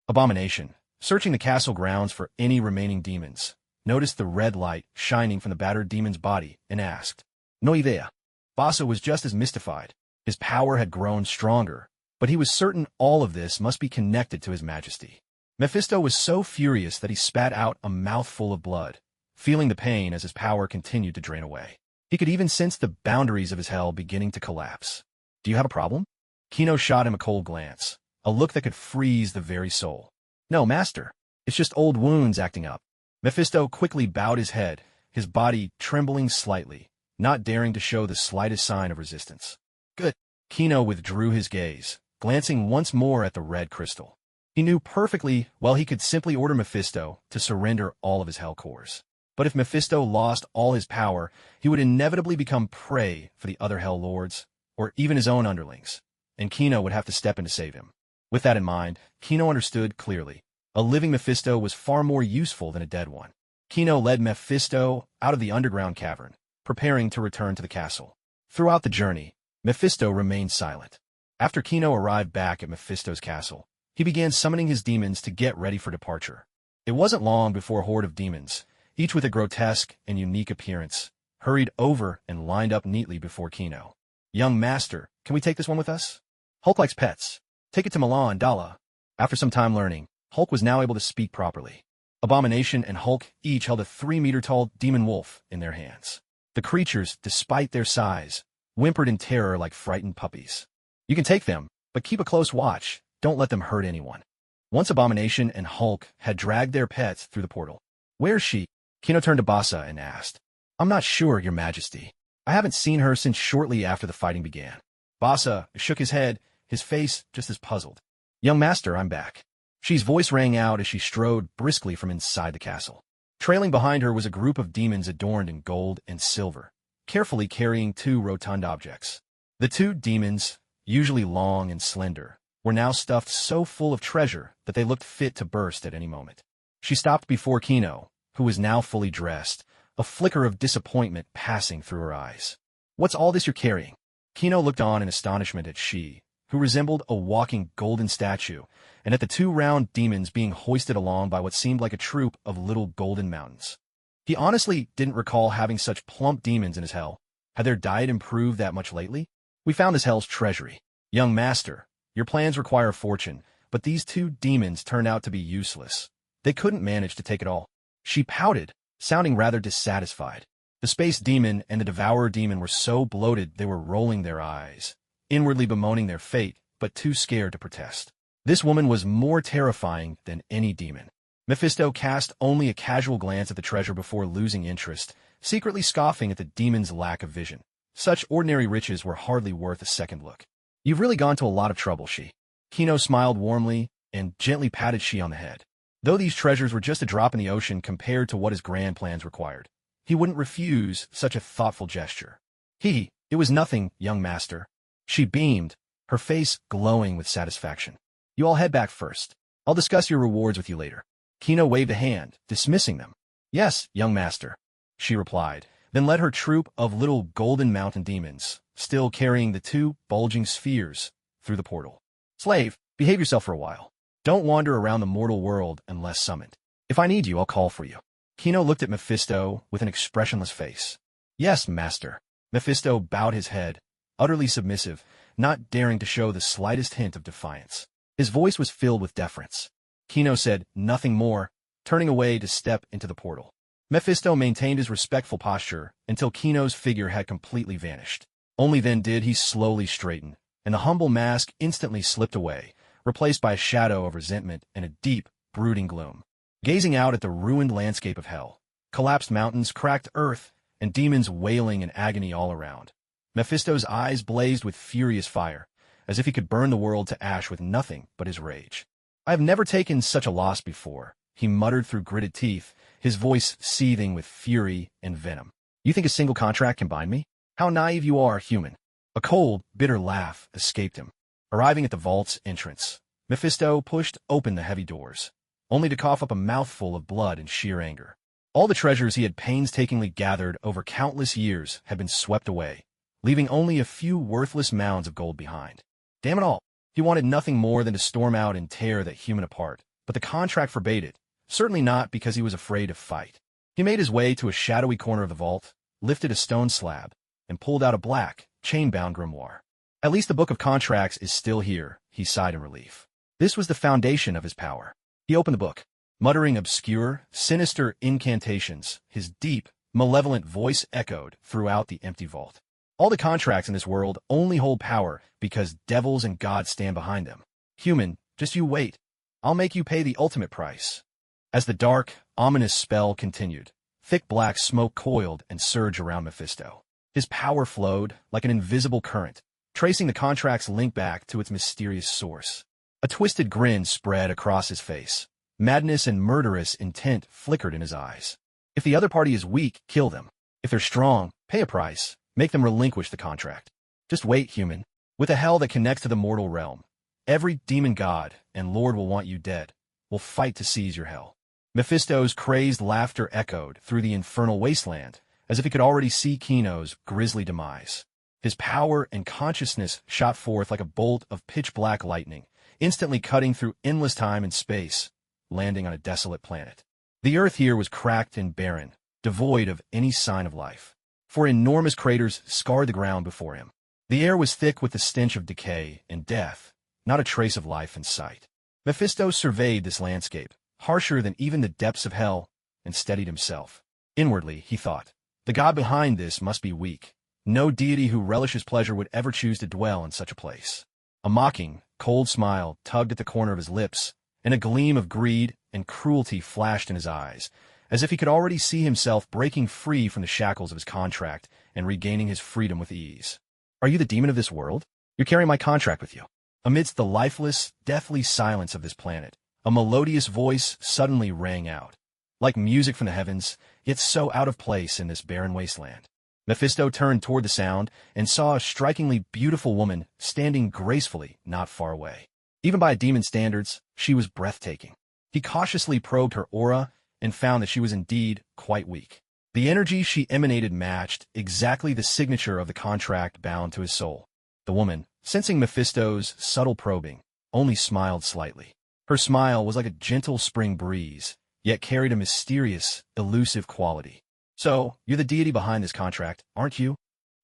Abomination, searching the castle grounds for any remaining demons, noticed the red light shining from the battered demon's body and asked. No idea. Basso was just as mystified. His power had grown stronger, but he was certain all of this must be connected to his Majesty. Mephisto was so furious that he spat out a mouthful of blood, feeling the pain as his power continued to drain away. He could even sense the boundaries of his hell beginning to collapse. Do you have a problem? Kino shot him a cold glance, a look that could freeze the very soul. No, master. It's just old wounds acting up. Mephisto quickly bowed his head, his body trembling slightly, not daring to show the slightest sign of resistance. Good. Kino withdrew his gaze, glancing once more at the red crystal. He knew perfectly well he could simply order Mephisto to surrender all of his hell cores. But if Mephisto lost all his power, he would inevitably become prey for the other hell lords, or even his own underlings, and Kino would have to step in to save him. With that in mind, Kino understood clearly. A living Mephisto was far more useful than a dead one. Kino led Mephisto out of the underground cavern, preparing to return to the castle. Throughout the journey, Mephisto remained silent. After Kino arrived back at Mephisto's castle, he began summoning his demons to get ready for departure. It wasn't long before a horde of demons, each with a grotesque and unique appearance, hurried over and lined up neatly before Kino. "Young master, can we take this one with us? Hulk likes pets. Take it to Milan and Dala." After some time learning, Hulk was now able to speak properly. Abomination and Hulk each held a 3-meter-tall demon wolf in their hands. The creatures, despite their size, whimpered in terror like frightened puppies. "You can take them, but keep a close watch. Don't let them hurt anyone." Once Abomination and Hulk had dragged their pets through the portal. "Where's she?" Kino turned to Basa and asked. "I'm not sure, Your Majesty. I haven't seen her since shortly after the fighting began." Basa shook his head, his face just as puzzled. "Young master, I'm back." She's voice rang out as she strode briskly from inside the castle. Trailing behind her was a group of demons adorned in gold and silver, carefully carrying 2 rotund objects. The 2 demons, usually long and slender, were now stuffed so full of treasure that they looked fit to burst at any moment. She stopped before Kino, who was now fully dressed, a flicker of disappointment passing through her eyes. "What's all this you're carrying?" Kino looked on in astonishment at she, who resembled a walking golden statue, and at the 2 round demons being hoisted along by what seemed like a troop of little golden mountains. He honestly didn't recall having such plump demons in his hell. Had their diet improved that much lately? "We found this hell's treasury. Young master, your plans require a fortune, but these 2 demons turned out to be useless. They couldn't manage to take it all." She pouted, sounding rather dissatisfied. The space demon and the devourer demon were so bloated they were rolling their eyes, inwardly bemoaning their fate, but too scared to protest. This woman was more terrifying than any demon. Mephisto cast only a casual glance at the treasure before losing interest, secretly scoffing at the demon's lack of vision. Such ordinary riches were hardly worth a second look. "You've really gone to a lot of trouble, she." Kino smiled warmly and gently patted she on the head. Though these treasures were just a drop in the ocean compared to what his grand plans required, he wouldn't refuse such a thoughtful gesture. It was nothing, young master." She beamed, her face glowing with satisfaction. "You all head back first. I'll discuss your rewards with you later." Kino waved a hand, dismissing them. "Yes, young master," she replied, then led her troop of little golden mountain demons, still carrying the 2 bulging spheres, through the portal. "Slave, behave yourself for a while. Don't wander around the mortal world unless summoned. If I need you, I'll call for you." Kino looked at Mephisto with an expressionless face. "Yes, master." Mephisto bowed his head, utterly submissive, not daring to show the slightest hint of defiance. His voice was filled with deference. Kino said nothing more, turning away to step into the portal. Mephisto maintained his respectful posture until Kino's figure had completely vanished. Only then did he slowly straighten, and the humble mask instantly slipped away, replaced by a shadow of resentment and a deep, brooding gloom. Gazing out at the ruined landscape of hell, collapsed mountains, cracked earth, and demons wailing in agony all around, Mephisto's eyes blazed with furious fire, as if he could burn the world to ash with nothing but his rage. "I have never taken such a loss before," he muttered through gritted teeth, his voice seething with fury and venom. "You think a single contract can bind me? How naive you are, human." A cold, bitter laugh escaped him. Arriving at the vault's entrance, Mephisto pushed open the heavy doors, only to cough up a mouthful of blood in sheer anger. All the treasures he had painstakingly gathered over countless years had been swept away, leaving only a few worthless mounds of gold behind. Damn it all! He wanted nothing more than to storm out and tear that human apart, but the contract forbade it, certainly not because he was afraid to fight. He made his way to a shadowy corner of the vault, lifted a stone slab, and pulled out a black, chain-bound grimoire. "At least the Book of Contracts is still here," he sighed in relief. This was the foundation of his power. He opened the book. Muttering obscure, sinister incantations, his deep, malevolent voice echoed throughout the empty vault. "All the contracts in this world only hold power because devils and gods stand behind them. Human, just you wait. I'll make you pay the ultimate price." As the dark, ominous spell continued, thick black smoke coiled and surged around Mephisto. His power flowed like an invisible current, tracing the contract's link back to its mysterious source. A twisted grin spread across his face. Madness and murderous intent flickered in his eyes. "If the other party is weak, kill them. If they're strong, pay a price. Make them relinquish the contract. Just wait, human." With a hell that connects to the mortal realm, Every demon god and lord will want you dead, will fight to seize your hell. Mephisto's crazed laughter echoed through the infernal wasteland, as if he could already see Kino's grisly demise. His power and consciousness shot forth like a bolt of pitch-black lightning, instantly cutting through endless time and space, landing on a desolate planet. The earth here was cracked and barren, devoid of any sign of life, for enormous craters scarred the ground before him. The air was thick with the stench of decay and death, not a trace of life in sight. Mephisto surveyed this landscape, harsher than even the depths of hell, and steadied himself. Inwardly, he thought, the god behind this must be weak. No deity who relishes pleasure would ever choose to dwell in such a place. A mocking, cold smile tugged at the corner of his lips, and a gleam of greed and cruelty flashed in his eyes, as if he could already see himself breaking free from the shackles of his contract and regaining his freedom with ease. Are you the demon of this world? You're carrying my contract with you. Amidst the lifeless, deathly silence of this planet, a melodious voice suddenly rang out, like music from the heavens, yet so out of place in this barren wasteland. Mephisto turned toward the sound and saw a strikingly beautiful woman standing gracefully not far away. Even by demon standards, she was breathtaking. He cautiously probed her aura and found that she was indeed quite weak. The energy she emanated matched exactly the signature of the contract bound to his soul. The woman, sensing Mephisto's subtle probing, only smiled slightly. Her smile was like a gentle spring breeze, yet carried a mysterious, elusive quality. So, you're the deity behind this contract, aren't you?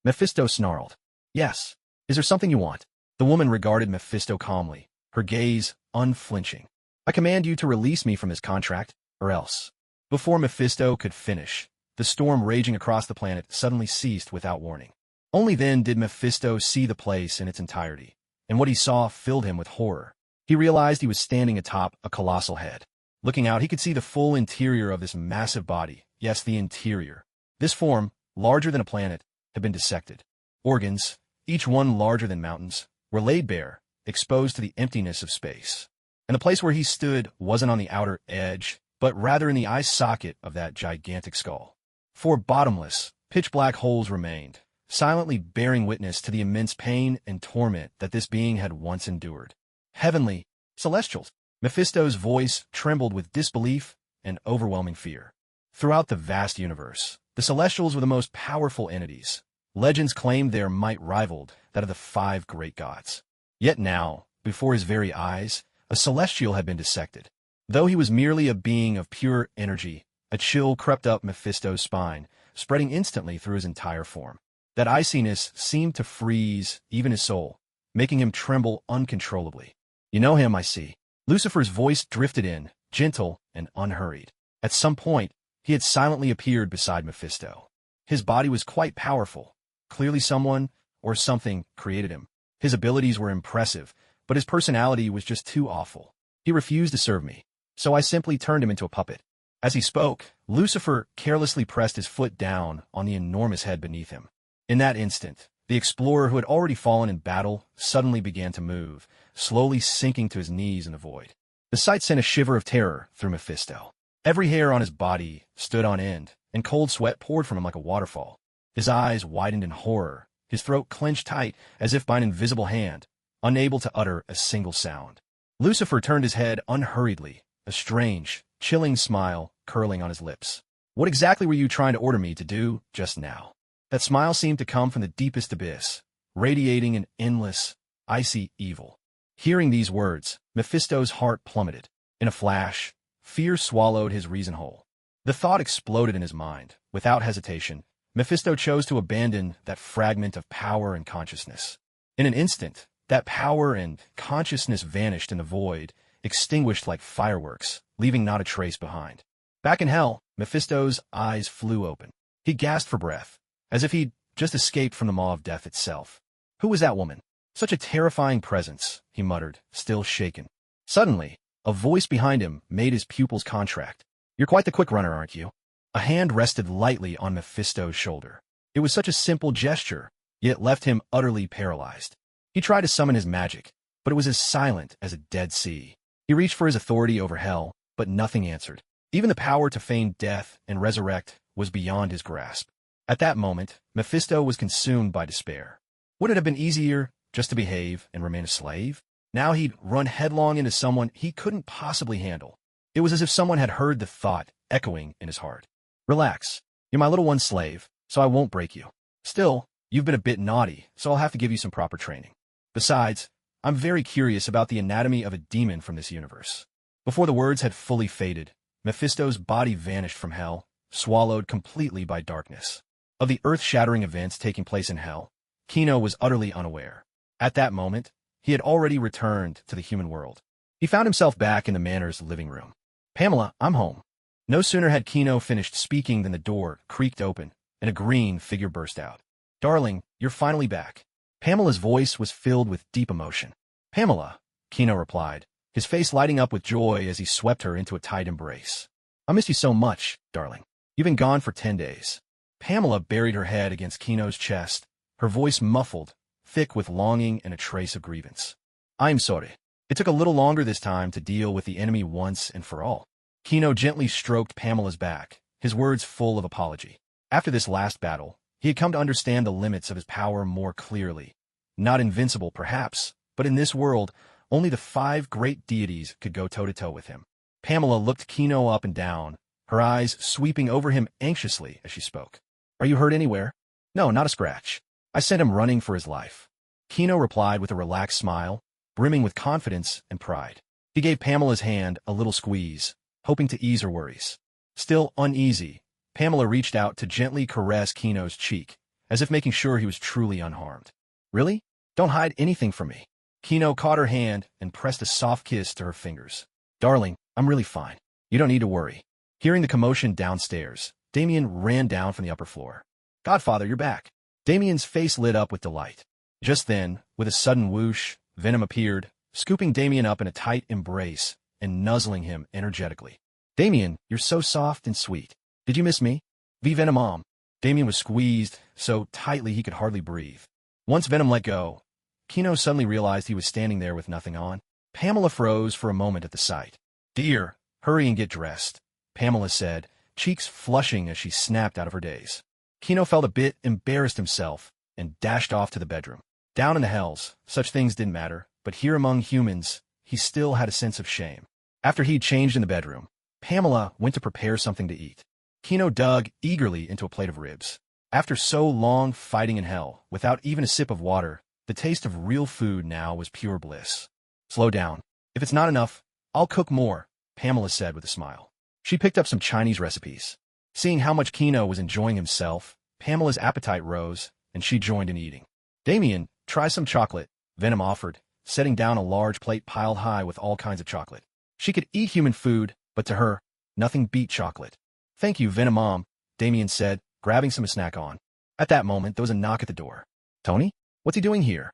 Mephisto snarled. Yes. Is there something you want? The woman regarded Mephisto calmly, her gaze unflinching. I command you to release me from this contract, or else. Before Mephisto could finish, the storm raging across the planet suddenly ceased without warning. Only then did Mephisto see the place in its entirety, and what he saw filled him with horror. He realized he was standing atop a colossal head. Looking out, he could see the full interior of this massive body. Yes, the interior. This form, larger than a planet, had been dissected. Organs, each one larger than mountains, were laid bare, exposed to the emptiness of space. And the place where he stood wasn't on the outer edge, but rather in the eye socket of that gigantic skull. Four bottomless, pitch-black holes remained, silently bearing witness to the immense pain and torment that this being had once endured. Heavenly, celestials. Mephisto's voice trembled with disbelief and overwhelming fear. Throughout the vast universe, the Celestials were the most powerful entities. Legends claimed their might rivaled that of the 5 great gods. Yet now, before his very eyes, a Celestial had been dissected. Though he was merely a being of pure energy, a chill crept up Mephisto's spine, spreading instantly through his entire form. That iciness seemed to freeze even his soul, making him tremble uncontrollably. You know him, I see. Lucifer's voice drifted in, gentle and unhurried. At some point, he had silently appeared beside Mephisto. His body was quite powerful. Clearly someone, or something, created him. His abilities were impressive, but his personality was just too awful. He refused to serve me, so I simply turned him into a puppet. As he spoke, Lucifer carelessly pressed his foot down on the enormous head beneath him. In that instant, the explorer who had already fallen in battle suddenly began to move, slowly sinking to his knees in the void. The sight sent a shiver of terror through Mephisto. Every hair on his body stood on end, and cold sweat poured from him like a waterfall. His eyes widened in horror, his throat clenched tight as if by an invisible hand, unable to utter a single sound. Lucifer turned his head unhurriedly, a strange, chilling smile curling on his lips. What exactly were you trying to order me to do just now? That smile seemed to come from the deepest abyss, radiating an endless, icy evil. Hearing these words, Mephisto's heart plummeted. In a flash, fear swallowed his reason whole. The thought exploded in his mind. Without hesitation, Mephisto chose to abandon that fragment of power and consciousness. In an instant, that power and consciousness vanished in the void, extinguished like fireworks, leaving not a trace behind. Back in hell, Mephisto's eyes flew open. He gasped for breath, as if he'd just escaped from the maw of death itself. Who was that woman? Such a terrifying presence, he muttered, still shaken. Suddenly, a voice behind him made his pupils contract. You're quite the quick runner, aren't you? A hand rested lightly on Mephisto's shoulder. It was such a simple gesture, yet left him utterly paralyzed. He tried to summon his magic, but it was as silent as a dead sea. He reached for his authority over hell, but nothing answered. Even the power to feign death and resurrect was beyond his grasp. At that moment, Mephisto was consumed by despair. Would it have been easier just to behave and remain a slave? Now he'd run headlong into someone he couldn't possibly handle. It was as if someone had heard the thought echoing in his heart. Relax. You're my little one slave, so I won't break you. Still, you've been a bit naughty, so I'll have to give you some proper training. Besides, I'm very curious about the anatomy of a demon from this universe. Before the words had fully faded, Mephisto's body vanished from hell, swallowed completely by darkness. Of the earth-shattering events taking place in hell, Kino was utterly unaware. At that moment, he had already returned to the human world. He found himself back in the manor's living room. Pamela, I'm home. No sooner had Kino finished speaking than the door creaked open, and a green figure burst out. Darling, you're finally back. Pamela's voice was filled with deep emotion. Pamela, Kino replied, his face lighting up with joy as he swept her into a tight embrace. I miss you so much, darling. You've been gone for 10 days. Pamela buried her head against Kino's chest, her voice muffled, thick with longing and a trace of grievance. I'm sorry. It took a little longer this time to deal with the enemy once and for all. Kino gently stroked Pamela's back, his words full of apology. After this last battle, he had come to understand the limits of his power more clearly. Not invincible, perhaps, but in this world, only the 5 great deities could go toe-to-toe with him. Pamela looked Kino up and down, her eyes sweeping over him anxiously as she spoke. Are you hurt anywhere? No, not a scratch. I sent him running for his life. Kino replied with a relaxed smile, brimming with confidence and pride. He gave Pamela's hand a little squeeze, hoping to ease her worries. Still uneasy, Pamela reached out to gently caress Kino's cheek, as if making sure he was truly unharmed. Really? Don't hide anything from me. Kino caught her hand and pressed a soft kiss to her fingers. Darling, I'm really fine. You don't need to worry. Hearing the commotion downstairs, Damien ran down from the upper floor. Godfather, you're back. Damien's face lit up with delight. Just then, with a sudden whoosh, Venom appeared, scooping Damien up in a tight embrace and nuzzling him energetically. Damien, you're so soft and sweet. Did you miss me? Venom Mom. Damien was squeezed so tightly he could hardly breathe. Once Venom let go, Kino suddenly realized he was standing there with nothing on. Pamela froze for a moment at the sight. Dear, hurry and get dressed, Pamela said, cheeks flushing as she snapped out of her daze. Kino felt a bit embarrassed himself and dashed off to the bedroom. Down in the hells, such things didn't matter, but here among humans, he still had a sense of shame. After he'd changed in the bedroom, Pamela went to prepare something to eat. Kino dug eagerly into a plate of ribs. After so long fighting in hell, without even a sip of water, the taste of real food now was pure bliss. Slow down. If it's not enough, I'll cook more, Pamela said with a smile. She picked up some Chinese recipes. Seeing how much Kino was enjoying himself, Pamela's appetite rose, and she joined in eating. Damien, try some chocolate, Venom offered, setting down a large plate piled high with all kinds of chocolate. She could eat human food, but to her, nothing beat chocolate. Thank you, Venom Mom, Damien said, grabbing some to snack on. At that moment, there was a knock at the door. Tony? What's he doing here?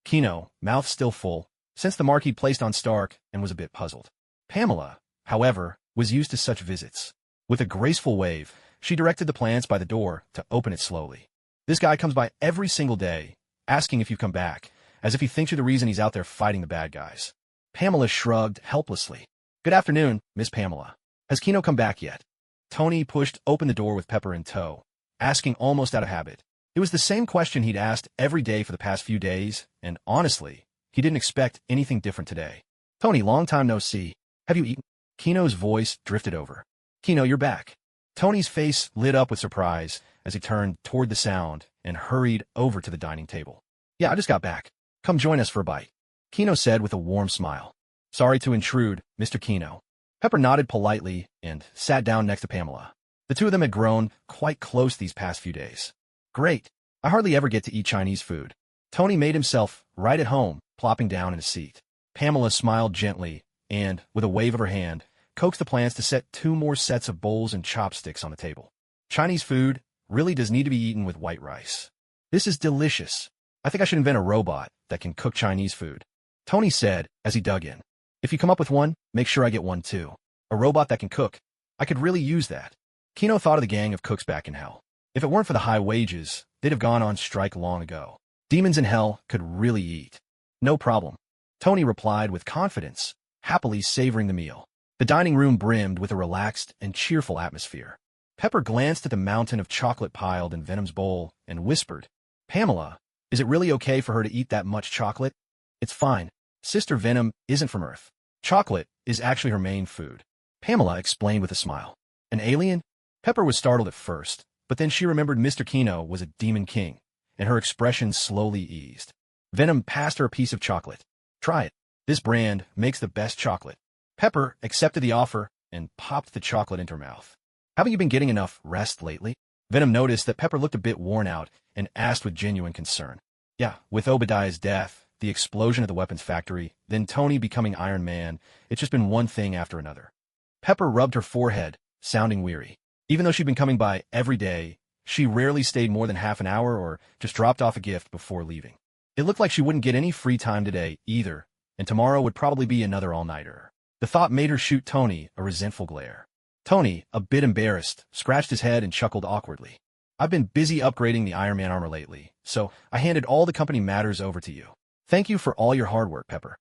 Kino, mouth still full, sensed the mark he'd placed on Stark and was a bit puzzled. Pamela, however, was used to such visits. With a graceful wave, she directed the plants by the door to open it slowly. This guy comes by every single day, asking if you come back, as if he thinks you're the reason he's out there fighting the bad guys. Pamela shrugged helplessly. Good afternoon, Miss Pamela. Has Kino come back yet? Tony pushed open the door with Pepper in tow, asking almost out of habit. It was the same question he'd asked every day for the past few days, and honestly, he didn't expect anything different today. Tony, long time no see. Have you eaten? Kino's voice drifted over. Kino, you're back. Tony's face lit up with surprise as he turned toward the sound and hurried over to the dining table. Yeah, I just got back. Come join us for a bite, Kino said with a warm smile. Sorry to intrude, Mr. Kino. Pepper nodded politely and sat down next to Pamela. The two of them had grown quite close these past few days. Great. I hardly ever get to eat Chinese food. Tony made himself right at home, plopping down in a seat. Pamela smiled gently and, with a wave of her hand, coaxed the plants to set 2 more sets of bowls and chopsticks on the table. Chinese food really does need to be eaten with white rice. This is delicious. I think I should invent a robot that can cook Chinese food, Tony said as he dug in. If you come up with one, make sure I get one too. A robot that can cook. I could really use that. Kino thought of the gang of cooks back in hell. If it weren't for the high wages, they'd have gone on strike long ago. Demons in hell could really eat. No problem, Tony replied with confidence, happily savoring the meal. The dining room brimmed with a relaxed and cheerful atmosphere. Pepper glanced at the mountain of chocolate piled in Venom's bowl and whispered, Pamela, is it really okay for her to eat that much chocolate? It's fine. Sister Venom isn't from Earth. Chocolate is actually her main food. Pamela explained with a smile. An alien? Pepper was startled at first, but then she remembered Mr. Kino was a demon king, and her expression slowly eased. Venom passed her a piece of chocolate. Try it. This brand makes the best chocolate. Pepper accepted the offer and popped the chocolate into her mouth. Haven't you been getting enough rest lately? Venom noticed that Pepper looked a bit worn out and asked with genuine concern. Yeah, with Obadiah's death, the explosion at the weapons factory, then Tony becoming Iron Man, it's just been one thing after another. Pepper rubbed her forehead, sounding weary. Even though she'd been coming by every day, she rarely stayed more than half an hour or just dropped off a gift before leaving. It looked like she wouldn't get any free time today either, and tomorrow would probably be another all-nighter. The thought made her shoot Tony a resentful glare. Tony, a bit embarrassed, scratched his head and chuckled awkwardly. I've been busy upgrading the Iron Man armor lately, so I handed all the company matters over to you. Thank you for all your hard work, Pepper.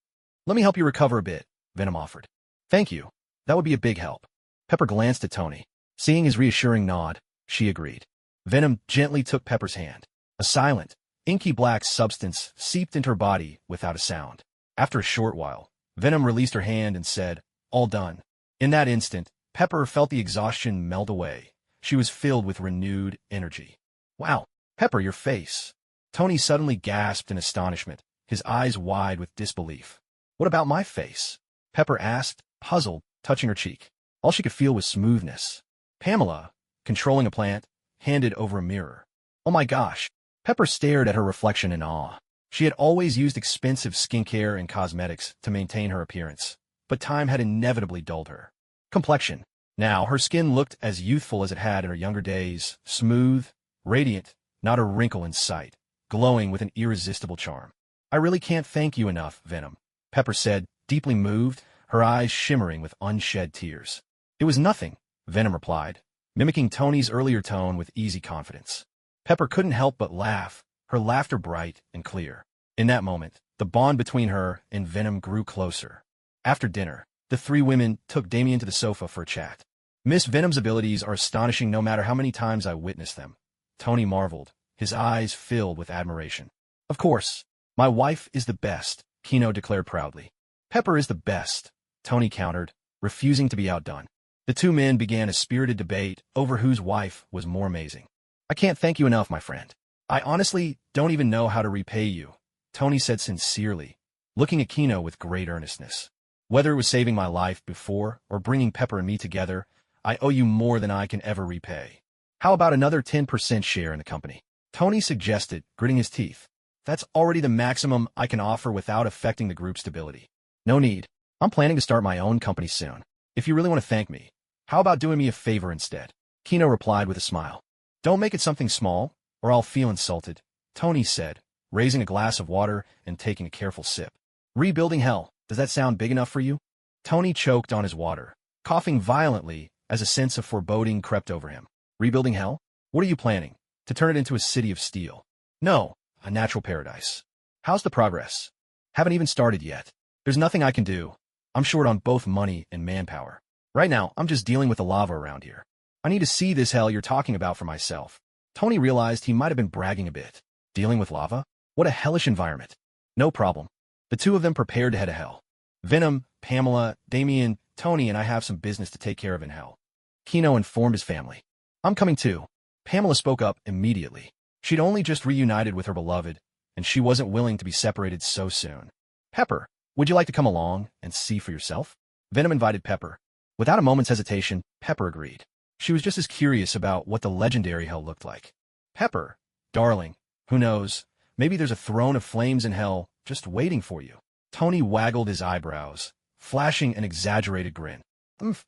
Let me help you recover a bit, Venom offered. Thank you. That would be a big help. Pepper glanced at Tony. Seeing his reassuring nod, she agreed. Venom gently took Pepper's hand. A silent, inky black substance seeped into her body without a sound. After a short while, Venom released her hand and said, "All done." In that instant, Pepper felt the exhaustion melt away. She was filled with renewed energy. Wow, Pepper, your face. Tony suddenly gasped in astonishment, his eyes wide with disbelief. What about my face? Pepper asked, puzzled, touching her cheek. All she could feel was smoothness. Pamela, controlling a plant, handed over a mirror. Oh my gosh. Pepper stared at her reflection in awe. She had always used expensive skincare and cosmetics to maintain her appearance, but time had inevitably dulled her. Complexion. Now, her skin looked as youthful as it had in her younger days, smooth, radiant, not a wrinkle in sight, glowing with an irresistible charm. I really can't thank you enough, Venom, Pepper said, deeply moved, her eyes shimmering with unshed tears. It was nothing, Venom replied, mimicking Tony's earlier tone with easy confidence. Pepper couldn't help but laugh, her laughter bright and clear. In that moment, the bond between her and Venom grew closer. After dinner, the three women took Damien to the sofa for a chat. Miss Venom's abilities are astonishing no matter how many times I witness them. Tony marveled, his eyes filled with admiration. Of course, my wife is the best, Kino declared proudly. Pepper is the best, Tony countered, refusing to be outdone. The two men began a spirited debate over whose wife was more amazing. I can't thank you enough, my friend. I honestly don't even know how to repay you, Tony said sincerely, looking at Kino with great earnestness. Whether it was saving my life before or bringing Pepper and me together, I owe you more than I can ever repay. How about another 10% share in the company? Tony suggested, gritting his teeth. That's already the maximum I can offer without affecting the group's stability. No need. I'm planning to start my own company soon. If you really want to thank me, how about doing me a favor instead? Kino replied with a smile. Don't make it something small, or I'll feel insulted, Tony said, raising a glass of water and taking a careful sip. Rebuilding hell, does that sound big enough for you? Tony choked on his water, coughing violently as a sense of foreboding crept over him. Rebuilding hell? What are you planning? To turn it into a city of steel? No, a natural paradise. How's the progress? Haven't even started yet. There's nothing I can do. I'm short on both money and manpower. Right now, I'm just dealing with the lava around here. I need to see this hell you're talking about for myself. Tony realized he might have been bragging a bit. Dealing with lava? What a hellish environment. No problem. The two of them prepared to head to hell. Venom, Pamela, Damien, Tony, and I have some business to take care of in hell. Kino informed his family. I'm coming too. Pamela spoke up immediately. She'd only just reunited with her beloved, and she wasn't willing to be separated so soon. Pepper, would you like to come along and see for yourself? Venom invited Pepper. Without a moment's hesitation, Pepper agreed. She was just as curious about what the legendary hell looked like. Pepper, darling, who knows, maybe there's a throne of flames in hell just waiting for you. Tony waggled his eyebrows, flashing an exaggerated grin.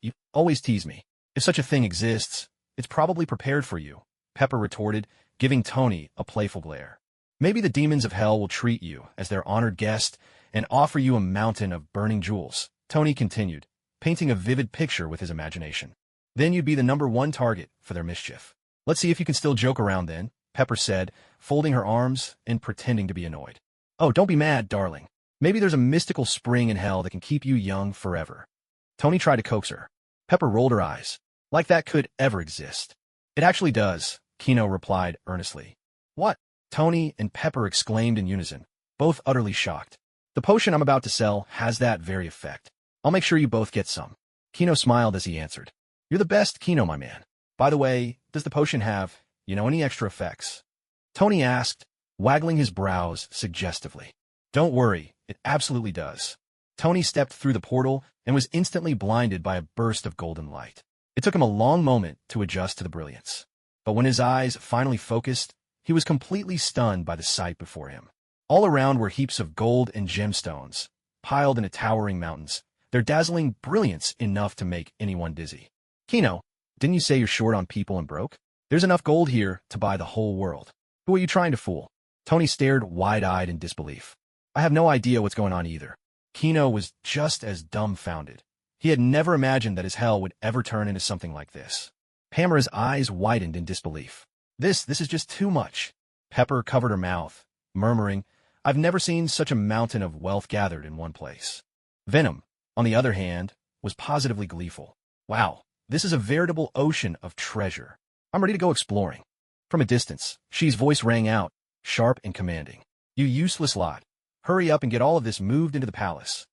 You always tease me. If such a thing exists, it's probably prepared for you, Pepper retorted, giving Tony a playful glare. Maybe the demons of hell will treat you as their honored guest and offer you a mountain of burning jewels, Tony continued, painting a vivid picture with his imagination. Then you'd be the #1 target for their mischief. Let's see if you can still joke around then, Pepper said, folding her arms and pretending to be annoyed. Oh, don't be mad, darling. Maybe there's a mystical spring in hell that can keep you young forever. Tony tried to coax her. Pepper rolled her eyes. Like that could ever exist. It actually does, Kino replied earnestly. What? Tony and Pepper exclaimed in unison, both utterly shocked. The potion I'm about to sell has that very effect. I'll make sure you both get some. Kino smiled as he answered. You're the best, Kino, my man. By the way, does the potion have, any extra effects? Tony asked, waggling his brows suggestively. Don't worry, it absolutely does. Tony stepped through the portal and was instantly blinded by a burst of golden light. It took him a long moment to adjust to the brilliance. But when his eyes finally focused, he was completely stunned by the sight before him. All around were heaps of gold and gemstones, piled in towering mountains, their dazzling brilliance enough to make anyone dizzy. Kino, didn't you say you're short on people and broke? There's enough gold here to buy the whole world. Who are you trying to fool? Tony stared wide-eyed in disbelief. I have no idea what's going on either. Kino was just as dumbfounded. He had never imagined that his hell would ever turn into something like this. Pamela's eyes widened in disbelief. This is just too much. Pepper covered her mouth, murmuring, I've never seen such a mountain of wealth gathered in one place. Venom, on the other hand, was positively gleeful. Wow, this is a veritable ocean of treasure. I'm ready to go exploring. From a distance, Shi's voice rang out, sharp and commanding. You useless lot. Hurry up and get all of this moved into the palace.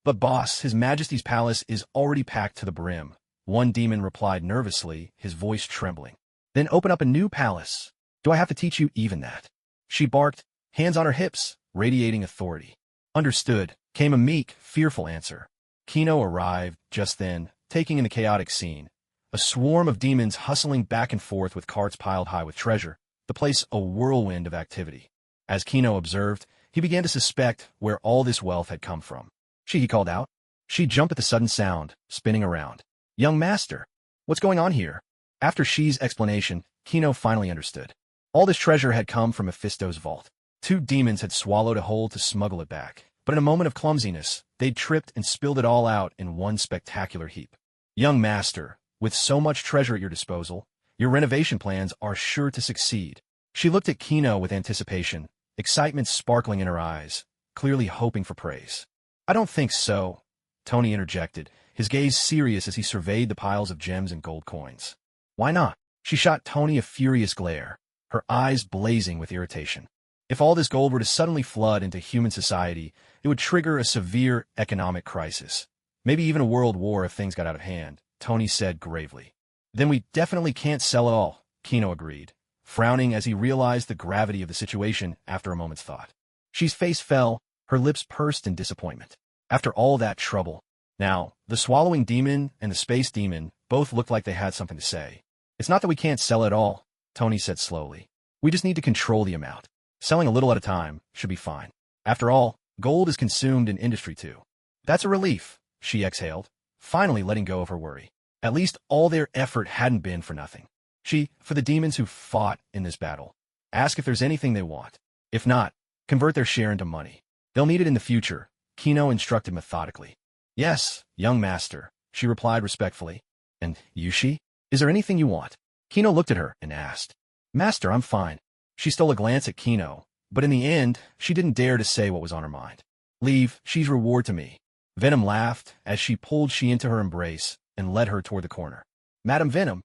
But boss, His Majesty's palace is already packed to the brim. One demon replied nervously, his voice trembling. Then open up a new palace. Do I have to teach you even that? She barked, hands on her hips, radiating authority. Understood, came a meek, fearful answer. Kino arrived just then, taking in the chaotic scene. A swarm of demons hustling back and forth with carts piled high with treasure, the place a whirlwind of activity. As Kino observed, he began to suspect where all this wealth had come from. He called out. She jumped at the sudden sound, spinning around. Young master, what's going on here? After Shi's explanation, Kino finally understood. All this treasure had come from Mephisto's vault. Two demons had swallowed a hole to smuggle it back, but in a moment of clumsiness, they'd tripped and spilled it all out in one spectacular heap. Young master, with so much treasure at your disposal, your renovation plans are sure to succeed. She looked at Kino with anticipation, excitement sparkling in her eyes, clearly hoping for praise. I don't think so, Tony interjected, his gaze serious as he surveyed the piles of gems and gold coins. Why not? She shot Tony a furious glare, her eyes blazing with irritation. If all this gold were to suddenly flood into human society, it would trigger a severe economic crisis. Maybe even a world war if things got out of hand, Tony said gravely. Then we definitely can't sell it all, Kino agreed, frowning as he realized the gravity of the situation after a moment's thought. Shi's face fell, her lips pursed in disappointment. After all that trouble. Now, the swallowing demon and the space demon both looked like they had something to say. It's not that we can't sell it all, Tony said slowly. We just need to control the amount. Selling a little at a time should be fine. After all, gold is consumed in industry too. That's a relief, she exhaled, finally letting go of her worry. At least all their effort hadn't been for nothing. For the demons who fought in this battle, ask if there's anything they want. If not, convert their share into money. They'll need it in the future, Kino instructed methodically. Yes, young master, she replied respectfully. And you, Shi? Is there anything you want? Kino looked at her and asked. Master, I'm fine. She stole a glance at Kino, but in the end, she didn't dare to say what was on her mind. Leave Shi's reward to me. Venom laughed as she pulled Shi into her embrace and led her toward the corner. Madam Venom.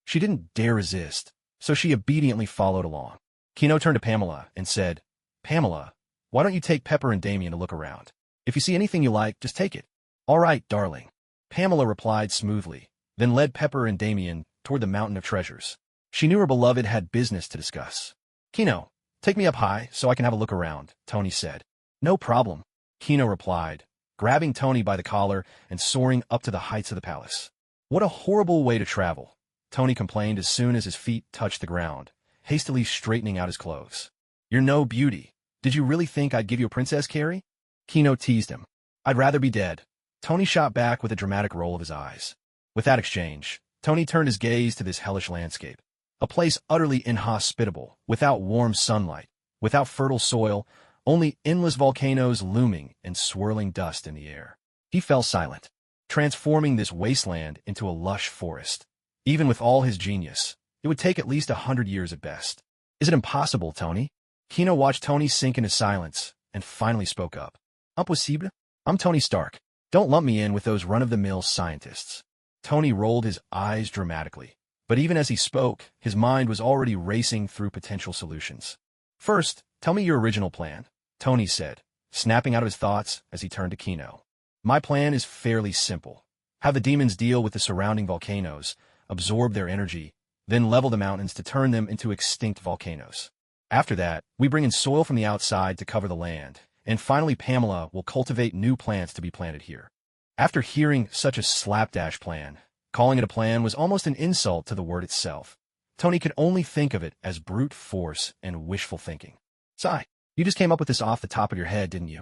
She didn't dare resist, so she obediently followed along. Kino turned to Pamela and said, Pamela, why don't you take Pepper and Damien to look around? If you see anything you like, just take it. All right, darling. Pamela replied smoothly, then led Pepper and Damien toward the mountain of treasures. She knew her beloved had business to discuss. Kino, take me up high so I can have a look around, Tony said. No problem, Kino replied, grabbing Tony by the collar and soaring up to the heights of the palace. What a horrible way to travel, Tony complained as soon as his feet touched the ground, hastily straightening out his clothes. You're no beauty. Did you really think I'd give you a princess, Carrie? Kino teased him. I'd rather be dead. Tony shot back with a dramatic roll of his eyes. With that exchange, Tony turned his gaze to this hellish landscape. A place utterly inhospitable, without warm sunlight, without fertile soil, only endless volcanoes looming and swirling dust in the air. He fell silent, transforming this wasteland into a lush forest. Even with all his genius, it would take at least 100 years at best. Is it impossible, Tony? Kino watched Tony sink into silence and finally spoke up. Impossible? I'm Tony Stark. Don't lump me in with those run-of-the-mill scientists. Tony rolled his eyes dramatically, but even as he spoke, his mind was already racing through potential solutions. First, tell me your original plan, Tony said, snapping out of his thoughts as he turned to Kino. My plan is fairly simple. Have the demons deal with the surrounding volcanoes, absorb their energy, then level the mountains to turn them into extinct volcanoes. After that, we bring in soil from the outside to cover the land, and finally Pamela will cultivate new plants to be planted here. After hearing such a slapdash plan, calling it a plan was almost an insult to the word itself. Tony could only think of it as brute force and wishful thinking. Sigh, you just came up with this off the top of your head, didn't you?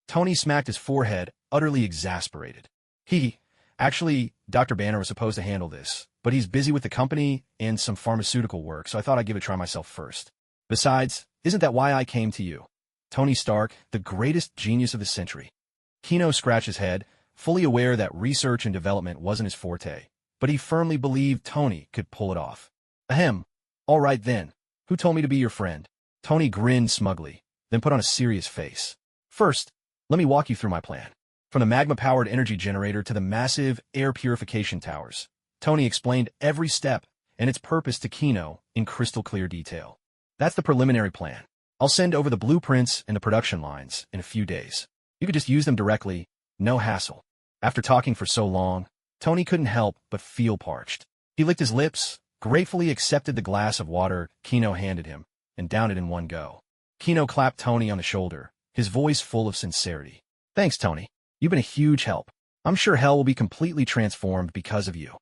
Tony smacked his forehead, utterly exasperated. Actually, Dr. Banner was supposed to handle this, but he's busy with the company and some pharmaceutical work, so I thought I'd give it a try myself first. Besides, isn't that why I came to you? Tony Stark, the greatest genius of the century. Kino scratched his head, fully aware that research and development wasn't his forte, but he firmly believed Tony could pull it off. Ahem. All right then. Who told me to be your friend? Tony grinned smugly, then put on a serious face. First, let me walk you through my plan. From the magma-powered energy generator to the massive air purification towers, Tony explained every step and its purpose to Kino in crystal-clear detail. That's the preliminary plan. I'll send over the blueprints and the production lines in a few days. You could just use them directly, no hassle. After talking for so long, Tony couldn't help but feel parched. He licked his lips, gratefully accepted the glass of water Kino handed him, and downed it in one go. Kino clapped Tony on the shoulder, his voice full of sincerity. Thanks, Tony. You've been a huge help. I'm sure hell will be completely transformed because of you.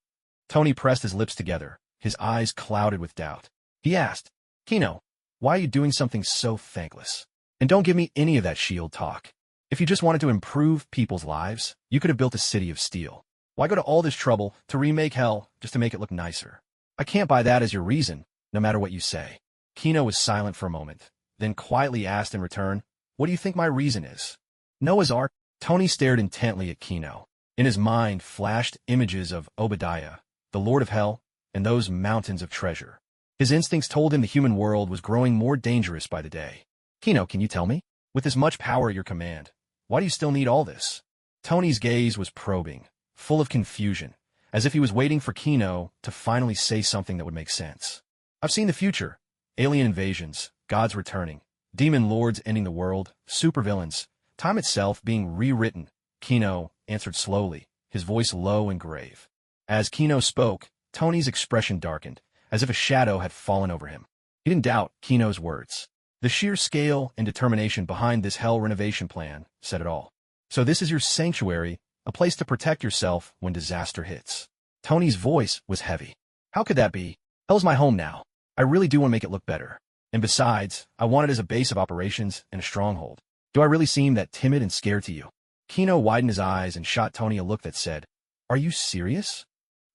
Tony pressed his lips together, his eyes clouded with doubt. He asked, Kino, why are you doing something so thankless? And don't give me any of that shield talk. If you just wanted to improve people's lives, you could have built a city of steel. Why go to all this trouble to remake hell just to make it look nicer? I can't buy that as your reason, no matter what you say. Kino was silent for a moment, then quietly asked in return, what do you think my reason is? Noah's Ark? Tony stared intently at Kino. In his mind flashed images of Obadiah, the Lord of Hell, and those mountains of treasure. His instincts told him the human world was growing more dangerous by the day. Kino, can you tell me? With as much power at your command, why do you still need all this? Tony's gaze was probing, full of confusion, as if he was waiting for Kino to finally say something that would make sense. I've seen the future. Alien invasions, gods returning, demon lords ending the world, supervillains, time itself being rewritten. Kino answered slowly, his voice low and grave. As Kino spoke, Tony's expression darkened, as if a shadow had fallen over him. He didn't doubt Kino's words. The sheer scale and determination behind this hell renovation plan said it all. So this is your sanctuary, a place to protect yourself when disaster hits. Tony's voice was heavy. How could that be? Hell's my home now. I really do want to make it look better. And besides, I want it as a base of operations and a stronghold. Do I really seem that timid and scared to you? Kino widened his eyes and shot Tony a look that said, Are you serious?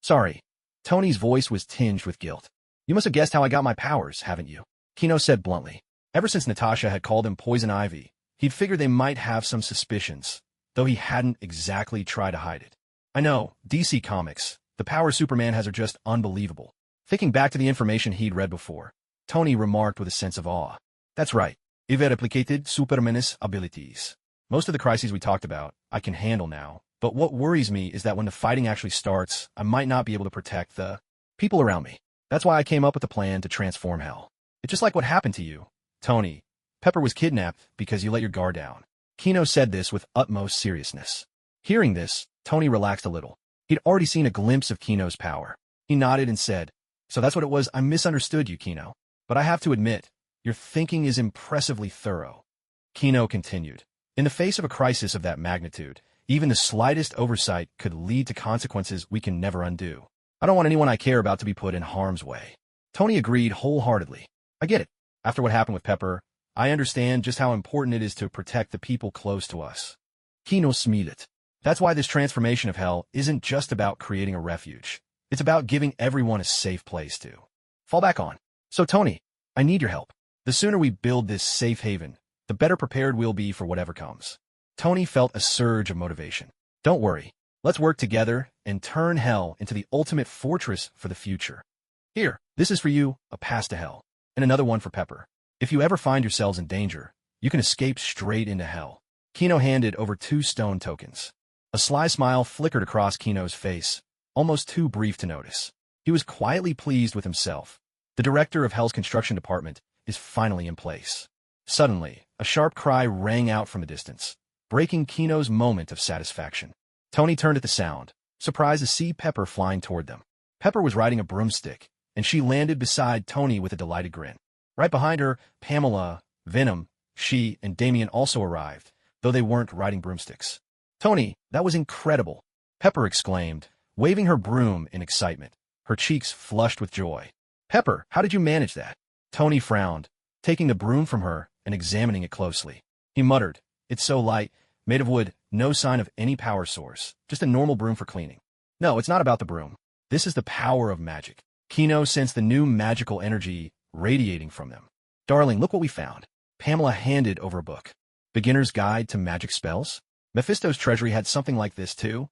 Sorry. Tony's voice was tinged with guilt. You must have guessed how I got my powers, haven't you? Kino said bluntly. Ever since Natasha had called him Poison Ivy, he'd figured they might have some suspicions, though he hadn't exactly tried to hide it. I know, DC Comics, the powers Superman has are just unbelievable. Thinking back to the information he'd read before, Tony remarked with a sense of awe. That's right. I've replicated Superman's abilities. Most of the crises we talked about, I can handle now, but what worries me is that when the fighting actually starts, I might not be able to protect the people around me. That's why I came up with a plan to transform hell. It's just like what happened to you, Tony. Pepper was kidnapped because you let your guard down. Kino said this with utmost seriousness. Hearing this, Tony relaxed a little. He'd already seen a glimpse of Kino's power. He nodded and said, So that's what it was. I misunderstood you, Kino. But I have to admit, your thinking is impressively thorough. Kino continued. In the face of a crisis of that magnitude, even the slightest oversight could lead to consequences we can never undo. I don't want anyone I care about to be put in harm's way. Tony agreed wholeheartedly. I get it. After what happened with Pepper, I understand just how important it is to protect the people close to us. Kino smiled. That's why this transformation of hell isn't just about creating a refuge. It's about giving everyone a safe place to fall back on. So Tony, I need your help. The sooner we build this safe haven, the better prepared we'll be for whatever comes. Tony felt a surge of motivation. Don't worry. Let's work together and turn hell into the ultimate fortress for the future. Here, this is for you, a pass to hell. And another one for Pepper. If you ever find yourselves in danger, you can escape straight into hell. Kino handed over 2 stone tokens. A sly smile flickered across Kino's face, almost too brief to notice. He was quietly pleased with himself. The director of Hell's construction department is finally in place. Suddenly, A sharp cry rang out from a distance, breaking Kino's moment of satisfaction. Tony turned at the sound, surprised to see Pepper flying toward them. Pepper was riding a broomstick, and she landed beside Tony with a delighted grin. Right behind her, Pamela, Venom, she, and Damien also arrived, though they weren't riding broomsticks. "Tony, that was incredible!" Pepper exclaimed, waving her broom in excitement, her cheeks flushed with joy. "Pepper, how did you manage that?" Tony frowned, taking the broom from her and examining it closely. He muttered, "It's so light, made of wood, no sign of any power source, just a normal broom for cleaning." "No, it's not about the broom. This is the power of magic." Kino sensed the new magical energy radiating from them. "Darling, look what we found." Pamela handed over a book. "Beginner's Guide to Magic Spells?" Mephisto's treasury had something like this, too.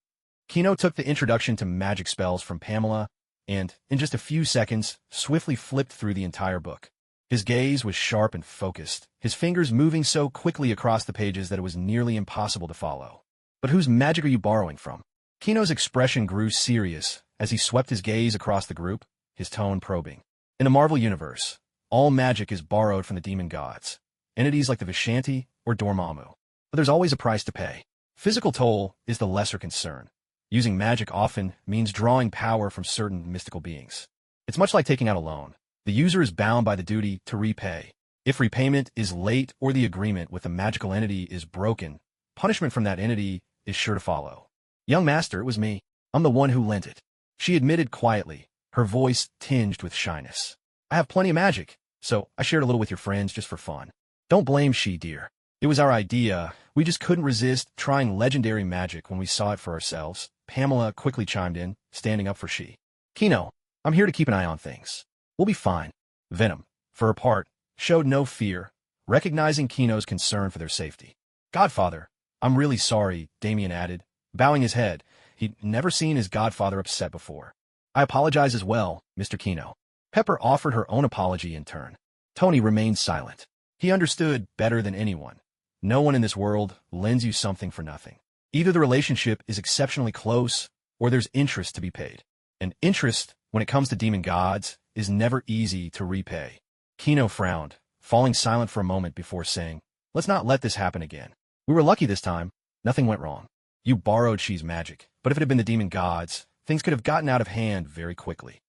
Kino took the introduction to magic spells from Pamela and, in just a few seconds, swiftly flipped through the entire book. His gaze was sharp and focused, his fingers moving so quickly across the pages that it was nearly impossible to follow. "But whose magic are you borrowing from?" Kino's expression grew serious as he swept his gaze across the group, his tone probing. "In the Marvel Universe, all magic is borrowed from the demon gods, entities like the Vishanti or Dormammu. But there's always a price to pay. Physical toll is the lesser concern. Using magic often means drawing power from certain mystical beings. It's much like taking out a loan. The user is bound by the duty to repay. If repayment is late or the agreement with the magical entity is broken, punishment from that entity is sure to follow." "Young master, it was me. I'm the one who lent it," she admitted quietly, her voice tinged with shyness. "I have plenty of magic, so I shared a little with your friends just for fun." "Don't blame she, dear. It was our idea. We just couldn't resist trying legendary magic when we saw it for ourselves." Pamela quickly chimed in, standing up for she. "Kino, I'm here to keep an eye on things. We'll be fine." Venom, for her part, showed no fear, recognizing Kino's concern for their safety. "Godfather, I'm really sorry," Damien added, bowing his head. He'd never seen his godfather upset before. "I apologize as well, Mr. Kino." Pepper offered her own apology in turn. Tony remained silent. He understood better than anyone. No one in this world lends you something for nothing. Either the relationship is exceptionally close, or there's interest to be paid. And interest, when it comes to demon gods, is never easy to repay. Kino frowned, falling silent for a moment before saying, "Let's not let this happen again. We were lucky this time. Nothing went wrong. You borrowed She's magic, but if it had been the demon gods, things could have gotten out of hand very quickly."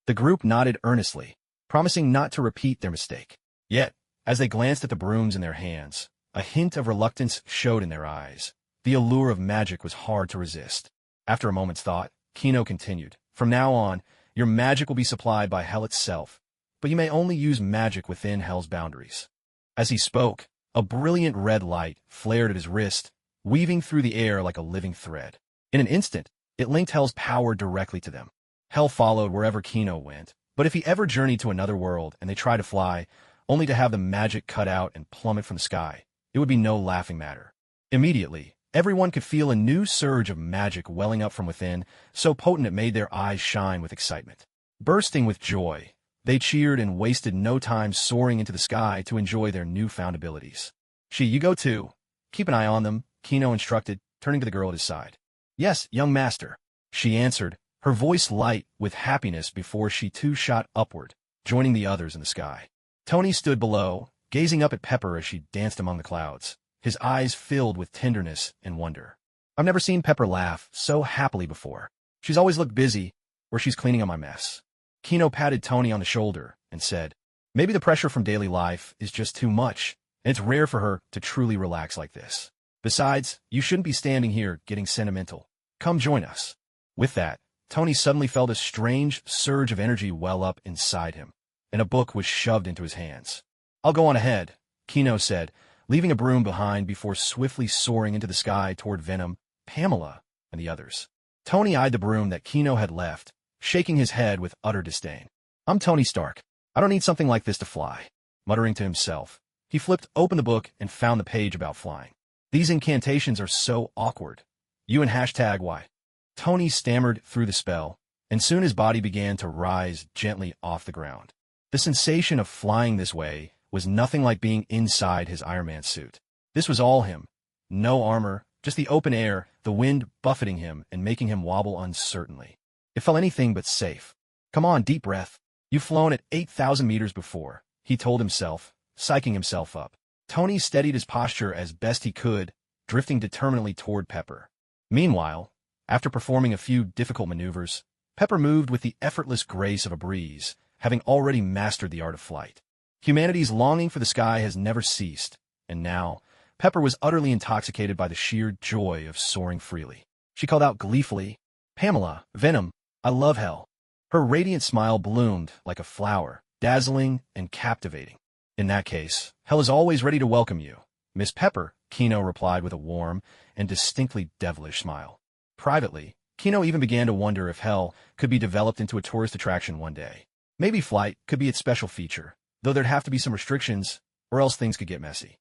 The group nodded earnestly, promising not to repeat their mistake. Yet, as they glanced at the brooms in their hands, a hint of reluctance showed in their eyes. The allure of magic was hard to resist. After a moment's thought, Kino continued, "From now on, your magic will be supplied by hell itself, but you may only use magic within hell's boundaries." As he spoke, a brilliant red light flared at his wrist, weaving through the air like a living thread. In an instant, it linked hell's power directly to them. Hell followed wherever Kino went, but if he ever journeyed to another world and they tried to fly, only to have the magic cut out and plummet from the sky, it would be no laughing matter. Immediately, everyone could feel a new surge of magic welling up from within, so potent it made their eyes shine with excitement. Bursting with joy, they cheered and wasted no time soaring into the sky to enjoy their newfound abilities. You go too. Keep an eye on them," Kino instructed, turning to the girl at his side. "Yes, young master," she answered, her voice light with happiness before she too shot upward, joining the others in the sky. Tony stood below, gazing up at Pepper as she danced among the clouds, his eyes filled with tenderness and wonder. "I've never seen Pepper laugh so happily before. She's always looked busy, or she's cleaning up my mess." Kino patted Tony on the shoulder and said, "Maybe the pressure from daily life is just too much, and it's rare for her to truly relax like this. Besides, you shouldn't be standing here getting sentimental. Come join us." With that, Tony suddenly felt a strange surge of energy well up inside him, and a book was shoved into his hands. "I'll go on ahead," Kino said, leaving a broom behind before swiftly soaring into the sky toward Venom, Pamela, and the others. Tony eyed the broom that Kino had left, shaking his head with utter disdain. "I'm Tony Stark. I don't need something like this to fly." Muttering to himself, he flipped open the book and found the page about flying. "These incantations are so awkward. You and #Y." Tony stammered through the spell, and soon his body began to rise gently off the ground. The sensation of flying this way was nothing like being inside his Iron Man suit. This was all him. No armor, just the open air, the wind buffeting him and making him wobble uncertainly. It felt anything but safe. "Come on, deep breath. You've flown at 8,000 meters before," he told himself, psyching himself up. Tony steadied his posture as best he could, drifting determinedly toward Pepper. Meanwhile, after performing a few difficult maneuvers, Pepper moved with the effortless grace of a breeze, having already mastered the art of flight. Humanity's longing for the sky has never ceased, and now, Pepper was utterly intoxicated by the sheer joy of soaring freely. She called out gleefully, "Pamela, Venom, I love hell." Her radiant smile bloomed like a flower, dazzling and captivating. "In that case, hell is always ready to welcome you, Miss Pepper," Kino replied with a warm and distinctly devilish smile. Privately, Kino even began to wonder if hell could be developed into a tourist attraction one day. Maybe flight could be its special feature, though there'd have to be some restrictions, or else things could get messy.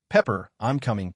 Pepper, I'm coming."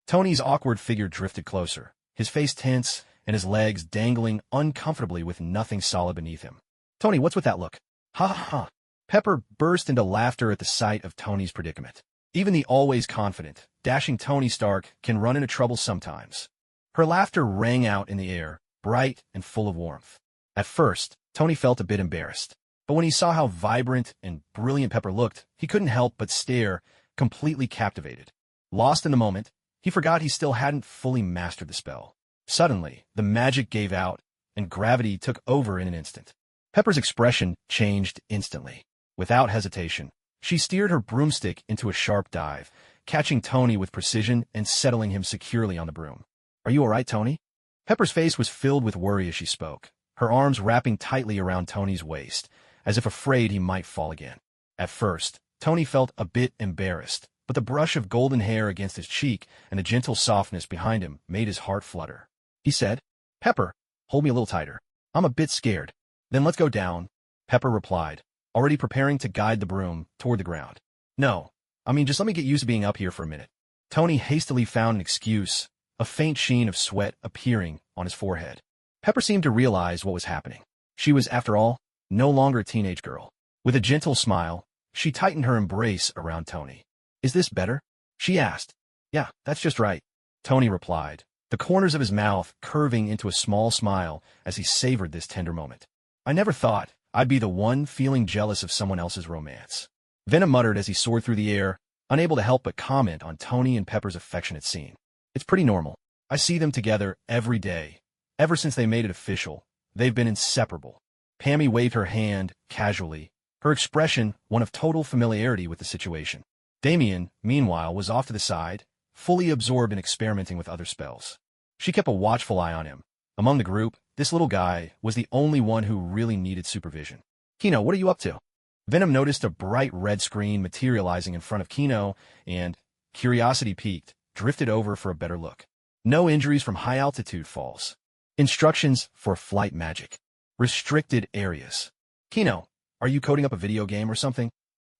Tony's awkward figure drifted closer, his face tense and his legs dangling uncomfortably with nothing solid beneath him. "Tony, what's with that look?" "Ha ha ha." Pepper burst into laughter at the sight of Tony's predicament. Even the always confident, dashing Tony Stark can run into trouble sometimes. Her laughter rang out in the air, bright and full of warmth. At first, Tony felt a bit embarrassed, but when he saw how vibrant and brilliant Pepper looked, he couldn't help but stare, completely captivated. Lost in the moment, he forgot he still hadn't fully mastered the spell. Suddenly, the magic gave out, and gravity took over in an instant. Pepper's expression changed instantly. Without hesitation, she steered her broomstick into a sharp dive, catching Tony with precision and settling him securely on the broom. "Are you all right, Tony?" Pepper's face was filled with worry as she spoke, her arms wrapping tightly around Tony's waist, as if afraid he might fall again. At first, Tony felt a bit embarrassed, but the brush of golden hair against his cheek and the gentle softness behind him made his heart flutter. He said, "Pepper, hold me a little tighter. I'm a bit scared." "Then let's go down," Pepper replied, already preparing to guide the broom toward the ground. "No, just let me get used to being up here for a minute." Tony hastily found an excuse, a faint sheen of sweat appearing on his forehead. Pepper seemed to realize what was happening. She was, after all, no longer a teenage girl. With a gentle smile, she tightened her embrace around Tony. "Is this better?" she asked. "Yeah, that's just right," Tony replied, the corners of his mouth curving into a small smile as he savored this tender moment. "I never thought I'd be the one feeling jealous of someone else's romance," Venom muttered as he soared through the air, unable to help but comment on Tony and Pepper's affectionate scene. "It's pretty normal. I see them together every day. Ever since they made it official, they've been inseparable." Pammy waved her hand casually, her expression one of total familiarity with the situation. Damien, meanwhile, was off to the side, fully absorbed in experimenting with other spells. She kept a watchful eye on him. Among the group, this little guy was the only one who really needed supervision. "Kino, what are you up to?" Venom noticed a bright red screen materializing in front of Kino and, curiosity piqued, drifted over for a better look. "No injuries from high-altitude falls. Instructions for flight magic. Restricted areas." "Kino, are you coding up a video game or something?"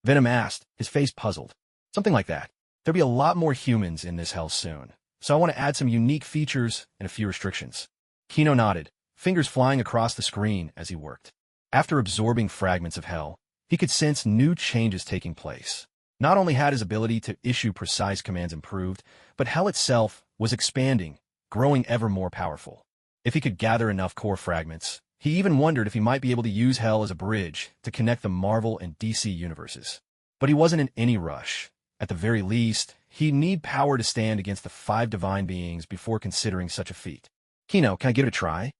Venom asked, his face puzzled. "Something like that. There'll be a lot more humans in this hell soon, so I want to add some unique features and a few restrictions." Kino nodded, fingers flying across the screen as he worked. After absorbing fragments of hell, he could sense new changes taking place. Not only had his ability to issue precise commands improved, but hell itself was expanding, growing ever more powerful. If he could gather enough core fragments, he even wondered if he might be able to use hell as a bridge to connect the Marvel and DC universes. But he wasn't in any rush. At the very least, he'd need power to stand against the 5 divine beings before considering such a feat. "Kino, can I give it a try?"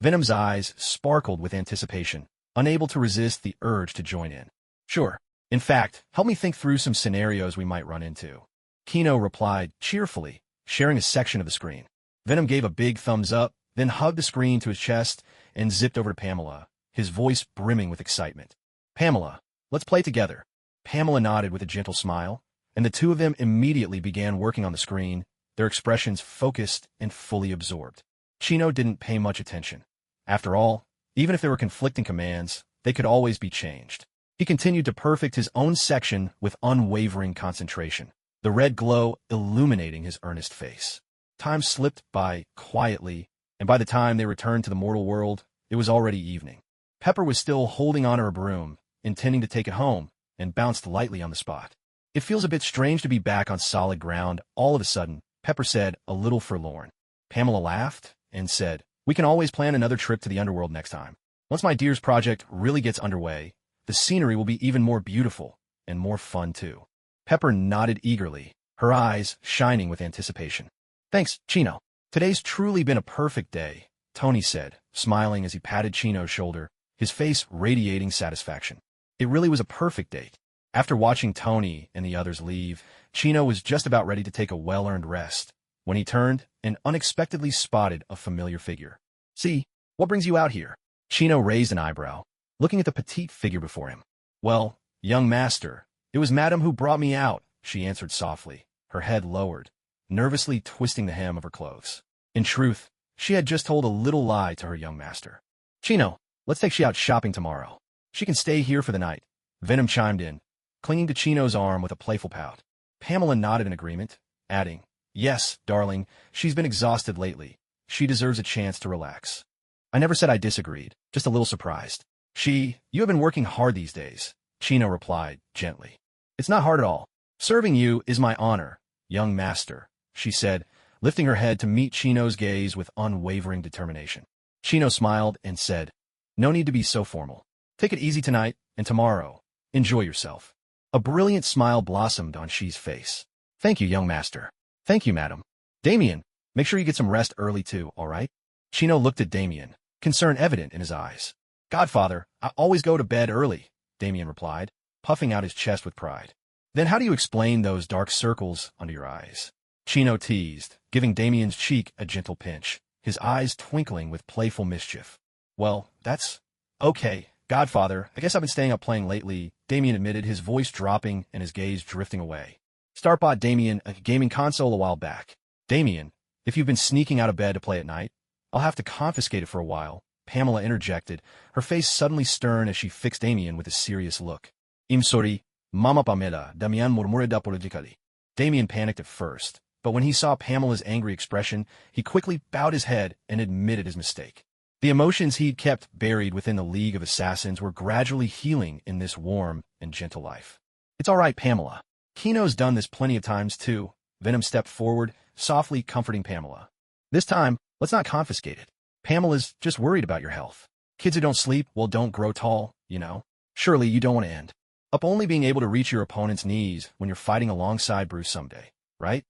Venom's eyes sparkled with anticipation, unable to resist the urge to join in. "Sure. In fact, help me think through some scenarios we might run into." Kino replied cheerfully, sharing a section of the screen. Venom gave a big thumbs up, then hugged the screen to his chest and zipped over to Pamela, his voice brimming with excitement. "Pamela, let's play together." Pamela nodded with a gentle smile, and the two of them immediately began working on the screen, their expressions focused and fully absorbed. Kino didn't pay much attention. After all, even if there were conflicting commands, they could always be changed. He continued to perfect his own section with unwavering concentration, the red glow illuminating his earnest face. Time slipped by quietly, and by the time they returned to the mortal world, it was already evening. Pepper was still holding on her broom, intending to take it home, and bounced lightly on the spot. "It feels a bit strange to be back on solid ground all of a sudden," Pepper said, a little forlorn. Pamela laughed and said, "We can always plan another trip to the underworld next time. Once my dear's project really gets underway, the scenery will be even more beautiful and more fun too." Pepper nodded eagerly, her eyes shining with anticipation. Thanks, Chino. Today's truly been a perfect day, Tony said, smiling as he patted Chino's shoulder, his face radiating satisfaction. It really was a perfect date. After watching Tony and the others leave, Chino was just about ready to take a well-earned rest, when he turned and unexpectedly spotted a familiar figure. See, what brings you out here? Chino raised an eyebrow, looking at the petite figure before him. Well, young master, it was Madame who brought me out, she answered softly, her head lowered, nervously twisting the hem of her clothes. In truth, she had just told a little lie to her young master. Chino, let's take she out shopping tomorrow. She can stay here for the night. Venom chimed in, clinging to Chino's arm with a playful pout. Pamela nodded in agreement, adding, Yes, darling, she's been exhausted lately. She deserves a chance to relax. I never said I disagreed, just a little surprised. You have been working hard these days, Chino replied, gently. It's not hard at all. Serving you is my honor, young master, she said, lifting her head to meet Chino's gaze with unwavering determination. Chino smiled and said, No need to be so formal. Take it easy tonight, and tomorrow, enjoy yourself. A brilliant smile blossomed on Shi's face. Thank you, young master. Thank you, madam. Damien, make sure you get some rest early too, all right? Chino looked at Damien, concern evident in his eyes. Godfather, I always go to bed early, Damien replied, puffing out his chest with pride. Then how do you explain those dark circles under your eyes? Chino teased, giving Damien's cheek a gentle pinch, his eyes twinkling with playful mischief. Well, that's okay, Godfather. I guess I've been staying up playing lately, Damien admitted, his voice dropping and his gaze drifting away. Start bought Damien a gaming console a while back. Damien, if you've been sneaking out of bed to play at night, I'll have to confiscate it for a while, Pamela interjected, her face suddenly stern as she fixed Damien with a serious look. I'm sorry, Mama Pamela, Damian murmured politically. Damien panicked at first, but when he saw Pamela's angry expression, he quickly bowed his head and admitted his mistake. The emotions he'd kept buried within the League of Assassins were gradually healing in this warm and gentle life. It's all right, Pamela. Kino's done this plenty of times too. Venom stepped forward, softly comforting Pamela. This time, let's not confiscate it. Pamela's just worried about your health. Kids who don't sleep, well, don't grow tall, you know. Surely you don't want to end up only being able to reach your opponent's knees when you're fighting alongside Bruce someday, right?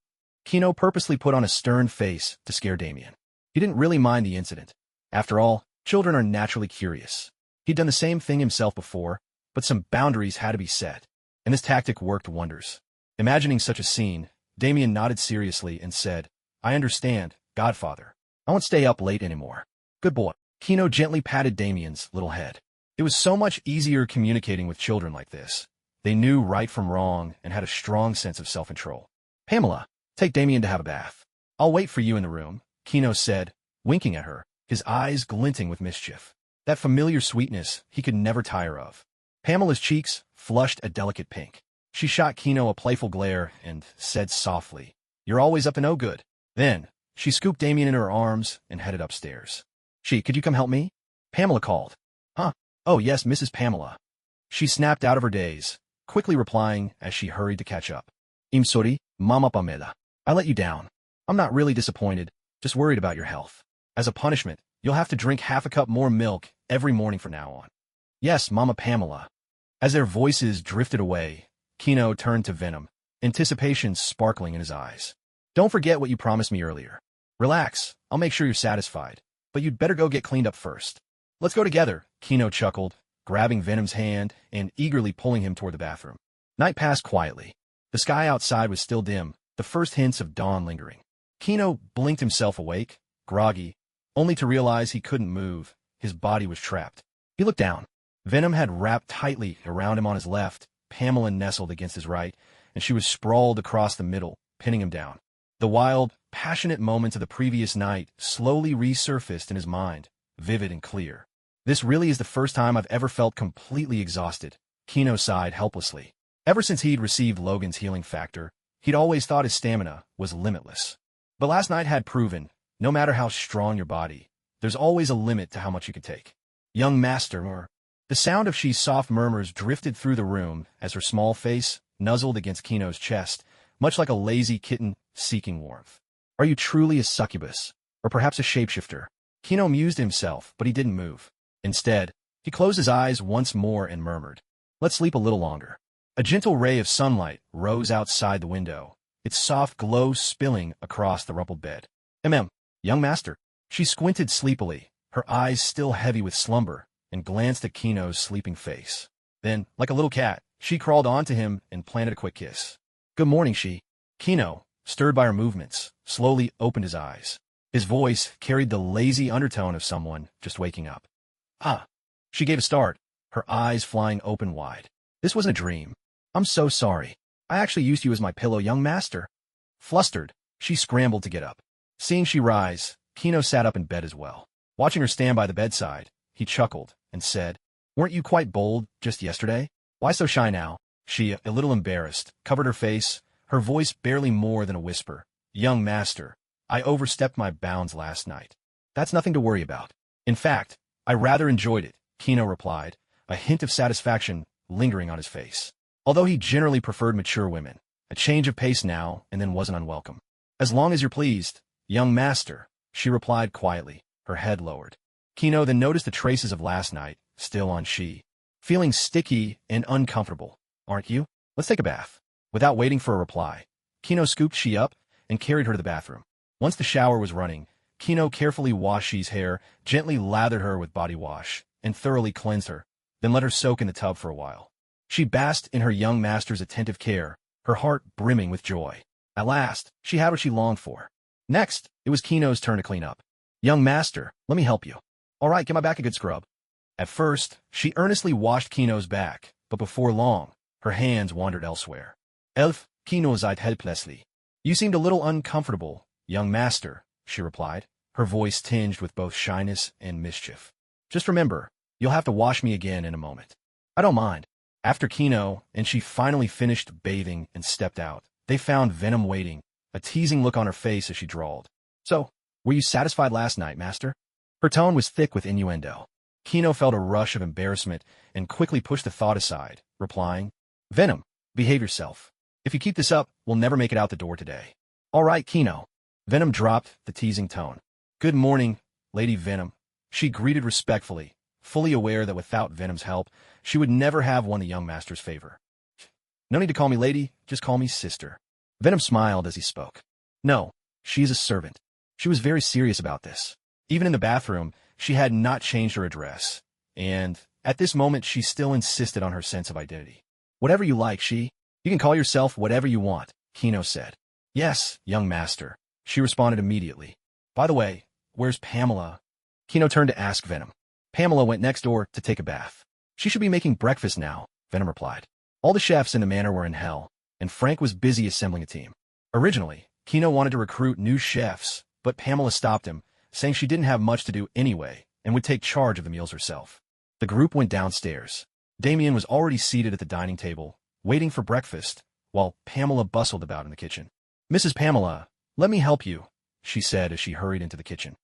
Kino purposely put on a stern face to scare Damien. He didn't really mind the incident. After all, children are naturally curious. He'd done the same thing himself before, but some boundaries had to be set, and this tactic worked wonders. Imagining such a scene, Damien nodded seriously and said, I understand, Godfather. I won't stay up late anymore. Good boy. Kino gently patted Damien's little head. It was so much easier communicating with children like this. They knew right from wrong and had a strong sense of self-control. Pamela, take Damien to have a bath. I'll wait for you in the room, Kino said, winking at her, his eyes glinting with mischief. That familiar sweetness he could never tire of. Pamela's cheeks flushed a delicate pink. She shot Kino a playful glare and said softly, You're always up to no good. Then, she scooped Damien into her arms and headed upstairs. Could you come help me? Pamela called. Huh? Oh yes, Mrs. Pamela. She snapped out of her daze, quickly replying as she hurried to catch up. I'm sorry, Mama Pamela. I let you down. I'm not really disappointed, just worried about your health. As a punishment, you'll have to drink half a cup more milk every morning from now on. Yes, Mama Pamela. As their voices drifted away, Kino turned to Venom, anticipation sparkling in his eyes. Don't forget what you promised me earlier. Relax, I'll make sure you're satisfied, but you'd better go get cleaned up first. Let's go together, Kino chuckled, grabbing Venom's hand and eagerly pulling him toward the bathroom. Night passed quietly. The sky outside was still dim, the first hints of dawn lingering. Kino blinked himself awake, groggy, only to realize he couldn't move. His body was trapped. He looked down. Venom had wrapped tightly around him on his left, Pamela nestled against his right, and she was sprawled across the middle, pinning him down. The wild, passionate moments of the previous night slowly resurfaced in his mind, vivid and clear. This really is the first time I've ever felt completely exhausted, Kino sighed helplessly. Ever since he'd received Logan's healing factor, he'd always thought his stamina was limitless. But last night had proven, no matter how strong your body, there's always a limit to how much you can take. Young master, the sound of Shi's soft murmurs drifted through the room as her small face nuzzled against Kino's chest, much like a lazy kitten seeking warmth. Are you truly a succubus? Or perhaps a shapeshifter? Kino mused himself, but he didn't move. Instead, he closed his eyes once more and murmured, Let's sleep a little longer. A gentle ray of sunlight rose outside the window, its soft glow spilling across the rumpled bed. Young master. She squinted sleepily, her eyes still heavy with slumber, and glanced at Kino's sleeping face. Then, like a little cat, she crawled onto him and planted a quick kiss. Good morning, she. Kino, stirred by her movements, slowly opened his eyes. His voice carried the lazy undertone of someone just waking up. Ah. She gave a start, her eyes flying open wide. This wasn't a dream. I'm so sorry. I actually used you as my pillow, young master. Flustered, she scrambled to get up. Seeing she rise, Kino sat up in bed as well. Watching her stand by the bedside, he chuckled and said, Weren't you quite bold just yesterday? Why so shy now? She, a little embarrassed, covered her face, her voice barely more than a whisper. Young master, I overstepped my bounds last night. That's nothing to worry about. In fact, I rather enjoyed it, Kino replied, a hint of satisfaction lingering on his face. Although he generally preferred mature women, a change of pace now and then wasn't unwelcome. As long as you're pleased, young master, she replied quietly, her head lowered. Kino then noticed the traces of last night, still on she. Feeling sticky and uncomfortable, aren't you? Let's take a bath. Without waiting for a reply, Kino scooped she up and carried her to the bathroom. Once the shower was running, Kino carefully washed she's hair, gently lathered her with body wash, and thoroughly cleansed her, then let her soak in the tub for a while. She basked in her young master's attentive care, her heart brimming with joy. At last, she had what she longed for. Next, it was Kino's turn to clean up. Young master, let me help you. All right, get my back a good scrub. At first, she earnestly washed Kino's back, but before long, her hands wandered elsewhere. Kino sighed helplessly. You seemed a little uncomfortable, young master, she replied, her voice tinged with both shyness and mischief. Just remember, you'll have to wash me again in a moment. I don't mind. After Kino and she finally finished bathing and stepped out, they found Venom waiting, a teasing look on her face as she drawled. So, were you satisfied last night, master? Her tone was thick with innuendo. Kino felt a rush of embarrassment and quickly pushed the thought aside, replying, Venom, behave yourself. If you keep this up, we'll never make it out the door today. All right, Kino. Venom dropped the teasing tone. Good morning, Lady Venom. She greeted respectfully, fully aware that without Venom's help, she would never have won the young master's favor. No need to call me lady, just call me sister. Venom smiled as he spoke. No, she's a servant. She was very serious about this. Even in the bathroom, she had not changed her address, and at this moment she still insisted on her sense of identity. Whatever you like, you can call yourself whatever you want, Kino said. Yes, young master, she responded immediately. By the way, where's Pamela? Kino turned to ask Venom. Pamela went next door to take a bath. She should be making breakfast now, Venom replied. All the chefs in the manor were in hell, and Frank was busy assembling a team. Originally, Kino wanted to recruit new chefs, but Pamela stopped him, saying she didn't have much to do anyway and would take charge of the meals herself. The group went downstairs. Damien was already seated at the dining table, waiting for breakfast, while Pamela bustled about in the kitchen. Mrs. Pamela, let me help you, she said as she hurried into the kitchen.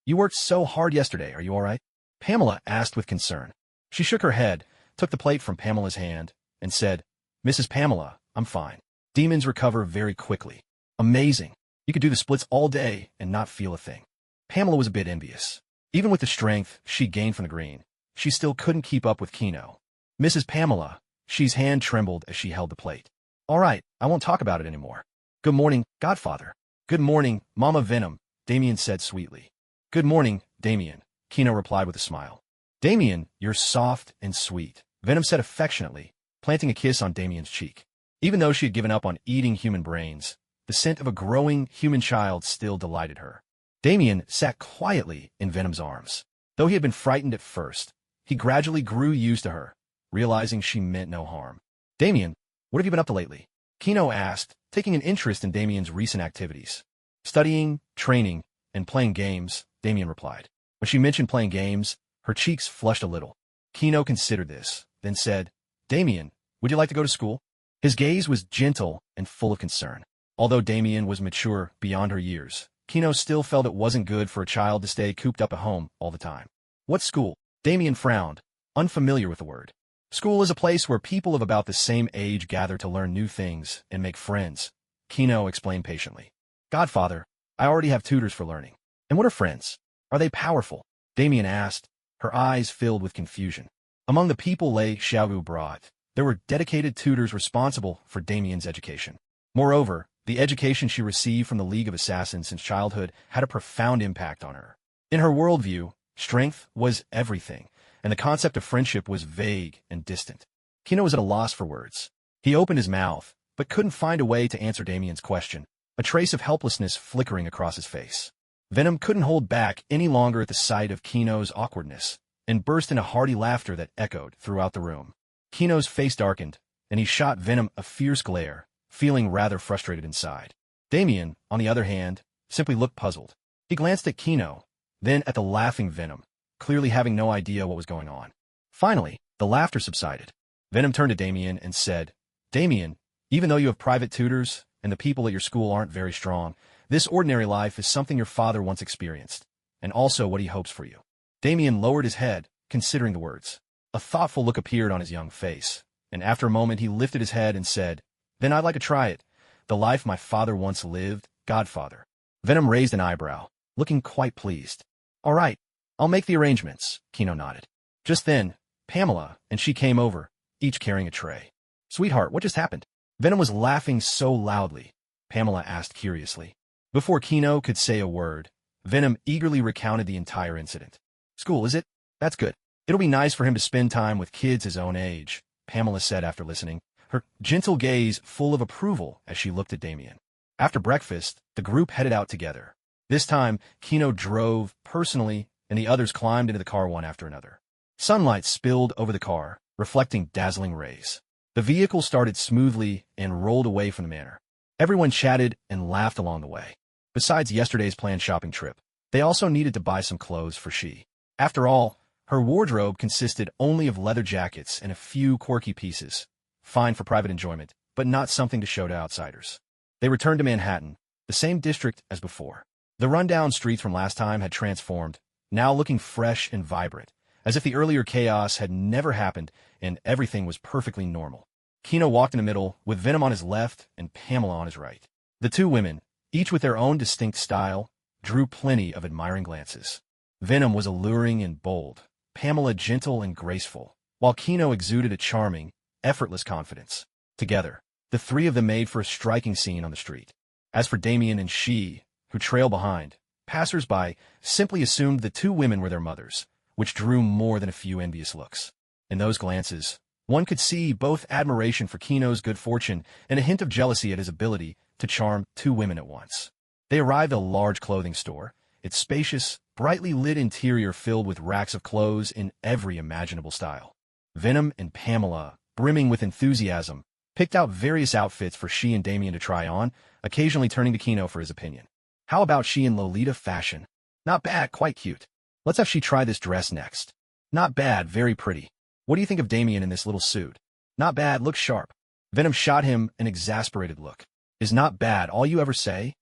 You worked so hard yesterday, are you all right? Pamela asked with concern. She shook her head, took the plate from Pamela's hand, and said, Mrs. Pamela, I'm fine. Demons recover very quickly. Amazing. You could do the splits all day and not feel a thing. Pamela was a bit envious. Even with the strength she gained from the green, she still couldn't keep up with Kino. Mrs. Pamela, she's hand trembled as she held the plate. All right, I won't talk about it anymore. Good morning, Godfather. Good morning, Mama Venom, Damien said sweetly. Good morning, Damien, Kino replied with a smile. Damien, you're soft and sweet, Venom said affectionately, planting a kiss on Damien's cheek. Even though she had given up on eating human brains, the scent of a growing human child still delighted her. Damien sat quietly in Venom's arms. Though he had been frightened at first, he gradually grew used to her, realizing she meant no harm. Damien, what have you been up to lately? Kino asked, taking an interest in Damien's recent activities. Studying, training, and playing games, Damien replied. When she mentioned playing games, her cheeks flushed a little. Kino considered this, then said, Damien, would you like to go to school? His gaze was gentle and full of concern. Although Damien was mature beyond her years, Kino still felt it wasn't good for a child to stay cooped up at home all the time. What school? Damien frowned, unfamiliar with the word. School is a place where people of about the same age gather to learn new things and make friends, Kino explained patiently. Godfather, I already have tutors for learning. And what are friends? Are they powerful? Damien asked, her eyes filled with confusion. Among the people lay Xiaogu Broad, There were dedicated tutors responsible for Damien's education. Moreover, the education she received from the League of Assassins since childhood had a profound impact on her. In her worldview, strength was everything, and the concept of friendship was vague and distant. Kino was at a loss for words. He opened his mouth, but couldn't find a way to answer Damien's question, a trace of helplessness flickering across his face. Venom couldn't hold back any longer at the sight of Kino's awkwardness, and burst into hearty laughter that echoed throughout the room. Kino's face darkened, and he shot Venom a fierce glare, feeling rather frustrated inside. Damien, on the other hand, simply looked puzzled. He glanced at Kino, then at the laughing Venom, clearly having no idea what was going on. Finally, the laughter subsided. Venom turned to Damien and said, "Damien, even though you have private tutors and the people at your school aren't very strong, this ordinary life is something your father once experienced, and also what he hopes for you." Damien lowered his head, considering the words. A thoughtful look appeared on his young face, and after a moment he lifted his head and said, "Then I'd like to try it. The life my father once lived, Godfather." Venom raised an eyebrow, looking quite pleased. "All right, I'll make the arrangements," Kino nodded. Just then, Pamela and she came over, each carrying a tray. "Sweetheart, what just happened?" Venom was laughing so loudly, Pamela asked curiously. Before Kino could say a word, Venom eagerly recounted the entire incident. "School, is it? That's good. It'll be nice for him to spend time with kids his own age," Pamela said after listening, her gentle gaze full of approval as she looked at Damien. After breakfast, the group headed out together. This time, Kino drove personally, and the others climbed into the car one after another. Sunlight spilled over the car, reflecting dazzling rays. The vehicle started smoothly and rolled away from the manor. Everyone chatted and laughed along the way. Besides yesterday's planned shopping trip, they also needed to buy some clothes for she. After all, her wardrobe consisted only of leather jackets and a few quirky pieces, fine for private enjoyment, but not something to show to outsiders. They returned to Manhattan, the same district as before. The rundown streets from last time had transformed, now looking fresh and vibrant, as if the earlier chaos had never happened and everything was perfectly normal. Kino walked in the middle, with Venom on his left and Pamela on his right. The two women, each with their own distinct style, drew plenty of admiring glances. Venom was alluring and bold, Pamela gentle and graceful, while Kino exuded a charming, effortless confidence. Together, the three of them made for a striking scene on the street. As for Damien and she, who trailed behind, passers-by simply assumed the two women were their mothers, which drew more than a few envious looks. In those glances, one could see both admiration for Kino's good fortune and a hint of jealousy at his ability to charm two women at once. They arrived at a large clothing store, its spacious, brightly lit interior filled with racks of clothes in every imaginable style. Venom and Pamela, brimming with enthusiasm, picked out various outfits for she and Damien to try on, occasionally turning to Kino for his opinion. "How about she in Lolita fashion?" "Not bad, quite cute." "Let's have she try this dress next." "Not bad, very pretty." "What do you think of Damien in this little suit?" "Not bad, looks sharp." Venom shot him an exasperated look. "Is not bad all you ever say?"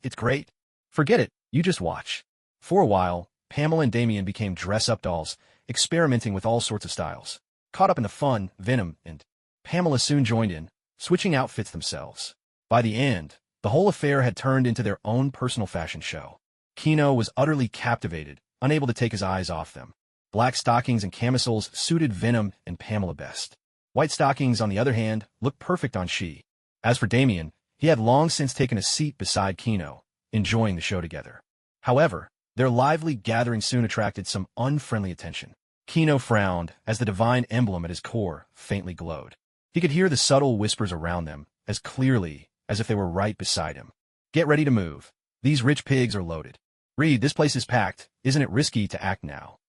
It's great." "Forget it, you just watch." For a while, Pamela and Damien became dress-up dolls, experimenting with all sorts of styles. Caught up in the fun, Venom and Pamela soon joined in, switching outfits themselves. By the end, the whole affair had turned into their own personal fashion show. Kino was utterly captivated, unable to take his eyes off them. Black stockings and camisoles suited Venom and Pamela best. White stockings, on the other hand, looked perfect on she. As for Damien, he had long since taken a seat beside Kino, enjoying the show together. However, their lively gathering soon attracted some unfriendly attention. Kino frowned as the divine emblem at his core faintly glowed. He could hear the subtle whispers around them as clearly as if they were right beside him. "Get ready to move. These rich pigs are loaded. Reed, this place is packed. Isn't it risky to act now?"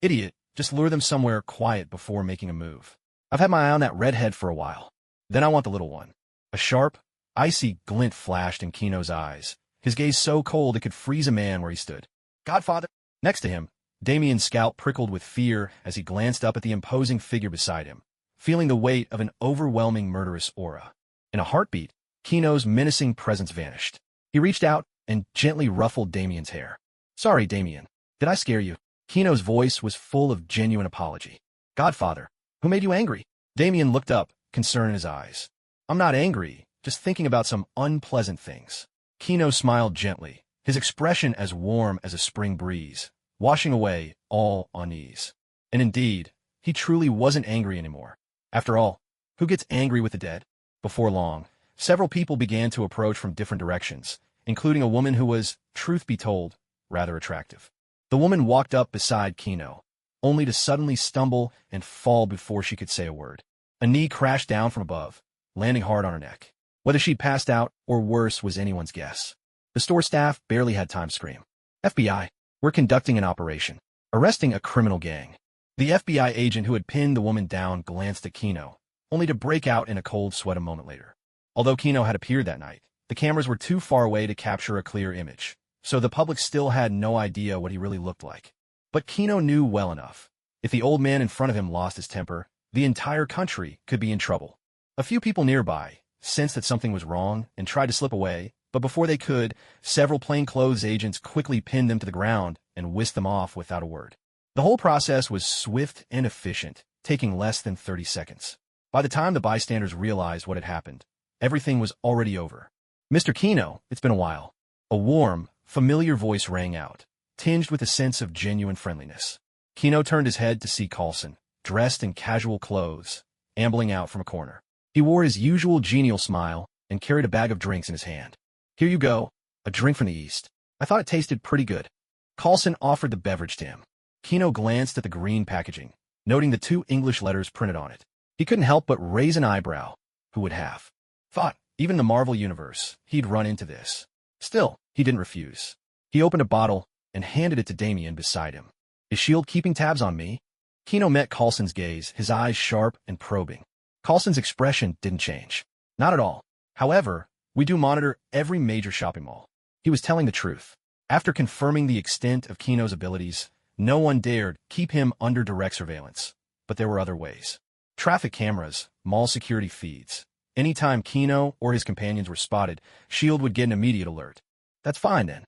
"Idiot, just lure them somewhere quiet before making a move. I've had my eye on that redhead for a while. Then I want the little one." A sharp, icy glint flashed in Kino's eyes, his gaze so cold it could freeze a man where he stood. "Godfather!" Next to him, Damien's scalp prickled with fear as he glanced up at the imposing figure beside him, feeling the weight of an overwhelming murderous aura. In a heartbeat, Kino's menacing presence vanished. He reached out and gently ruffled Damien's hair. "Sorry, Damien. Did I scare you?" Kino's voice was full of genuine apology. "Godfather, who made you angry?" Damien looked up, concern in his eyes. "I'm not angry, just thinking about some unpleasant things." Kino smiled gently, his expression as warm as a spring breeze, washing away all unease. And indeed, he truly wasn't angry anymore. After all, Who gets angry with the dead? Before long, several people began to approach from different directions, including a woman who was, truth be told, rather attractive. The woman walked up beside Kino, only to suddenly stumble and fall before she could say a word. A knee crashed down from above, landing hard on her neck. Whether she'd passed out or worse was anyone's guess. The store staff barely had time to scream. FBI, we're conducting an operation, arresting a criminal gang. The FBI agent who had pinned the woman down glanced at Kino, only to break out in a cold sweat a moment later. Although Kino had appeared that night, the cameras were too far away to capture a clear image, so the public still had no idea what he really looked like. But Kino knew well enough. If the old man in front of him lost his temper, the entire country could be in trouble. A few people nearby sensed that something was wrong and tried to slip away, but before they could, several plainclothes agents quickly pinned them to the ground and whisked them off without a word. The whole process was swift and efficient, taking less than 30 seconds. By the time the bystanders realized what had happened, everything was already over. Mr. Kino, it's been a while. A warm, familiar voice rang out, tinged with a sense of genuine friendliness. Kino turned his head to see Carlson, dressed in casual clothes, ambling out from a corner. He wore his usual genial smile and carried a bag of drinks in his hand. Here you go, a drink from the East. I thought it tasted pretty good. Carlson offered the beverage to him. Kino glanced at the green packaging, noting the 2 English letters printed on it. He couldn't help but raise an eyebrow. Who would have thought, even in the Marvel Universe, he'd run into this? Still, he didn't refuse. He opened a bottle and handed it to Damien beside him. Is S.H.I.E.L.D. keeping tabs on me? Kino met Carlson's gaze, his eyes sharp and probing. Carlson's expression didn't change. Not at all. However, we do monitor every major shopping mall. He was telling the truth. After confirming the extent of Kino's abilities, no one dared keep him under direct surveillance. But there were other ways. Traffic cameras, mall security feeds. Anytime Kino or his companions were spotted, S.H.I.E.L.D. would get an immediate alert. That's fine then.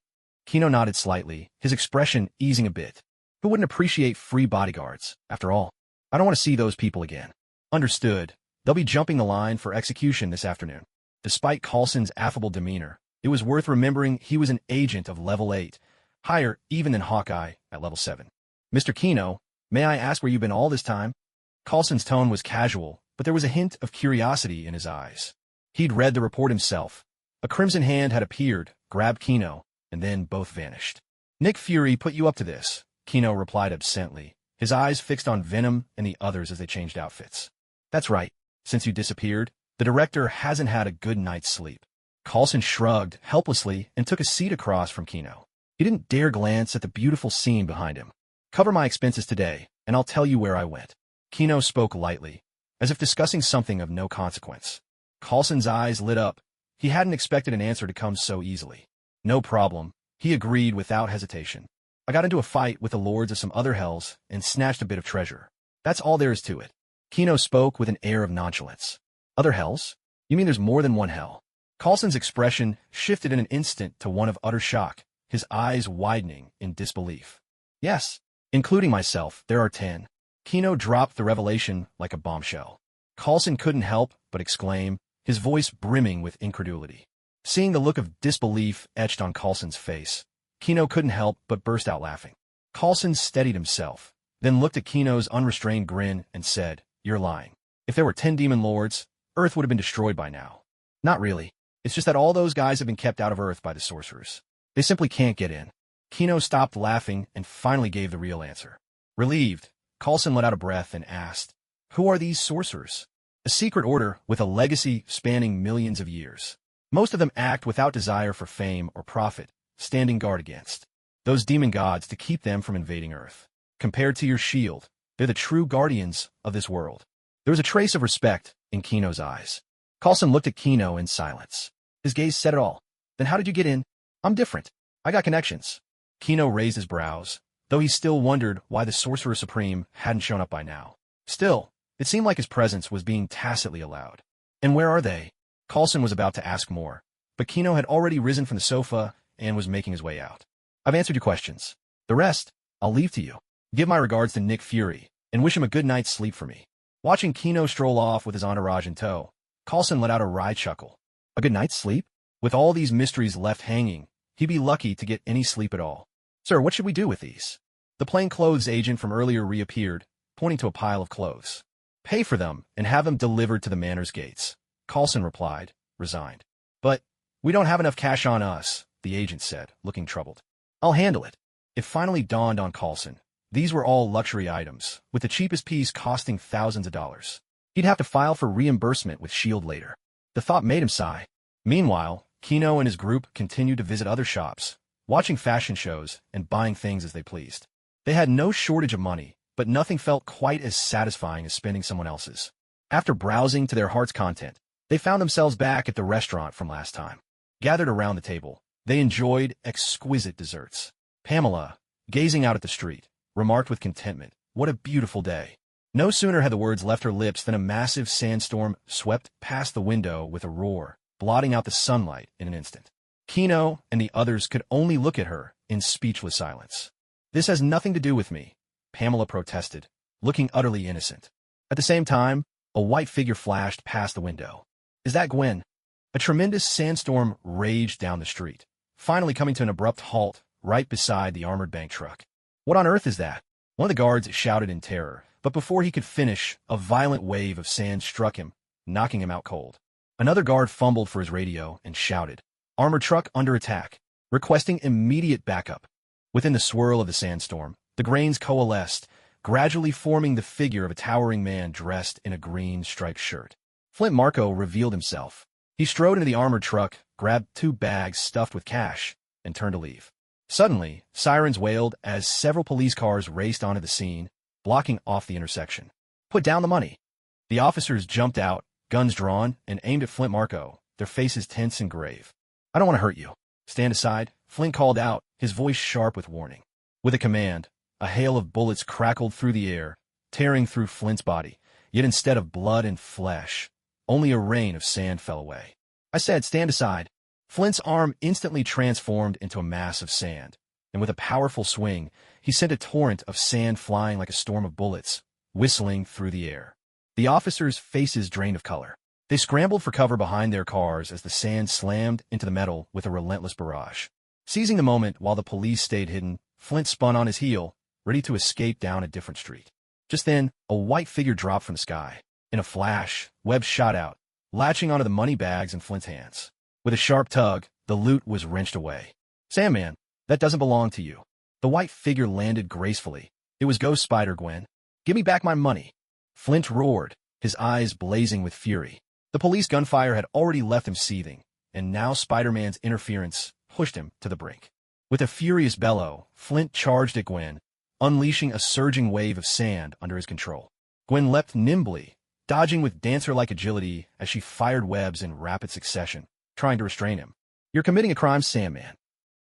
Kino nodded slightly, his expression easing a bit. Who wouldn't appreciate free bodyguards? After all, I don't want to see those people again. Understood. They'll be jumping the line for execution this afternoon. Despite Carlson's affable demeanor, it was worth remembering he was an agent of level 8, higher even than Hawkeye at level 7. Mr. Kino, may I ask where you've been all this time? Carlson's tone was casual, but there was a hint of curiosity in his eyes. He'd read the report himself. A crimson hand had appeared, grabbed Kino, and then both vanished. Nick Fury put you up to this, Kino replied absently, his eyes fixed on Venom and the others as they changed outfits. That's right. Since you disappeared, the director hasn't had a good night's sleep. Carlson shrugged helplessly and took a seat across from Kino. He didn't dare glance at the beautiful scene behind him. Cover my expenses today, and I'll tell you where I went. Kino spoke lightly, as if discussing something of no consequence. Carlson's eyes lit up. He hadn't expected an answer to come so easily. No problem, he agreed without hesitation. I got into a fight with the lords of some other hells and snatched a bit of treasure. That's all there is to it. Kino spoke with an air of nonchalance. Other hells? You mean there's more than one hell? Carlson's expression shifted in an instant to one of utter shock, his eyes widening in disbelief. Yes, including myself, there are 10. Kino dropped the revelation like a bombshell. Carlson couldn't help but exclaim, his voice brimming with incredulity. Seeing the look of disbelief etched on Carlson's face, Kino couldn't help but burst out laughing. Carlson steadied himself, then looked at Kino's unrestrained grin and said, You're lying. If there were 10 demon lords, Earth would have been destroyed by now. Not really. It's just that all those guys have been kept out of Earth by the sorcerers. They simply can't get in. Kino stopped laughing and finally gave the real answer. Relieved, Carlson let out a breath and asked, Who are these sorcerers? A secret order with a legacy spanning millions of years. Most of them act without desire for fame or profit, standing guard against those demon gods to keep them from invading Earth. Compared to your shield, they're the true guardians of this world. There was a trace of respect in Kino's eyes. Carlson looked at Kino in silence. His gaze said it all. Then how did you get in? I'm different. I got connections. Kino raised his brows, though he still wondered why the Sorcerer Supreme hadn't shown up by now. Still, it seemed like his presence was being tacitly allowed. And where are they? Carlson was about to ask more, but Kino had already risen from the sofa and was making his way out. I've answered your questions. The rest, I'll leave to you. Give my regards to Nick Fury, and wish him a good night's sleep for me. Watching Kino stroll off with his entourage in tow, Carlson let out a wry chuckle. A good night's sleep? With all these mysteries left hanging, he'd be lucky to get any sleep at all. Sir, what should we do with these? The plainclothes agent from earlier reappeared, pointing to a pile of clothes. Pay for them and have them delivered to the manor's gates. Coulson replied, resigned. But we don't have enough cash on us, the agent said, looking troubled. I'll handle it. It finally dawned on Coulson. These were all luxury items, with the cheapest piece costing thousands of dollars. He'd have to file for reimbursement with S.H.I.E.L.D. later. The thought made him sigh. Meanwhile, Kino and his group continued to visit other shops, watching fashion shows and buying things as they pleased. They had no shortage of money, but nothing felt quite as satisfying as spending someone else's. After browsing to their heart's content, they found themselves back at the restaurant from last time. Gathered around the table, they enjoyed exquisite desserts. Pamela, gazing out at the street, remarked with contentment, "What a beautiful day." No sooner had the words left her lips than a massive sandstorm swept past the window with a roar, blotting out the sunlight in an instant. Kino and the others could only look at her in speechless silence. "This has nothing to do with me," Pamela protested, looking utterly innocent. At the same time, a white figure flashed past the window. "Is that Gwen?" A tremendous sandstorm raged down the street, finally coming to an abrupt halt right beside the armored bank truck. "What on earth is that?" One of the guards shouted in terror, but before he could finish, a violent wave of sand struck him, knocking him out cold. Another guard fumbled for his radio and shouted, "Armored truck under attack, requesting immediate backup." Within the swirl of the sandstorm, the grains coalesced, gradually forming the figure of a towering man dressed in a green striped shirt. Flint Marco revealed himself. He strode into the armored truck, grabbed 2 bags stuffed with cash, and turned to leave. Suddenly, sirens wailed as several police cars raced onto the scene, blocking off the intersection. "Put down the money." The officers jumped out, guns drawn, and aimed at Flint Marco, their faces tense and grave. "I don't want to hurt you. Stand aside," Flint called out, his voice sharp with warning. With a command, a hail of bullets crackled through the air, tearing through Flint's body, yet instead of blood and flesh, only a rain of sand fell away. "I said stand aside." Flint's arm instantly transformed into a mass of sand, and with a powerful swing, he sent a torrent of sand flying like a storm of bullets, whistling through the air. The officers' faces drained of color. They scrambled for cover behind their cars as the sand slammed into the metal with a relentless barrage. Seizing the moment while the police stayed hidden, Flint spun on his heel, ready to escape down a different street. Just then, a white figure dropped from the sky. In a flash, webs shot out, latching onto the money bags in Flint's hands. With a sharp tug, the loot was wrenched away. "Sandman, that doesn't belong to you." The white figure landed gracefully. "It was Ghost Spider, Gwen. Give me back my money." Flint roared, his eyes blazing with fury. The police gunfire had already left him seething, and now Spider-Man's interference pushed him to the brink. With a furious bellow, Flint charged at Gwen, unleashing a surging wave of sand under his control. Gwen leapt nimbly, dodging with dancer-like agility as she fired webs in rapid succession, trying to restrain him. "You're committing a crime, Sandman,"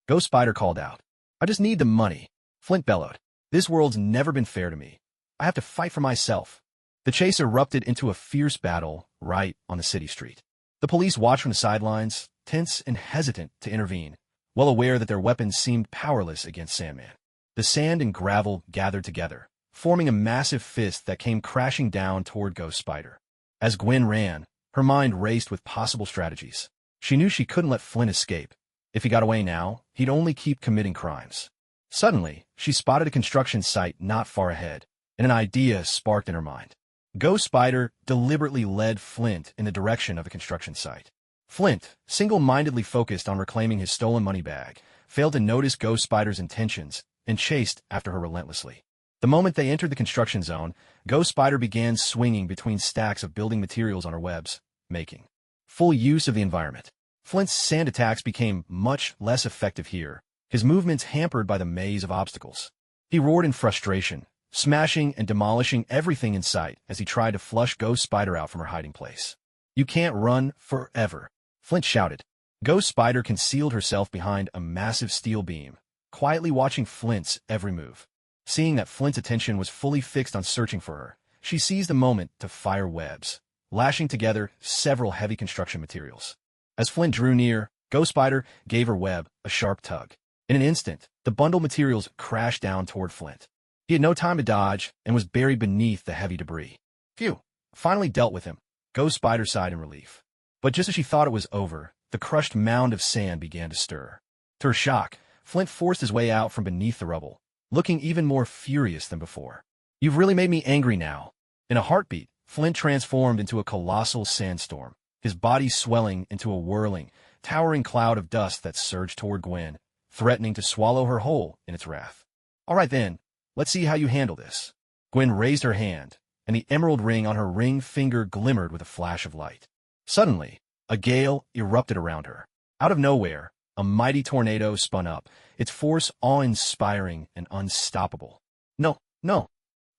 Ghost Spider called out. "I just need the money," Flint bellowed. "This world's never been fair to me. I have to fight for myself." The chase erupted into a fierce battle right on the city street. The police watched from the sidelines, tense and hesitant to intervene, well aware that their weapons seemed powerless against Sandman. The sand and gravel gathered together, forming a massive fist that came crashing down toward Ghost Spider. As Gwen ran, her mind raced with possible strategies. She knew she couldn't let Flint escape. If he got away now, he'd only keep committing crimes. Suddenly, she spotted a construction site not far ahead, and an idea sparked in her mind. Ghost Spider deliberately led Flint in the direction of the construction site. Flint, single-mindedly focused on reclaiming his stolen money bag, failed to notice Ghost Spider's intentions and chased after her relentlessly. The moment they entered the construction zone, Ghost Spider began swinging between stacks of building materials on her webs, making full use of the environment. Flint's sand attacks became much less effective here, his movements hampered by the maze of obstacles. He roared in frustration, smashing and demolishing everything in sight as he tried to flush Ghost Spider out from her hiding place. "You can't run forever," Flint shouted. Ghost Spider concealed herself behind a massive steel beam, quietly watching Flint's every move. Seeing that Flint's attention was fully fixed on searching for her, she seized the moment to fire webs, lashing together several heavy construction materials. As Flint drew near, Ghost Spider gave her web a sharp tug. In an instant, the bundled materials crashed down toward Flint. He had no time to dodge and was buried beneath the heavy debris. Phew! Finally dealt with him, Ghost Spider sighed in relief. But just as she thought it was over, the crushed mound of sand began to stir. To her shock, Flint forced his way out from beneath the rubble, looking even more furious than before. "You've really made me angry now." In a heartbeat, Flint transformed into a colossal sandstorm, his body swelling into a whirling, towering cloud of dust that surged toward Gwen, threatening to swallow her whole in its wrath. All right then, let's see how you handle this. Gwen raised her hand, and the emerald ring on her ring finger glimmered with a flash of light. Suddenly, a gale erupted around her. Out of nowhere, a mighty tornado spun up, its force awe-inspiring and unstoppable. No, no.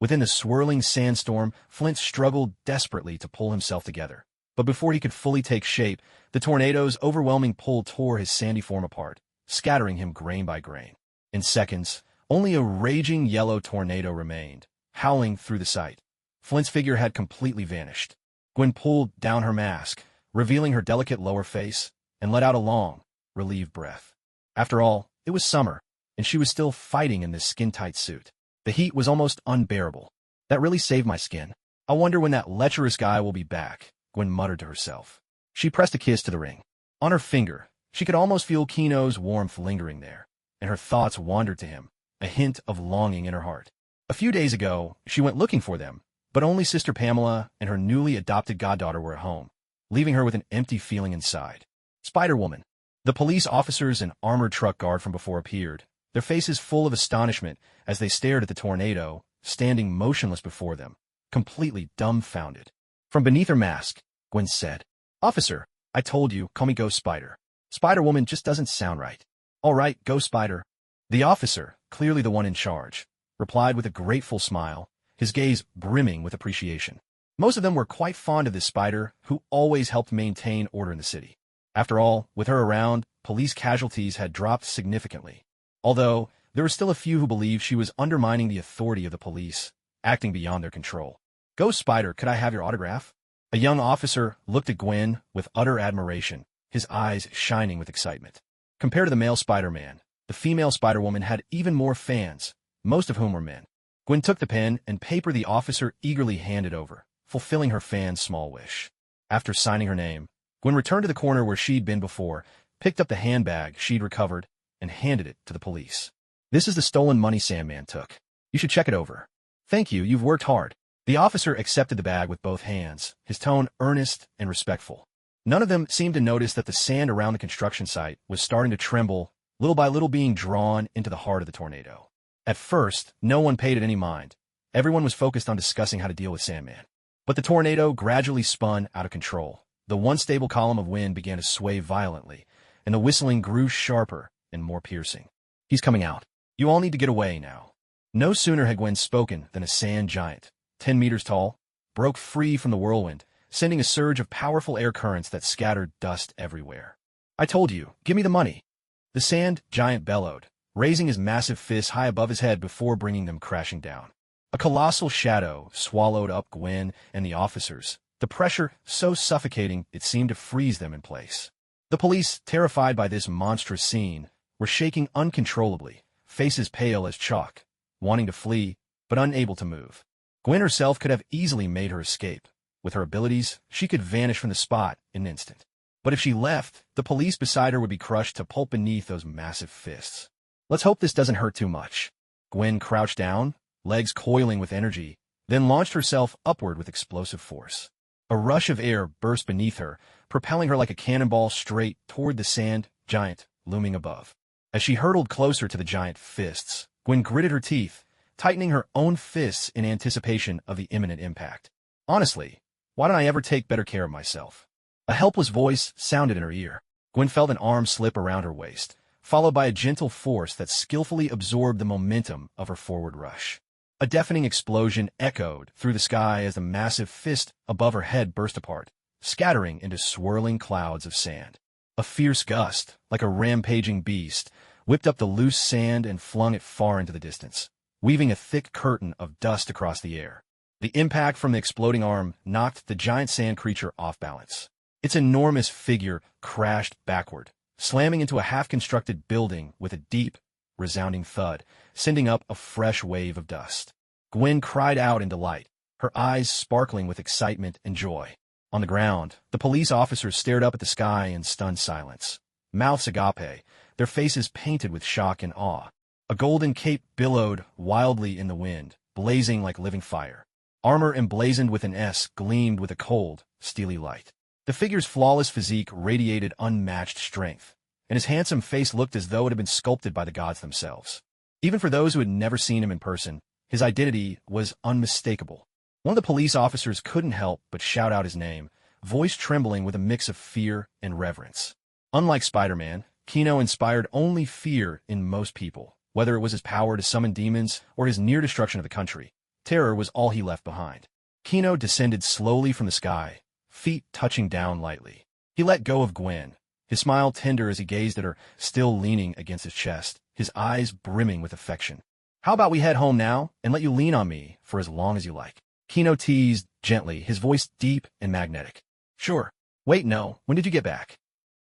Within the swirling sandstorm, Flint struggled desperately to pull himself together. But before he could fully take shape, the tornado's overwhelming pull tore his sandy form apart, scattering him grain by grain. In seconds, only a raging yellow tornado remained, howling through the sight. Flint's figure had completely vanished. Gwen pulled down her mask, revealing her delicate lower face, and let out a long, relieved breath. After all, it was summer, and she was still fighting in this skin-tight suit. The heat was almost unbearable. That really saved my skin. I wonder when that lecherous guy will be back, Gwen muttered to herself. She pressed a kiss to the ring. On her finger, she could almost feel Kino's warmth lingering there, and her thoughts wandered to him, a hint of longing in her heart. A few days ago, she went looking for them, but only Sister Pamela and her newly adopted goddaughter were at home, leaving her with an empty feeling inside. Spider-Woman. The police officers and armored truck guard from before appeared, their faces full of astonishment as they stared at the tornado, standing motionless before them, completely dumbfounded. From beneath her mask, Gwen said, "Officer, I told you, call me Ghost Spider. Spider-Woman just doesn't sound right." "All right, Ghost Spider." The officer, clearly the one in charge, replied with a grateful smile, his gaze brimming with appreciation. Most of them were quite fond of this spider, who always helped maintain order in the city. After all, with her around, police casualties had dropped significantly. Although, there were still a few who believed she was undermining the authority of the police, acting beyond their control. "Ghost Spider, could I have your autograph?" A young officer looked at Gwen with utter admiration, his eyes shining with excitement. Compared to the male Spider-Man, the female Spider-Woman had even more fans, most of whom were men. Gwen took the pen and paper the officer eagerly handed over, fulfilling her fan's small wish. After signing her name, Gwen returned to the corner where she'd been before, picked up the handbag she'd recovered, and handed it to the police. "This is the stolen money Sandman took. You should check it over." "Thank you, you've worked hard." The officer accepted the bag with both hands, his tone earnest and respectful. None of them seemed to notice that the sand around the construction site was starting to tremble, little by little being drawn into the heart of the tornado. At first, no one paid it any mind. Everyone was focused on discussing how to deal with Sandman. But the tornado gradually spun out of control. The once stable column of wind began to sway violently, and the whistling grew sharper and more piercing. "He's coming out. You all need to get away now." No sooner had Gwen spoken than a sand giant, 10 meters tall, broke free from the whirlwind, sending a surge of powerful air currents that scattered dust everywhere. "I told you, give me the money." The sand giant bellowed, raising his massive fists high above his head before bringing them crashing down. A colossal shadow swallowed up Gwen and the officers, the pressure so suffocating it seemed to freeze them in place. The police, terrified by this monstrous scene, were shaking uncontrollably, faces pale as chalk, wanting to flee, but unable to move. Gwen herself could have easily made her escape. With her abilities, she could vanish from the spot in an instant. But if she left, the police beside her would be crushed to pulp beneath those massive fists. "Let's hope this doesn't hurt too much." Gwen crouched down, legs coiling with energy, then launched herself upward with explosive force. A rush of air burst beneath her, propelling her like a cannonball straight toward the sand giant looming above. As she hurtled closer to the giant fists, Gwen gritted her teeth, tightening her own fists in anticipation of the imminent impact. "Honestly, why don't I ever take better care of myself?" A helpless voice sounded in her ear. Gwen felt an arm slip around her waist, followed by a gentle force that skillfully absorbed the momentum of her forward rush. A deafening explosion echoed through the sky as the massive fist above her head burst apart, scattering into swirling clouds of sand. A fierce gust, like a rampaging beast, whipped up the loose sand and flung it far into the distance, weaving a thick curtain of dust across the air. The impact from the exploding arm knocked the giant sand creature off balance. Its enormous figure crashed backward, slamming into a half-constructed building with a deep, resounding thud, sending up a fresh wave of dust. Gwen cried out in delight, her eyes sparkling with excitement and joy. On the ground, the police officers stared up at the sky in stunned silence, mouths agape, their faces painted with shock and awe. A golden cape billowed wildly in the wind, blazing like living fire. Armor emblazoned with an S gleamed with a cold, steely light. The figure's flawless physique radiated unmatched strength, and his handsome face looked as though it had been sculpted by the gods themselves. Even for those who had never seen him in person, his identity was unmistakable. One of the police officers couldn't help but shout out his name, voice trembling with a mix of fear and reverence. Unlike Spider-Man, Kino inspired only fear in most people, whether it was his power to summon demons or his near destruction of the country. Terror was all he left behind. Kino descended slowly from the sky, feet touching down lightly. He let go of Gwen, his smile tender as he gazed at her, still leaning against his chest, his eyes brimming with affection. "How about we head home now and let you lean on me for as long as you like?" Kino teased gently, his voice deep and magnetic. "Sure. Wait, no. When did you get back?"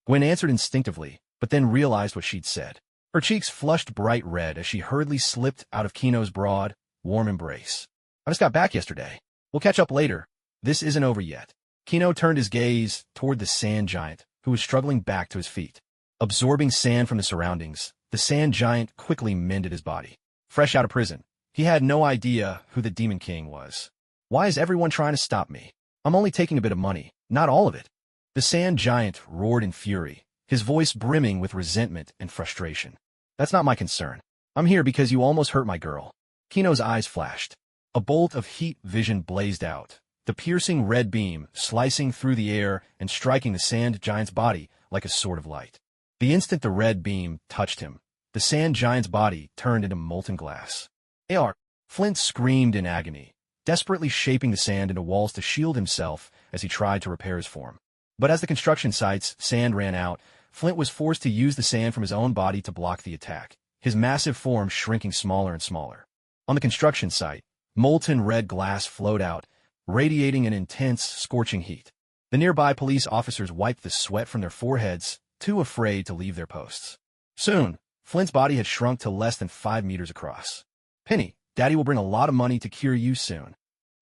Gwen answered instinctively, but then realized what she'd said. Her cheeks flushed bright red as she hurriedly slipped out of Kino's broad, warm embrace. "I just got back yesterday. We'll catch up later. This isn't over yet." Kino turned his gaze toward the sand giant, who was struggling back to his feet. Absorbing sand from the surroundings, the sand giant quickly mended his body. Fresh out of prison, he had no idea who the Demon King was. "Why is everyone trying to stop me? I'm only taking a bit of money, not all of it." The sand giant roared in fury, his voice brimming with resentment and frustration. "That's not my concern. I'm here because you almost hurt my girl." Kino's eyes flashed. A bolt of heat vision blazed out, the piercing red beam slicing through the air and striking the sand giant's body like a sword of light. The instant the red beam touched him, the sand giant's body turned into molten glass. "AR!" Flint screamed in agony, desperately shaping the sand into walls to shield himself as he tried to repair his form. But as the construction site's sand ran out, Flint was forced to use the sand from his own body to block the attack, his massive form shrinking smaller and smaller. On the construction site, molten red glass flowed out, radiating an intense, scorching heat. The nearby police officers wiped the sweat from their foreheads, too afraid to leave their posts. Soon, Flint's body had shrunk to less than 5 meters across. "Penny, Daddy will bring a lot of money to cure you soon."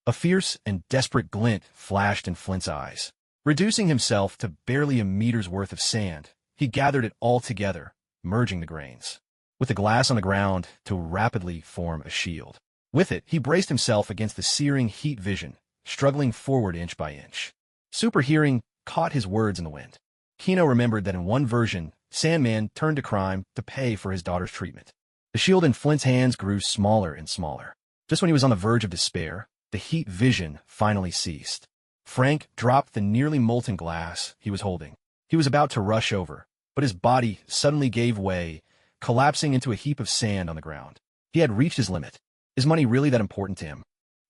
A fierce and desperate glint flashed in Flint's eyes. Reducing himself to barely a meter's worth of sand, he gathered it all together, merging the grains. With the glass on the ground to rapidly form a shield. With it, he braced himself against the searing heat vision, struggling forward inch by inch. Super hearing caught his words in the wind. Kino remembered that in one version, Sandman turned to crime to pay for his daughter's treatment. The shield in Flint's hands grew smaller and smaller. Just when he was on the verge of despair, the heat vision finally ceased. Frank dropped the nearly molten glass he was holding. He was about to rush over, but his body suddenly gave way, collapsing into a heap of sand on the ground. He had reached his limit. Is money really that important to him?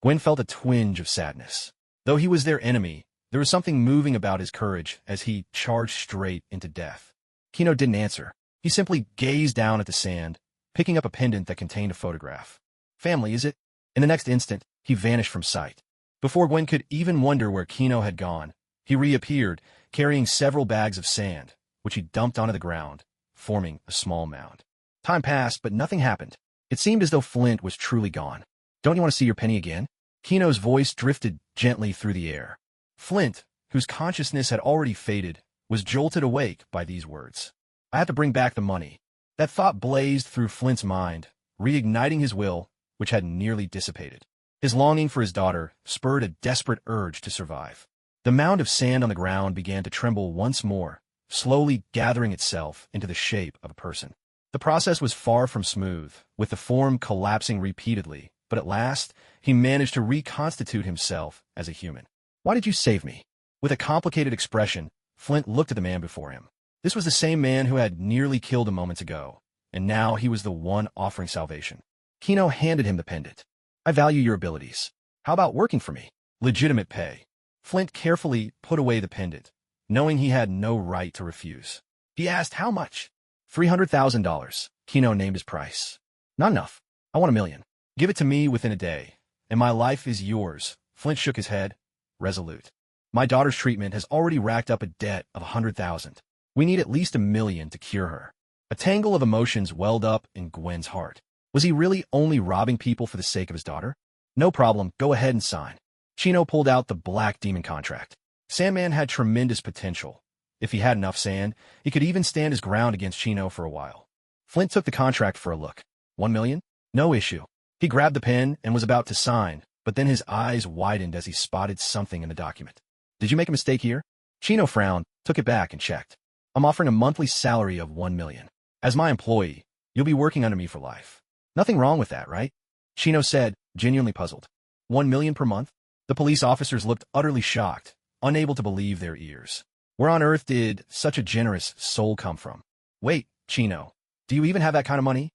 Gwen felt a twinge of sadness. Though he was their enemy, there was something moving about his courage as he charged straight into death. Kino didn't answer. He simply gazed down at the sand, picking up a pendant that contained a photograph. "Family, is it?" In the next instant, he vanished from sight. Before Gwen could even wonder where Kino had gone, he reappeared, carrying several bags of sand, which he dumped onto the ground, forming a small mound. Time passed, but nothing happened. It seemed as though Flint was truly gone. "Don't you want to see your penny again?" Kino's voice drifted gently through the air. Flint, whose consciousness had already faded, was jolted awake by these words. "I have to bring back the money." That thought blazed through Flint's mind, reigniting his will, which had nearly dissipated. His longing for his daughter spurred a desperate urge to survive. The mound of sand on the ground began to tremble once more, slowly gathering itself into the shape of a person. The process was far from smooth, with the form collapsing repeatedly, but at last, he managed to reconstitute himself as a human. "Why did you save me?" With a complicated expression, Flint looked at the man before him. This was the same man who had nearly killed him moments ago, and now he was the one offering salvation. Kino handed him the pendant. "I value your abilities. How about working for me? Legitimate pay." Flint carefully put away the pendant, knowing he had no right to refuse. He asked how much. $300,000. Kino named his price. "Not enough. I want $1 million. Give it to me within a day, and my life is yours." Flint shook his head, resolute. "My daughter's treatment has already racked up a debt of $100,000. We need at least $1 million to cure her." A tangle of emotions welled up in Gwen's heart. Was he really only robbing people for the sake of his daughter? "No problem, go ahead and sign." Chino pulled out the Black Demon contract. Sandman had tremendous potential. If he had enough sand, he could even stand his ground against Chino for a while. Flint took the contract for a look. $1 million? No issue. He grabbed the pen and was about to sign, but then his eyes widened as he spotted something in the document. Did you make a mistake here? Chino frowned, took it back, and checked. I'm offering a monthly salary of 1 million. As my employee, you'll be working under me for life. Nothing wrong with that, right? Chino said, genuinely puzzled. 1 million per month? The police officers looked utterly shocked, unable to believe their ears. Where on earth did such a generous soul come from? Wait, Chino, do you even have that kind of money?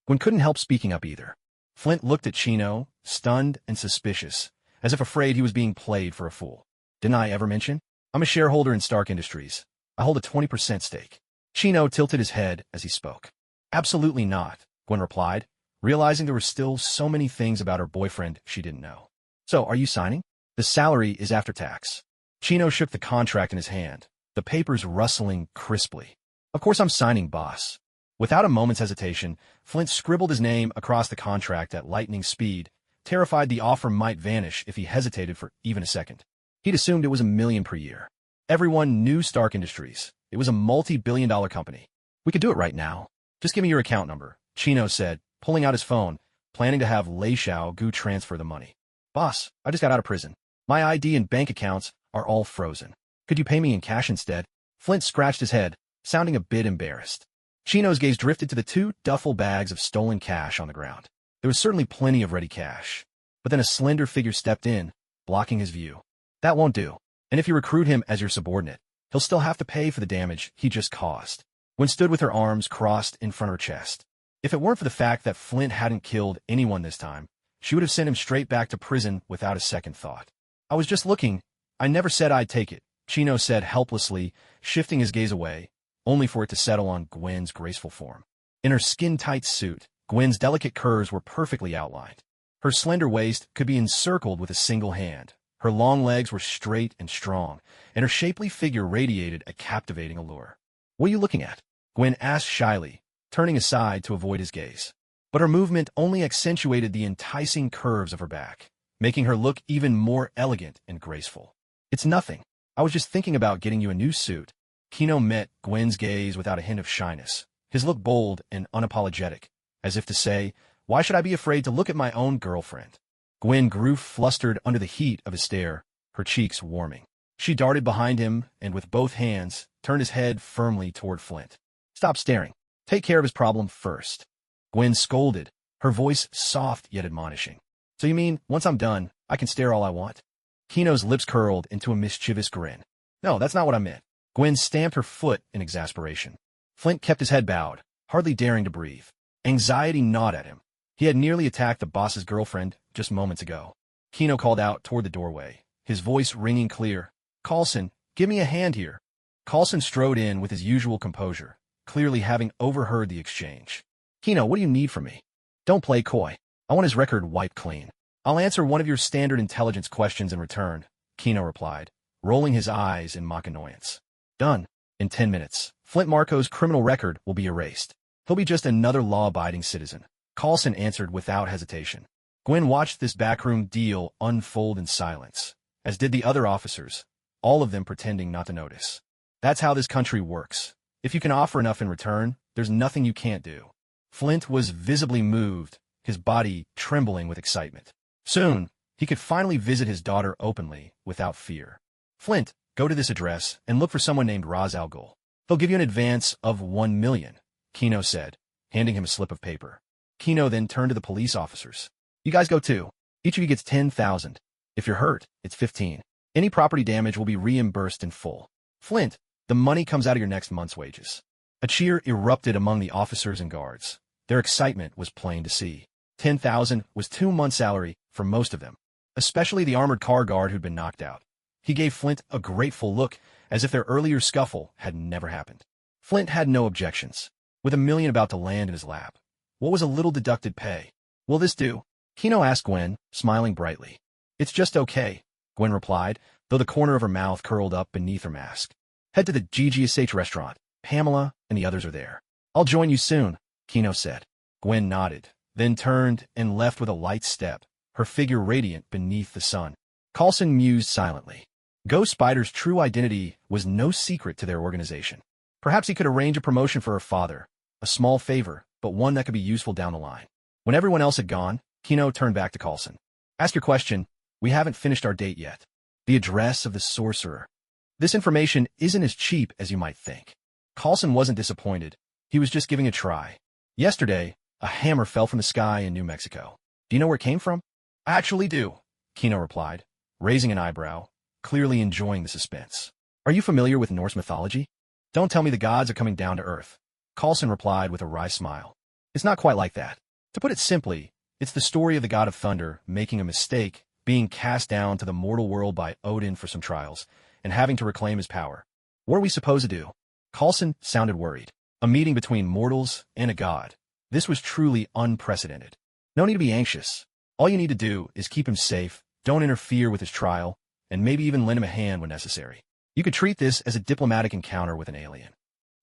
Gwen couldn't help speaking up either. Flint looked at Chino, stunned and suspicious, as if afraid he was being played for a fool. Didn't I ever mention? I'm a shareholder in Stark Industries. I hold a 20% stake. Chino tilted his head as he spoke. Absolutely not, Gwen replied, realizing there were still so many things about her boyfriend she didn't know. So, are you signing? The salary is after tax. Chino shook the contract in his hand, the papers rustling crisply. Of course I'm signing, boss. Without a moment's hesitation, Flint scribbled his name across the contract at lightning speed, terrified the offer might vanish if he hesitated for even a second. He'd assumed it was 1 million per year. Everyone knew Stark Industries. It was a multi-billion-dollar company. We could do it right now. Just give me your account number, Chino said, pulling out his phone, planning to have Lei Xiao Gu transfer the money. Boss, I just got out of prison. My ID and bank accounts are all frozen. Could you pay me in cash instead? Flint scratched his head, sounding a bit embarrassed. Chino's gaze drifted to the 2 duffel bags of stolen cash on the ground. There was certainly plenty of ready cash. But then a slender figure stepped in, blocking his view. That won't do. And if you recruit him as your subordinate, he'll still have to pay for the damage he just caused. Gwen stood with her arms crossed in front of her chest. If it weren't for the fact that Flint hadn't killed anyone this time, she would have sent him straight back to prison without a second thought. I was just looking. I never said I'd take it, Chino said helplessly, shifting his gaze away, only for it to settle on Gwen's graceful form. In her skin-tight suit, Gwen's delicate curves were perfectly outlined. Her slender waist could be encircled with a single hand. Her long legs were straight and strong, and her shapely figure radiated a captivating allure. What are you looking at? Gwen asked shyly, turning aside to avoid his gaze. But her movement only accentuated the enticing curves of her back, making her look even more elegant and graceful. It's nothing. I was just thinking about getting you a new suit. Chino met Gwen's gaze without a hint of shyness, his look bold and unapologetic, as if to say, why should I be afraid to look at my own girlfriend? Gwen grew flustered under the heat of his stare, her cheeks warming. She darted behind him and with both hands turned his head firmly toward Flint. Stop staring. Take care of his problem first. Gwen scolded, her voice soft yet admonishing. So you mean, once I'm done, I can stare all I want? Chino's lips curled into a mischievous grin. No, that's not what I meant. Gwen stamped her foot in exasperation. Flint kept his head bowed, hardly daring to breathe. Anxiety gnawed at him. He had nearly attacked the boss's girlfriend just moments ago. Chino called out toward the doorway, his voice ringing clear. Carlson, give me a hand here. Carlson strode in with his usual composure, clearly having overheard the exchange. Chino, what do you need from me? Don't play coy. I want his record wiped clean. I'll answer one of your standard intelligence questions in return, Chino replied, rolling his eyes in mock annoyance. Done. In 10 minutes, Flint Marco's criminal record will be erased. He'll be just another law-abiding citizen. Carlson answered without hesitation. Gwen watched this backroom deal unfold in silence, as did the other officers, all of them pretending not to notice. That's how this country works. If you can offer enough in return, there's nothing you can't do. Flint was visibly moved, his body trembling with excitement. Soon, he could finally visit his daughter openly, without fear. Flint, go to this address and look for someone named Raz Al Ghul. They'll give you an advance of 1 million, Chino said, handing him a slip of paper. Chino then turned to the police officers. You guys go too. Each of you gets 10,000. If you're hurt, it's 15. Any property damage will be reimbursed in full. Flint, the money comes out of your next month's wages. A cheer erupted among the officers and guards. Their excitement was plain to see. 10,000 was 2 months' salary for most of them, especially the armored car guard who'd been knocked out. He gave Flint a grateful look, as if their earlier scuffle had never happened. Flint had no objections. With 1 million about to land in his lap, what was a little deducted pay? Will this do? Chino asked Gwen, smiling brightly. It's just okay, Gwen replied, though the corner of her mouth curled up beneath her mask. Head to the GGSH restaurant. Pamela and the others are there. I'll join you soon, Chino said. Gwen nodded, then turned and left with a light step, her figure radiant beneath the sun. Carlson mused silently. Ghost Spider's true identity was no secret to their organization. Perhaps he could arrange a promotion for her father, a small favor, but one that could be useful down the line. When everyone else had gone, Chino turned back to Carlson. Ask your question. We haven't finished our date yet. The address of the sorcerer. This information isn't as cheap as you might think. Carlson wasn't disappointed. He was just giving a try. Yesterday, a hammer fell from the sky in New Mexico. Do you know where it came from? I actually do, Kino replied, raising an eyebrow, clearly enjoying the suspense. Are you familiar with Norse mythology? Don't tell me the gods are coming down to earth. Carlson replied with a wry smile. It's not quite like that. To put it simply, it's the story of the god of thunder making a mistake, being cast down to the mortal world by Odin for some trials, and having to reclaim his power. What are we supposed to do? Carlson sounded worried. A meeting between mortals and a god. This was truly unprecedented. No need to be anxious. All you need to do is keep him safe, don't interfere with his trial, and maybe even lend him a hand when necessary. You could treat this as a diplomatic encounter with an alien.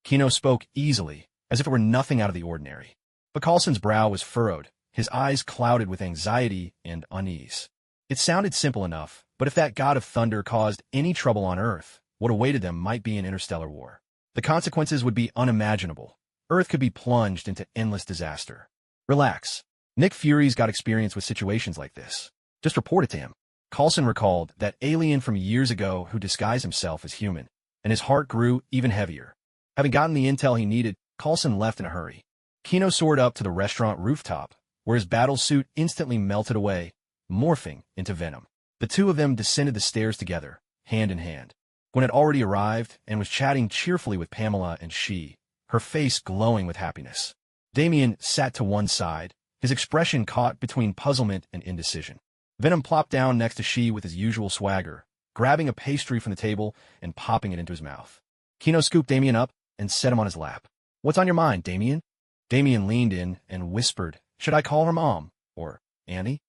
Kino spoke easily, as if it were nothing out of the ordinary. But Carlson's brow was furrowed, his eyes clouded with anxiety and unease. It sounded simple enough, but if that god of thunder caused any trouble on Earth, what awaited them might be an interstellar war. The consequences would be unimaginable. Earth could be plunged into endless disaster. Relax. Nick Fury's got experience with situations like this. Just report it to him. Carlson recalled that alien from years ago who disguised himself as human, and his heart grew even heavier. Having gotten the intel he needed, Carlson left in a hurry. Kino soared up to the restaurant rooftop, where his battle suit instantly melted away, morphing into venom. The two of them descended the stairs together, hand in hand. Gwen had already arrived and was chatting cheerfully with Pamela and she, her face glowing with happiness. Damien sat to one side, his expression caught between puzzlement and indecision. Venom plopped down next to she with his usual swagger, grabbing a pastry from the table and popping it into his mouth. Kino scooped Damien up and set him on his lap. What's on your mind, Damien? Damien leaned in and whispered, should I call her Mom? Or Annie?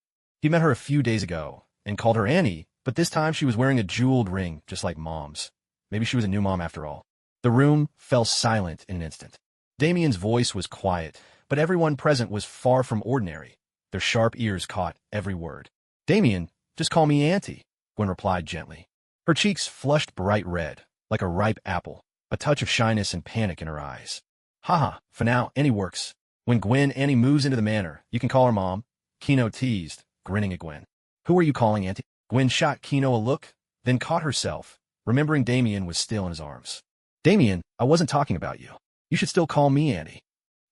He met her a few days ago and called her Annie, but this time she was wearing a jeweled ring, just like Mom's. Maybe she was a new mom after all. The room fell silent in an instant. Damien's voice was quiet, but everyone present was far from ordinary. Their sharp ears caught every word. Damien, just call me Auntie, Gwen replied gently. Her cheeks flushed bright red, like a ripe apple, a touch of shyness and panic in her eyes. Haha, for now, Annie works. When Annie moves into the manor, you can call her Mom, Kino teased, grinning at Gwen. Who are you calling Auntie? Gwen shot Kino a look, then caught herself, remembering Damien was still in his arms. Damien, I wasn't talking about you. You should still call me Auntie.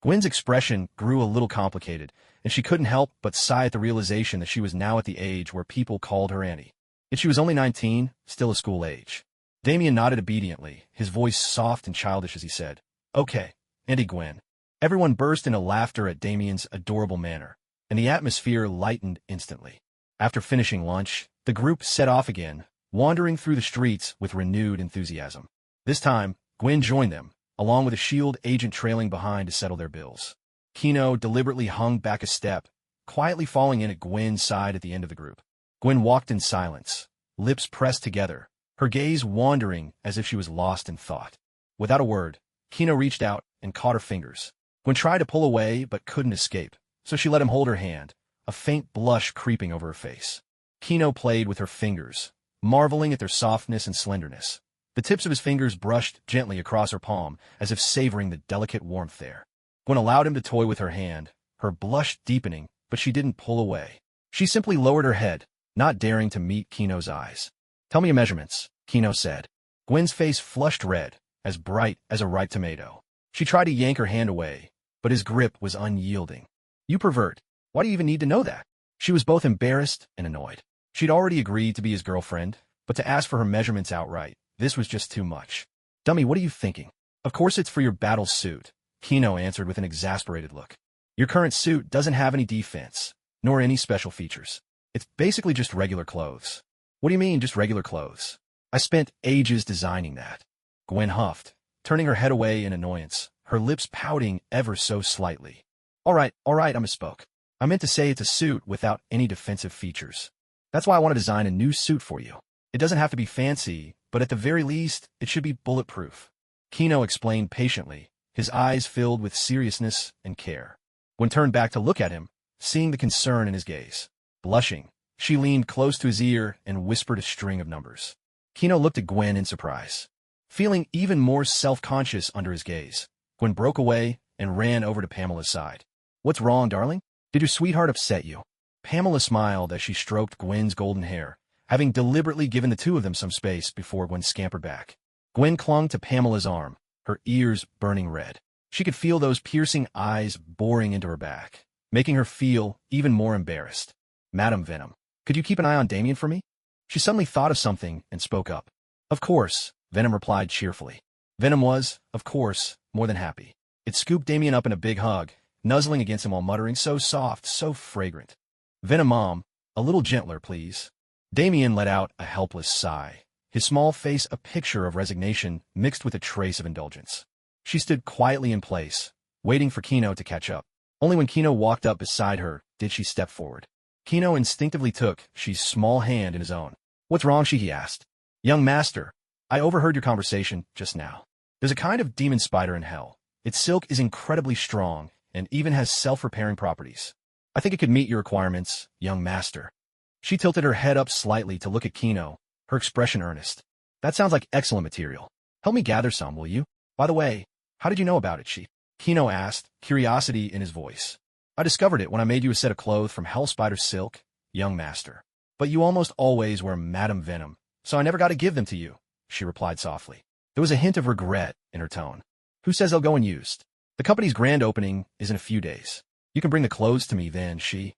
Gwen's expression grew a little complicated, and she couldn't help but sigh at the realization that she was now at the age where people called her Annie. Yet she was only 19, still a school age. Damien nodded obediently, his voice soft and childish as he said, Okay, Auntie Gwen. Everyone burst into laughter at Damien's adorable manner, and the atmosphere lightened instantly. After finishing lunch, the group set off again, wandering through the streets with renewed enthusiasm. This time, Gwen joined them, along with a S.H.I.E.L.D. agent trailing behind to settle their bills. Kino deliberately hung back a step, quietly falling in at Gwen's side at the end of the group. Gwen walked in silence, lips pressed together, her gaze wandering as if she was lost in thought. Without a word, Kino reached out and caught her fingers. Gwen tried to pull away but couldn't escape, so she let him hold her hand, a faint blush creeping over her face. Kino played with her fingers, marveling at their softness and slenderness. The tips of his fingers brushed gently across her palm, as if savoring the delicate warmth there. Gwen allowed him to toy with her hand, her blush deepening, but she didn't pull away. She simply lowered her head, not daring to meet Kino's eyes. Tell me your measurements, Kino said. Gwen's face flushed red, as bright as a ripe tomato. She tried to yank her hand away, but his grip was unyielding. You pervert. Why do you even need to know that? She was both embarrassed and annoyed. She'd already agreed to be his girlfriend, but to ask for her measurements outright, this was just too much. Dummy, what are you thinking? Of course it's for your battle suit, Kino answered with an exasperated look. Your current suit doesn't have any defense, nor any special features. It's basically just regular clothes. What do you mean, just regular clothes? I spent ages designing that. Gwen huffed, turning her head away in annoyance, her lips pouting ever so slightly. All right, I misspoke. I meant to say it's a suit without any defensive features. That's why I want to design a new suit for you. It doesn't have to be fancy, but at the very least, it should be bulletproof. Kino explained patiently, his eyes filled with seriousness and care. Gwen turned back to look at him, seeing the concern in his gaze. Blushing, she leaned close to his ear and whispered a string of numbers. Kino looked at Gwen in surprise. Feeling even more self-conscious under his gaze, Gwen broke away and ran over to Pamela's side. What's wrong, darling? Did your sweetheart upset you? Pamela smiled as she stroked Gwen's golden hair, having deliberately given the two of them some space before Gwen scampered back. Gwen clung to Pamela's arm, her ears burning red. She could feel those piercing eyes boring into her back, making her feel even more embarrassed. Madam Venom, could you keep an eye on Damien for me? She suddenly thought of something and spoke up. Of course, Venom replied cheerfully. Venom was, of course, more than happy. It scooped Damien up in a big hug, nuzzling against him while muttering, so soft, so fragrant. Venom Mom, a little gentler, please. Damien let out a helpless sigh, his small face a picture of resignation mixed with a trace of indulgence. She stood quietly in place, waiting for Kino to catch up. Only when Kino walked up beside her did she step forward. Kino instinctively took Shi's small hand in his own. What's wrong, Shi? He asked. Young master, I overheard your conversation just now. There's a kind of demon spider in hell. Its silk is incredibly strong and even has self-repairing properties. I think it could meet your requirements, young master. She tilted her head up slightly to look at Kino, her expression earnest. That sounds like excellent material. Help me gather some, will you? By the way, how did you know about it, Shi? Kino asked, curiosity in his voice. I discovered it when I made you a set of clothes from hell spider silk, young master. But you almost always wear Madam Venom, so I never got to give them to you, she replied softly. There was a hint of regret in her tone. Who says they'll go unused? The company's grand opening is in a few days. You can bring the clothes to me then, Shi.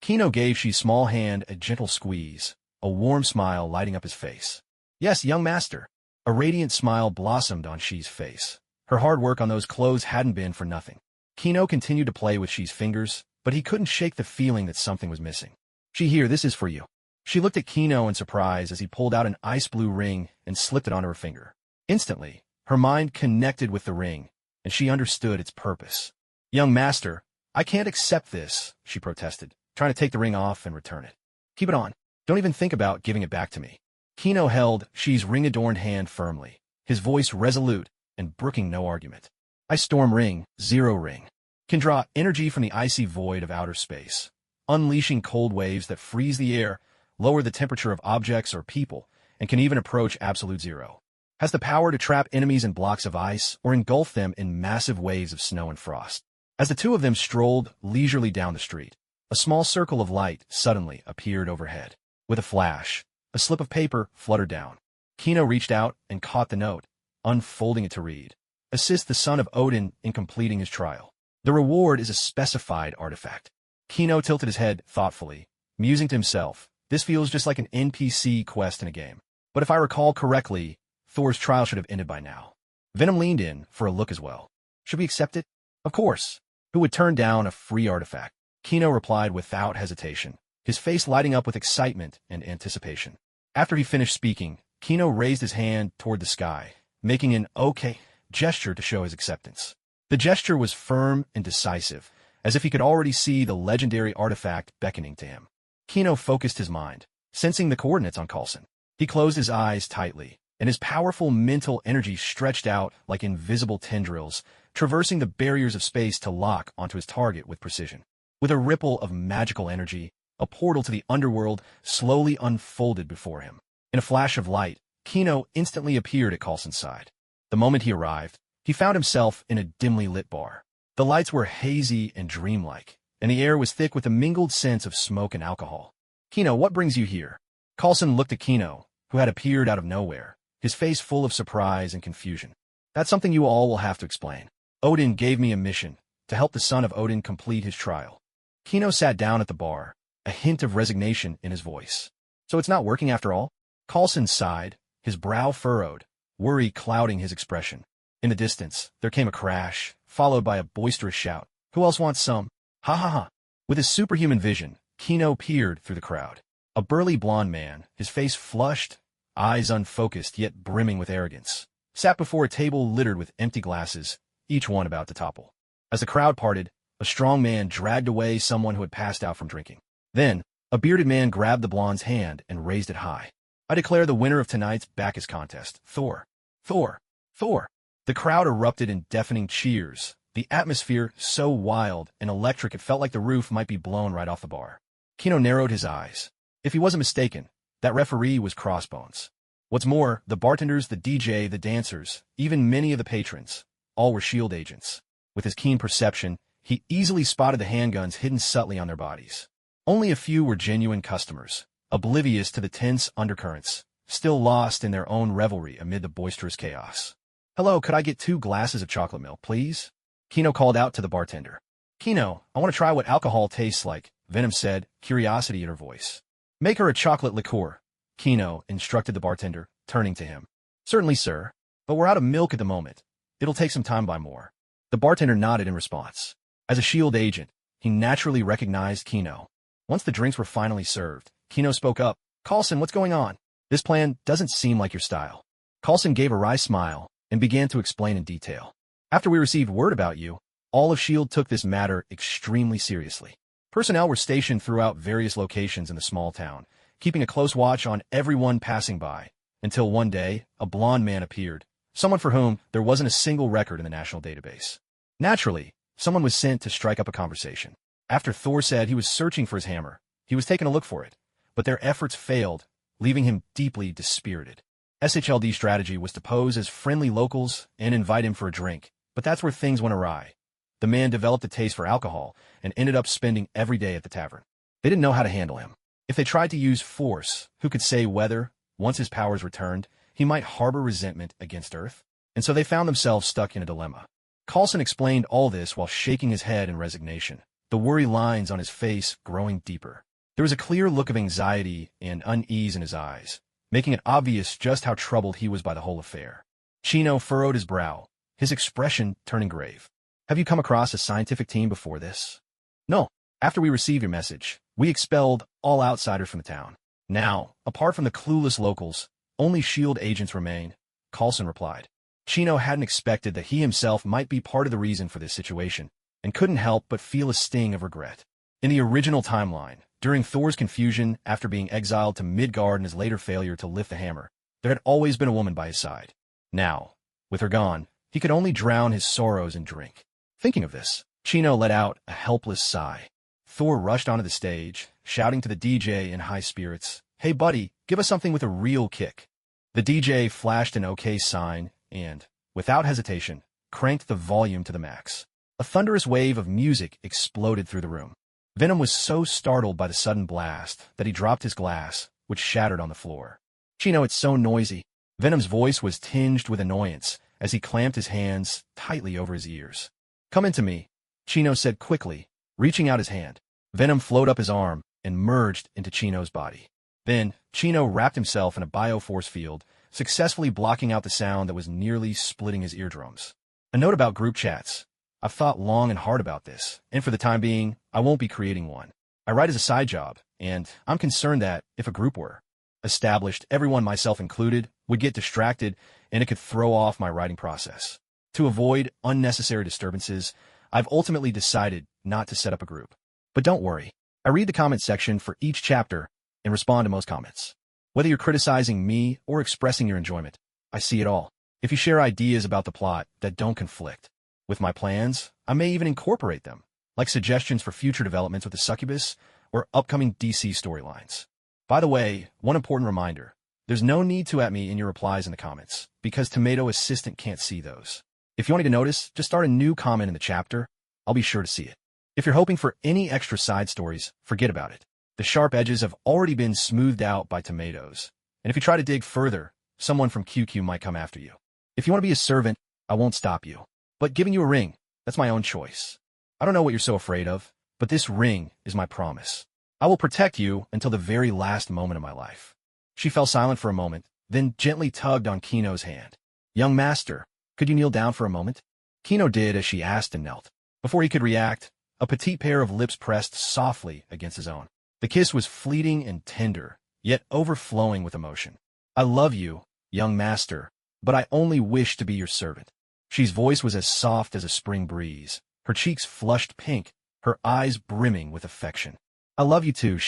Kino gave Shi's small hand a gentle squeeze, a warm smile lighting up his face. Yes, young master. A radiant smile blossomed on Shi's face. Her hard work on those clothes hadn't been for nothing. Kino continued to play with Shi's fingers, but he couldn't shake the feeling that something was missing. Shi, here, this is for you. She looked at Kino in surprise as he pulled out an ice blue ring and slipped it onto her finger. Instantly, her mind connected with the ring, and she understood its purpose. Young master, I can't accept this, she protested, trying to take the ring off and return it. Keep it on. Don't even think about giving it back to me. Kino held Shi's ring-adorned hand firmly, his voice resolute and brooking no argument. I storm ring, zero ring. Can draw energy from the icy void of outer space, unleashing cold waves that freeze the air, lower the temperature of objects or people, and can even approach absolute zero. Has the power to trap enemies in blocks of ice or engulf them in massive waves of snow and frost. As the two of them strolled leisurely down the street, a small circle of light suddenly appeared overhead. With a flash, a slip of paper fluttered down. Kino reached out and caught the note, unfolding it to read. Assist the son of Odin in completing his trial. The reward is a specified artifact. Kino tilted his head thoughtfully, musing to himself, this feels just like an NPC quest in a game. But if I recall correctly, Thor's trial should have ended by now. Venom leaned in for a look as well. Should we accept it? Of course. Who would turn down a free artifact? Kino replied without hesitation, his face lighting up with excitement and anticipation. After he finished speaking, Kino raised his hand toward the sky, making an okay gesture to show his acceptance. The gesture was firm and decisive, as if he could already see the legendary artifact beckoning to him. Kino focused his mind, sensing the coordinates on Coulson. He closed his eyes tightly, and his powerful mental energy stretched out like invisible tendrils, traversing the barriers of space to lock onto his target with precision. With a ripple of magical energy, a portal to the underworld slowly unfolded before him. In a flash of light, Kino instantly appeared at Coulson's side. The moment he arrived, he found himself in a dimly lit bar. The lights were hazy and dreamlike, and the air was thick with a mingled sense of smoke and alcohol. Kino, what brings you here? Coulson looked at Kino, who had appeared out of nowhere, his face full of surprise and confusion. That's something you all will have to explain. Odin gave me a mission, to help the son of Odin complete his trial. Kino sat down at the bar, a hint of resignation in his voice. So it's not working after all? Coulson sighed, his brow furrowed, worry clouding his expression. In the distance, there came a crash, followed by a boisterous shout. Who else wants some? Ha ha ha. With his superhuman vision, Kino peered through the crowd. A burly blond man, his face flushed, eyes unfocused yet brimming with arrogance, sat before a table littered with empty glasses, each one about to topple. As the crowd parted, a strong man dragged away someone who had passed out from drinking. Then, a bearded man grabbed the blonde's hand and raised it high. I declare the winner of tonight's Bacchus contest, Thor. Thor. Thor. The crowd erupted in deafening cheers, the atmosphere so wild and electric it felt like the roof might be blown right off the bar. Kino narrowed his eyes. If he wasn't mistaken, that referee was Crossbones. What's more, the bartenders, the DJ, the dancers, even many of the patrons, all were S.H.I.E.L.D. agents. With his keen perception, he easily spotted the handguns hidden subtly on their bodies. Only a few were genuine customers, oblivious to the tense undercurrents, still lost in their own revelry amid the boisterous chaos. "Hello, could I get 2 glasses of chocolate milk, please?" Kino called out to the bartender. "Kino, I want to try what alcohol tastes like," Venom said, curiosity in her voice. "Make her a chocolate liqueur," Kino instructed the bartender, turning to him. "Certainly, sir. But we're out of milk at the moment. It'll take some time to buy more." The bartender nodded in response. As a S.H.I.E.L.D. agent, he naturally recognized Kino. Once the drinks were finally served, Kino spoke up. "Coulson, what's going on? This plan doesn't seem like your style." Coulson gave a wry smile and began to explain in detail. "After we received word about you, all of S.H.I.E.L.D. took this matter extremely seriously. Personnel were stationed throughout various locations in the small town, keeping a close watch on everyone passing by, until one day, a blonde man appeared, someone for whom there wasn't a single record in the national database. Naturally, someone was sent to strike up a conversation. After Thor said he was searching for his hammer, he was taking a look for it, but their efforts failed, leaving him deeply dispirited. SHLD's strategy was to pose as friendly locals and invite him for a drink, but that's where things went awry. The man developed a taste for alcohol and ended up spending every day at the tavern. They didn't know how to handle him. If they tried to use force, who could say whether, once his powers returned, he might harbor resentment against Earth? And so they found themselves stuck in a dilemma. Coulson explained all this while shaking his head in resignation, the worry lines on his face growing deeper. There was a clear look of anxiety and unease in his eyes, making it obvious just how troubled he was by the whole affair. Chino furrowed his brow, his expression turning grave. "Have you come across a scientific team before this?" "No. After we received your message, we expelled all outsiders from the town. Now, apart from the clueless locals, only S.H.I.E.L.D. agents remain," Coulson replied. Chino hadn't expected that he himself might be part of the reason for this situation, and couldn't help but feel a sting of regret. In the original timeline, during Thor's confusion after being exiled to Midgard and his later failure to lift the hammer, there had always been a woman by his side. Now, with her gone, he could only drown his sorrows in drink. Thinking of this, Chino let out a helpless sigh. Thor rushed onto the stage, shouting to the DJ in high spirits, "Hey buddy, give us something with a real kick." The DJ flashed an OK sign and, without hesitation, cranked the volume to the max. A thunderous wave of music exploded through the room. Venom was so startled by the sudden blast that he dropped his glass, which shattered on the floor. "Chino, it's so noisy." Venom's voice was tinged with annoyance as he clamped his hands tightly over his ears. "Come into me," Chino said quickly, reaching out his hand. Venom flowed up his arm and merged into Chino's body. Then, Chino wrapped himself in a bioforce field, successfully blocking out the sound that was nearly splitting his eardrums. A note about group chats. I've thought long and hard about this, and for the time being, I won't be creating one. I write as a side job, and I'm concerned that, if a group were established, everyone, myself included, would get distracted, and it could throw off my writing process. To avoid unnecessary disturbances, I've ultimately decided not to set up a group. But don't worry, I read the comment section for each chapter and respond to most comments. Whether you're criticizing me or expressing your enjoyment, I see it all. If you share ideas about the plot that don't conflict with my plans, I may even incorporate them, like suggestions for future developments with the succubus or upcoming DC storylines. By the way, one important reminder, there's no need to at me in your replies in the comments, because Tomato Assistant can't see those. If you want me to notice, just start a new comment in the chapter. I'll be sure to see it. If you're hoping for any extra side stories, forget about it. The sharp edges have already been smoothed out by tomatoes, and if you try to dig further, someone from QQ might come after you. If you want to be a servant, I won't stop you. But giving you a ring, that's my own choice. I don't know what you're so afraid of, but this ring is my promise. I will protect you until the very last moment of my life. She fell silent for a moment, then gently tugged on Kino's hand. "Young master, could you kneel down for a moment?" Kino did as she asked and knelt. Before he could react, a petite pair of lips pressed softly against his own. The kiss was fleeting and tender, yet overflowing with emotion. "I love you, young master, but I only wish to be your servant." She's voice was as soft as a spring breeze, her cheeks flushed pink, her eyes brimming with affection. "I love you too,"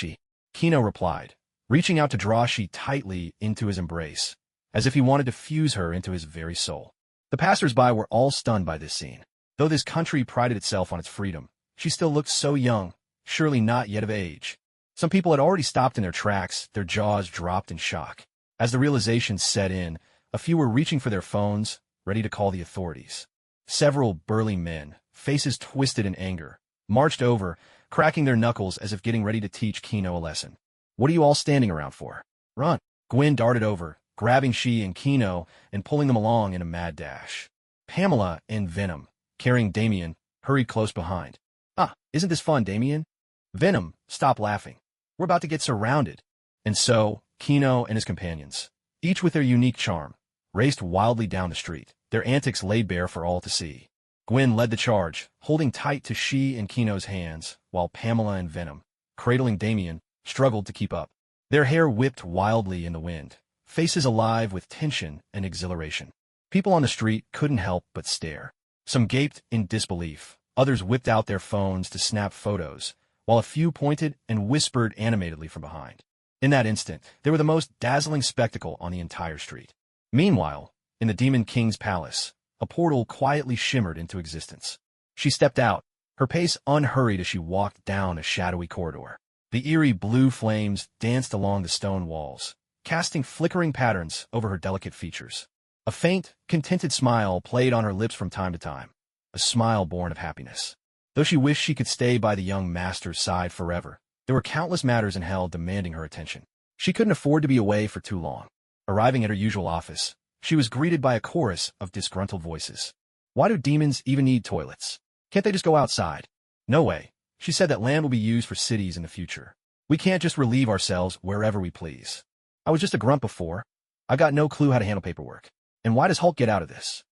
Kino replied, reaching out to draw she tightly into his embrace, as if he wanted to fuse her into his very soul. The passers-by were all stunned by this scene. Though this country prided itself on its freedom, she still looked so young, surely not yet of age. Some people had already stopped in their tracks, their jaws dropped in shock. As the realization set in, a few were reaching for their phones, ready to call the authorities. Several burly men, faces twisted in anger, marched over, cracking their knuckles as if getting ready to teach Kino a lesson. What are you all standing around for? Run! Gwen darted over, grabbing Shi and Kino and pulling them along in a mad dash. Pamela and Venom, carrying Damien, hurried close behind. Ah, isn't this fun, Damien? Venom, stop laughing. We're about to get surrounded. And so, Kino and his companions, each with their unique charm, raced wildly down the street, their antics laid bare for all to see. Gwen led the charge, holding tight to Shi and Kino's hands, while Pamela and Venom, cradling Damien, struggled to keep up. Their hair whipped wildly in the wind, faces alive with tension and exhilaration. People on the street couldn't help but stare. Some gaped in disbelief, others whipped out their phones to snap photos, while a few pointed and whispered animatedly from behind. In that instant, they were the most dazzling spectacle on the entire street. Meanwhile, in the Demon King's palace, a portal quietly shimmered into existence. She stepped out, her pace unhurried as she walked down a shadowy corridor. The eerie blue flames danced along the stone walls, casting flickering patterns over her delicate features. A faint, contented smile played on her lips from time to time, a smile born of happiness. Though she wished she could stay by the young master's side forever, there were countless matters in hell demanding her attention. She couldn't afford to be away for too long. Arriving at her usual office, she was greeted by a chorus of disgruntled voices. Why do demons even need toilets? Can't they just go outside? No way. She said that land will be used for cities in the future. We can't just relieve ourselves wherever we please. I was just a grunt before. I got no clue how to handle paperwork. And why does Hulk get out of this?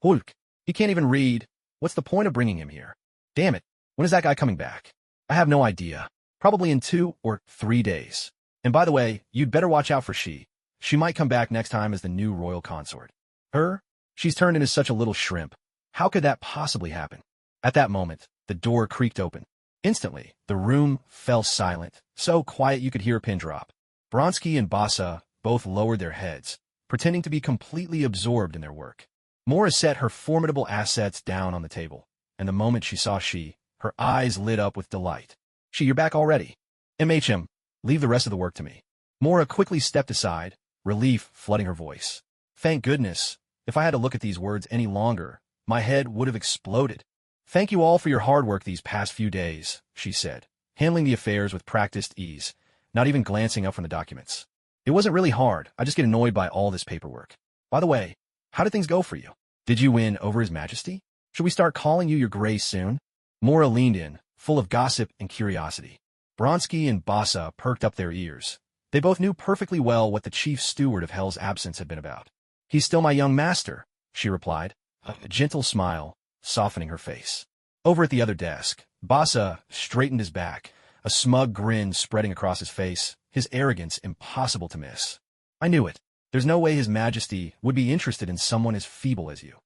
Hulk? He can't even read. What's the point of bringing him here? Damn it. When is that guy coming back? I have no idea. Probably in 2 or 3 days. And by the way, you'd better watch out for She. She might come back next time as the new royal consort. Her? She's turned into such a little shrimp. How could that possibly happen? At that moment, the door creaked open. Instantly, the room fell silent, so quiet you could hear a pin drop. Bronsky and Bassa both lowered their heads, pretending to be completely absorbed in their work. Mora set her formidable assets down on the table, and the moment she saw She, her eyes lit up with delight. She, you're back already. MHM, leave the rest of the work to me. Mora quickly stepped aside, relief flooding her voice. Thank goodness. If I had to look at these words any longer, my head would have exploded. Thank you all for your hard work these past few days, she said, handling the affairs with practiced ease, not even glancing up from the documents. It wasn't really hard. I just get annoyed by all this paperwork. By the way, how did things go for you? Did you win over His Majesty? Should we start calling you Your Grace soon? Mora leaned in, full of gossip and curiosity. Bronsky and Bassa perked up their ears. They both knew perfectly well what the chief steward of Hell's absence had been about. He's still my young master, she replied, a gentle smile softening her face. Over at the other desk, Bassa straightened his back, a smug grin spreading across his face, his arrogance impossible to miss. I knew it. There's no way His Majesty would be interested in someone as feeble as you.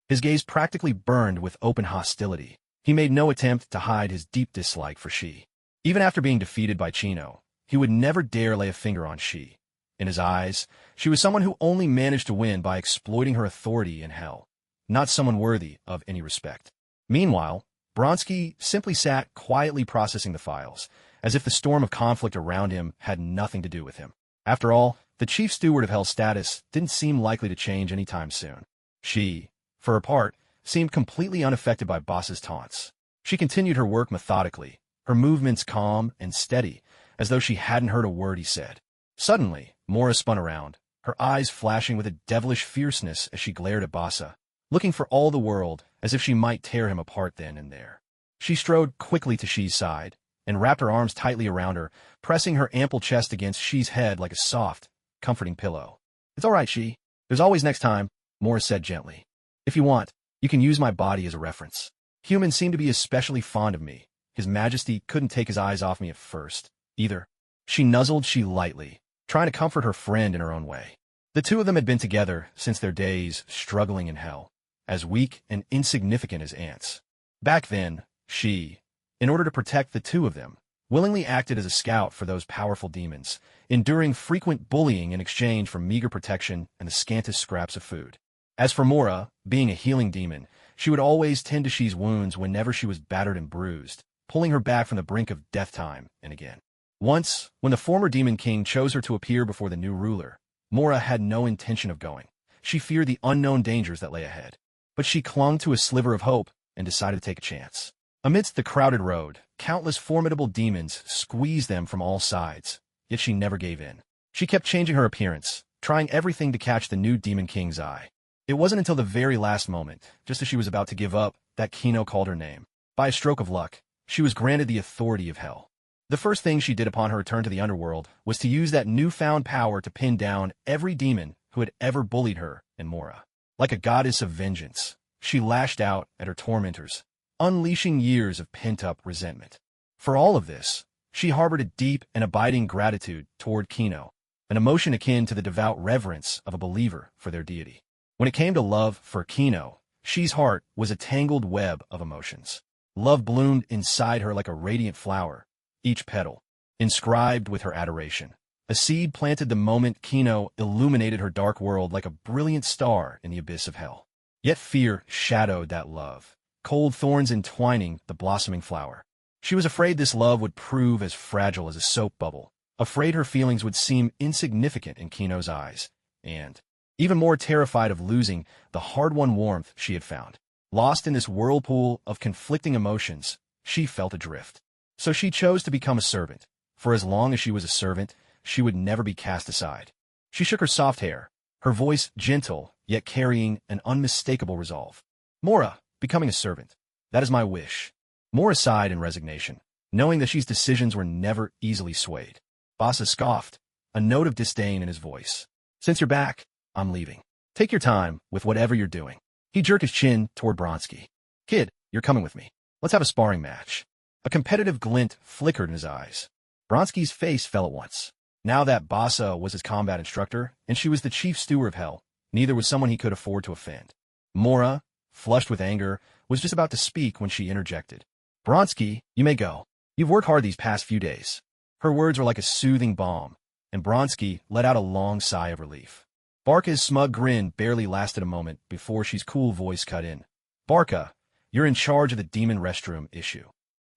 His gaze practically burned with open hostility. He made no attempt to hide his deep dislike for She. Even after being defeated by Chino, he would never dare lay a finger on She. In his eyes, she was someone who only managed to win by exploiting her authority in hell, not someone worthy of any respect. Meanwhile, Bronsky simply sat quietly processing the files, as if the storm of conflict around him had nothing to do with him. After all, the chief steward of Hell's status didn't seem likely to change anytime soon. She, for her part, seemed completely unaffected by Boss's taunts. She continued her work methodically, her movements calm and steady, as though she hadn't heard a word he said. Suddenly, Mora spun around, her eyes flashing with a devilish fierceness as she glared at Bassa, looking for all the world as if she might tear him apart then and there. She strode quickly to She's side, and wrapped her arms tightly around her, pressing her ample chest against She's head like a soft, comforting pillow. It's all right, She. There's always next time, Mora said gently. If you want, you can use my body as a reference. Humans seem to be especially fond of me. His Majesty couldn't take his eyes off me at first, either. She nuzzled She lightly, trying to comfort her friend in her own way. The two of them had been together since their days struggling in hell, as weak and insignificant as ants. Back then, She, in order to protect the two of them, willingly acted as a scout for those powerful demons, enduring frequent bullying in exchange for meager protection and the scantest scraps of food. As for Mora, being a healing demon, she would always tend to She's wounds whenever she was battered and bruised, pulling her back from the brink of death time and again. Once, when the former Demon King chose her to appear before the new ruler, Mora had no intention of going. She feared the unknown dangers that lay ahead. But she clung to a sliver of hope and decided to take a chance. Amidst the crowded road, Countless formidable demons squeezed them from all sides, yet she never gave in. She kept changing her appearance, trying everything to catch the new Demon King's eye. It wasn't until the very last moment, just as she was about to give up, that Kino called her name. By a stroke of luck, she was granted the authority of hell. The first thing she did upon her return to the underworld was to use that newfound power to pin down every demon who had ever bullied her and Mora. Like a goddess of vengeance, she lashed out at her tormentors, unleashing years of pent-up resentment. For all of this, she harbored a deep and abiding gratitude toward Kino, an emotion akin to the devout reverence of a believer for their deity. When it came to love for Kino, Shi's heart was a tangled web of emotions. Love bloomed inside her like a radiant flower, each petal inscribed with her adoration. A seed planted the moment Kino illuminated her dark world like a brilliant star in the abyss of hell. Yet fear shadowed that love, cold thorns entwining the blossoming flower. She was afraid this love would prove as fragile as a soap bubble, afraid her feelings would seem insignificant in Kino's eyes, and even more terrified of losing the hard-won warmth she had found. Lost in this whirlpool of conflicting emotions, she felt adrift. So she chose to become a servant. For as long as she was a servant, she would never be cast aside. She shook her soft hair, her voice gentle, yet carrying an unmistakable resolve. Mora, becoming a servant. That is my wish. Mora sighed in resignation, knowing that Shi's decisions were never easily swayed. Basa scoffed, a note of disdain in his voice. Since you're back, I'm leaving. Take your time with whatever you're doing. He jerked his chin toward Bronsky. Kid, you're coming with me. Let's have a sparring match. A competitive glint flickered in his eyes. Bronsky's face fell at once. Now that Basa was his combat instructor, and she was the chief steward of hell, neither was someone he could afford to offend. Mora, flushed with anger, was just about to speak when she interjected. Bronsky, you may go. You've worked hard these past few days. Her words were like a soothing balm, and Bronsky let out a long sigh of relief. Barca's smug grin barely lasted a moment before Shi's cool voice cut in. Barca, you're in charge of the demon restroom issue.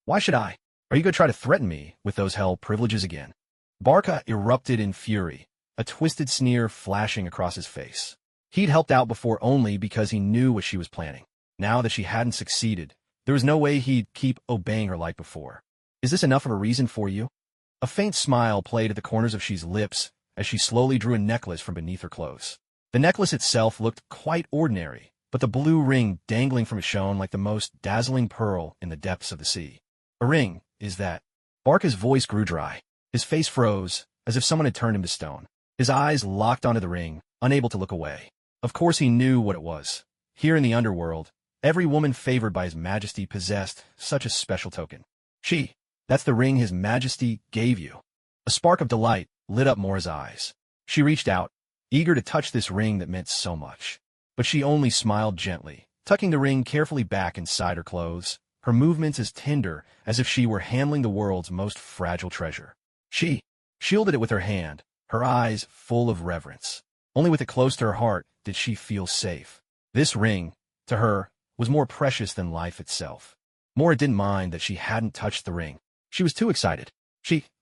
Why should I? Are you going to try to threaten me with those hell privileges again? Barca erupted in fury, a twisted sneer flashing across his face. He'd helped out before only because he knew what she was planning. Now that she hadn't succeeded, there was no way he'd keep obeying her like before. Is this enough of a reason for you? A faint smile played at the corners of Shi's lips as she slowly drew a necklace from beneath her clothes. The necklace itself looked quite ordinary, but the blue ring dangling from it shone like the most dazzling pearl in the depths of the sea. A ring, is that? Barca's voice grew dry. His face froze, as if someone had turned him to stone. His eyes locked onto the ring, unable to look away. Of course he knew what it was. Here in the underworld, every woman favored by His Majesty possessed such a special token. She, that's the ring His Majesty gave you. A spark of delight lit up Mora's eyes. She reached out, eager to touch this ring that meant so much. But she only smiled gently, tucking the ring carefully back inside her clothes, her movements as tender as if she were handling the world's most fragile treasure. She shielded it with her hand, her eyes full of reverence. Only with it close to her heart did she feel safe. This ring, to her, was more precious than life itself. Mora didn't mind that she hadn't touched the ring. She was too excited.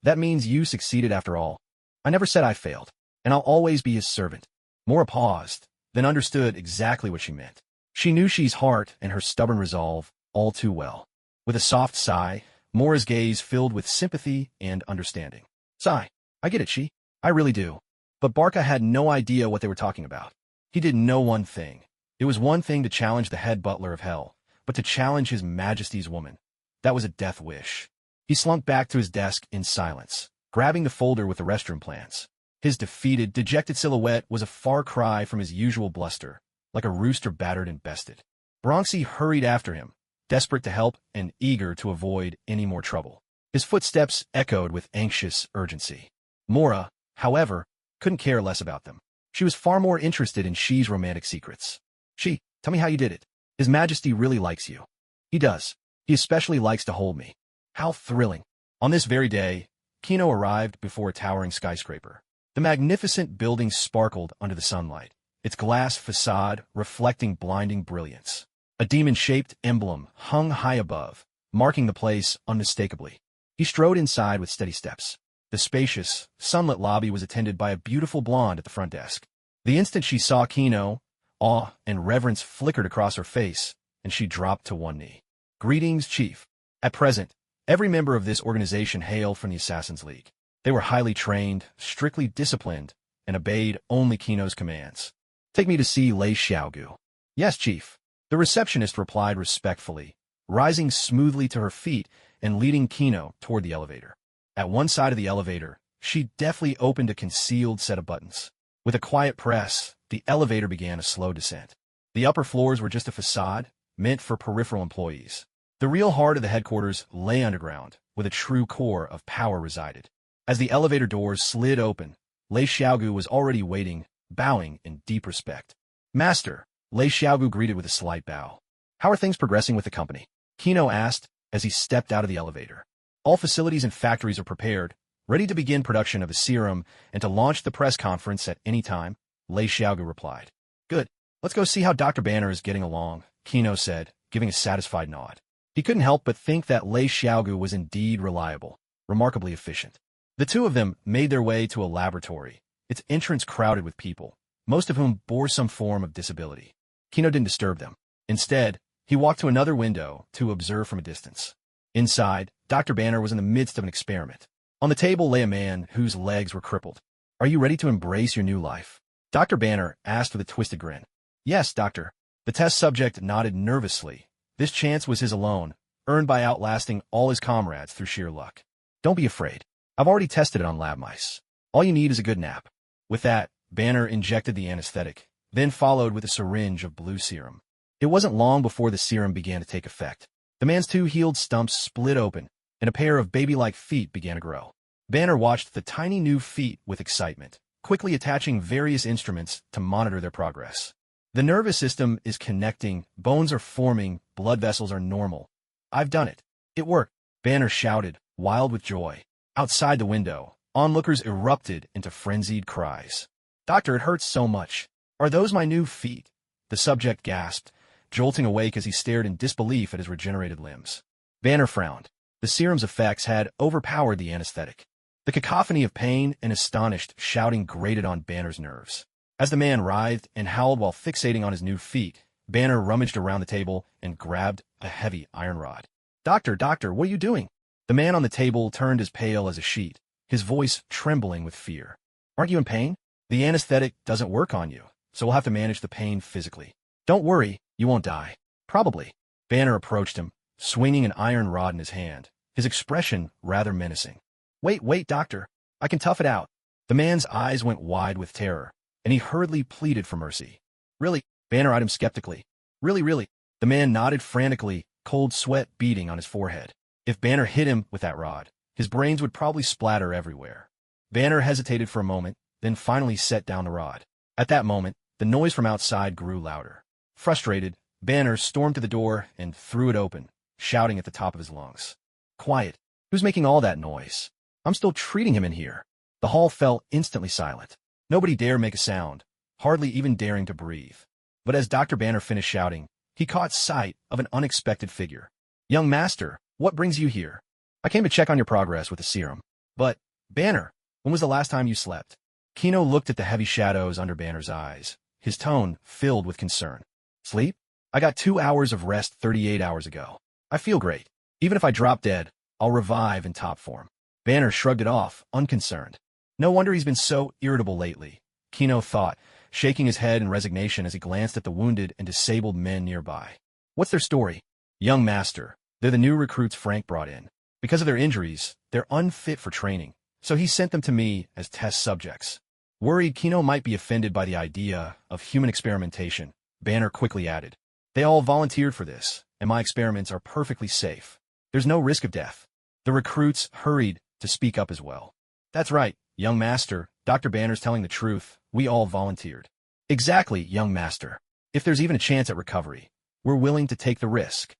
That means you succeeded after all. I never said I failed, and I'll always be his servant. Mora paused, then understood exactly what she meant. She knew Shi's heart and her stubborn resolve all too well. With a soft sigh, Mora's gaze filled with sympathy and understanding. Sigh, I get it, Shi. I really do. But Barca had no idea what they were talking about. He did know one thing. It was one thing to challenge the head butler of hell, but to challenge His Majesty's woman. That was a death wish. He slunk back to his desk in silence, grabbing the folder with the restroom plans. His defeated, dejected silhouette was a far cry from his usual bluster, like a rooster battered and bested. Bronxy hurried after him, desperate to help and eager to avoid any more trouble. His footsteps echoed with anxious urgency. Mora, however, couldn't care less about them. She was far more interested in Shi's romantic secrets. Shi, tell me how you did it. His Majesty really likes you. He does. He especially likes to hold me. How thrilling. On this very day, Kino arrived before a towering skyscraper. The magnificent building sparkled under the sunlight, its glass facade reflecting blinding brilliance. A demon-shaped emblem hung high above, marking the place unmistakably. He strode inside with steady steps. The spacious, sunlit lobby was attended by a beautiful blonde at the front desk. The instant she saw Kino, awe and reverence flickered across her face, and she dropped to one knee. Greetings, Chief. At present, Every member of this organization hailed from the Assassin's League. They were highly trained, strictly disciplined, and obeyed only Kino's commands. Take me to see Lei Xiaogu. Yes, Chief. The receptionist replied respectfully, rising smoothly to her feet and leading Kino toward the elevator. At one side of the elevator, she deftly opened a concealed set of buttons. With a quiet press, the elevator began a slow descent. The upper floors were just a facade, meant for peripheral employees. The real heart of the headquarters lay underground, where the true core of power resided. As the elevator doors slid open, Lei Xiaogu was already waiting, bowing in deep respect. Master, Lei Xiaogu greeted with a slight bow. How are things progressing with the company? Kino asked as he stepped out of the elevator. All facilities and factories are prepared, ready to begin production of a serum and to launch the press conference at any time, Lei Xiaogu replied. Good. Let's go see how Dr. Banner is getting along, Kino said, giving a satisfied nod. He couldn't help but think that Lei Xiaogu was indeed reliable, remarkably efficient. The two of them made their way to a laboratory, its entrance crowded with people, most of whom bore some form of disability. Kino didn't disturb them. Instead, he walked to another window to observe from a distance. Inside, Dr. Banner was in the midst of an experiment. On the table lay a man whose legs were crippled. Are you ready to embrace your new life? Dr. Banner asked with a twisted grin. Yes, doctor. The test subject nodded nervously. This chance was his alone, earned by outlasting all his comrades through sheer luck. Don't be afraid. I've already tested it on lab mice. All you need is a good nap. With that, Banner injected the anesthetic, then followed with a syringe of blue serum. It wasn't long before the serum began to take effect. The man's two healed stumps split open, and a pair of baby-like feet began to grow. Banner watched the tiny new feet with excitement, quickly attaching various instruments to monitor their progress. The nervous system is connecting, bones are forming, blood vessels are normal. I've done it. It worked, Banner shouted, wild with joy. Outside the window, onlookers erupted into frenzied cries. Doctor, it hurts so much. Are those my new feet? The subject gasped, jolting awake as he stared in disbelief at his regenerated limbs. Banner frowned. The serum's effects had overpowered the anesthetic. The cacophony of pain and astonished shouting grated on Banner's nerves. As the man writhed and howled while fixating on his new feet, Banner rummaged around the table and grabbed a heavy iron rod. Doctor, what are you doing? The man on the table turned as pale as a sheet, his voice trembling with fear. Aren't you in pain? The anesthetic doesn't work on you, so we'll have to manage the pain physically. Don't worry, you won't die. Probably. Banner approached him, swinging an iron rod in his hand, his expression rather menacing. Wait, doctor. I can tough it out. The man's eyes went wide with terror, and he hurriedly pleaded for mercy. Really? Banner eyed him skeptically. Really? The man nodded frantically, cold sweat beading on his forehead. If Banner hit him with that rod, his brains would probably splatter everywhere. Banner hesitated for a moment, then finally set down the rod. At that moment, the noise from outside grew louder. Frustrated, Banner stormed to the door and threw it open, shouting at the top of his lungs. Quiet. Who's making all that noise? I'm still treating him in here. The hall fell instantly silent. Nobody dared make a sound, hardly even daring to breathe. But as Dr. Banner finished shouting, he caught sight of an unexpected figure. Young master, what brings you here? I came to check on your progress with the serum. But, Banner, when was the last time you slept? Kino looked at the heavy shadows under Banner's eyes, his tone filled with concern. Sleep? I got 2 hours of rest 38 hours ago. I feel great. Even if I drop dead, I'll revive in top form. Banner shrugged it off, unconcerned. No wonder he's been so irritable lately, Kino thought, shaking his head in resignation as he glanced at the wounded and disabled men nearby. What's their story? Young master, they're the new recruits Frank brought in. Because of their injuries, they're unfit for training, so he sent them to me as test subjects. Worried Kino might be offended by the idea of human experimentation, Banner quickly added. They all volunteered for this, and my experiments are perfectly safe. There's no risk of death. The recruits hurried to speak up as well. That's right, young master, Dr. Banner's telling the truth. We all volunteered. Exactly, young master. If there's even a chance at recovery, we're willing to take the risk.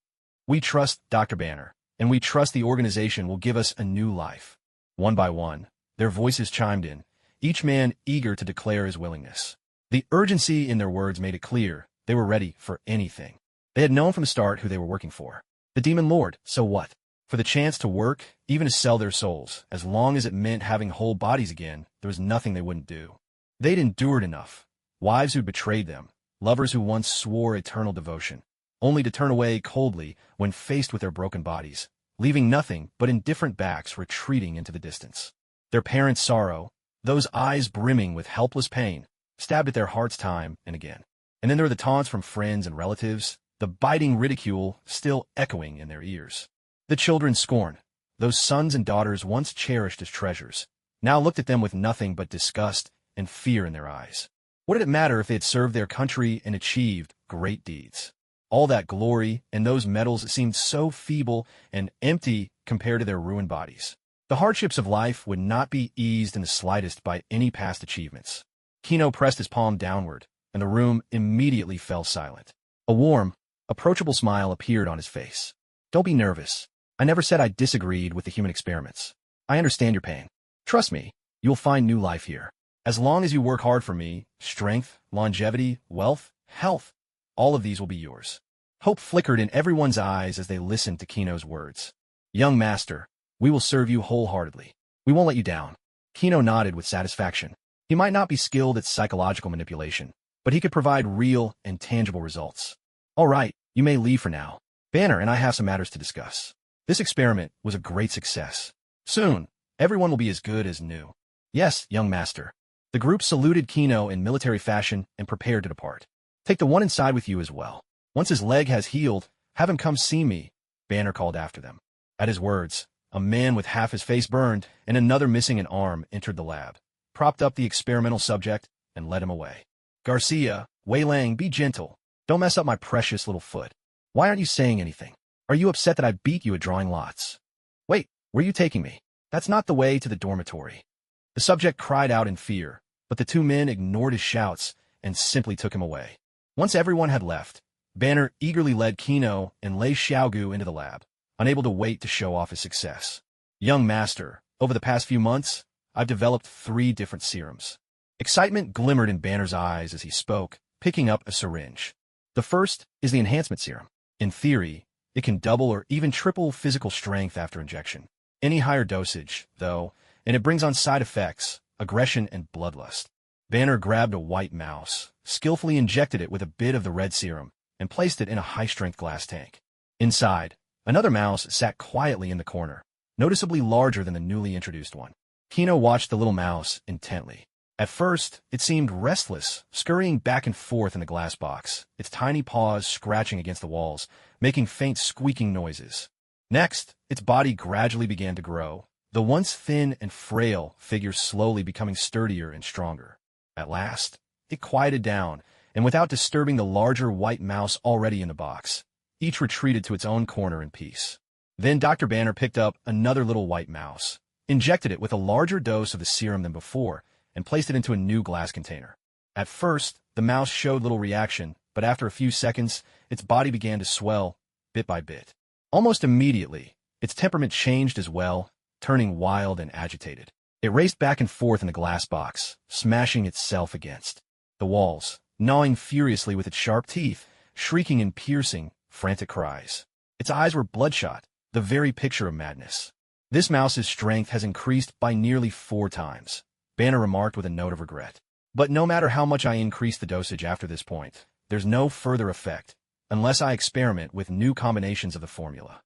We trust Dr. Banner, and we trust the organization will give us a new life. One by one, their voices chimed in, each man eager to declare his willingness. The urgency in their words made it clear they were ready for anything. They had known from the start who they were working for. The Demon Lord, so what? For the chance to work, even to sell their souls, as long as it meant having whole bodies again, there was nothing they wouldn't do. They'd endured enough. Wives who'd betrayed them, lovers who once swore eternal devotion, only to turn away coldly when faced with their broken bodies, leaving nothing but indifferent backs retreating into the distance. Their parents' sorrow, those eyes brimming with helpless pain, stabbed at their hearts time and again. And then there were the taunts from friends and relatives, the biting ridicule still echoing in their ears. The children's scorn, those sons and daughters once cherished as treasures, now looked at them with nothing but disgust and fear in their eyes. What did it matter if they had served their country and achieved great deeds? All that glory and those medals seemed so feeble and empty compared to their ruined bodies. The hardships of life would not be eased in the slightest by any past achievements. Kino pressed his palm downward, and the room immediately fell silent. A warm, approachable smile appeared on his face. Don't be nervous. I never said I disagreed with the human experiments. I understand your pain. Trust me, you'll find new life here. As long as you work hard for me, strength, longevity, wealth, health, all of these will be yours. Hope flickered in everyone's eyes as they listened to Kino's words. Young master, we will serve you wholeheartedly. We won't let you down. Kino nodded with satisfaction. He might not be skilled at psychological manipulation, but he could provide real and tangible results. All right, you may leave for now. Banner and I have some matters to discuss. This experiment was a great success. Soon, everyone will be as good as new. Yes, young master. The group saluted Kino in military fashion and prepared to depart. Take the one inside with you as well. Once his leg has healed, have him come see me, Banner called after them. At his words, a man with half his face burned and another missing an arm entered the lab, propped up the experimental subject, and led him away. Garcia, Wei Lang, be gentle. Don't mess up my precious little foot. Why aren't you saying anything? Are you upset that I beat you at drawing lots? Wait, where are you taking me? That's not the way to the dormitory. The subject cried out in fear, but the two men ignored his shouts and simply took him away. Once everyone had left, Banner eagerly led Kino and Lei Xiaogu into the lab, unable to wait to show off his success. Young master, over the past few months, I've developed 3 different serums. Excitement glimmered in Banner's eyes as he spoke, picking up a syringe. The first is the enhancement serum. In theory, it can double or even triple physical strength after injection. Any higher dosage, though, and it brings on side effects, aggression and bloodlust. Banner grabbed a white mouse, skillfully injected it with a bit of the red serum, and placed it in a high-strength glass tank. Inside, another mouse sat quietly in the corner, noticeably larger than the newly introduced one. Kino watched the little mouse intently. At first, it seemed restless, scurrying back and forth in the glass box, its tiny paws scratching against the walls, making faint squeaking noises. Next, its body gradually began to grow, the once thin and frail figure slowly becoming sturdier and stronger. At last, it quieted down, and without disturbing the larger white mouse already in the box, each retreated to its own corner in peace. Then Dr. Banner picked up another little white mouse, injected it with a larger dose of the serum than before, and placed it into a new glass container. At first, the mouse showed little reaction, but after a few seconds, its body began to swell, bit by bit. Almost immediately, its temperament changed as well, turning wild and agitated. It raced back and forth in the glass box, smashing itself against the walls, gnawing furiously with its sharp teeth, shrieking in piercing, frantic cries. Its eyes were bloodshot, the very picture of madness. This mouse's strength has increased by nearly 4 times, Banner remarked with a note of regret. But no matter how much I increase the dosage after this point, there's no further effect, unless I experiment with new combinations of the formula.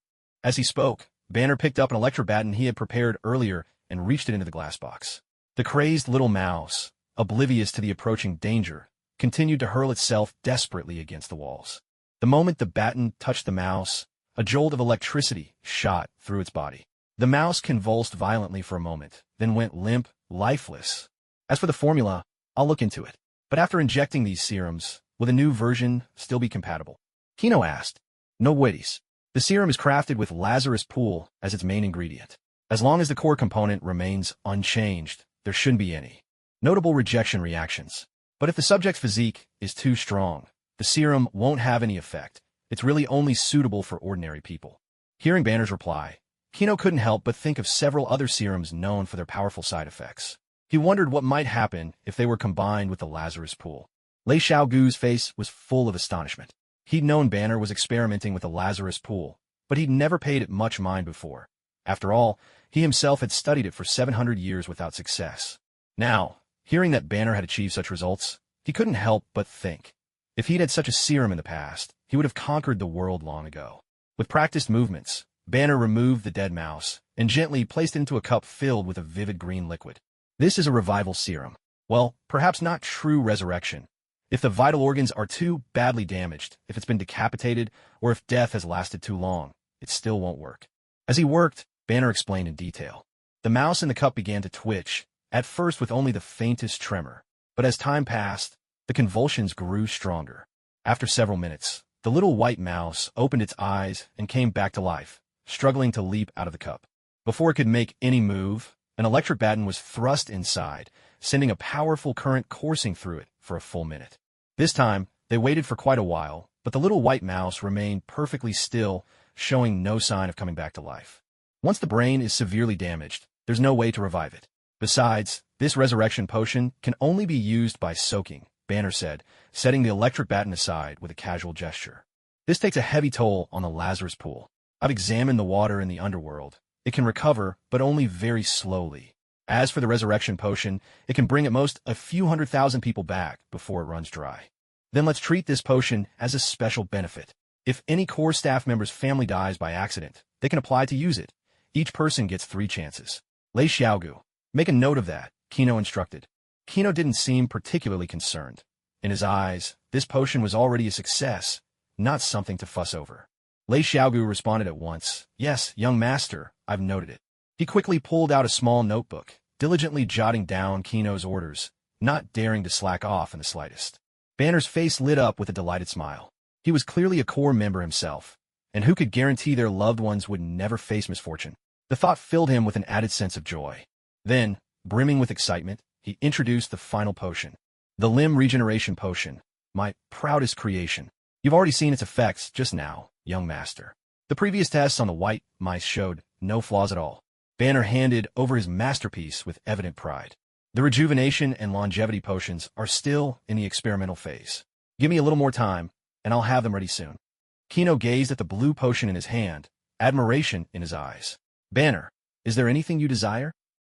As he spoke, Banner picked up an electrobaton he had prepared earlier and reached it into the glass box. The crazed little mouse, oblivious to the approaching danger, continued to hurl itself desperately against the walls. The moment the baton touched the mouse, a jolt of electricity shot through its body. The mouse convulsed violently for a moment, then went limp, lifeless. As for the formula, I'll look into it. But after injecting these serums, will the new version still be compatible? Kino asked. No worries. The serum is crafted with Lazarus Pool as its main ingredient. As long as the core component remains unchanged, there shouldn't be any notable rejection reactions. But if the subject's physique is too strong, the serum won't have any effect. It's really only suitable for ordinary people. Hearing Banner's reply, Kino couldn't help but think of several other serums known for their powerful side effects. He wondered what might happen if they were combined with the Lazarus Pool. Lei Xiaogu's face was full of astonishment. He'd known Banner was experimenting with the Lazarus Pool, but he'd never paid it much mind before. After all, he himself had studied it for 700 years without success. Now, hearing that Banner had achieved such results, he couldn't help but think. If he'd had such a serum in the past, he would have conquered the world long ago. With practiced movements, Banner removed the dead mouse and gently placed it into a cup filled with a vivid green liquid. This is a revival serum. Well, perhaps not true resurrection. If the vital organs are too badly damaged, if it's been decapitated, or if death has lasted too long, it still won't work. As he worked, Banner explained in detail. The mouse in the cup began to twitch, at first with only the faintest tremor. But as time passed, the convulsions grew stronger. After several minutes, the little white mouse opened its eyes and came back to life, struggling to leap out of the cup. Before it could make any move, an electric baton was thrust inside, sending a powerful current coursing through it for a full minute. This time, they waited for quite a while, but the little white mouse remained perfectly still, showing no sign of coming back to life. Once the brain is severely damaged, there's no way to revive it. Besides, this resurrection potion can only be used by soaking, Banner said, setting the electric baton aside with a casual gesture. This takes a heavy toll on the Lazarus pool. I've examined the water in the underworld. It can recover, but only very slowly. As for the resurrection potion, it can bring at most a few 100,000 people back before it runs dry. Then let's treat this potion as a special benefit. If any core staff member's family dies by accident, they can apply to use it. Each person gets 3 chances. Lei Xiaogu. Make a note of that, Kino instructed. Kino didn't seem particularly concerned. In his eyes, this potion was already a success, not something to fuss over. Lei Xiaogu responded at once, "Yes, young master, I've noted it." He quickly pulled out a small notebook, diligently jotting down Kino's orders, not daring to slack off in the slightest. Banner's face lit up with a delighted smile. He was clearly a core member himself, and who could guarantee their loved ones would never face misfortune? The thought filled him with an added sense of joy. Then, brimming with excitement, he introduced the final potion. The limb regeneration potion, my proudest creation. You've already seen its effects just now, young master. The previous tests on the white mice showed no flaws at all. Banner handed over his masterpiece with evident pride. The rejuvenation and longevity potions are still in the experimental phase. Give me a little more time, and I'll have them ready soon. Kino gazed at the blue potion in his hand, admiration in his eyes. Banner, is there anything you desire?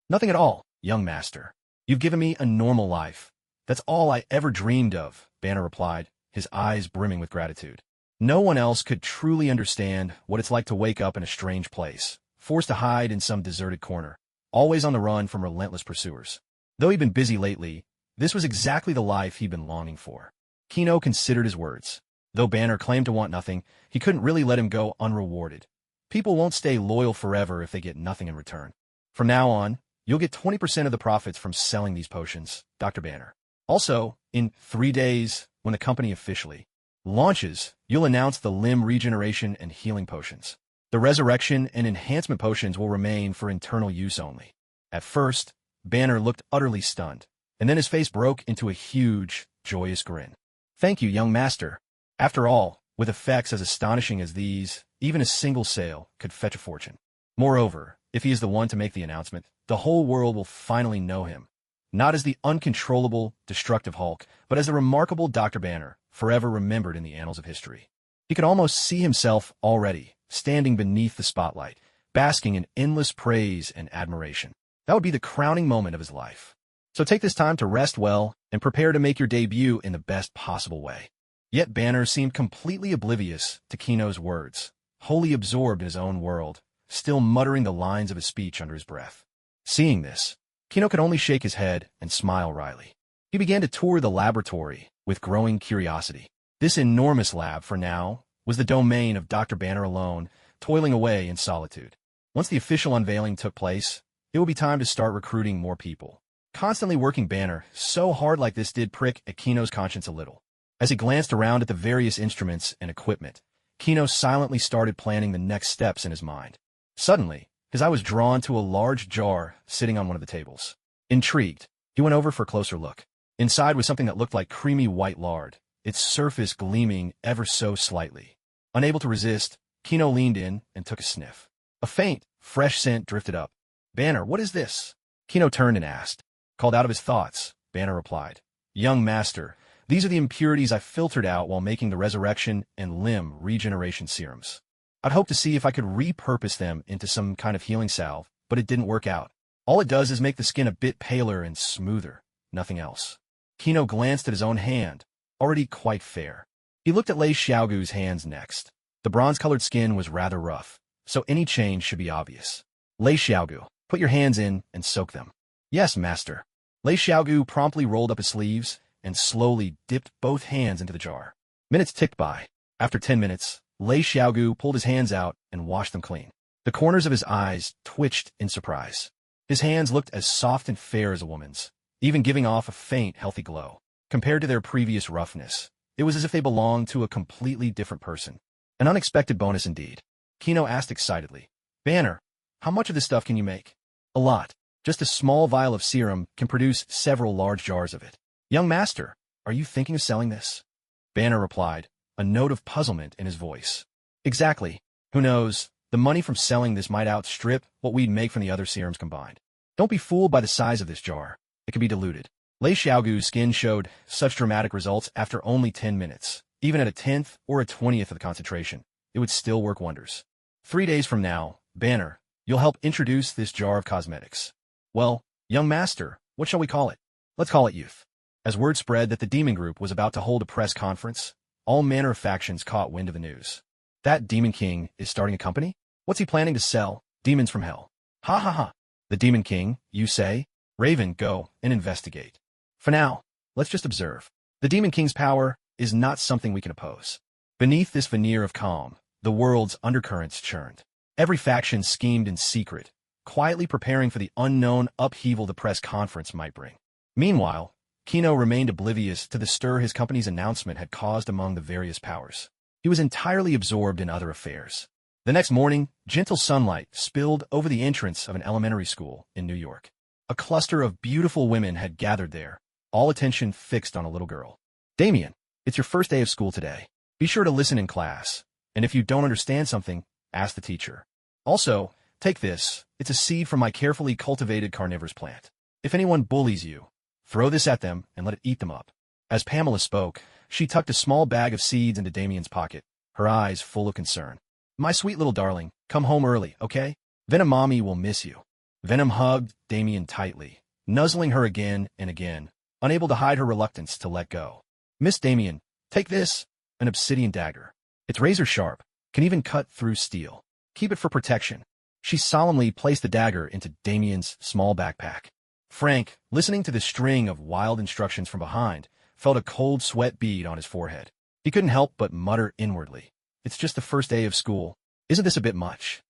Nothing at all, young master. You've given me a normal life. That's all I ever dreamed of, Banner replied, his eyes brimming with gratitude. No one else could truly understand what it's like to wake up in a strange place, forced to hide in some deserted corner, always on the run from relentless pursuers. Though he'd been busy lately, this was exactly the life he'd been longing for. Kino considered his words. Though Banner claimed to want nothing, he couldn't really let him go unrewarded. People won't stay loyal forever if they get nothing in return. From now on, you'll get 20% of the profits from selling these potions, Dr. Banner. Also, in 3 days, when the company officially launches, you'll announce the limb regeneration and healing potions. The resurrection and enhancement potions will remain for internal use only. At first, Banner looked utterly stunned, and then his face broke into a huge, joyous grin. Thank you, young master. After all, with effects as astonishing as these, even a single sale could fetch a fortune. Moreover, if he is the one to make the announcement, the whole world will finally know him. Not as the uncontrollable, destructive Hulk, but as the remarkable Dr. Banner, forever remembered in the annals of history. He could almost see himself already, standing beneath the spotlight, basking in endless praise and admiration. That would be the crowning moment of his life. So take this time to rest well and prepare to make your debut in the best possible way. Yet Banner seemed completely oblivious to Kino's words, wholly absorbed in his own world, still muttering the lines of his speech under his breath. Seeing this, Kino could only shake his head and smile wryly. He began to tour the laboratory with growing curiosity. This enormous lab, for now, was the domain of Dr. Banner alone, toiling away in solitude. Once the official unveiling took place, it would be time to start recruiting more people. Constantly working Banner so hard like this did prick at Kino's conscience a little. As he glanced around at the various instruments and equipment, Kino silently started planning the next steps in his mind. Suddenly, his eye was drawn to a large jar sitting on one of the tables. Intrigued, he went over for a closer look. Inside was something that looked like creamy white lard, its surface gleaming ever so slightly. Unable to resist, Kino leaned in and took a sniff. A faint, fresh scent drifted up. Banner, what is this? Kino turned and asked. Called out of his thoughts, Banner replied. Young master, these are the impurities I filtered out while making the resurrection and limb regeneration serums. I'd hoped to see if I could repurpose them into some kind of healing salve, but it didn't work out. All it does is make the skin a bit paler and smoother, nothing else. Kino glanced at his own hand, already quite fair. He looked at Lei Xiaogu's hands next. The bronze-colored skin was rather rough, so any change should be obvious. Lei Xiaogu, put your hands in and soak them. Yes, master. Lei Xiaogu promptly rolled up his sleeves and slowly dipped both hands into the jar. Minutes ticked by. After 10 minutes, Lei Xiaogu pulled his hands out and washed them clean. The corners of his eyes twitched in surprise. His hands looked as soft and fair as a woman's, even giving off a faint, healthy glow. Compared to their previous roughness, it was as if they belonged to a completely different person. An unexpected bonus indeed. Kino asked excitedly. Banner, how much of this stuff can you make? A lot. Just a small vial of serum can produce several large jars of it. Young master, are you thinking of selling this? Banner replied, a note of puzzlement in his voice. Exactly. Who knows, the money from selling this might outstrip what we'd make from the other serums combined. Don't be fooled by the size of this jar. It can be diluted. Lei Xiaogu's skin showed such dramatic results after only 10 minutes. Even at a 10th or a 20th of the concentration, it would still work wonders. 3 days from now, Banner, you'll help introduce this jar of cosmetics. Well, young master, what shall we call it? Let's call it youth. As word spread that the Demon Group was about to hold a press conference, all manner of factions caught wind of the news. That Demon King is starting a company? What's he planning to sell? Demons from hell. Ha ha ha. The Demon King, you say? Raven, go and investigate. For now, let's just observe. The Demon King's power is not something we can oppose. Beneath this veneer of calm, the world's undercurrents churned. Every faction schemed in secret, quietly preparing for the unknown upheaval the press conference might bring. Meanwhile, Kino remained oblivious to the stir his company's announcement had caused among the various powers. He was entirely absorbed in other affairs. The next morning, gentle sunlight spilled over the entrance of an elementary school in New York. A cluster of beautiful women had gathered there, all attention fixed on a little girl. Damien, it's your first day of school today. Be sure to listen in class, and if you don't understand something, ask the teacher. Also, take this. It's a seed from my carefully cultivated carnivorous plant. If anyone bullies you, throw this at them and let it eat them up. As Pamela spoke, she tucked a small bag of seeds into Damien's pocket, her eyes full of concern. My sweet little darling, come home early, okay? Venom Mommy will miss you. Venom hugged Damien tightly, nuzzling her again and again, unable to hide her reluctance to let go. Miss Damien, take this, an obsidian dagger. It's razor sharp, can even cut through steel. Keep it for protection. She solemnly placed the dagger into Damien's small backpack. Frank, listening to the string of wild instructions from behind, felt a cold sweat bead on his forehead. He couldn't help but mutter inwardly, it's just the first day of school. Isn't this a bit much?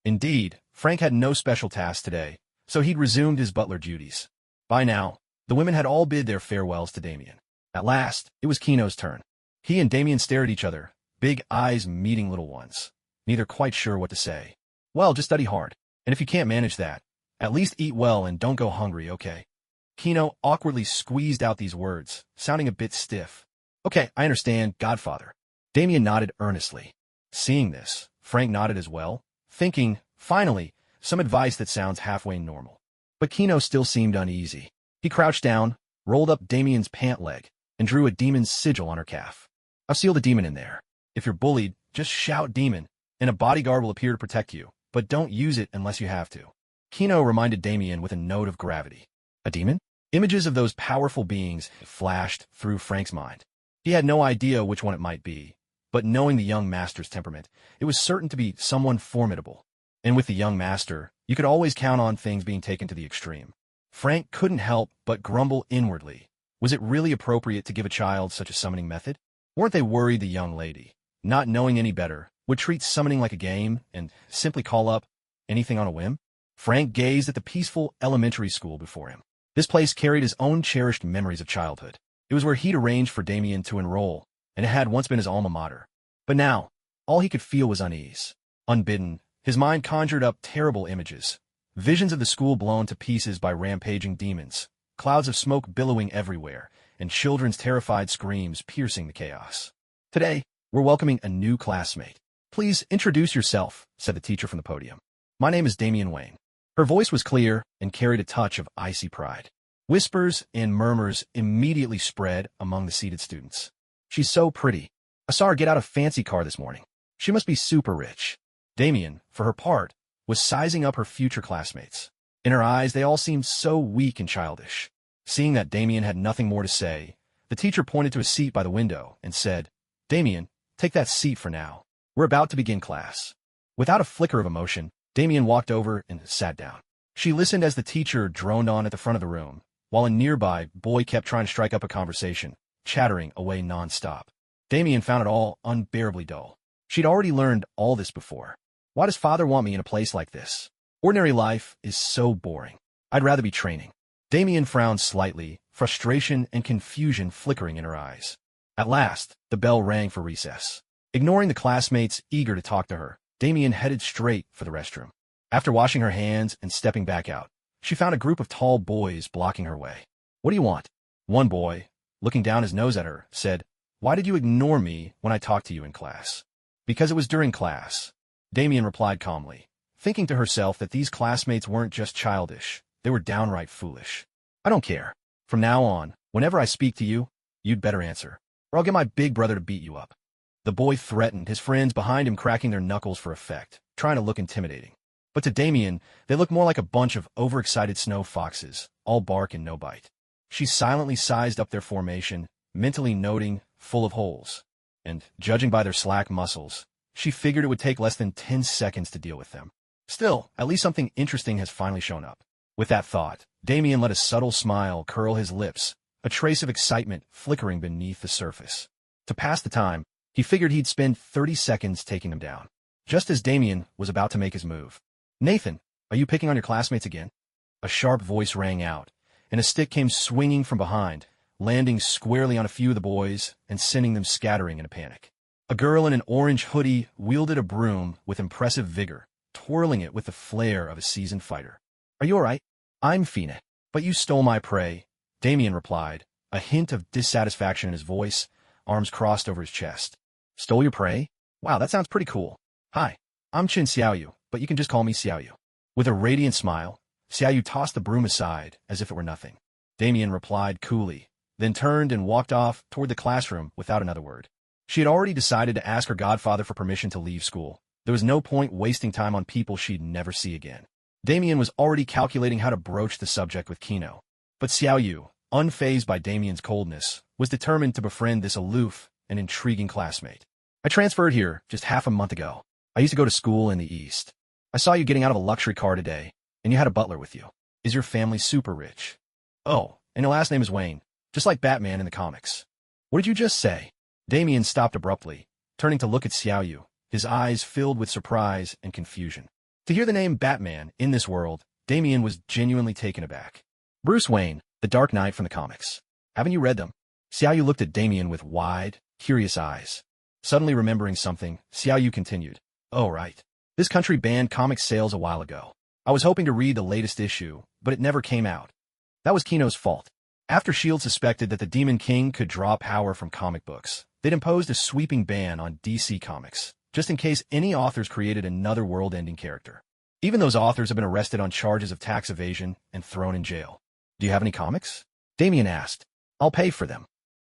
Indeed, Frank had no special tasks today, so he'd resumed his butler duties. By now, the women had all bid their farewells to Damien. At last, it was Kino's turn. He and Damien stared at each other, big eyes meeting little ones, neither quite sure what to say. Well, just study hard, and if you can't manage that, at least eat well and don't go hungry, okay? Kino awkwardly squeezed out these words, sounding a bit stiff. Okay, I understand, Godfather. Damien nodded earnestly. Seeing this, Frank nodded as well, thinking, finally, some advice that sounds halfway normal. But Kino still seemed uneasy. He crouched down, rolled up Damien's pant leg, and drew a demon's sigil on her calf. I'll seal the demon in there. If you're bullied, just shout demon, and a bodyguard will appear to protect you, but don't use it unless you have to. Kino reminded Damien with a note of gravity. A demon? Images of those powerful beings flashed through Frank's mind. He had no idea which one it might be, but knowing the young master's temperament, it was certain to be someone formidable. And with the young master, you could always count on things being taken to the extreme. Frank couldn't help but grumble inwardly. Was it really appropriate to give a child such a summoning method? Weren't they worried the young lady, not knowing any better, would treat summoning like a game and simply call up anything on a whim? Frank gazed at the peaceful elementary school before him. This place carried his own cherished memories of childhood. It was where he'd arranged for Damien to enroll, and it had once been his alma mater. But now, all he could feel was unease. Unbidden, his mind conjured up terrible images. Visions of the school blown to pieces by rampaging demons, clouds of smoke billowing everywhere, and children's terrified screams piercing the chaos. Today, we're welcoming a new classmate. Please introduce yourself, said the teacher from the podium. My name is Damien Wayne. Her voice was clear and carried a touch of icy pride. Whispers and murmurs immediately spread among the seated students. She's so pretty. I saw her get out a fancy car this morning. She must be super rich. Damien, for her part, was sizing up her future classmates. In her eyes, they all seemed so weak and childish. Seeing that Damien had nothing more to say, the teacher pointed to a seat by the window and said, Damien, take that seat for now. We're about to begin class. Without a flicker of emotion, Damien walked over and sat down. She listened as the teacher droned on at the front of the room, while a nearby boy kept trying to strike up a conversation, chattering away non-stop. Damien found it all unbearably dull. She'd already learned all this before. Why does father want me in a place like this? Ordinary life is so boring. I'd rather be training. Damien frowned slightly, frustration and confusion flickering in her eyes. At last, the bell rang for recess. Ignoring the classmates eager to talk to her, Damien headed straight for the restroom. After washing her hands and stepping back out, she found a group of tall boys blocking her way. "What do you want?" One boy, looking down his nose at her, said, "Why did you ignore me when I talked to you in class?" "Because it was during class," Damien replied calmly, thinking to herself that these classmates weren't just childish, they were downright foolish. "I don't care. From now on, whenever I speak to you, you'd better answer, or I'll get my big brother to beat you up." The boy threatened, his friends behind him cracking their knuckles for effect, trying to look intimidating. But to Damien, they looked more like a bunch of overexcited snow foxes, all bark and no bite. She silently sized up their formation, mentally noting, full of holes. And, judging by their slack muscles, she figured it would take less than 10 seconds to deal with them. Still, at least something interesting has finally shown up. With that thought, Damien let a subtle smile curl his lips, a trace of excitement flickering beneath the surface. To pass the time, he figured he'd spend 30 seconds taking them down. Just as Damien was about to make his move. "Nathan, are you picking on your classmates again?" A sharp voice rang out, and a stick came swinging from behind, landing squarely on a few of the boys and sending them scattering in a panic. A girl in an orange hoodie wielded a broom with impressive vigor, twirling it with the flair of a seasoned fighter. "Are you all right?" "I'm Fina, but you stole my prey," Damien replied, a hint of dissatisfaction in his voice, arms crossed over his chest. "Stole your prey? Wow, that sounds pretty cool. Hi, I'm Chin Xiaoyu, but you can just call me Xiaoyu." With a radiant smile, Xiaoyu tossed the broom aside as if it were nothing. Damien replied coolly, then turned and walked off toward the classroom without another word. She had already decided to ask her godfather for permission to leave school. There was no point wasting time on people she'd never see again. Damien was already calculating how to broach the subject with Kino. But Xiaoyu, unfazed by Damien's coldness, was determined to befriend this aloof and intriguing classmate. "I transferred here just half a month ago. I used to go to school in the East. I saw you getting out of a luxury car today, and you had a butler with you. Is your family super rich?" "Oh, and your last name is Wayne, just like Batman in the comics." "What did you just say?" Damien stopped abruptly, turning to look at Xiaoyu, his eyes filled with surprise and confusion. To hear the name Batman in this world, Damien was genuinely taken aback. "Bruce Wayne, the Dark Knight from the comics. Haven't you read them?" Xiaoyu looked at Damien with wide, curious eyes. Suddenly remembering something, Xiaoyu continued, "Oh, right. This country banned comic sales a while ago. I was hoping to read the latest issue, but it never came out. That was Kino's fault. After S.H.I.E.L.D. suspected that the Demon King could draw power from comic books, they'd imposed a sweeping ban on DC Comics, just in case any authors created another world-ending character. Even those authors have been arrested on charges of tax evasion and thrown in jail." "Do you have any comics?" Damien asked. "I'll pay for them."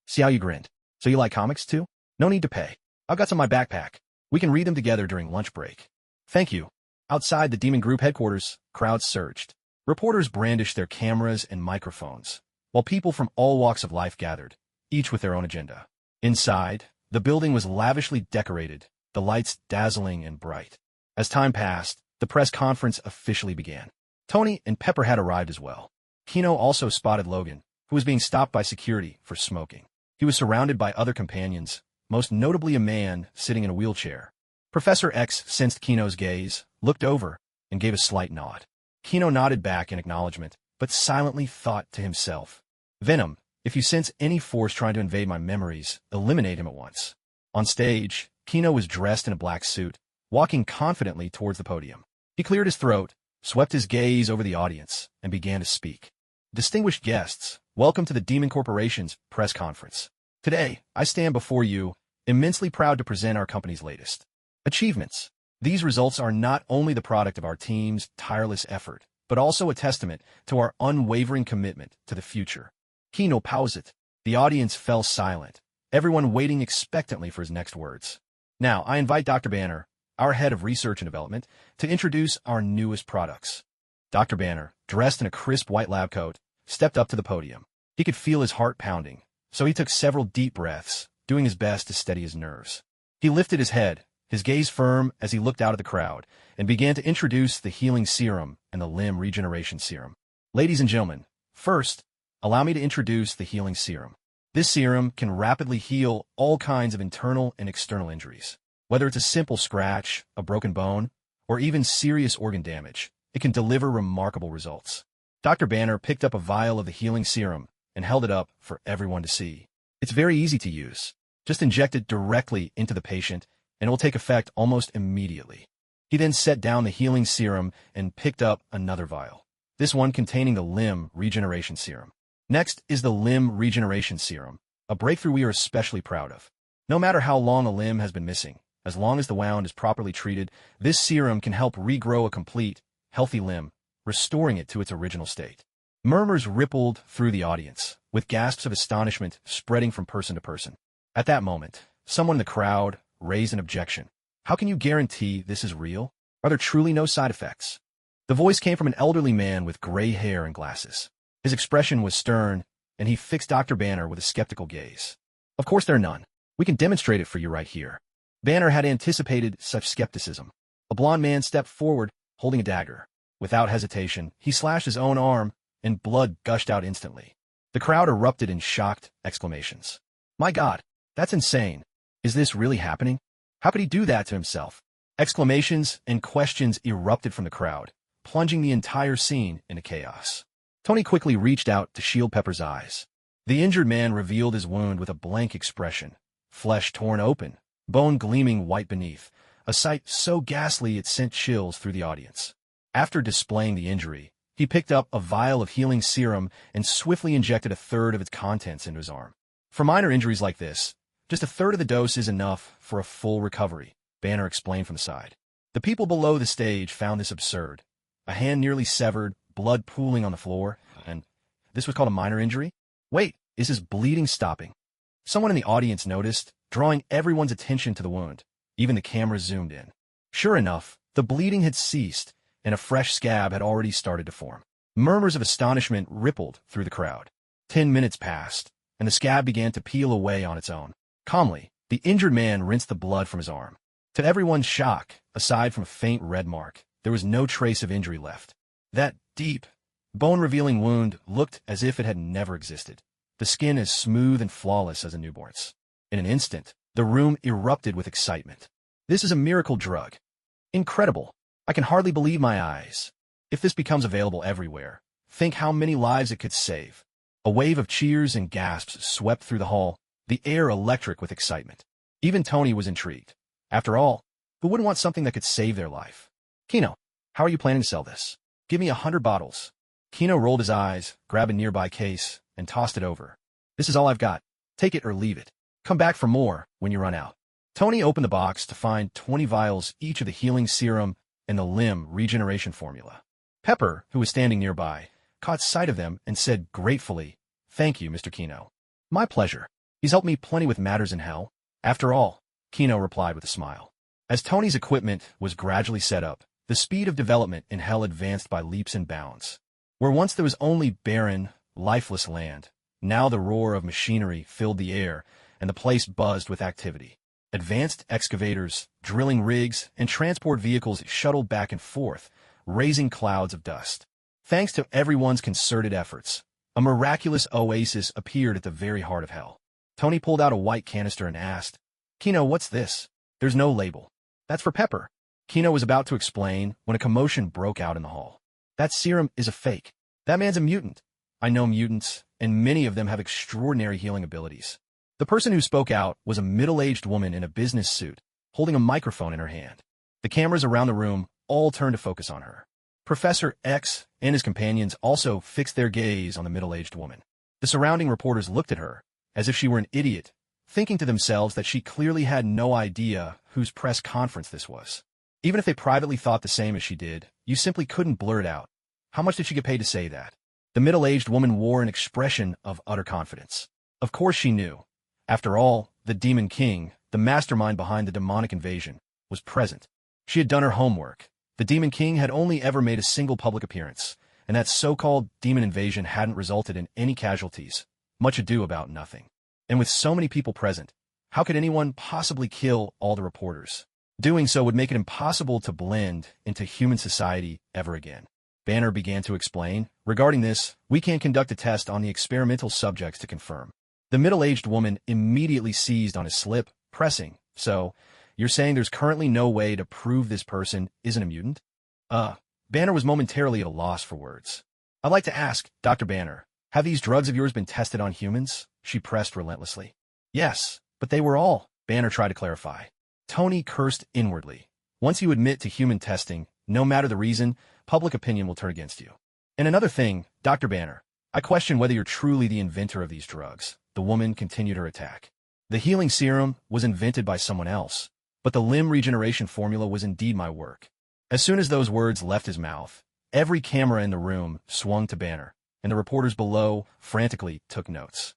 Xiaoyu grinned. "So you like comics too? No need to pay. I've got some in my backpack. We can read them together during lunch break." "Thank you." Outside the Demon Group headquarters, crowds surged. Reporters brandished their cameras and microphones, while people from all walks of life gathered, each with their own agenda. Inside, the building was lavishly decorated, the lights dazzling and bright. As time passed, the press conference officially began. Tony and Pepper had arrived as well. Kino also spotted Logan, who was being stopped by security for smoking. He was surrounded by other companions, most notably a man sitting in a wheelchair. Professor X sensed Kino's gaze, looked over, and gave a slight nod. Kino nodded back in acknowledgement, but silently thought to himself, "Venom, if you sense any force trying to invade my memories, eliminate him at once." On stage, Kino was dressed in a black suit, walking confidently towards the podium. He cleared his throat, swept his gaze over the audience, and began to speak. "Distinguished guests, welcome to the Demon Corporation's press conference. Today, I stand before you, immensely proud to present our company's latest achievements. These results are not only the product of our team's tireless effort, but also a testament to our unwavering commitment to the future." Kino paused. The audience fell silent, everyone waiting expectantly for his next words. "Now, I invite Dr. Banner, our head of research and development, to introduce our newest products." Dr. Banner, dressed in a crisp white lab coat, stepped up to the podium. He could feel his heart pounding, so he took several deep breaths, doing his best to steady his nerves. He lifted his head, his gaze firm as he looked out at the crowd, and began to introduce the healing serum and the limb regeneration serum. Ladies and gentlemen, first, allow me to introduce the healing serum. This serum can rapidly heal all kinds of internal and external injuries. Whether it's a simple scratch, a broken bone, or even serious organ damage, it can deliver remarkable results. Dr. Banner picked up a vial of the healing serum and held it up for everyone to see. It's very easy to use. Just inject it directly into the patient, and it will take effect almost immediately. He then set down the healing serum and picked up another vial, this one containing the limb regeneration serum. Next is the limb regeneration serum, a breakthrough we are especially proud of. No matter how long a limb has been missing, as long as the wound is properly treated, this serum can help regrow a complete, healthy limb, restoring it to its original state. Murmurs rippled through the audience, with gasps of astonishment spreading from person to person. At that moment, someone in the crowd raised an objection. How can you guarantee this is real? Are there truly no side effects? The voice came from an elderly man with gray hair and glasses. His expression was stern, and he fixed Dr. Banner with a skeptical gaze. Of course there are none. We can demonstrate it for you right here. Banner had anticipated such skepticism. A blond man stepped forward, holding a dagger. Without hesitation, he slashed his own arm, and blood gushed out instantly. The crowd erupted in shocked exclamations. My God, that's insane. Is this really happening? How could he do that to himself? Exclamations and questions erupted from the crowd, plunging the entire scene into chaos. Tony quickly reached out to shield Pepper's eyes. The injured man revealed his wound with a blank expression, flesh torn open, bone gleaming white beneath, a sight so ghastly it sent chills through the audience. After displaying the injury, he picked up a vial of healing serum and swiftly injected a third of its contents into his arm. For minor injuries like this, just a third of the dose is enough for a full recovery, Banner explained from the side. The people below the stage found this absurd. A hand nearly severed, blood pooling on the floor, and this was called a minor injury? Wait, is his bleeding stopping? Someone in the audience noticed, drawing everyone's attention to the wound. Even the camera zoomed in. Sure enough, the bleeding had ceased, and a fresh scab had already started to form. Murmurs of astonishment rippled through the crowd. 10 minutes passed, and the scab began to peel away on its own. Calmly, the injured man rinsed the blood from his arm. To everyone's shock, aside from a faint red mark, there was no trace of injury left. That deep, bone-revealing wound looked as if it had never existed, the skin as smooth and flawless as a newborn's. In an instant, the room erupted with excitement. This is a miracle drug. Incredible. I can hardly believe my eyes. If this becomes available everywhere, think how many lives it could save. A wave of cheers and gasps swept through the hall, the air electric with excitement. Even Tony was intrigued. After all, who wouldn't want something that could save their life? Kino, how are you planning to sell this? Give me 100 bottles. Kino rolled his eyes, grabbed a nearby case, and tossed it over. This is all I've got. Take it or leave it. Come back for more when you run out. Tony opened the box to find 20 vials each of the healing serum and the limb regeneration formula. Pepper, who was standing nearby, caught sight of them and said gratefully, Thank you, Mr. Kino. My pleasure. He's helped me plenty with matters in hell. After all, Kino replied with a smile. As Tony's equipment was gradually set up, the speed of development in hell advanced by leaps and bounds. Where once there was only barren, lifeless land, now the roar of machinery filled the air, and the place buzzed with activity. Advanced excavators, drilling rigs, and transport vehicles shuttled back and forth, raising clouds of dust. Thanks to everyone's concerted efforts, a miraculous oasis appeared at the very heart of hell. Tony pulled out a white canister and asked, Kino, what's this? There's no label. That's for Pepper. Kino was about to explain when a commotion broke out in the hall. That serum is a fake. That man's a mutant. I know mutants, and many of them have extraordinary healing abilities. The person who spoke out was a middle-aged woman in a business suit, holding a microphone in her hand. The cameras around the room all turned to focus on her. Professor X and his companions also fixed their gaze on the middle-aged woman. The surrounding reporters looked at her, as if she were an idiot, thinking to themselves that she clearly had no idea whose press conference this was. Even if they privately thought the same as she did, you simply couldn't blurt it out. How much did she get paid to say that? The middle-aged woman wore an expression of utter confidence. Of course she knew. After all, the Demon King, the mastermind behind the demonic invasion, was present. She had done her homework. The Demon King had only ever made a single public appearance, and that so-called demon invasion hadn't resulted in any casualties. Much ado about nothing. And with so many people present, how could anyone possibly kill all the reporters? Doing so would make it impossible to blend into human society ever again. Banner began to explain, regarding this, we can conduct a test on the experimental subjects to confirm. The middle-aged woman immediately seized on his slip, pressing, so, you're saying there's currently no way to prove this person isn't a mutant? Banner was momentarily at a loss for words. I'd like to ask, Dr. Banner, have these drugs of yours been tested on humans? She pressed relentlessly. Yes, but they were all, Banner tried to clarify. Tony cursed inwardly. Once you admit to human testing, no matter the reason, public opinion will turn against you. And another thing, Dr. Banner, I question whether you're truly the inventor of these drugs. The woman continued her attack. The healing serum was invented by someone else, but the limb regeneration formula was indeed my work. As soon as those words left his mouth, every camera in the room swung to Banner, and the reporters below frantically took notes.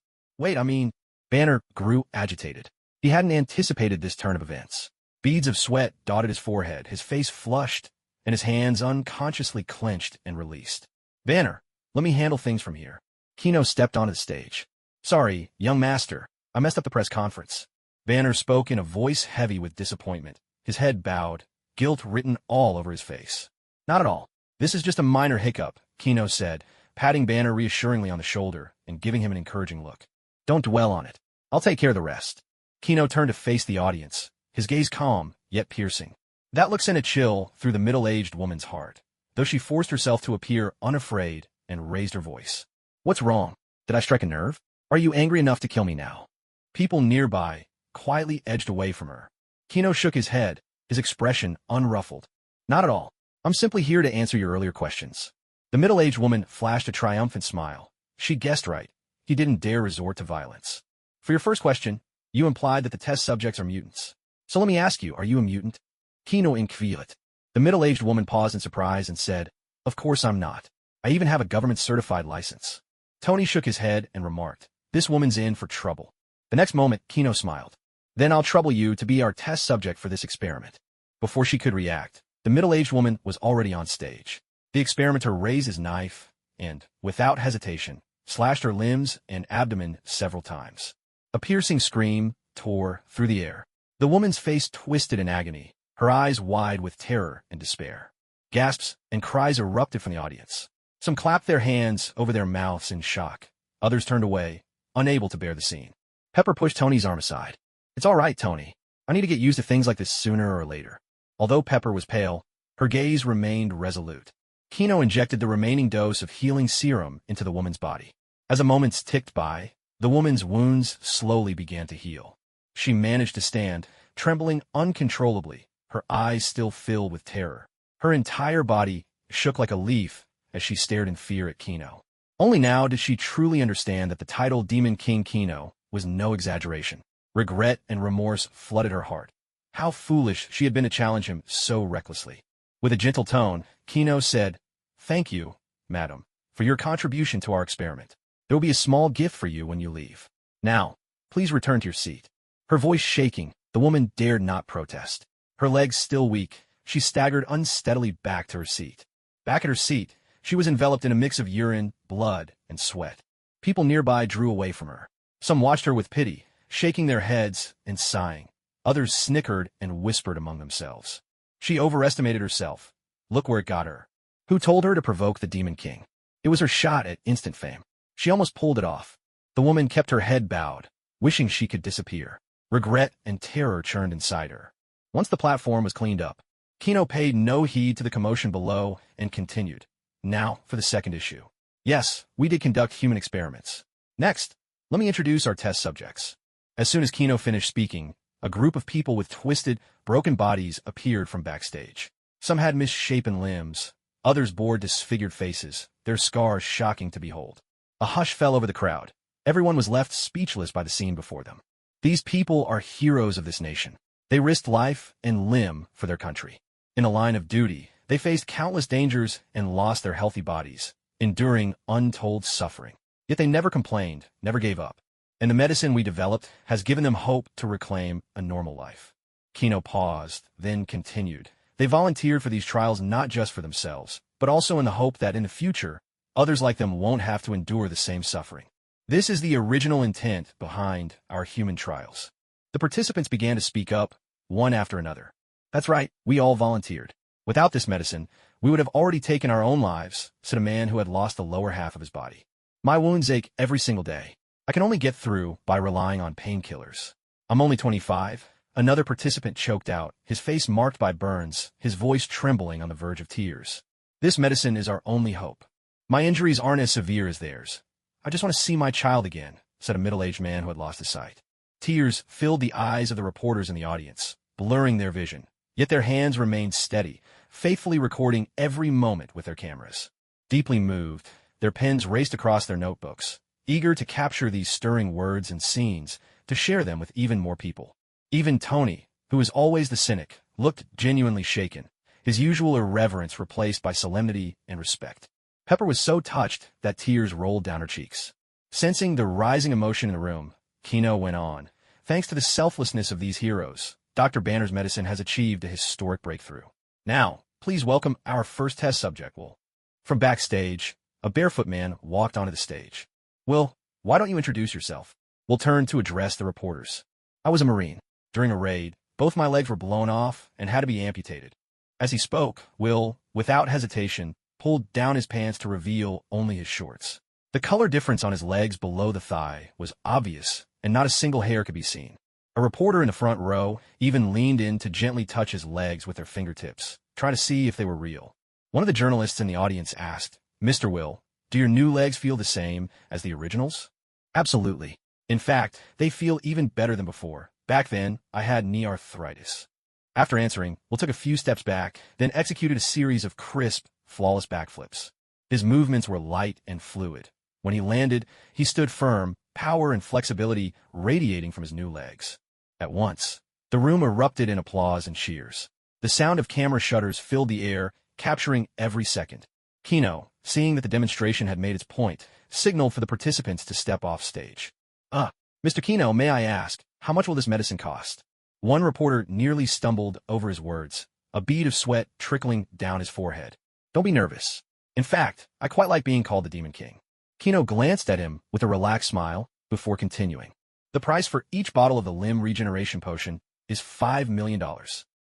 Banner grew agitated. He hadn't anticipated this turn of events. Beads of sweat dotted his forehead, his face flushed, and his hands unconsciously clenched and released. Banner, let me handle things from here. Kino stepped onto the stage. Sorry, young master, I messed up the press conference. Banner spoke in a voice heavy with disappointment, his head bowed, guilt written all over his face. Not at all. This is just a minor hiccup, Kino said, patting Banner reassuringly on the shoulder and giving him an encouraging look. Don't dwell on it. I'll take care of the rest. Kino turned to face the audience, his gaze calm, yet piercing. That look sent a chill through the middle-aged woman's heart, though she forced herself to appear unafraid and raised her voice. What's wrong? Did I strike a nerve? Are you angry enough to kill me now? People nearby quietly edged away from her. Kino shook his head, his expression unruffled. Not at all. I'm simply here to answer your earlier questions. The middle-aged woman flashed a triumphant smile. She guessed right. He didn't dare resort to violence. For your first question, you implied that the test subjects are mutants. So let me ask you, are you a mutant? Kino inquirit. The middle-aged woman paused in surprise and said, Of course I'm not. I even have a government-certified license. Tony shook his head and remarked, This woman's in for trouble. The next moment, Kino smiled. Then I'll trouble you to be our test subject for this experiment. Before she could react, the middle-aged woman was already on stage. The experimenter raised his knife and, without hesitation, slashed her limbs and abdomen several times. A piercing scream tore through the air. The woman's face twisted in agony, her eyes wide with terror and despair. Gasps and cries erupted from the audience. Some clapped their hands over their mouths in shock. Others turned away, unable to bear the scene. Pepper pushed Tony's arm aside. It's all right, Tony. I need to get used to things like this sooner or later. Although Pepper was pale, her gaze remained resolute. Kino injected the remaining dose of healing serum into the woman's body. As the moments ticked by, the woman's wounds slowly began to heal. She managed to stand, trembling uncontrollably, her eyes still filled with terror. Her entire body shook like a leaf as she stared in fear at Kino. Only now did she truly understand that the title Demon King Kino was no exaggeration. Regret and remorse flooded her heart. How foolish she had been to challenge him so recklessly. With a gentle tone, Kino said, Thank you, madam, for your contribution to our experiment. There will be a small gift for you when you leave. Now, please return to your seat. Her voice shaking, the woman dared not protest. Her legs still weak, she staggered unsteadily back to her seat. Back at her seat, she was enveloped in a mix of urine, blood, and sweat. People nearby drew away from her. Some watched her with pity, shaking their heads and sighing. Others snickered and whispered among themselves. She overestimated herself. Look where it got her. Who told her to provoke the Demon King? It was her shot at instant fame. She almost pulled it off. The woman kept her head bowed, wishing she could disappear. Regret and terror churned inside her. Once the platform was cleaned up, Kino paid no heed to the commotion below and continued. Now for the second issue. Yes, we did conduct human experiments. Next, let me introduce our test subjects. As soon as Kino finished speaking, a group of people with twisted, broken bodies appeared from backstage. Some had misshapen limbs, others bore disfigured faces, their scars shocking to behold. A hush fell over the crowd. Everyone was left speechless by the scene before them. These people are heroes of this nation. They risked life and limb for their country. In a line of duty, they faced countless dangers and lost their healthy bodies, enduring untold suffering. Yet they never complained, never gave up. And the medicine we developed has given them hope to reclaim a normal life. Kino paused, then continued. They volunteered for these trials not just for themselves, but also in the hope that in the future, others like them won't have to endure the same suffering. This is the original intent behind our human trials. The participants began to speak up, one after another. That's right, we all volunteered. Without this medicine, we would have already taken our own lives, said a man who had lost the lower half of his body. My wounds ache every single day. I can only get through by relying on painkillers. I'm only 25. Another participant choked out, his face marked by burns, his voice trembling on the verge of tears. This medicine is our only hope. My injuries aren't as severe as theirs. I just want to see my child again, said a middle-aged man who had lost his sight. Tears filled the eyes of the reporters in the audience, blurring their vision. Yet their hands remained steady, faithfully recording every moment with their cameras. Deeply moved, their pens raced across their notebooks, eager to capture these stirring words and scenes, to share them with even more people. Even Tony, who was always the cynic, looked genuinely shaken, his usual irreverence replaced by solemnity and respect. Pepper was so touched that tears rolled down her cheeks. Sensing the rising emotion in the room, Kino went on. Thanks to the selflessness of these heroes, Dr. Banner's medicine has achieved a historic breakthrough. Now, please welcome our first test subject, Will. From backstage, a barefoot man walked onto the stage. Will, why don't you introduce yourself? Will turned to address the reporters. I was a Marine. During a raid, both my legs were blown off and had to be amputated. As he spoke, Will, without hesitation, pulled down his pants to reveal only his shorts. The color difference on his legs below the thigh was obvious, and not a single hair could be seen. A reporter in the front row even leaned in to gently touch his legs with their fingertips, trying to see if they were real. One of the journalists in the audience asked, Mr. Will, do your new legs feel the same as the originals? Absolutely. In fact, they feel even better than before. Back then, I had knee arthritis. After answering, Will took a few steps back, then executed a series of crisp, flawless backflips. His movements were light and fluid. When he landed, he stood firm, power and flexibility radiating from his new legs. At once, the room erupted in applause and cheers. The sound of camera shutters filled the air, capturing every second. Kino, seeing that the demonstration had made its point, signaled for the participants to step off stage. Mr. Kino, may I ask, how much will this medicine cost? One reporter nearly stumbled over his words, a bead of sweat trickling down his forehead. Don't be nervous. In fact, I quite like being called the Demon King. Kino glanced at him with a relaxed smile before continuing. The price for each bottle of the limb regeneration potion is $5 million.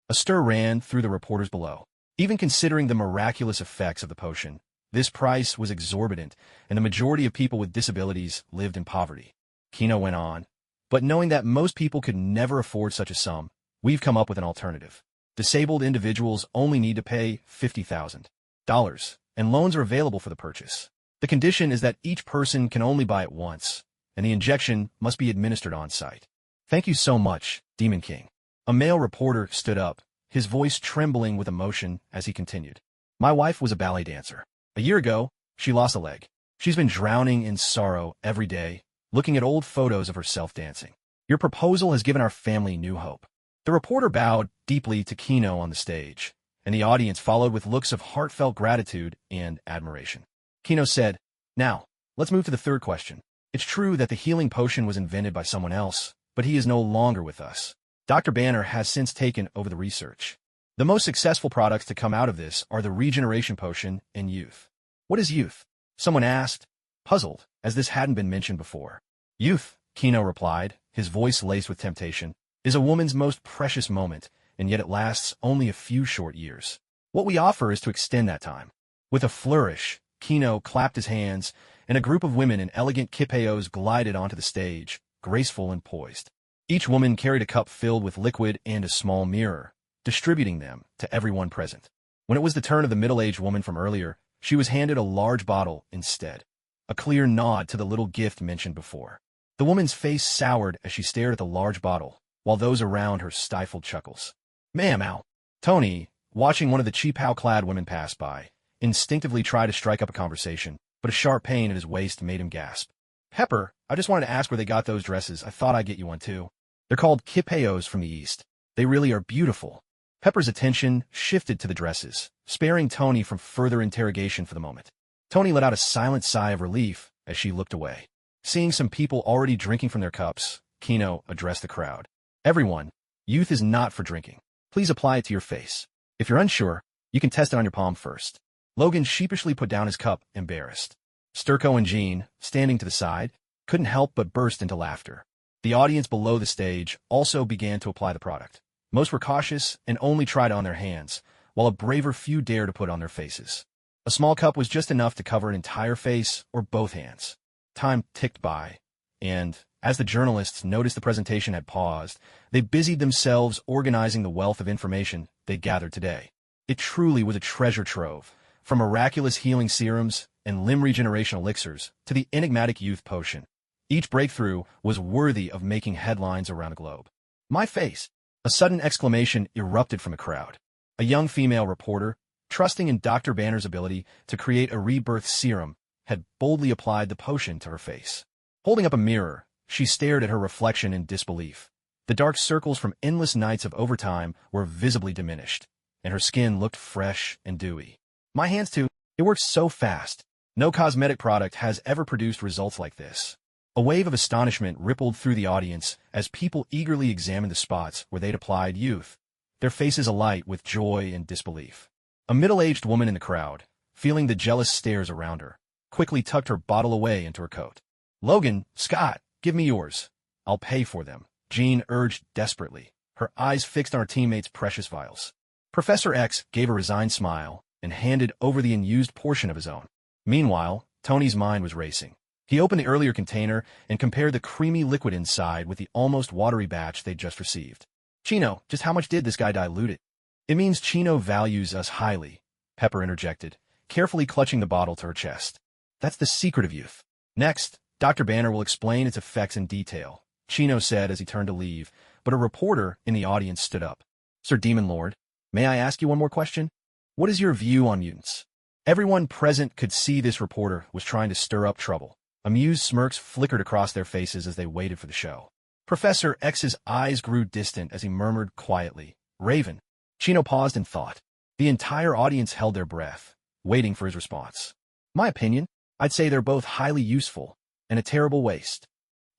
A stir ran through the reporters below. Even considering the miraculous effects of the potion, this price was exorbitant, and the majority of people with disabilities lived in poverty. Kino went on, but knowing that most people could never afford such a sum, we've come up with an alternative. Disabled individuals only need to pay $50,000, and loans are available for the purchase. The condition is that each person can only buy it once, and the injection must be administered on-site. Thank you so much, Demon King. A male reporter stood up, his voice trembling with emotion as he continued. My wife was a ballet dancer. A year ago, she lost a leg. She's been drowning in sorrow every day, looking at old photos of herself dancing. Your proposal has given our family new hope. The reporter bowed deeply to Kino on the stage, and the audience followed with looks of heartfelt gratitude and admiration. Kino said, Now, let's move to the third question. It's true that the healing potion was invented by someone else, but he is no longer with us. Dr. Banner has since taken over the research. The most successful products to come out of this are the regeneration potion and youth. What is youth? Someone asked, puzzled, as this hadn't been mentioned before. Youth, Kino replied, his voice laced with temptation, is a woman's most precious moment, and yet it lasts only a few short years. What we offer is to extend that time. With a flourish, Kino clapped his hands, and a group of women in elegant kippeos glided onto the stage, graceful and poised. Each woman carried a cup filled with liquid and a small mirror, distributing them to everyone present. When it was the turn of the middle-aged woman from earlier, she was handed a large bottle instead. A clear nod to the little gift mentioned before. The woman's face soured as she stared at the large bottle, while those around her stifled chuckles. Ma'am, ow. Tony, watching one of the cheap-how-clad women pass by, instinctively tried to strike up a conversation, but a sharp pain at his waist made him gasp. Pepper, I just wanted to ask where they got those dresses. I thought I'd get you one too. They're called kippeos from the East. They really are beautiful. Pepper's attention shifted to the dresses, sparing Tony from further interrogation for the moment. Tony let out a silent sigh of relief as she looked away. Seeing some people already drinking from their cups, Kino addressed the crowd. Everyone, youth is not for drinking. Please apply it to your face. If you're unsure, you can test it on your palm first. Logan sheepishly put down his cup, embarrassed. Sturko and Jean, standing to the side, couldn't help but burst into laughter. The audience below the stage also began to apply the product. Most were cautious and only tried on their hands, while a braver few dared to put on their faces. A small cup was just enough to cover an entire face or both hands. Time ticked by, and, as the journalists noticed the presentation had paused, they busied themselves organizing the wealth of information they gathered today. It truly was a treasure trove, from miraculous healing serums and limb regeneration elixirs to the enigmatic youth potion. Each breakthrough was worthy of making headlines around the globe. My face! A sudden exclamation erupted from the crowd. A young female reporter, trusting in Dr. Banner's ability to create a rebirth serum, had boldly applied the potion to her face. Holding up a mirror, she stared at her reflection in disbelief. The dark circles from endless nights of overtime were visibly diminished, and her skin looked fresh and dewy. My hands too. It works so fast. No cosmetic product has ever produced results like this. A wave of astonishment rippled through the audience as people eagerly examined the spots where they'd applied youth, their faces alight with joy and disbelief. A middle-aged woman in the crowd, feeling the jealous stares around her, quickly tucked her bottle away into her coat. "Logan, Scott, give me yours. I'll pay for them," Jean urged desperately, her eyes fixed on her teammate's precious vials. Professor X gave a resigned smile and handed over the unused portion of his own. Meanwhile, Tony's mind was racing. He opened the earlier container and compared the creamy liquid inside with the almost watery batch they'd just received. "Chino, just how much did this guy dilute it?" "It means Chino values us highly," Pepper interjected, carefully clutching the bottle to her chest. "That's the secret of youth." "Next, Dr. Banner will explain its effects in detail," Chino said as he turned to leave, but a reporter in the audience stood up. "Sir Demon Lord, may I ask you one more question? What is your view on mutants?" Everyone present could see this reporter was trying to stir up trouble. Amused smirks flickered across their faces as they waited for the show. Professor X's eyes grew distant as he murmured quietly, "Raven." Chino paused in thought. The entire audience held their breath, waiting for his response. "My opinion? I'd say they're both highly useful and a terrible waste."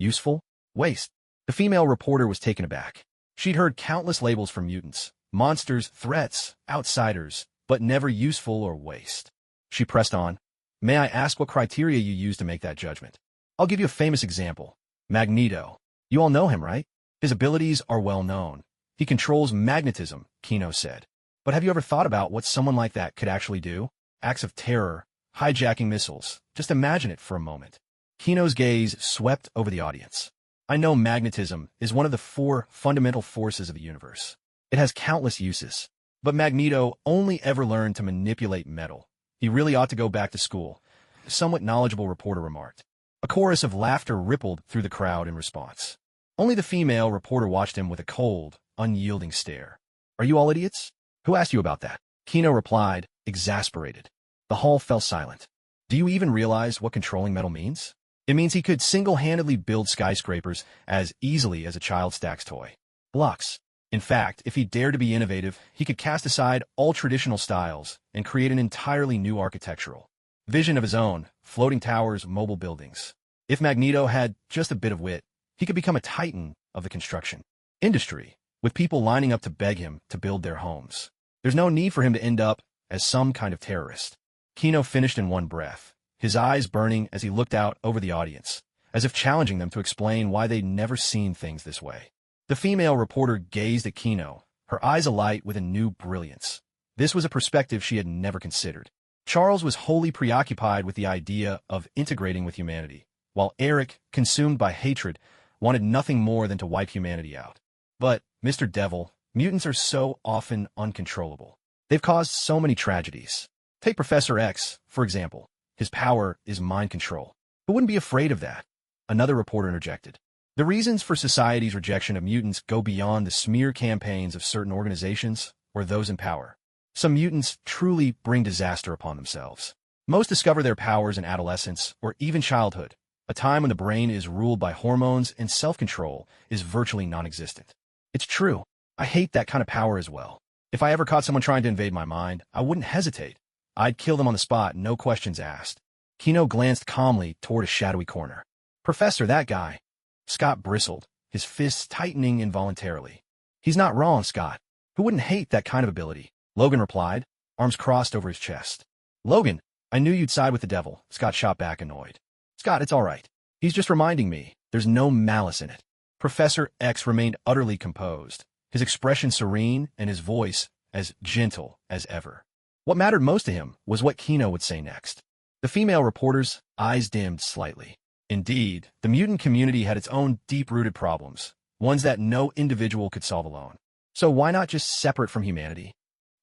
"Useful? Waste?" The female reporter was taken aback. She'd heard countless labels for mutants, monsters, threats, outsiders, but never useful or waste. She pressed on. "May I ask what criteria you use to make that judgment?" "I'll give you a famous example. Magneto. You all know him, right? His abilities are well known. He controls magnetism," Kino said. "But have you ever thought about what someone like that could actually do? Acts of terror, hijacking missiles. Just imagine it for a moment." Kino's gaze swept over the audience. "I know magnetism is one of the 4 fundamental forces of the universe. It has countless uses. But Magneto only ever learned to manipulate metal. He really ought to go back to school," a somewhat knowledgeable reporter remarked. A chorus of laughter rippled through the crowd in response. Only the female reporter watched him with a cold, unyielding stare. "Are you all idiots? Who asked you about that?" Kino replied, exasperated. The hall fell silent. "Do you even realize what controlling metal means? It means he could single-handedly build skyscrapers as easily as a child stacks toy blocks. In fact, if he dared to be innovative, he could cast aside all traditional styles and create an entirely new architectural vision of his own, floating towers, mobile buildings. If Magneto had just a bit of wit, he could become a titan of the construction industry, with people lining up to beg him to build their homes. There's no need for him to end up as some kind of terrorist." Kino finished in one breath, his eyes burning as he looked out over the audience, as if challenging them to explain why they'd never seen things this way. The female reporter gazed at Kino, her eyes alight with a new brilliance. This was a perspective she had never considered. Charles was wholly preoccupied with the idea of integrating with humanity, while Eric, consumed by hatred, wanted nothing more than to wipe humanity out. "But, Mr. Devil, mutants are so often uncontrollable. They've caused so many tragedies. Take Professor X, for example. His power is mind control. Who wouldn't be afraid of that?" Another reporter interjected. "The reasons for society's rejection of mutants go beyond the smear campaigns of certain organizations or those in power. Some mutants truly bring disaster upon themselves. Most discover their powers in adolescence or even childhood, a time when the brain is ruled by hormones and self-control is virtually non-existent. It's true. I hate that kind of power as well. If I ever caught someone trying to invade my mind, I wouldn't hesitate. I'd kill them on the spot, no questions asked." Kino glanced calmly toward a shadowy corner. "Professor, that guy." Scott bristled, his fists tightening involuntarily. "He's not wrong, Scott. Who wouldn't hate that kind of ability?" Logan replied, arms crossed over his chest. "Logan, I knew you'd side with the devil," Scott shot back, annoyed. "Scott, it's all right. He's just reminding me. There's no malice in it." Professor X remained utterly composed, his expression serene and his voice as gentle as ever. What mattered most to him was what Kino would say next. The female reporter's eyes dimmed slightly. Indeed, the mutant community had its own deep-rooted problems, ones that no individual could solve alone. So why not just separate from humanity?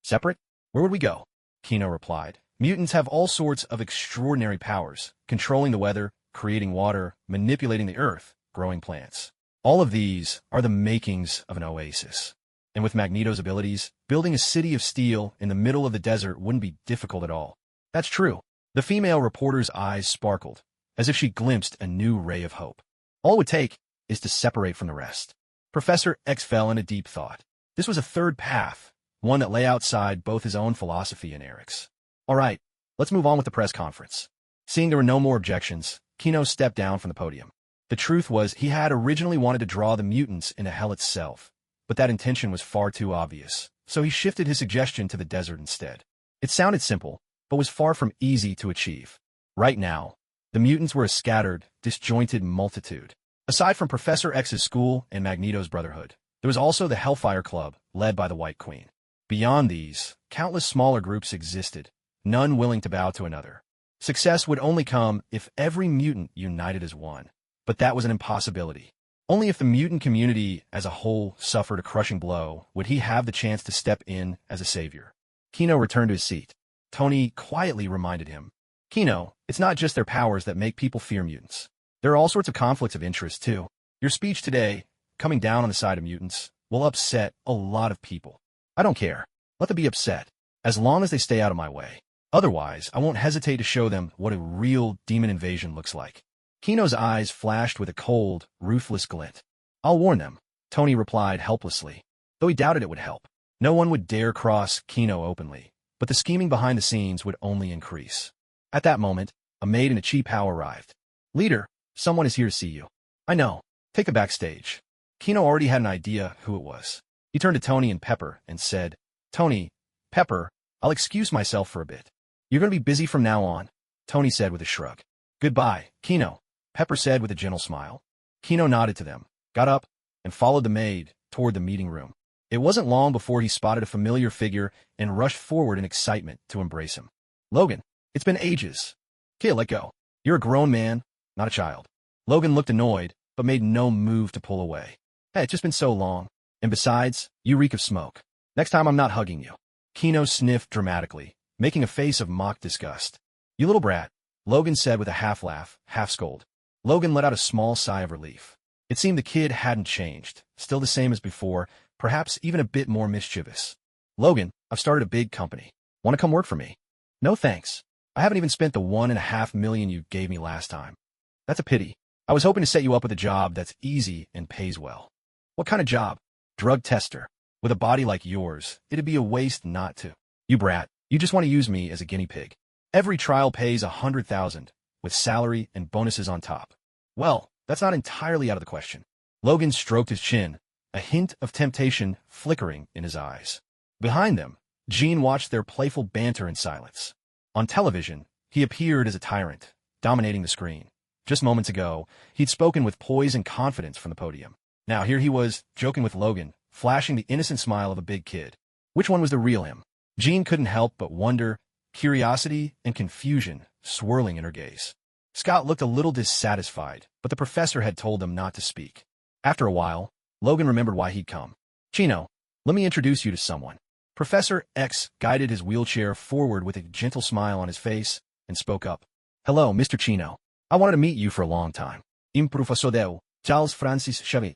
Separate? Where would we go? Kino replied. Mutants have all sorts of extraordinary powers, controlling the weather, creating water, manipulating the earth, growing plants. All of these are the makings of an oasis. And with Magneto's abilities, building a city of steel in the middle of the desert wouldn't be difficult at all. That's true. The female reporter's eyes sparkled, as if she glimpsed a new ray of hope. All it would take is to separate from the rest. Professor X fell into deep thought. This was a third path, one that lay outside both his own philosophy and Eric's. All right, let's move on with the press conference. Seeing there were no more objections, Kino stepped down from the podium. The truth was he had originally wanted to draw the mutants into hell itself, but that intention was far too obvious, so he shifted his suggestion to the desert instead. It sounded simple, but was far from easy to achieve. Right now, the mutants were a scattered, disjointed multitude. Aside from Professor X's school and Magneto's Brotherhood, there was also the Hellfire Club, led by the White Queen. Beyond these, countless smaller groups existed, none willing to bow to another. Success would only come if every mutant united as one. But that was an impossibility. Only if the mutant community as a whole suffered a crushing blow would he have the chance to step in as a savior. Kino returned to his seat. Tony quietly reminded him, Kino, it's not just their powers that make people fear mutants. There are all sorts of conflicts of interest, too. Your speech today, coming down on the side of mutants, will upset a lot of people. I don't care. Let them be upset, as long as they stay out of my way. Otherwise, I won't hesitate to show them what a real demon invasion looks like. Kino's eyes flashed with a cold, ruthless glint. I'll warn them, Tony replied helplessly, though he doubted it would help. No one would dare cross Kino openly, but the scheming behind the scenes would only increase. At that moment, a maid in a cheap how arrived. Leader, someone is here to see you. I know. Take them backstage. Kino already had an idea who it was. He turned to Tony and Pepper and said, Tony, Pepper, I'll excuse myself for a bit. You're going to be busy from now on, Tony said with a shrug. Goodbye, Kino, Pepper said with a gentle smile. Kino nodded to them, got up, and followed the maid toward the meeting room. It wasn't long before he spotted a familiar figure and rushed forward in excitement to embrace him. Logan, it's been ages. Kid, let go. You're a grown man, not a child. Logan looked annoyed, but made no move to pull away. Hey, it's just been so long. And besides, you reek of smoke. Next time I'm not hugging you. Kino sniffed dramatically, making a face of mock disgust. You little brat, Logan said with a half laugh, half scold. Logan let out a small sigh of relief. It seemed the kid hadn't changed, still the same as before, perhaps even a bit more mischievous. Logan, I've started a big company. Want to come work for me? No thanks. I haven't even spent the $1.5 million you gave me last time. That's a pity. I was hoping to set you up with a job that's easy and pays well. What kind of job? Drug tester. With a body like yours, it'd be a waste not to. You brat, you just want to use me as a guinea pig. Every trial pays $100,000, with salary and bonuses on top. Well, that's not entirely out of the question. Logan stroked his chin, a hint of temptation flickering in his eyes. Behind them, Jean watched their playful banter in silence. On television, he appeared as a tyrant, dominating the screen. Just moments ago, he'd spoken with poise and confidence from the podium. Now here he was, joking with Logan, flashing the innocent smile of a big kid. Which one was the real him? Jean couldn't help but wonder, curiosity and confusion swirling in her gaze. Scott looked a little dissatisfied, but the professor had told them not to speak. After a while, Logan remembered why he'd come. Chino, let me introduce you to someone. Professor X guided his wheelchair forward with a gentle smile on his face and spoke up. Hello, Mr. Chino. I wanted to meet you for a long time. Professor Charles Francis Xavier.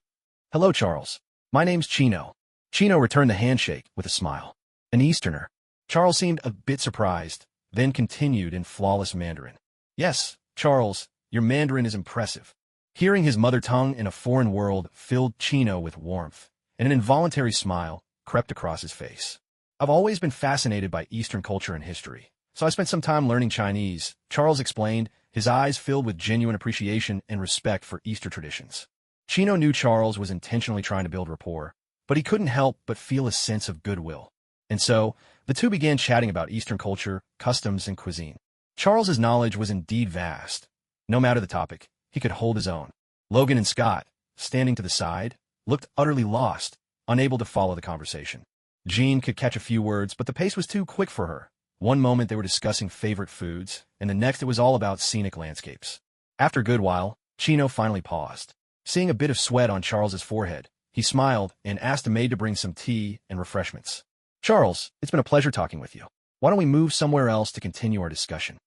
Hello, Charles. My name's Chino. Chino returned the handshake with a smile. An Easterner. Charles seemed a bit surprised, then continued in flawless Mandarin. Yes, Charles, your Mandarin is impressive. Hearing his mother tongue in a foreign world filled Chino with warmth, and an involuntary smile crept across his face. I've always been fascinated by Eastern culture and history, so I spent some time learning Chinese, Charles explained, his eyes filled with genuine appreciation and respect for Eastern traditions. Chino knew Charles was intentionally trying to build rapport, but he couldn't help but feel a sense of goodwill. And so, the two began chatting about Eastern culture, customs, and cuisine. Charles's knowledge was indeed vast. No matter the topic, he could hold his own. Logan and Scott, standing to the side, looked utterly lost, unable to follow the conversation. Jean could catch a few words, but the pace was too quick for her. One moment they were discussing favorite foods, and the next it was all about scenic landscapes. After a good while, Chino finally paused. Seeing a bit of sweat on Charles's forehead, he smiled and asked a maid to bring some tea and refreshments. "Charles, it's been a pleasure talking with you. Why don't we move somewhere else to continue our discussion?"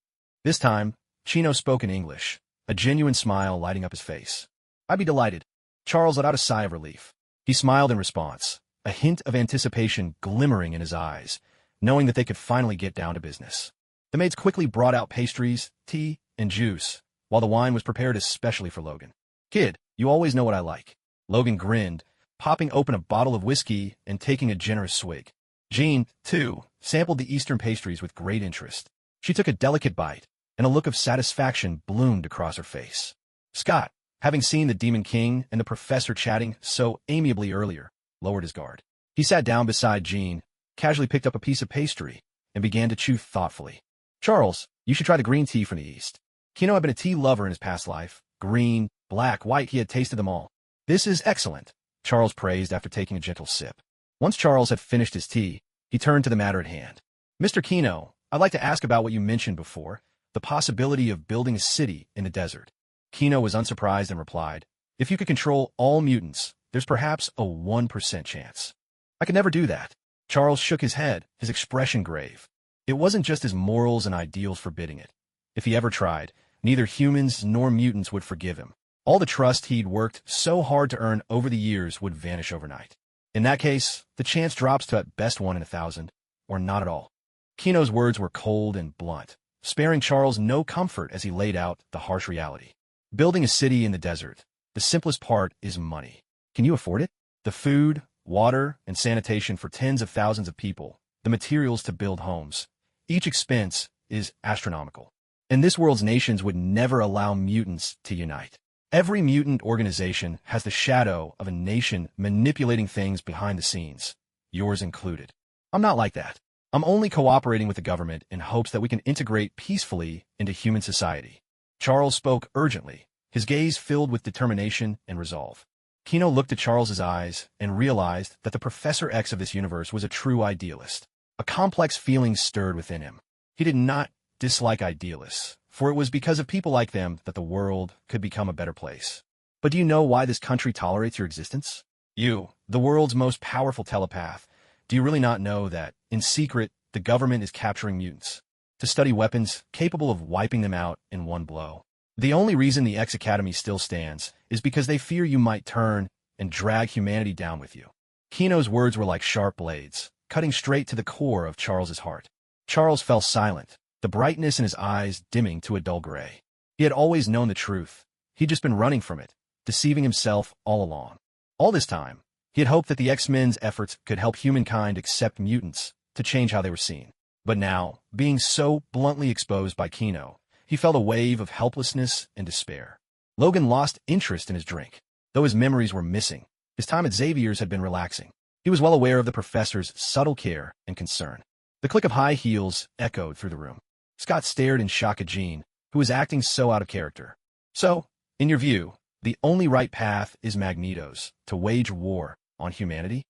This time, Chino spoke in English, a genuine smile lighting up his face. "I'd be delighted." Charles let out a sigh of relief. He smiled in response, a hint of anticipation glimmering in his eyes, knowing that they could finally get down to business. The maids quickly brought out pastries, tea, and juice, while the wine was prepared especially for Logan. "Kid, you always know what I like." Logan grinned, popping open a bottle of whiskey and taking a generous swig. Jean, too, sampled the Eastern pastries with great interest. She took a delicate bite, and a look of satisfaction bloomed across her face. Scott, having seen the Demon King and the Professor chatting so amiably earlier, lowered his guard. He sat down beside Jean, casually picked up a piece of pastry, and began to chew thoughtfully. "Charles, you should try the green tea from the East." Kino had been a tea lover in his past life. Green, black, white, he had tasted them all. "This is excellent," Charles praised after taking a gentle sip. Once Charles had finished his tea, he turned to the matter at hand. "Mr. Kino, I'd like to ask about what you mentioned before, the possibility of building a city in the desert." Kino was unsurprised and replied, "If you could control all mutants, there's perhaps a 1% chance." "I could never do that." Charles shook his head, his expression grave. It wasn't just his morals and ideals forbidding it. If he ever tried, neither humans nor mutants would forgive him. All the trust he'd worked so hard to earn over the years would vanish overnight. In that case, the chance drops to at best 1 in 1,000, or not at all. Kino's words were cold and blunt, sparing Charles no comfort as he laid out the harsh reality. Building a city in the desert, the simplest part is money. Can you afford it? The food, water, and sanitation for tens of thousands of people, the materials to build homes. Each expense is astronomical. And this world's nations would never allow mutants to unite. Every mutant organization has the shadow of a nation manipulating things behind the scenes, yours included. I'm not like that. I'm only cooperating with the government in hopes that we can integrate peacefully into human society. Charles spoke urgently, his gaze filled with determination and resolve. Kino looked at Charles's eyes and realized that the Professor X of this universe was a true idealist. A complex feeling stirred within him. He did not dislike idealists, for it was because of people like them that the world could become a better place. But do you know why this country tolerates your existence? You, the world's most powerful telepath, do you really not know that, in secret, the government is capturing mutants to study weapons capable of wiping them out in one blow? The only reason the X Academy still stands is because they fear you might turn and drag humanity down with you. Kino's words were like sharp blades, cutting straight to the core of Charles's heart. Charles fell silent, the brightness in his eyes dimming to a dull gray. He had always known the truth. He'd just been running from it, deceiving himself all along. All this time, he had hoped that the X-Men's efforts could help humankind accept mutants to change how they were seen. But now, being so bluntly exposed by Kino, he felt a wave of helplessness and despair. Logan lost interest in his drink. Though his memories were missing, his time at Xavier's had been relaxing. He was well aware of the professor's subtle care and concern. The click of high heels echoed through the room. Scott stared in shock at Jean, who was acting so out of character. "So, in your view, the only right path is Magneto's, to wage war on humanity?"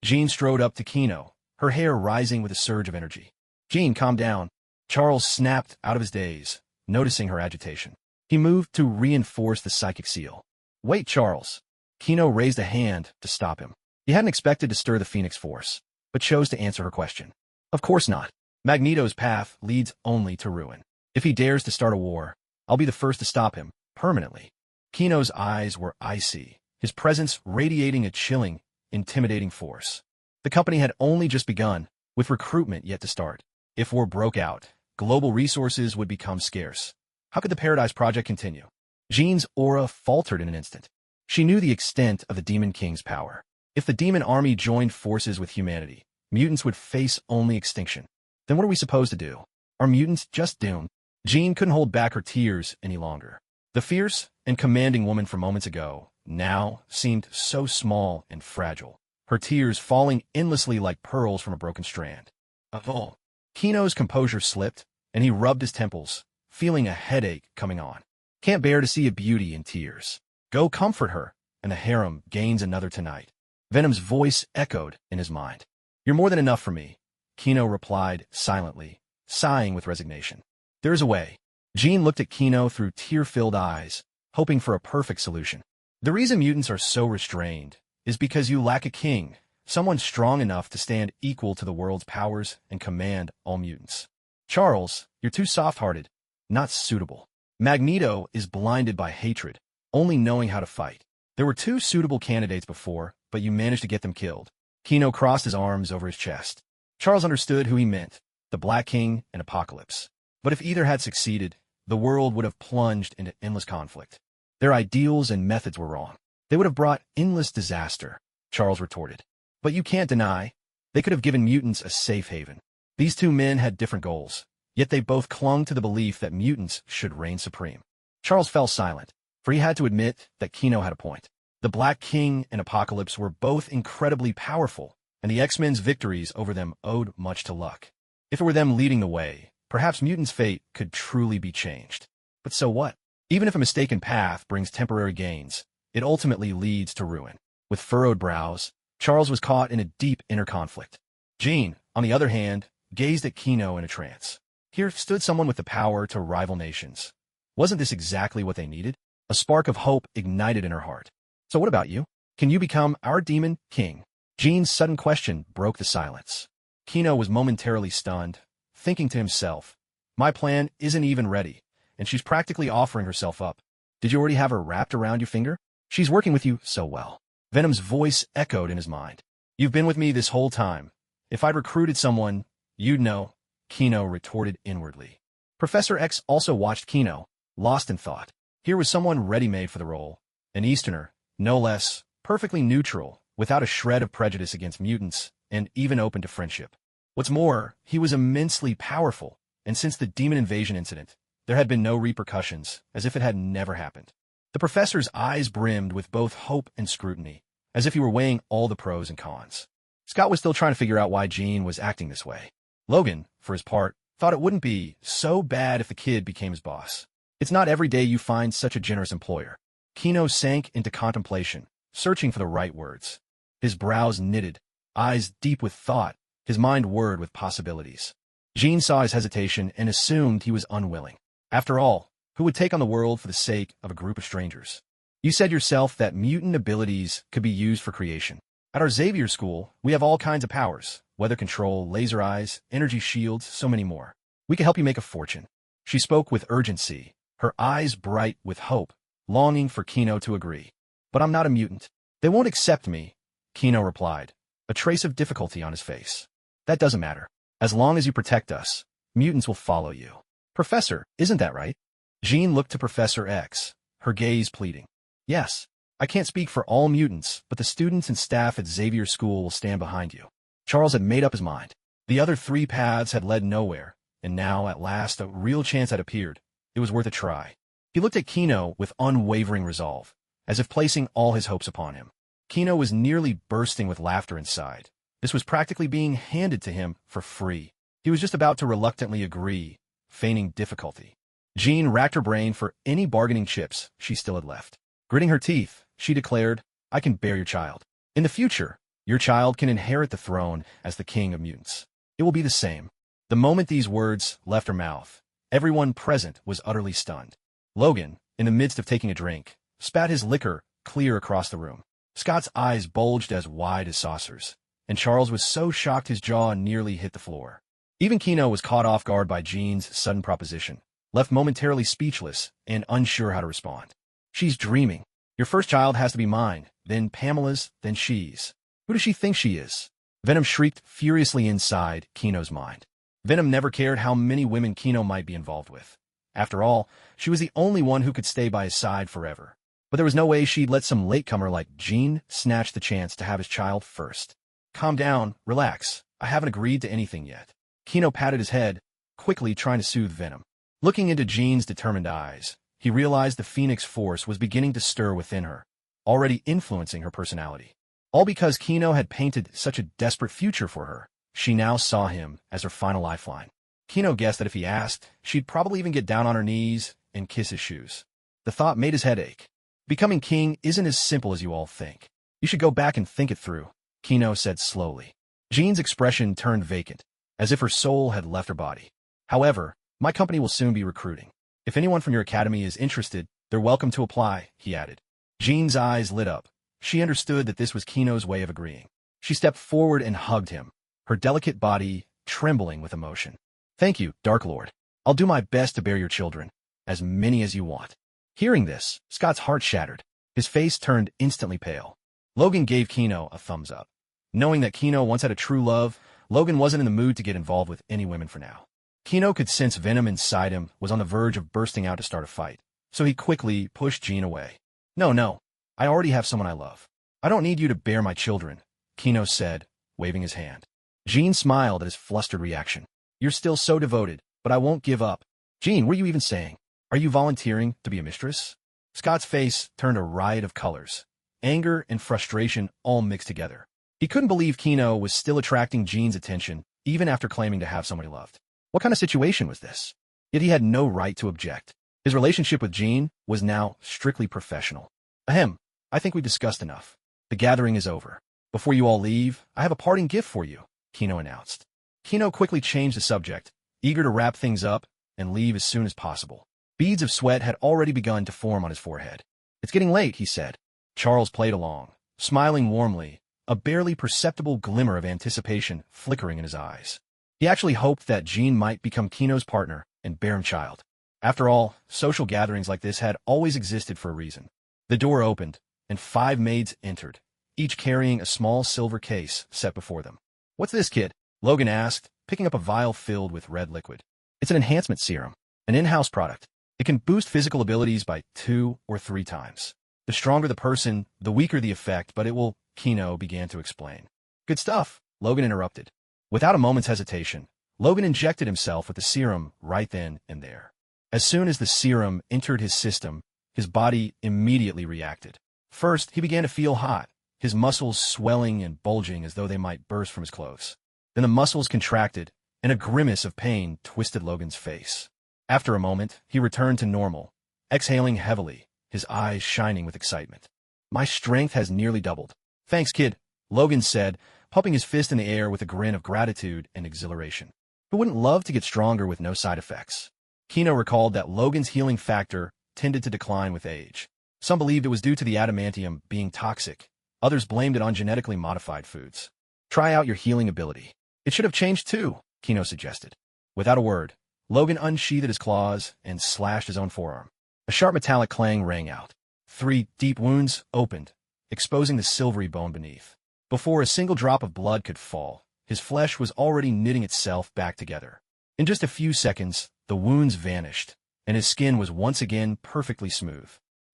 Jean strode up to Kino, her hair rising with a surge of energy. "Jean, calm down." Charles snapped out of his daze, noticing her agitation. He moved to reinforce the psychic seal. "Wait, Charles." Kino raised a hand to stop him. He hadn't expected to stir the Phoenix Force, but chose to answer her question. "Of course not. Magneto's path leads only to ruin. If he dares to start a war, I'll be the first to stop him, permanently." Kino's eyes were icy, his presence radiating a chilling, intimidating force. The company had only just begun, with recruitment yet to start. If war broke out, global resources would become scarce. How could the Paradise Project continue? Jean's aura faltered in an instant. She knew the extent of the Demon King's power. If the Demon Army joined forces with humanity, mutants would face only extinction. Then what are we supposed to do? Are mutants just doomed? Jean couldn't hold back her tears any longer. The fierce and commanding woman from moments ago now seemed so small and fragile, her tears falling endlessly like pearls from a broken strand. Oh. Kino's composure slipped, and he rubbed his temples, feeling a headache coming on. Can't bear to see a beauty in tears. Go comfort her, and the harem gains another tonight. Venom's voice echoed in his mind. You're more than enough for me, Kino replied silently, sighing with resignation. There is a way. Jean looked at Kino through tear-filled eyes, hoping for a perfect solution. The reason mutants are so restrained is because you lack a king, someone strong enough to stand equal to the world's powers and command all mutants. Charles, you're too soft-hearted, not suitable. Magneto is blinded by hatred, only knowing how to fight. There were two suitable candidates before, but you managed to get them killed. Kino crossed his arms over his chest. Charles understood who he meant, the Black King and Apocalypse. But if either had succeeded, the world would have plunged into endless conflict. Their ideals and methods were wrong. They would have brought endless disaster, Charles retorted. But you can't deny, they could have given mutants a safe haven. These two men had different goals, yet they both clung to the belief that mutants should reign supreme. Charles fell silent, for he had to admit that Kino had a point. The Black King and Apocalypse were both incredibly powerful, and the X-Men's victories over them owed much to luck. If it were them leading the way, perhaps mutants' fate could truly be changed. But so what? Even if a mistaken path brings temporary gains, it ultimately leads to ruin. With furrowed brows, Charles was caught in a deep inner conflict. Jean, on the other hand, gazed at Kino in a trance. Here stood someone with the power to rival nations. Wasn't this exactly what they needed? A spark of hope ignited in her heart. So what about you? Can you become our demon king? Jean's sudden question broke the silence. Kino was momentarily stunned, thinking to himself, my plan isn't even ready, and she's practically offering herself up. Did you already have her wrapped around your finger? She's working with you so well. Venom's voice echoed in his mind. You've been with me this whole time. If I'd recruited someone, you'd know, Kino retorted inwardly. Professor X also watched Kino, lost in thought. Here was someone ready-made for the role, an Easterner, no less, perfectly neutral, without a shred of prejudice against mutants, and even open to friendship. What's more, he was immensely powerful, and since the demon invasion incident, there had been no repercussions, as if it had never happened. The professor's eyes brimmed with both hope and scrutiny, as if he were weighing all the pros and cons. Scott was still trying to figure out why Jean was acting this way. Logan, for his part, thought it wouldn't be so bad if the kid became his boss. It's not every day you find such a generous employer. Kino sank into contemplation, searching for the right words. His brows knitted, eyes deep with thought, his mind whirred with possibilities. Jean saw his hesitation and assumed he was unwilling. After all, who would take on the world for the sake of a group of strangers? You said yourself that mutant abilities could be used for creation. At our Xavier school, we have all kinds of powers, weather control, laser eyes, energy shields, so many more. We can help you make a fortune. She spoke with urgency, her eyes bright with hope, longing for Kino to agree. But I'm not a mutant. They won't accept me, Kino replied, a trace of difficulty on his face. That doesn't matter. As long as you protect us, mutants will follow you. Professor, isn't that right? Jean looked to Professor X, her gaze pleading. Yes, I can't speak for all mutants, but the students and staff at Xavier School will stand behind you. Charles had made up his mind. The other three paths had led nowhere, and now, at last, a real chance had appeared. It was worth a try. He looked at Kino with unwavering resolve, as if placing all his hopes upon him. Kino was nearly bursting with laughter inside. This was practically being handed to him for free. He was just about to reluctantly agree, feigning difficulty. Jean racked her brain for any bargaining chips she still had left. Gritting her teeth, she declared, I can bear your child. In the future, your child can inherit the throne as the king of mutants. It will be the same. The moment these words left her mouth, everyone present was utterly stunned. Logan, in the midst of taking a drink, spat his liquor clear across the room. Scott's eyes bulged as wide as saucers, and Charles was so shocked his jaw nearly hit the floor. Even Kino was caught off guard by Jean's sudden proposition, left momentarily speechless and unsure how to respond. She's dreaming. Your first child has to be mine, then Pamela's, then she's. Who does she think she is? Venom shrieked furiously inside Kino's mind. Venom never cared how many women Kino might be involved with. After all, she was the only one who could stay by his side forever. But there was no way she'd let some latecomer like Jean snatch the chance to have his child first. Calm down, relax. I haven't agreed to anything yet. Kino patted his head, quickly trying to soothe Venom. Looking into Jean's determined eyes, he realized the Phoenix Force was beginning to stir within her, already influencing her personality. All because Kino had painted such a desperate future for her. She now saw him as her final lifeline. Kino guessed that if he asked, she'd probably even get down on her knees and kiss his shoes. The thought made his head ache. Becoming king isn't as simple as you all think. You should go back and think it through, Kino said slowly. Jean's expression turned vacant, as if her soul had left her body. However, my company will soon be recruiting. If anyone from your academy is interested, they're welcome to apply, he added. Jean's eyes lit up. She understood that this was Kino's way of agreeing. She stepped forward and hugged him, her delicate body trembling with emotion. Thank you, Dark Lord. I'll do my best to bear your children, as many as you want. Hearing this, Scott's heart shattered. His face turned instantly pale. Logan gave Kino a thumbs up. Knowing that Kino once had a true love, Logan wasn't in the mood to get involved with any women for now. Kino could sense venom inside him was on the verge of bursting out to start a fight, so he quickly pushed Jean away. No, I already have someone I love. I don't need you to bear my children, Kino said, waving his hand. Jean smiled at his flustered reaction. You're still so devoted, but I won't give up. Jean, what are you even saying? Are you volunteering to be a mistress? Scott's face turned a riot of colors. Anger and frustration all mixed together. He couldn't believe Kino was still attracting Jean's attention, even after claiming to have someone he loved. What kind of situation was this? Yet he had no right to object. His relationship with Jean was now strictly professional. Ahem, I think we discussed enough. The gathering is over. Before you all leave, I have a parting gift for you, Kino announced. Kino quickly changed the subject, eager to wrap things up and leave as soon as possible. Beads of sweat had already begun to form on his forehead. It's getting late, he said. Charles played along, smiling warmly, a barely perceptible glimmer of anticipation flickering in his eyes. He actually hoped that Jean might become Kino's partner and bear him child. After all, social gatherings like this had always existed for a reason. The door opened, and 5 maids entered, each carrying a small silver case set before them. What's this, kid? Logan asked, picking up a vial filled with red liquid. It's an enhancement serum, an in-house product. It can boost physical abilities by 2 or 3 times. The stronger the person, the weaker the effect, but it will, Kino began to explain. Good stuff, Logan interrupted. Without a moment's hesitation, Logan injected himself with the serum right then and there. As soon as the serum entered his system, his body immediately reacted. First, he began to feel hot, his muscles swelling and bulging as though they might burst from his clothes. Then the muscles contracted, and a grimace of pain twisted Logan's face. After a moment, he returned to normal, exhaling heavily, his eyes shining with excitement. My strength has nearly doubled. Thanks, kid, Logan said, pumping his fist in the air with a grin of gratitude and exhilaration. Who wouldn't love to get stronger with no side effects? Kino recalled that Logan's healing factor tended to decline with age. Some believed it was due to the adamantium being toxic. Others blamed it on genetically modified foods. Try out your healing ability. It should have changed too, Kino suggested. Without a word, Logan unsheathed his claws and slashed his own forearm. A sharp metallic clang rang out. 3 deep wounds opened, exposing the silvery bone beneath. Before a single drop of blood could fall, his flesh was already knitting itself back together. In just a few seconds, the wounds vanished, and his skin was once again perfectly smooth.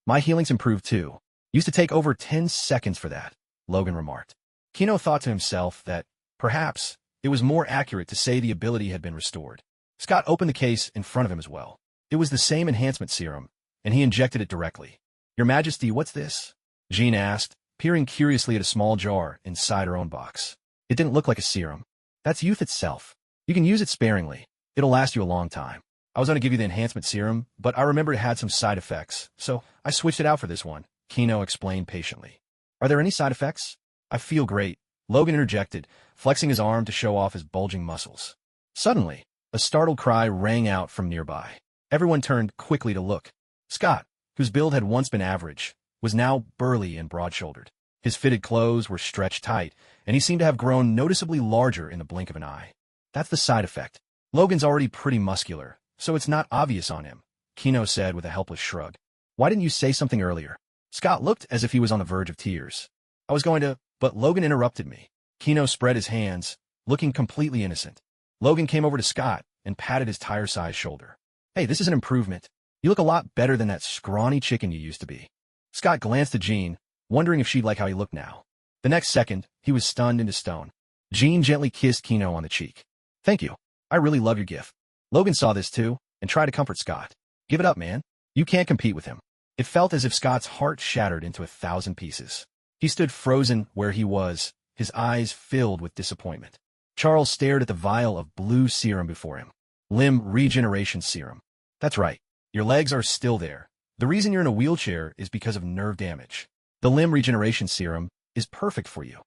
My healing's improved too. Used to take over 10 seconds for that, Logan remarked. Kino thought to himself that, perhaps, it was more accurate to say the ability had been restored. Scott opened the case in front of him as well. It was the same enhancement serum, and he injected it directly. Your Majesty, what's this? Jean asked, peering curiously at a small jar inside her own box. It didn't look like a serum. That's youth itself. You can use it sparingly. It'll last you a long time. I was going to give you the enhancement serum, but I remembered it had some side effects, so I switched it out for this one, Kino explained patiently. Are there any side effects? I feel great, Logan interjected, flexing his arm to show off his bulging muscles. Suddenly, a startled cry rang out from nearby. Everyone turned quickly to look. Scott, whose build had once been average, was now burly and broad-shouldered. His fitted clothes were stretched tight, and he seemed to have grown noticeably larger in the blink of an eye. That's the side effect. Logan's already pretty muscular, so it's not obvious on him, Kino said with a helpless shrug. Why didn't you say something earlier? Scott looked as if he was on the verge of tears. I was going to, but Logan interrupted me. Kino spread his hands, looking completely innocent. Logan came over to Scott and patted his tire-sized shoulder. Hey, this is an improvement. You look a lot better than that scrawny chicken you used to be. Scott glanced at Jean, wondering if she'd like how he looked now. The next second, he was stunned into stone. Jean gently kissed Kino on the cheek. Thank you. I really love your gift. Logan saw this too, and tried to comfort Scott. Give it up, man. You can't compete with him. It felt as if Scott's heart shattered into 1,000 pieces. He stood frozen where he was, his eyes filled with disappointment. Charles stared at the vial of blue serum before him. Limb regeneration serum. That's right. Your legs are still there. The reason you're in a wheelchair is because of nerve damage. The limb regeneration serum, is perfect for you.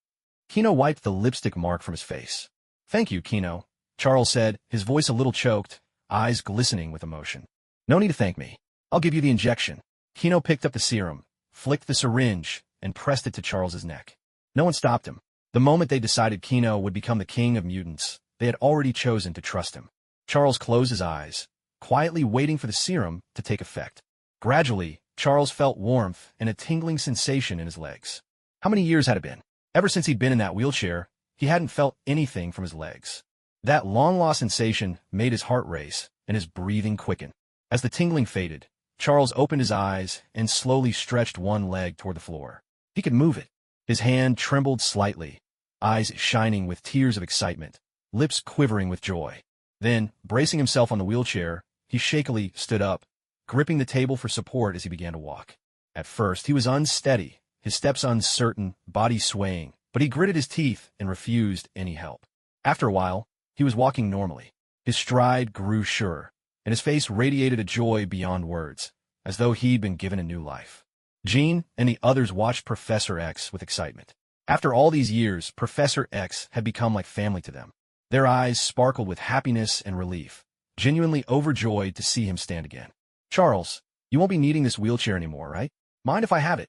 Kino wiped the lipstick mark from his face. Thank you, Kino, Charles said, his voice a little choked, eyes glistening with emotion. No need to thank me. I'll give you the injection. Kino picked up the serum, flicked the syringe, and pressed it to Charles's neck. No one stopped him. The moment they decided Kino would become the king of mutants, they had already chosen to trust him. Charles closed his eyes, quietly waiting for the serum to take effect. Gradually, Charles felt warmth and a tingling sensation in his legs. How many years had it been? Ever since he'd been in that wheelchair, he hadn't felt anything from his legs. That long-lost sensation made his heart race and his breathing quicken. As the tingling faded, Charles opened his eyes and slowly stretched one leg toward the floor. He could move it. His hand trembled slightly, eyes shining with tears of excitement, lips quivering with joy. Then, bracing himself on the wheelchair, he shakily stood up, gripping the table for support as he began to walk. At first, he was unsteady, his steps uncertain, body swaying, but he gritted his teeth and refused any help. After a while, he was walking normally. His stride grew surer, and his face radiated a joy beyond words, as though he'd been given a new life. Jean and the others watched Professor X with excitement. After all these years, Professor X had become like family to them. Their eyes sparkled with happiness and relief, genuinely overjoyed to see him stand again. Charles, you won't be needing this wheelchair anymore, right? Mind if I have it?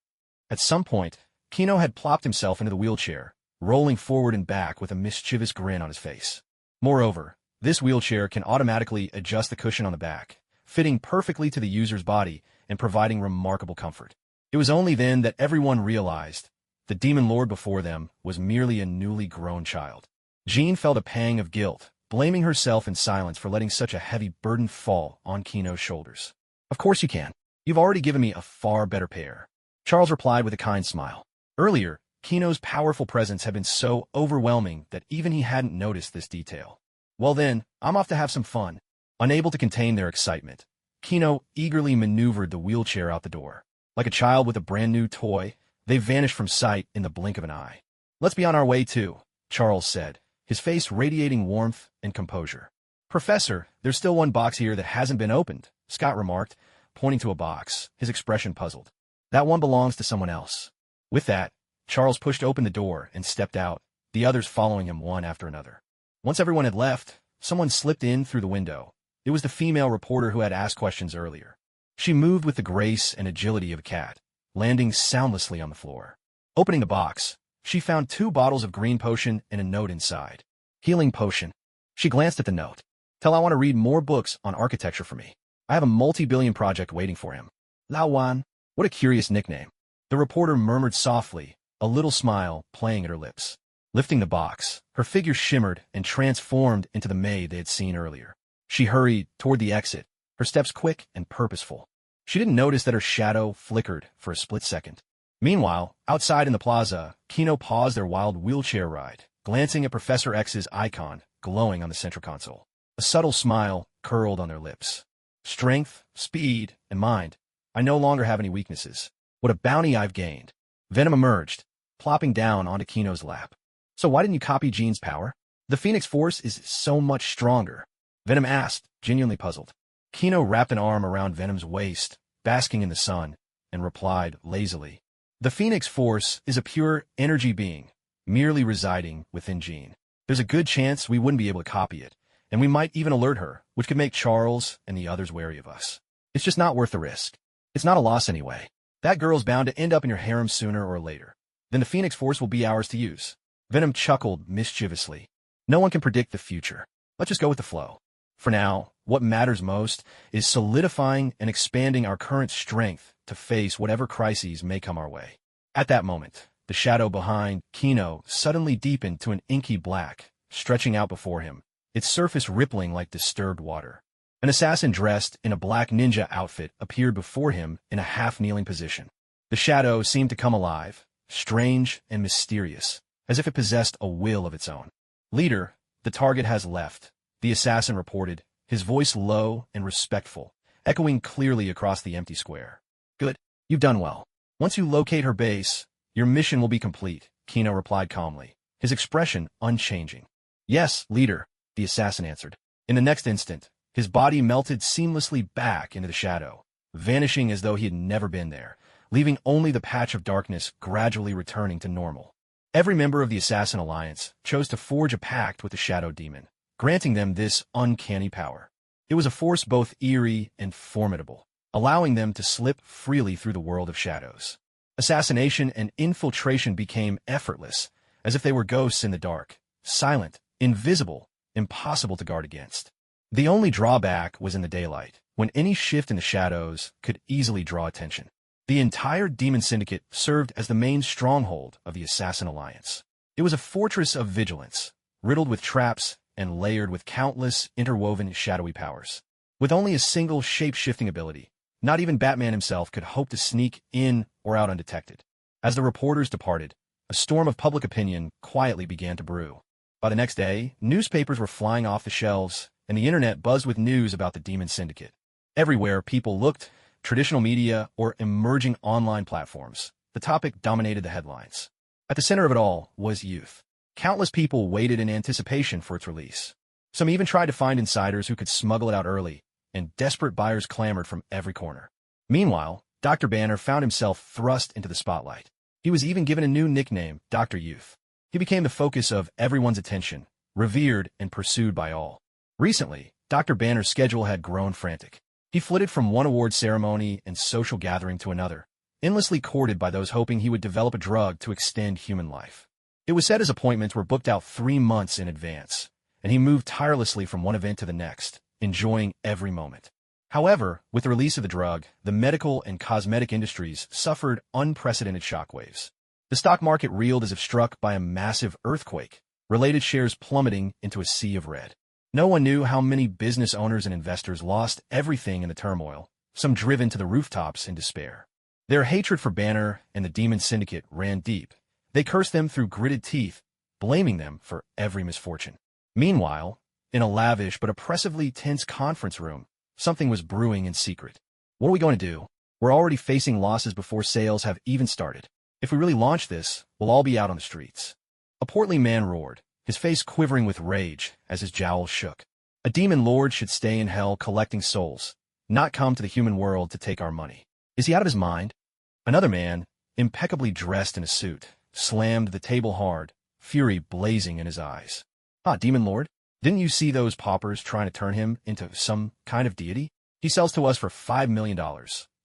At some point, Kino had plopped himself into the wheelchair, rolling forward and back with a mischievous grin on his face. Moreover, this wheelchair can automatically adjust the cushion on the back, fitting perfectly to the user's body and providing remarkable comfort. It was only then that everyone realized the demon lord before them was merely a newly grown child. Jean felt a pang of guilt, blaming herself in silence for letting such a heavy burden fall on Kino's shoulders. Of course you can. You've already given me a far better pair. Charles replied with a kind smile. Earlier, Kino's powerful presence had been so overwhelming that even he hadn't noticed this detail. Well then, I'm off to have some fun. Unable to contain their excitement, Kino eagerly maneuvered the wheelchair out the door. Like a child with a brand new toy, they vanished from sight in the blink of an eye. Let's be on our way too, Charles said, his face radiating warmth and composure. Professor, there's still one box here that hasn't been opened, Scott remarked, pointing to a box, his expression puzzled. That one belongs to someone else. With that, Charles pushed open the door and stepped out, the others following him one after another. Once everyone had left, someone slipped in through the window. It was the female reporter who had asked questions earlier. She moved with the grace and agility of a cat, landing soundlessly on the floor. Opening the box, she found 2 bottles of green potion and a note inside. Healing potion. She glanced at the note. Tell I want to read more books on architecture for me. I have a multi-billion project waiting for him. Lao Wan. What a curious nickname. The reporter murmured softly, a little smile playing at her lips. Lifting the box, her figure shimmered and transformed into the maid they had seen earlier. She hurried toward the exit, her steps quick and purposeful. She didn't notice that her shadow flickered for a split second. Meanwhile, outside in the plaza, Kino paused their wild wheelchair ride, glancing at Professor X's icon glowing on the central console. A subtle smile curled on their lips. Strength, speed, and mind. I no longer have any weaknesses. What a bounty I've gained. Venom emerged, plopping down onto Kino's lap. So why didn't you copy Jean's power? The Phoenix Force is so much stronger. Venom asked, genuinely puzzled. Kino wrapped an arm around Venom's waist, basking in the sun, and replied lazily. The Phoenix Force is a pure energy being, merely residing within Jean. There's a good chance we wouldn't be able to copy it, and we might even alert her, which could make Charles and the others wary of us. It's just not worth the risk. It's not a loss anyway. That girl's bound to end up in your harem sooner or later. Then the Phoenix Force will be ours to use. Venom chuckled mischievously. No one can predict the future. Let's just go with the flow. For now, what matters most is solidifying and expanding our current strength to face whatever crises may come our way. At that moment, the shadow behind Kino suddenly deepened to an inky black, stretching out before him, its surface rippling like disturbed water. An assassin dressed in a black ninja outfit appeared before him in a half-kneeling position. The shadow seemed to come alive, strange and mysterious, as if it possessed a will of its own. Leader, the target has left, the assassin reported, his voice low and respectful, echoing clearly across the empty square. Good. You've done well. Once you locate her base, your mission will be complete, Kino replied calmly, his expression unchanging. Yes, leader, the assassin answered. In the next instant, his body melted seamlessly back into the shadow, vanishing as though he had never been there, leaving only the patch of darkness gradually returning to normal. Every member of the Assassin Alliance chose to forge a pact with the Shadow Demon, granting them this uncanny power. It was a force both eerie and formidable, allowing them to slip freely through the world of shadows. Assassination and infiltration became effortless, as if they were ghosts in the dark, silent, invisible, impossible to guard against. The only drawback was in the daylight, when any shift in the shadows could easily draw attention. The entire Demon Syndicate served as the main stronghold of the Assassin Alliance. It was a fortress of vigilance, riddled with traps and layered with countless interwoven shadowy powers. With only a single shape-shifting ability, not even Batman himself could hope to sneak in or out undetected. As the reporters departed, a storm of public opinion quietly began to brew. By the next day, newspapers were flying off the shelves, and the internet buzzed with news about the Demon Syndicate. Everywhere people looked, traditional media or emerging online platforms, the topic dominated the headlines. At the center of it all was youth. Countless people waited in anticipation for its release. Some even tried to find insiders who could smuggle it out early, and desperate buyers clamored from every corner. Meanwhile, Dr. Banner found himself thrust into the spotlight. He was even given a new nickname, Dr. Youth. He became the focus of everyone's attention, revered and pursued by all. Recently, Dr. Banner's schedule had grown frantic. He flitted from one award ceremony and social gathering to another, endlessly courted by those hoping he would develop a drug to extend human life. It was said his appointments were booked out 3 months in advance, and he moved tirelessly from one event to the next, enjoying every moment. However, with the release of the drug, the medical and cosmetic industries suffered unprecedented shockwaves. The stock market reeled as if struck by a massive earthquake, related shares plummeting into a sea of red. No one knew how many business owners and investors lost everything in the turmoil, some driven to the rooftops in despair. Their hatred for Banner and the Demon Syndicate ran deep. They cursed them through gritted teeth, blaming them for every misfortune. Meanwhile, in a lavish but oppressively tense conference room, something was brewing in secret. What are we going to do? We're already facing losses before sales have even started. If we really launch this, we'll all be out on the streets. A portly man roared, his face quivering with rage as his jowls shook. A demon lord should stay in hell collecting souls, not come to the human world to take our money. Is he out of his mind? Another man, impeccably dressed in a suit, slammed the table hard, fury blazing in his eyes. Ah, demon lord, didn't you see those paupers trying to turn him into some kind of deity? He sells to us for $5 million,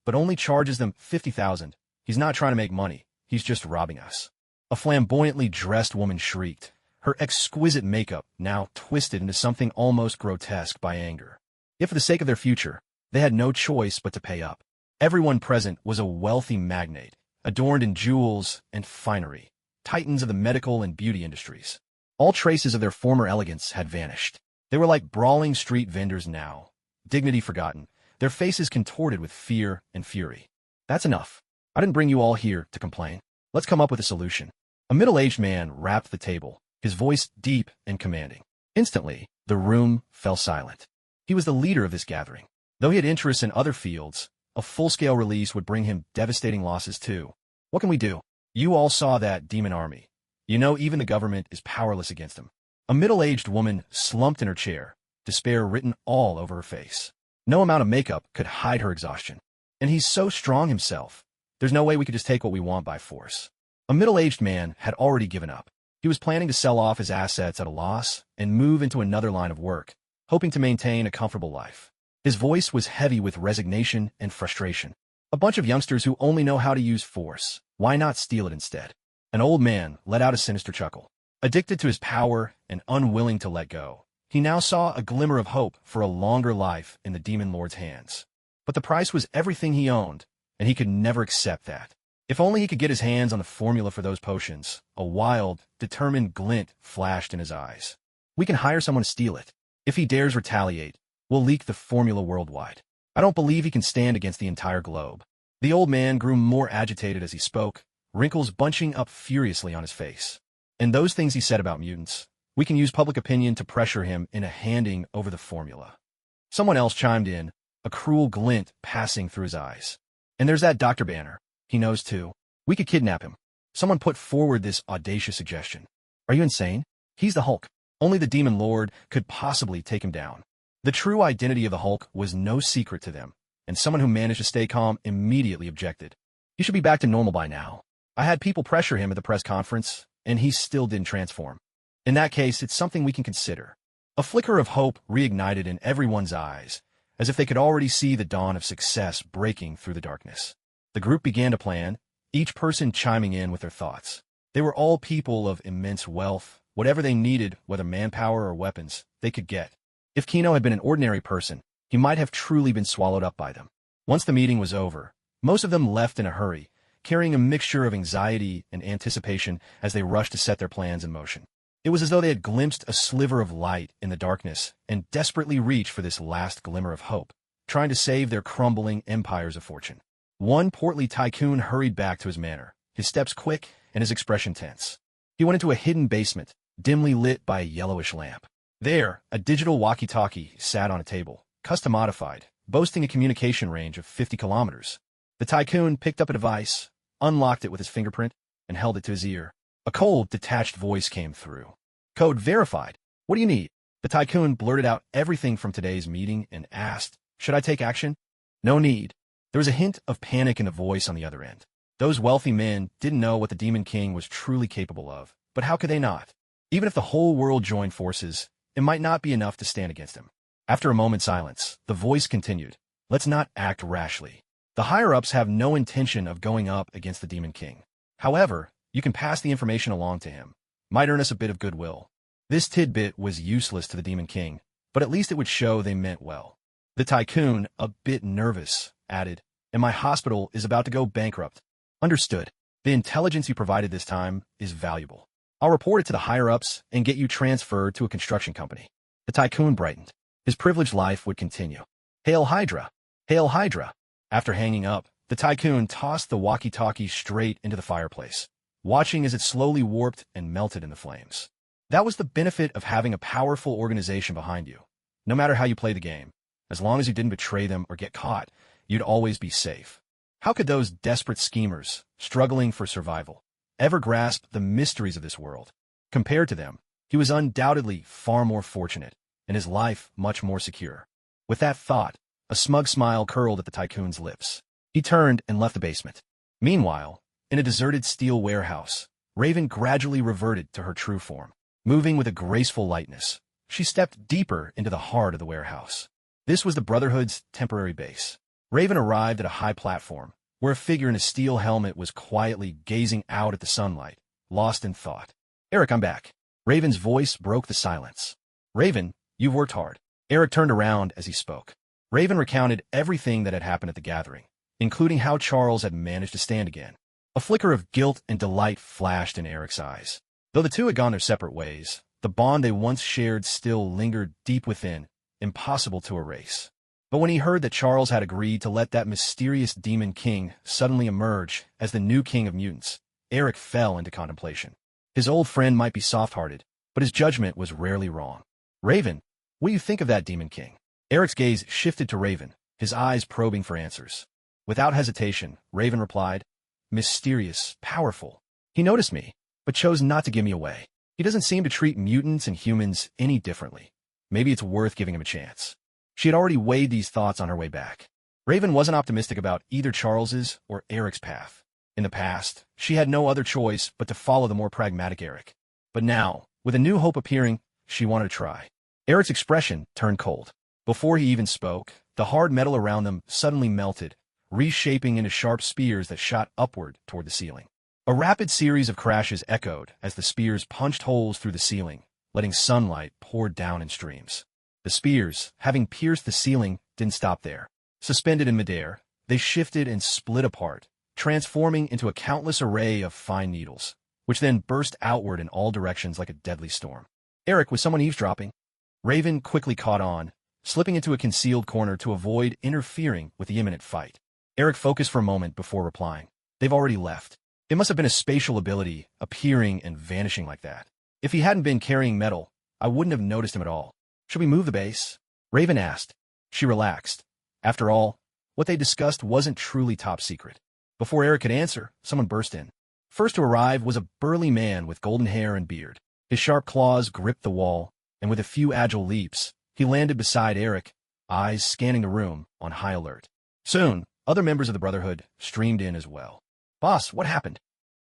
but only charges them $50,000. He's not trying to make money. He's just robbing us. A flamboyantly dressed woman shrieked, her exquisite makeup now twisted into something almost grotesque by anger. Yet for the sake of their future, they had no choice but to pay up. Everyone present was a wealthy magnate, adorned in jewels and finery, titans of the medical and beauty industries. All traces of their former elegance had vanished. They were like brawling street vendors now, dignity forgotten, their faces contorted with fear and fury. That's enough. I didn't bring you all here to complain. Let's come up with a solution. A middle-aged man rapped the table, his voice deep and commanding. Instantly, the room fell silent. He was the leader of this gathering. Though he had interests in other fields, a full-scale release would bring him devastating losses too. What can we do? You all saw that demon army. You know even the government is powerless against him. A middle-aged woman slumped in her chair, despair written all over her face. No amount of makeup could hide her exhaustion. And he's so strong himself. There's no way we could just take what we want by force. A middle-aged man had already given up. He was planning to sell off his assets at a loss and move into another line of work, hoping to maintain a comfortable life. His voice was heavy with resignation and frustration. A bunch of youngsters who only know how to use force. Why not steal it instead? An old man let out a sinister chuckle. Addicted to his power and unwilling to let go, he now saw a glimmer of hope for a longer life in the Demon Lord's hands. But the price was everything he owned, and he could never accept that. If only he could get his hands on the formula for those potions. A wild, determined glint flashed in his eyes. We can hire someone to steal it. If he dares retaliate, we'll leak the formula worldwide. I don't believe he can stand against the entire globe. The old man grew more agitated as he spoke, wrinkles bunching up furiously on his face. And those things he said about mutants, we can use public opinion to pressure him into handing over the formula. Someone else chimed in, a cruel glint passing through his eyes. And there's that Dr. Banner. He knows too. We could kidnap him. Someone put forward this audacious suggestion. Are you insane? He's the Hulk. Only the Demon Lord could possibly take him down. The true identity of the Hulk was no secret to them, and someone who managed to stay calm immediately objected. He should be back to normal by now. I had people pressure him at the press conference, and he still didn't transform. In that case, it's something we can consider. A flicker of hope reignited in everyone's eyes, as if they could already see the dawn of success breaking through the darkness. The group began to plan, each person chiming in with their thoughts. They were all people of immense wealth. Whatever they needed, whether manpower or weapons, they could get. If Kino had been an ordinary person, he might have truly been swallowed up by them. Once the meeting was over, most of them left in a hurry, carrying a mixture of anxiety and anticipation as they rushed to set their plans in motion. It was as though they had glimpsed a sliver of light in the darkness and desperately reached for this last glimmer of hope, trying to save their crumbling empires of fortune. One portly tycoon hurried back to his manor, his steps quick and his expression tense. He went into a hidden basement, dimly lit by a yellowish lamp. There, a digital walkie-talkie sat on a table, custom-modified, boasting a communication range of 50 kilometers. The tycoon picked up a device, unlocked it with his fingerprint, and held it to his ear. A cold, detached voice came through. "Code verified. What do you need?" The tycoon blurted out everything from today's meeting and asked, "Should I take action?" "No need." There was a hint of panic in the voice on the other end. Those wealthy men didn't know what the Demon King was truly capable of, but how could they not? Even if the whole world joined forces, it might not be enough to stand against him. After a moment's silence, the voice continued, "Let's not act rashly. The higher-ups have no intention of going up against the Demon King. However, you can pass the information along to him. Might earn us a bit of goodwill." This tidbit was useless to the Demon King, but at least it would show they meant well. The tycoon, a bit nervous, added, "And my hospital is about to go bankrupt." "Understood. The intelligence you provided this time is valuable. I'll report it to the higher-ups and get you transferred to a construction company." The tycoon brightened. His privileged life would continue. "Hail Hydra! Hail Hydra!" After hanging up, the tycoon tossed the walkie-talkie straight into the fireplace, watching as it slowly warped and melted in the flames. That was the benefit of having a powerful organization behind you. No matter how you play the game, as long as you didn't betray them or get caught, you'd always be safe. How could those desperate schemers, struggling for survival, ever grasp the mysteries of this world? Compared to them, he was undoubtedly far more fortunate, and his life much more secure. With that thought, a smug smile curled at the tycoon's lips. He turned and left the basement. Meanwhile, in a deserted steel warehouse, Raven gradually reverted to her true form. Moving with a graceful lightness, she stepped deeper into the heart of the warehouse. This was the Brotherhood's temporary base. Raven arrived at a high platform, where a figure in a steel helmet was quietly gazing out at the sunlight, lost in thought. "Eric, I'm back." Raven's voice broke the silence. "Raven, you've worked hard." Eric turned around as he spoke. Raven recounted everything that had happened at the gathering, including how Charles had managed to stand again. A flicker of guilt and delight flashed in Eric's eyes. Though the two had gone their separate ways, the bond they once shared still lingered deep within, impossible to erase. But when he heard that Charles had agreed to let that mysterious Demon King suddenly emerge as the new king of mutants, Eric fell into contemplation. His old friend might be soft-hearted, but his judgment was rarely wrong. "Raven, what do you think of that Demon King?" Eric's gaze shifted to Raven, his eyes probing for answers. Without hesitation, Raven replied, "Mysterious, powerful. He noticed me, but chose not to give me away. He doesn't seem to treat mutants and humans any differently. Maybe it's worth giving him a chance." She had already weighed these thoughts on her way back. Raven wasn't optimistic about either Charles's or Eric's path. In the past, she had no other choice but to follow the more pragmatic Eric. But now, with a new hope appearing, she wanted to try. Eric's expression turned cold. Before he even spoke, the hard metal around them suddenly melted, reshaping into sharp spears that shot upward toward the ceiling. A rapid series of crashes echoed as the spears punched holes through the ceiling, letting sunlight pour down in streams. The spears, having pierced the ceiling, didn't stop there. Suspended in midair, they shifted and split apart, transforming into a countless array of fine needles, which then burst outward in all directions like a deadly storm. "Eric, was someone eavesdropping?" Raven quickly caught on, slipping into a concealed corner to avoid interfering with the imminent fight. Eric focused for a moment before replying. "They've already left. It must have been a spatial ability, appearing and vanishing like that. If he hadn't been carrying metal, I wouldn't have noticed him at all. Should we move the base?" Raven asked. She relaxed. After all, what they discussed wasn't truly top secret. Before Eric could answer, someone burst in. First to arrive was a burly man with golden hair and beard. His sharp claws gripped the wall, and with a few agile leaps, he landed beside Eric, eyes scanning the room on high alert. Soon, other members of the Brotherhood streamed in as well. Boss, what happened?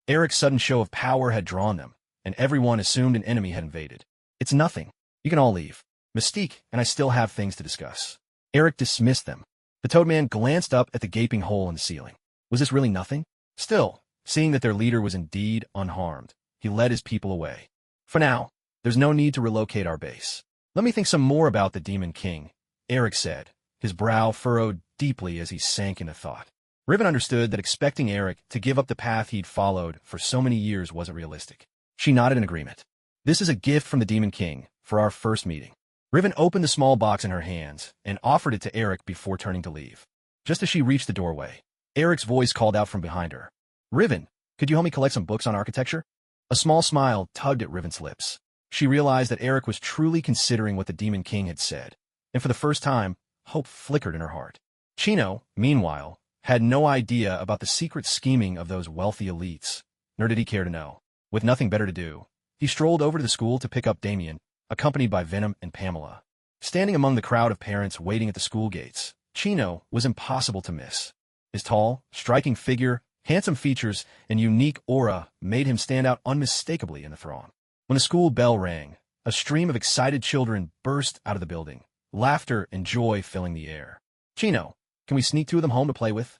Eric's sudden show of power had drawn them, and everyone assumed an enemy had invaded. It's nothing. You can all leave. Mystique and I still have things to discuss. Eric dismissed them. The Toadman glanced up at the gaping hole in the ceiling. Was this really nothing? Still, seeing that their leader was indeed unharmed, he led his people away. For now, there's no need to relocate our base. Let me think some more about the Demon King, Eric said, his brow furrowed deeply as he sank into thought. Riven understood that expecting Eric to give up the path he'd followed for so many years wasn't realistic. She nodded in agreement. This is a gift from the Demon King for our first meeting. Riven opened the small box in her hands and offered it to Eric before turning to leave. Just as she reached the doorway, Eric's voice called out from behind her. Riven, could you help me collect some books on architecture? A small smile tugged at Riven's lips. She realized that Eric was truly considering what the Demon King had said, and for the first time, hope flickered in her heart. Chino, meanwhile, had no idea about the secret scheming of those wealthy elites, nor did he care to know. With nothing better to do, he strolled over to the school to pick up Damien, accompanied by Venom and Pamela. Standing among the crowd of parents waiting at the school gates, Chino was impossible to miss. His tall, striking figure, handsome features, and unique aura made him stand out unmistakably in the throng. When the school bell rang, a stream of excited children burst out of the building, laughter and joy filling the air. Chino, can we sneak two of them home to play with?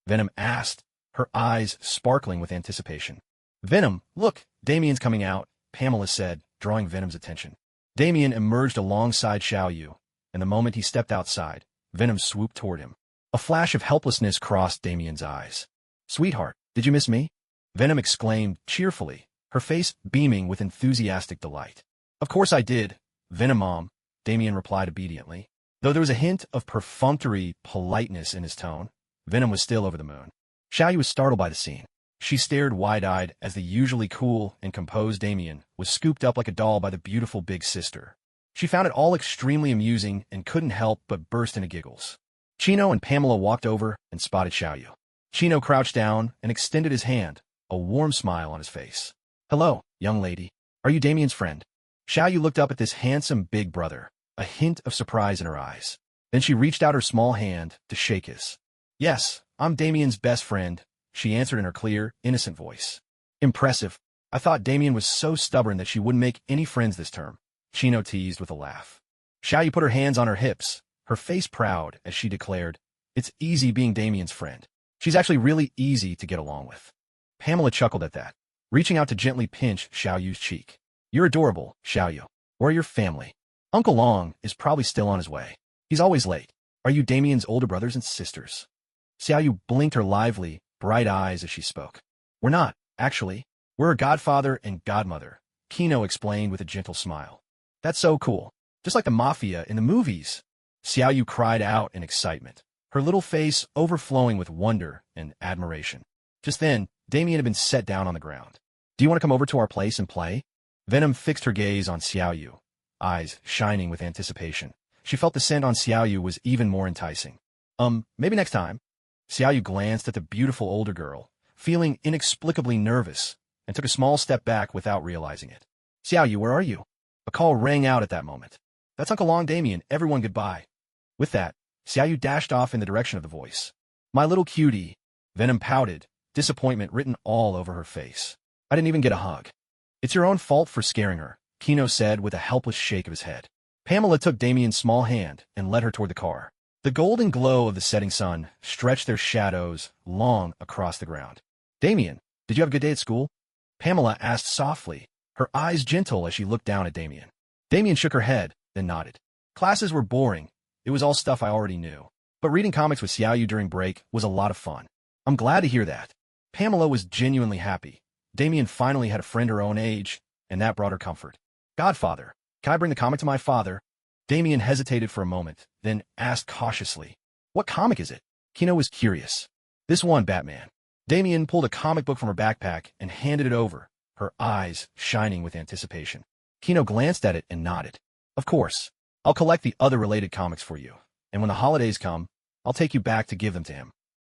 Venom asked, her eyes sparkling with anticipation. Venom, look, Damien's coming out, Pamela said, drawing Venom's attention. Damien emerged alongside Xiaoyu, and the moment he stepped outside, Venom swooped toward him. A flash of helplessness crossed Damien's eyes. Sweetheart, did you miss me? Venom exclaimed cheerfully, her face beaming with enthusiastic delight. Of course I did, Venom Mom, Damien replied obediently. Though there was a hint of perfunctory politeness in his tone, Venom was still over the moon. Xiaoyu was startled by the scene. She stared wide-eyed as the usually cool and composed Damien was scooped up like a doll by the beautiful big sister. She found it all extremely amusing and couldn't help but burst into giggles. Chino and Pamela walked over and spotted Xiaoyu. Chino crouched down and extended his hand, a warm smile on his face. Hello, young lady. Are you Damien's friend? Xiaoyu looked up at this handsome big brother, a hint of surprise in her eyes. Then she reached out her small hand to shake his. Yes, I'm Damien's best friend, she answered in her clear, innocent voice. Impressive. I thought Damien was so stubborn that she wouldn't make any friends this term, Chino teased with a laugh. Xiaoyu put her hands on her hips, her face proud as she declared, It's easy being Damien's friend. She's actually really easy to get along with. Pamela chuckled at that, reaching out to gently pinch Xiaoyu's cheek. You're adorable, Xiaoyu. Where are your family? Uncle Long is probably still on his way. He's always late. Are you Damien's older brothers and sisters? Xiaoyu blinked her lively, bright eyes as she spoke. We're not, actually. We're a godfather and godmother, Kino explained with a gentle smile. That's so cool. Just like the mafia in the movies. Xiaoyu cried out in excitement, her little face overflowing with wonder and admiration. Just then, Damien had been set down on the ground. Do you want to come over to our place and play? Venom fixed her gaze on Xiaoyu, eyes shining with anticipation. She felt the scent on Xiaoyu was even more enticing. Maybe next time. Xiaoyu glanced at the beautiful older girl, feeling inexplicably nervous, and took a small step back without realizing it. Xiaoyu, where are you? A call rang out at that moment. That's Uncle Long Damien, everyone goodbye. With that, Xiaoyu dashed off in the direction of the voice. My little cutie. Venom pouted, disappointment written all over her face. I didn't even get a hug. It's your own fault for scaring her, Kino said with a helpless shake of his head. Pamela took Damien's small hand and led her toward the car. The golden glow of the setting sun stretched their shadows long across the ground. Damien, did you have a good day at school? Pamela asked softly, her eyes gentle as she looked down at Damien. Damien shook her head, then nodded. Classes were boring. It was all stuff I already knew. But reading comics with Xiaoyu during break was a lot of fun. I'm glad to hear that. Pamela was genuinely happy. Damien finally had a friend her own age, and that brought her comfort. Godfather, can I bring the comic to my father? Damien hesitated for a moment, then asked cautiously, What comic is it? Kino was curious. This one, Batman. Damien pulled a comic book from her backpack and handed it over, her eyes shining with anticipation. Kino glanced at it and nodded. Of course. I'll collect the other related comics for you, and when the holidays come, I'll take you back to give them to him.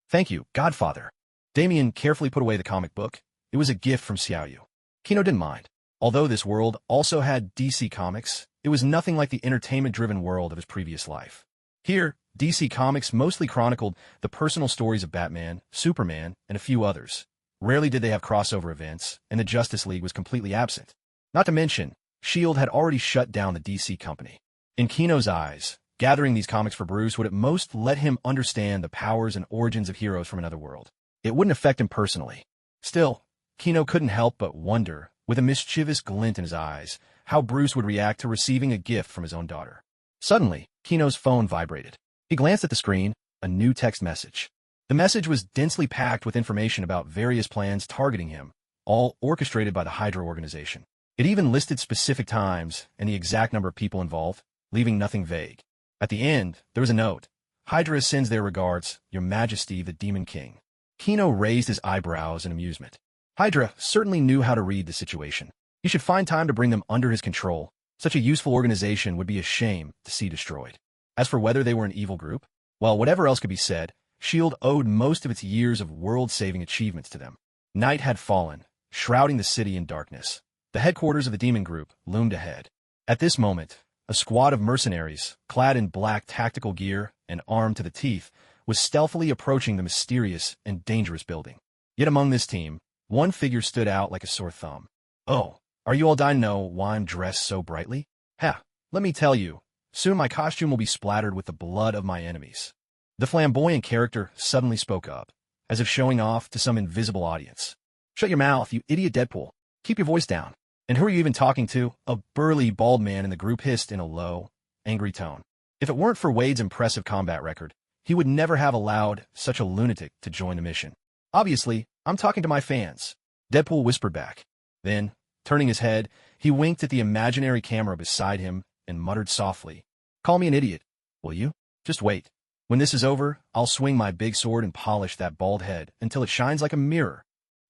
Thank you, Godfather. Damien carefully put away the comic book. It was a gift from Xiaoyu. Kino didn't mind. Although this world also had DC Comics, it was nothing like the entertainment-driven world of his previous life. Here, DC Comics mostly chronicled the personal stories of Batman, Superman, and a few others, Rarely did they have crossover events, and the Justice League was completely absent. Not to mention, S.H.I.E.L.D. had already shut down the DC company. In Kino's eyes, gathering these comics for Bruce would at most let him understand the powers and origins of heroes from another world. It wouldn't affect him personally. Still, Kino couldn't help but wonder, with a mischievous glint in his eyes, how Bruce would react to receiving a gift from his own daughter. Suddenly, Kino's phone vibrated. He glanced at the screen, a new text message. The message was densely packed with information about various plans targeting him, all orchestrated by the Hydra organization. It even listed specific times and the exact number of people involved, leaving nothing vague. At the end, there was a note. Hydra sends their regards, Your Majesty the Demon King. Kino raised his eyebrows in amusement. Hydra certainly knew how to read the situation. He should find time to bring them under his control. Such a useful organization would be a shame to see destroyed. As for whether they were an evil group, well, whatever else could be said, S.H.I.E.L.D. owed most of its years of world-saving achievements to them. Night had fallen, shrouding the city in darkness. The headquarters of the Demon Group loomed ahead. At this moment, a squad of mercenaries, clad in black tactical gear and armed to the teeth, was stealthily approaching the mysterious and dangerous building. Yet among this team, one figure stood out like a sore thumb. Oh, are you all dying to know why I'm dressed so brightly? Let me tell you, soon my costume will be splattered with the blood of my enemies. The flamboyant character suddenly spoke up, as if showing off to some invisible audience. Shut your mouth, you idiot Deadpool. Keep your voice down. And who are you even talking to? A burly, bald man in the group hissed in a low, angry tone. If it weren't for Wade's impressive combat record, he would never have allowed such a lunatic to join the mission. Obviously, I'm talking to my fans. Deadpool whispered back. Then, turning his head, he winked at the imaginary camera beside him and muttered softly, Call me an idiot, will you? Just wait. When this is over, I'll swing my big sword and polish that bald head until it shines like a mirror.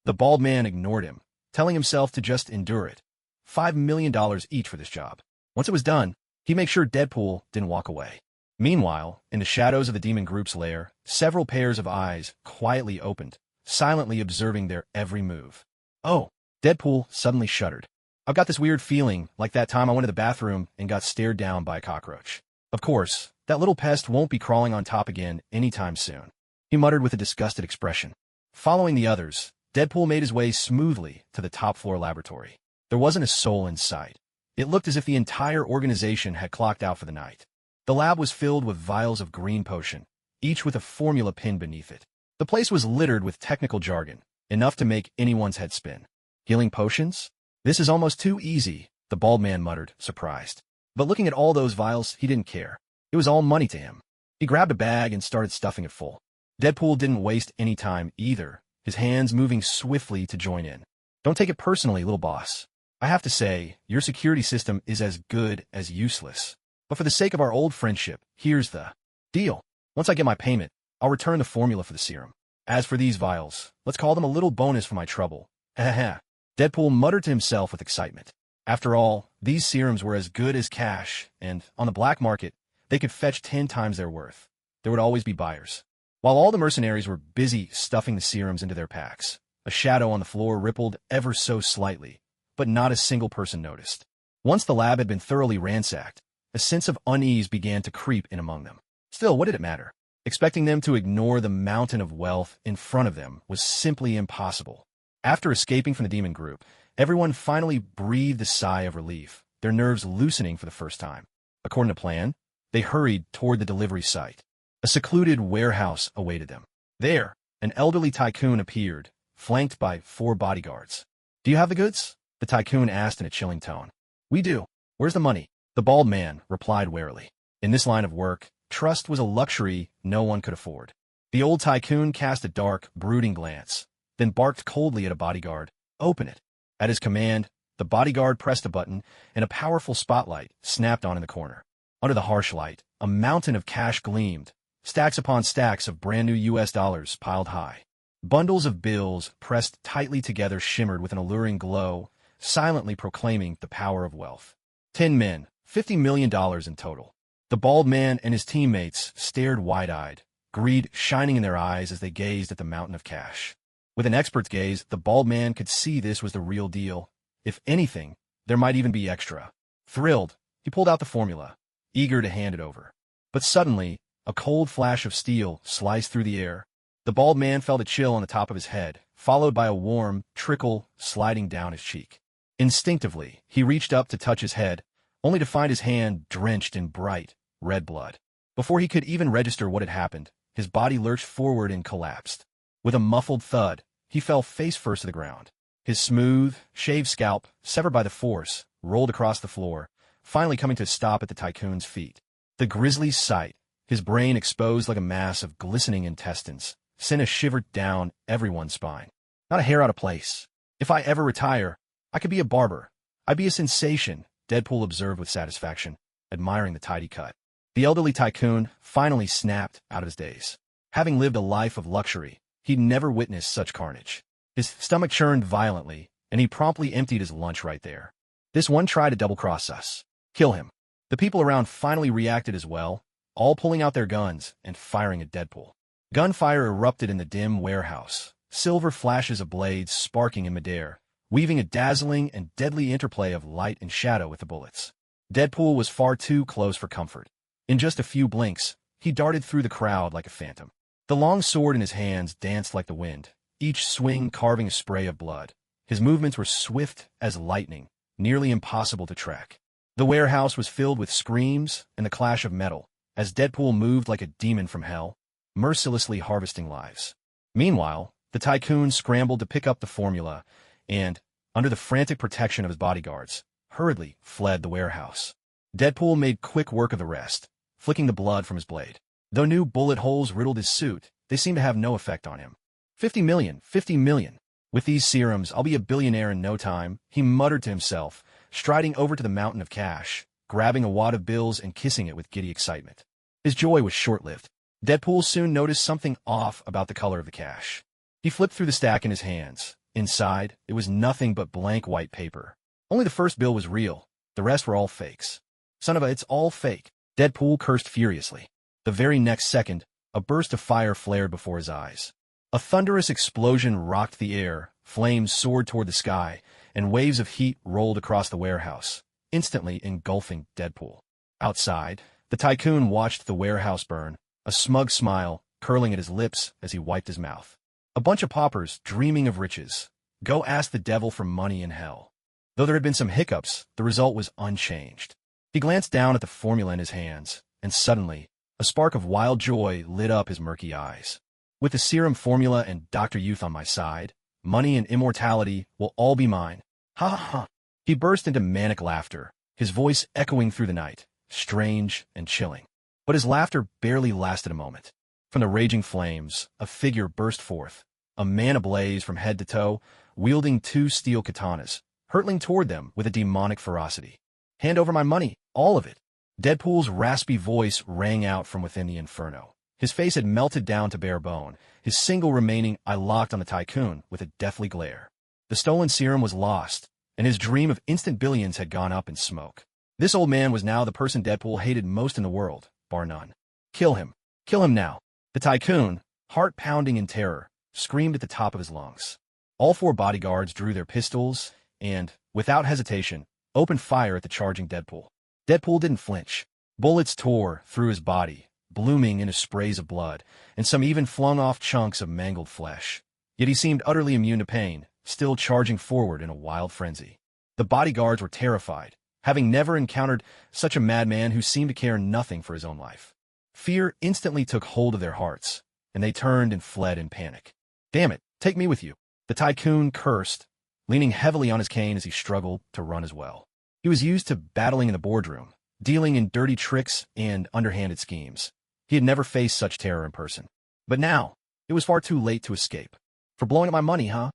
The bald man ignored him, telling himself to just endure it. $5 million each for this job. Once it was done, he'd make sure Deadpool didn't walk away. Meanwhile, in the shadows of the Demon Group's lair, several pairs of eyes quietly opened, silently observing their every move. Oh, Deadpool suddenly shuddered. I've got this weird feeling, like that time I went to the bathroom and got stared down by a cockroach. Of course, that little pest won't be crawling on top again anytime soon. He muttered with a disgusted expression. Following the others, Deadpool made his way smoothly to the top-floor laboratory. There wasn't a soul in sight. It looked as if the entire organization had clocked out for the night. The lab was filled with vials of green potion, each with a formula pinned beneath it. The place was littered with technical jargon, enough to make anyone's head spin. Healing potions? This is almost too easy, the bald man muttered, surprised. But looking at all those vials, he didn't care. It was all money to him. He grabbed a bag and started stuffing it full. Deadpool didn't waste any time either, his hands moving swiftly to join in. Don't take it personally, little boss. I have to say, your security system is as good as useless. But for the sake of our old friendship, here's the deal. Once I get my payment, I'll return the formula for the serum. As for these vials, let's call them a little bonus for my trouble. Deadpool muttered to himself with excitement. After all, these serums were as good as cash, and, on the black market, they could fetch 10 times their worth. There would always be buyers. While all the mercenaries were busy stuffing the serums into their packs, a shadow on the floor rippled ever so slightly, but not a single person noticed. Once the lab had been thoroughly ransacked, a sense of unease began to creep in among them. Still, what did it matter? Expecting them to ignore the mountain of wealth in front of them was simply impossible. After escaping from the Demon Group, everyone finally breathed a sigh of relief, their nerves loosening for the first time. According to plan, they hurried toward the delivery site. A secluded warehouse awaited them. There, an elderly tycoon appeared, flanked by 4 bodyguards. Do you have the goods? The tycoon asked in a chilling tone. We do. Where's the money? The bald man replied warily. In this line of work, trust was a luxury no one could afford. The old tycoon cast a dark, brooding glance, then barked coldly at a bodyguard. Open it. At his command, the bodyguard pressed a button, and a powerful spotlight snapped on in the corner. Under the harsh light, a mountain of cash gleamed, stacks upon stacks of brand-new US dollars piled high. Bundles of bills pressed tightly together shimmered with an alluring glow, silently proclaiming the power of wealth. 10 men, $50 million in total. The bald man and his teammates stared wide-eyed, greed shining in their eyes as they gazed at the mountain of cash. With an expert's gaze, the bald man could see this was the real deal. If anything, there might even be extra. Thrilled, he pulled out the formula, eager to hand it over. But suddenly, a cold flash of steel sliced through the air. The bald man felt a chill on the top of his head, followed by a warm trickle sliding down his cheek. Instinctively, he reached up to touch his head, only to find his hand drenched in bright, red blood. Before he could even register what had happened, his body lurched forward and collapsed. With a muffled thud, he fell face first to the ground. His smooth, shaved scalp, severed by the force, rolled across the floor, finally coming to a stop at the tycoon's feet. The grisly sight, his brain exposed like a mass of glistening intestines, sent a shiver down everyone's spine. Not a hair out of place. If I ever retire, I could be a barber. I'd be a sensation, Deadpool observed with satisfaction, admiring the tidy cut. The elderly tycoon finally snapped out of his daze. Having lived a life of luxury, he'd never witnessed such carnage. His stomach churned violently, and he promptly emptied his lunch right there. This one tried to double-cross us. Kill him. The people around finally reacted as well, all pulling out their guns and firing at Deadpool. Gunfire erupted in the dim warehouse, silver flashes of blades sparking in midair, weaving a dazzling and deadly interplay of light and shadow with the bullets. Deadpool was far too close for comfort. In just a few blinks, he darted through the crowd like a phantom. The long sword in his hands danced like the wind, each swing carving a spray of blood. His movements were swift as lightning, nearly impossible to track. The warehouse was filled with screams and the clash of metal, as Deadpool moved like a demon from hell, mercilessly harvesting lives. Meanwhile, the tycoon scrambled to pick up the formula and, under the frantic protection of his bodyguards, hurriedly fled the warehouse. Deadpool made quick work of the rest, flicking the blood from his blade. Though new bullet holes riddled his suit, they seemed to have no effect on him. 50 million, 50 million. With these serums, I'll be a billionaire in no time, he muttered to himself, striding over to the mountain of cash, grabbing a wad of bills and kissing it with giddy excitement. His joy was short-lived. Deadpool soon noticed something off about the color of the cash. He flipped through the stack in his hands. Inside, it was nothing but blank white paper. Only the first bill was real. The rest were all fakes. Son of a, it's all fake. Deadpool cursed furiously. The very next second, a burst of fire flared before his eyes. A thunderous explosion rocked the air, flames soared toward the sky, and waves of heat rolled across the warehouse, instantly engulfing Deadpool. Outside, the tycoon watched the warehouse burn, a smug smile curling at his lips as he wiped his mouth. A bunch of paupers dreaming of riches. Go ask the devil for money in hell. Though there had been some hiccups, the result was unchanged. He glanced down at the formula in his hands, and suddenly, a spark of wild joy lit up his murky eyes. With the serum formula and Dr. Youth on my side, money and immortality will all be mine. Ha ha ha. He burst into manic laughter, his voice echoing through the night, strange and chilling. But his laughter barely lasted a moment. From the raging flames, a figure burst forth, a man ablaze from head to toe, wielding two steel katanas, hurtling toward them with a demonic ferocity. Hand over my money, all of it. Deadpool's raspy voice rang out from within the inferno. His face had melted down to bare bone, his single remaining eye locked on the tycoon with a deathly glare. The stolen serum was lost, and his dream of instant billions had gone up in smoke. This old man was now the person Deadpool hated most in the world, bar none. Kill him. Kill him now. The tycoon, heart pounding in terror, screamed at the top of his lungs. All four bodyguards drew their pistols and, without hesitation, opened fire at the charging Deadpool. Deadpool didn't flinch. Bullets tore through his body, blooming into sprays of blood, and some even flung off chunks of mangled flesh. Yet he seemed utterly immune to pain, still charging forward in a wild frenzy. The bodyguards were terrified, having never encountered such a madman who seemed to care nothing for his own life. Fear instantly took hold of their hearts, and they turned and fled in panic. Damn it, take me with you. The tycoon cursed, leaning heavily on his cane as he struggled to run as well. He was used to battling in the boardroom, dealing in dirty tricks and underhanded schemes. He had never faced such terror in person. But now, it was far too late to escape. For blowing up my money, huh?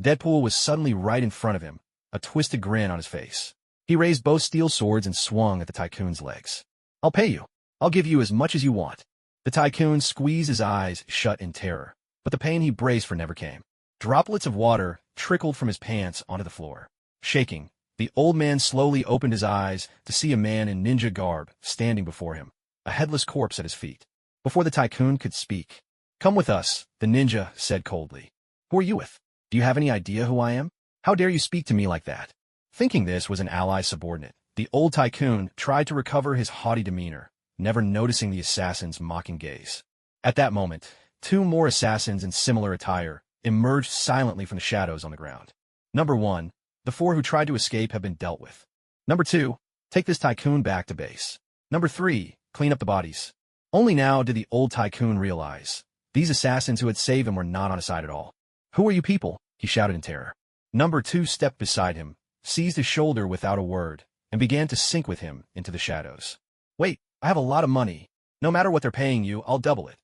Deadpool was suddenly right in front of him, a twisted grin on his face. He raised both steel swords and swung at the tycoon's legs. I'll pay you. I'll give you as much as you want. The tycoon squeezed his eyes shut in terror, but the pain he braced for never came. Droplets of water trickled from his pants onto the floor. Shaking, the old man slowly opened his eyes to see a man in ninja garb standing before him, a headless corpse at his feet. Before the tycoon could speak, "Come with us," the ninja said coldly. "Who are you with? Do you have any idea who I am? How dare you speak to me like that?" Thinking this was an ally subordinate, the old tycoon tried to recover his haughty demeanor, never noticing the assassin's mocking gaze. At that moment, two more assassins in similar attire emerged silently from the shadows on the ground. Number 1. The 4 who tried to escape have been dealt with. Number 2. Take this tycoon back to base. Number 3. Clean up the bodies. Only now did the old tycoon realize these assassins who had saved him were not on his side at all. "Who are you people?" he shouted in terror. Number 2 stepped beside him, seized his shoulder without a word, and began to sink with him into the shadows. "Wait, I have a lot of money. No matter what they're paying you, I'll double it.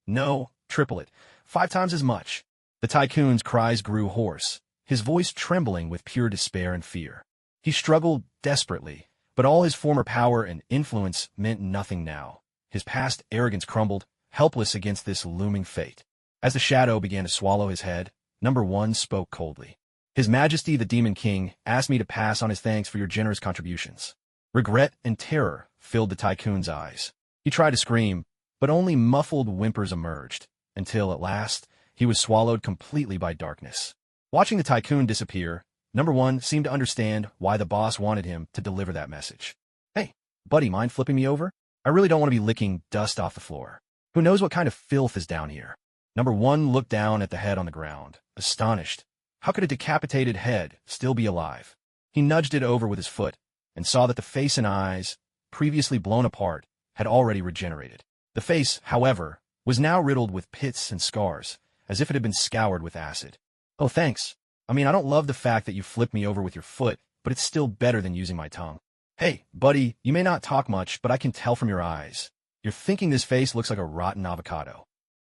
No, triple it. 5 times as much." The tycoon's cries grew hoarse, his voice trembling with pure despair and fear. He struggled desperately, but all his former power and influence meant nothing now. His past arrogance crumbled, helpless against this looming fate. As the shadow began to swallow his head, Number 1 spoke coldly. "His Majesty the Demon King asked me to pass on his thanks for your generous contributions." Regret and terror filled the tycoon's eyes. He tried to scream, but only muffled whimpers emerged, until at last he was swallowed completely by darkness. Watching the tycoon disappear, Number 1 seemed to understand why the boss wanted him to deliver that message. "Hey, buddy, mind flipping me over? I really don't want to be licking dust off the floor. Who knows what kind of filth is down here?" Number 1 looked down at the head on the ground, astonished. How could a decapitated head still be alive? He nudged it over with his foot and saw that the face and eyes, previously blown apart, had already regenerated. The face, however, was now riddled with pits and scars, as if it had been scoured with acid. "Oh, thanks. I mean, I don't love the fact that you flipped me over with your foot, but it's still better than using my tongue." "Hey, buddy, you may not talk much, but I can tell from your eyes. You're thinking this face looks like a rotten avocado."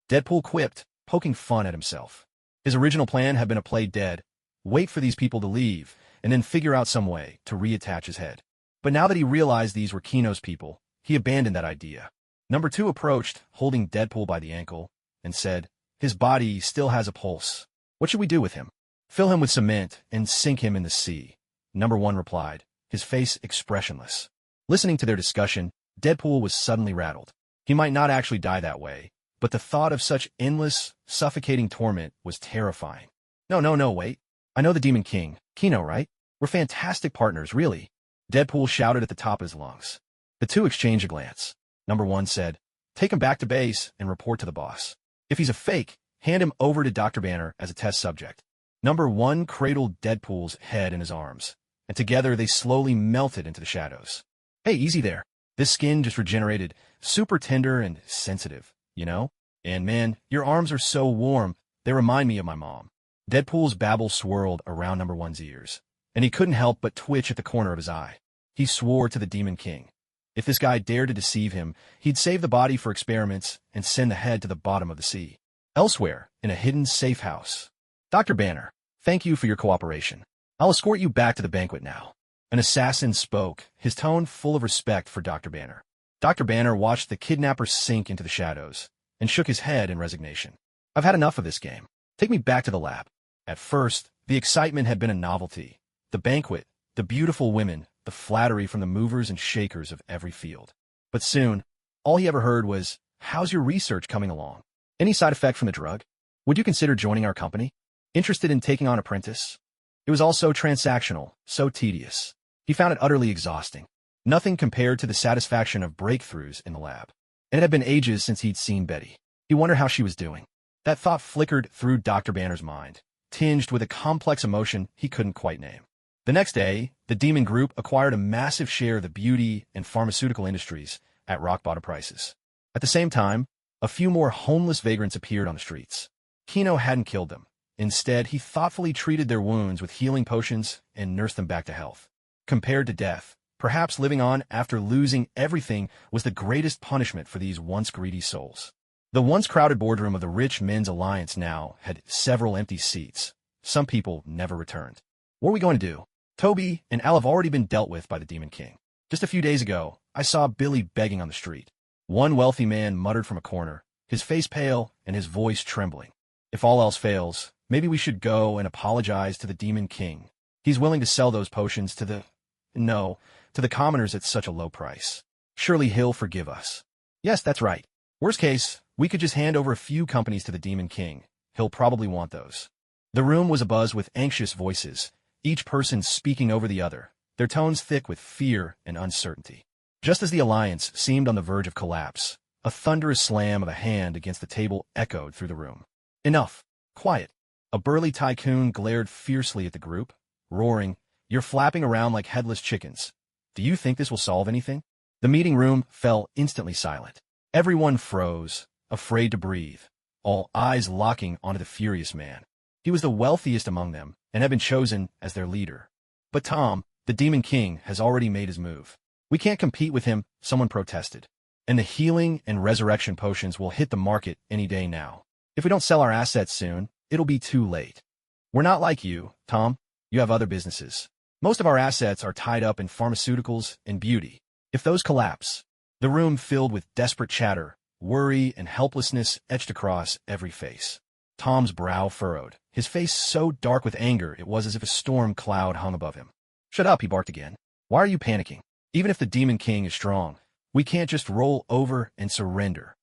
Deadpool quipped, poking fun at himself. His original plan had been to play dead, wait for these people to leave, and then figure out some way to reattach his head. But now that he realized these were Kino's people, he abandoned that idea. Number 2 approached, holding Deadpool by the ankle, and said, "His body still has a pulse. What should we do with him?" "Fill him with cement and sink him in the sea," Number 1 replied, his face expressionless. Listening to their discussion, Deadpool was suddenly rattled. He might not actually die that way, but the thought of such endless, suffocating torment was terrifying. No, wait. I know the Demon King, Kino, right? We're fantastic partners, really," Deadpool shouted at the top of his lungs. The 2 exchanged a glance. Number 1 said, "Take him back to base and report to the boss. If he's a fake, hand him over to Dr. Banner as a test subject." Number 1 cradled Deadpool's head in his arms, and together they slowly melted into the shadows. "Hey, easy there. This skin just regenerated, super tender and sensitive, you know? And man, your arms are so warm, they remind me of my mom." Deadpool's babble swirled around Number 1's ears, and he couldn't help but twitch at the corner of his eye. He swore to the Demon King. If this guy dared to deceive him, he'd save the body for experiments and send the head to the bottom of the sea. Elsewhere, in a hidden safe house. "Dr. Banner, thank you for your cooperation. I'll escort you back to the banquet now." An assassin spoke, his tone full of respect for Dr. Banner. Dr. Banner watched the kidnapper sink into the shadows and shook his head in resignation. "I've had enough of this game. Take me back to the lab." At first, the excitement had been a novelty. The banquet, the beautiful women, the flattery from the movers and shakers of every field. But soon, all he ever heard was, "How's your research coming along? Any side effect from the drug? Would you consider joining our company? Interested in taking on apprentice?" It was all so transactional, so tedious. He found it utterly exhausting. Nothing compared to the satisfaction of breakthroughs in the lab. And it had been ages since he'd seen Betty. He wondered how she was doing. That thought flickered through Dr. Banner's mind, tinged with a complex emotion he couldn't quite name. The next day, the Demon Group acquired a massive share of the beauty and pharmaceutical industries at rock-bottom prices. At the same time, a few more homeless vagrants appeared on the streets. Kino hadn't killed them. Instead, he thoughtfully treated their wounds with healing potions and nursed them back to health. Compared to death, perhaps living on after losing everything was the greatest punishment for these once greedy souls. The once crowded boardroom of the Rich Men's Alliance now had several empty seats. Some people never returned. What are we going to do? Toby and Al have already been dealt with by the Demon King. Just a few days ago, I saw Billy begging on the street. One wealthy man muttered from a corner, his face pale and his voice trembling. "If all else fails, maybe we should go and apologize to the Demon King. He's willing to sell those potions to the commoners at such a low price. Surely he'll forgive us." "Yes, that's right. Worst case, we could just hand over a few companies to the Demon King. He'll probably want those." The room was abuzz with anxious voices, each person speaking over the other, their tones thick with fear and uncertainty. Just as the alliance seemed on the verge of collapse, a thunderous slam of a hand against the table echoed through the room. "Enough. Quiet. A burly tycoon glared fiercely at the group, roaring, "You're flapping around like headless chickens. Do you think this will solve anything?" The meeting room fell instantly silent. Everyone froze, afraid to breathe, all eyes locking onto the furious man. He was the wealthiest among them and had been chosen as their leader. "But Tom, the Demon King, has already made his move. We can't compete with him," someone protested. "And the healing and resurrection potions will hit the market any day now. If we don't sell our assets soon, it'll be too late. We're not like you, Tom. You have other businesses. Most of our assets are tied up in pharmaceuticals and beauty. If those collapse..." The room filled with desperate chatter, worry and helplessness etched across every face. Tom's brow furrowed, his face so dark with anger it was as if a storm cloud hung above him. "Shut up," he barked again. "Why are you panicking? Even if the Demon King is strong, we can't just roll over and surrender.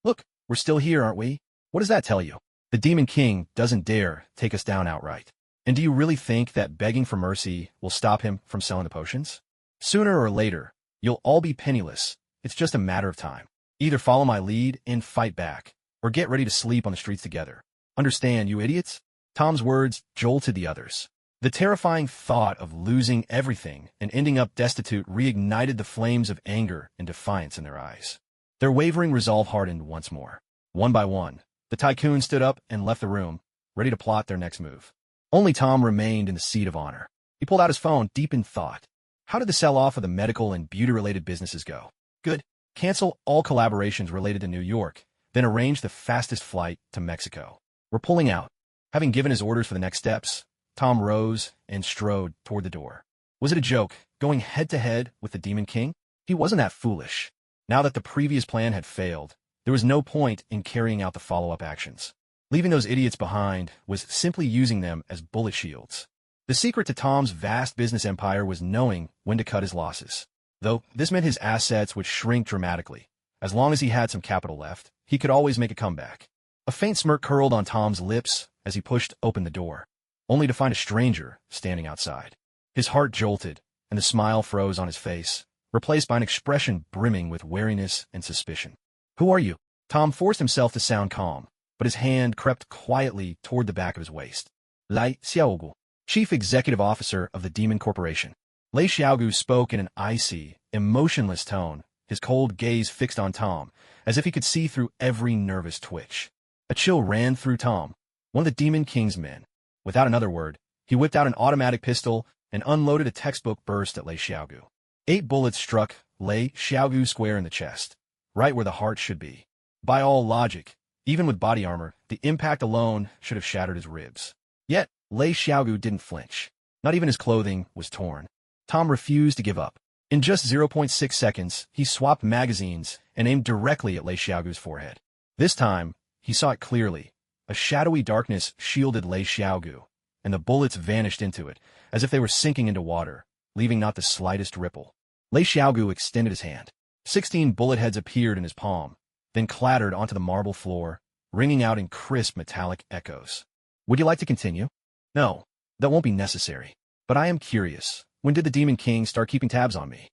Look, we're still here, aren't we? What does that tell you? The Demon King doesn't dare take us down outright. And do you really think that begging for mercy will stop him from selling the potions? Sooner or later, you'll all be penniless. It's just a matter of time. Either follow my lead and fight back, or get ready to sleep on the streets together. Understand, you idiots?" Tom's words jolted the others. The terrifying thought of losing everything and ending up destitute reignited the flames of anger and defiance in their eyes. Their wavering resolve hardened once more. One by one, the tycoon stood up and left the room, ready to plot their next move. Only Tom remained in the seat of honor. He pulled out his phone, deep in thought. How did the sell-off of the medical and beauty-related businesses go? Good. Cancel all collaborations related to New York, then arrange the fastest flight to Mexico. We're pulling out. Having given his orders for the next steps, Tom rose and strode toward the door. Was it a joke, going head-to-head with the Demon King? He wasn't that foolish. Now that the previous plan had failed, there was no point in carrying out the follow-up actions. Leaving those idiots behind was simply using them as bullet shields. The secret to Tom's vast business empire was knowing when to cut his losses. Though this meant his assets would shrink dramatically. As long as he had some capital left, he could always make a comeback. A faint smirk curled on Tom's lips as he pushed open the door, only to find a stranger standing outside. His heart jolted, and the smile froze on his face, replaced by an expression brimming with wariness and suspicion. "Who are you?" Tom forced himself to sound calm, but his hand crept quietly toward the back of his waist. "Lai Xiaogu, Chief Executive Officer of the Demon Corporation." Lei Xiaogu spoke in an icy, emotionless tone, his cold gaze fixed on Tom, as if he could see through every nervous twitch. A chill ran through Tom, one of the Demon King's men. Without another word, he whipped out an automatic pistol and unloaded a textbook burst at Lei Xiaogu. 8 bullets struck Lei Xiaogu square in the chest, right where the heart should be. By all logic, even with body armor, the impact alone should have shattered his ribs. Yet, Lei Xiaogu didn't flinch. Not even his clothing was torn. Tom refused to give up. In just 0.6 seconds, he swapped magazines and aimed directly at Lei Xiaogu's forehead. This time, he saw it clearly. A shadowy darkness shielded Lei Xiaogu, and the bullets vanished into it, as if they were sinking into water, leaving not the slightest ripple. Lei Xiaogu extended his hand. 16 bullet heads appeared in his palm, then clattered onto the marble floor, ringing out in crisp metallic echoes. "Would you like to continue?" "No, that won't be necessary. But I am curious. When did the Demon King start keeping tabs on me?"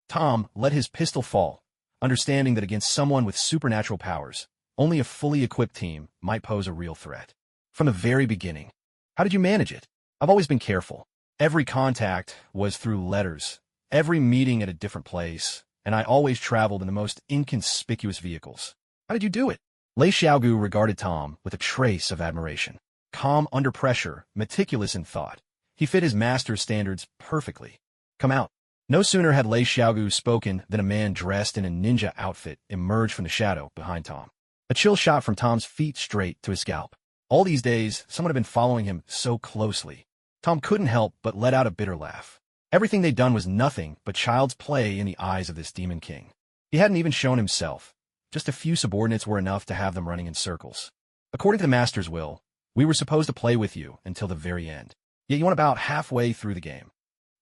Tom let his pistol fall, understanding that against someone with supernatural powers, only a fully equipped team might pose a real threat. "From the very beginning." "How did you manage it?" "I've always been careful. Every contact was through letters, every meeting at a different place, and I always traveled in the most inconspicuous vehicles." "How did you do it?" Lei Xiaogu regarded Tom with a trace of admiration. Calm under pressure, meticulous in thought, he fit his master's standards perfectly. "Come out." No sooner had Lei Xiaogu spoken than a man dressed in a ninja outfit emerged from the shadow behind Tom. A chill shot from Tom's feet straight to his scalp. All these days, someone had been following him so closely. Tom couldn't help but let out a bitter laugh. Everything they'd done was nothing but child's play in the eyes of this Demon King. He hadn't even shown himself. Just a few subordinates were enough to have them running in circles. "According to the master's will, we were supposed to play with you until the very end. Yet you went about halfway through the game.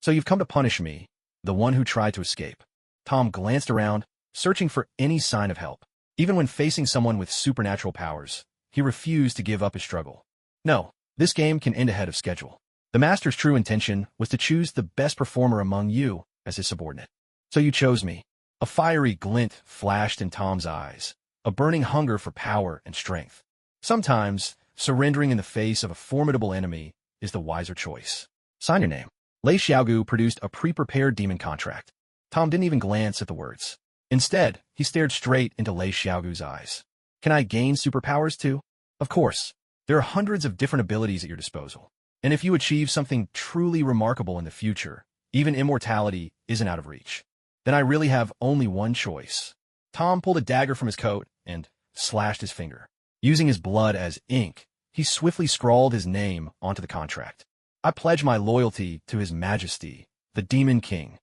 So you've come to punish me, the one who tried to escape." Tom glanced around, searching for any sign of help. Even when facing someone with supernatural powers, he refused to give up his struggle. "No, this game can end ahead of schedule. The master's true intention was to choose the best performer among you as his subordinate. So you chose me." A fiery glint flashed in Tom's eyes, a burning hunger for power and strength. Sometimes, surrendering in the face of a formidable enemy is the wiser choice. Sign your name. Lei Xiaogu produced a pre-prepared demon contract. Tom didn't even glance at the words. Instead, he stared straight into Lei Xiaogu's eyes. Can I gain superpowers too? Of course. There are hundreds of different abilities at your disposal. And if you achieve something truly remarkable in the future, even immortality isn't out of reach. Then I really have only one choice. Tom pulled a dagger from his coat and slashed his finger. Using his blood as ink, he swiftly scrawled his name onto the contract. I pledge my loyalty to His Majesty, the Demon King.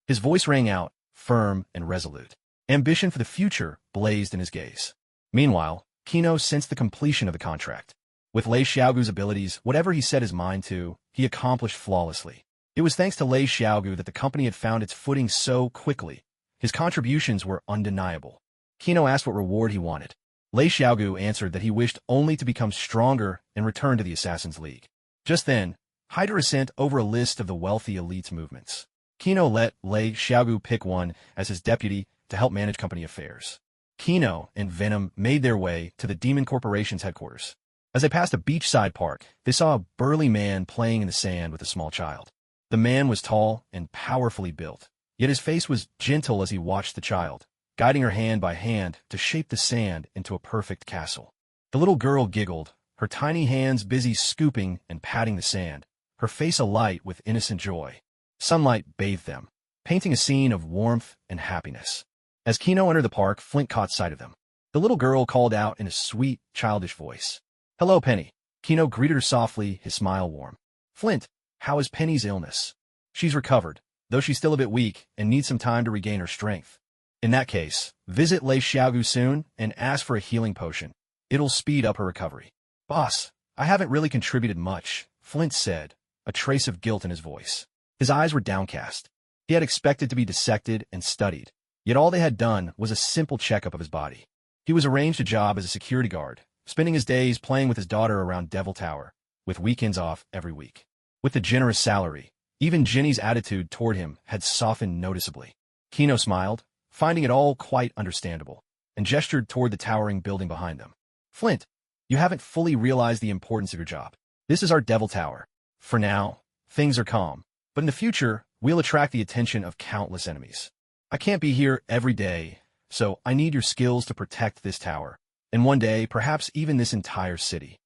His voice rang out, firm and resolute. Ambition for the future blazed in his gaze. Meanwhile, Kino sensed the completion of the contract. With Lei Xiaogu's abilities, whatever he set his mind to, he accomplished flawlessly. It was thanks to Lei Xiaogu that the company had found its footing so quickly. His contributions were undeniable. Kino asked what reward he wanted. Lei Xiaogu answered that he wished only to become stronger and return to the Assassin's League. Just then, Hyder sent over a list of the wealthy elite's movements. Kino let Lei Xiaogu pick one as his deputy to help manage company affairs. Kino and Venom made their way to the Demon Corporation's headquarters. As they passed a beachside park, they saw a burly man playing in the sand with a small child. The man was tall and powerfully built, yet his face was gentle as he watched the child, guiding her hand by hand to shape the sand into a perfect castle. The little girl giggled, her tiny hands busy scooping and patting the sand, her face alight with innocent joy. Sunlight bathed them, painting a scene of warmth and happiness. As Kino entered the park, Flint caught sight of them. The little girl called out in a sweet, childish voice. "Hello, Penny." Kino greeted her softly, his smile warm. "Flint, how is Penny's illness?" "She's recovered, though she's still a bit weak and needs some time to regain her strength." "In that case, visit Lei Xiaogu soon and ask for a healing potion. It'll speed up her recovery." "Boss, I haven't really contributed much," Flint said, a trace of guilt in his voice. His eyes were downcast. He had expected to be dissected and studied, yet all they had done was a simple checkup of his body. He was arranged a job as a security guard, spending his days playing with his daughter around Devil Tower, with weekends off every week. With the generous salary, even Jenny's attitude toward him had softened noticeably. Kino smiled, finding it all quite understandable, and gestured toward the towering building behind them. "Flint, you haven't fully realized the importance of your job. This is our Devil Tower. For now, things are calm, but in the future, we'll attract the attention of countless enemies. I can't be here every day, so I need your skills to protect this tower, and one day, perhaps even this entire city."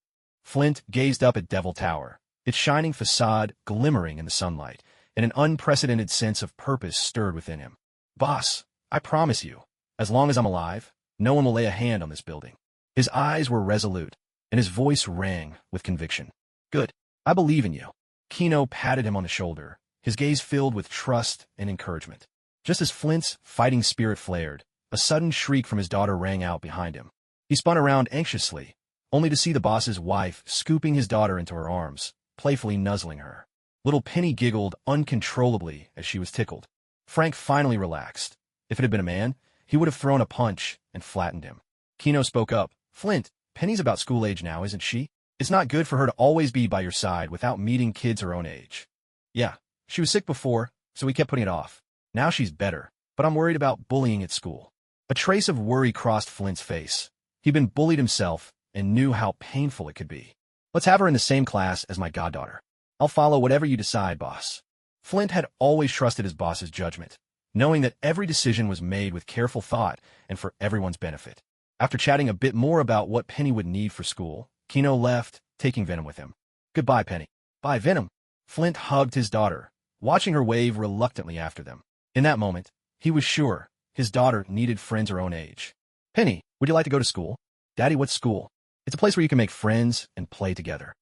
Flint gazed up at Devil Tower, its shining facade glimmering in the sunlight, and an unprecedented sense of purpose stirred within him. "Boss, I promise you, as long as I'm alive, no one will lay a hand on this building." His eyes were resolute, and his voice rang with conviction. "Good. I believe in you." Kino patted him on the shoulder, his gaze filled with trust and encouragement. Just as Flint's fighting spirit flared, a sudden shriek from his daughter rang out behind him. He spun around anxiously, only to see the boss's wife scooping his daughter into her arms, playfully nuzzling her. Little Penny giggled uncontrollably as she was tickled. Frank finally relaxed. If it had been a man, he would have thrown a punch and flattened him. Kino spoke up. "Flint, Penny's about school age now, isn't she? It's not good for her to always be by your side without meeting kids her own age." "Yeah, she was sick before, so we kept putting it off. Now she's better, but I'm worried about bullying at school." A trace of worry crossed Flint's face. He'd been bullied himself and knew how painful it could be. "Let's have her in the same class as my goddaughter. I'll follow whatever you decide, boss." Flint had always trusted his boss's judgment, knowing that every decision was made with careful thought and for everyone's benefit. After chatting a bit more about what Penny would need for school, Kino left, taking Venom with him. "Goodbye, Penny." "Bye, Venom." Flint hugged his daughter, watching her wave reluctantly after them. In that moment, he was sure his daughter needed friends her own age. "Penny, would you like to go to school?" "Daddy, what's school?" "It's a place where you can make friends and play together."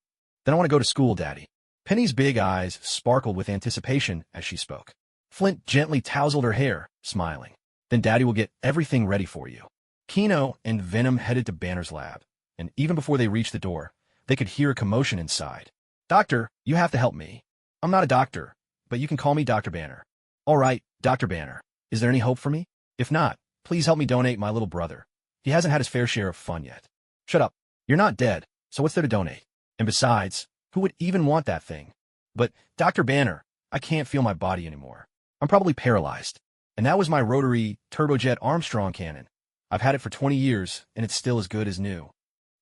"Then I want to go to school, Daddy." Penny's big eyes sparkled with anticipation as she spoke. Flint gently tousled her hair, smiling. "Then Daddy will get everything ready for you." Kino and Venom headed to Banner's lab, and even before they reached the door, they could hear a commotion inside. "Doctor, you have to help me. I'm not a doctor, but you can call me Dr. Banner." "All right, Dr. Banner. Is there any hope for me? If not, please help me donate my little brother. He hasn't had his fair share of fun yet." "Shut up. You're not dead, so what's there to donate? And besides, who would even want that thing?" "But, Dr. Banner, I can't feel my body anymore. I'm probably paralyzed. And that was my rotary turbojet Armstrong cannon. I've had it for 20 years, and it's still as good as new."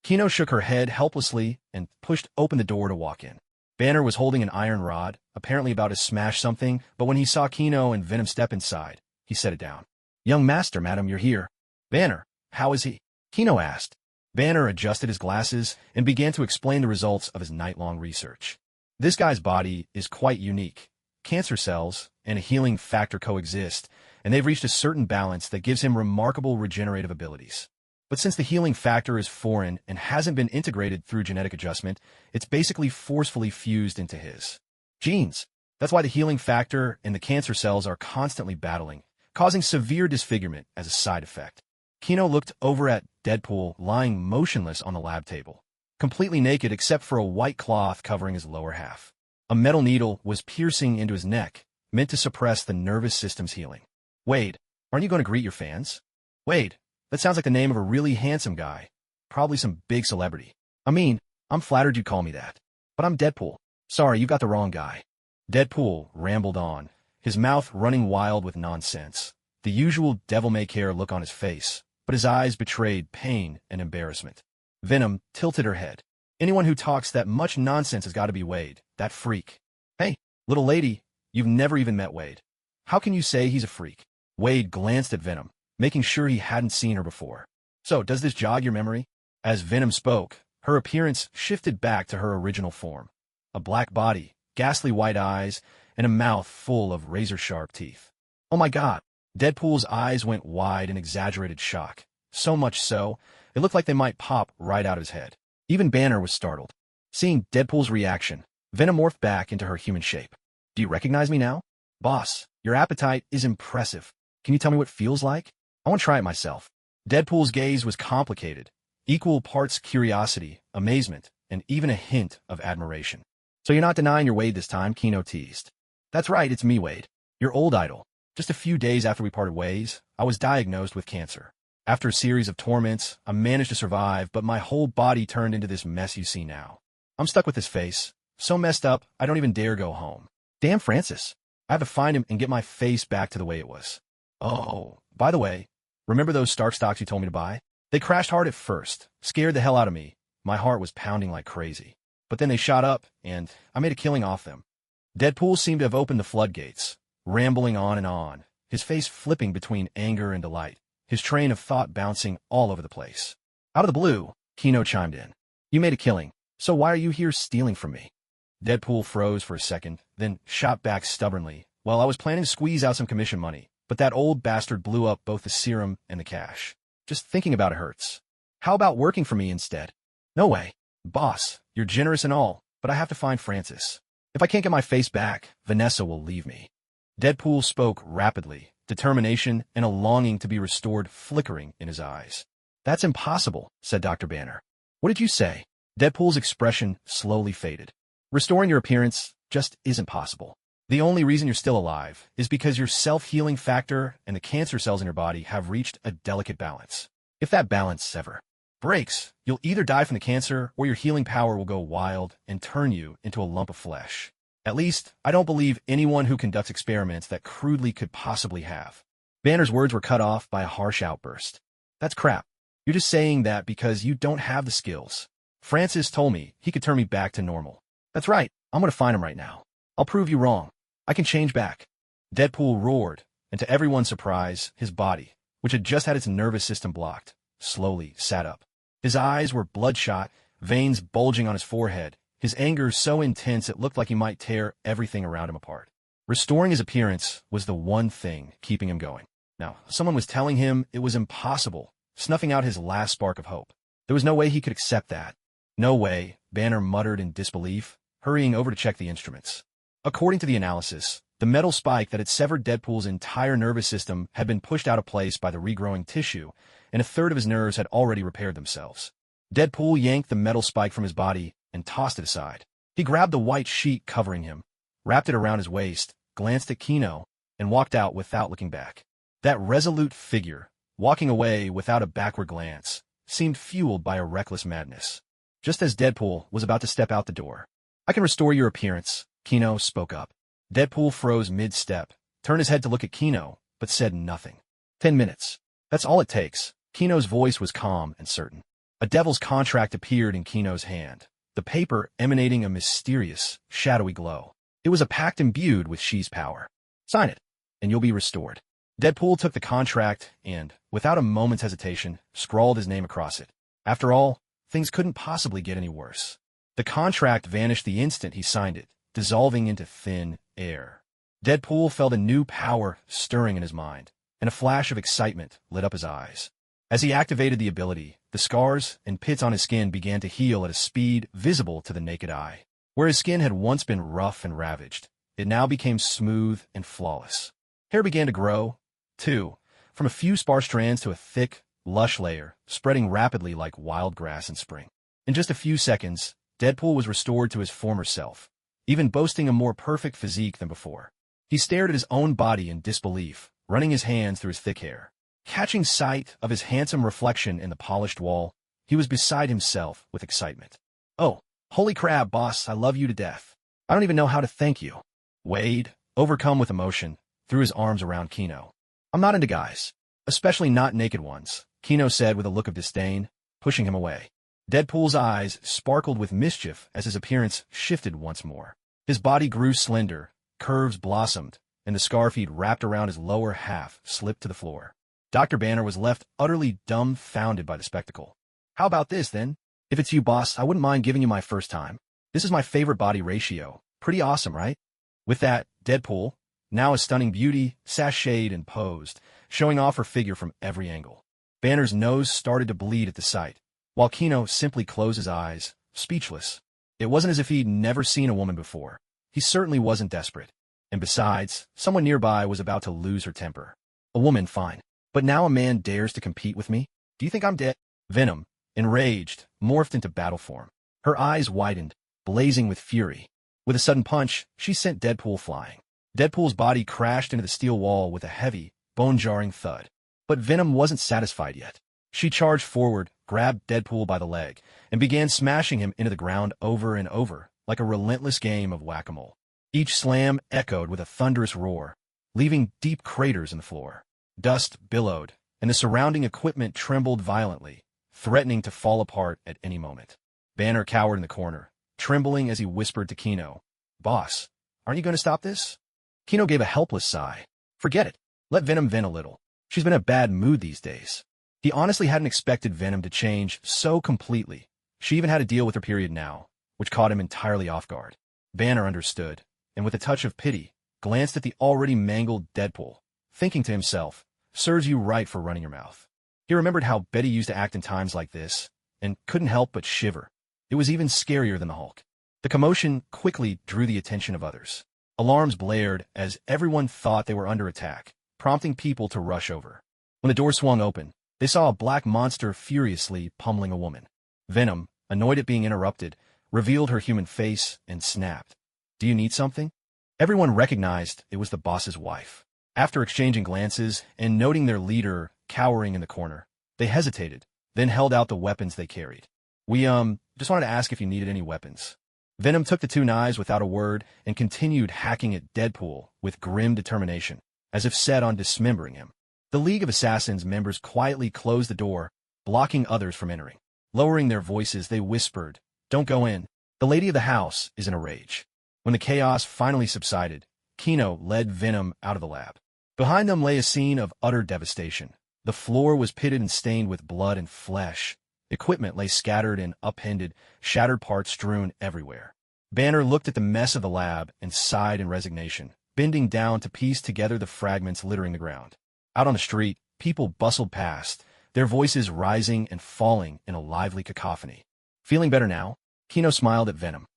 Kino shook her head helplessly and pushed open the door to walk in. Banner was holding an iron rod, apparently about to smash something, but when he saw Kino and Venom step inside, he set it down. "Young master, madam, you're here." "Banner, how is he?" Kino asked. Banner adjusted his glasses and began to explain the results of his night-long research. "This guy's body is quite unique. Cancer cells and a healing factor coexist, and they've reached a certain balance that gives him remarkable regenerative abilities. But since the healing factor is foreign and hasn't been integrated through genetic adjustment, it's basically forcefully fused into his genes. That's why the healing factor and the cancer cells are constantly battling, causing severe disfigurement as a side effect." Kino looked over at Deadpool lying motionless on the lab table, completely naked except for a white cloth covering his lower half. A metal needle was piercing into his neck, meant to suppress the nervous system's healing. "Wade, aren't you going to greet your fans?" "Wade, that sounds like the name of a really handsome guy. Probably some big celebrity. I mean, I'm flattered you call me that. But I'm Deadpool. Sorry, you got the wrong guy." Deadpool rambled on, his mouth running wild with nonsense, the usual devil-may-care look on his face, but his eyes betrayed pain and embarrassment. Venom tilted her head. "Anyone who talks that much nonsense has got to be Wade, that freak." "Hey, little lady, you've never even met Wade. How can you say he's a freak?" Wade glanced at Venom, making sure he hadn't seen her before. "So, does this jog your memory?" As Venom spoke, her appearance shifted back to her original form. A black body, ghastly white eyes, and a mouth full of razor-sharp teeth. "Oh my God!" Deadpool's eyes went wide in exaggerated shock, so much so, it looked like they might pop right out of his head. Even Banner was startled. Seeing Deadpool's reaction, Venom morphed back into her human shape. "Do you recognize me now?" "Boss, your appetite is impressive. Can you tell me what it feels like? I want to try it myself." Deadpool's gaze was complicated, equal parts curiosity, amazement, and even a hint of admiration. "So you're not denying your Wade this time," Kino teased. "That's right, it's me, Wade. Your old idol. Just a few days after we parted ways, I was diagnosed with cancer. After a series of torments, I managed to survive, but my whole body turned into this mess you see now. I'm stuck with this face, so messed up, I don't even dare go home. Damn Francis. I have to find him and get my face back to the way it was. Oh, by the way, remember those Stark stocks you told me to buy? They crashed hard at first, scared the hell out of me. My heart was pounding like crazy. But then they shot up, and I made a killing off them." Deadpool seemed to have opened the floodgates, rambling on, his face flipping between anger and delight, his train of thought bouncing all over the place. "Out of the blue," Kino chimed in. "You made a killing, so why are you here stealing from me?" Deadpool froze for a second, then shot back stubbornly. "Well, I was planning to squeeze out some commission money, but that old bastard blew up both the serum and the cash. Just thinking about it hurts. How about working for me instead?" "No way. Boss, you're generous and all, but I have to find Francis. If I can't get my face back, Vanessa will leave me." Deadpool spoke rapidly, determination and a longing to be restored flickering in his eyes. "That's impossible," said Dr. Banner. "What did you say?" Deadpool's expression slowly faded. "Restoring your appearance just isn't possible. The only reason you're still alive is because your self-healing factor and the cancer cells in your body have reached a delicate balance. If that balance ever breaks, you'll either die from the cancer or your healing power will go wild and turn you into a lump of flesh. At least, I don't believe anyone who conducts experiments that crudely could possibly have." Banner's words were cut off by a harsh outburst. "That's crap. You're just saying that because you don't have the skills. Francis told me he could turn me back to normal." "That's right. I'm going to find him right now. I'll prove you wrong. I can change back." Deadpool roared, and to everyone's surprise, his body, which had just had its nervous system blocked, slowly sat up. His eyes were bloodshot, veins bulging on his forehead, his anger so intense it looked like he might tear everything around him apart. Restoring his appearance was the one thing keeping him going. Now, someone was telling him it was impossible, snuffing out his last spark of hope. There was no way he could accept that. "No way," Banner muttered in disbelief, hurrying over to check the instruments. According to the analysis, the metal spike that had severed Deadpool's entire nervous system had been pushed out of place by the regrowing tissue, and a third of his nerves had already repaired themselves. Deadpool yanked the metal spike from his body and tossed it aside. He grabbed the white sheet covering him, wrapped it around his waist, glanced at Kino, and walked out without looking back. That resolute figure, walking away without a backward glance, seemed fueled by a reckless madness. Just as Deadpool was about to step out the door, "I can restore your appearance," Kino spoke up. Deadpool froze mid-step, turned his head to look at Kino, but said nothing. 10 minutes. That's all it takes." Kino's voice was calm and certain. A devil's contract appeared in Kino's hand, the paper emanating a mysterious, shadowy glow. It was a pact imbued with Shi's power. Sign it, and you'll be restored. Deadpool took the contract and, without a moment's hesitation, scrawled his name across it. After all, things couldn't possibly get any worse. The contract vanished the instant he signed it, dissolving into thin air. Deadpool felt a new power stirring in his mind, and a flash of excitement lit up his eyes. As he activated the ability, the scars and pits on his skin began to heal at a speed visible to the naked eye. Where his skin had once been rough and ravaged, it now became smooth and flawless. Hair began to grow, too, from a few sparse strands to a thick, lush layer, spreading rapidly like wild grass in spring. In just a few seconds, Deadpool was restored to his former self, even boasting a more perfect physique than before. He stared at his own body in disbelief, running his hands through his thick hair. Catching sight of his handsome reflection in the polished wall, he was beside himself with excitement. Oh, holy crap, boss, I love you to death. I don't even know how to thank you. Wade, overcome with emotion, threw his arms around Kino. I'm not into guys, especially not naked ones, Kino said with a look of disdain, pushing him away. Deadpool's eyes sparkled with mischief as his appearance shifted once more. His body grew slender, curves blossomed, and the scarf he'd wrapped around his lower half slipped to the floor. Dr. Banner was left utterly dumbfounded by the spectacle. How about this, then? If it's you, boss, I wouldn't mind giving you my first time. This is my favorite body ratio. Pretty awesome, right? With that, Deadpool, now a stunning beauty, sashayed and posed, showing off her figure from every angle. Banner's nose started to bleed at the sight, while Kino simply closed his eyes, speechless. It wasn't as if he'd never seen a woman before. He certainly wasn't desperate. And besides, someone nearby was about to lose her temper. A woman, fine. But now a man dares to compete with me? Do you think I'm dead? Venom, enraged, morphed into battle form. Her eyes widened, blazing with fury. With a sudden punch, she sent Deadpool flying. Deadpool's body crashed into the steel wall with a heavy, bone-jarring thud. But Venom wasn't satisfied yet. She charged forward, grabbed Deadpool by the leg, and began smashing him into the ground over and over, like a relentless game of whack-a-mole. Each slam echoed with a thunderous roar, leaving deep craters in the floor. Dust billowed, and the surrounding equipment trembled violently, threatening to fall apart at any moment. Banner cowered in the corner, trembling as he whispered to Kino, "Boss, aren't you going to stop this?" Kino gave a helpless sigh. Forget it. Let Venom vent a little. She's been in a bad mood these days. He honestly hadn't expected Venom to change so completely. She even had to deal with her period now, which caught him entirely off guard. Banner understood, and with a touch of pity, glanced at the already mangled Deadpool, thinking to himself, serves you right for running your mouth. He remembered how Betty used to act in times like this, and couldn't help but shiver. It was even scarier than the Hulk. The commotion quickly drew the attention of others. Alarms blared as everyone thought they were under attack, prompting people to rush over. When the door swung open, they saw a black monster furiously pummeling a woman. Venom, annoyed at being interrupted, revealed her human face and snapped. "Do you need something?" Everyone recognized it was the boss's wife. After exchanging glances and noting their leader cowering in the corner, they hesitated, then held out the weapons they carried. We just wanted to ask if you needed any weapons." Venom took the two knives without a word and continued hacking at Deadpool with grim determination, as if set on dismembering him. The League of Assassins members quietly closed the door, blocking others from entering. Lowering their voices, they whispered, "Don't go in. The lady of the house is in a rage." When the chaos finally subsided, Kino led Venom out of the lab. Behind them lay a scene of utter devastation. The floor was pitted and stained with blood and flesh. Equipment lay scattered and upended, shattered parts strewn everywhere. Banner looked at the mess of the lab and sighed in resignation, bending down to piece together the fragments littering the ground. Out on the street, people bustled past, their voices rising and falling in a lively cacophony. Feeling better now, Kino smiled at Venom.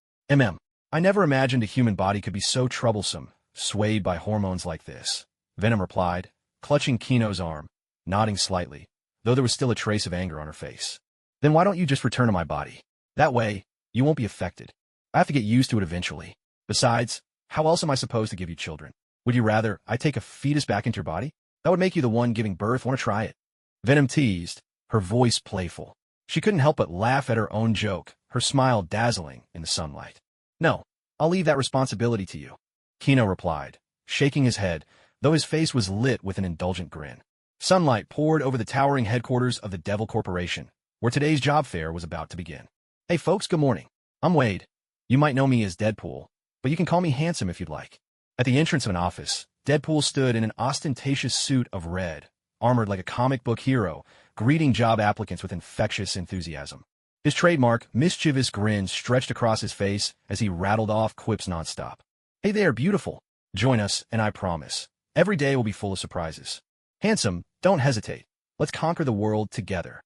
I never imagined a human body could be so troublesome, swayed by hormones like this," Venom replied, clutching Kino's arm, nodding slightly, though there was still a trace of anger on her face. "Then why don't you just return to my body? That way, you won't be affected. I have to get used to it eventually. Besides, how else am I supposed to give you children? Would you rather I take a fetus back into your body? That would make you the one giving birth. Want to try it?" Venom teased, her voice playful. She couldn't help but laugh at her own joke, her smile dazzling in the sunlight. "No, I'll leave that responsibility to you," Kino replied, shaking his head, though his face was lit with an indulgent grin. Sunlight poured over the towering headquarters of the Devil Corporation, where today's job fair was about to begin. Hey folks, good morning. I'm Wade. You might know me as Deadpool, but you can call me Handsome if you'd like. At the entrance of an office, Deadpool stood in an ostentatious suit of red, armored like a comic book hero, greeting job applicants with infectious enthusiasm. His trademark, mischievous grin stretched across his face as he rattled off quips nonstop. Hey there, beautiful. Join us, and I promise, every day will be full of surprises. Handsome, don't hesitate. Let's conquer the world together.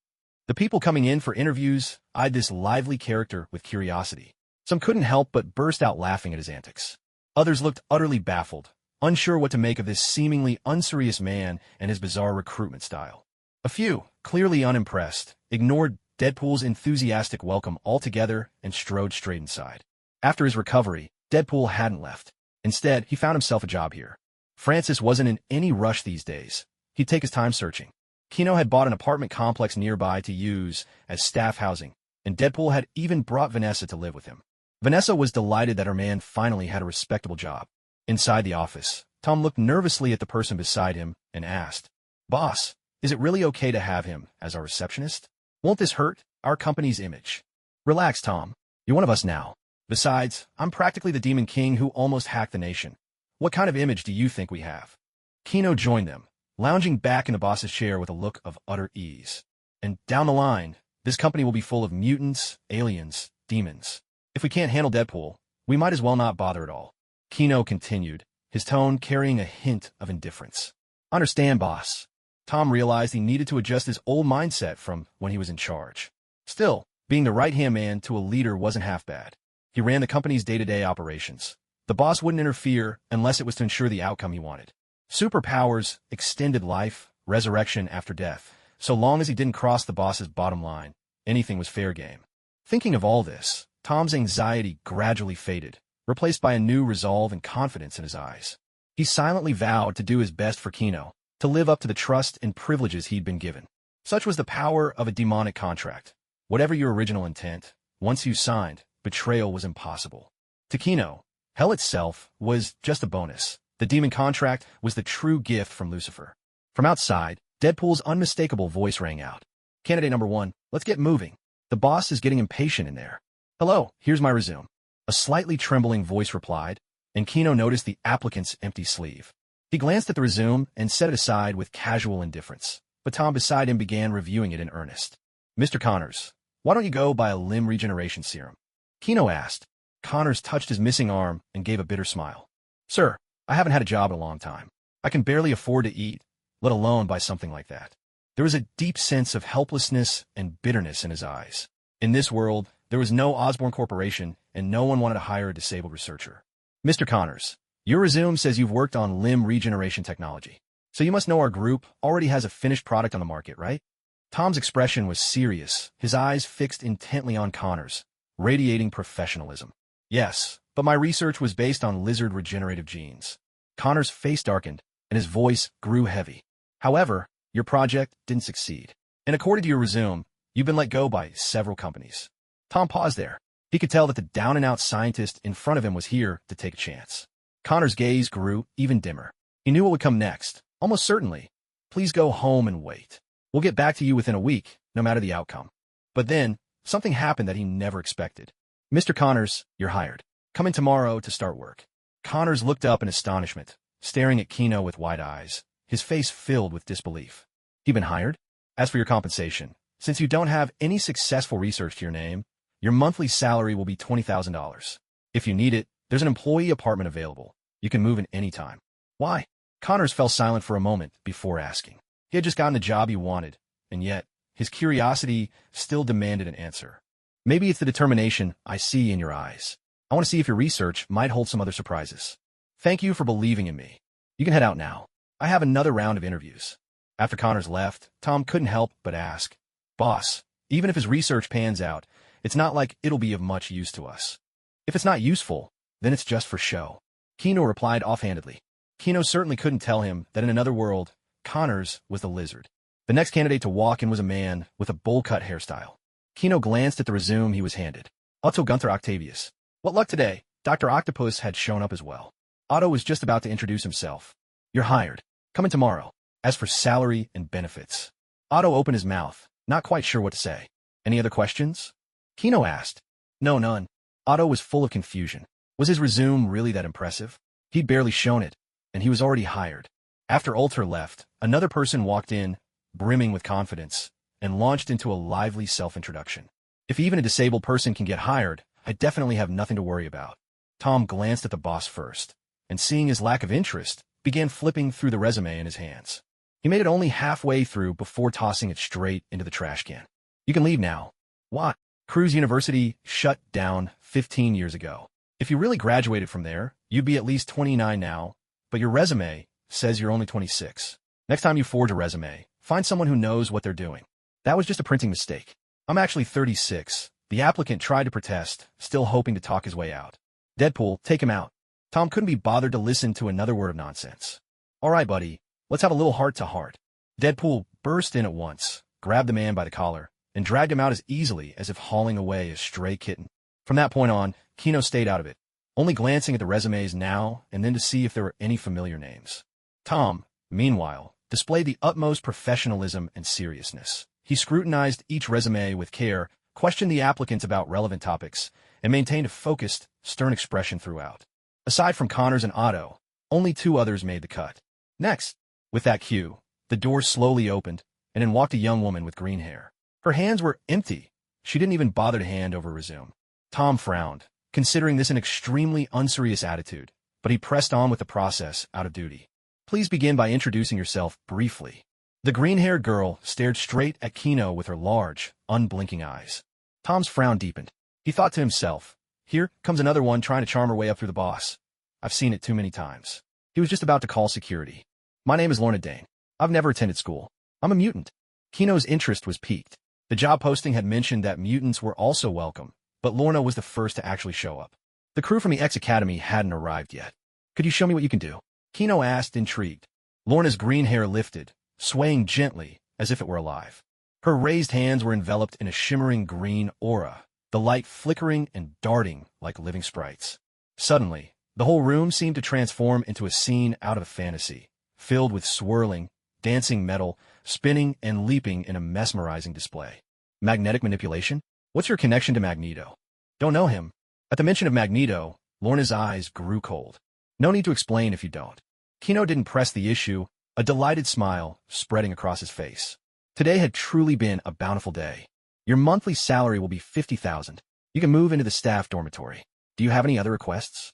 The people coming in for interviews eyed this lively character with curiosity. Some couldn't help but burst out laughing at his antics. Others looked utterly baffled, unsure what to make of this seemingly unserious man and his bizarre recruitment style. A few, clearly unimpressed, ignored Deadpool's enthusiastic welcome altogether and strode straight inside. After his recovery, Deadpool hadn't left. Instead, he found himself a job here. Francis wasn't in any rush these days. He'd take his time searching. Kino had bought an apartment complex nearby to use as staff housing, and Deadpool had even brought Vanessa to live with him. Vanessa was delighted that her man finally had a respectable job. Inside the office, Tom looked nervously at the person beside him and asked, "Boss, is it really okay to have him as our receptionist? Won't this hurt our company's image?" "Relax, Tom. You're one of us now. Besides, I'm practically the Demon King who almost hacked the nation. What kind of image do you think we have?" Kino joined them, lounging back in the boss's chair with a look of utter ease. "And down the line, this company will be full of mutants, aliens, demons. If we can't handle Deadpool, we might as well not bother at all." Kino continued, his tone carrying a hint of indifference. "Understand, boss." Tom realized he needed to adjust his old mindset from when he was in charge. Still, being the right-hand man to a leader wasn't half bad. He ran the company's day-to-day operations. The boss wouldn't interfere unless it was to ensure the outcome he wanted. Superpowers, extended life, resurrection after death. So long as he didn't cross the boss's bottom line, anything was fair game. Thinking of all this, Tom's anxiety gradually faded, replaced by a new resolve and confidence in his eyes. He silently vowed to do his best for Kino, to live up to the trust and privileges he'd been given. Such was the power of a demonic contract. Whatever your original intent, once you signed, betrayal was impossible. To Kino, hell itself was just a bonus. The demon contract was the true gift from Lucifer. From outside, Deadpool's unmistakable voice rang out. "Candidate number 1, let's get moving. The boss is getting impatient in there." "Hello, here's my resume." A slightly trembling voice replied, and Kino noticed the applicant's empty sleeve. He glanced at the resume and set it aside with casual indifference, but Tom beside him began reviewing it in earnest. "Mr. Connors, why don't you go buy a limb regeneration serum?" Kino asked. Connors touched his missing arm and gave a bitter smile. "Sir, I haven't had a job in a long time. I can barely afford to eat, let alone buy something like that." There was a deep sense of helplessness and bitterness in his eyes. In this world, there was no Osborne Corporation, and no one wanted to hire a disabled researcher. "Mr. Connors, your resume says you've worked on limb regeneration technology. So you must know our group already has a finished product on the market, right?" Tom's expression was serious, his eyes fixed intently on Connors, radiating professionalism. "Yes, but my research was based on lizard regenerative genes." Connors' face darkened, and his voice grew heavy. "However, your project didn't succeed. And according to your resume, you've been let go by several companies." Tom paused there. He could tell that the down-and-out scientist in front of him was here to take a chance. Connor's gaze grew even dimmer. He knew what would come next, almost certainly. "Please go home and wait. We'll get back to you within a week, no matter the outcome." But then, something happened that he never expected. "Mr. Connors, you're hired. Come in tomorrow to start work." Connors looked up in astonishment, staring at Kino with wide eyes, his face filled with disbelief. "You've been hired? As for your compensation, since you don't have any successful research to your name, your monthly salary will be $20,000. If you need it, there's an employee apartment available. You can move in any time." "Why?" Connors fell silent for a moment before asking. He had just gotten the job he wanted, and yet, his curiosity still demanded an answer. "Maybe it's the determination I see in your eyes. I want to see if your research might hold some other surprises. Thank you for believing in me. You can head out now. I have another round of interviews." After Connors left, Tom couldn't help but ask, "Boss, even if his research pans out, it's not like it'll be of much use to us. If it's not useful, then it's just for show." Kino replied offhandedly. Kino certainly couldn't tell him that in another world, Connors was the lizard. The next candidate to walk in was a man with a bowl-cut hairstyle. Kino glanced at the resume he was handed. Otto Gunther Octavius. What luck today, Dr. Octopus had shown up as well. Otto was just about to introduce himself. "You're hired. Come in tomorrow." As for salary and benefits, Otto opened his mouth, not quite sure what to say. Any other questions? Kino asked. No, none. Otto was full of confusion. Was his resume really that impressive? He'd barely shown it, and he was already hired. After Ulter left, another person walked in, brimming with confidence, and launched into a lively self-introduction. If even a disabled person can get hired, I definitely have nothing to worry about. Tom glanced at the boss first, and seeing his lack of interest, began flipping through the resume in his hands. He made it only halfway through before tossing it straight into the trash can. You can leave now. What? Cruz University shut down 15 years ago. If you really graduated from there, you'd be at least 29 now, but your resume says you're only 26. Next time you forge a resume, find someone who knows what they're doing. That was just a printing mistake. I'm actually 36. The applicant tried to protest, still hoping to talk his way out. Deadpool, take him out. Tom couldn't be bothered to listen to another word of nonsense. All right, buddy, let's have a little heart-to-heart. Deadpool burst in at once, grabbed the man by the collar, and dragged him out as easily as if hauling away a stray kitten. From that point on, Kino stayed out of it, only glancing at the resumes now and then to see if there were any familiar names. Tom, meanwhile, displayed the utmost professionalism and seriousness. He scrutinized each resume with care, questioned the applicants about relevant topics, and maintained a focused, stern expression throughout. Aside from Connors and Otto, only 2 others made the cut. Next, with that cue, the door slowly opened, and in walked a young woman with green hair. Her hands were empty. She didn't even bother to hand over a resume. Tom frowned, considering this an extremely unserious attitude, but he pressed on with the process out of duty. Please begin by introducing yourself briefly. The green-haired girl stared straight at Kino with her large, unblinking eyes. Tom's frown deepened. He thought to himself, here comes another one trying to charm her way up through the boss. I've seen it too many times. He was just about to call security. My name is Lorna Dane. I've never attended school. I'm a mutant. Kino's interest was piqued. The job posting had mentioned that mutants were also welcome, but Lorna was the first to actually show up. The crew from the X Academy hadn't arrived yet. Could you show me what you can do? Kino asked, intrigued. Lorna's green hair lifted, swaying gently as if it were alive. Her raised hands were enveloped in a shimmering green aura, the light flickering and darting like living sprites. Suddenly, the whole room seemed to transform into a scene out of a fantasy, filled with swirling, dancing metal, spinning and leaping in a mesmerizing display. Magnetic manipulation? What's your connection to Magneto? Don't know him. At the mention of Magneto, Lorna's eyes grew cold. No need to explain if you don't. Kino didn't press the issue, a delighted smile spreading across his face. Today had truly been a bountiful day. Your monthly salary will be $50,000. You can move into the staff dormitory. Do you have any other requests?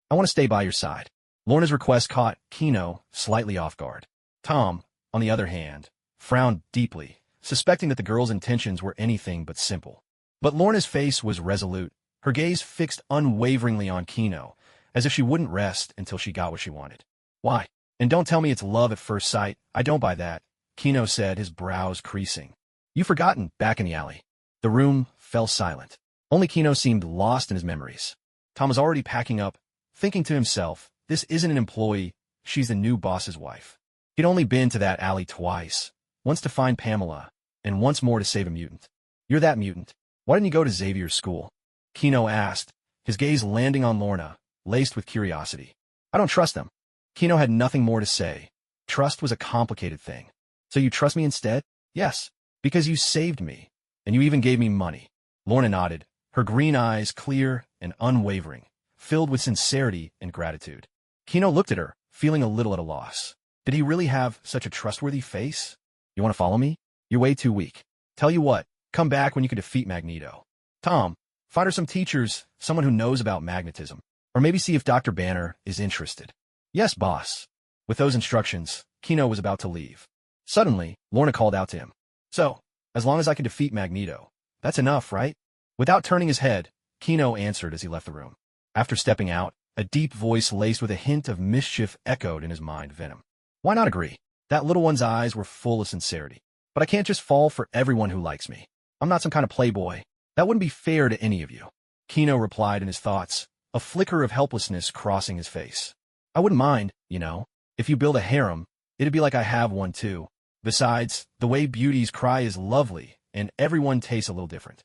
I want to stay by your side. Lorna's request caught Kino slightly off guard. Tom, on the other hand, frowned deeply, suspecting that the girl's intentions were anything but simple. But Lorna's face was resolute, her gaze fixed unwaveringly on Kino, as if she wouldn't rest until she got what she wanted. Why? And don't tell me it's love at first sight. I don't buy that, Kino said, his brows creasing. You've forgotten, back in the alley. The room fell silent. Only Kino seemed lost in his memories. Tom was already packing up, thinking to himself, this isn't an employee, she's the new boss's wife. He'd only been to that alley twice, once to find Pamela, and once more to save a mutant. You're that mutant. Why didn't you go to Xavier's school? Kino asked, his gaze landing on Lorna, laced with curiosity. I don't trust them. Kino had nothing more to say. Trust was a complicated thing. So you trust me instead? Yes, because you saved me, and you even gave me money. Lorna nodded, her green eyes clear and unwavering, filled with sincerity and gratitude. Kino looked at her, feeling a little at a loss. Did he really have such a trustworthy face? You want to follow me? You're way too weak. Tell you what, come back when you can defeat Magneto. Tom, find her some teachers, someone who knows about magnetism. Or maybe see if Dr. Banner is interested. Yes, boss. With those instructions, Kino was about to leave. Suddenly, Lorna called out to him. So, as long as I can defeat Magneto, that's enough, right? Without turning his head, Kino answered as he left the room. After stepping out, a deep voice laced with a hint of mischief echoed in his mind. Venom. Why not agree? That little one's eyes were full of sincerity. But I can't just fall for everyone who likes me. I'm not some kind of playboy. That wouldn't be fair to any of you. Kino replied in his thoughts, a flicker of helplessness crossing his face. I wouldn't mind, you know. If you build a harem, it'd be like I have one too. Besides, the way beauties cry is lovely, and everyone tastes a little different.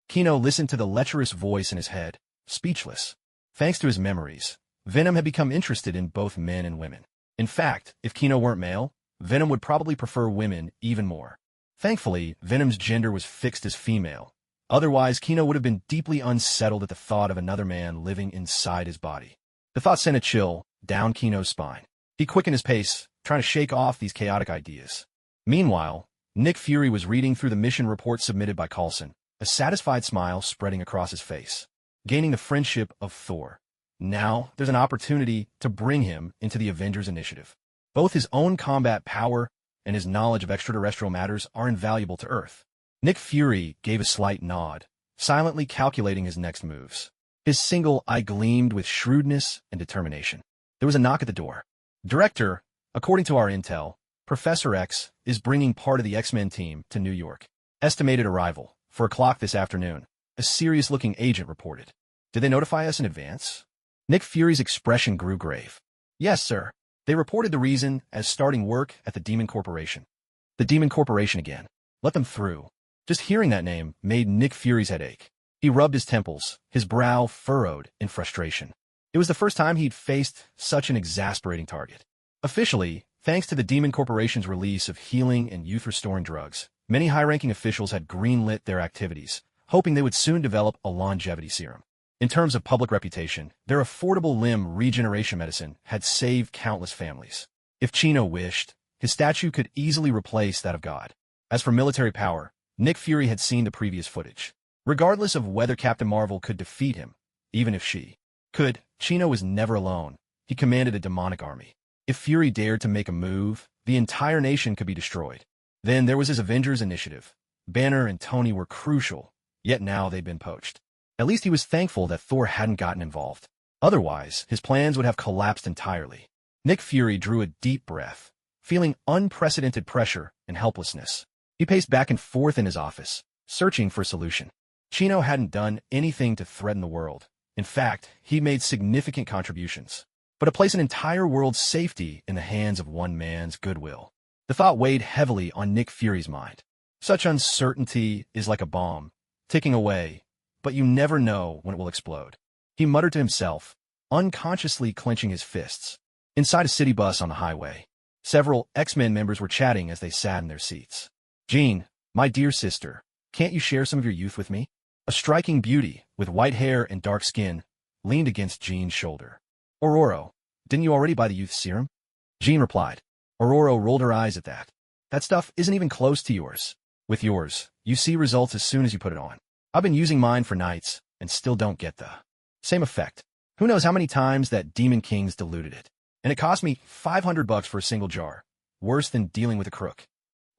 Kino listened to the lecherous voice in his head, speechless. Thanks to his memories, Venom had become interested in both men and women. In fact, if Kino weren't male, Venom would probably prefer women even more. Thankfully, Venom's gender was fixed as female. Otherwise, Kino would have been deeply unsettled at the thought of another man living inside his body. The thought sent a chill down Kino's spine. He quickened his pace, trying to shake off these chaotic ideas. Meanwhile, Nick Fury was reading through the mission report submitted by Coulson, a satisfied smile spreading across his face. Gaining the friendship of Thor. Now, there's an opportunity to bring him into the Avengers Initiative. Both his own combat power and his knowledge of extraterrestrial matters are invaluable to Earth. Nick Fury gave a slight nod, silently calculating his next moves. His single eye gleamed with shrewdness and determination. There was a knock at the door. Director, according to our intel, Professor X is bringing part of the X-Men team to New York. Estimated arrival, 4 o'clock this afternoon, a serious-looking agent reported. Did they notify us in advance? Nick Fury's expression grew grave. Yes, sir. They reported the reason as starting work at the Demon Corporation. The Demon Corporation again. Let them through. Just hearing that name made Nick Fury's head ache. He rubbed his temples, his brow furrowed in frustration. It was the first time he'd faced such an exasperating target. Officially, thanks to the Demon Corporation's release of healing and youth-restoring drugs, many high-ranking officials had greenlit their activities, hoping they would soon develop a longevity serum. In terms of public reputation, their affordable limb regeneration medicine had saved countless families. If Chino wished, his statue could easily replace that of God. As for military power, Nick Fury had seen the previous footage. Regardless of whether Captain Marvel could defeat him, even if she could, Chino was never alone. He commanded a demonic army. If Fury dared to make a move, the entire nation could be destroyed. Then there was his Avengers Initiative. Banner and Tony were crucial, yet now they'd been poached. At least he was thankful that Thor hadn't gotten involved. Otherwise, his plans would have collapsed entirely. Nick Fury drew a deep breath, feeling unprecedented pressure and helplessness. He paced back and forth in his office, searching for a solution. Chino hadn't done anything to threaten the world. In fact, he made significant contributions. But to place an entire world's safety in the hands of one man's goodwill. The thought weighed heavily on Nick Fury's mind. Such uncertainty is like a bomb, ticking away, but you never know when it will explode. He muttered to himself, unconsciously clenching his fists. Inside a city bus on the highway, several X-Men members were chatting as they sat in their seats. Jean, my dear sister, can't you share some of your youth with me? A striking beauty, with white hair and dark skin, leaned against Jean's shoulder. Ororo, didn't you already buy the youth serum? Jean replied. Ororo rolled her eyes at that. That stuff isn't even close to yours. With yours, you see results as soon as you put it on. I've been using mine for nights, and still don't get the same effect. Who knows how many times that Demon King's diluted it. And it cost me $500 for a single jar. Worse than dealing with a crook.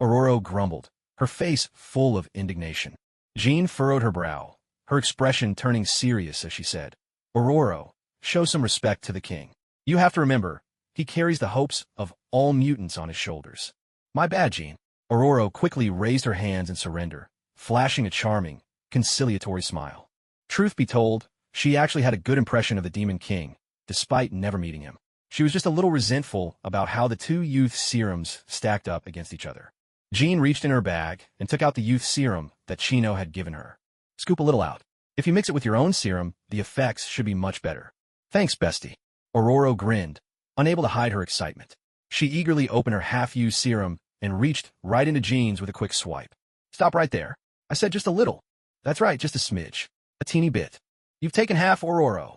Ororo grumbled, her face full of indignation. Jean furrowed her brow, her expression turning serious as she said, Ororo, show some respect to the king. You have to remember, he carries the hopes of all mutants on his shoulders. My bad, Jean. Ororo quickly raised her hands in surrender, flashing a charming, conciliatory smile. Truth be told, she actually had a good impression of the Demon King, despite never meeting him. She was just a little resentful about how the two youth serums stacked up against each other. Jean reached in her bag and took out the youth serum that Chino had given her. Scoop a little out. If you mix it with your own serum, the effects should be much better. Thanks, bestie. Ororo grinned, unable to hide her excitement. She eagerly opened her half-used serum and reached right into Jean's with a quick swipe. Stop right there. I said just a little. That's right, just a smidge. A teeny bit. You've taken half, Ororo.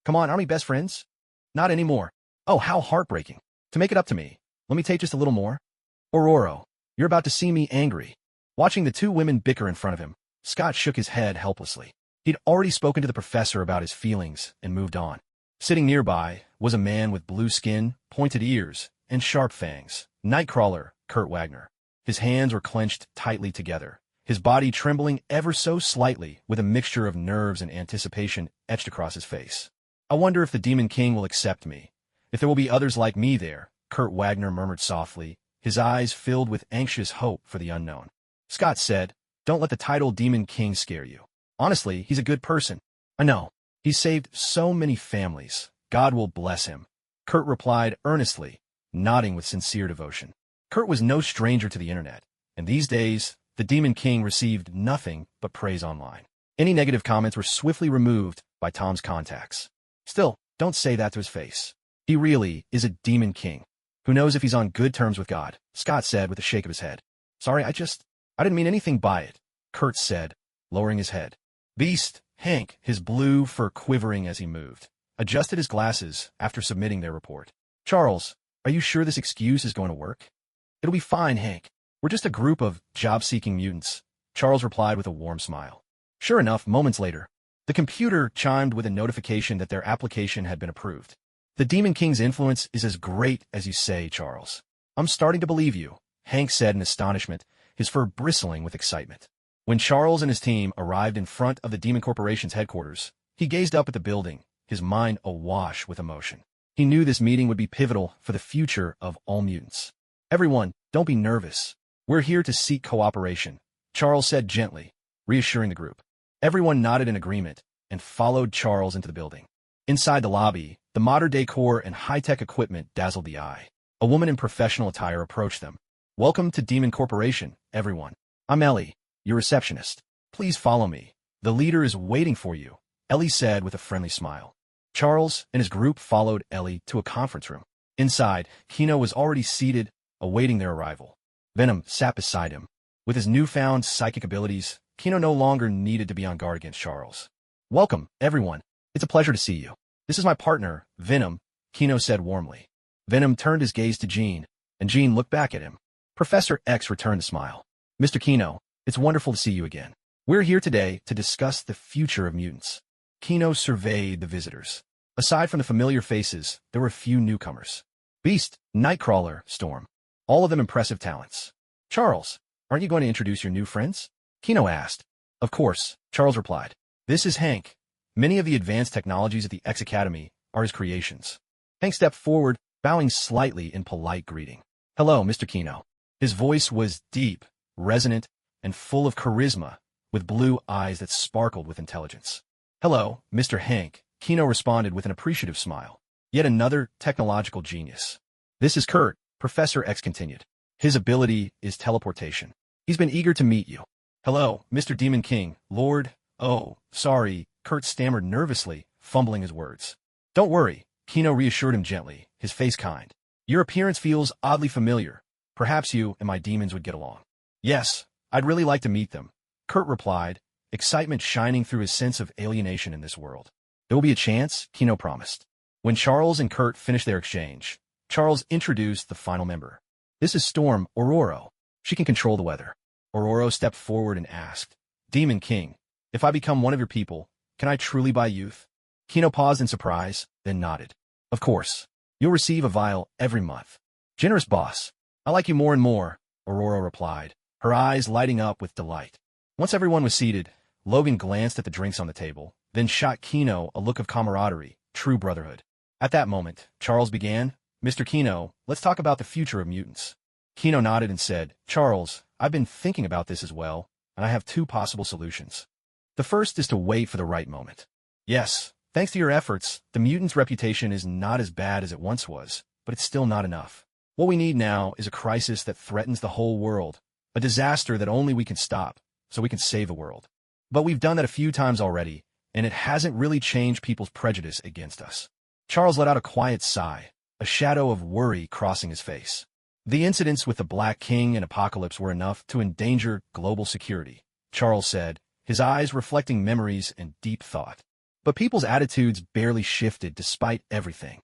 Come on, aren't we best friends? Not anymore. Oh, how heartbreaking. To make it up to me, let me take just a little more. Ororo, you're about to see me angry. Watching the two women bicker in front of him, Scott shook his head helplessly. He'd already spoken to the professor about his feelings and moved on. Sitting nearby was a man with blue skin, pointed ears, and sharp fangs. Nightcrawler, Kurt Wagner. His hands were clenched tightly together, his body trembling ever so slightly with a mixture of nerves and anticipation etched across his face. I wonder if the Demon King will accept me. If there will be others like me there, Kurt Wagner murmured softly, his eyes filled with anxious hope for the unknown. Scott said, don't let the title Demon King scare you. Honestly, he's a good person. I know. He's saved so many families. God will bless him. Kurt replied earnestly, nodding with sincere devotion. Kurt was no stranger to the internet, and these days, the Demon King received nothing but praise online. Any negative comments were swiftly removed by Tom's contacts. Still, don't say that to his face. He really is a Demon King. Who knows if he's on good terms with God, Scott said with a shake of his head. Sorry, I didn't mean anything by it, Kurt said, lowering his head. Beast, Hank, his blue fur quivering as he moved, adjusted his glasses after submitting their report. Charles, are you sure this excuse is going to work? It'll be fine, Hank. We're just a group of job-seeking mutants, Charles replied with a warm smile. Sure enough, moments later, the computer chimed with a notification that their application had been approved. The Demon King's influence is as great as you say, Charles. I'm starting to believe you, Hank said in astonishment, his fur bristling with excitement. When Charles and his team arrived in front of the Demon Corporation's headquarters, he gazed up at the building, his mind awash with emotion. He knew this meeting would be pivotal for the future of all mutants. Everyone, don't be nervous. We're here to seek cooperation, Charles said gently, reassuring the group. Everyone nodded in agreement and followed Charles into the building. Inside the lobby, the modern decor and high-tech equipment dazzled the eye. A woman in professional attire approached them. Welcome to Demon Corporation, everyone. I'm Ellie, your receptionist. Please follow me. The leader is waiting for you, Ellie said with a friendly smile. Charles and his group followed Ellie to a conference room. Inside, Kino was already seated, awaiting their arrival. Venom sat beside him. With his newfound psychic abilities, Kino no longer needed to be on guard against Charles. Welcome, everyone. It's a pleasure to see you. This is my partner, Venom, Kino said warmly. Venom turned his gaze to Jean, and Jean looked back at him. Professor X returned the smile. Mr. Kino, it's wonderful to see you again. We're here today to discuss the future of mutants. Kino surveyed the visitors. Aside from the familiar faces, there were a few newcomers. Beast, Nightcrawler, Storm. All of them impressive talents. Charles, aren't you going to introduce your new friends? Kino asked. Of course, Charles replied. This is Hank. Many of the advanced technologies at the X Academy are his creations. Hank stepped forward, bowing slightly in polite greeting. Hello, Mr. Kino. His voice was deep, resonant, and full of charisma, with blue eyes that sparkled with intelligence. Hello, Mr. Hank, Kino responded with an appreciative smile. Yet another technological genius. This is Kurt, Professor X continued. His ability is teleportation. He's been eager to meet you. Hello, Mr. Demon King, Lord. Oh, sorry, Kurt stammered nervously, fumbling his words. Don't worry, Kino reassured him gently, his face kind. Your appearance feels oddly familiar. Perhaps you and my demons would get along. Yes, I'd really like to meet them, Kurt replied, excitement shining through his sense of alienation in this world. There will be a chance, Kino promised. When Charles and Kurt finished their exchange, Charles introduced the final member. This is Storm Ororo. She can control the weather. Ororo stepped forward and asked, Demon King, if I become one of your people, can I truly buy youth? Kino paused in surprise, then nodded. Of course. You'll receive a vial every month. Generous boss. I like you more and more, Ororo replied, her eyes lighting up with delight. Once everyone was seated, Logan glanced at the drinks on the table, then shot Kino a look of camaraderie, true brotherhood. At that moment, Charles began, Mr. Kino, let's talk about the future of mutants. Kino nodded and said, Charles, I've been thinking about this as well, and I have two possible solutions. The first is to wait for the right moment. Yes, thanks to your efforts, the mutant's reputation is not as bad as it once was, but it's still not enough. What we need now is a crisis that threatens the whole world, a disaster that only we can stop, so we can save the world. But we've done that a few times already, and it hasn't really changed people's prejudice against us. Charles let out a quiet sigh, a shadow of worry crossing his face. The incidents with the Black King and Apocalypse were enough to endanger global security, Charles said, his eyes reflecting memories and deep thought. But people's attitudes barely shifted despite everything.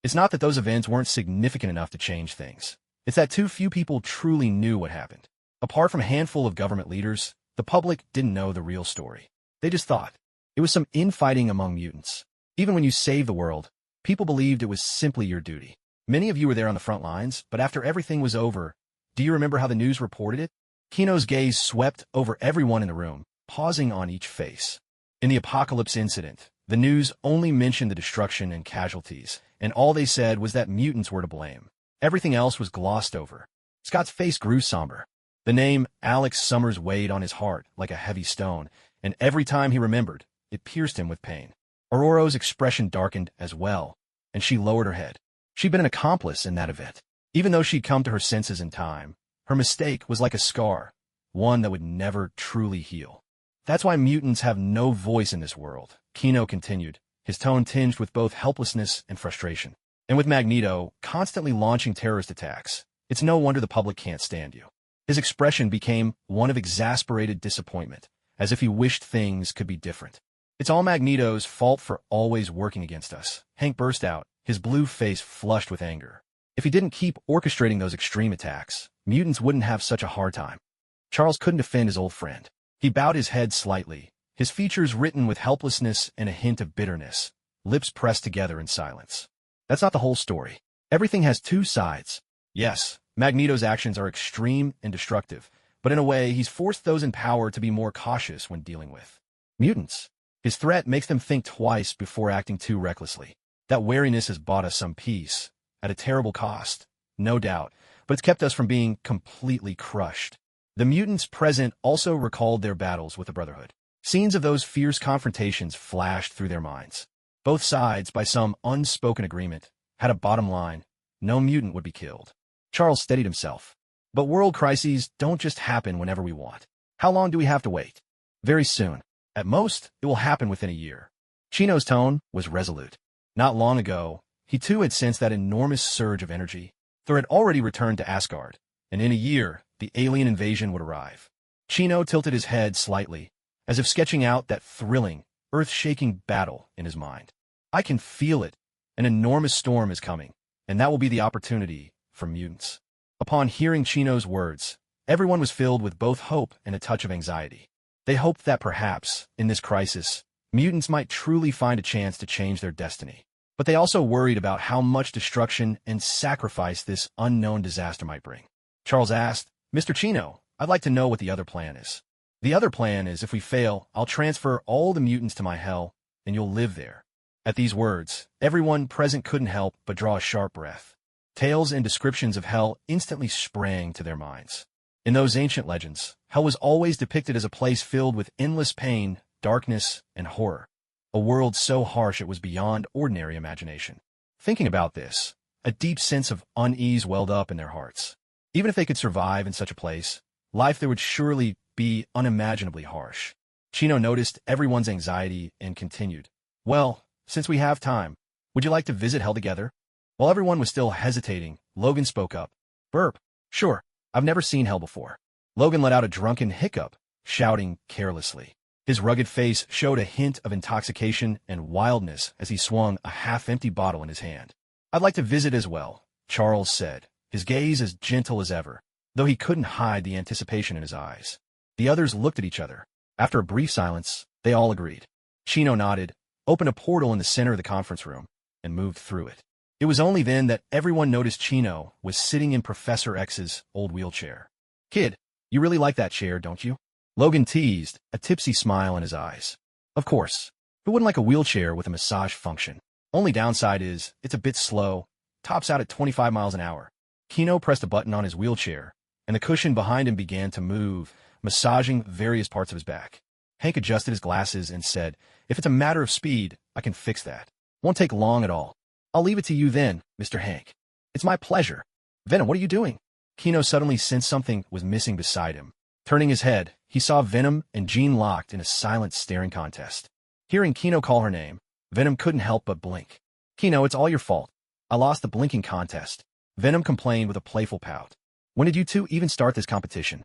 It's not that those events weren't significant enough to change things. It's that too few people truly knew what happened. Apart from a handful of government leaders, the public didn't know the real story. They just thought it was some infighting among mutants. Even when you saved the world, people believed it was simply your duty. Many of you were there on the front lines, but after everything was over, do you remember how the news reported it? Kino's gaze swept over everyone in the room, pausing on each face. In the Apocalypse incident, the news only mentioned the destruction and casualties, and all they said was that mutants were to blame. Everything else was glossed over. Scott's face grew somber. The name Alex Summers weighed on his heart like a heavy stone, and every time he remembered, it pierced him with pain. Ororo's expression darkened as well, and she lowered her head. She'd been an accomplice in that event. Even though she'd come to her senses in time, her mistake was like a scar, one that would never truly heal. That's why mutants have no voice in this world, Kino continued, his tone tinged with both helplessness and frustration. And with Magneto constantly launching terrorist attacks, it's no wonder the public can't stand you. His expression became one of exasperated disappointment, as if he wished things could be different. "It's all Magneto's fault for always working against us," Hank burst out, his blue face flushed with anger. If he didn't keep orchestrating those extreme attacks, mutants wouldn't have such a hard time. Charles couldn't defend his old friend. He bowed his head slightly, his features written with helplessness and a hint of bitterness, lips pressed together in silence. "That's not the whole story. Everything has two sides. Yes, Magneto's actions are extreme and destructive, but in a way, he's forced those in power to be more cautious when dealing with mutants. His threat makes them think twice before acting too recklessly. That wariness has bought us some peace, at a terrible cost, no doubt, but it's kept us from being completely crushed." The mutants present also recalled their battles with the Brotherhood. Scenes of those fierce confrontations flashed through their minds. Both sides, by some unspoken agreement, had a bottom line: no mutant would be killed. Charles steadied himself. "But world crises don't just happen whenever we want. How long do we have to wait?" "Very soon. At most, it will happen within a year." Chino's tone was resolute. Not long ago, he too had sensed that enormous surge of energy. Thor had already returned to Asgard, and in a year, the alien invasion would arrive. Chino tilted his head slightly, as if sketching out that thrilling, earth-shaking battle in his mind. "I can feel it. An enormous storm is coming, and that will be the opportunity for mutants." Upon hearing Chino's words, everyone was filled with both hope and a touch of anxiety. They hoped that perhaps, in this crisis, mutants might truly find a chance to change their destiny. But they also worried about how much destruction and sacrifice this unknown disaster might bring. Charles asked, "Mr. Chino, I'd like to know what the other plan is." "The other plan is, if we fail, I'll transfer all the mutants to my hell, and you'll live there." At these words, everyone present couldn't help but draw a sharp breath. Tales and descriptions of hell instantly sprang to their minds. In those ancient legends, hell was always depicted as a place filled with endless pain, darkness, and horror. A world so harsh it was beyond ordinary imagination. Thinking about this, a deep sense of unease welled up in their hearts. Even if they could survive in such a place, life there would surely be unimaginably harsh. Chino noticed everyone's anxiety and continued, "Well, since we have time, would you like to visit hell together?" While everyone was still hesitating, Logan spoke up. "Burp. Sure. I've never seen hell before." Logan let out a drunken hiccup, shouting carelessly. His rugged face showed a hint of intoxication and wildness as he swung a half-empty bottle in his hand. "I'd like to visit as well," Charles said, his gaze as gentle as ever, though he couldn't hide the anticipation in his eyes. The others looked at each other. After a brief silence, they all agreed. Chino nodded, opened a portal in the center of the conference room, and moved through it. It was only then that everyone noticed Chino was sitting in Professor X's old wheelchair. "Kid, you really like that chair, don't you?" Logan teased, a tipsy smile in his eyes. "Of course. Who wouldn't like a wheelchair with a massage function? Only downside is, it's a bit slow, tops out at 25 miles an hour." Chino pressed a button on his wheelchair, and the cushion behind him began to move, massaging various parts of his back. Hank adjusted his glasses and said, "If it's a matter of speed, I can fix that. Won't take long at all." "I'll leave it to you then, Mr. Hank." "It's my pleasure." "Venom, what are you doing?" Chino suddenly sensed something was missing beside him. Turning his head, he saw Venom and Jean locked in a silent staring contest. Hearing Chino call her name, Venom couldn't help but blink. "Chino, it's all your fault. I lost the blinking contest," Venom complained with a playful pout. "When did you two even start this competition?"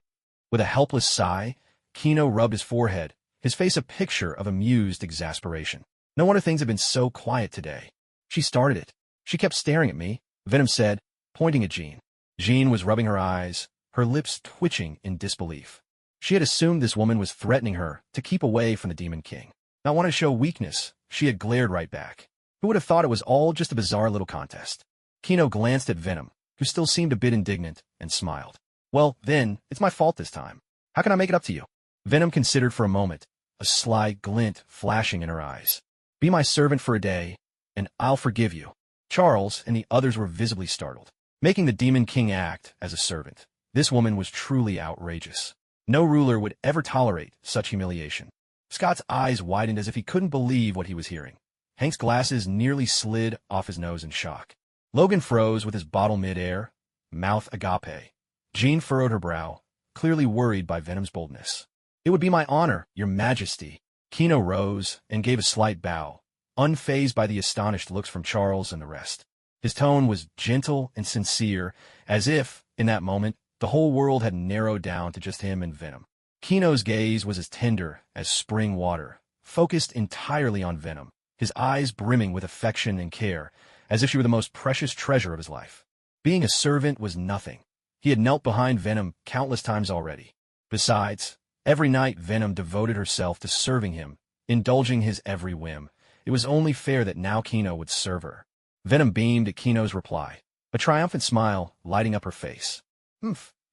With a helpless sigh, Chino rubbed his forehead, his face a picture of amused exasperation. "No wonder things have been so quiet today. She started it. She kept staring at me," Venom said, pointing at Jean. Jean was rubbing her eyes, her lips twitching in disbelief. She had assumed this woman was threatening her to keep away from the Demon King. Not wanting to show weakness, she had glared right back. Who would have thought it was all just a bizarre little contest? Chino glanced at Venom, who still seemed a bit indignant, and smiled. "Well, then, it's my fault this time. How can I make it up to you?" Venom considered for a moment, a sly glint flashing in her eyes. "Be my servant for a day, and I'll forgive you." Charles and the others were visibly startled. Making the Demon King act as a servant. This woman was truly outrageous. No ruler would ever tolerate such humiliation. Scott's eyes widened as if he couldn't believe what he was hearing. Hank's glasses nearly slid off his nose in shock. Logan froze with his bottle mid-air, mouth agape. Jean furrowed her brow, clearly worried by Venom's boldness. "It would be my honor, your majesty." Chino rose and gave a slight bow, unfazed by the astonished looks from Charles and the rest. His tone was gentle and sincere, as if, in that moment, The whole world had narrowed down to just him and Venom. Kino's gaze was as tender as spring water, focused entirely on Venom, his eyes brimming with affection and care, as if she were the most precious treasure of his life. Being a servant was nothing. He had knelt behind Venom countless times already. Besides, every night Venom devoted herself to serving him, indulging his every whim. It was only fair that now Kino would serve her. Venom beamed at Kino's reply, a triumphant smile lighting up her face.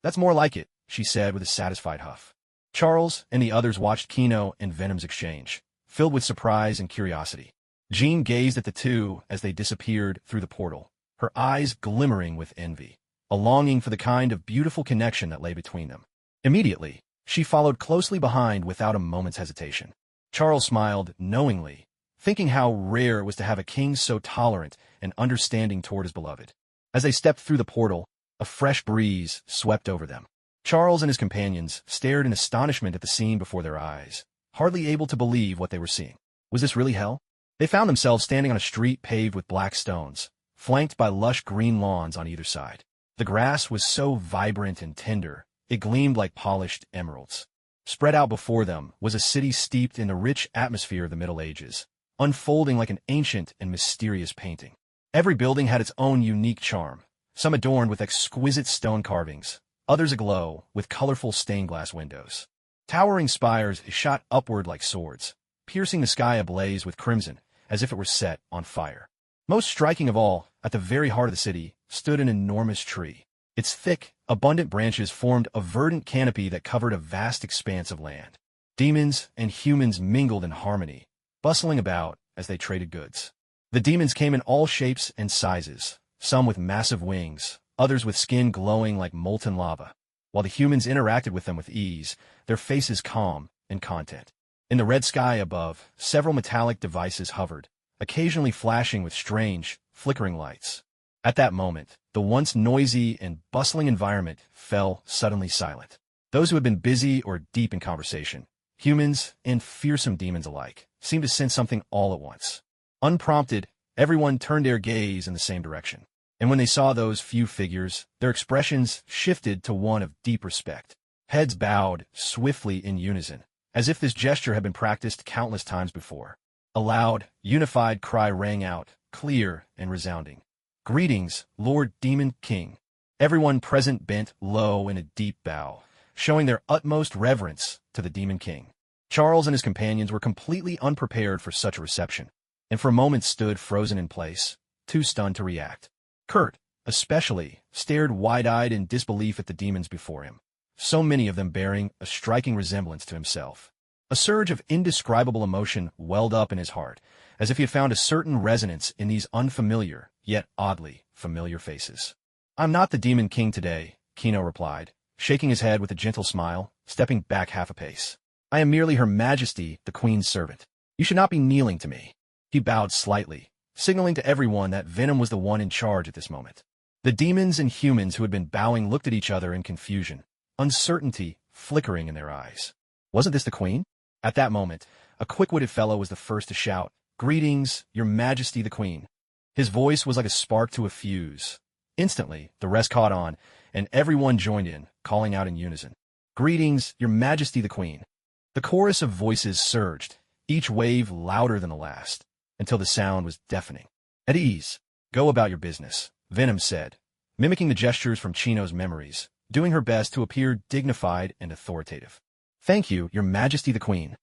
That's more like it, she said with a satisfied huff. Charles and the others watched Kino and Venom's exchange, filled with surprise and curiosity. Jean gazed at the two as they disappeared through the portal, her eyes glimmering with envy, a longing for the kind of beautiful connection that lay between them. Immediately, she followed closely behind without a moment's hesitation. Charles smiled knowingly, thinking how rare it was to have a king so tolerant and understanding toward his beloved. As they stepped through the portal, a fresh breeze swept over them. Charles and his companions stared in astonishment at the scene before their eyes, hardly able to believe what they were seeing. Was this really hell? They found themselves standing on a street paved with black stones, flanked by lush green lawns on either side. The grass was so vibrant and tender, it gleamed like polished emeralds. Spread out before them was a city steeped in the rich atmosphere of the Middle Ages, unfolding like an ancient and mysterious painting. Every building had its own unique charm, some adorned with exquisite stone carvings, others aglow with colorful stained glass windows. Towering spires shot upward like swords, piercing the sky ablaze with crimson, as if it were set on fire. Most striking of all, at the very heart of the city, stood an enormous tree. Its thick, abundant branches formed a verdant canopy that covered a vast expanse of land. Demons and humans mingled in harmony, bustling about as they traded goods. The demons came in all shapes and sizes, some with massive wings, others with skin glowing like molten lava, while the humans interacted with them with ease, their faces calm and content. In the red sky above, several metallic devices hovered, occasionally flashing with strange, flickering lights. At that moment, the once noisy and bustling environment fell suddenly silent. Those who had been busy or deep in conversation, humans and fearsome demons alike, seemed to sense something all at once. Unprompted, everyone turned their gaze in the same direction. And when they saw those few figures, their expressions shifted to one of deep respect. Heads bowed swiftly in unison, as if this gesture had been practiced countless times before. A loud, unified cry rang out, clear and resounding. "Greetings, Lord Demon King." Everyone present bent low in a deep bow, showing their utmost reverence to the Demon King. Charles and his companions were completely unprepared for such a reception, and for a moment stood frozen in place, too stunned to react. Kurt, especially, stared wide-eyed in disbelief at the demons before him, so many of them bearing a striking resemblance to himself. A surge of indescribable emotion welled up in his heart, as if he had found a certain resonance in these unfamiliar, yet oddly familiar faces. "I'm not the Demon King today," Kino replied, shaking his head with a gentle smile, stepping back half a pace. "I am merely Her Majesty, the Queen's servant. You should not be kneeling to me." He bowed slightly, signaling to everyone that Venom was the one in charge at this moment. The demons and humans who had been bowing looked at each other in confusion, uncertainty flickering in their eyes. Wasn't this the Queen? At that moment, a quick-witted fellow was the first to shout, "Greetings, Your Majesty the Queen." His voice was like a spark to a fuse. Instantly, the rest caught on, and everyone joined in, calling out in unison, "Greetings, Your Majesty the Queen." The chorus of voices surged, each wave louder than the last, until the sound was deafening. "At ease. Go about your business," Venom said, mimicking the gestures from Chino's memories, doing her best to appear dignified and authoritative. "Thank you, Your Majesty the Queen."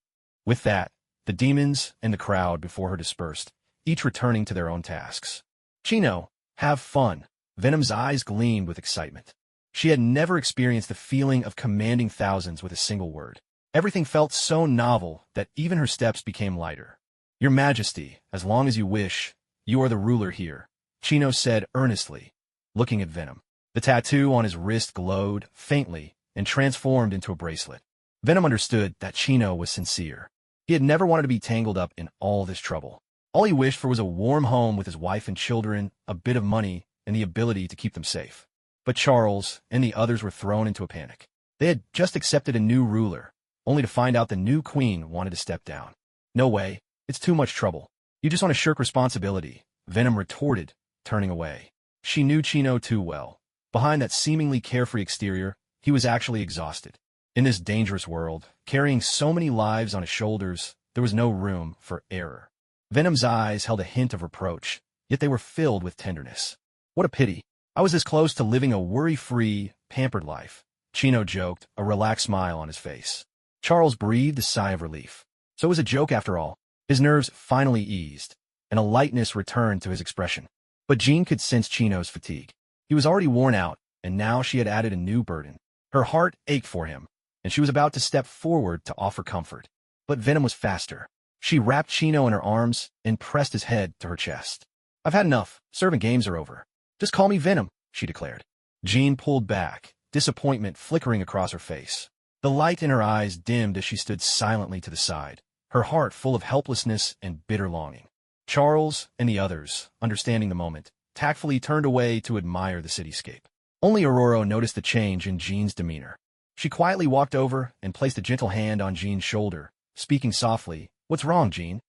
With that, the demons and the crowd before her dispersed, each returning to their own tasks. "Chino, have fun." Venom's eyes gleamed with excitement. She had never experienced the feeling of commanding thousands with a single word. Everything felt so novel that even her steps became lighter. "Your Majesty, as long as you wish, you are the ruler here," Chino said earnestly, looking at Venom. The tattoo on his wrist glowed faintly and transformed into a bracelet. Venom understood that Chino was sincere. He had never wanted to be tangled up in all this trouble. All he wished for was a warm home with his wife and children, a bit of money, and the ability to keep them safe. But Charles and the others were thrown into a panic. They had just accepted a new ruler, only to find out the new queen wanted to step down. "No way. It's too much trouble. You just want to shirk responsibility," Venom retorted, turning away. She knew Chino too well. Behind that seemingly carefree exterior, he was actually exhausted. In this dangerous world, carrying so many lives on his shoulders, there was no room for error. Venom's eyes held a hint of reproach, yet they were filled with tenderness. What a pity. I was this close to living a worry-free, pampered life. Chino joked, a relaxed smile on his face. Charles breathed a sigh of relief. So it was a joke after all. His nerves finally eased, and a lightness returned to his expression. But Jean could sense Chino's fatigue. He was already worn out, and now she had added a new burden. Her heart ached for him, and she was about to step forward to offer comfort. But Venom was faster. She wrapped Chino in her arms and pressed his head to her chest. I've had enough. Servant games are over. Just call me Venom, she declared. Jean pulled back, disappointment flickering across her face. The light in her eyes dimmed as she stood silently to the side, her heart full of helplessness and bitter longing. Charles and the others, understanding the moment, tactfully turned away to admire the cityscape. Only Aurora noticed the change in Jean's demeanor. She quietly walked over and placed a gentle hand on Jean's shoulder, speaking softly, "What's wrong, Jean?"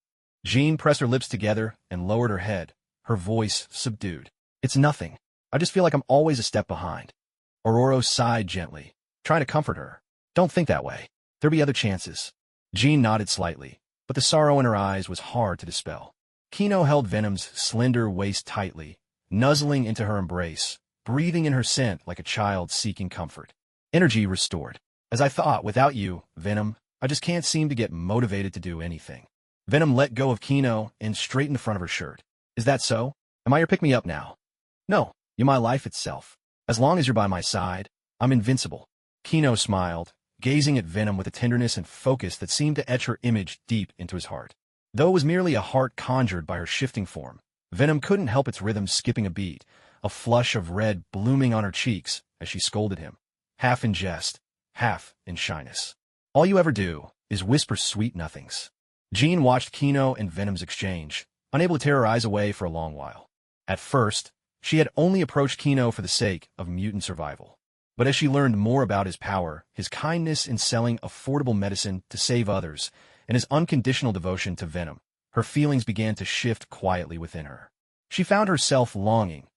Jean pressed her lips together and lowered her head, her voice subdued. "It's nothing. I just feel like I'm always a step behind." Aurora sighed gently, trying to comfort her. "Don't think that way. There'll be other chances." Jean nodded slightly, but the sorrow in her eyes was hard to dispel. Kino held Venom's slender waist tightly, nuzzling into her embrace, breathing in her scent like a child seeking comfort. Energy restored. "As I thought, without you, Venom, I just can't seem to get motivated to do anything." Venom let go of Kino and straightened the front of her shirt. "Is that so? Am I your pick-me-up now?" "No, you're my life itself. As long as you're by my side, I'm invincible." Kino smiled, gazing at Venom with a tenderness and focus that seemed to etch her image deep into his heart. Though it was merely a heart conjured by her shifting form, Venom couldn't help its rhythm skipping a beat, a flush of red blooming on her cheeks as she scolded him, half in jest, half in shyness. "All you ever do is whisper sweet nothings." Jean watched Kino and Venom's exchange, unable to tear her eyes away for a long while. At first, she had only approached Kino for the sake of mutant survival. But as she learned more about his power, his kindness in selling affordable medicine to save others, and his unconditional devotion to Venom, her feelings began to shift quietly within her. She found herself longing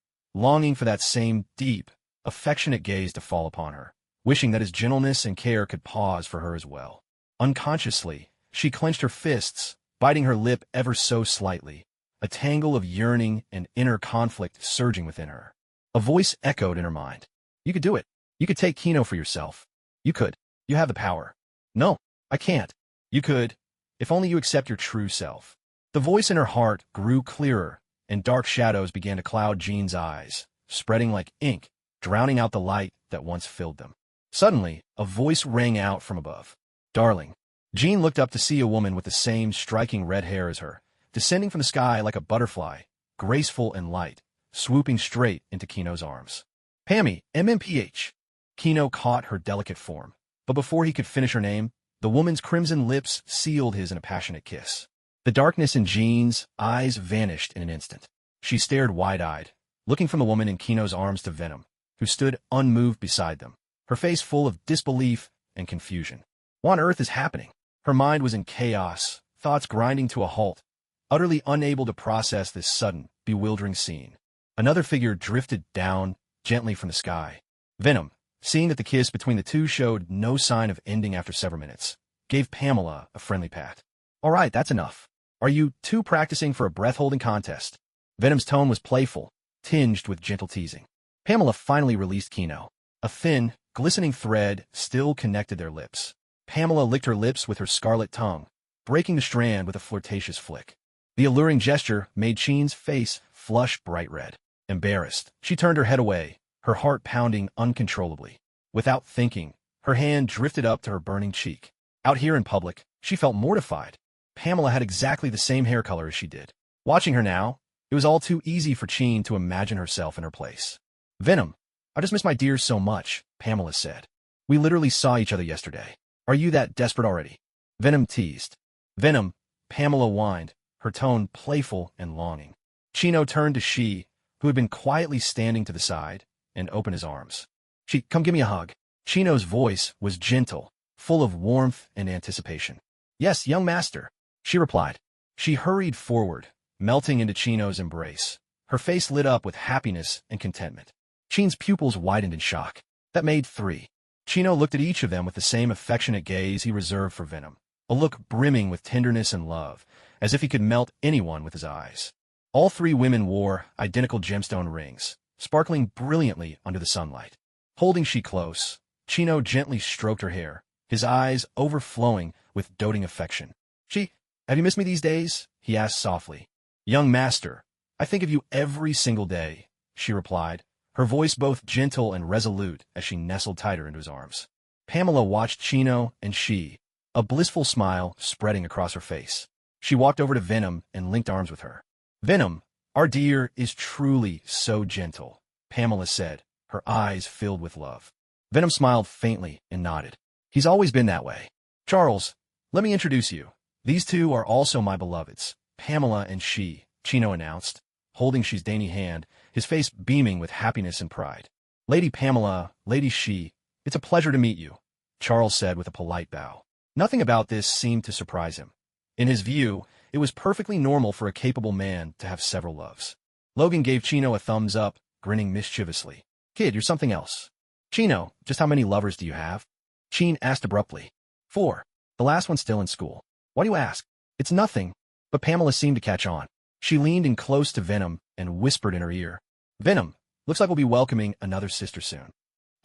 for that same deep, affectionate gaze to fall upon her, wishing that his gentleness and care could pause for her as well. Unconsciously, she clenched her fists, biting her lip ever so slightly, a tangle of yearning and inner conflict surging within her. A voice echoed in her mind. "You could do it. You could take Kino for yourself. You could. You have the power." "No, I can't." "You could, if only you accept your true self." The voice in her heart grew clearer, and dark shadows began to cloud Jean's eyes, spreading like ink, drowning out the light that once filled them. Suddenly, a voice rang out from above. "Darling." Jean looked up to see a woman with the same striking red hair as her, descending from the sky like a butterfly, graceful and light, swooping straight into Kino's arms. "Pammy, MMPH." Kino caught her delicate form, but before he could finish her name, the woman's crimson lips sealed his in a passionate kiss. The darkness in Jean's eyes vanished in an instant. She stared wide-eyed, looking from the woman in Kino's arms to Venom, who stood unmoved beside them, her face full of disbelief and confusion. What on earth is happening? Her mind was in chaos, thoughts grinding to a halt, utterly unable to process this sudden, bewildering scene. Another figure drifted down gently from the sky. Venom, seeing that the kiss between the two showed no sign of ending after several minutes, gave Pamela a friendly pat. "All right, that's enough. Are you two practicing for a breath-holding contest?" Venom's tone was playful, tinged with gentle teasing. Pamela finally released Kino. A thin, glistening thread still connected their lips. Pamela licked her lips with her scarlet tongue, breaking the strand with a flirtatious flick. The alluring gesture made Jean's face flush bright red. Embarrassed, she turned her head away, her heart pounding uncontrollably. Without thinking, her hand drifted up to her burning cheek. Out here in public, she felt mortified. Pamela had exactly the same hair color as she did. Watching her now, it was all too easy for Jean to imagine herself in her place. "Venom, I just miss my dears so much," Pamela said. "We literally saw each other yesterday. Are you that desperate already?" Venom teased. "Venom," Pamela whined, her tone playful and longing. Chino turned to She, who had been quietly standing to the side, and opened his arms. "She, come give me a hug." Chino's voice was gentle, full of warmth and anticipation. "Yes, young master," she replied. She hurried forward, melting into Chino's embrace, her face lit up with happiness and contentment. Chin's pupils widened in shock. That made 3. Chino looked at each of them with the same affectionate gaze he reserved for Venom, a look brimming with tenderness and love, as if he could melt anyone with his eyes. All 3 women wore identical gemstone rings, sparkling brilliantly under the sunlight. Holding She close, Chino gently stroked her hair, his eyes overflowing with doting affection. She, have you missed me these days? He asked softly. Young master, I think of you every single day, she replied, her voice both gentle and resolute as she nestled tighter into his arms. Pamela watched Chino and She, a blissful smile spreading across her face. She walked over to Venom and linked arms with her. Venom, our dear is truly so gentle, Pamela said, her eyes filled with love. Venom smiled faintly and nodded. He's always been that way. Charles, let me introduce you. These 2 are also my beloveds, Pamela and She, Chino announced, holding She's dainty hand, his face beaming with happiness and pride. Lady Pamela, Lady She, it's a pleasure to meet you, Charles said with a polite bow. Nothing about this seemed to surprise him. In his view, it was perfectly normal for a capable man to have several loves. Logan gave Chino a thumbs up, grinning mischievously. Kid, you're something else. Chino, just how many lovers do you have? Chin asked abruptly. 4. The last one's still in school. Why do you ask? It's nothing. But Pamela seemed to catch on. She leaned in close to Venom and whispered in her ear. Venom, looks like we'll be welcoming another sister soon.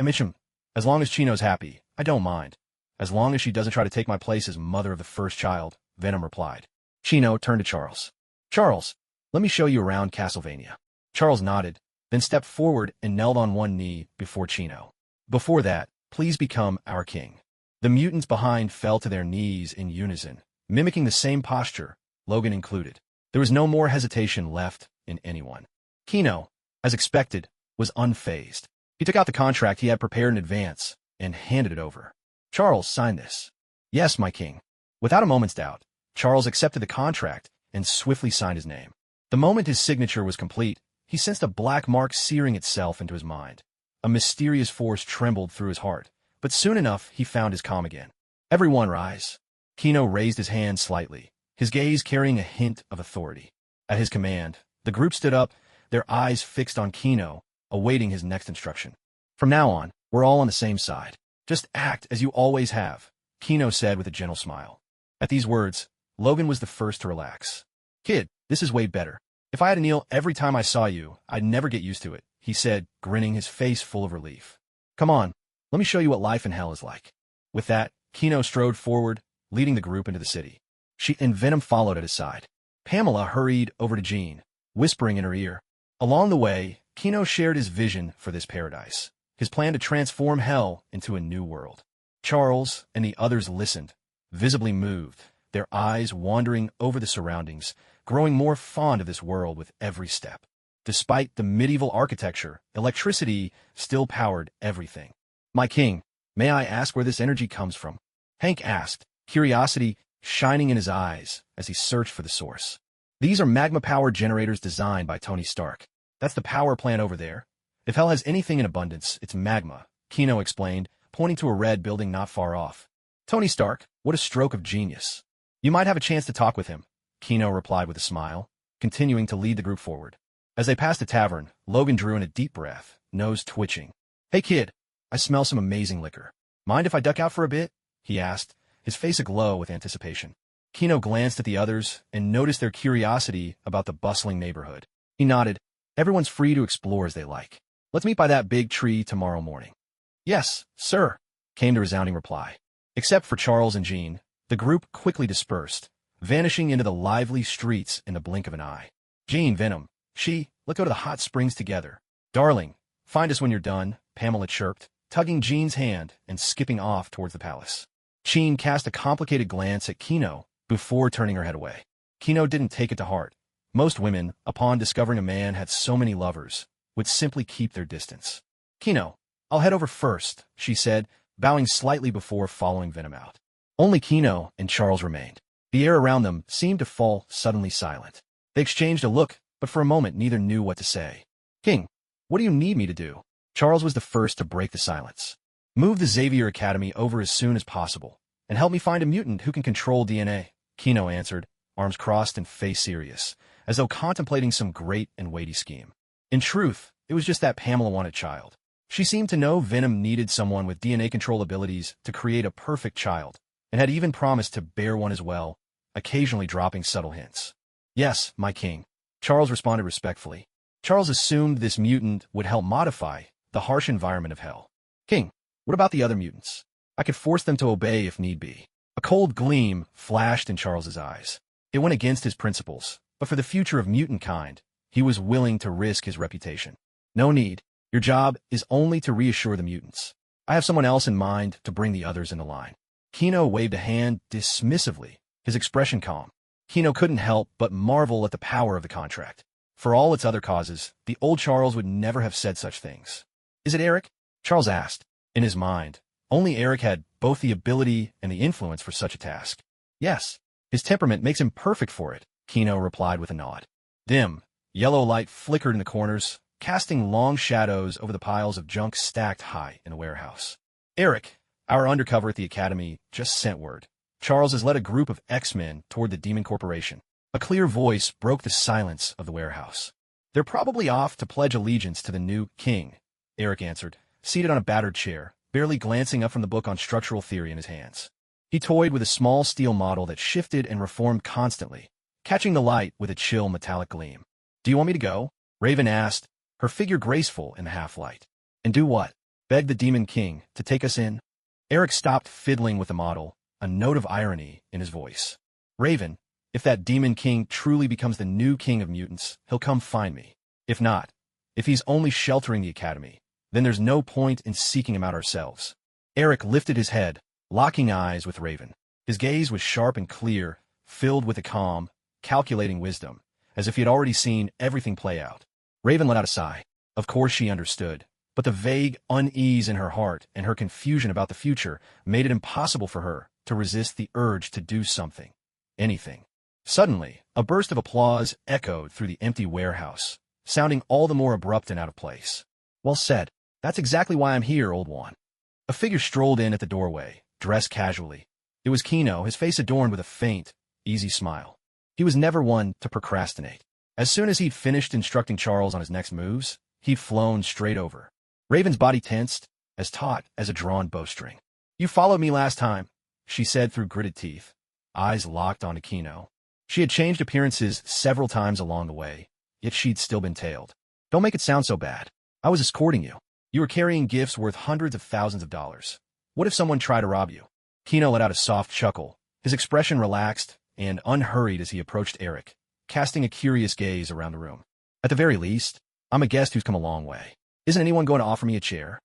Mitchum, as long as Chino's happy, I don't mind. As long as she doesn't try to take my place as mother of the first child, Venom replied. Chino turned to Charles. Charles, let me show you around Castlevania. Charles nodded, then stepped forward and knelt on one knee before Chino. Before that, please become our king. The mutants behind fell to their knees in unison, mimicking the same posture, Logan included. There was no more hesitation left in anyone. Chino, as expected, was unfazed. He took out the contract he had prepared in advance and handed it over. Charles, sign this. Yes, my king. Without a moment's doubt, Charles accepted the contract and swiftly signed his name. The moment his signature was complete, he sensed a black mark searing itself into his mind. A mysterious force trembled through his heart, but soon enough he found his calm again. Everyone rise. Chino raised his hand slightly, his gaze carrying a hint of authority. At his command, the group stood up, their eyes fixed on Chino, awaiting his next instruction. From now on, we're all on the same side. Just act as you always have, Chino said with a gentle smile. At these words, Logan was the first to relax. Kid, this is way better. If I had to kneel every time I saw you, I'd never get used to it, he said, grinning, his face full of relief. Come on, let me show you what life in hell is like. With that, Chino strode forward, leading the group into the city. She and Venom followed at his side. Pamela hurried over to Jean, whispering in her ear. Along the way, Chino shared his vision for this paradise, his plan to transform hell into a new world. Charles and the others listened, visibly moved, their eyes wandering over the surroundings, growing more fond of this world with every step. Despite the medieval architecture, electricity still powered everything. My king, may I ask where this energy comes from? Hank asked, curiosity shining in his eyes as he searched for the source. These are magma power generators designed by Tony Stark. That's the power plant over there. If hell has anything in abundance, it's magma, Chino explained, pointing to a red building not far off. Tony Stark, what a stroke of genius. You might have a chance to talk with him, Chino replied with a smile, continuing to lead the group forward. As they passed the tavern, Logan drew in a deep breath, nose twitching. Hey kid, I smell some amazing liquor. Mind if I duck out for a bit? He asked, his face aglow with anticipation. Chino glanced at the others and noticed their curiosity about the bustling neighborhood. He nodded. Everyone's free to explore as they like. Let's meet by that big tree tomorrow morning. Yes, sir, came the resounding reply. Except for Charles and Jean, the group quickly dispersed, vanishing into the lively streets in the blink of an eye. Jean, Venom, let's go to the hot springs together. Darling, find us when you're done, Pamela chirped, tugging Jean's hand and skipping off towards the palace. Jean cast a complicated glance at Chino before turning her head away. Chino didn't take it to heart. Most women, upon discovering a man had so many lovers, would simply keep their distance. Chino, I'll head over first, she said, bowing slightly before following Venom out. Only Chino and Charles remained. The air around them seemed to fall suddenly silent. They exchanged a look, but for a moment neither knew what to say. King, what do you need me to do? Charles was the first to break the silence. Move the Xavier Academy over as soon as possible, and help me find a mutant who can control DNA, Chino answered, arms crossed and face serious, as though contemplating some great and weighty scheme. In truth, It was just that Pamela wanted a child. She seemed to know Venom needed someone with DNA control abilities to create a perfect child, and had even promised to bear one as well, occasionally dropping subtle hints. Yes, my king, Charles responded respectfully. Charles assumed this mutant would help modify the harsh environment of hell. King, what about the other mutants? I could force them to obey if need be. A cold gleam flashed in Charles's eyes. It went against his principles, but for the future of mutant kind, he was willing to risk his reputation. No need. Your job is only to reassure the mutants. I have someone else in mind to bring the others into line. Kino waved a hand dismissively, his expression calm. Kino couldn't help but marvel at the power of the contract. For all its other causes, the old Charles would never have said such things. Is it Eric? Charles asked. In his mind, only Eric had both the ability and the influence for such a task. Yes, his temperament makes him perfect for it, Kino replied with a nod. Dim, yellow light flickered in the corners, casting long shadows over the piles of junk stacked high in the warehouse. Eric, our undercover at the academy, just sent word. Charles has led a group of X-Men toward the Demon Corporation. A clear voice broke the silence of the warehouse. They're probably off to pledge allegiance to the new king, Eric answered, seated on a battered chair, barely glancing up from the book on structural theory in his hands. He toyed with a small steel model that shifted and reformed constantly, catching the light with a chill metallic gleam. Do you want me to go? Raven asked, her figure graceful in the half-light. And do what? Begged the Demon King to take us in. Eric stopped fiddling with the model, a note of irony in his voice. Raven, if that Demon King truly becomes the new king of mutants, he'll come find me. If not, if he's only sheltering the academy, then there's no point in seeking him out ourselves. Eric lifted his head, locking eyes with Raven. His gaze was sharp and clear, filled with a calm, calculating wisdom, as if he had already seen everything play out. Raven let out a sigh. Of course she understood, but the vague unease in her heart and her confusion about the future made it impossible for her to resist the urge to do something. Anything. Suddenly, a burst of applause echoed through the empty warehouse, sounding all the more abrupt and out of place. Well said. That's exactly why I'm here, old one. A figure strolled in at the doorway, dressed casually. It was Kino, his face adorned with a faint, easy smile. He was never one to procrastinate. As soon as he'd finished instructing Charles on his next moves, he'd flown straight over. Raven's body tensed, as taut as a drawn bowstring. You followed me last time, she said through gritted teeth, eyes locked onto Kino. She had changed appearances several times along the way, yet she'd still been tailed. Don't make it sound so bad. I was escorting you. You were carrying gifts worth hundreds of thousands of dollars. What if someone tried to rob you? Kino let out a soft chuckle, his expression relaxed and unhurried as he approached Eric, casting a curious gaze around the room. At the very least, I'm a guest who's come a long way. Isn't anyone going to offer me a chair?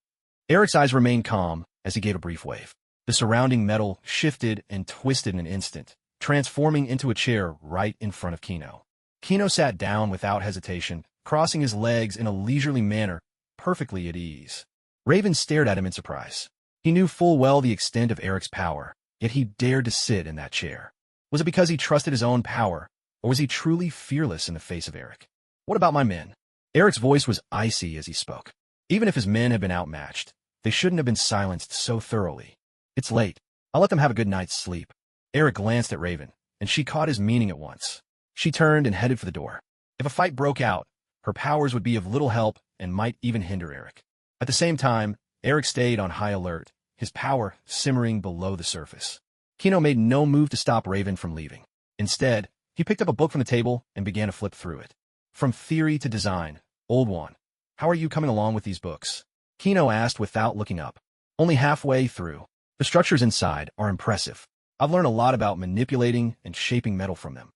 Eric's eyes remained calm as he gave a brief wave. The surrounding metal shifted and twisted in an instant, transforming into a chair right in front of Kino. Kino sat down without hesitation, crossing his legs in a leisurely manner, perfectly at ease. Raven stared at him in surprise. He knew full well the extent of Eric's power, yet he dared to sit in that chair. Was it because he trusted his own power, or was he truly fearless in the face of Eric? What about my men? Eric's voice was icy as he spoke. Even if his men had been outmatched, they shouldn't have been silenced so thoroughly. It's late. I'll let them have a good night's sleep. Eric glanced at Raven, and she caught his meaning at once. She turned and headed for the door. If a fight broke out, her powers would be of little help and might even hinder Eric. At the same time, Eric stayed on high alert, his power simmering below the surface. Kino made no move to stop Raven from leaving. Instead, he picked up a book from the table and began to flip through it. From theory to design, old one. How are you coming along with these books? Kino asked without looking up. Only halfway through. The structures inside are impressive. I've learned a lot about manipulating and shaping metal from them.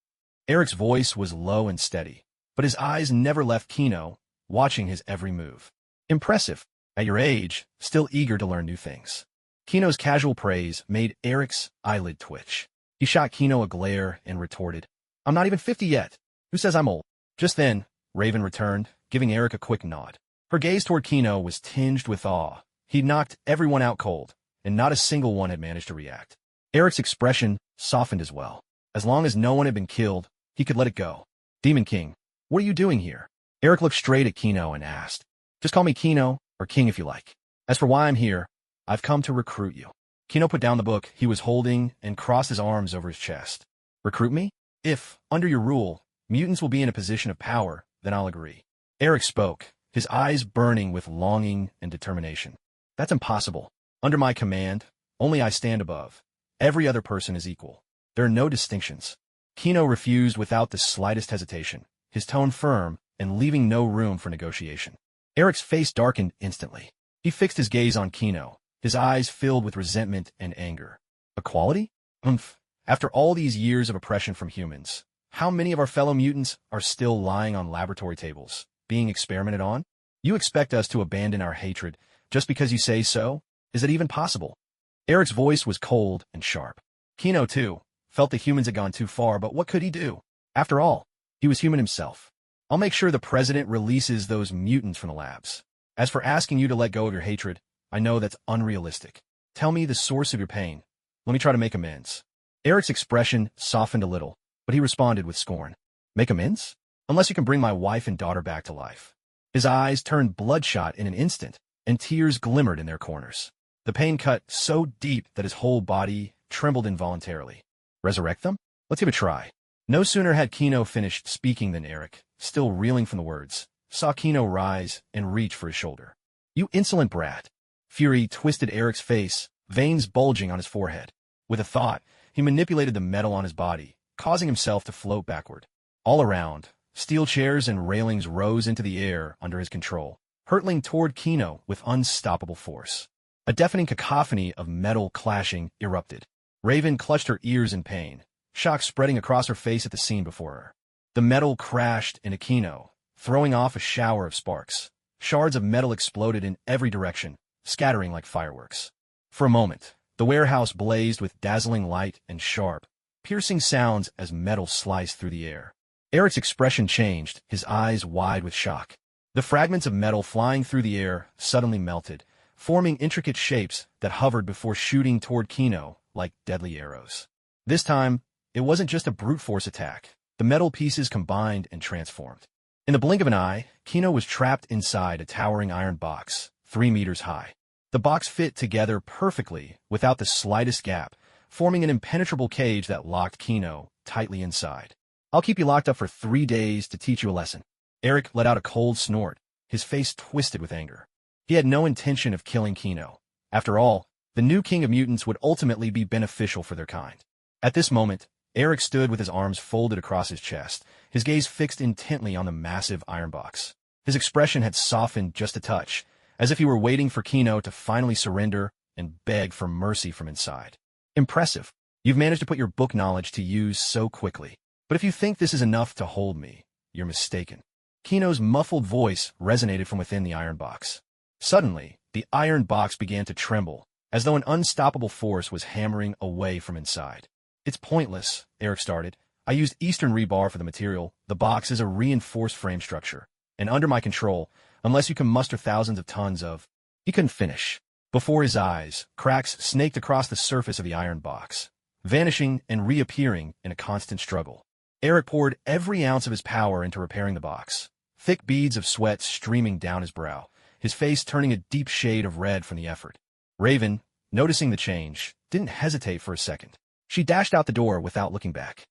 Eric's voice was low and steady, but his eyes never left Kino, watching his every move. Impressive. At your age, still eager to learn new things. Kino's casual praise made Eric's eyelid twitch. He shot Kino a glare and retorted, I'm not even 50 yet. Who says I'm old? Just then, Raven returned, giving Eric a quick nod. Her gaze toward Kino was tinged with awe. He'd knocked everyone out cold, and not a single one had managed to react. Eric's expression softened as well. As long as no one had been killed, he could let it go. Demon King, what are you doing here? Eric looked straight at Kino and asked. Just call me Kino, or King if you like. As for why I'm here, I've come to recruit you. Kino put down the book he was holding and crossed his arms over his chest. Recruit me? If, under your rule, mutants will be in a position of power, then I'll agree. Eric spoke, his eyes burning with longing and determination. That's impossible. Under my command, only I stand above. Every other person is equal. There are no distinctions. Kino refused without the slightest hesitation, his tone firm and leaving no room for negotiation. Eric's face darkened instantly. He fixed his gaze on Kino, his eyes filled with resentment and anger. Equality? Umph. After all these years of oppression from humans, how many of our fellow mutants are still lying on laboratory tables, being experimented on? You expect us to abandon our hatred just because you say so? Is it even possible? Eric's voice was cold and sharp. Kino, too, felt the humans had gone too far, but what could he do? After all, he was human himself. I'll make sure the president releases those mutants from the labs. As for asking you to let go of your hatred, I know that's unrealistic. Tell me the source of your pain. Let me try to make amends. Eric's expression softened a little, but he responded with scorn. Make amends? Unless you can bring my wife and daughter back to life. His eyes turned bloodshot in an instant, and tears glimmered in their corners. The pain cut so deep that his whole body trembled involuntarily. Resurrect them? Let's give it a try. No sooner had Kino finished speaking than Eric, still reeling from the words, saw Kino rise and reach for his shoulder. You insolent brat. Fury twisted Eric's face, veins bulging on his forehead. With a thought, he manipulated the metal on his body, causing himself to float backward. All around, steel chairs and railings rose into the air under his control, hurtling toward Kino with unstoppable force. A deafening cacophony of metal clashing erupted. Raven clutched her ears in pain, shock spreading across her face at the scene before her. The metal crashed into Kino, throwing off a shower of sparks. Shards of metal exploded in every direction, scattering like fireworks. For a moment, the warehouse blazed with dazzling light and sharp, piercing sounds as metal sliced through the air. Eric's expression changed, his eyes wide with shock. The fragments of metal flying through the air suddenly melted, forming intricate shapes that hovered before shooting toward Kino like deadly arrows. This time, it wasn't just a brute force attack. The metal pieces combined and transformed. In the blink of an eye, Kino was trapped inside a towering iron box, 3 meters high. The box fit together perfectly without the slightest gap, forming an impenetrable cage that locked Kino tightly inside. I'll keep you locked up for 3 days to teach you a lesson. Eric let out a cold snort, his face twisted with anger. He had no intention of killing Kino. After all, the new king of mutants would ultimately be beneficial for their kind. At this moment, Eric stood with his arms folded across his chest, his gaze fixed intently on the massive iron box. His expression had softened just a touch, as if he were waiting for Kino to finally surrender and beg for mercy from inside. Impressive. You've managed to put your book knowledge to use so quickly. But if you think this is enough to hold me, you're mistaken. Kino's muffled voice resonated from within the iron box. Suddenly, the iron box began to tremble, as though an unstoppable force was hammering away from inside. It's pointless, Eric started. I used Eastern rebar for the material. The box is a reinforced frame structure, and under my control, unless you can muster thousands of tons of... He couldn't finish. Before his eyes, cracks snaked across the surface of the iron box, vanishing and reappearing in a constant struggle. Eric poured every ounce of his power into repairing the box, thick beads of sweat streaming down his brow, his face turning a deep shade of red from the effort. Raven, noticing the change, didn't hesitate for a second. She dashed out the door without looking back.